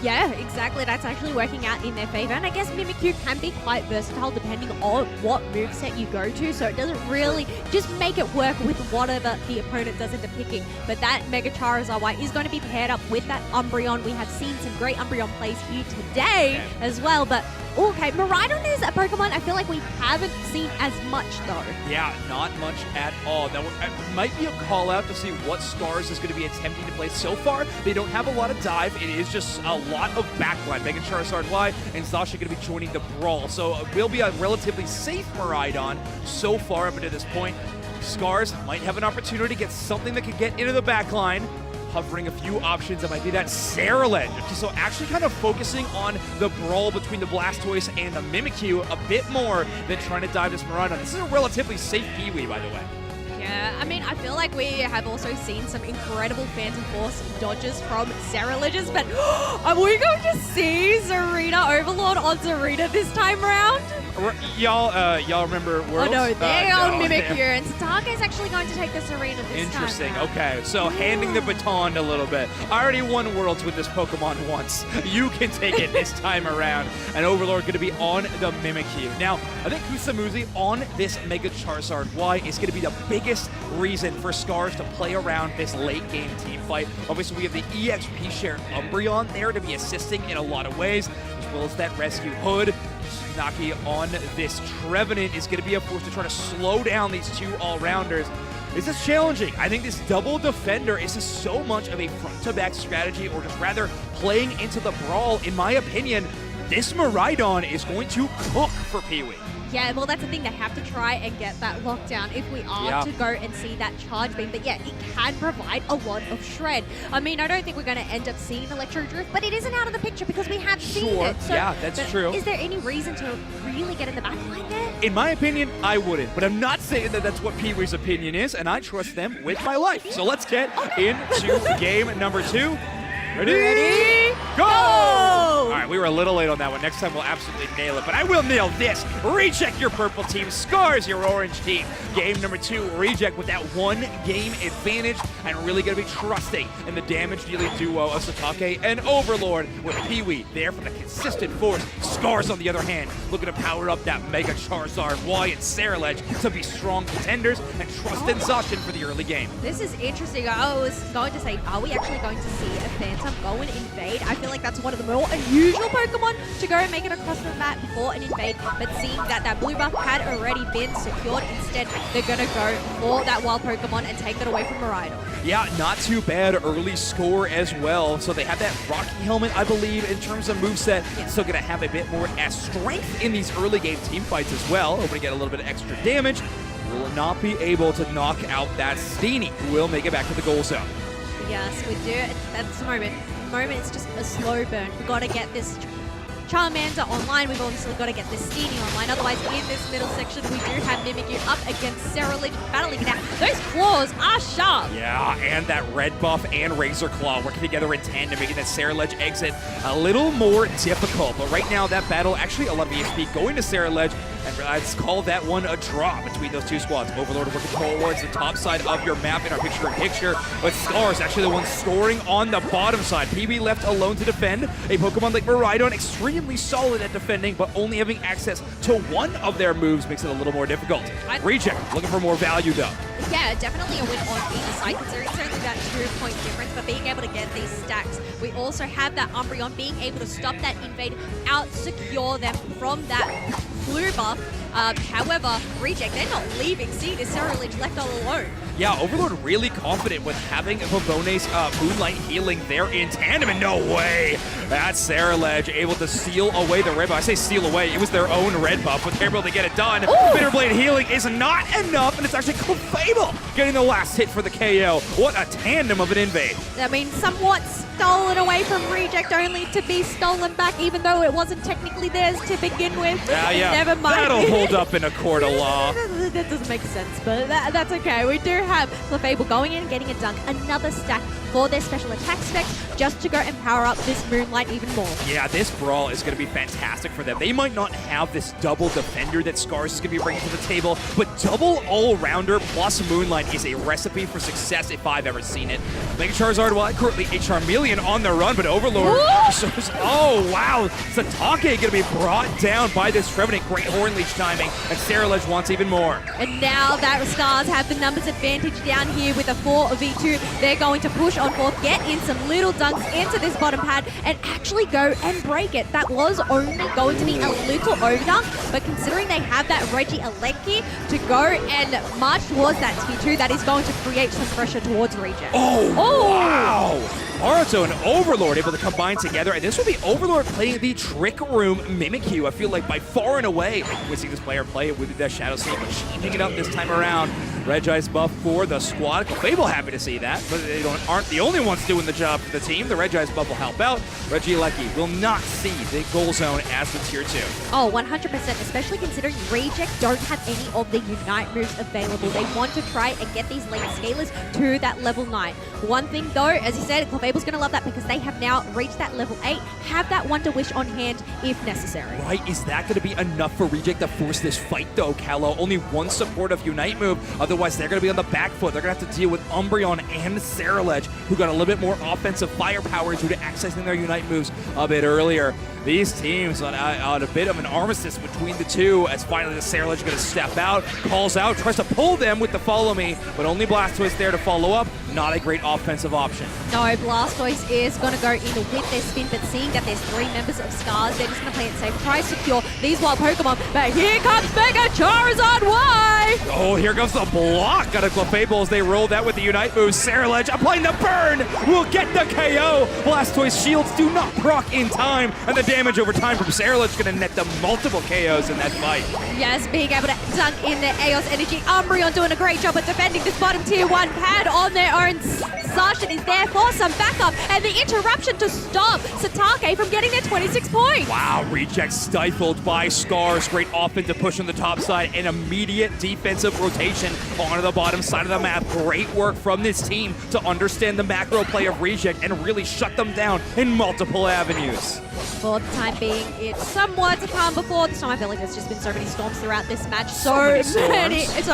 Yeah, exactly. That's actually working out in their favor. And I guess Mimikyu can be quite versatile depending on what moveset you go to. So it doesn't really just make it work with whatever the opponent does into picking. But that Mega Charizard Y is going to be paired up with that Umbreon. We have seen some great Umbreon plays here today as well. But okay, Miraidon is a Pokemon I feel like we haven't seen as much though. Yeah, not much at all. Now, it might be a call out to see what Scars is going to be attempting to play. So far, they don't have a lot of dive. It is just a lot of backline. Mega Charizard Y and Zacian going to be joining the brawl. So it will be a relatively safe Miraidon so far up until this point. Scars might have an opportunity to get something that could get into the backline. Hovering a few options. It might be that Ceruledge. So actually kind of focusing on the brawl between the Blastoise and the Mimikyu a bit more than trying to dive this Miraidon. This is a relatively safe Peewee, by the way. Yeah, I mean, I feel like we have also seen some incredible Phantom Force dodges from Ceruledges, but are we going to see Zarina Overlord on Zarina this time around? Y'all remember Worlds? Oh no, they're on Mimikyu, and Satake is actually going to take this arena this time. Interesting. Okay, so handing the baton a little bit. I already won Worlds with this Pokemon once. You can take it this time around. And Overlord going to be on the Mimikyu. Now, I think Kusamuzi on this Mega Charizard Y is going to be the biggest reason for Scars to play around this late game team fight. Obviously, we have the EXP shared Umbreon there to be assisting in a lot of ways, as well as that Rescue Hood. Naki on this Trevenant is going to be a force to try to slow down these two all-rounders. This is challenging. I think this double defender is just so much of a front-to-back strategy, or just rather playing into the brawl. In my opinion, this Miraidon is going to cook for Peewee. Yeah, well, that's the thing. They have to try and get that lockdown if we are to go and see that charge beam. But yeah, it can provide a lot of shred. I mean, I don't think we're going to end up seeing Electro Drift, but it isn't out of the picture because we have seen it. So, yeah, that's true. Is there any reason to really get in the backline there? In my opinion, I wouldn't. But I'm not saying that that's what Peewee's opinion is, and I trust them with my life. So let's get into game number 2. Ready? Go! All right, we were a little late on that one. Next time we'll absolutely nail it, but I will nail this. Reject your purple team, Scars your orange team. Game number 2, Reject with that 1-game advantage and really going to be trusting in the damage-dealing duo of Satake and Overlord with Peewee there for the consistent force. Scars, on the other hand, looking to power up that Mega Charizard Y and Ceruledge to be strong contenders and trust in Zacian for the early game. This is interesting. I was going to say, are we actually going to see a Phantom go and invade? I feel like that's one of the more unusual usual Pokemon to go and make it across the map before an invade, but seeing that that blue buff had already been secured, instead they're going to go for that wild Pokemon and take it away from Miraidon. Yeah, not too bad early score as well. So they have that Rocky Helmet, I believe, in terms of moveset. Yeah. Still going to have a bit more strength in these early game team fights as well. Hoping to get a little bit of extra damage. Will not be able to knock out that Steenie, who will make it back to the goal zone. Yes, we do. That's the moment. The moment it's just a slow burn. We've got to get this Charmander online. We've also got to get this Steenie online. Otherwise, in this middle section, we do have Mimikyu up against Ceruledge, battling it out. Those claws are sharp. Yeah, and that red buff and Razor Claw working together in tandem, making that Ceruledge exit a little more difficult. But right now, that battle, actually a lot of ESP going to Ceruledge, and let's call that one a draw between those two squads. Overlord working towards the top side of your map in our picture-in-picture, but Scar is actually the one scoring on the bottom side. PB left alone to defend. A Pokemon like Miraidon, extremely solid at defending, but only having access to one of their moves makes it a little more difficult. Reject, looking for more value though. Yeah, definitely a win on either side, considering it's only that 2-point difference, but being able to get these stacks. We also have that Umbreon being able to stop that invade, out-secure them from that blue buff. However, Reject, they're not leaving. See, the Ceruledge left all alone. Yeah, Overlord really confident with having Pavone's Moonlight healing there in tandem, and no way! That's Ceruledge able to steal away the red buff. I say steal away, it was their own red buff, but they're able to get it done. Bitterblade healing is not enough, and it's actually Clefable getting the last hit for the KO. What a tandem of an invade. I mean, somewhat stolen away from Reject, only to be stolen back, even though it wasn't technically theirs to begin with. Yeah, Never mind. that'll hold up in a court of law. That doesn't make sense, but that's okay. We do have Clefable going in and getting a dunk, another stack for their special attack specs, just to go and power up this Moonlight even more. Yeah, this brawl is going to be fantastic for them. They might not have this double defender that Scars is going to be bringing to the table, but double all-rounder plus Moonlight is a recipe for success if I've ever seen it. Mega Charizard, well, currently a Charmeleon on the run, but Overlord shows, oh wow, Satake going to be brought down by this Revenant. Great Horn Leech timing, and Ceruledge wants even more. And now that Stars have the numbers advantage down here with a 4v2, they're going to push on forth, get in some little dunks into this bottom pad, and actually go and break it. That was only going to be a little overdunk, but considering they have that Reggie Alenki to go and march towards that T2, that is going to create some pressure towards Reject. Wow! Naruto and Overlord able to combine together, and this will be Overlord playing the Trick Room Mimikyu. I feel like by far and away, we've seen this player play it with the Shadow Sneak, but changing it up this time around. Regi's buff for the squad. Fable happy to see that, but they aren't the only ones doing the job for the team. The Regi's buff will help out. Reggie Lecky will not see the goal zone as the tier 2. Oh, 100%, especially considering Reject don't have any of the Unite moves available. They want to try and get these late scalers to that level 9. One thing though, as you said, Clefable's going to love that because they have now reached that level 8, have that Wonder Wish on hand if necessary. Right, is that going to be enough for Reject to force this fight though, Callow? Only one supportive Unite move, otherwise they're going to be on the back foot. They're going to have to deal with Umbreon and Ceruledge, who got a little bit more offensive firepower due to accessing their Unite moves a bit earlier. These teams on a bit of an armistice between the two, as finally the Ceruledge going to step out, calls out, tries to pull them with the follow me, but only Blastoise there to follow up. Not a great offensive option. No, Blastoise is going to go in with their spin, but seeing that there's 3 members of Scars, they're just going to play it safe, try to secure these wild Pokemon, but here comes Mega Charizard Y! Oh, here comes the block out of Clefable as they roll that with the Unite move. Ceruledge applying the burn will get the KO. Blastoise shields do not proc in time, and the damage over time from Ceruledge going to net them multiple KOs in that fight. Yes, being able to dunk in their Eos Energy. Umbreon doing a great job at defending this bottom tier 1 pad on their own. Sasha is there for some backup, and the interruption to stop Satake from getting their 26 points. Wow, Reject stifled by Scars. Great offensive push on the top side and immediate defensive rotation onto the bottom side of the map. Great work from this team to understand the macro play of Reject and really shut them down in multiple avenues. For the time being, it's somewhat a calm before. This time I feel like there's just been so many storms throughout this match. So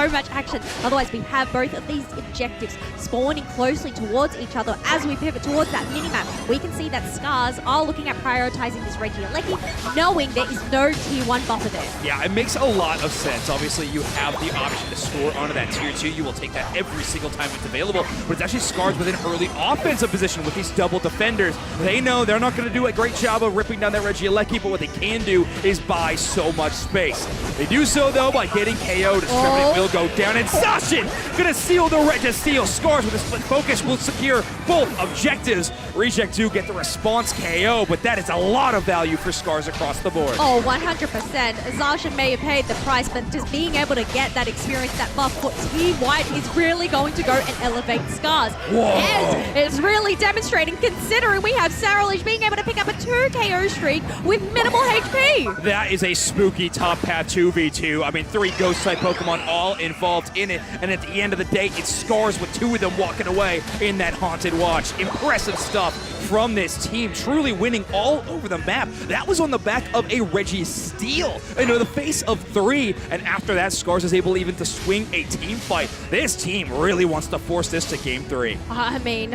much action. Otherwise, we have both of these objectives spawning closely towards towards each other as we pivot towards that minimap. We can see that Scars are looking at prioritizing this Regieleki, knowing there is no tier 1 buffer there. Yeah, it makes a lot of sense. Obviously, you have the option to score onto that tier 2. You will take that every single time it's available, but it's actually Scars with an early offensive position with these double defenders. They know they're not going to do a great job of ripping down that Regieleki, but what they can do is buy so much space. They do so, though, by getting KO'd. Trevenant will go down, and Zacian gonna seal the steal. Scars with a split focus will secure both objectives. Reject do get the response KO, but that is a lot of value for Scars across the board. Oh, 100%. Zacian may have paid the price, but just being able to get that experience, that buff for Team White is really going to go and elevate Scars. Whoa. And it's really demonstrating, considering we have Saralage being able to pick up a 2 KO streak with minimal HP. That is a spooky top path 2v2. I mean, 3 ghost-type Pokemon all involved in it, and at the end of the day, it's Scars with 2 of them walking away in that Haunted Watch. Impressive stuff from this team, truly winning all over the map. That was on the back of a Reggie steal into the face of 3, and after that, Scars is able even to swing a team fight. This team really wants to force this to game 3. I mean,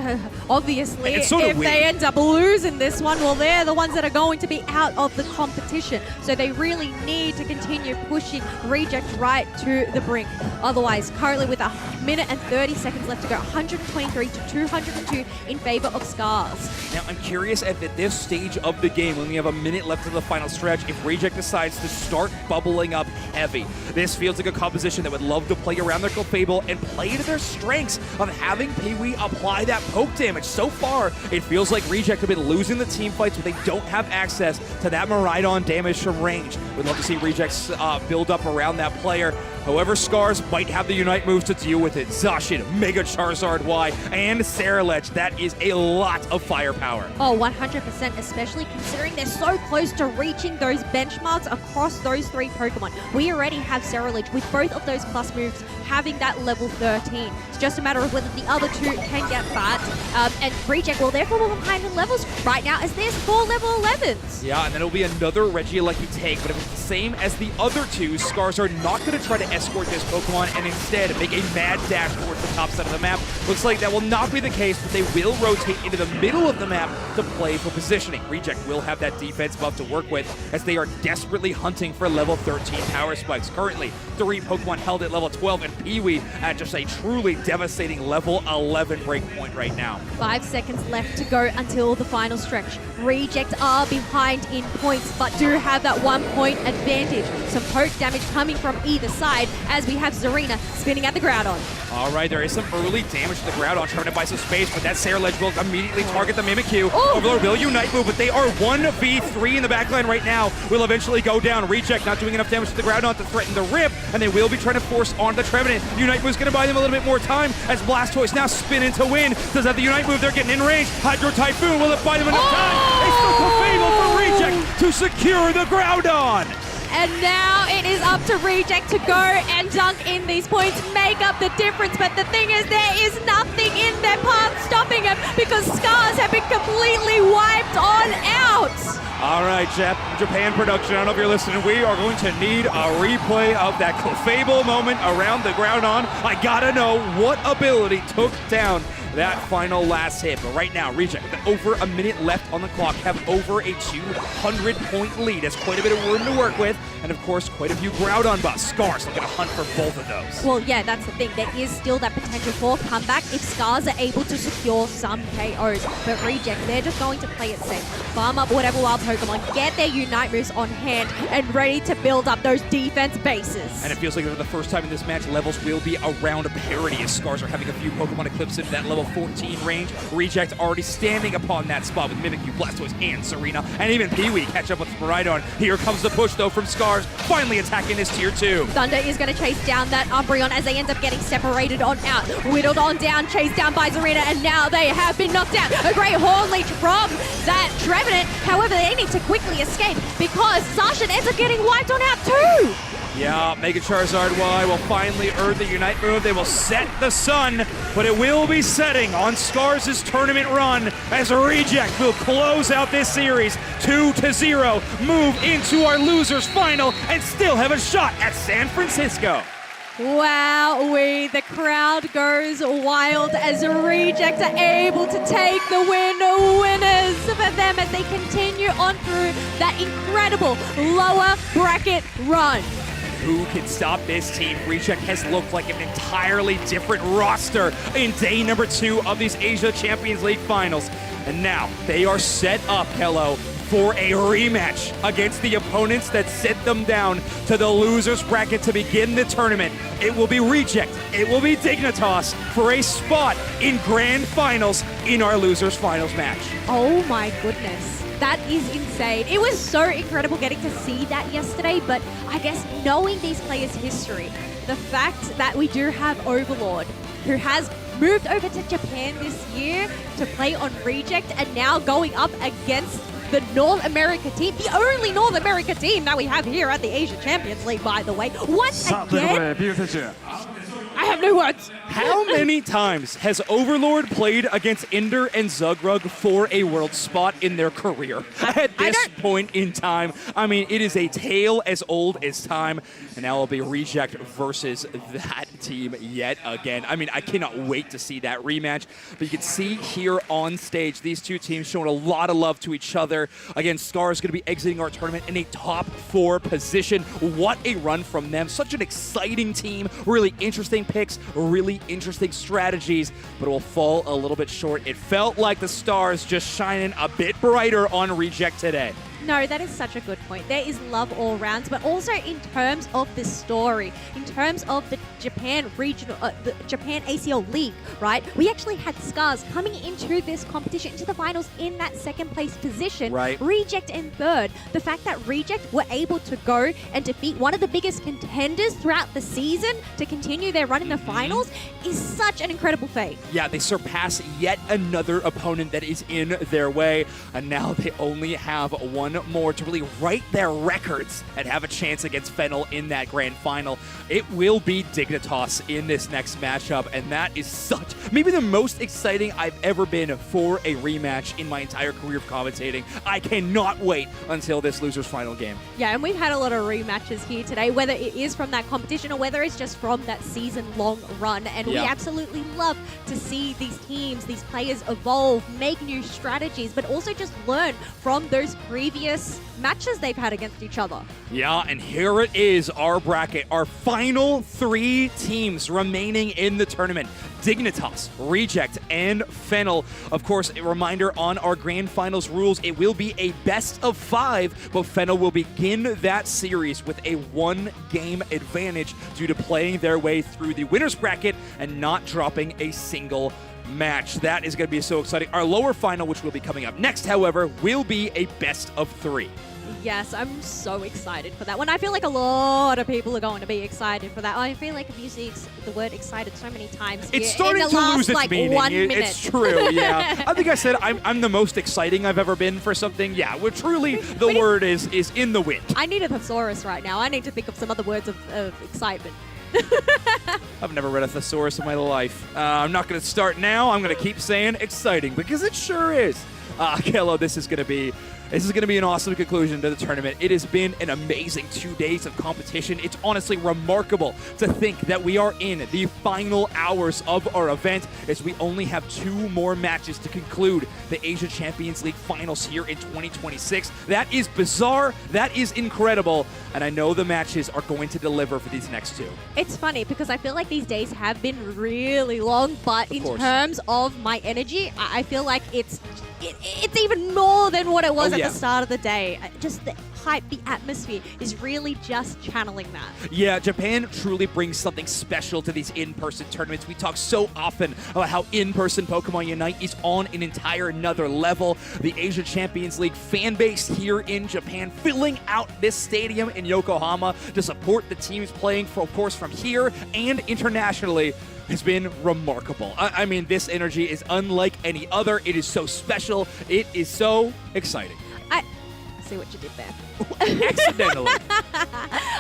obviously, if we. they end up losing this one, well, they're the ones that are going to be out of the competition. So they really need to continue pushing Reject right to the brink. Otherwise, currently with 1 minute and 30 seconds left to go, 123 to 202 in favor of Scars. Now, I'm curious at this stage of the game, when we have a minute left to the final stretch, if Reject decides to start bubbling up heavy. This feels like a composition that would love to play around their Clefable and play to their strengths of having Pee-wee apply that poke damage. So far, it feels like Reject have been losing the team fights, but they don't have access to that Miraidon damage from range. We'd love to see Rejects build up around that player. However, Scars might have the Unite moves to deal with it. Zacian, Mega Charizard Y, and Saralech. That is a lot of firepower. Oh, 100%, especially considering they're so close to reaching those benchmarks across those 3 Pokemon. We already have Saralech with both of those plus moves having that level 13. It's just a matter of whether the other 2 can get that. And Reject, well, they're 4 behind in levels right now as there's 4 level 11s. Yeah, and then it'll be another Regieleki take, but if it's the same as the other 2, Scars are not going to try to escort this Pokemon and instead make a mad dash towards the top side of the map. Looks like that will not be the case, but they will rotate into the middle of the map to play for positioning. Reject will have that defense buff to work with as they are desperately hunting for level 13 power spikes. Currently, 3 Pokemon held at level 12 and Pee-wee at just a truly devastating level 11 breakpoint right now. 5 seconds left to go until the final stretch. Reject are behind in points, but do have that 1 point advantage. Some poke damage coming from either side as we have Zarina spinning at the Groudon. All right, there is some early damage to the Groudon, trying to buy some space, but that Saralech will immediately target the Mimikyu. Overlord will Unite move, but they are 1v3 in the backline right now. Will eventually go down. Reject not doing enough damage to the Groudon to threaten the rip, and they will be trying to force on the Trevenant. Unite move's going to buy them a little bit more time as Blastoise now spinning to win. Does have the Unite move, they're getting in range. Hydro Typhoon, will it buy them enough time? It's the Clefable for Reject to secure the Groudon. And now it is up to Reject to go and dunk in these points, make up the difference. But the thing is, there is nothing in their path stopping him because Scars have been completely wiped on out. All right, Japan production, I don't know if you're listening. We are going to need a replay of that Clefable moment around the Groudon. I gotta know what ability took down that final last hit. But right now, Reject, with over a minute left on the clock, have over a 200-point lead. That's quite a bit of room to work with. And of course, quite a few Groudon buffs. Scars looking to hunt for both of those. Well, yeah, that's the thing. There is still that potential for comeback if Scars are able to secure some KOs. But Reject, they're just going to play it safe. Farm up whatever wild Pokemon, get their Unite moves on hand, and ready to build up those defense bases. And it feels like for the first time in this match, levels will be around parity as Scars are having a few Pokemon eclipse into that level 14 range. Reject already standing upon that spot with Mimikyu, Blastoise, and Serena. And even Pee-wee catch up with Miraidon. Here comes the push, though, from Scars, finally attacking this tier 2. Thunder is going to chase down that Umbreon as they end up getting separated on out. Whittled on down, chased down by Zarina, and now they have been knocked out. A great Horn Leech from that Trevenant. However, they need to quickly escape because Zacian ends up getting wiped on out too. Yeah, Mega Charizard Y will finally earn the Unite move. They will set the sun, but it will be setting on Scars' tournament run as Reject will close out this series 2-0, move into our losers final, and still have a shot at San Francisco. Wowee, the crowd goes wild as Reject are able to take the win. Winners for them as they continue on through that incredible lower bracket run. Who can stop this team? Reject has looked like an entirely different roster in day number 2 of these Asia Champions League finals. And now they are set up, Hello, for a rematch against the opponents that set them down to the losers bracket to begin the tournament. It will be Reject, it will be Dignitas for a spot in grand finals in our losers finals match. Oh my goodness. That is insane. It was so incredible getting to see that yesterday, but I guess knowing these players' history, the fact that we do have Overlord, who has moved over to Japan this year to play on Reject and now going up against the North America team, the only North America team that we have here at the Asia Champions League, by the way. Once again, I have no words. How many times has Overlord played against Ender and Zugrug for a world spot in their career? At this point in time, I mean, it is a tale as old as time, and now it'll be Reject versus that team yet again. I mean, I cannot wait to see that rematch, but you can see here on stage, these two teams showing a lot of love to each other. Again, Scar is going to be exiting our tournament in a top 4 position. What a run from them. Such an exciting team, really interesting picks, really interesting strategies, but it will fall a little bit short. It felt like the stars just shining a bit brighter on Reject today. No, that is such a good point. There is love all rounds, but also in terms of the story, in terms of the Japan regional, the Japan ACL League, right? We actually had Scars coming into this competition, into the finals in that second place position. Right. Reject in third. The fact that Reject were able to go and defeat one of the biggest contenders throughout the season to continue their run in the finals is such an incredible feat. Yeah, they surpass yet another opponent that is in their way, and now they only have one more to really write their records and have a chance against Fennel in that grand final. It will be Dignitas in this next matchup, and that is such, maybe the most exciting I've ever been for a rematch in my entire career of commentating. I cannot wait until this losers final game. Yeah, and we've had a lot of rematches here today, whether it is from that competition or whether it's just from that season-long run, and we absolutely love to see these teams, these players evolve, make new strategies, but also just learn from those previous matches they've had against each other. Yeah, and here it is, our bracket, our final 3 teams remaining in the tournament. Dignitas, Reject, and Fennel. Of course, a reminder on our grand finals rules, it will be a best of 5, but Fennel will begin that series with a 1-game advantage due to playing their way through the winner's bracket and not dropping a single match. That is going to be so exciting. Our lower final, which will be coming up next, however, will be a best of 3. Yes, I'm so excited for that one. I feel like a lot of people are going to be excited for that. I feel like I've used the word excited so many times here It's starting in the to last, lose its like, meaning. 1 minute. It's true, yeah. I think I said I'm the most exciting I've ever been for something. Yeah, well, truly the word is in the wind. I need a thesaurus right now. I need to think of some other words of excitement. I've never read a thesaurus in my life. I'm not going to start now. I'm going to keep saying exciting because it sure is. Kello, this is going to be an awesome conclusion to the tournament. It has been an amazing 2 days of competition. It's honestly remarkable to think that we are in the final hours of our event as we only have 2 more matches to conclude the Asia Champions League finals here in 2026. That is bizarre. That is incredible. And I know the matches are going to deliver for these next 2. It's funny because I feel like these days have been really long, but in terms of my energy, I feel like it's even more than what it was at the start of the day. Just the hype, the atmosphere is really just channeling that. Yeah, Japan truly brings something special to these in-person tournaments. We talk so often about how in-person Pokemon Unite is on an entire another level. The Asia Champions League fan base here in Japan filling out this stadium in Yokohama to support the teams playing, of course, from here and internationally has been remarkable. I mean, this energy is unlike any other. It is so special. It is so exciting. see what you did there. Accidentally.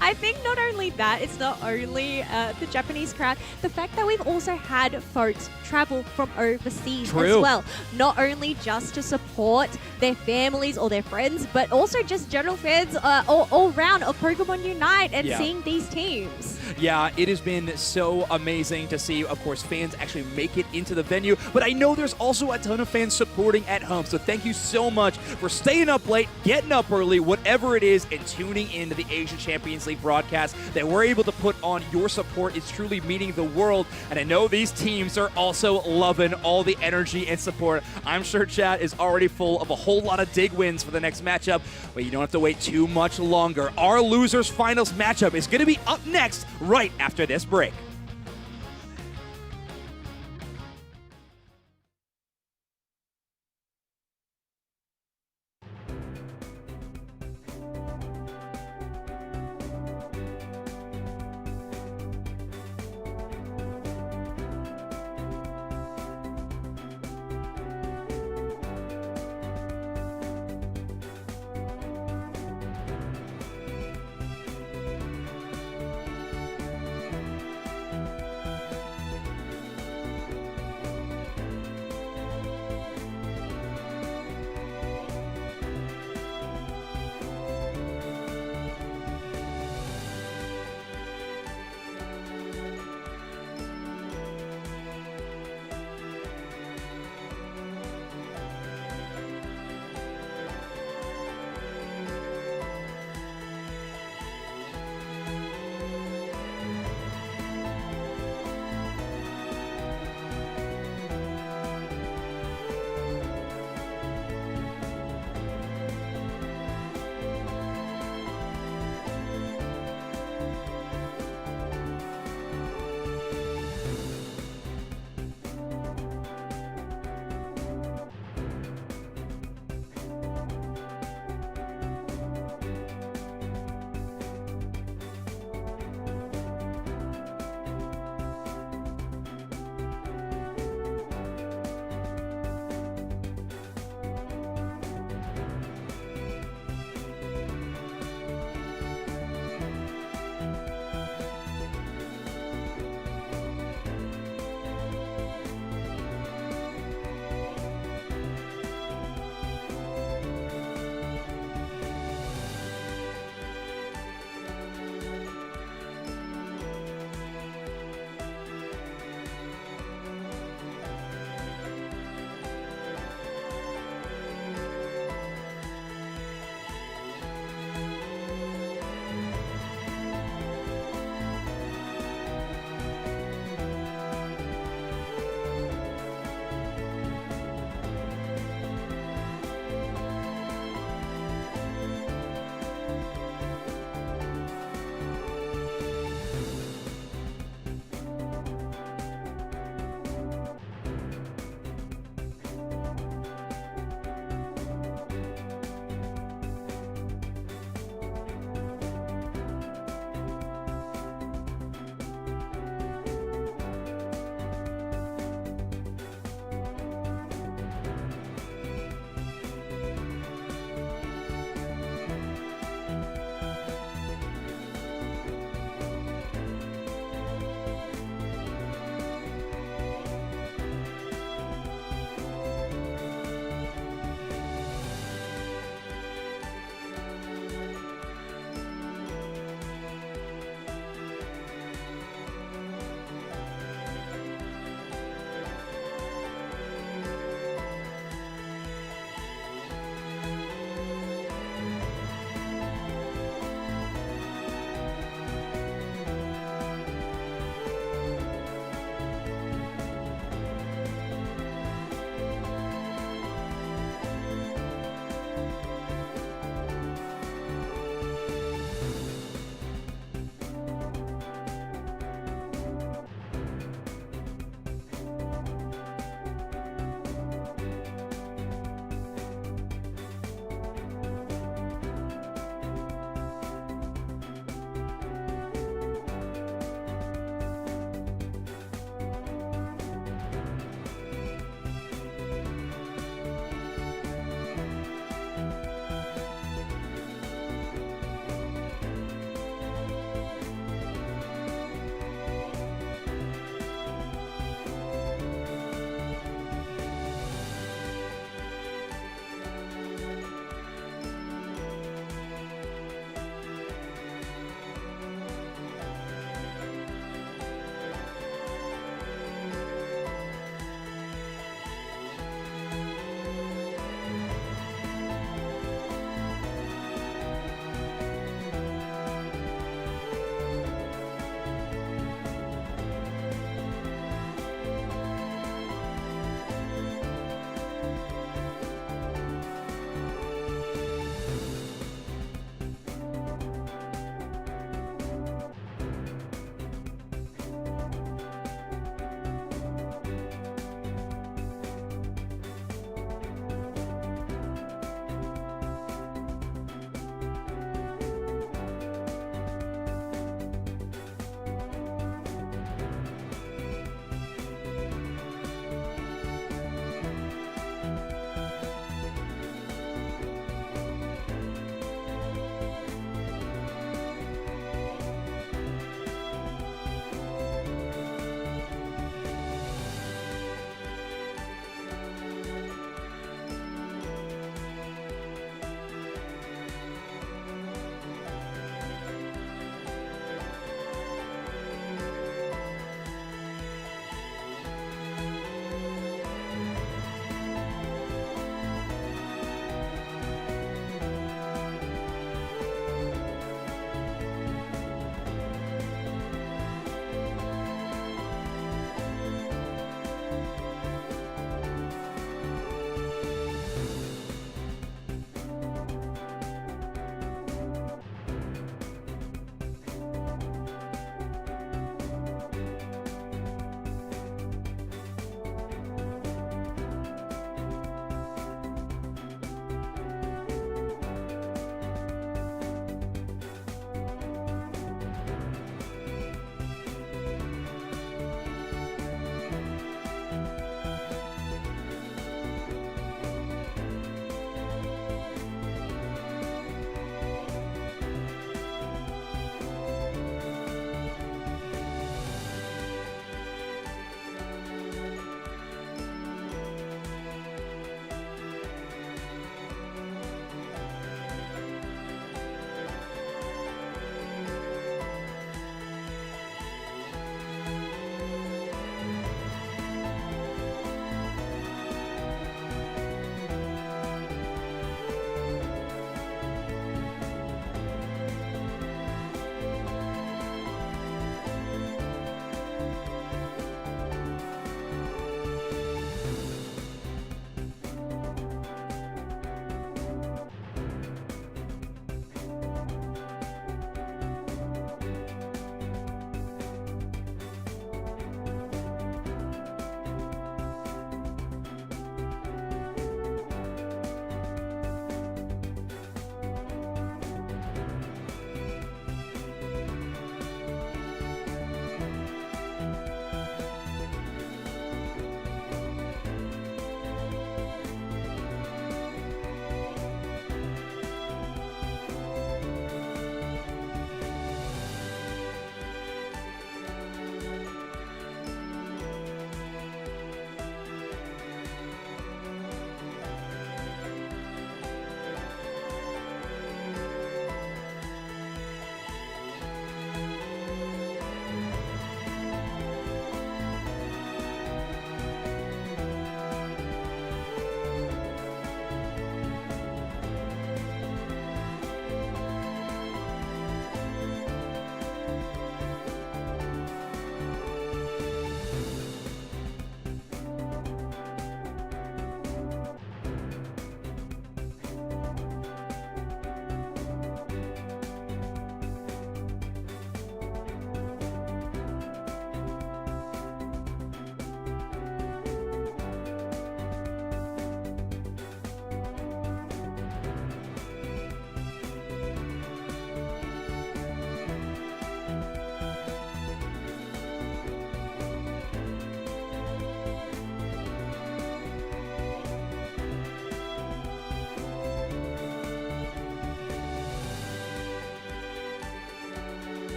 I think not only that, it's not only the Japanese crowd, the fact that we've also had folks travel from overseas as well. Not only just to support their families or their friends, but also just general fans all round of Pokemon Unite and seeing these teams. Yeah, it has been so amazing to see, of course, fans actually make it into the venue, but I know there's also a ton of fans supporting at home, so thank you so much for staying up late, getting up early, whatever it is, and tuning into the Asian Champions League broadcast that we're able to put on. Your support is truly meaning the world, and I know these teams are also loving all the energy and support. I'm sure chat is already full of a whole lot of dig wins for the next matchup, but you don't have to wait too much longer. Our losers finals matchup is going to be up next right after this break.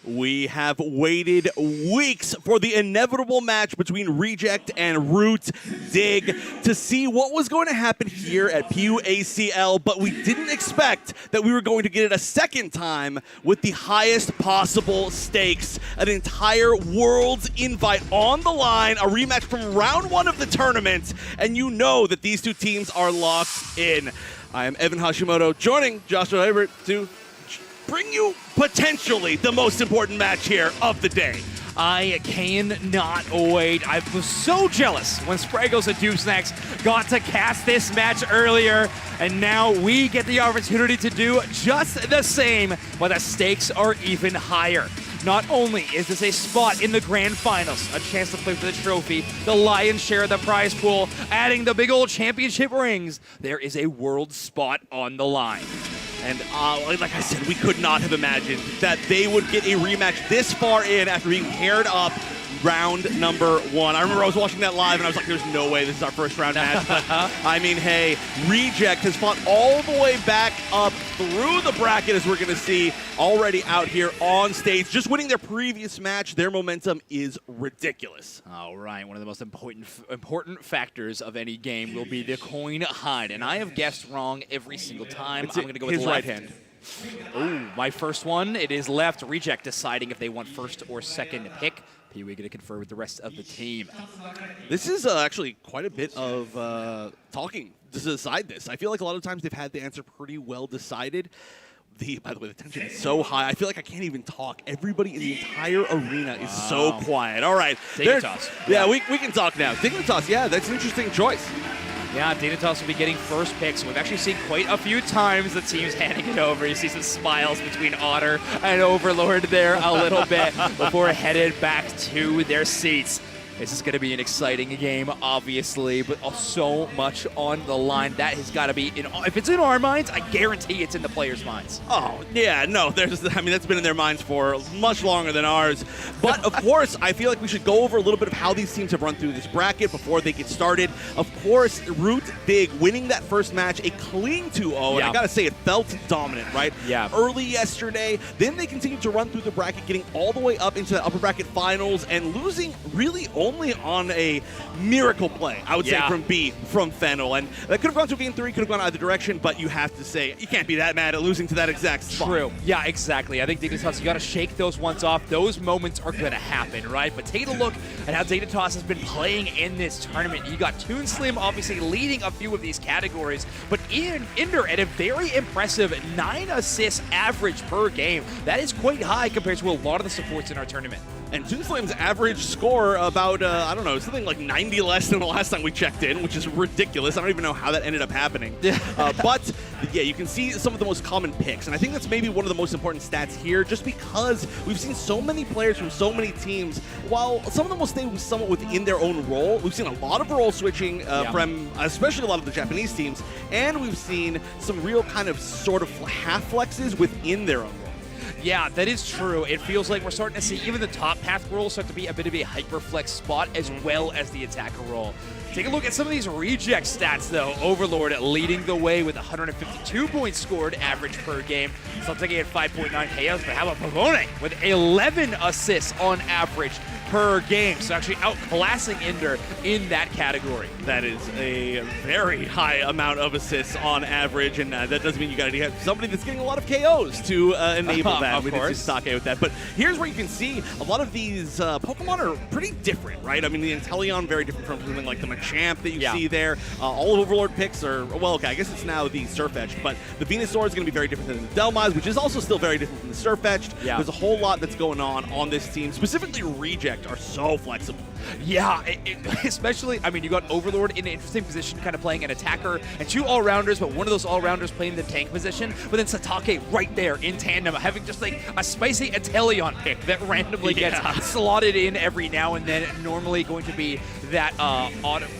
We have waited weeks for the inevitable match between Reject and Root Dig to see what was going to happen here at PUACL, but we didn't expect that we were going to get it a second time with the highest possible stakes. An entire world's invite on the line, a rematch from round 1 of the tournament, and you know that these two teams are locked in. I am Evan Hashimoto, joining Joshua Ebert to bring you potentially the most important match here of the day. I cannot wait. I was so jealous when Spragos and Doomsnacks got to cast this match earlier, and now we get the opportunity to do just the same, but the stakes are even higher. Not only is this a spot in the grand finals, a chance to play for the trophy, the lion's share of the prize pool, adding the big old championship rings, there is a world spot on the line. And like I said, we could not have imagined that they would get a rematch this far in after being paired up round number 1. I remember I was watching that live and I was like, there's no way this is our first round match. But I mean, hey, Reject has fought all the way back up through the bracket, as we're going to see already out here on stage. Just winning their previous match, their momentum is ridiculous. All right, one of the most important factors of any game will be the coin hide. And I have guessed wrong every single time. I'm going to go with his left. right hand. Oh, my first one, it is left. Reject deciding if they want first or second pick. PUA going to confer with the rest of the team. This is actually quite a bit of talking to decide this. I feel like a lot of times they've had the answer pretty well decided. By the way, the tension is so high. I feel like I can't even talk. Everybody in the entire arena is so quiet. All right. Dignitas. Yeah, we can talk now. Dignitas, yeah, that's an interesting choice. Yeah, Dignitas will be getting first picks. We've actually seen quite a few times the teams handing it over. You see some smiles between Otter and Overlord there a little bit before headed back to their seats. This is going to be an exciting game, obviously, but so much on the line. That has got to be, if it's in our minds, I guarantee it's in the players' minds. Oh, yeah, no, that's been in their minds for much longer than ours. But, of course, I feel like we should go over a little bit of how these teams have run through this bracket before they get started. Of course, Root Dig winning that first match, a clean 2-0, and I got to say, it felt dominant, right? Yeah. Early yesterday, then they continued to run through the bracket, getting all the way up into the upper bracket finals and losing really only on a miracle play, I would say, from Fennel. And that could have gone to a game 3, could have gone either direction, but you have to say, you can't be that mad at losing to that exact spot. True. Yeah, exactly. I think Dignitas, you got to shake those ones off. Those moments are going to happen, right? But take a look at how Dignitas has been playing in this tournament. You got Toon Slim obviously leading a few of these categories, but Inder at a very impressive 9 assists average per game. That is quite high compared to a lot of the supports in our tournament. And Toon Slim's average score about, I don't know, something like 90 less than the last time we checked in, which is ridiculous. I don't even know how that ended up happening. But, yeah, you can see some of the most common picks. And I think that's maybe one of the most important stats here, just because we've seen so many players from so many teams. While some of them will stay somewhat within their own role, we've seen a lot of role switching from especially a lot of the Japanese teams. And we've seen some real kind of sort of half flexes within their own role. Yeah, that is true. It feels like we're starting to see even the top path roles start to be a bit of a hyperflex spot as well as the attacker role. Take a look at some of these reject stats, though. Overlord leading the way with 152 points scored average per game. Something at 5.9 KOs, but how about Pavone with 11 assists on average per game, so actually outclassing Inder in that category. That is a very high amount of assists on average, and that doesn't mean you got to have somebody that's getting a lot of KOs to enable that. Of course. Sake with that. But here's where you can see a lot of these Pokemon are pretty different, right? I mean, the Inteleon very different from something like the Machamp that you see there. All of Overlord picks are, well, okay, I guess it's now the Surfetched, but the Venusaur is going to be very different than the Delmize, which is also still very different from the Surfetched. There's a whole lot that's going on this team, specifically Reject are so flexible. Yeah, especially, I mean, you got Overlord in an interesting position, kind of playing an attacker, and 2 all-rounders, but one of those all-rounders playing the tank position, but then Satake right there in tandem, having just like a spicy Inteleon pick that randomly gets slotted in every now and then. Normally going to be that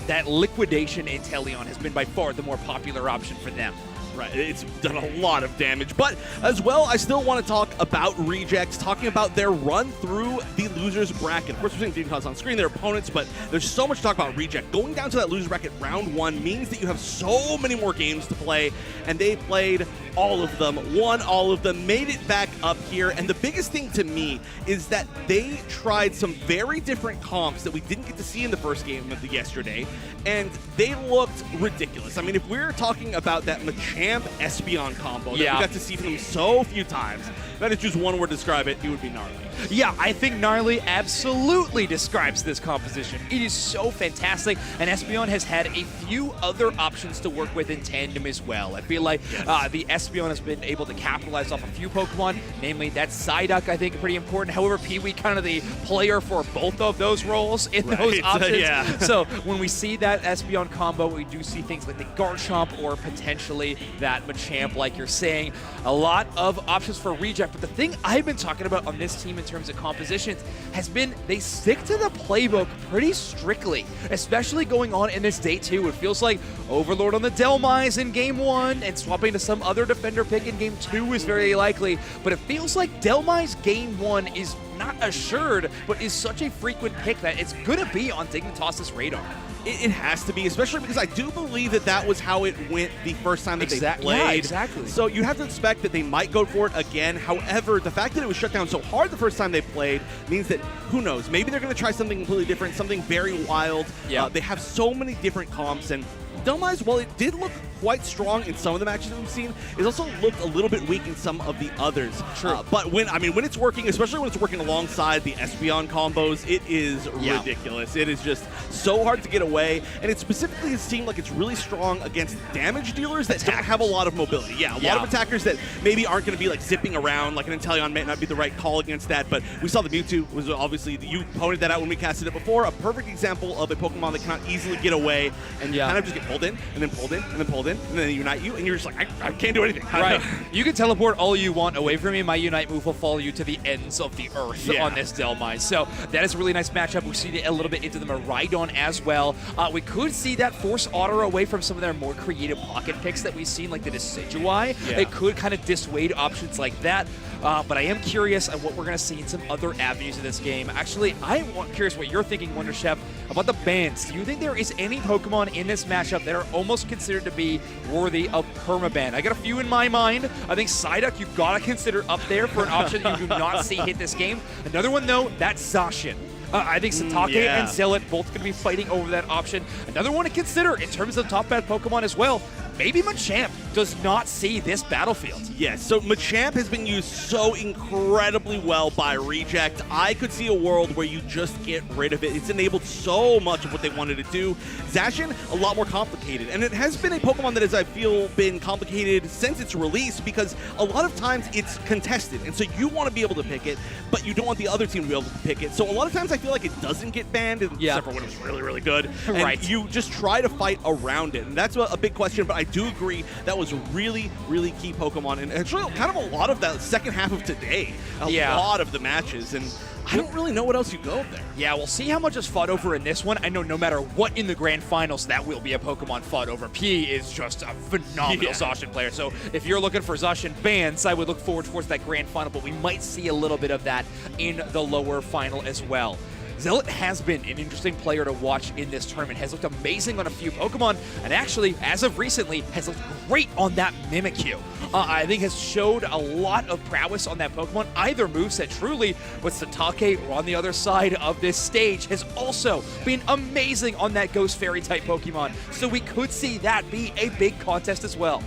that liquidation Inteleon has been by far the more popular option for them. Right, it's done a lot of damage. But as well, I still want to talk about Rejects, talking about their run through the loser's bracket. Of course, we're seeing Dignitas on screen, their opponents, but there's so much to talk about Reject. Going down to that loser's bracket round 1 means that you have so many more games to play, and they played all of them, won all of them, made it back up here. And the biggest thing to me is that they tried some very different comps that we didn't get to see in the first game of yesterday, and they looked ridiculous. I mean, if we're talking about that Machamp Espeon combo that we got to see from them so few times, if I had to choose one word to describe it, it would be gnarly. Yeah, I think gnarly absolutely describes this composition. It is so fantastic, and Espeon has had a few other options to work with in tandem as well. I feel like the Espeon has been able to capitalize off a few Pokemon, namely that Psyduck, I think, pretty important. However, Pee-wee kind of the player for both of those roles in those options. So when we see that Espeon combo, we do see things like the Garchomp or potentially that Machamp, like you're saying. A lot of options for Reject, but the thing I've been talking about on this team in terms of compositions has been they stick to the playbook pretty strictly, especially going on in this day 2. It feels like Overlord on the Delmise in game 1 and swapping to some other defender pick in game 2 is very likely, but it feels like Delmise game 1 is not assured, but is such a frequent pick that it's going to be on Dignitas' radar. It has to be, especially because I do believe that that was how it went the first time that they played. Yeah, exactly. So you have to expect that they might go for it again. However, the fact that it was shut down so hard the first time they played means that, who knows, maybe they're going to try something completely different, something very wild. Yeah. They have so many different comps, and Delmise, while it did look quite strong in some of the matches that we've seen, it also looked a little bit weak in some of the others. True. But when it's working, especially when it's working alongside the Espeon combos, it is ridiculous. It is just so hard to get away, and it specifically seemed like it's really strong against damage dealers that don't have a lot of mobility. Yeah, a lot of attackers that maybe aren't going to be like zipping around, like an Inteleon might not be the right call against that, but we saw the Mewtwo was obviously, you pointed that out when we casted it before, a perfect example of a Pokemon that cannot easily get away and kind of just get pulled in, and then pulled in, and then pulled in, and then they unite you, and you're just like, I can't do anything. Right. You can teleport all you want away from me. My Unite move will follow you to the ends of the earth on this Delmise. So that is a really nice matchup. We see it a little bit into the Miraidon as well. We could see that force Otter away from some of their more creative pocket picks that we've seen, like the Decidueye. It could kind of dissuade options like that. But I am curious on what we're going to see in some other avenues of this game. Actually, I'm curious what you're thinking, Wonder Chef, about the bans. Do you think there is any Pokemon in this matchup that are almost considered to be worthy of permaban? I got a few in my mind. I think Psyduck you've got to consider up there for an option you do not see hit this game. Another one, though, that's Zacian. I think Satake and Zealot both going to be fighting over that option. Another one to consider in terms of top bad Pokemon as well. Maybe Machamp does not see this battlefield. Yes, so Machamp has been used so incredibly well by Reject. I could see a world where you just get rid of it. It's enabled so much of what they wanted to do. Zacian, a lot more complicated. And it has been a Pokemon that has, I feel, been complicated since its release because a lot of times it's contested. And so you want to be able to pick it, but you don't want the other team to be able to pick it. So a lot of times I feel like it doesn't get banned, except for when it was really, really good. And you just try to fight around it. And that's a big question, but I do agree that was a really, really key Pokemon, and actually kind of a lot of that second half of today. A lot of the matches, and I don't really know what else you go there. Yeah, we'll see how much is fought over in this one. I know no matter what in the grand finals, that will be a Pokemon fought over. P is just a phenomenal Zacian player. So if you're looking for Zacian bans, I would look forward towards that grand final, but we might see a little bit of that in the lower final as well. Zealot has been an interesting player to watch in this tournament, has looked amazing on a few Pokemon, and actually, as of recently, has looked great on that Mimikyu. I think has showed a lot of prowess on that Pokemon, either moveset truly, but Satake on the other side of this stage has also been amazing on that Ghost Fairy type Pokemon, so we could see that be a big contest as well.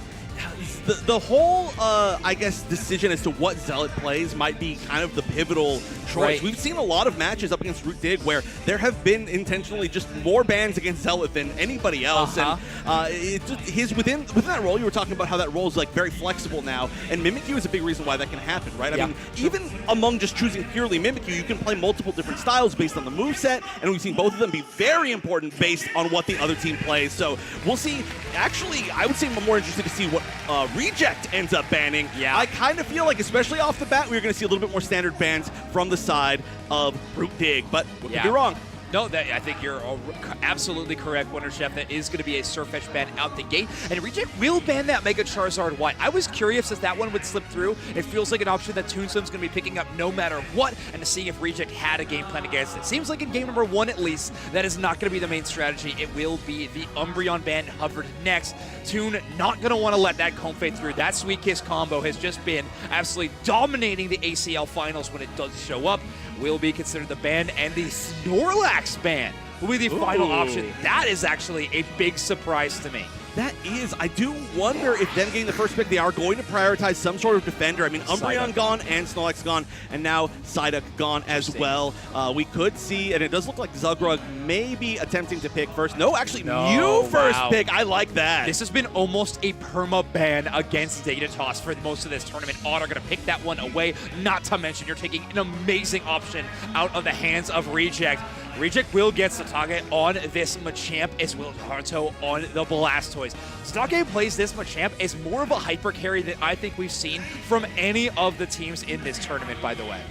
The whole, I guess, decision as to what Zealot plays might be kind of the pivotal choice. We've seen a lot of matches up against Root Dig where there have been intentionally just more bans against Zealot than anybody else. And within that role, you were talking about how that role is like very flexible now, and Mimikyu is a big reason why that can happen, right? I mean, even among just choosing purely Mimikyu, you can play multiple different styles based on the moveset, and we've seen both of them be very important based on what the other team plays. So we'll see. Actually, I would say I'm more interested to see what Reject ends up banning. I kind of feel like, especially off the bat, we're going to see a little bit more standard bans from the side of Root Dig, but we could be wrong. No, I think you're absolutely correct, Wonder Chef. That is going to be a Surfetch ban out the gate. And Reject will ban that Mega Charizard White. I was curious if that one would slip through. It feels like an option that Toonslim's going to be picking up no matter what, and to see if Reject had a game plan against it. Seems like in game number 1 at least, that is not going to be the main strategy. It will be the Umbreon ban hovered next. Toon not going to want to let that Comfey through. That Sweet Kiss combo has just been absolutely dominating the ACL finals when it does show up. Will be considered the ban, and the Snorlax ban will be the final option. That is actually a big surprise to me. That is. I do wonder if then getting the first pick, they are going to prioritize some sort of defender. I mean, Umbreon gone and Snorlax gone, and now Psyduck gone as well. We could see, and it does look like Zugrug may be attempting to pick first. No, actually, Mew first pick. I like that. This has been almost a perma-ban against Dignitas for most of this tournament. Otter going to pick that one away. Not to mention, you're taking an amazing option out of the hands of Reject. Reject will get Satage on this Machamp, as will Haruto on the Blastoise. Satage plays this Machamp as more of a hyper carry than I think we've seen from any of the teams in this tournament, by the way.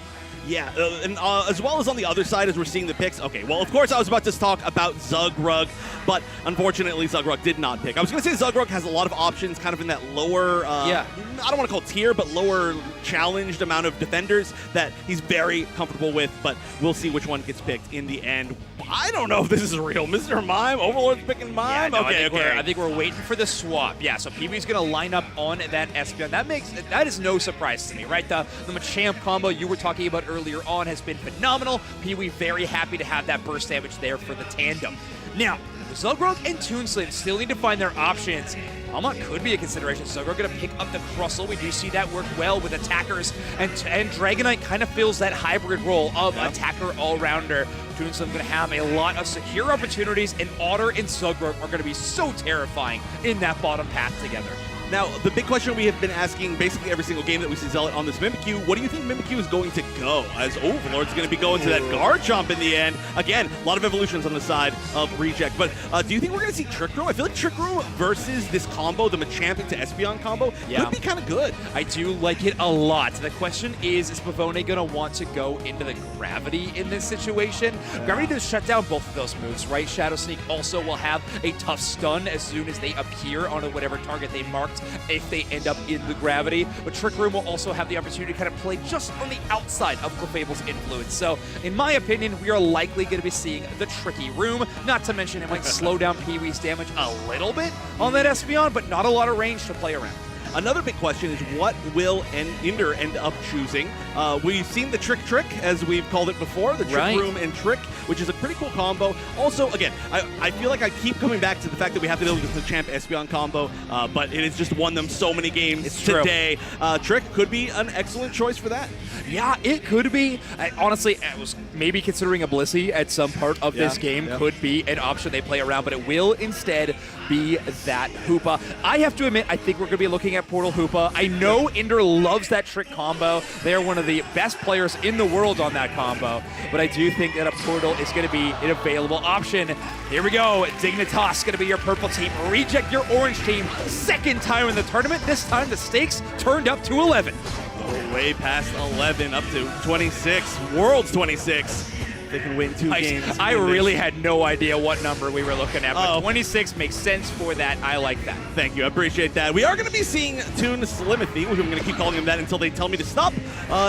Yeah, and as well as on the other side as we're seeing the picks. Okay, well, of course I was about to talk about Zugrug, but unfortunately Zugrug did not pick. I was going to say Zugrug has a lot of options kind of in that lower, I don't want to call it tier, but lower challenged amount of defenders that he's very comfortable with, but we'll see which one gets picked in the end. I don't know if this is real. Mr. Mime, Overlord's picking Mime? Yeah, no, I think we're waiting for the swap. Yeah, so Pee-wee's going to line up on that Espeon. That is no surprise to me, right? The Machamp combo you were talking about earlier on has been phenomenal. Pee-wee very happy to have that burst damage there for the tandem. Now, Zugrug and Toonslim still need to find their options. Almont could be a consideration. Zugrug going to pick up the Crustle. We do see that work well with attackers, and Dragonite kind of fills that hybrid role of attacker all-rounder. Toonslim going to have a lot of secure opportunities, and Otter and Zugrug are going to be so terrifying in that bottom path together. Now, the big question we have been asking basically every single game that we see Zealot on this Mimikyu, what do you think Mimikyu is going to go? As Overlord's going to be going to that Garchomp in the end. Again, a lot of evolutions on the side of Reject. But do you think we're going to see Trick Room? I feel like Trick Room versus this combo, the Machamp into Espeon combo, could be kind of good. I do like it a lot. The question is Pavone going to want to go into the Gravity in this situation? Gravity does shut down both of those moves, right? Shadow Sneak also will have a tough stun as soon as they appear on whatever target they marked, if they end up in the Gravity. But Trick Room will also have the opportunity to kind of play just on the outside of Clefable's influence. So, in my opinion, we are likely going to be seeing the Tricky Room. Not to mention it might slow down Pee-wee's damage a little bit on that Espeon, but not a lot of range to play around. Another big question is what will Ender end up choosing? We've seen the Trick, as we've called it before, the Trick Room and Trick, which is a pretty cool combo. Also, again, I feel like I keep coming back to the fact that we have to deal with the Champ Espeon combo, but it has just won them so many games today. Trick could be an excellent choice for that. Yeah, it could be. Honestly, I was maybe considering a Blissey at some part of this game could be an option they play around, but it will instead be that Hoopa. I have to admit, I think we're going to be looking at Portal Hoopa. I know Ender loves that Trick combo. They're one of the best players in the world on that combo, but I do think that a Portal is going to be an available option. Here we go. Dignitas going to be your purple team. Reject your orange team. Second time in the tournament. This time the stakes turned up to 11. Way past 11, up to 26. World's 26. They can win 2 games. I really had no idea what number we were looking at, but 26 makes sense for that. I like that. Thank you. I appreciate that. We are going to be seeing Toon Slimothy, which I'm going to keep calling him that until they tell me to stop,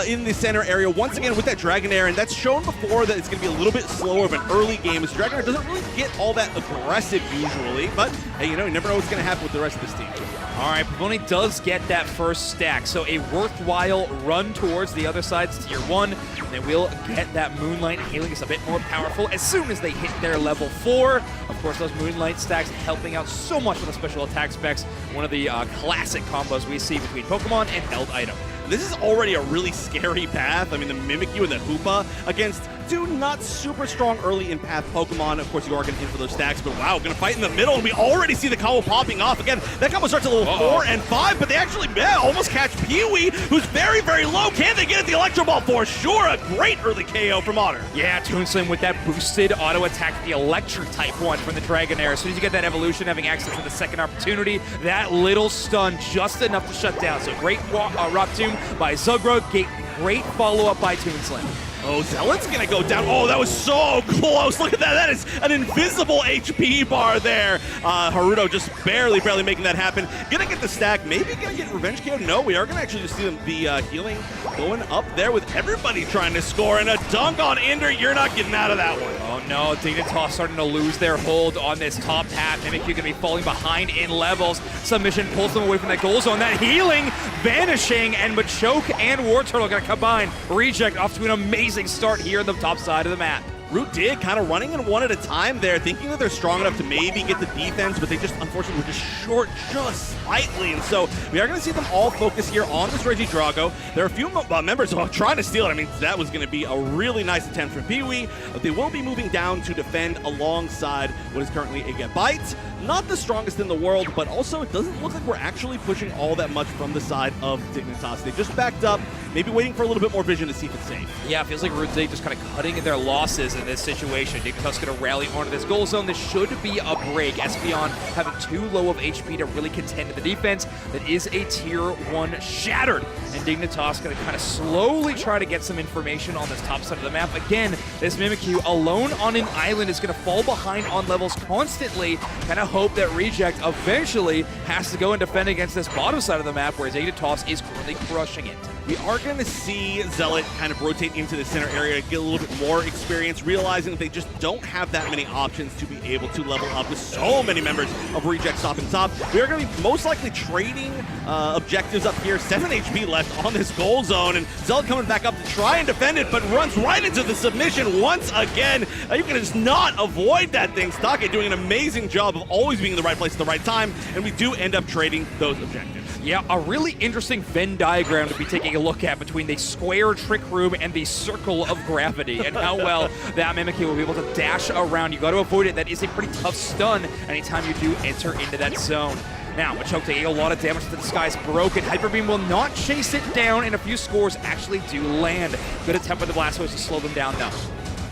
in the center area once again with that Dragonair, and that's shown before that it's going to be a little bit slower of an early game, as Dragonair doesn't really get all that aggressive usually, but hey, you never know what's going to happen with the rest of this team. All right, Pavone does get that first stack, so a worthwhile run towards the other side's tier 1. They will get that Moonlight. Healing is a bit more powerful as soon as they hit their level 4. Of course, those Moonlight stacks helping out so much with the special attack specs. One of the classic combos we see between Pokemon and held item. This is already a really scary path. I mean, the Mimikyu and the Hoopa against 2 not super strong early in path Pokemon. Of course, you are going to in for those stacks, but wow, going to fight in the middle, and we already see the combo popping off. Again, that combo starts at level 4 and 5, but they actually almost catch Pee-wee, who's very, very low. Can they get at the Electro Ball? For sure, a great early KO from Otter. Yeah, Toonslim with that boosted auto attack, the Electric type one from the Dragonair. As soon as you get that evolution, having access to the second opportunity, that little stun just enough to shut down. So great Rock Tomb by Zugrug, great follow-up by Toonslim. Oh, Zealot's gonna go down. Oh, that was so close. Look at that. That is an invisible HP bar there. Haruto just barely making that happen. Gonna get the stack. Maybe gonna get revenge KO. No, we are gonna actually just see the healing going up there with everybody trying to score. And a dunk on Ender. You're not getting out of that one. Oh no, Dignitas starting to lose their hold on this top path. Mimikyu gonna be falling behind in levels. Submission pulls them away from that goal zone. That healing vanishing, and Machoke and War Turtle gonna combine. Reject off to an amazing start here on the top side of the map. Root Dig kind of running in one at a time there, thinking that they're strong enough to maybe get the defense, but they just, unfortunately, were just short just slightly. And so we are going to see them all focus here on this Regidrago. There are a few members who are trying to steal it. I mean, that was going to be a really nice attempt from Pee-wee. They will be moving down to defend alongside what is currently a Get Bite. Not the strongest in the world, but also it doesn't look like we're actually pushing all that much from the side of Dignitas. They just backed up, maybe waiting for a little bit more vision to see if it's safe. Yeah, it feels like Root Dig just kind of cutting their losses in this situation. Dignitas going to rally onto this goal zone. This should be a break. Espeon having too low of HP to really contend to the defense. That is a tier 1 shattered. And Dignitas going to kind of slowly try to get some information on this top side of the map. Again, this Mimikyu alone on an island is going to fall behind on levels constantly. Kind of hope that Reject eventually has to go and defend against this bottom side of the map, where Dignitas is currently crushing it. We are going to see Zealot kind of rotate into the center area, get a little bit more experience, realizing that they just don't have that many options to be able to level up with so many members of Reject stopping top. We are going to be most likely trading objectives up here. 7 HP left on this goal zone, and Zealot coming back up to try and defend it, but runs right into the submission once again. You can just not avoid that thing. Stake doing an amazing job of always being in the right place at the right time, and we do end up trading those objectives. Yeah, a really interesting Venn diagram to be taking a look at between the square trick room and the circle of gravity, and how well that Mimikyu will be able to dash around. You got to avoid it. That is a pretty tough stun anytime you do enter into that zone. Now, Machoke taking a lot of damage to the skies broken. Hyper Beam will not chase it down, and a few scores actually do land. Good attempt by the Blastoise to slow them down, though.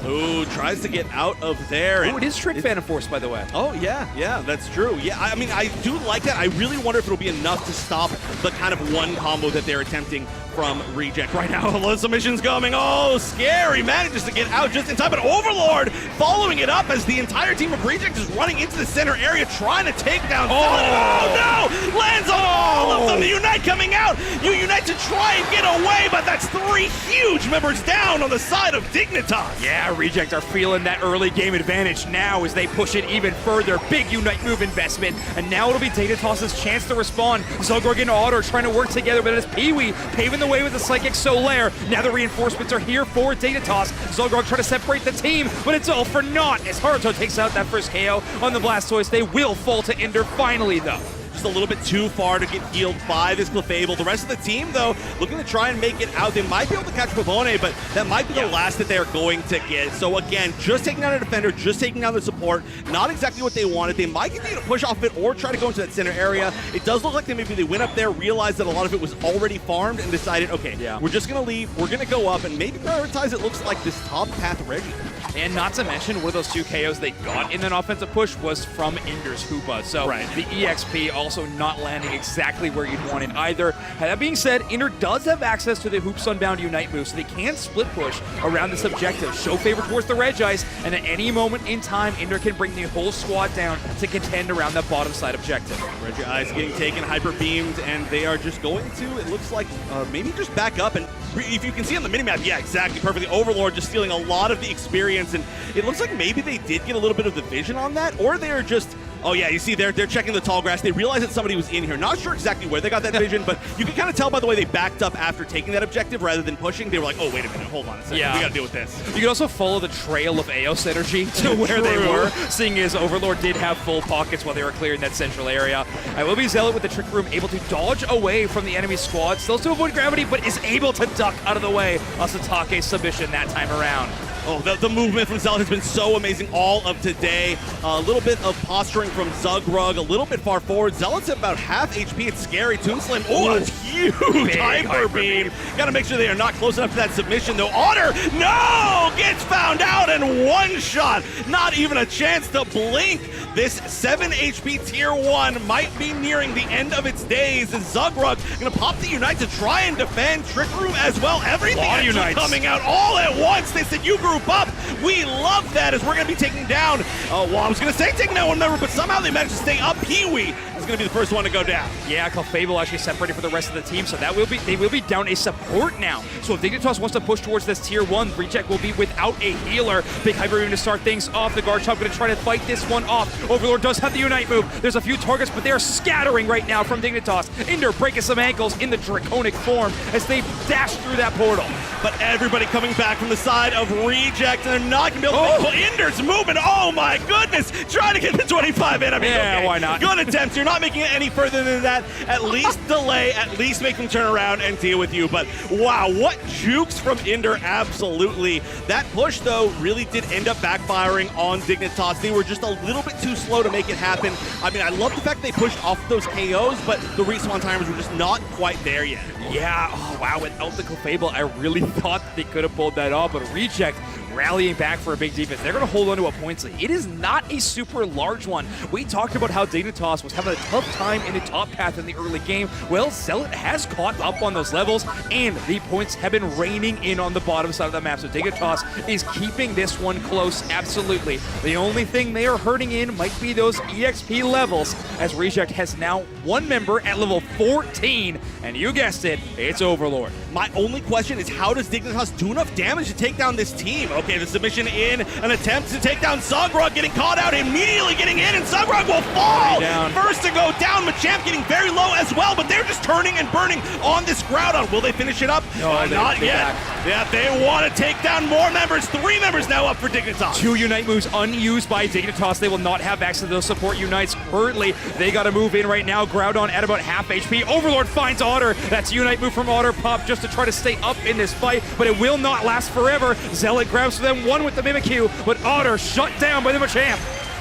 Ooh, tries to get out of there. Oh, it is Trick Phantom Force, by the way. Oh, yeah, that's true. Yeah, I mean, I do like that. I really wonder if it'll be enough to stop the kind of one combo that they're attempting from Reject right now. The submission's coming. Oh, scary. Manages to get out just in time, but Overlord following it up as the entire team of Reject is running into the center area trying to take down. Oh, no! Lands on all of them. Unite coming out. You unite to try and get away, but that's 3 huge members down on the side of Dignitas. Yeah, Reject are feeling that early game advantage now as they push it even further. Big Unite move investment, and now it'll be Dignitas' chance to respond. Zolgorg and Otter trying to work together, but it's Pee-wee paving the way with the Psychic Solaire. Now the reinforcements are here for Dignitas. Zolgorg trying to separate the team, but it's all for naught as Haruto takes out that first KO on the Blastoise. They will fall to Ender finally, though. Just a little bit too far to get healed by this Clefable. The rest of the team, though, looking to try and make it out. They might be able to catch Pavone, but that might be the last that they're going to get. So again, just taking down a defender, just taking down the support, not exactly what they wanted. They might continue to push off it or try to go into that center area. It does look like maybe they went up there, realized that a lot of it was already farmed, and decided, okay, we're just going to leave, we're going to go up, and maybe prioritize, it looks like, this top path Reggie. And not to mention, one of those 2 KOs they got in an offensive push was from Ender's Hoopa. So the EXP also not landing exactly where you'd want it either. That being said, Ender does have access to the Hoop Sunbound Unite move, so they can split push around this objective. Show favor towards the Regice, and at any moment in time, Ender can bring the whole squad down to contend around that bottom side objective. Regice getting taken, hyper beamed, and they are just going to, it looks like, maybe just back up. And if you can see on the minimap, yeah, exactly, perfectly. Overlord just stealing a lot of the experience, and it looks like maybe they did get a little bit of the vision on that, or they're just, oh yeah, you see they're checking the tall grass. They realized that somebody was in here. Not sure exactly where they got that vision, but you can kind of tell by the way they backed up after taking that objective rather than pushing. They were like, oh, wait a minute, hold on a second. We gotta deal with this. You can also follow the trail of Eos energy to where they were, seeing as Overlord did have full pockets while they were clearing that central area. I will be Zealot with the Trick Room able to dodge away from the enemy squad, still to avoid gravity, but is able to duck out of the way of Satake's submission that time around. Oh, the movement from Zealot has been so amazing all of today. A little bit of posturing from Zugrug, a little bit far forward. Zealot's at about half HP. It's scary. Toonslim, oh, it's huge. Hyper beam. Got to make sure they are not close enough to that submission, though. Otter, no! Gets found out and one shot. Not even a chance to blink. This 7 HP tier 1 might be nearing the end of its days. As Zugrug going to pop the Unite to try and defend. Trick Room as well. Everything actually coming out all at once. They said, you group up. We love that as we're going to be taking down, well, I was going to say taking down one member, but somehow they managed to stay up. Pee-wee is going to be the first one to go down. Yeah, Clefable actually separated for the rest of the team, so they will be down a support now. So if Dignitas wants to push towards this tier 1, Reject will be without a healer. Big Hyper Beam to start things off. The Guard Chop going to try to fight this one off. Overlord does have the Unite move. There's a few targets, but they are scattering right now from Dignitas. Ender breaking some ankles in the Draconic form as they dash through that portal. But everybody coming back from the side of Reject, and they're not going to be able to Ender's moving. Oh my goodness! Trying to get the 25 in. I mean, yeah, okay. Why not? Good attempts. You're not making it any further than that. At least delay, at least make them turn around and deal with you. But wow, what jukes from Ender, absolutely. That push, though, really did end up backfiring on Dignitas. They were just a little bit too slow to make it happen. I mean, I love the fact they pushed off those KOs, but the respawn timers were just not quite there yet. Yeah, oh wow, without the Clefable, I really thought they could have pulled that off, but Reject rallying back for a big defense. They're going to hold on to a points lead. It is not a super large one. We talked about how Dignitas was having a tough time in the top path in the early game. Well, Zealot has caught up on those levels, and the points have been raining in on the bottom side of the map. So Dignitas is keeping this one close, absolutely. The only thing they are hurting in might be those EXP levels, as Reject has now one member at level 14, and you guessed it, it's Overlord. My only question is, how does Dignitas do enough damage to take down this team? Okay, the submission in, an attempt to take down Zugrug, getting caught out, immediately getting in, and Zugrug will fall! First to go down, Machamp getting very low as well, but they're just turning and burning on this Groudon. Will they finish it up? No, not yet. Yeah, they want to take down more members. 3 members now up for Dignitas. 2 Unite moves unused by Dignitas. They will not have access to those support Unites currently. They got to move in right now. Groudon at about half HP. Overlord finds Otter. That's Unite move from Otter Pop just to try to stay up in this fight, but it will not last forever. Zealot grabs for them, one with the Mimikyu, but Otter shut down by the Machamp.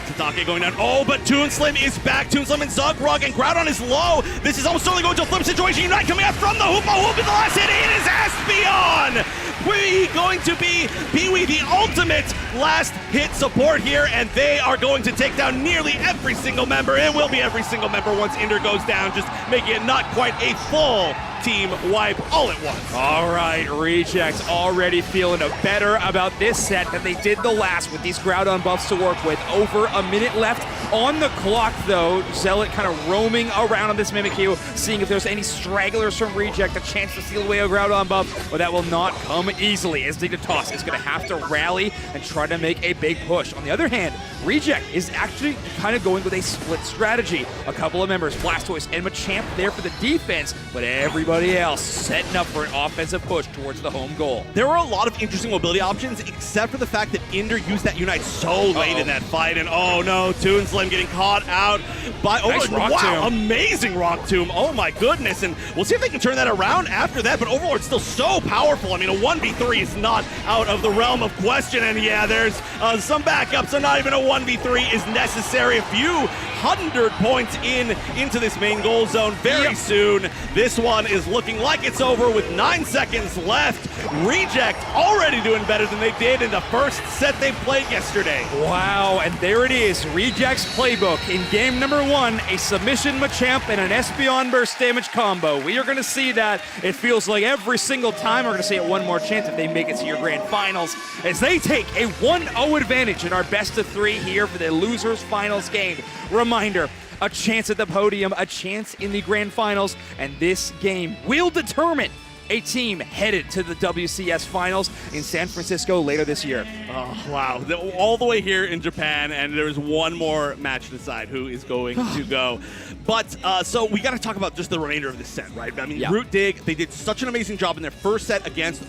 Tadake going down. Oh, but Toonslim is back. Toonslim and Zugrug, and Groudon is low. This is almost certainly going to a flip situation. Unite coming out from the Hoopa Hoop in the last hit. It is Espeon! We going to be Pee-wee, the ultimate last hit support here, and they are going to take down nearly every single member. It will be every single member once Ender goes down, just making it not quite a full team wipe all at once. All right, Rejects already feeling better about this set than they did the last with these Groudon buffs to work with. Over a minute left on the clock, though. Zealot kind of roaming around on this Mimikyu, seeing if there's any stragglers from Reject, a chance to steal away a Groudon buff, but that will not come easily, as Dignitas is going to have to rally and try to make a big push. On the other hand, Reject is actually kind of going with a split strategy. A couple of members, Blastoise and Machamp, there for the defense, but everybody else setting up for an offensive push towards the home goal. There were a lot of interesting mobility options, except for the fact that Ender used that Unite so late in that fight, and oh no, Toonslim getting caught out by Nice Rock Tomb. Amazing Rock Tomb. Oh my goodness, and we'll see if they can turn that around after that, but Overlord's still so powerful. I mean, a 1v3 is not out of the realm of question, and yeah, there's some backup, so not even a 1v3 is necessary. A few 100 points into this main goal zone very soon. This one is looking like it's over with 9 seconds left. Reject already doing better than they did in the first set they played yesterday. Wow, and there it is, Reject's playbook. In game number 1, a submission Machamp and an Espeon burst damage combo. We are going to see that. It feels like every single time. We're going to see it one more chance if they make it to your grand finals, as they take a 1-0 advantage in our best of 3 here for the losers finals game. Reminder, a chance at the podium, a chance in the grand finals, and this game will determine a team headed to the WCS finals in San Francisco later this year. Oh, wow. All the way here in Japan, and there's one more match to decide who is going to go. But, so we got to talk about just the remainder of this set, right? I mean, ROOT Dig, they did such an amazing job in their first set against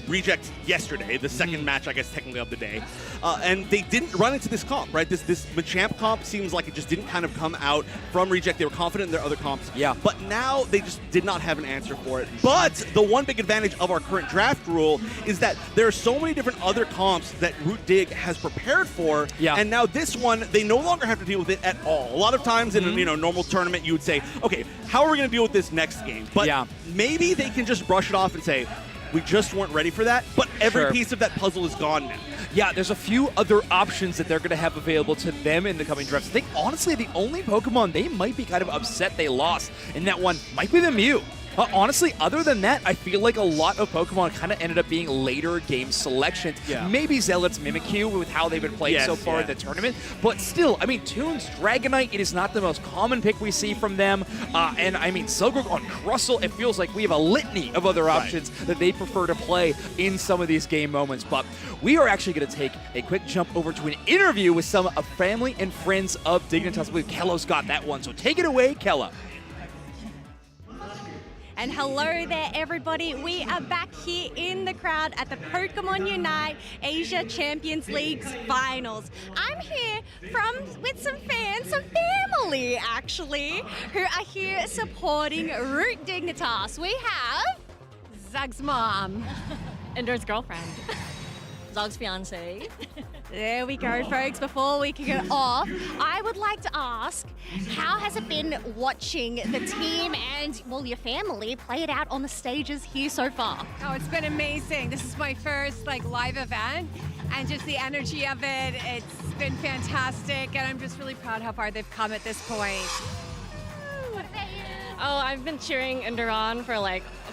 Reject yesterday, the second match, I guess, technically of the day. And they didn't run into this comp, right? This Machamp comp seems like it just didn't kind of come out from Reject. They were confident in their other comps. Yeah. But now they just did not have an answer for it. But the one big advantage of our current draft rule is that there are so many different other comps that Root Dig has prepared for, and now this one, they no longer have to deal with it at all. A lot of times in a normal tournament, you would say, okay, how are we going to deal with this next game? But maybe they can just brush it off and say, we just weren't ready for that, but every piece of that puzzle is gone now. Yeah, there's a few other options that they're going to have available to them in the coming drafts. I think, honestly, the only Pokemon they might be kind of upset they lost in that one might be the Mew. Honestly, other than that, I feel like a lot of Pokemon kind of ended up being later game selections. Maybe Zealot's Mimikyu with how they've been playing so far in the tournament. But still, I mean, Toon's Dragonite, it is not the most common pick we see from them. And I mean, Silgrug on Crustle, it feels like we have a litany of other options that they prefer to play in some of these game moments. But we are actually going to take a quick jump over to an interview with some family and friends of Dignitas. I believe Kello's got that one. So take it away, Kello. And hello there, everybody. We are back here in the crowd at the Pokémon UNITE Asia Champions League's finals. I'm here with some fans, some family actually, who are here supporting Root Dignitas. We have Zug's mom, Ender's girlfriend, Zug's fiance. There we go, folks. Before we can get off, I would like to ask, how has it been watching the team and, well, your family play it out on the stages here so far? Oh, it's been amazing. This is my first live event, and just the energy of it, it's been fantastic, and I'm just really proud how far they've come at this point. What about you? Oh, I've been cheering Ender on for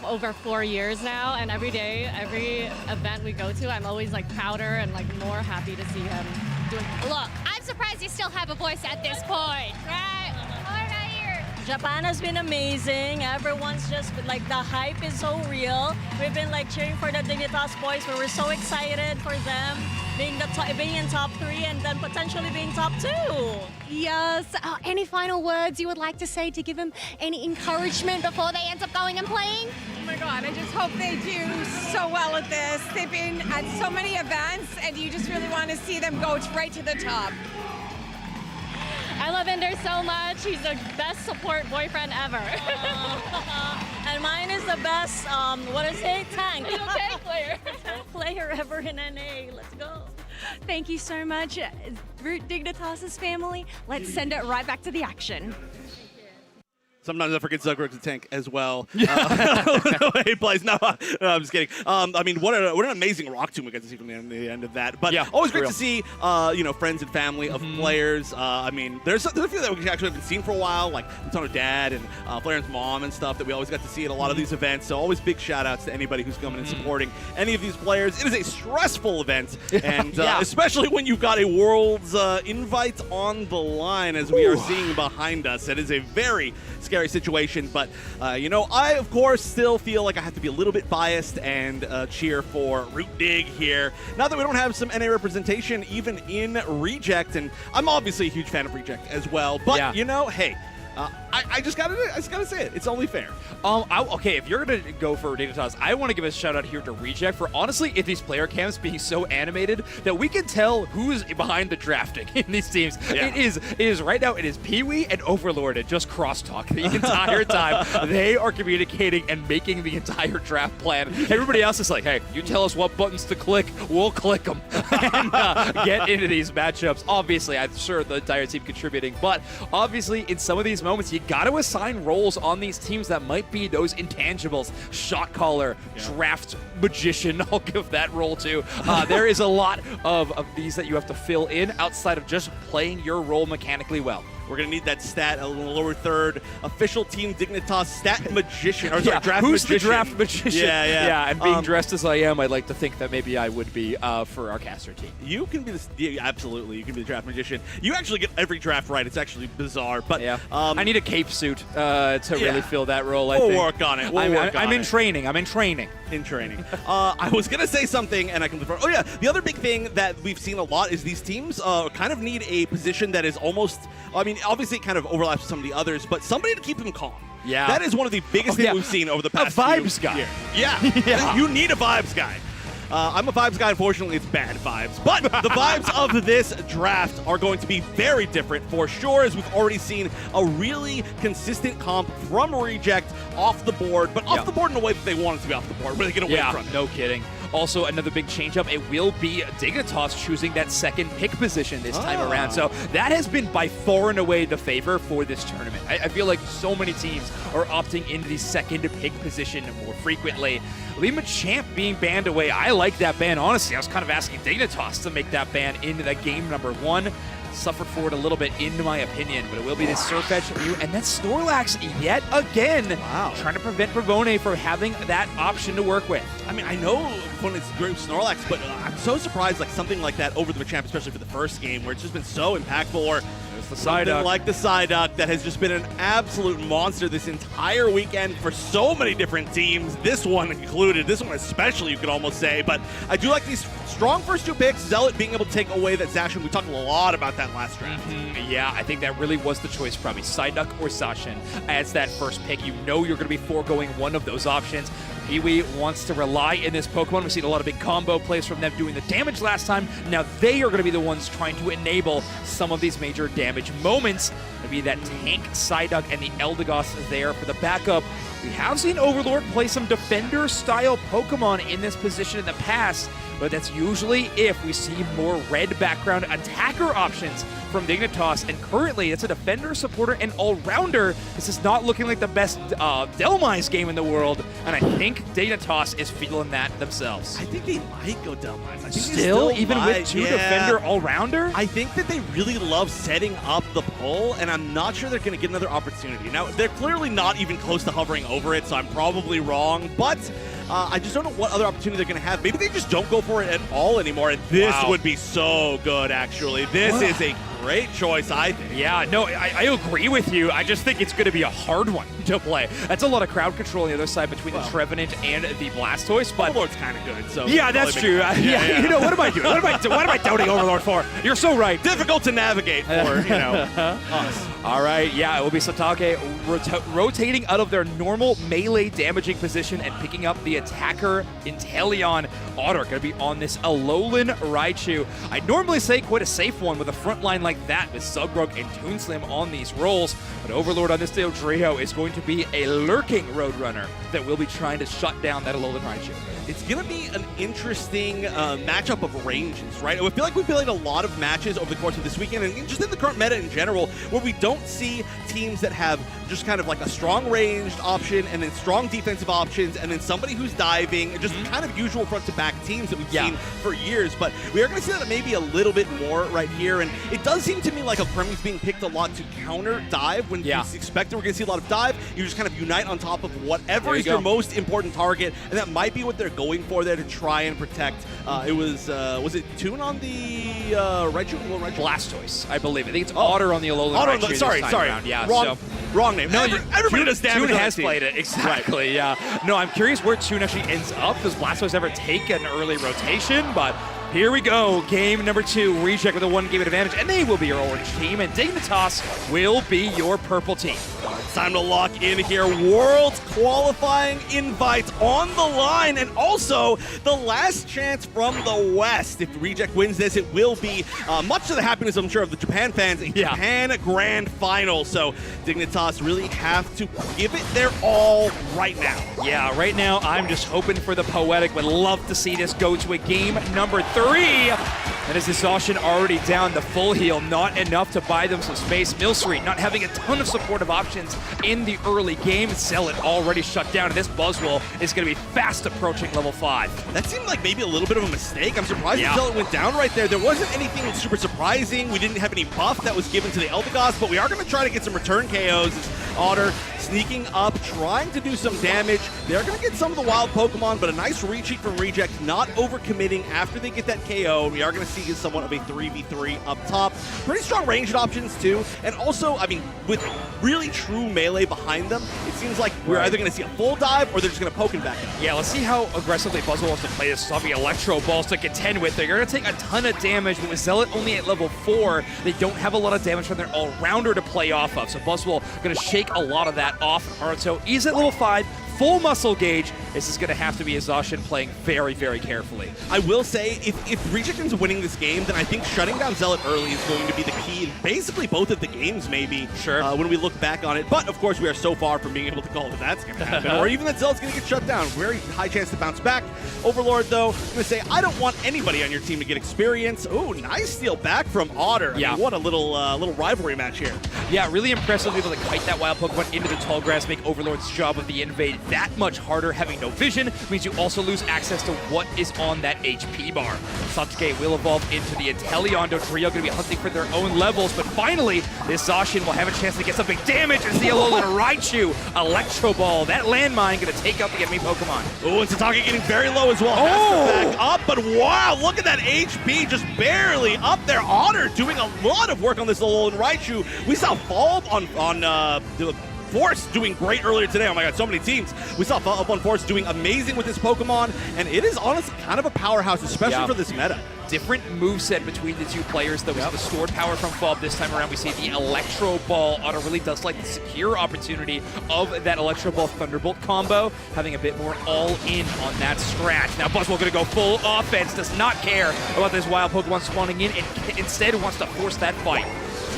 over 4 years now, and every day, every event we go to, I'm always prouder and more happy to see him doing. Look, I'm surprised you still have a voice at this point, right? What about you? Japan has been amazing. Everyone's just the hype is so real. We've been cheering for the Dignitas boys, but we're so excited for them being in top 3 and then potentially being top 2. Yes. Any final words you would like to say to give them any encouragement before they end up going and playing? Oh my God, I just hope they do so well at this. They've been at so many events, and you just really want to see them go right to the top. I love Ender so much. He's the best support boyfriend ever. And mine is the best, tank. Okay, player. Player ever in NA. Let's go. Thank you so much, Root Dignitas' family. Let's send it right back to the action. Sometimes I forget Zugrug to tank as well. The way he plays. No, I'm just kidding. I mean, what an amazing rock tomb we got to see from the end of that. But always great to see, friends and family of players. I mean, there's a few that we actually haven't seen for a while, like Antonio Dad and Flaren's mom and stuff that we always got to see at a lot of these events. So always big shout outs to anybody who's coming and supporting any of these players. It is a stressful event, and especially when you've got a Worlds invite on the line, as we are seeing behind us. It is a very scary situation, but I of course still feel like I have to be a little bit biased and cheer for Root Dig here. Now that we don't have some NA representation even in Reject, and I'm obviously a huge fan of Reject as well, but hey, I just gotta say it. It's only fair. Okay, if you're gonna go for Dignitas, I want to give a shout out here to Reject for honestly, if these player camps being so animated that we can tell who's behind the drafting in these teams. It is right now. It is Pee-wee and Overlord and just crosstalk the entire time. They are communicating and making the entire draft plan. Everybody else is like, hey, you tell us what buttons to click, we'll click them and get into these matchups. Obviously, I'm sure the entire team contributing, but obviously in some of these moments, you got to assign roles on these teams that might be those intangibles. Shot caller, draft magician, I'll give that role to. There is a lot of these that you have to fill in outside of just playing your role mechanically well. We're going to need that stat a little lower third. Official Team Dignitas stat magician. Or sorry, draft who's magician. The draft magician? Yeah. And being dressed as I am, I'd like to think that maybe I would be for our caster team. You can be absolutely. You can be the draft magician. You actually get every draft right. It's actually bizarre. But I need a cape suit to really fill that role. I think. We'll work on it. I'm in training. I'm in training. I was going to say something, and I can confirm. Oh, yeah. The other big thing that we've seen a lot is these teams kind of need a position that is almost, obviously it kind of overlaps with some of the others, but somebody to keep them calm. Yeah. That is one of the biggest things we've seen over the past vibes guy. years. Yeah. You need a vibes guy. I'm a vibes guy. Unfortunately, it's bad vibes. But the vibes of this draft are going to be very different for sure, as we've already seen a really consistent comp from Reject off the board, but off the board in a way that they want it to be off the board. Really get away from it. No kidding. Also, another big change-up, it will be Dignitas choosing that second pick position this time around. So that has been by far and away the favor for this tournament. I feel like so many teams are opting into the second pick position more frequently. Lima Champ being banned away, I like that ban. Honestly, I was kind of asking Dignitas to make that ban into that game number 1. Suffered for it a little bit, in my opinion, but it will be this Surfetch, and that's Snorlax yet again. Wow. Trying to prevent Bravone from having that option to work with. I mean, I know when it's great with Snorlax, but I'm so surprised like something like that over the Machamp, especially for the first game, where it's just been so impactful, or the Psyduck. Like the Psyduck that has just been an absolute monster this entire weekend for so many different teams, this one included, this one especially, you could almost say. But I do like these strong first 2 picks. Zealot being able to take away that Zacian. We talked a lot about that last draft. Yeah, I think that really was the choice, probably Psyduck or Zacian as that first pick. You know you're going to be foregoing one of those options. Pee-wee wants to rely in this Pokemon. We've seen a lot of big combo plays from them doing the damage last time. Now they are going to be the ones trying to enable some of these major damage moments. It'll be that tank Psyduck and the Eldegoss there for the backup. We have seen Overlord play some defender-style Pokemon in this position in the past, but that's usually if we see more red background attacker options from Dignitas, and currently it's a defender, supporter, and all-rounder. This is not looking like the best Delmise game in the world, and I think Dignitas is feeling that themselves. I think they might go Delmise. I think Still, even with 2 defender all-rounder? I think that they really love setting up the pull, and I'm not sure they're going to get another opportunity. Now, they're clearly not even close to hovering over it, so I'm probably wrong, but I just don't know what other opportunity they're going to have. Maybe they just don't go for it at all anymore, and this would be so good, actually. This is a great choice, I think. Yeah, no, I agree with you. I just think it's going to be a hard one to play. That's a lot of crowd control on the other side between the Trevenant and the Blastoise, but Overlord's kind of good, so yeah, that's true. Yeah, you know, what am I doing? What am I doubting Overlord for? You're so right. Difficult to navigate for, us. All right, yeah, it will be Satake rotating out of their normal melee damaging position and picking up the attacker Inteleon. Otter going to be on this Alolan Raichu. I normally say quite a safe one with a front line like that with Zugrug and Toonslim on these rolls, but Overlord on this Deo is going to be a lurking Roadrunner that will be trying to shut down that Alolan Raichu. It's going to be an interesting matchup of ranges, right? I feel like we've played a lot of matches over the course of this weekend, and just in the current meta in general, where we don't see teams that have just kind of like a strong ranged option and then strong defensive options and then somebody who's diving, just kind of usual front-to-back teams that we've seen for years. But we are going to see that maybe a little bit more right here, and it does seem to me like Alcremie's being picked a lot to counter dive when you expect that we're going to see a lot of dive. You just kind of unite on top of whatever is your most important target, and that might be what they're going for there to try and protect. Was it Toon on the Raichu? Blastoise, I believe. I think it's Otter on the Alolan Raichu. Sorry. Around. Yeah, wrong name. No, everybody does damage. Toon has played it, exactly, yeah. No, I'm curious where Toon actually ends up. Does Blastoise ever take an early rotation? But here we go, game number 2. Reject with a 1-game advantage, and they will be your orange team, and Dignitas will be your purple team. It's time to lock in here. World qualifying invite on the line, and also the last chance from the West. If Reject wins this, it will be, much to the happiness, I'm sure, of the Japan fans, a Japan Grand Final. So Dignitas really have to give it their all right now. Yeah, right now, I'm just hoping for the poetic. Would love to see this go to a game number 3. And as this Zacian already down the full heal, not enough to buy them some space. Milcery not having a ton of supportive options in the early game. Zealot already shut down, and this Buzzwole is going to be fast approaching level 5. That seemed like maybe a little bit of a mistake. I'm surprised that Zealot went down right there. There wasn't anything super surprising. We didn't have any buff that was given to the Eldegoss, but we are going to try to get some return KOs. As Otter sneaking up, trying to do some damage. They're going to get some of the wild Pokemon, but a nice retreat from Reject, not overcommitting after they get that KO. We are going to see somewhat of a 3v3 up top. Pretty strong ranged options too, and also, I mean, with really true melee behind them, it seems like we're either going to see a full dive or they're just going to poke and back up. Yeah, let's see how aggressively Buzzwole wants to play this. Having Electro Balls to contend with. They're going to take a ton of damage, but with Zealot only at level 4, they don't have a lot of damage from their all-rounder to play off of, so Buzzwole going to shake a lot of that off. Haruto is at level 5, full muscle gauge, this is going to have to be a Zacian playing very, very carefully. I will say, if Reject ends up winning this game, then I think shutting down Zealot early is going to be the key in basically both of the games, maybe, when we look back on it. But, of course, we are so far from being able to call that that's going to happen, or even that Zealot's going to get shut down. Very high chance to bounce back. Overlord, though, I'm going to say, I don't want anybody on your team to get experience. Ooh, nice steal back from Otter. I mean, what a little rivalry match here. Yeah, really impressive to be able to kite that wild Pokemon into the tall grass, make Overlord's job of the invade that much harder. Having no vision means you also lose access to what is on that HP bar. Sasuke will evolve into the Inteleon. Dodrio going to be hunting for their own levels, but finally, this Zacian will have a chance to get some big damage as the Alolan Raichu Electro Ball. That landmine going to take out the enemy Pokemon. Oh, and Satake getting very low as well. Has to back up, but wow, look at that HP just barely up there. Otter doing a lot of work on this Alolan Raichu. We saw Fall on the Force doing great earlier today. Oh my god, so many teams. We saw Up on Force doing amazing with this Pokemon, and it is honestly kind of a powerhouse, especially for this meta. Different moveset between the two players, though. The stored power from Fob this time around. We see the Electro Ball. Otter really does like the secure opportunity of that Electro Ball Thunderbolt combo, having a bit more all-in on that scratch. Now Buzzwole going to go full offense, does not care about this wild Pokemon spawning in, and instead wants to force that fight.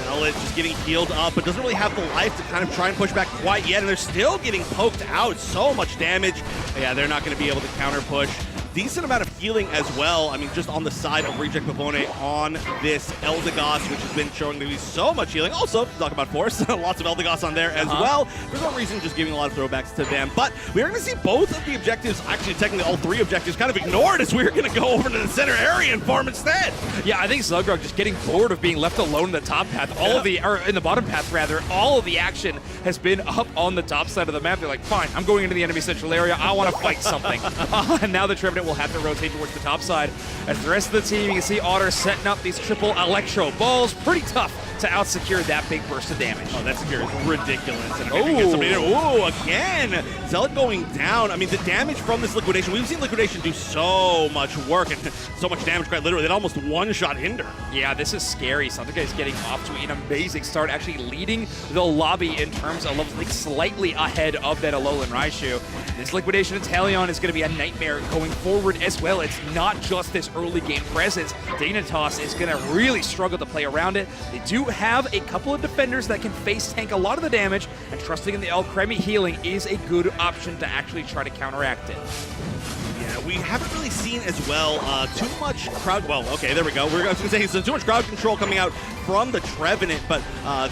Zealot just getting healed up, but doesn't really have the life to kind of try and push back quite yet, and they're still getting poked out. So much damage. Yeah, they're not going to be able to counter push. Decent amount of healing as well. I mean, just on the side of Reject Pavone on this Eldegoss, which has been showing to be so much healing. Also, talk about Force, lots of Eldegoss on there as well. For some reason, just giving a lot of throwbacks to them. But we are going to see both of the objectives, actually technically all three objectives, kind of ignored as we're going to go over to the center area and farm instead. Yeah, I think Zugrog just getting bored of being left alone in the top path. All of the, or in the bottom path rather, all of the action has been up on the top side of the map. They're like, fine, I'm going into the enemy central area. I want to fight something. And now the Trevenant will have to rotate towards the top side. As the rest of the team, you can see Otter setting up these triple Electro Balls. Pretty tough to out-secure that big burst of damage. Oh, that secure is ridiculous. And ooh, again! Zealot going down. I mean, the damage from this Liquidation, we've seen Liquidation do so much work and so much damage, quite literally, that almost one-shot Hinder. Yeah, this is scary. Sasuke is getting off to an amazing start, actually leading the lobby in terms of levels, like slightly ahead of that Alolan Raichu. This Liquidation Inteleon is going to be a nightmare going forward as well. It's not just this early game presence. Dignitas is going to really struggle to play around it. They do have a couple of defenders that can face tank a lot of the damage, and trusting in the Alcremie healing is a good option to actually try to counteract it. Yeah, we haven't really seen as well too much crowd. Well, okay, there we go. I was going to say so too much crowd control coming out from the Trevenant, but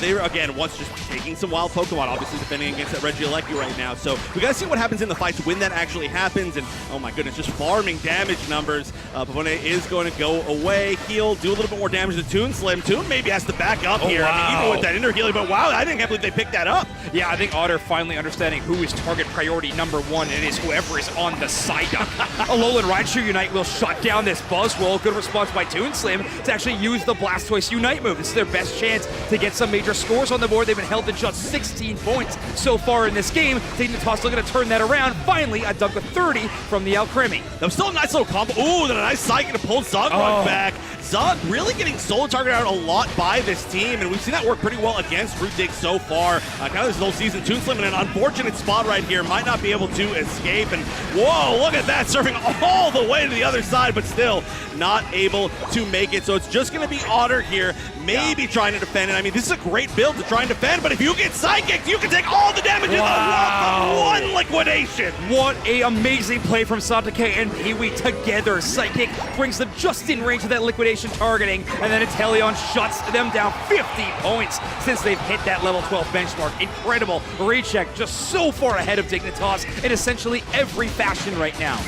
they were again once just taking some wild Pokemon, obviously defending against that Regieleki right now. So we got to see what happens in the fights when that actually happens. And oh my goodness, just farming damage numbers. Pavone is going to go away, heal, do a little bit more damage to Toon Slim. Toon maybe has to back up here. Wow. I mean, even with that inner healing, but wow, I can't believe they picked that up. Yeah, I think Otter finally understanding who is target priority #1, and it is whoever is on the Psyduck. Alolan Raichu Unite will shut down this Buzzwole. Good response by Toon Slim to actually use the Blastoise Unite move. This is their best chance to get some major scores on the board. They've been held to just 16 points so far in this game. Dignitas looking to turn that around. Finally, a dunk with 30 from the Alcremie. That was still a nice little combo. Ooh, then a nice Psychic to pull Zugrug back. Zug really getting solo targeted out a lot by this team, and we've seen that work pretty well against ROOT Dig so far. Kind of this whole season. Toon Slim in an unfortunate spot right here. Might not be able to escape, and whoa, look at that, surfing all the way to the other side, but still not able to make it. So it's just going to be Otter here, maybe trying to defend it. I mean, this is a great build to try and defend, but if you get Psychic, you can take all the damage in the one Liquidation. What a amazing play from Satake and Pee-wee together. Psychic brings them just in range of that Liquidation targeting, and then Inteleon shuts them down 50 points since they've hit that level 12 benchmark. Incredible. Recheck just so far ahead of Dignitas in essentially every fashion right now.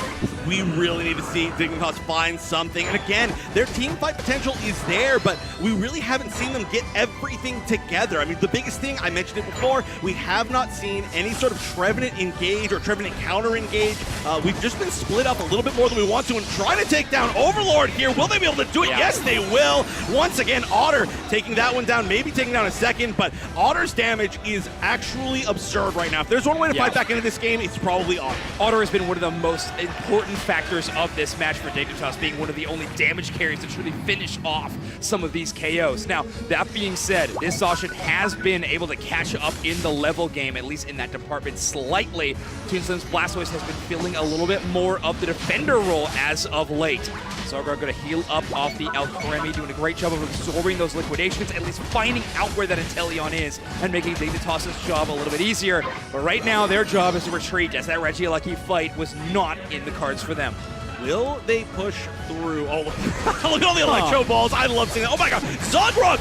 We really need to see Dignitas find something. And again, their team fight potential is there, but we really haven't seen them get everything together. I mean, the biggest thing, I mentioned it before, we have not seen any sort of Trevenant engage or Trevenant counter engage. We've just been split up a little bit more than we want to and trying to take down Overlord here. Will they be able to do it? Yeah. Yes, they will. Once again, Otter taking that one down, maybe taking down a second, but Otter's damage is actually absurd right now. If there's one way to fight back into this game, it's probably Otter. Otter has been one of the most important factors of this match for Dignitas, being one of the only damage carries to truly finish off some of these KOs. Now, that being said, this Zacian has been able to catch up in the level game, at least in that department slightly, see Toonslim's Blastoise has been filling a little bit more of the defender role as of late. Zagrod going to heal up off the Alcremie, doing a great job of absorbing those liquidations, at least finding out where that Inteleon is, and making Dignitas' job a little bit easier. But right now, their job is to retreat, as that Regieleki fight was not in the cards for them. Will they push through? Oh, look at all the electro balls. I love seeing that. Oh my god, Zagrod!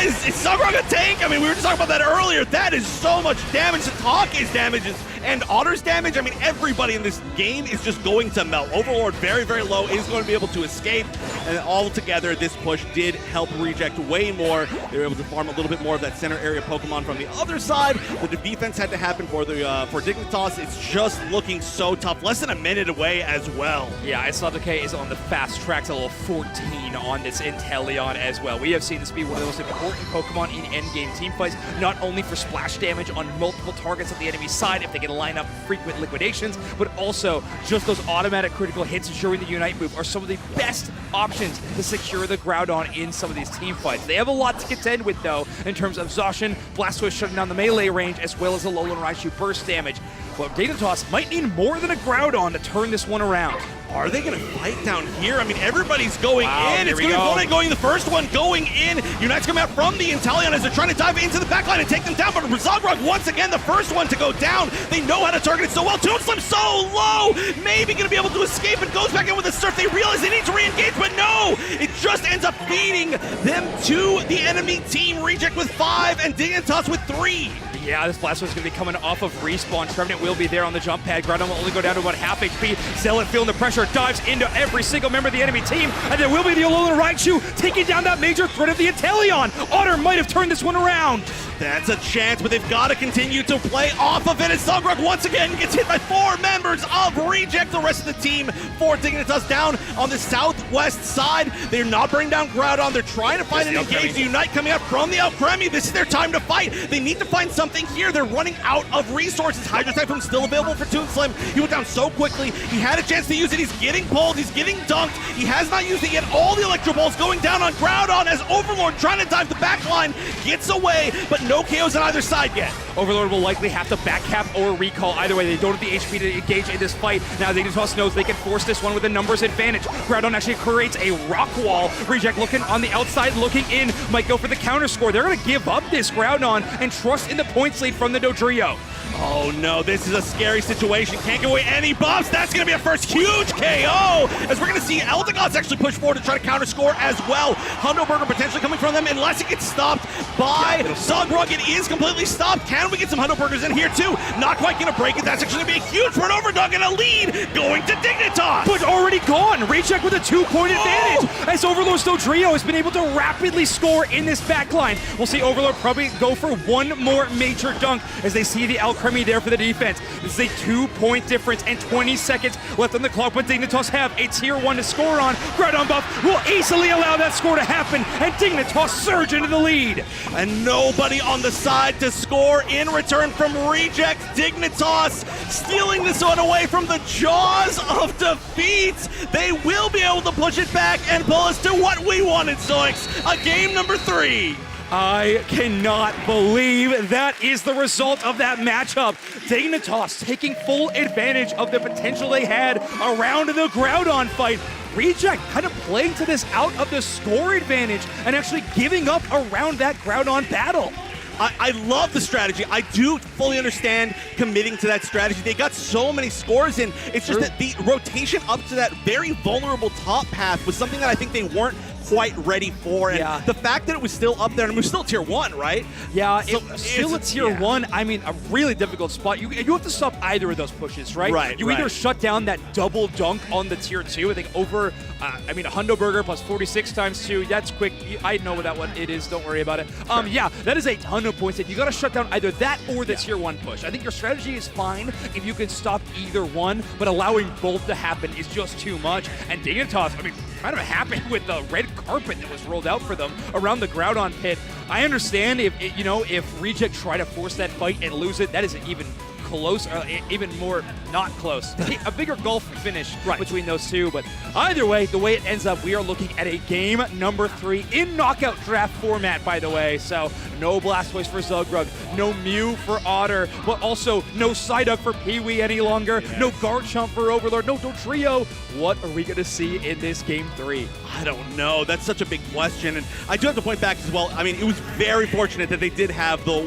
Is Zagrod a tank? I mean, we were just talking about that earlier. That is so much damage. Hawkeye's damage and Otter's damage. I mean, everybody in this game is just going to melt. Overlord very, very low, is going to be able to escape. And all together, this push did help Reject way more. They were able to farm a little bit more of that center area Pokemon from the other side. The defense had to happen for Dignitas. It's just looking so tough. Less than a minute away as well. Yeah, Isladake is on the fast track to level 14 on this Inteleon as well. We have seen this be one of the most important Pokemon in endgame team fights, not only for splash damage on multiple targets at the enemy side if they can line up frequent liquidations, but also just those automatic critical hits during the Unite move are some of the best options to secure the Groudon in some of these team fights. They have a lot to contend with, though, in terms of Zacian, Blastoise shutting down the melee range, as well as the Alolan Raichu burst damage. But Dignitas might need more than a Groudon to turn this one around. Are they going to fight down here? I mean, everybody's going in. It's here going to be going the first one going in. Unite's coming out from the Inteleon as they're trying to dive into the backline and take them down. But Zagrod, once again, the first one to go down. They know how to target it so well. Toonslim so low. Maybe going to be able to escape and goes back in with a surf. They realize they need to re-engage, but no. It just ends up feeding them to the enemy team. Reject with 5 and Dignitas with 3. Yeah, this Blastoise is going to be coming off of respawn. Trevenant will be there on the jump pad. Groudon will only go down to about half HP. Zealot feeling the pressure, dives into every single member of the enemy team, and there will be the Alolan Raichu taking down that major threat of the Inteleon. Otter might have turned this one around. That's a chance, but they've got to continue to play off of it as Zagrod once again gets hit by 4 members of Reject. The rest of the team for Dignitas down on the southwest side. They're not bringing down Groudon. They're trying to find an engage. Unite coming out from the Alcremie. This is their time to fight. They need to find something here. They're running out of resources. Hydro Typhoon still available for Toonslim. He went down so quickly. He had a chance to use it. He's getting pulled. He's getting dunked. He has not used it yet. All the Electro Balls going down on Groudon as Overlord trying to dive the back line. Gets away, but no KOs on either side yet. Overlord will likely have to back cap or recall. Either way, they don't have the HP to engage in this fight. Now Dignitas knows they can force this one with a numbers advantage. Groudon actually creates a rock wall. Reject looking on the outside, looking in, might go for the counter score. They're going to give up this Groudon and trust in the points lead from the Dodrio. Oh no, this is a scary situation. Can't give away any buffs. That's going to be a first huge KO, as we're going to see Eldegoss actually push forward to try to counter score as well. Hundo Burger potentially coming from them unless it gets stopped by Zagrod. It is completely stopped. Can we get some Hundo Burgers in here too? Not quite going to break it. That's actually going to be a huge turnover dog and a lead going to Dignitas. But already gone. Recheck with a 2-point advantage as Overlord's Dodrio has been able to rapidly score in this backline. We'll see Overlord probably go for one more major dunk as they see the Alcremie there for the defense. This is a 2-point difference and 20 seconds left on the clock, but Dignitas have a tier 1 to score on. Groudon buff will easily allow that score to happen, and Dignitas surge into the lead. And nobody on the side to score in return from Reject. Dignitas stealing this one away from the jaws of defeat. They will be able to push it back and pull us to what we wanted, Zoinks, a game number 3. I cannot believe that is the result of that matchup. Dignitas taking full advantage of the potential they had around the Groudon fight. Reject kind of playing to this out of the score advantage and actually giving up around that Groudon battle. I love the strategy. I do fully understand committing to that strategy. They got so many scores in. It's just that the rotation up to that very vulnerable top path was something that I think they weren't quite ready for. And the fact that it was still up there, and it was still tier 1, right? Yeah, so it was still a tier 1. I mean, a really difficult spot. You have to stop either of those pushes, right? Right. You either shut down that double dunk on the tier 2, I think over, a Hundo Burger plus 46 times 2. That's quick. I know what that one it is. Don't worry about it. Yeah, that is a ton of points. You got to shut down either that or the tier 1 push. I think your strategy is fine if you can stop either one, but allowing both to happen is just too much. And Dignitas, I mean, kind of happy with the red carpet that was rolled out for them around the Groudon pit. I understand if Reject try to force that fight and lose it, that is an even close, or even more not close. A bigger gulf finish between those two. But either way, the way it ends up, we are looking at a game number 3 in knockout draft format, by the way. So no Blastoise for Zugbrug, no Mew for Otter, but also no Psyduck for Pee-wee any longer, no Garchomp for Overlord, no Dodrio. What are we going to see in this game 3? I don't know. That's such a big question. And I do have to point back as well. I mean, it was very fortunate that they did have the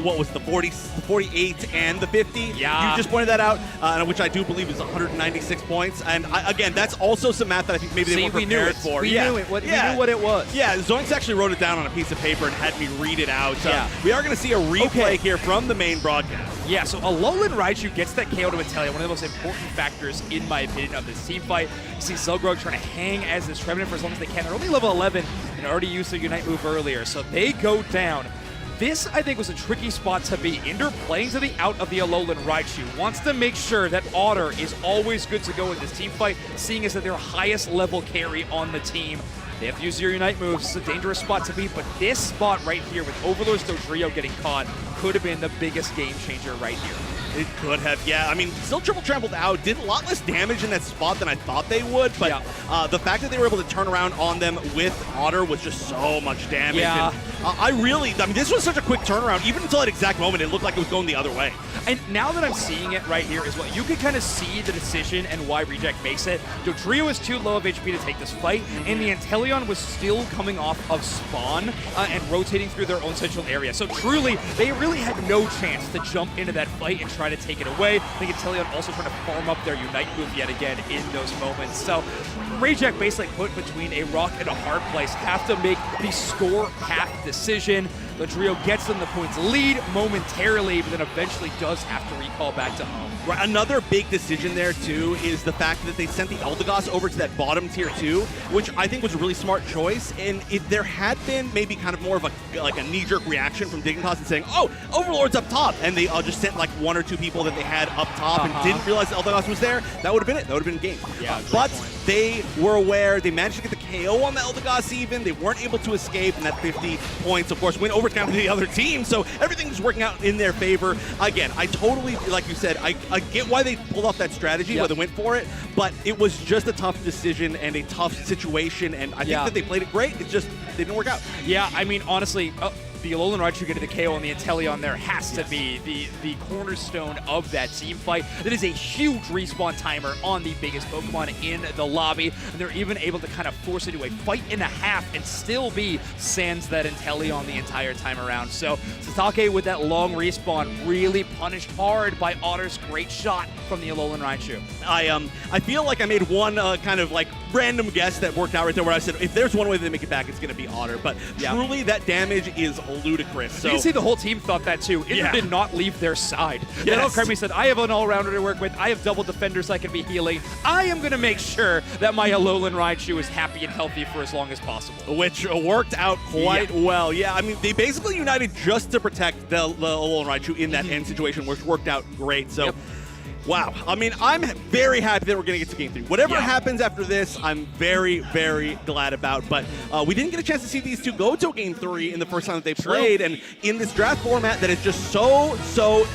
48 and the 50. Yeah. You just pointed that out, which I do believe is 196 points. And again, that's also some math that I think maybe they weren't prepared for. We knew it. We knew what it was. Yeah, Zoinks actually wrote it down on a piece of paper and had me read it out. We are going to see a replay here from the main broadcast. Yeah, so Alolan Raichu gets that KO to Inteleon, one of the most important factors, in my opinion, of this team fight. You see Zugbrug trying to hang as this Trevenant for as long as they can. They're only level 11 and already used their Unite move earlier, so they go down. This, I think, was a tricky spot to be. Inder playing to the out of the Alolan Raichu. Wants to make sure that Otter is always good to go in this team fight, seeing as that their highest level carry on the team. They have to use their Unite moves. It's a dangerous spot to be, but this spot right here with Overlord's Dodrio getting caught could have been the biggest game changer right here. It could have, yeah. I mean, still triple trampled out, did a lot less damage in that spot than I thought they would, but the fact that they were able to turn around on them with Otter was just so much damage. Yeah. And, I mean, this was such a quick turnaround. Even until that exact moment, it looked like it was going the other way. And now that I'm seeing it right here as well, you can kind of see the decision and why Reject makes it. Dodrio is too low of HP to take this fight, and the Inteleon was still coming off of spawn and rotating through their own central area. So truly, they really had no chance to jump into that fight and try to take it away. I think Inteleon also trying to farm up their Unite move yet again in those moments. So Reject basically put between a rock and a hard place, have to make the score path decision. Dodrio gets them the points lead momentarily, but then eventually does have to recall back to home. Right, another big decision there, too, is the fact that they sent the Eldegoss over to that bottom tier 2, which I think was a really smart choice. And if there had been maybe kind of more of a knee-jerk reaction from Dignitas and saying, oh, Overlord's up top, and they just sent like 1 or 2 people that they had up top and didn't realize the Eldegoss was there, that would have been it. That would have been game. Yeah, but they were aware. They managed to get the KO on the Eldegoss even. They weren't able to escape, and that 50 points, of course, went overtime to the other team. So everything was working out in their favor. Again, I totally, like you said, I get why they pulled off that strategy, why they went for it, but it was just a tough decision and a tough situation, and I think that they played it great. It just didn't work out. Yeah, I mean, honestly, the Alolan Raichu getting the KO on the Inteleon there has to be the cornerstone of that team fight. That is a huge respawn timer on the biggest Pokemon in the lobby, and they're even able to kind of force it to a fight and a half and still be sans that Inteleon the entire time around. So Satake with that long respawn really punished hard by Otter's great shot from the Alolan Raichu. I feel like I made one kind of like random guess that worked out right there where I said, if there's one way they make it back, it's going to be Otter. But truly, that damage is ludicrous. So you can see the whole team thought that too. Inder did not leave their side. Yes. Kirby said, I have an all-rounder to work with. I have double defenders I can be healing. I am going to make sure that my Alolan Raichu is happy and healthy for as long as possible. Which worked out quite well. Yeah, I mean, they basically united just to protect the Alolan Raichu in that end situation, which worked out great. So. Wow. I mean, I'm very happy that we're going to get to Game 3. Whatever happens after this, I'm very, very glad about. But we didn't get a chance to see these two go to Game 3 in the first time that they played. And in this draft format that is just so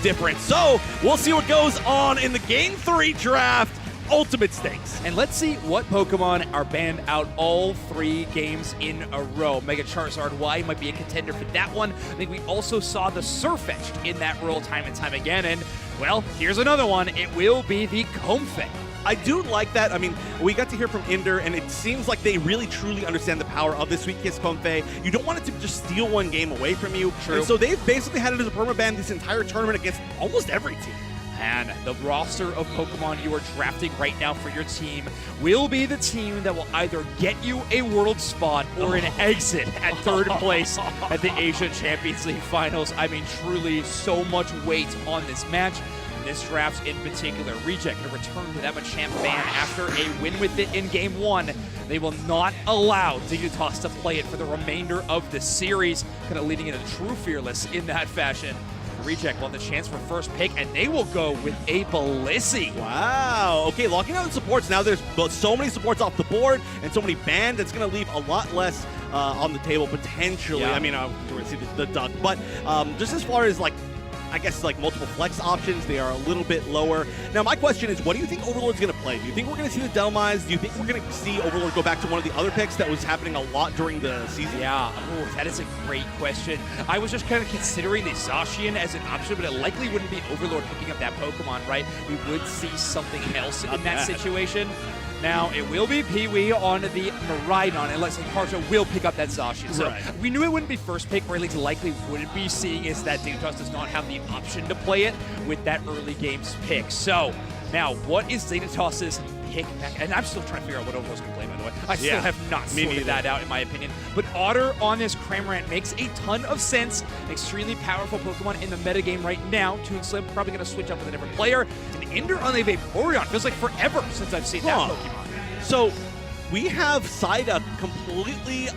different. So we'll see what goes on in the Game 3 draft. Ultimate stakes. And let's see what Pokemon are banned out all 3 games in a row. Mega Charizard Y might be a contender for that one. I think we also saw the Surfetch'd in that role time and time again. And, well, here's another one. It will be the Comfey. I do like that. I mean, we got to hear from Inder, and it seems like they really, truly understand the power of this Sweet Kiss Comfey. You don't want it to just steal one game away from you. True. And so they've basically had it as a permaban this entire tournament against almost every team. And the roster of Pokemon you are drafting right now for your team will be the team that will either get you a world spot or an exit at 3rd place at the Asia Champions League Finals. I mean, truly so much weight on this match. This draft in particular, Reject to return to that Machamp ban after a win with it in Game 1. They will not allow Dignitas to play it for the remainder of the series, kind of leading into True Fearless in that fashion. Reject will have the chance for first pick, and they will go with a Blissey. Wow. Okay, locking out the supports. Now there's so many supports off the board and so many banned, that's going to leave a lot less on the table potentially. I mean, we're going to see the duck. But just as far as like I guess, like multiple flex options. They are a little bit lower. Now, my question is, what do you think Overlord's going to play? Do you think we're going to see the Delmise? Do you think we're going to see Overlord go back to one of the other picks that was happening a lot during the season? Yeah, that is a great question. I was just kind of considering the Zacian as an option, but it likely wouldn't be Overlord picking up that Pokemon, right? We would see something else in that situation. Now, it will be Pee-wee on the Miraidon, unless Karja will pick up that Zacian. So we knew it wouldn't be first pick, or at least likely wouldn't be, seeing is that Dignitas does not have the option to play it with that early games pick. So now, what is Dignitas's pick back? And I'm still trying to figure out what Overlord's going to play, by the way. I still have not sorted that out, in my opinion. But Otter on this Cramorant makes a ton of sense. Extremely powerful Pokemon in the metagame right now. Toon Slim probably going to switch up with a different player. And Ender on the Vaporeon feels like forever since I've seen that Pokemon. So we have Psyduck completely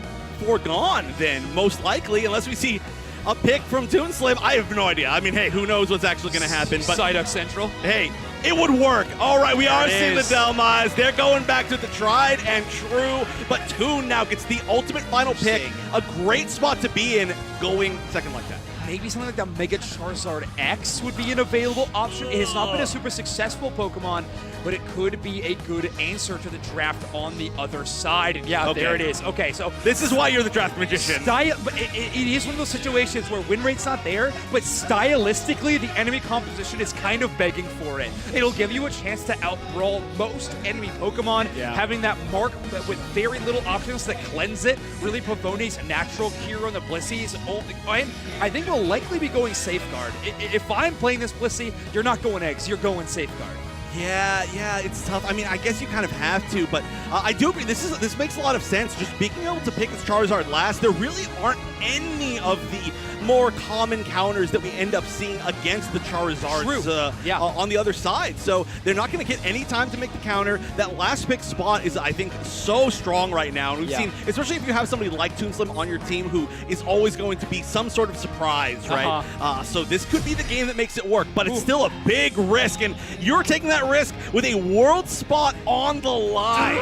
foregone then, most likely, unless we see a pick from Toon Slim. I have no idea. I mean, hey, who knows what's actually going to happen. But Psyduck Central. Hey, it would work. All right, we are seeing the Delmise. They're going back to the tried and true, but Toon now gets the ultimate final pick. A great spot to be in, going second like that. Maybe something like the Mega Charizard X would be an available option. It has not been a super successful Pokemon, but it could be a good answer to the draft on the other side. And yeah, there it is. Okay, so this is why you're the draft magician. But it is one of those situations where win rate's not there, but stylistically, the enemy composition is kind of begging for it. It'll give you a chance to outbrawl most enemy Pokemon. Having that mark with very little options that cleanse it. Really, Pavone's natural cure on the Blissey is only. I think we'll likely be going Safeguard. If I'm playing this Blissey, you're not going Eggs, you're going Safeguard. Yeah, it's tough. I mean, I guess you kind of have to, but I do agree. This makes a lot of sense. Just being able to pick this Charizard last, there really aren't any of the more common counters that we end up seeing against the Charizards on the other side. So they're not going to get any time to make the counter. That last pick spot is, I think, so strong right now. And we've seen, especially if you have somebody like Toon Slim on your team who is always going to be some sort of surprise, right? So this could be the game that makes it work, but it's still a big risk, and you're taking that risk with a world spot on the line.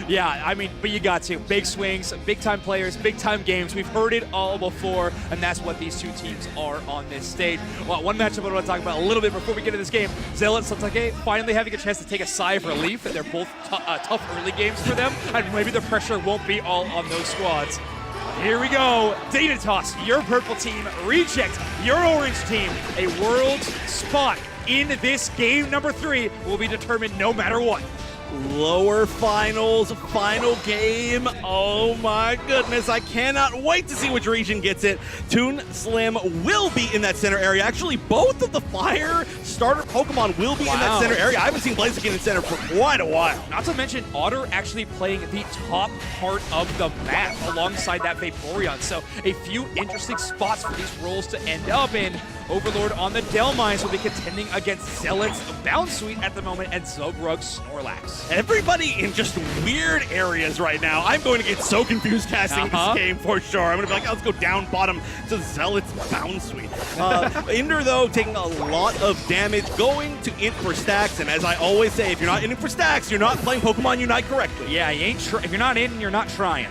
Yeah, I mean, but you got to. Big swings, big-time players, big-time games. We've heard it all before, and that's what these two teams are on this stage. Well, one matchup I want to talk about a little bit before we get into this game. Zealot Satake finally having a chance to take a sigh of relief, and they're both tough early games for them, and maybe the pressure won't be all on those squads. Here we go. Dignitas, your purple team. Reject, your orange team. A world spot in this game number 3 will be determined no matter what. Lower finals, final game. Oh my goodness, I cannot wait to see which region gets it. Toon Slim will be in that center area. Actually, both of the fire starter Pokemon will be in that center area. I haven't seen Blaziken in center for quite a while. Not to mention Otter actually playing the top part of the map alongside that Vaporeon. So a few interesting spots for these roles to end up in. Overlord on the Delmise will be contending against Zealot's Bounce Suite at the moment and Zogrug's Snorlax. Everybody in just weird areas right now. I'm going to get so confused casting this game for sure. I'm going to be like, let's go down bottom to Zealot's Bounce Suite. Ender, though, taking a lot of damage, going to int for stacks. And as I always say, if you're not in for stacks, you're not playing Pokemon Unite correctly. Yeah, you ain't if you're not in, you're not trying.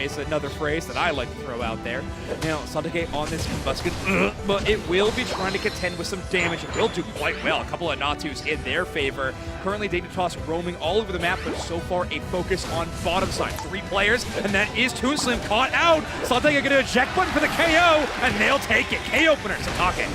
Is another phrase that I like to throw out there. Now, Satake on this Combuskin, but it will be trying to contend with some damage. It will do quite well. A couple of Natus in their favor. Currently, Dignitas roaming all over the map, but so far a focus on bottom side. 3 players, and that is Toon Slim caught out. Satake going to eject button for the KO, and they'll take it. K opener, Satake.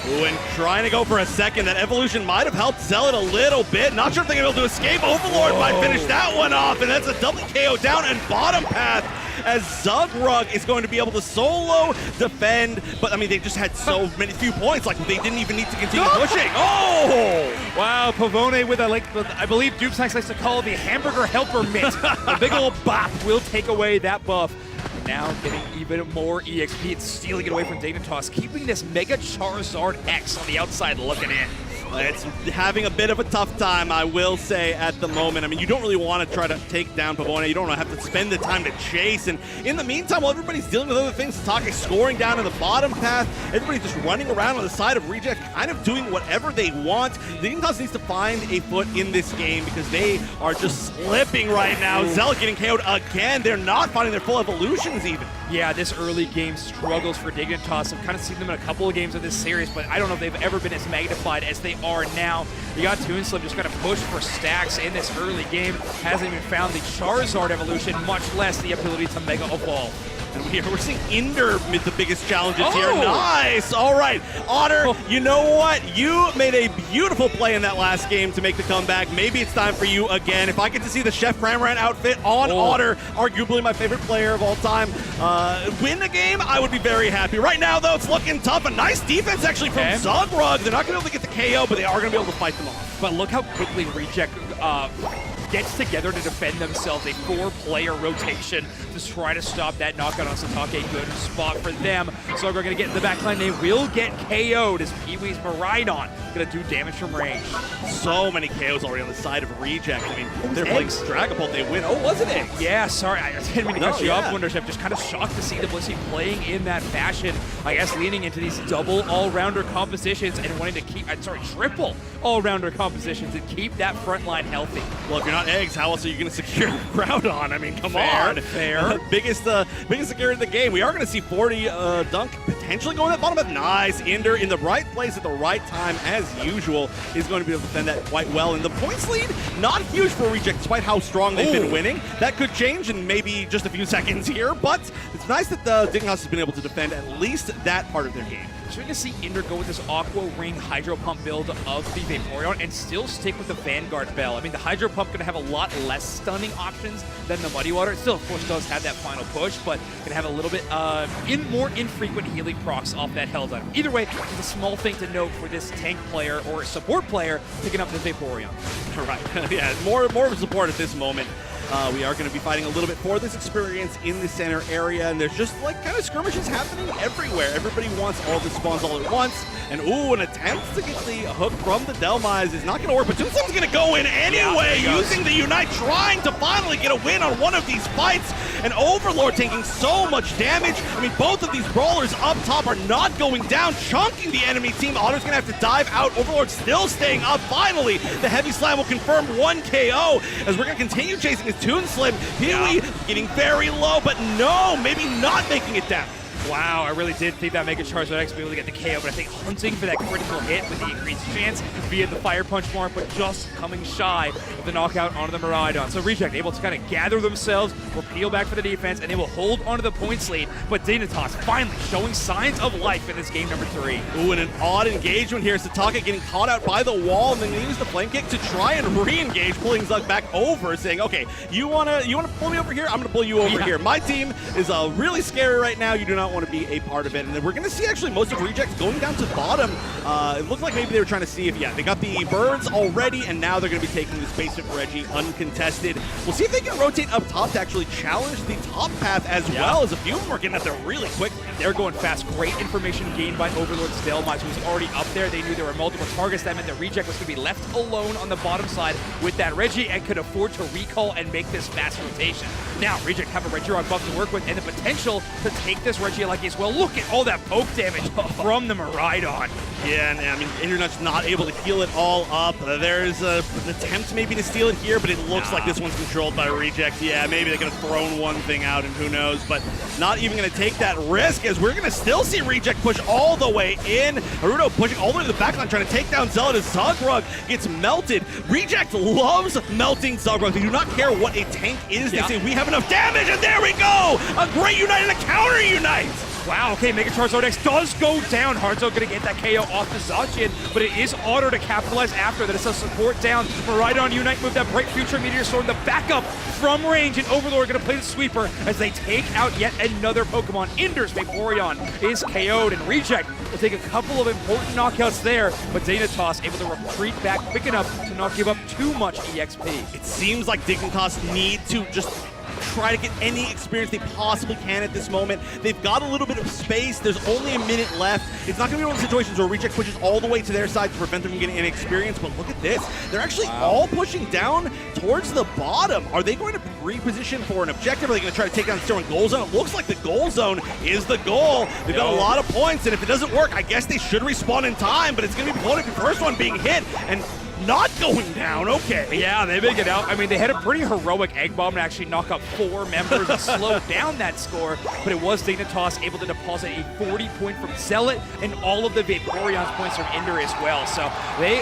Ooh, and trying to go for a second. That evolution might have helped Zealot a little bit. Not sure if they're going to be able to escape. Overlord might finish that one off, and that's a double KO down and bottom path as Zugrug is going to be able to solo defend. But, I mean, they just had so many few points. Like, they didn't even need to continue pushing. Oh! Wow, Pavone with a, I believe Dupsax likes to call it the hamburger helper mitt. A big old bop will take away that buff. Now getting even more EXP and stealing it away from Dignitas, keeping this Mega Charizard X on the outside looking in. It's having a bit of a tough time, I will say, at the moment. I mean, you don't really want to try to take down Pavone. You don't have to spend the time to chase. And in the meantime, while everybody's dealing with other things, Satake scoring down in the bottom path, everybody's just running around on the side of Reject, kind of doing whatever they want. Dignitas needs to find a foot in this game because they are just slipping right now. Zealot getting KO'd again. They're not finding their full evolutions even. Yeah, this early game struggles for Dignitas. I've kind of seen them in a couple of games of this series, but I don't know if they've ever been as magnified as they are now. You got Toonslim just kind of push for stacks in this early game. Hasn't even found the Charizard evolution, much less the ability to Mega Evolve. And we're seeing Inder with the biggest challenges here. Nice. All right. Otter, you know what? You made a beautiful play in that last game to make the comeback. Maybe it's time for you again. If I get to see the Chef Cranran outfit on Otter, arguably my favorite player of all time, win the game, I would be very happy. Right now, though, it's looking tough. A nice defense, actually, from Zugrug. They're not going to be able to get the KO, but they are going to be able to fight them off. But look how quickly Reject gets together to defend themselves. A 4-player rotation to try to stop that knockout on Satake. Good spot for them. So we're going to get in the backline. They will get KO'd as Pee-wee's Miraidon going to do damage from range. So many KOs already on the side of Reject. I mean, they're playing Dragapult. They win. Oh, was it eggs? Yeah, sorry. I didn't mean to cut you off, Wonderchef. Just kind of shocked to see the Blissey playing in that fashion. I guess leaning into these double all-rounder compositions and wanting to keep, triple all-rounder compositions and keep that front line healthy. Well, if you're not eggs, how else are you going to secure Groudon? I mean, come Fair, on. fair. biggest security in the game. We are going to see 40 Dunk potentially going at bottom, but nice. Inder in the right place at the right time, as usual, is going to be able to defend that quite well. And the points lead, not huge for Reject, despite how strong they've been winning. That could change in maybe just a few seconds here, but it's nice that the Dignitas has been able to defend at least that part of their game. So we're going to see Inder go with this Aqua Ring Hydro Pump build of the Vaporeon and still stick with the Vanguard Bell. I mean, the Hydro Pump going to have a lot less stunning options than the Muddy Water. It still, of course, does have that final push, but going to have a little bit more infrequent healing procs off that held item. Either way, it's a small thing to note for this tank player or support player picking up the Vaporeon. Right. Yeah, more of a support at this moment. We are going to be fighting a little bit for this experience in the center area, and there's just like kind of skirmishes happening everywhere. Everybody wants all the spawns all at once, and an attempt to get the hook from the Delmise is not going to work, but Toonslim's going to go in anyway, using the Unite, trying to finally get a win on one of these fights, and Overlord taking so much damage. I mean, both of these brawlers up top are not going down, chunking the enemy team. Otter's going to have to dive out. Overlord still staying up. Finally, the Heavy Slam will confirm 1 KO, as we're going to continue chasing his Toonslim. Pee-wee getting very low, but no, maybe not making it down. Wow, I really did think that Mega Charizard X would be able to get the KO, but I think hunting for that critical hit with the increased chance via the Fire Punch mark, but just coming shy of the knockout onto the Miraidon. So Reject able to kind of gather themselves, will peel back for the defense, and they will hold onto the points lead. But Dignitas finally showing signs of life in this game number 3. Ooh, and an odd engagement here. Satake getting caught out by the wall, and then they use the flame kick to try and re-engage, pulling Zug back over, saying, okay, you wanna pull me over here? I'm gonna pull you over here. My team is really scary right now. You do not want to be a part of it. And then we're going to see actually most of Rejects going down to bottom. It looked like maybe they were trying to see if, they got the birds already, and now they're going to be taking this basic Reggie uncontested. We'll see if they can rotate up top to actually challenge the top path as well, as a few of them are getting up there really quick. They're going fast. Great information gained by Overlord's Delmise, who was already up there. They knew there were multiple targets. That meant that Reject was going to be left alone on the bottom side with that Reggie and could afford to recall and make this fast rotation. Now, Reject have a Reggie buff to work with and the potential to take this Reggie like as well. Look at all that poke damage from the Miraidon. Yeah, and I mean, Internet's not able to heal it all up. There's an attempt maybe to steal it here, but it looks like this one's controlled by Reject. Yeah, maybe they could have thrown one thing out and who knows, but not even going to take that risk, as we're going to still see Reject push all the way in. Naruto pushing all the way to the backline, trying to take down Zealot as Zugrug gets melted. Reject loves melting Zugrug. They do not care what a tank is. They say, we have enough damage, and there we go! A great Unite and a counter Unite! Wow, okay, Mega Charizard X does go down. Hardzo gonna get that KO off the Zacian, but it is Otter to capitalize after that. It's a support down. Miraidon Unite move that Bright Future Meteor Sword, the backup from range, and Overlord gonna play the sweeper as they take out yet another Pokemon. Inder's Vaporeon is KO'd, and Reject will take a couple of important knockouts there, but Dignitas able to retreat back quick enough to not give up too much EXP. It seems like Dignitas need to just try to get any experience they possibly can at this moment. They've got a little bit of space. There's only a minute left. It's not going to be one of those situations where Reject pushes all the way to their side to prevent them from getting any experience, but look at this. They're actually all pushing down towards the bottom. Are they going to reposition for an objective? Are they going to try to take down the Sterling goal zone? It looks like the goal zone is the goal. They've got a lot of points, and if it doesn't work, I guess they should respawn in time, but it's going to be Polonic, the first one being hit, and not going down. Okay. Yeah, they make it out. I mean, they had a pretty heroic egg bomb to actually knock up 4 members and slow down that score, but it was Dignitas able to deposit a 40-point from Zealot and all of the Vaporeon's points from Ender as well. So they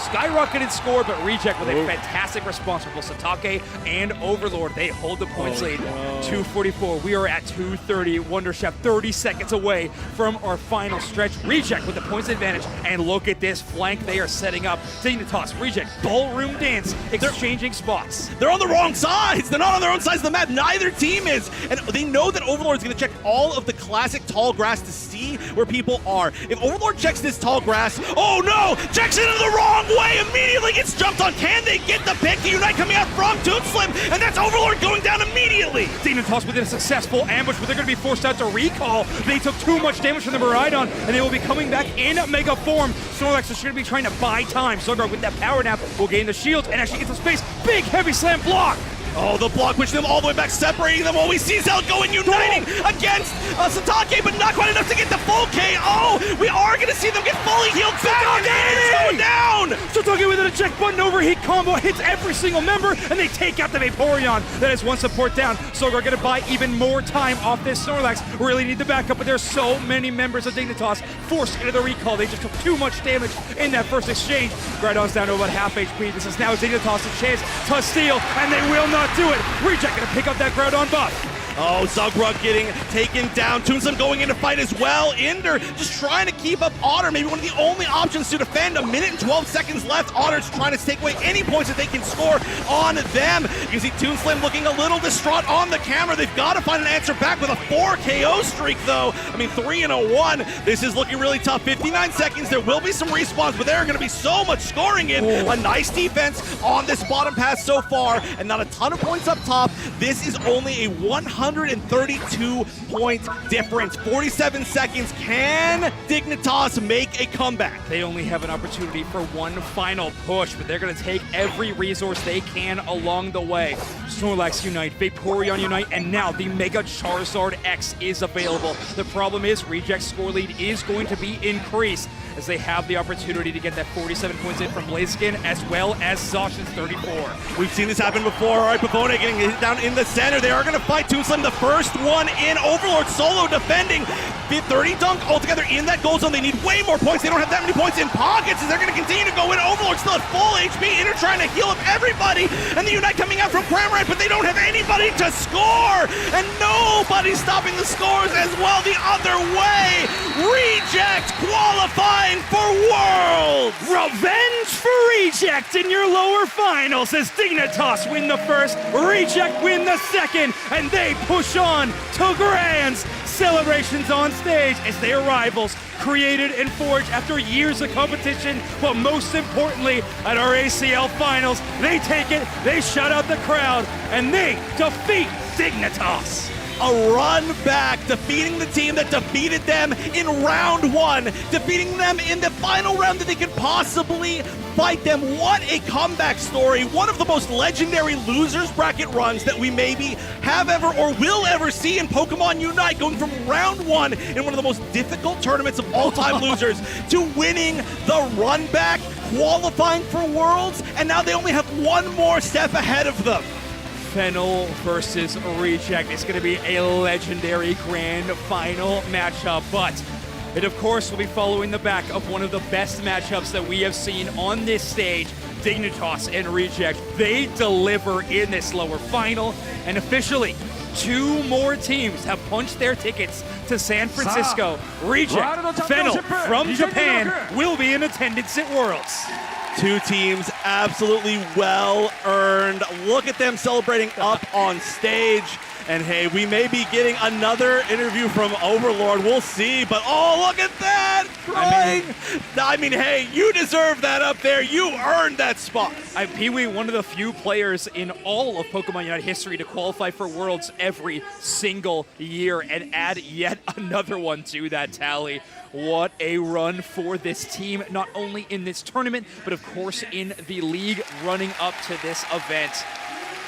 skyrocketed score, but Reject with a fantastic response from both Satake and Overlord. They hold the points lead. 244. We are at 230. Wonder Chef 30 seconds away from our final stretch. Reject with the points advantage. And look at this flank they are setting up. Dignitas, Reject, ballroom dance, exchanging spots. They're on the wrong sides. They're not on their own sides of the map. Neither team is. And they know that Overlord's going to check all of the classic tall grass to see where people are. If Overlord checks this tall grass, oh no! Checks it in the wrong way! Immediately gets jumped on. Can they get the pick? The Unite coming out from Toonslim, and that's Overlord going down immediately. Dignitas with a successful ambush, but they're going to be forced out to recall. They took too much damage from the Miraidon, and they will be coming back in Mega form. Snorlax is going to be trying to buy time. Zogard with that power nap will gain the shield and actually get some space. Big heavy slam block. Oh, the block pushing them all the way back, separating them. Oh, we see Zealot going, uniting against Satake, but not quite enough to get the full KO. We are going to see them get fully healed back, and it's going down. Satake with an eject button overheat combo hits every single member, and they take out the Vaporeon. That is one support down. Zogard going to buy even more time off this Snorlax. Really need the backup, but there's so many members of Dignitas forced into the recall. They just took too much damage in that first exchange. Groudon's down to about half HP. This is now Dignitas' chance to steal, and they will not do it. Reject gonna pick up that Groudon buff. Oh, Zugrug getting taken down. Toonslim going into fight as well. Ender just trying to keep up Otter. Maybe one of the only options to defend. 1 minute and 12 seconds left. Otter's trying to take away any points that they can score on them. You can see Toonslim looking a little distraught on the camera. They've got to find an answer back with a 4 KO streak, though. I mean, 3 and a 1. This is looking really tough. 59 seconds. There will be some respawns, but there are going to be so much scoring in. A nice defense on this bottom path so far, and not a ton of points up top. This is only a 132-point difference. 47 seconds. Can Dignitas make a comeback? They only have an opportunity for one final push, but they're going to take every resource they can along the way. Snorlax Unite, Vaporeon Unite, and now the Mega Charizard X is available. The problem is Reject's score lead is going to be increased as they have the opportunity to get that 47 points in from Blaziken as well as Zacian's 34. We've seen this happen before. All right, Pavone getting hit down in the center. They are going to fight Toonslim, the first one in. Overlord solo defending. 30 dunk altogether in that goal zone. They need way more points. They don't have that many points in pockets, and they're going to continue to go in. Overlord still at full HP. Inter trying to heal up everybody, and the Unite coming out from Cramorant, but they don't have anybody to score, and nobody's stopping the scores as well the other way. Reject qualifying for Worlds. Revenge for Reject in your lower finals as Dignitas win the first, Reject win the second, and they push on to Grands. Celebrations on stage as their rivals created and forged after years of competition, but most importantly, at our ACL finals, they take it, they shut out the crowd, and they defeat Dignitas. A run back, defeating the team that defeated them in round 1, defeating them in the final round that they could possibly fight them. What a comeback story. One of the most legendary losers bracket runs that we maybe have ever or will ever see in Pokemon Unite, going from round 1 in one of the most difficult tournaments of all-time losers to winning the run back, qualifying for Worlds, and now they only have one more step ahead of them. Fennel versus Reject. It's going to be a legendary grand final matchup, but it of course will be following the back of one of the best matchups that we have seen on this stage. Dignitas and Reject, they deliver in this lower final, and officially 2 more teams have punched their tickets to San Francisco. Reject, Fennel from Japan will be in attendance at Worlds. 2 teams absolutely well earned. Look at them celebrating up on stage. And hey, we may be getting another interview from Overlord. We'll see. But oh, look at that! Crying! I mean, hey, you deserve that up there. You earned that spot. Pee-wee, one of the few players in all of Pokemon Unite history to qualify for Worlds every single year and add yet another one to that tally. What a run for this team, not only in this tournament, but of course in the league running up to this event.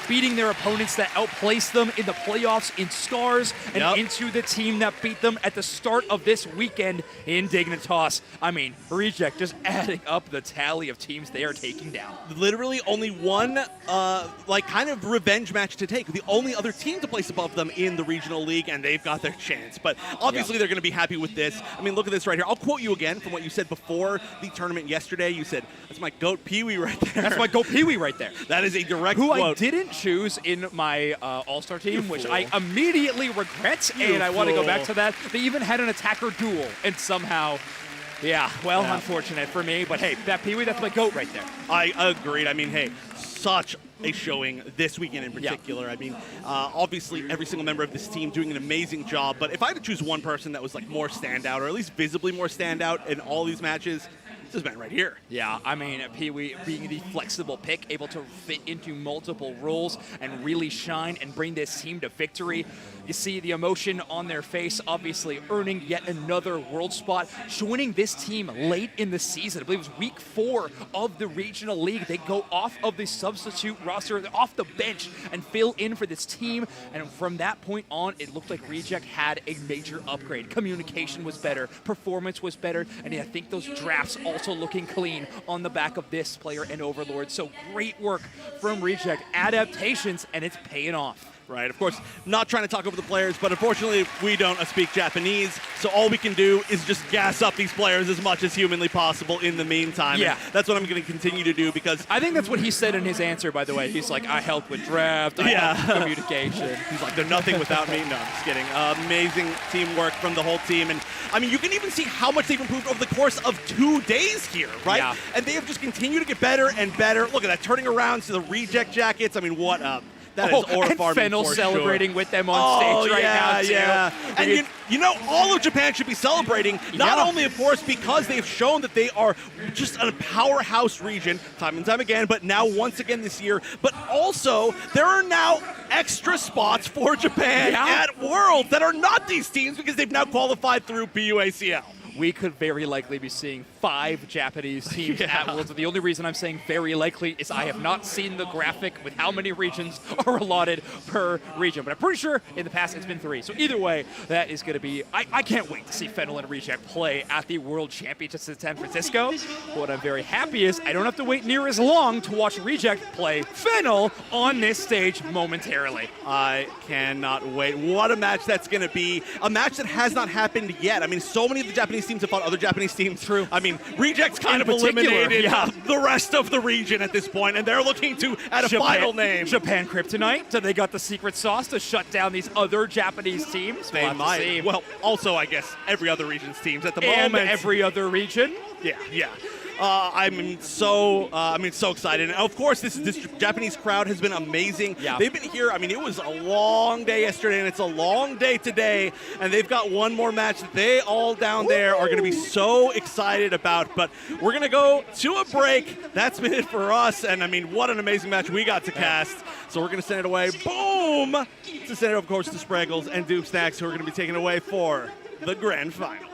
beating their opponents that outplaced them in the playoffs in Scars and into the team that beat them at the start of this weekend in Dignitas. I mean, Reject just adding up the tally of teams they are taking down. Literally only one, kind of revenge match to take. The only other team to place above them in the regional league, and they've got their chance. But obviously they're going to be happy with this. I mean, look at this right here. I'll quote you again from what you said before the tournament yesterday. You said, "That's my goat Pee-wee right there." That's my goat Pee-wee right there. That is a direct Who quote. I didn't choose in my All-Star team, which I immediately regret, and I want to go back to that. They even had an attacker duel, and somehow, unfortunate for me. But hey, that Pee-wee, that's my goat right there. I agreed. I mean, hey, such a showing this weekend in particular. I mean, obviously every single member of this team doing an amazing job, but if I had to choose one person that was like more standout, or at least visibly more standout in all these matches, this man right here. Yeah, I mean, Pee-wee being the flexible pick, able to fit into multiple roles and really shine and bring this team to victory. You see the emotion on their face, obviously earning yet another world spot, joining this team late in the season. I believe it was week 4 of the regional league. They go off of the substitute roster, off the bench, and fill in for this team. And from that point on, it looked like Reject had a major upgrade. Communication was better, performance was better, and I think those drafts also looking clean on the back of this player and Overlord. So great work from Reject. Adaptations, and it's paying off. Right, of course, not trying to talk over the players, but unfortunately we don't speak Japanese, so all we can do is just gas up these players as much as humanly possible in the meantime. Yeah. And that's what I'm going to continue to do, because I think that's what he said in his answer, by the way. He's like, I helped with draft, I helped with communication. He's like, they're nothing without me. No, I'm just kidding. Amazing teamwork from the whole team. And I mean, you can even see how much they've improved over the course of 2 days here, right? Yeah. And they have just continued to get better and better. Look at that, turning around to the Reject jackets. I mean, what up? That is aura and farming Fennel for celebrating sure. with them on stage right now, too. Yeah. And you know, all of Japan should be celebrating, not only, of course, because they've shown that they are just a powerhouse region, time and time again, but now once again this year, but also there are now extra spots for Japan at Worlds that are not these teams because they've now qualified through PUACL. We could very likely be seeing 5 Japanese teams at Worlds. The only reason I'm saying very likely is I have not seen the graphic with how many regions are allotted per region. But I'm pretty sure in the past it's been 3. So either way, that is going to be... I can't wait to see Fennel and Reject play at the World Championships in San Francisco. But what I'm very happy is I don't have to wait near as long to watch Reject play Fennel on this stage momentarily. I cannot wait. What a match that's going to be. A match that has not happened yet. I mean, so many of the Japanese teams have fought other Japanese teams. True. I mean, Reject's kind of eliminated the rest of the region at this point, and they're looking to add a final name. Japan Kryptonite. So they got the secret sauce to shut down these other Japanese teams. They might. Well, also, I guess, every other region's teams at the moment. And every other region. Yeah. I'm so excited. And of course, this Japanese crowd has been amazing. Yeah. They've been here. I mean, it was a long day yesterday, and it's a long day today. And they've got one more match that they all down there are going to be so excited about. But we're going to go to a break. That's been it for us. And I mean, what an amazing match we got to cast. So we're going to send it away. Boom! To send it, of course, to Spraggles and Dupe Snacks, who are going to be taking it away for the grand final.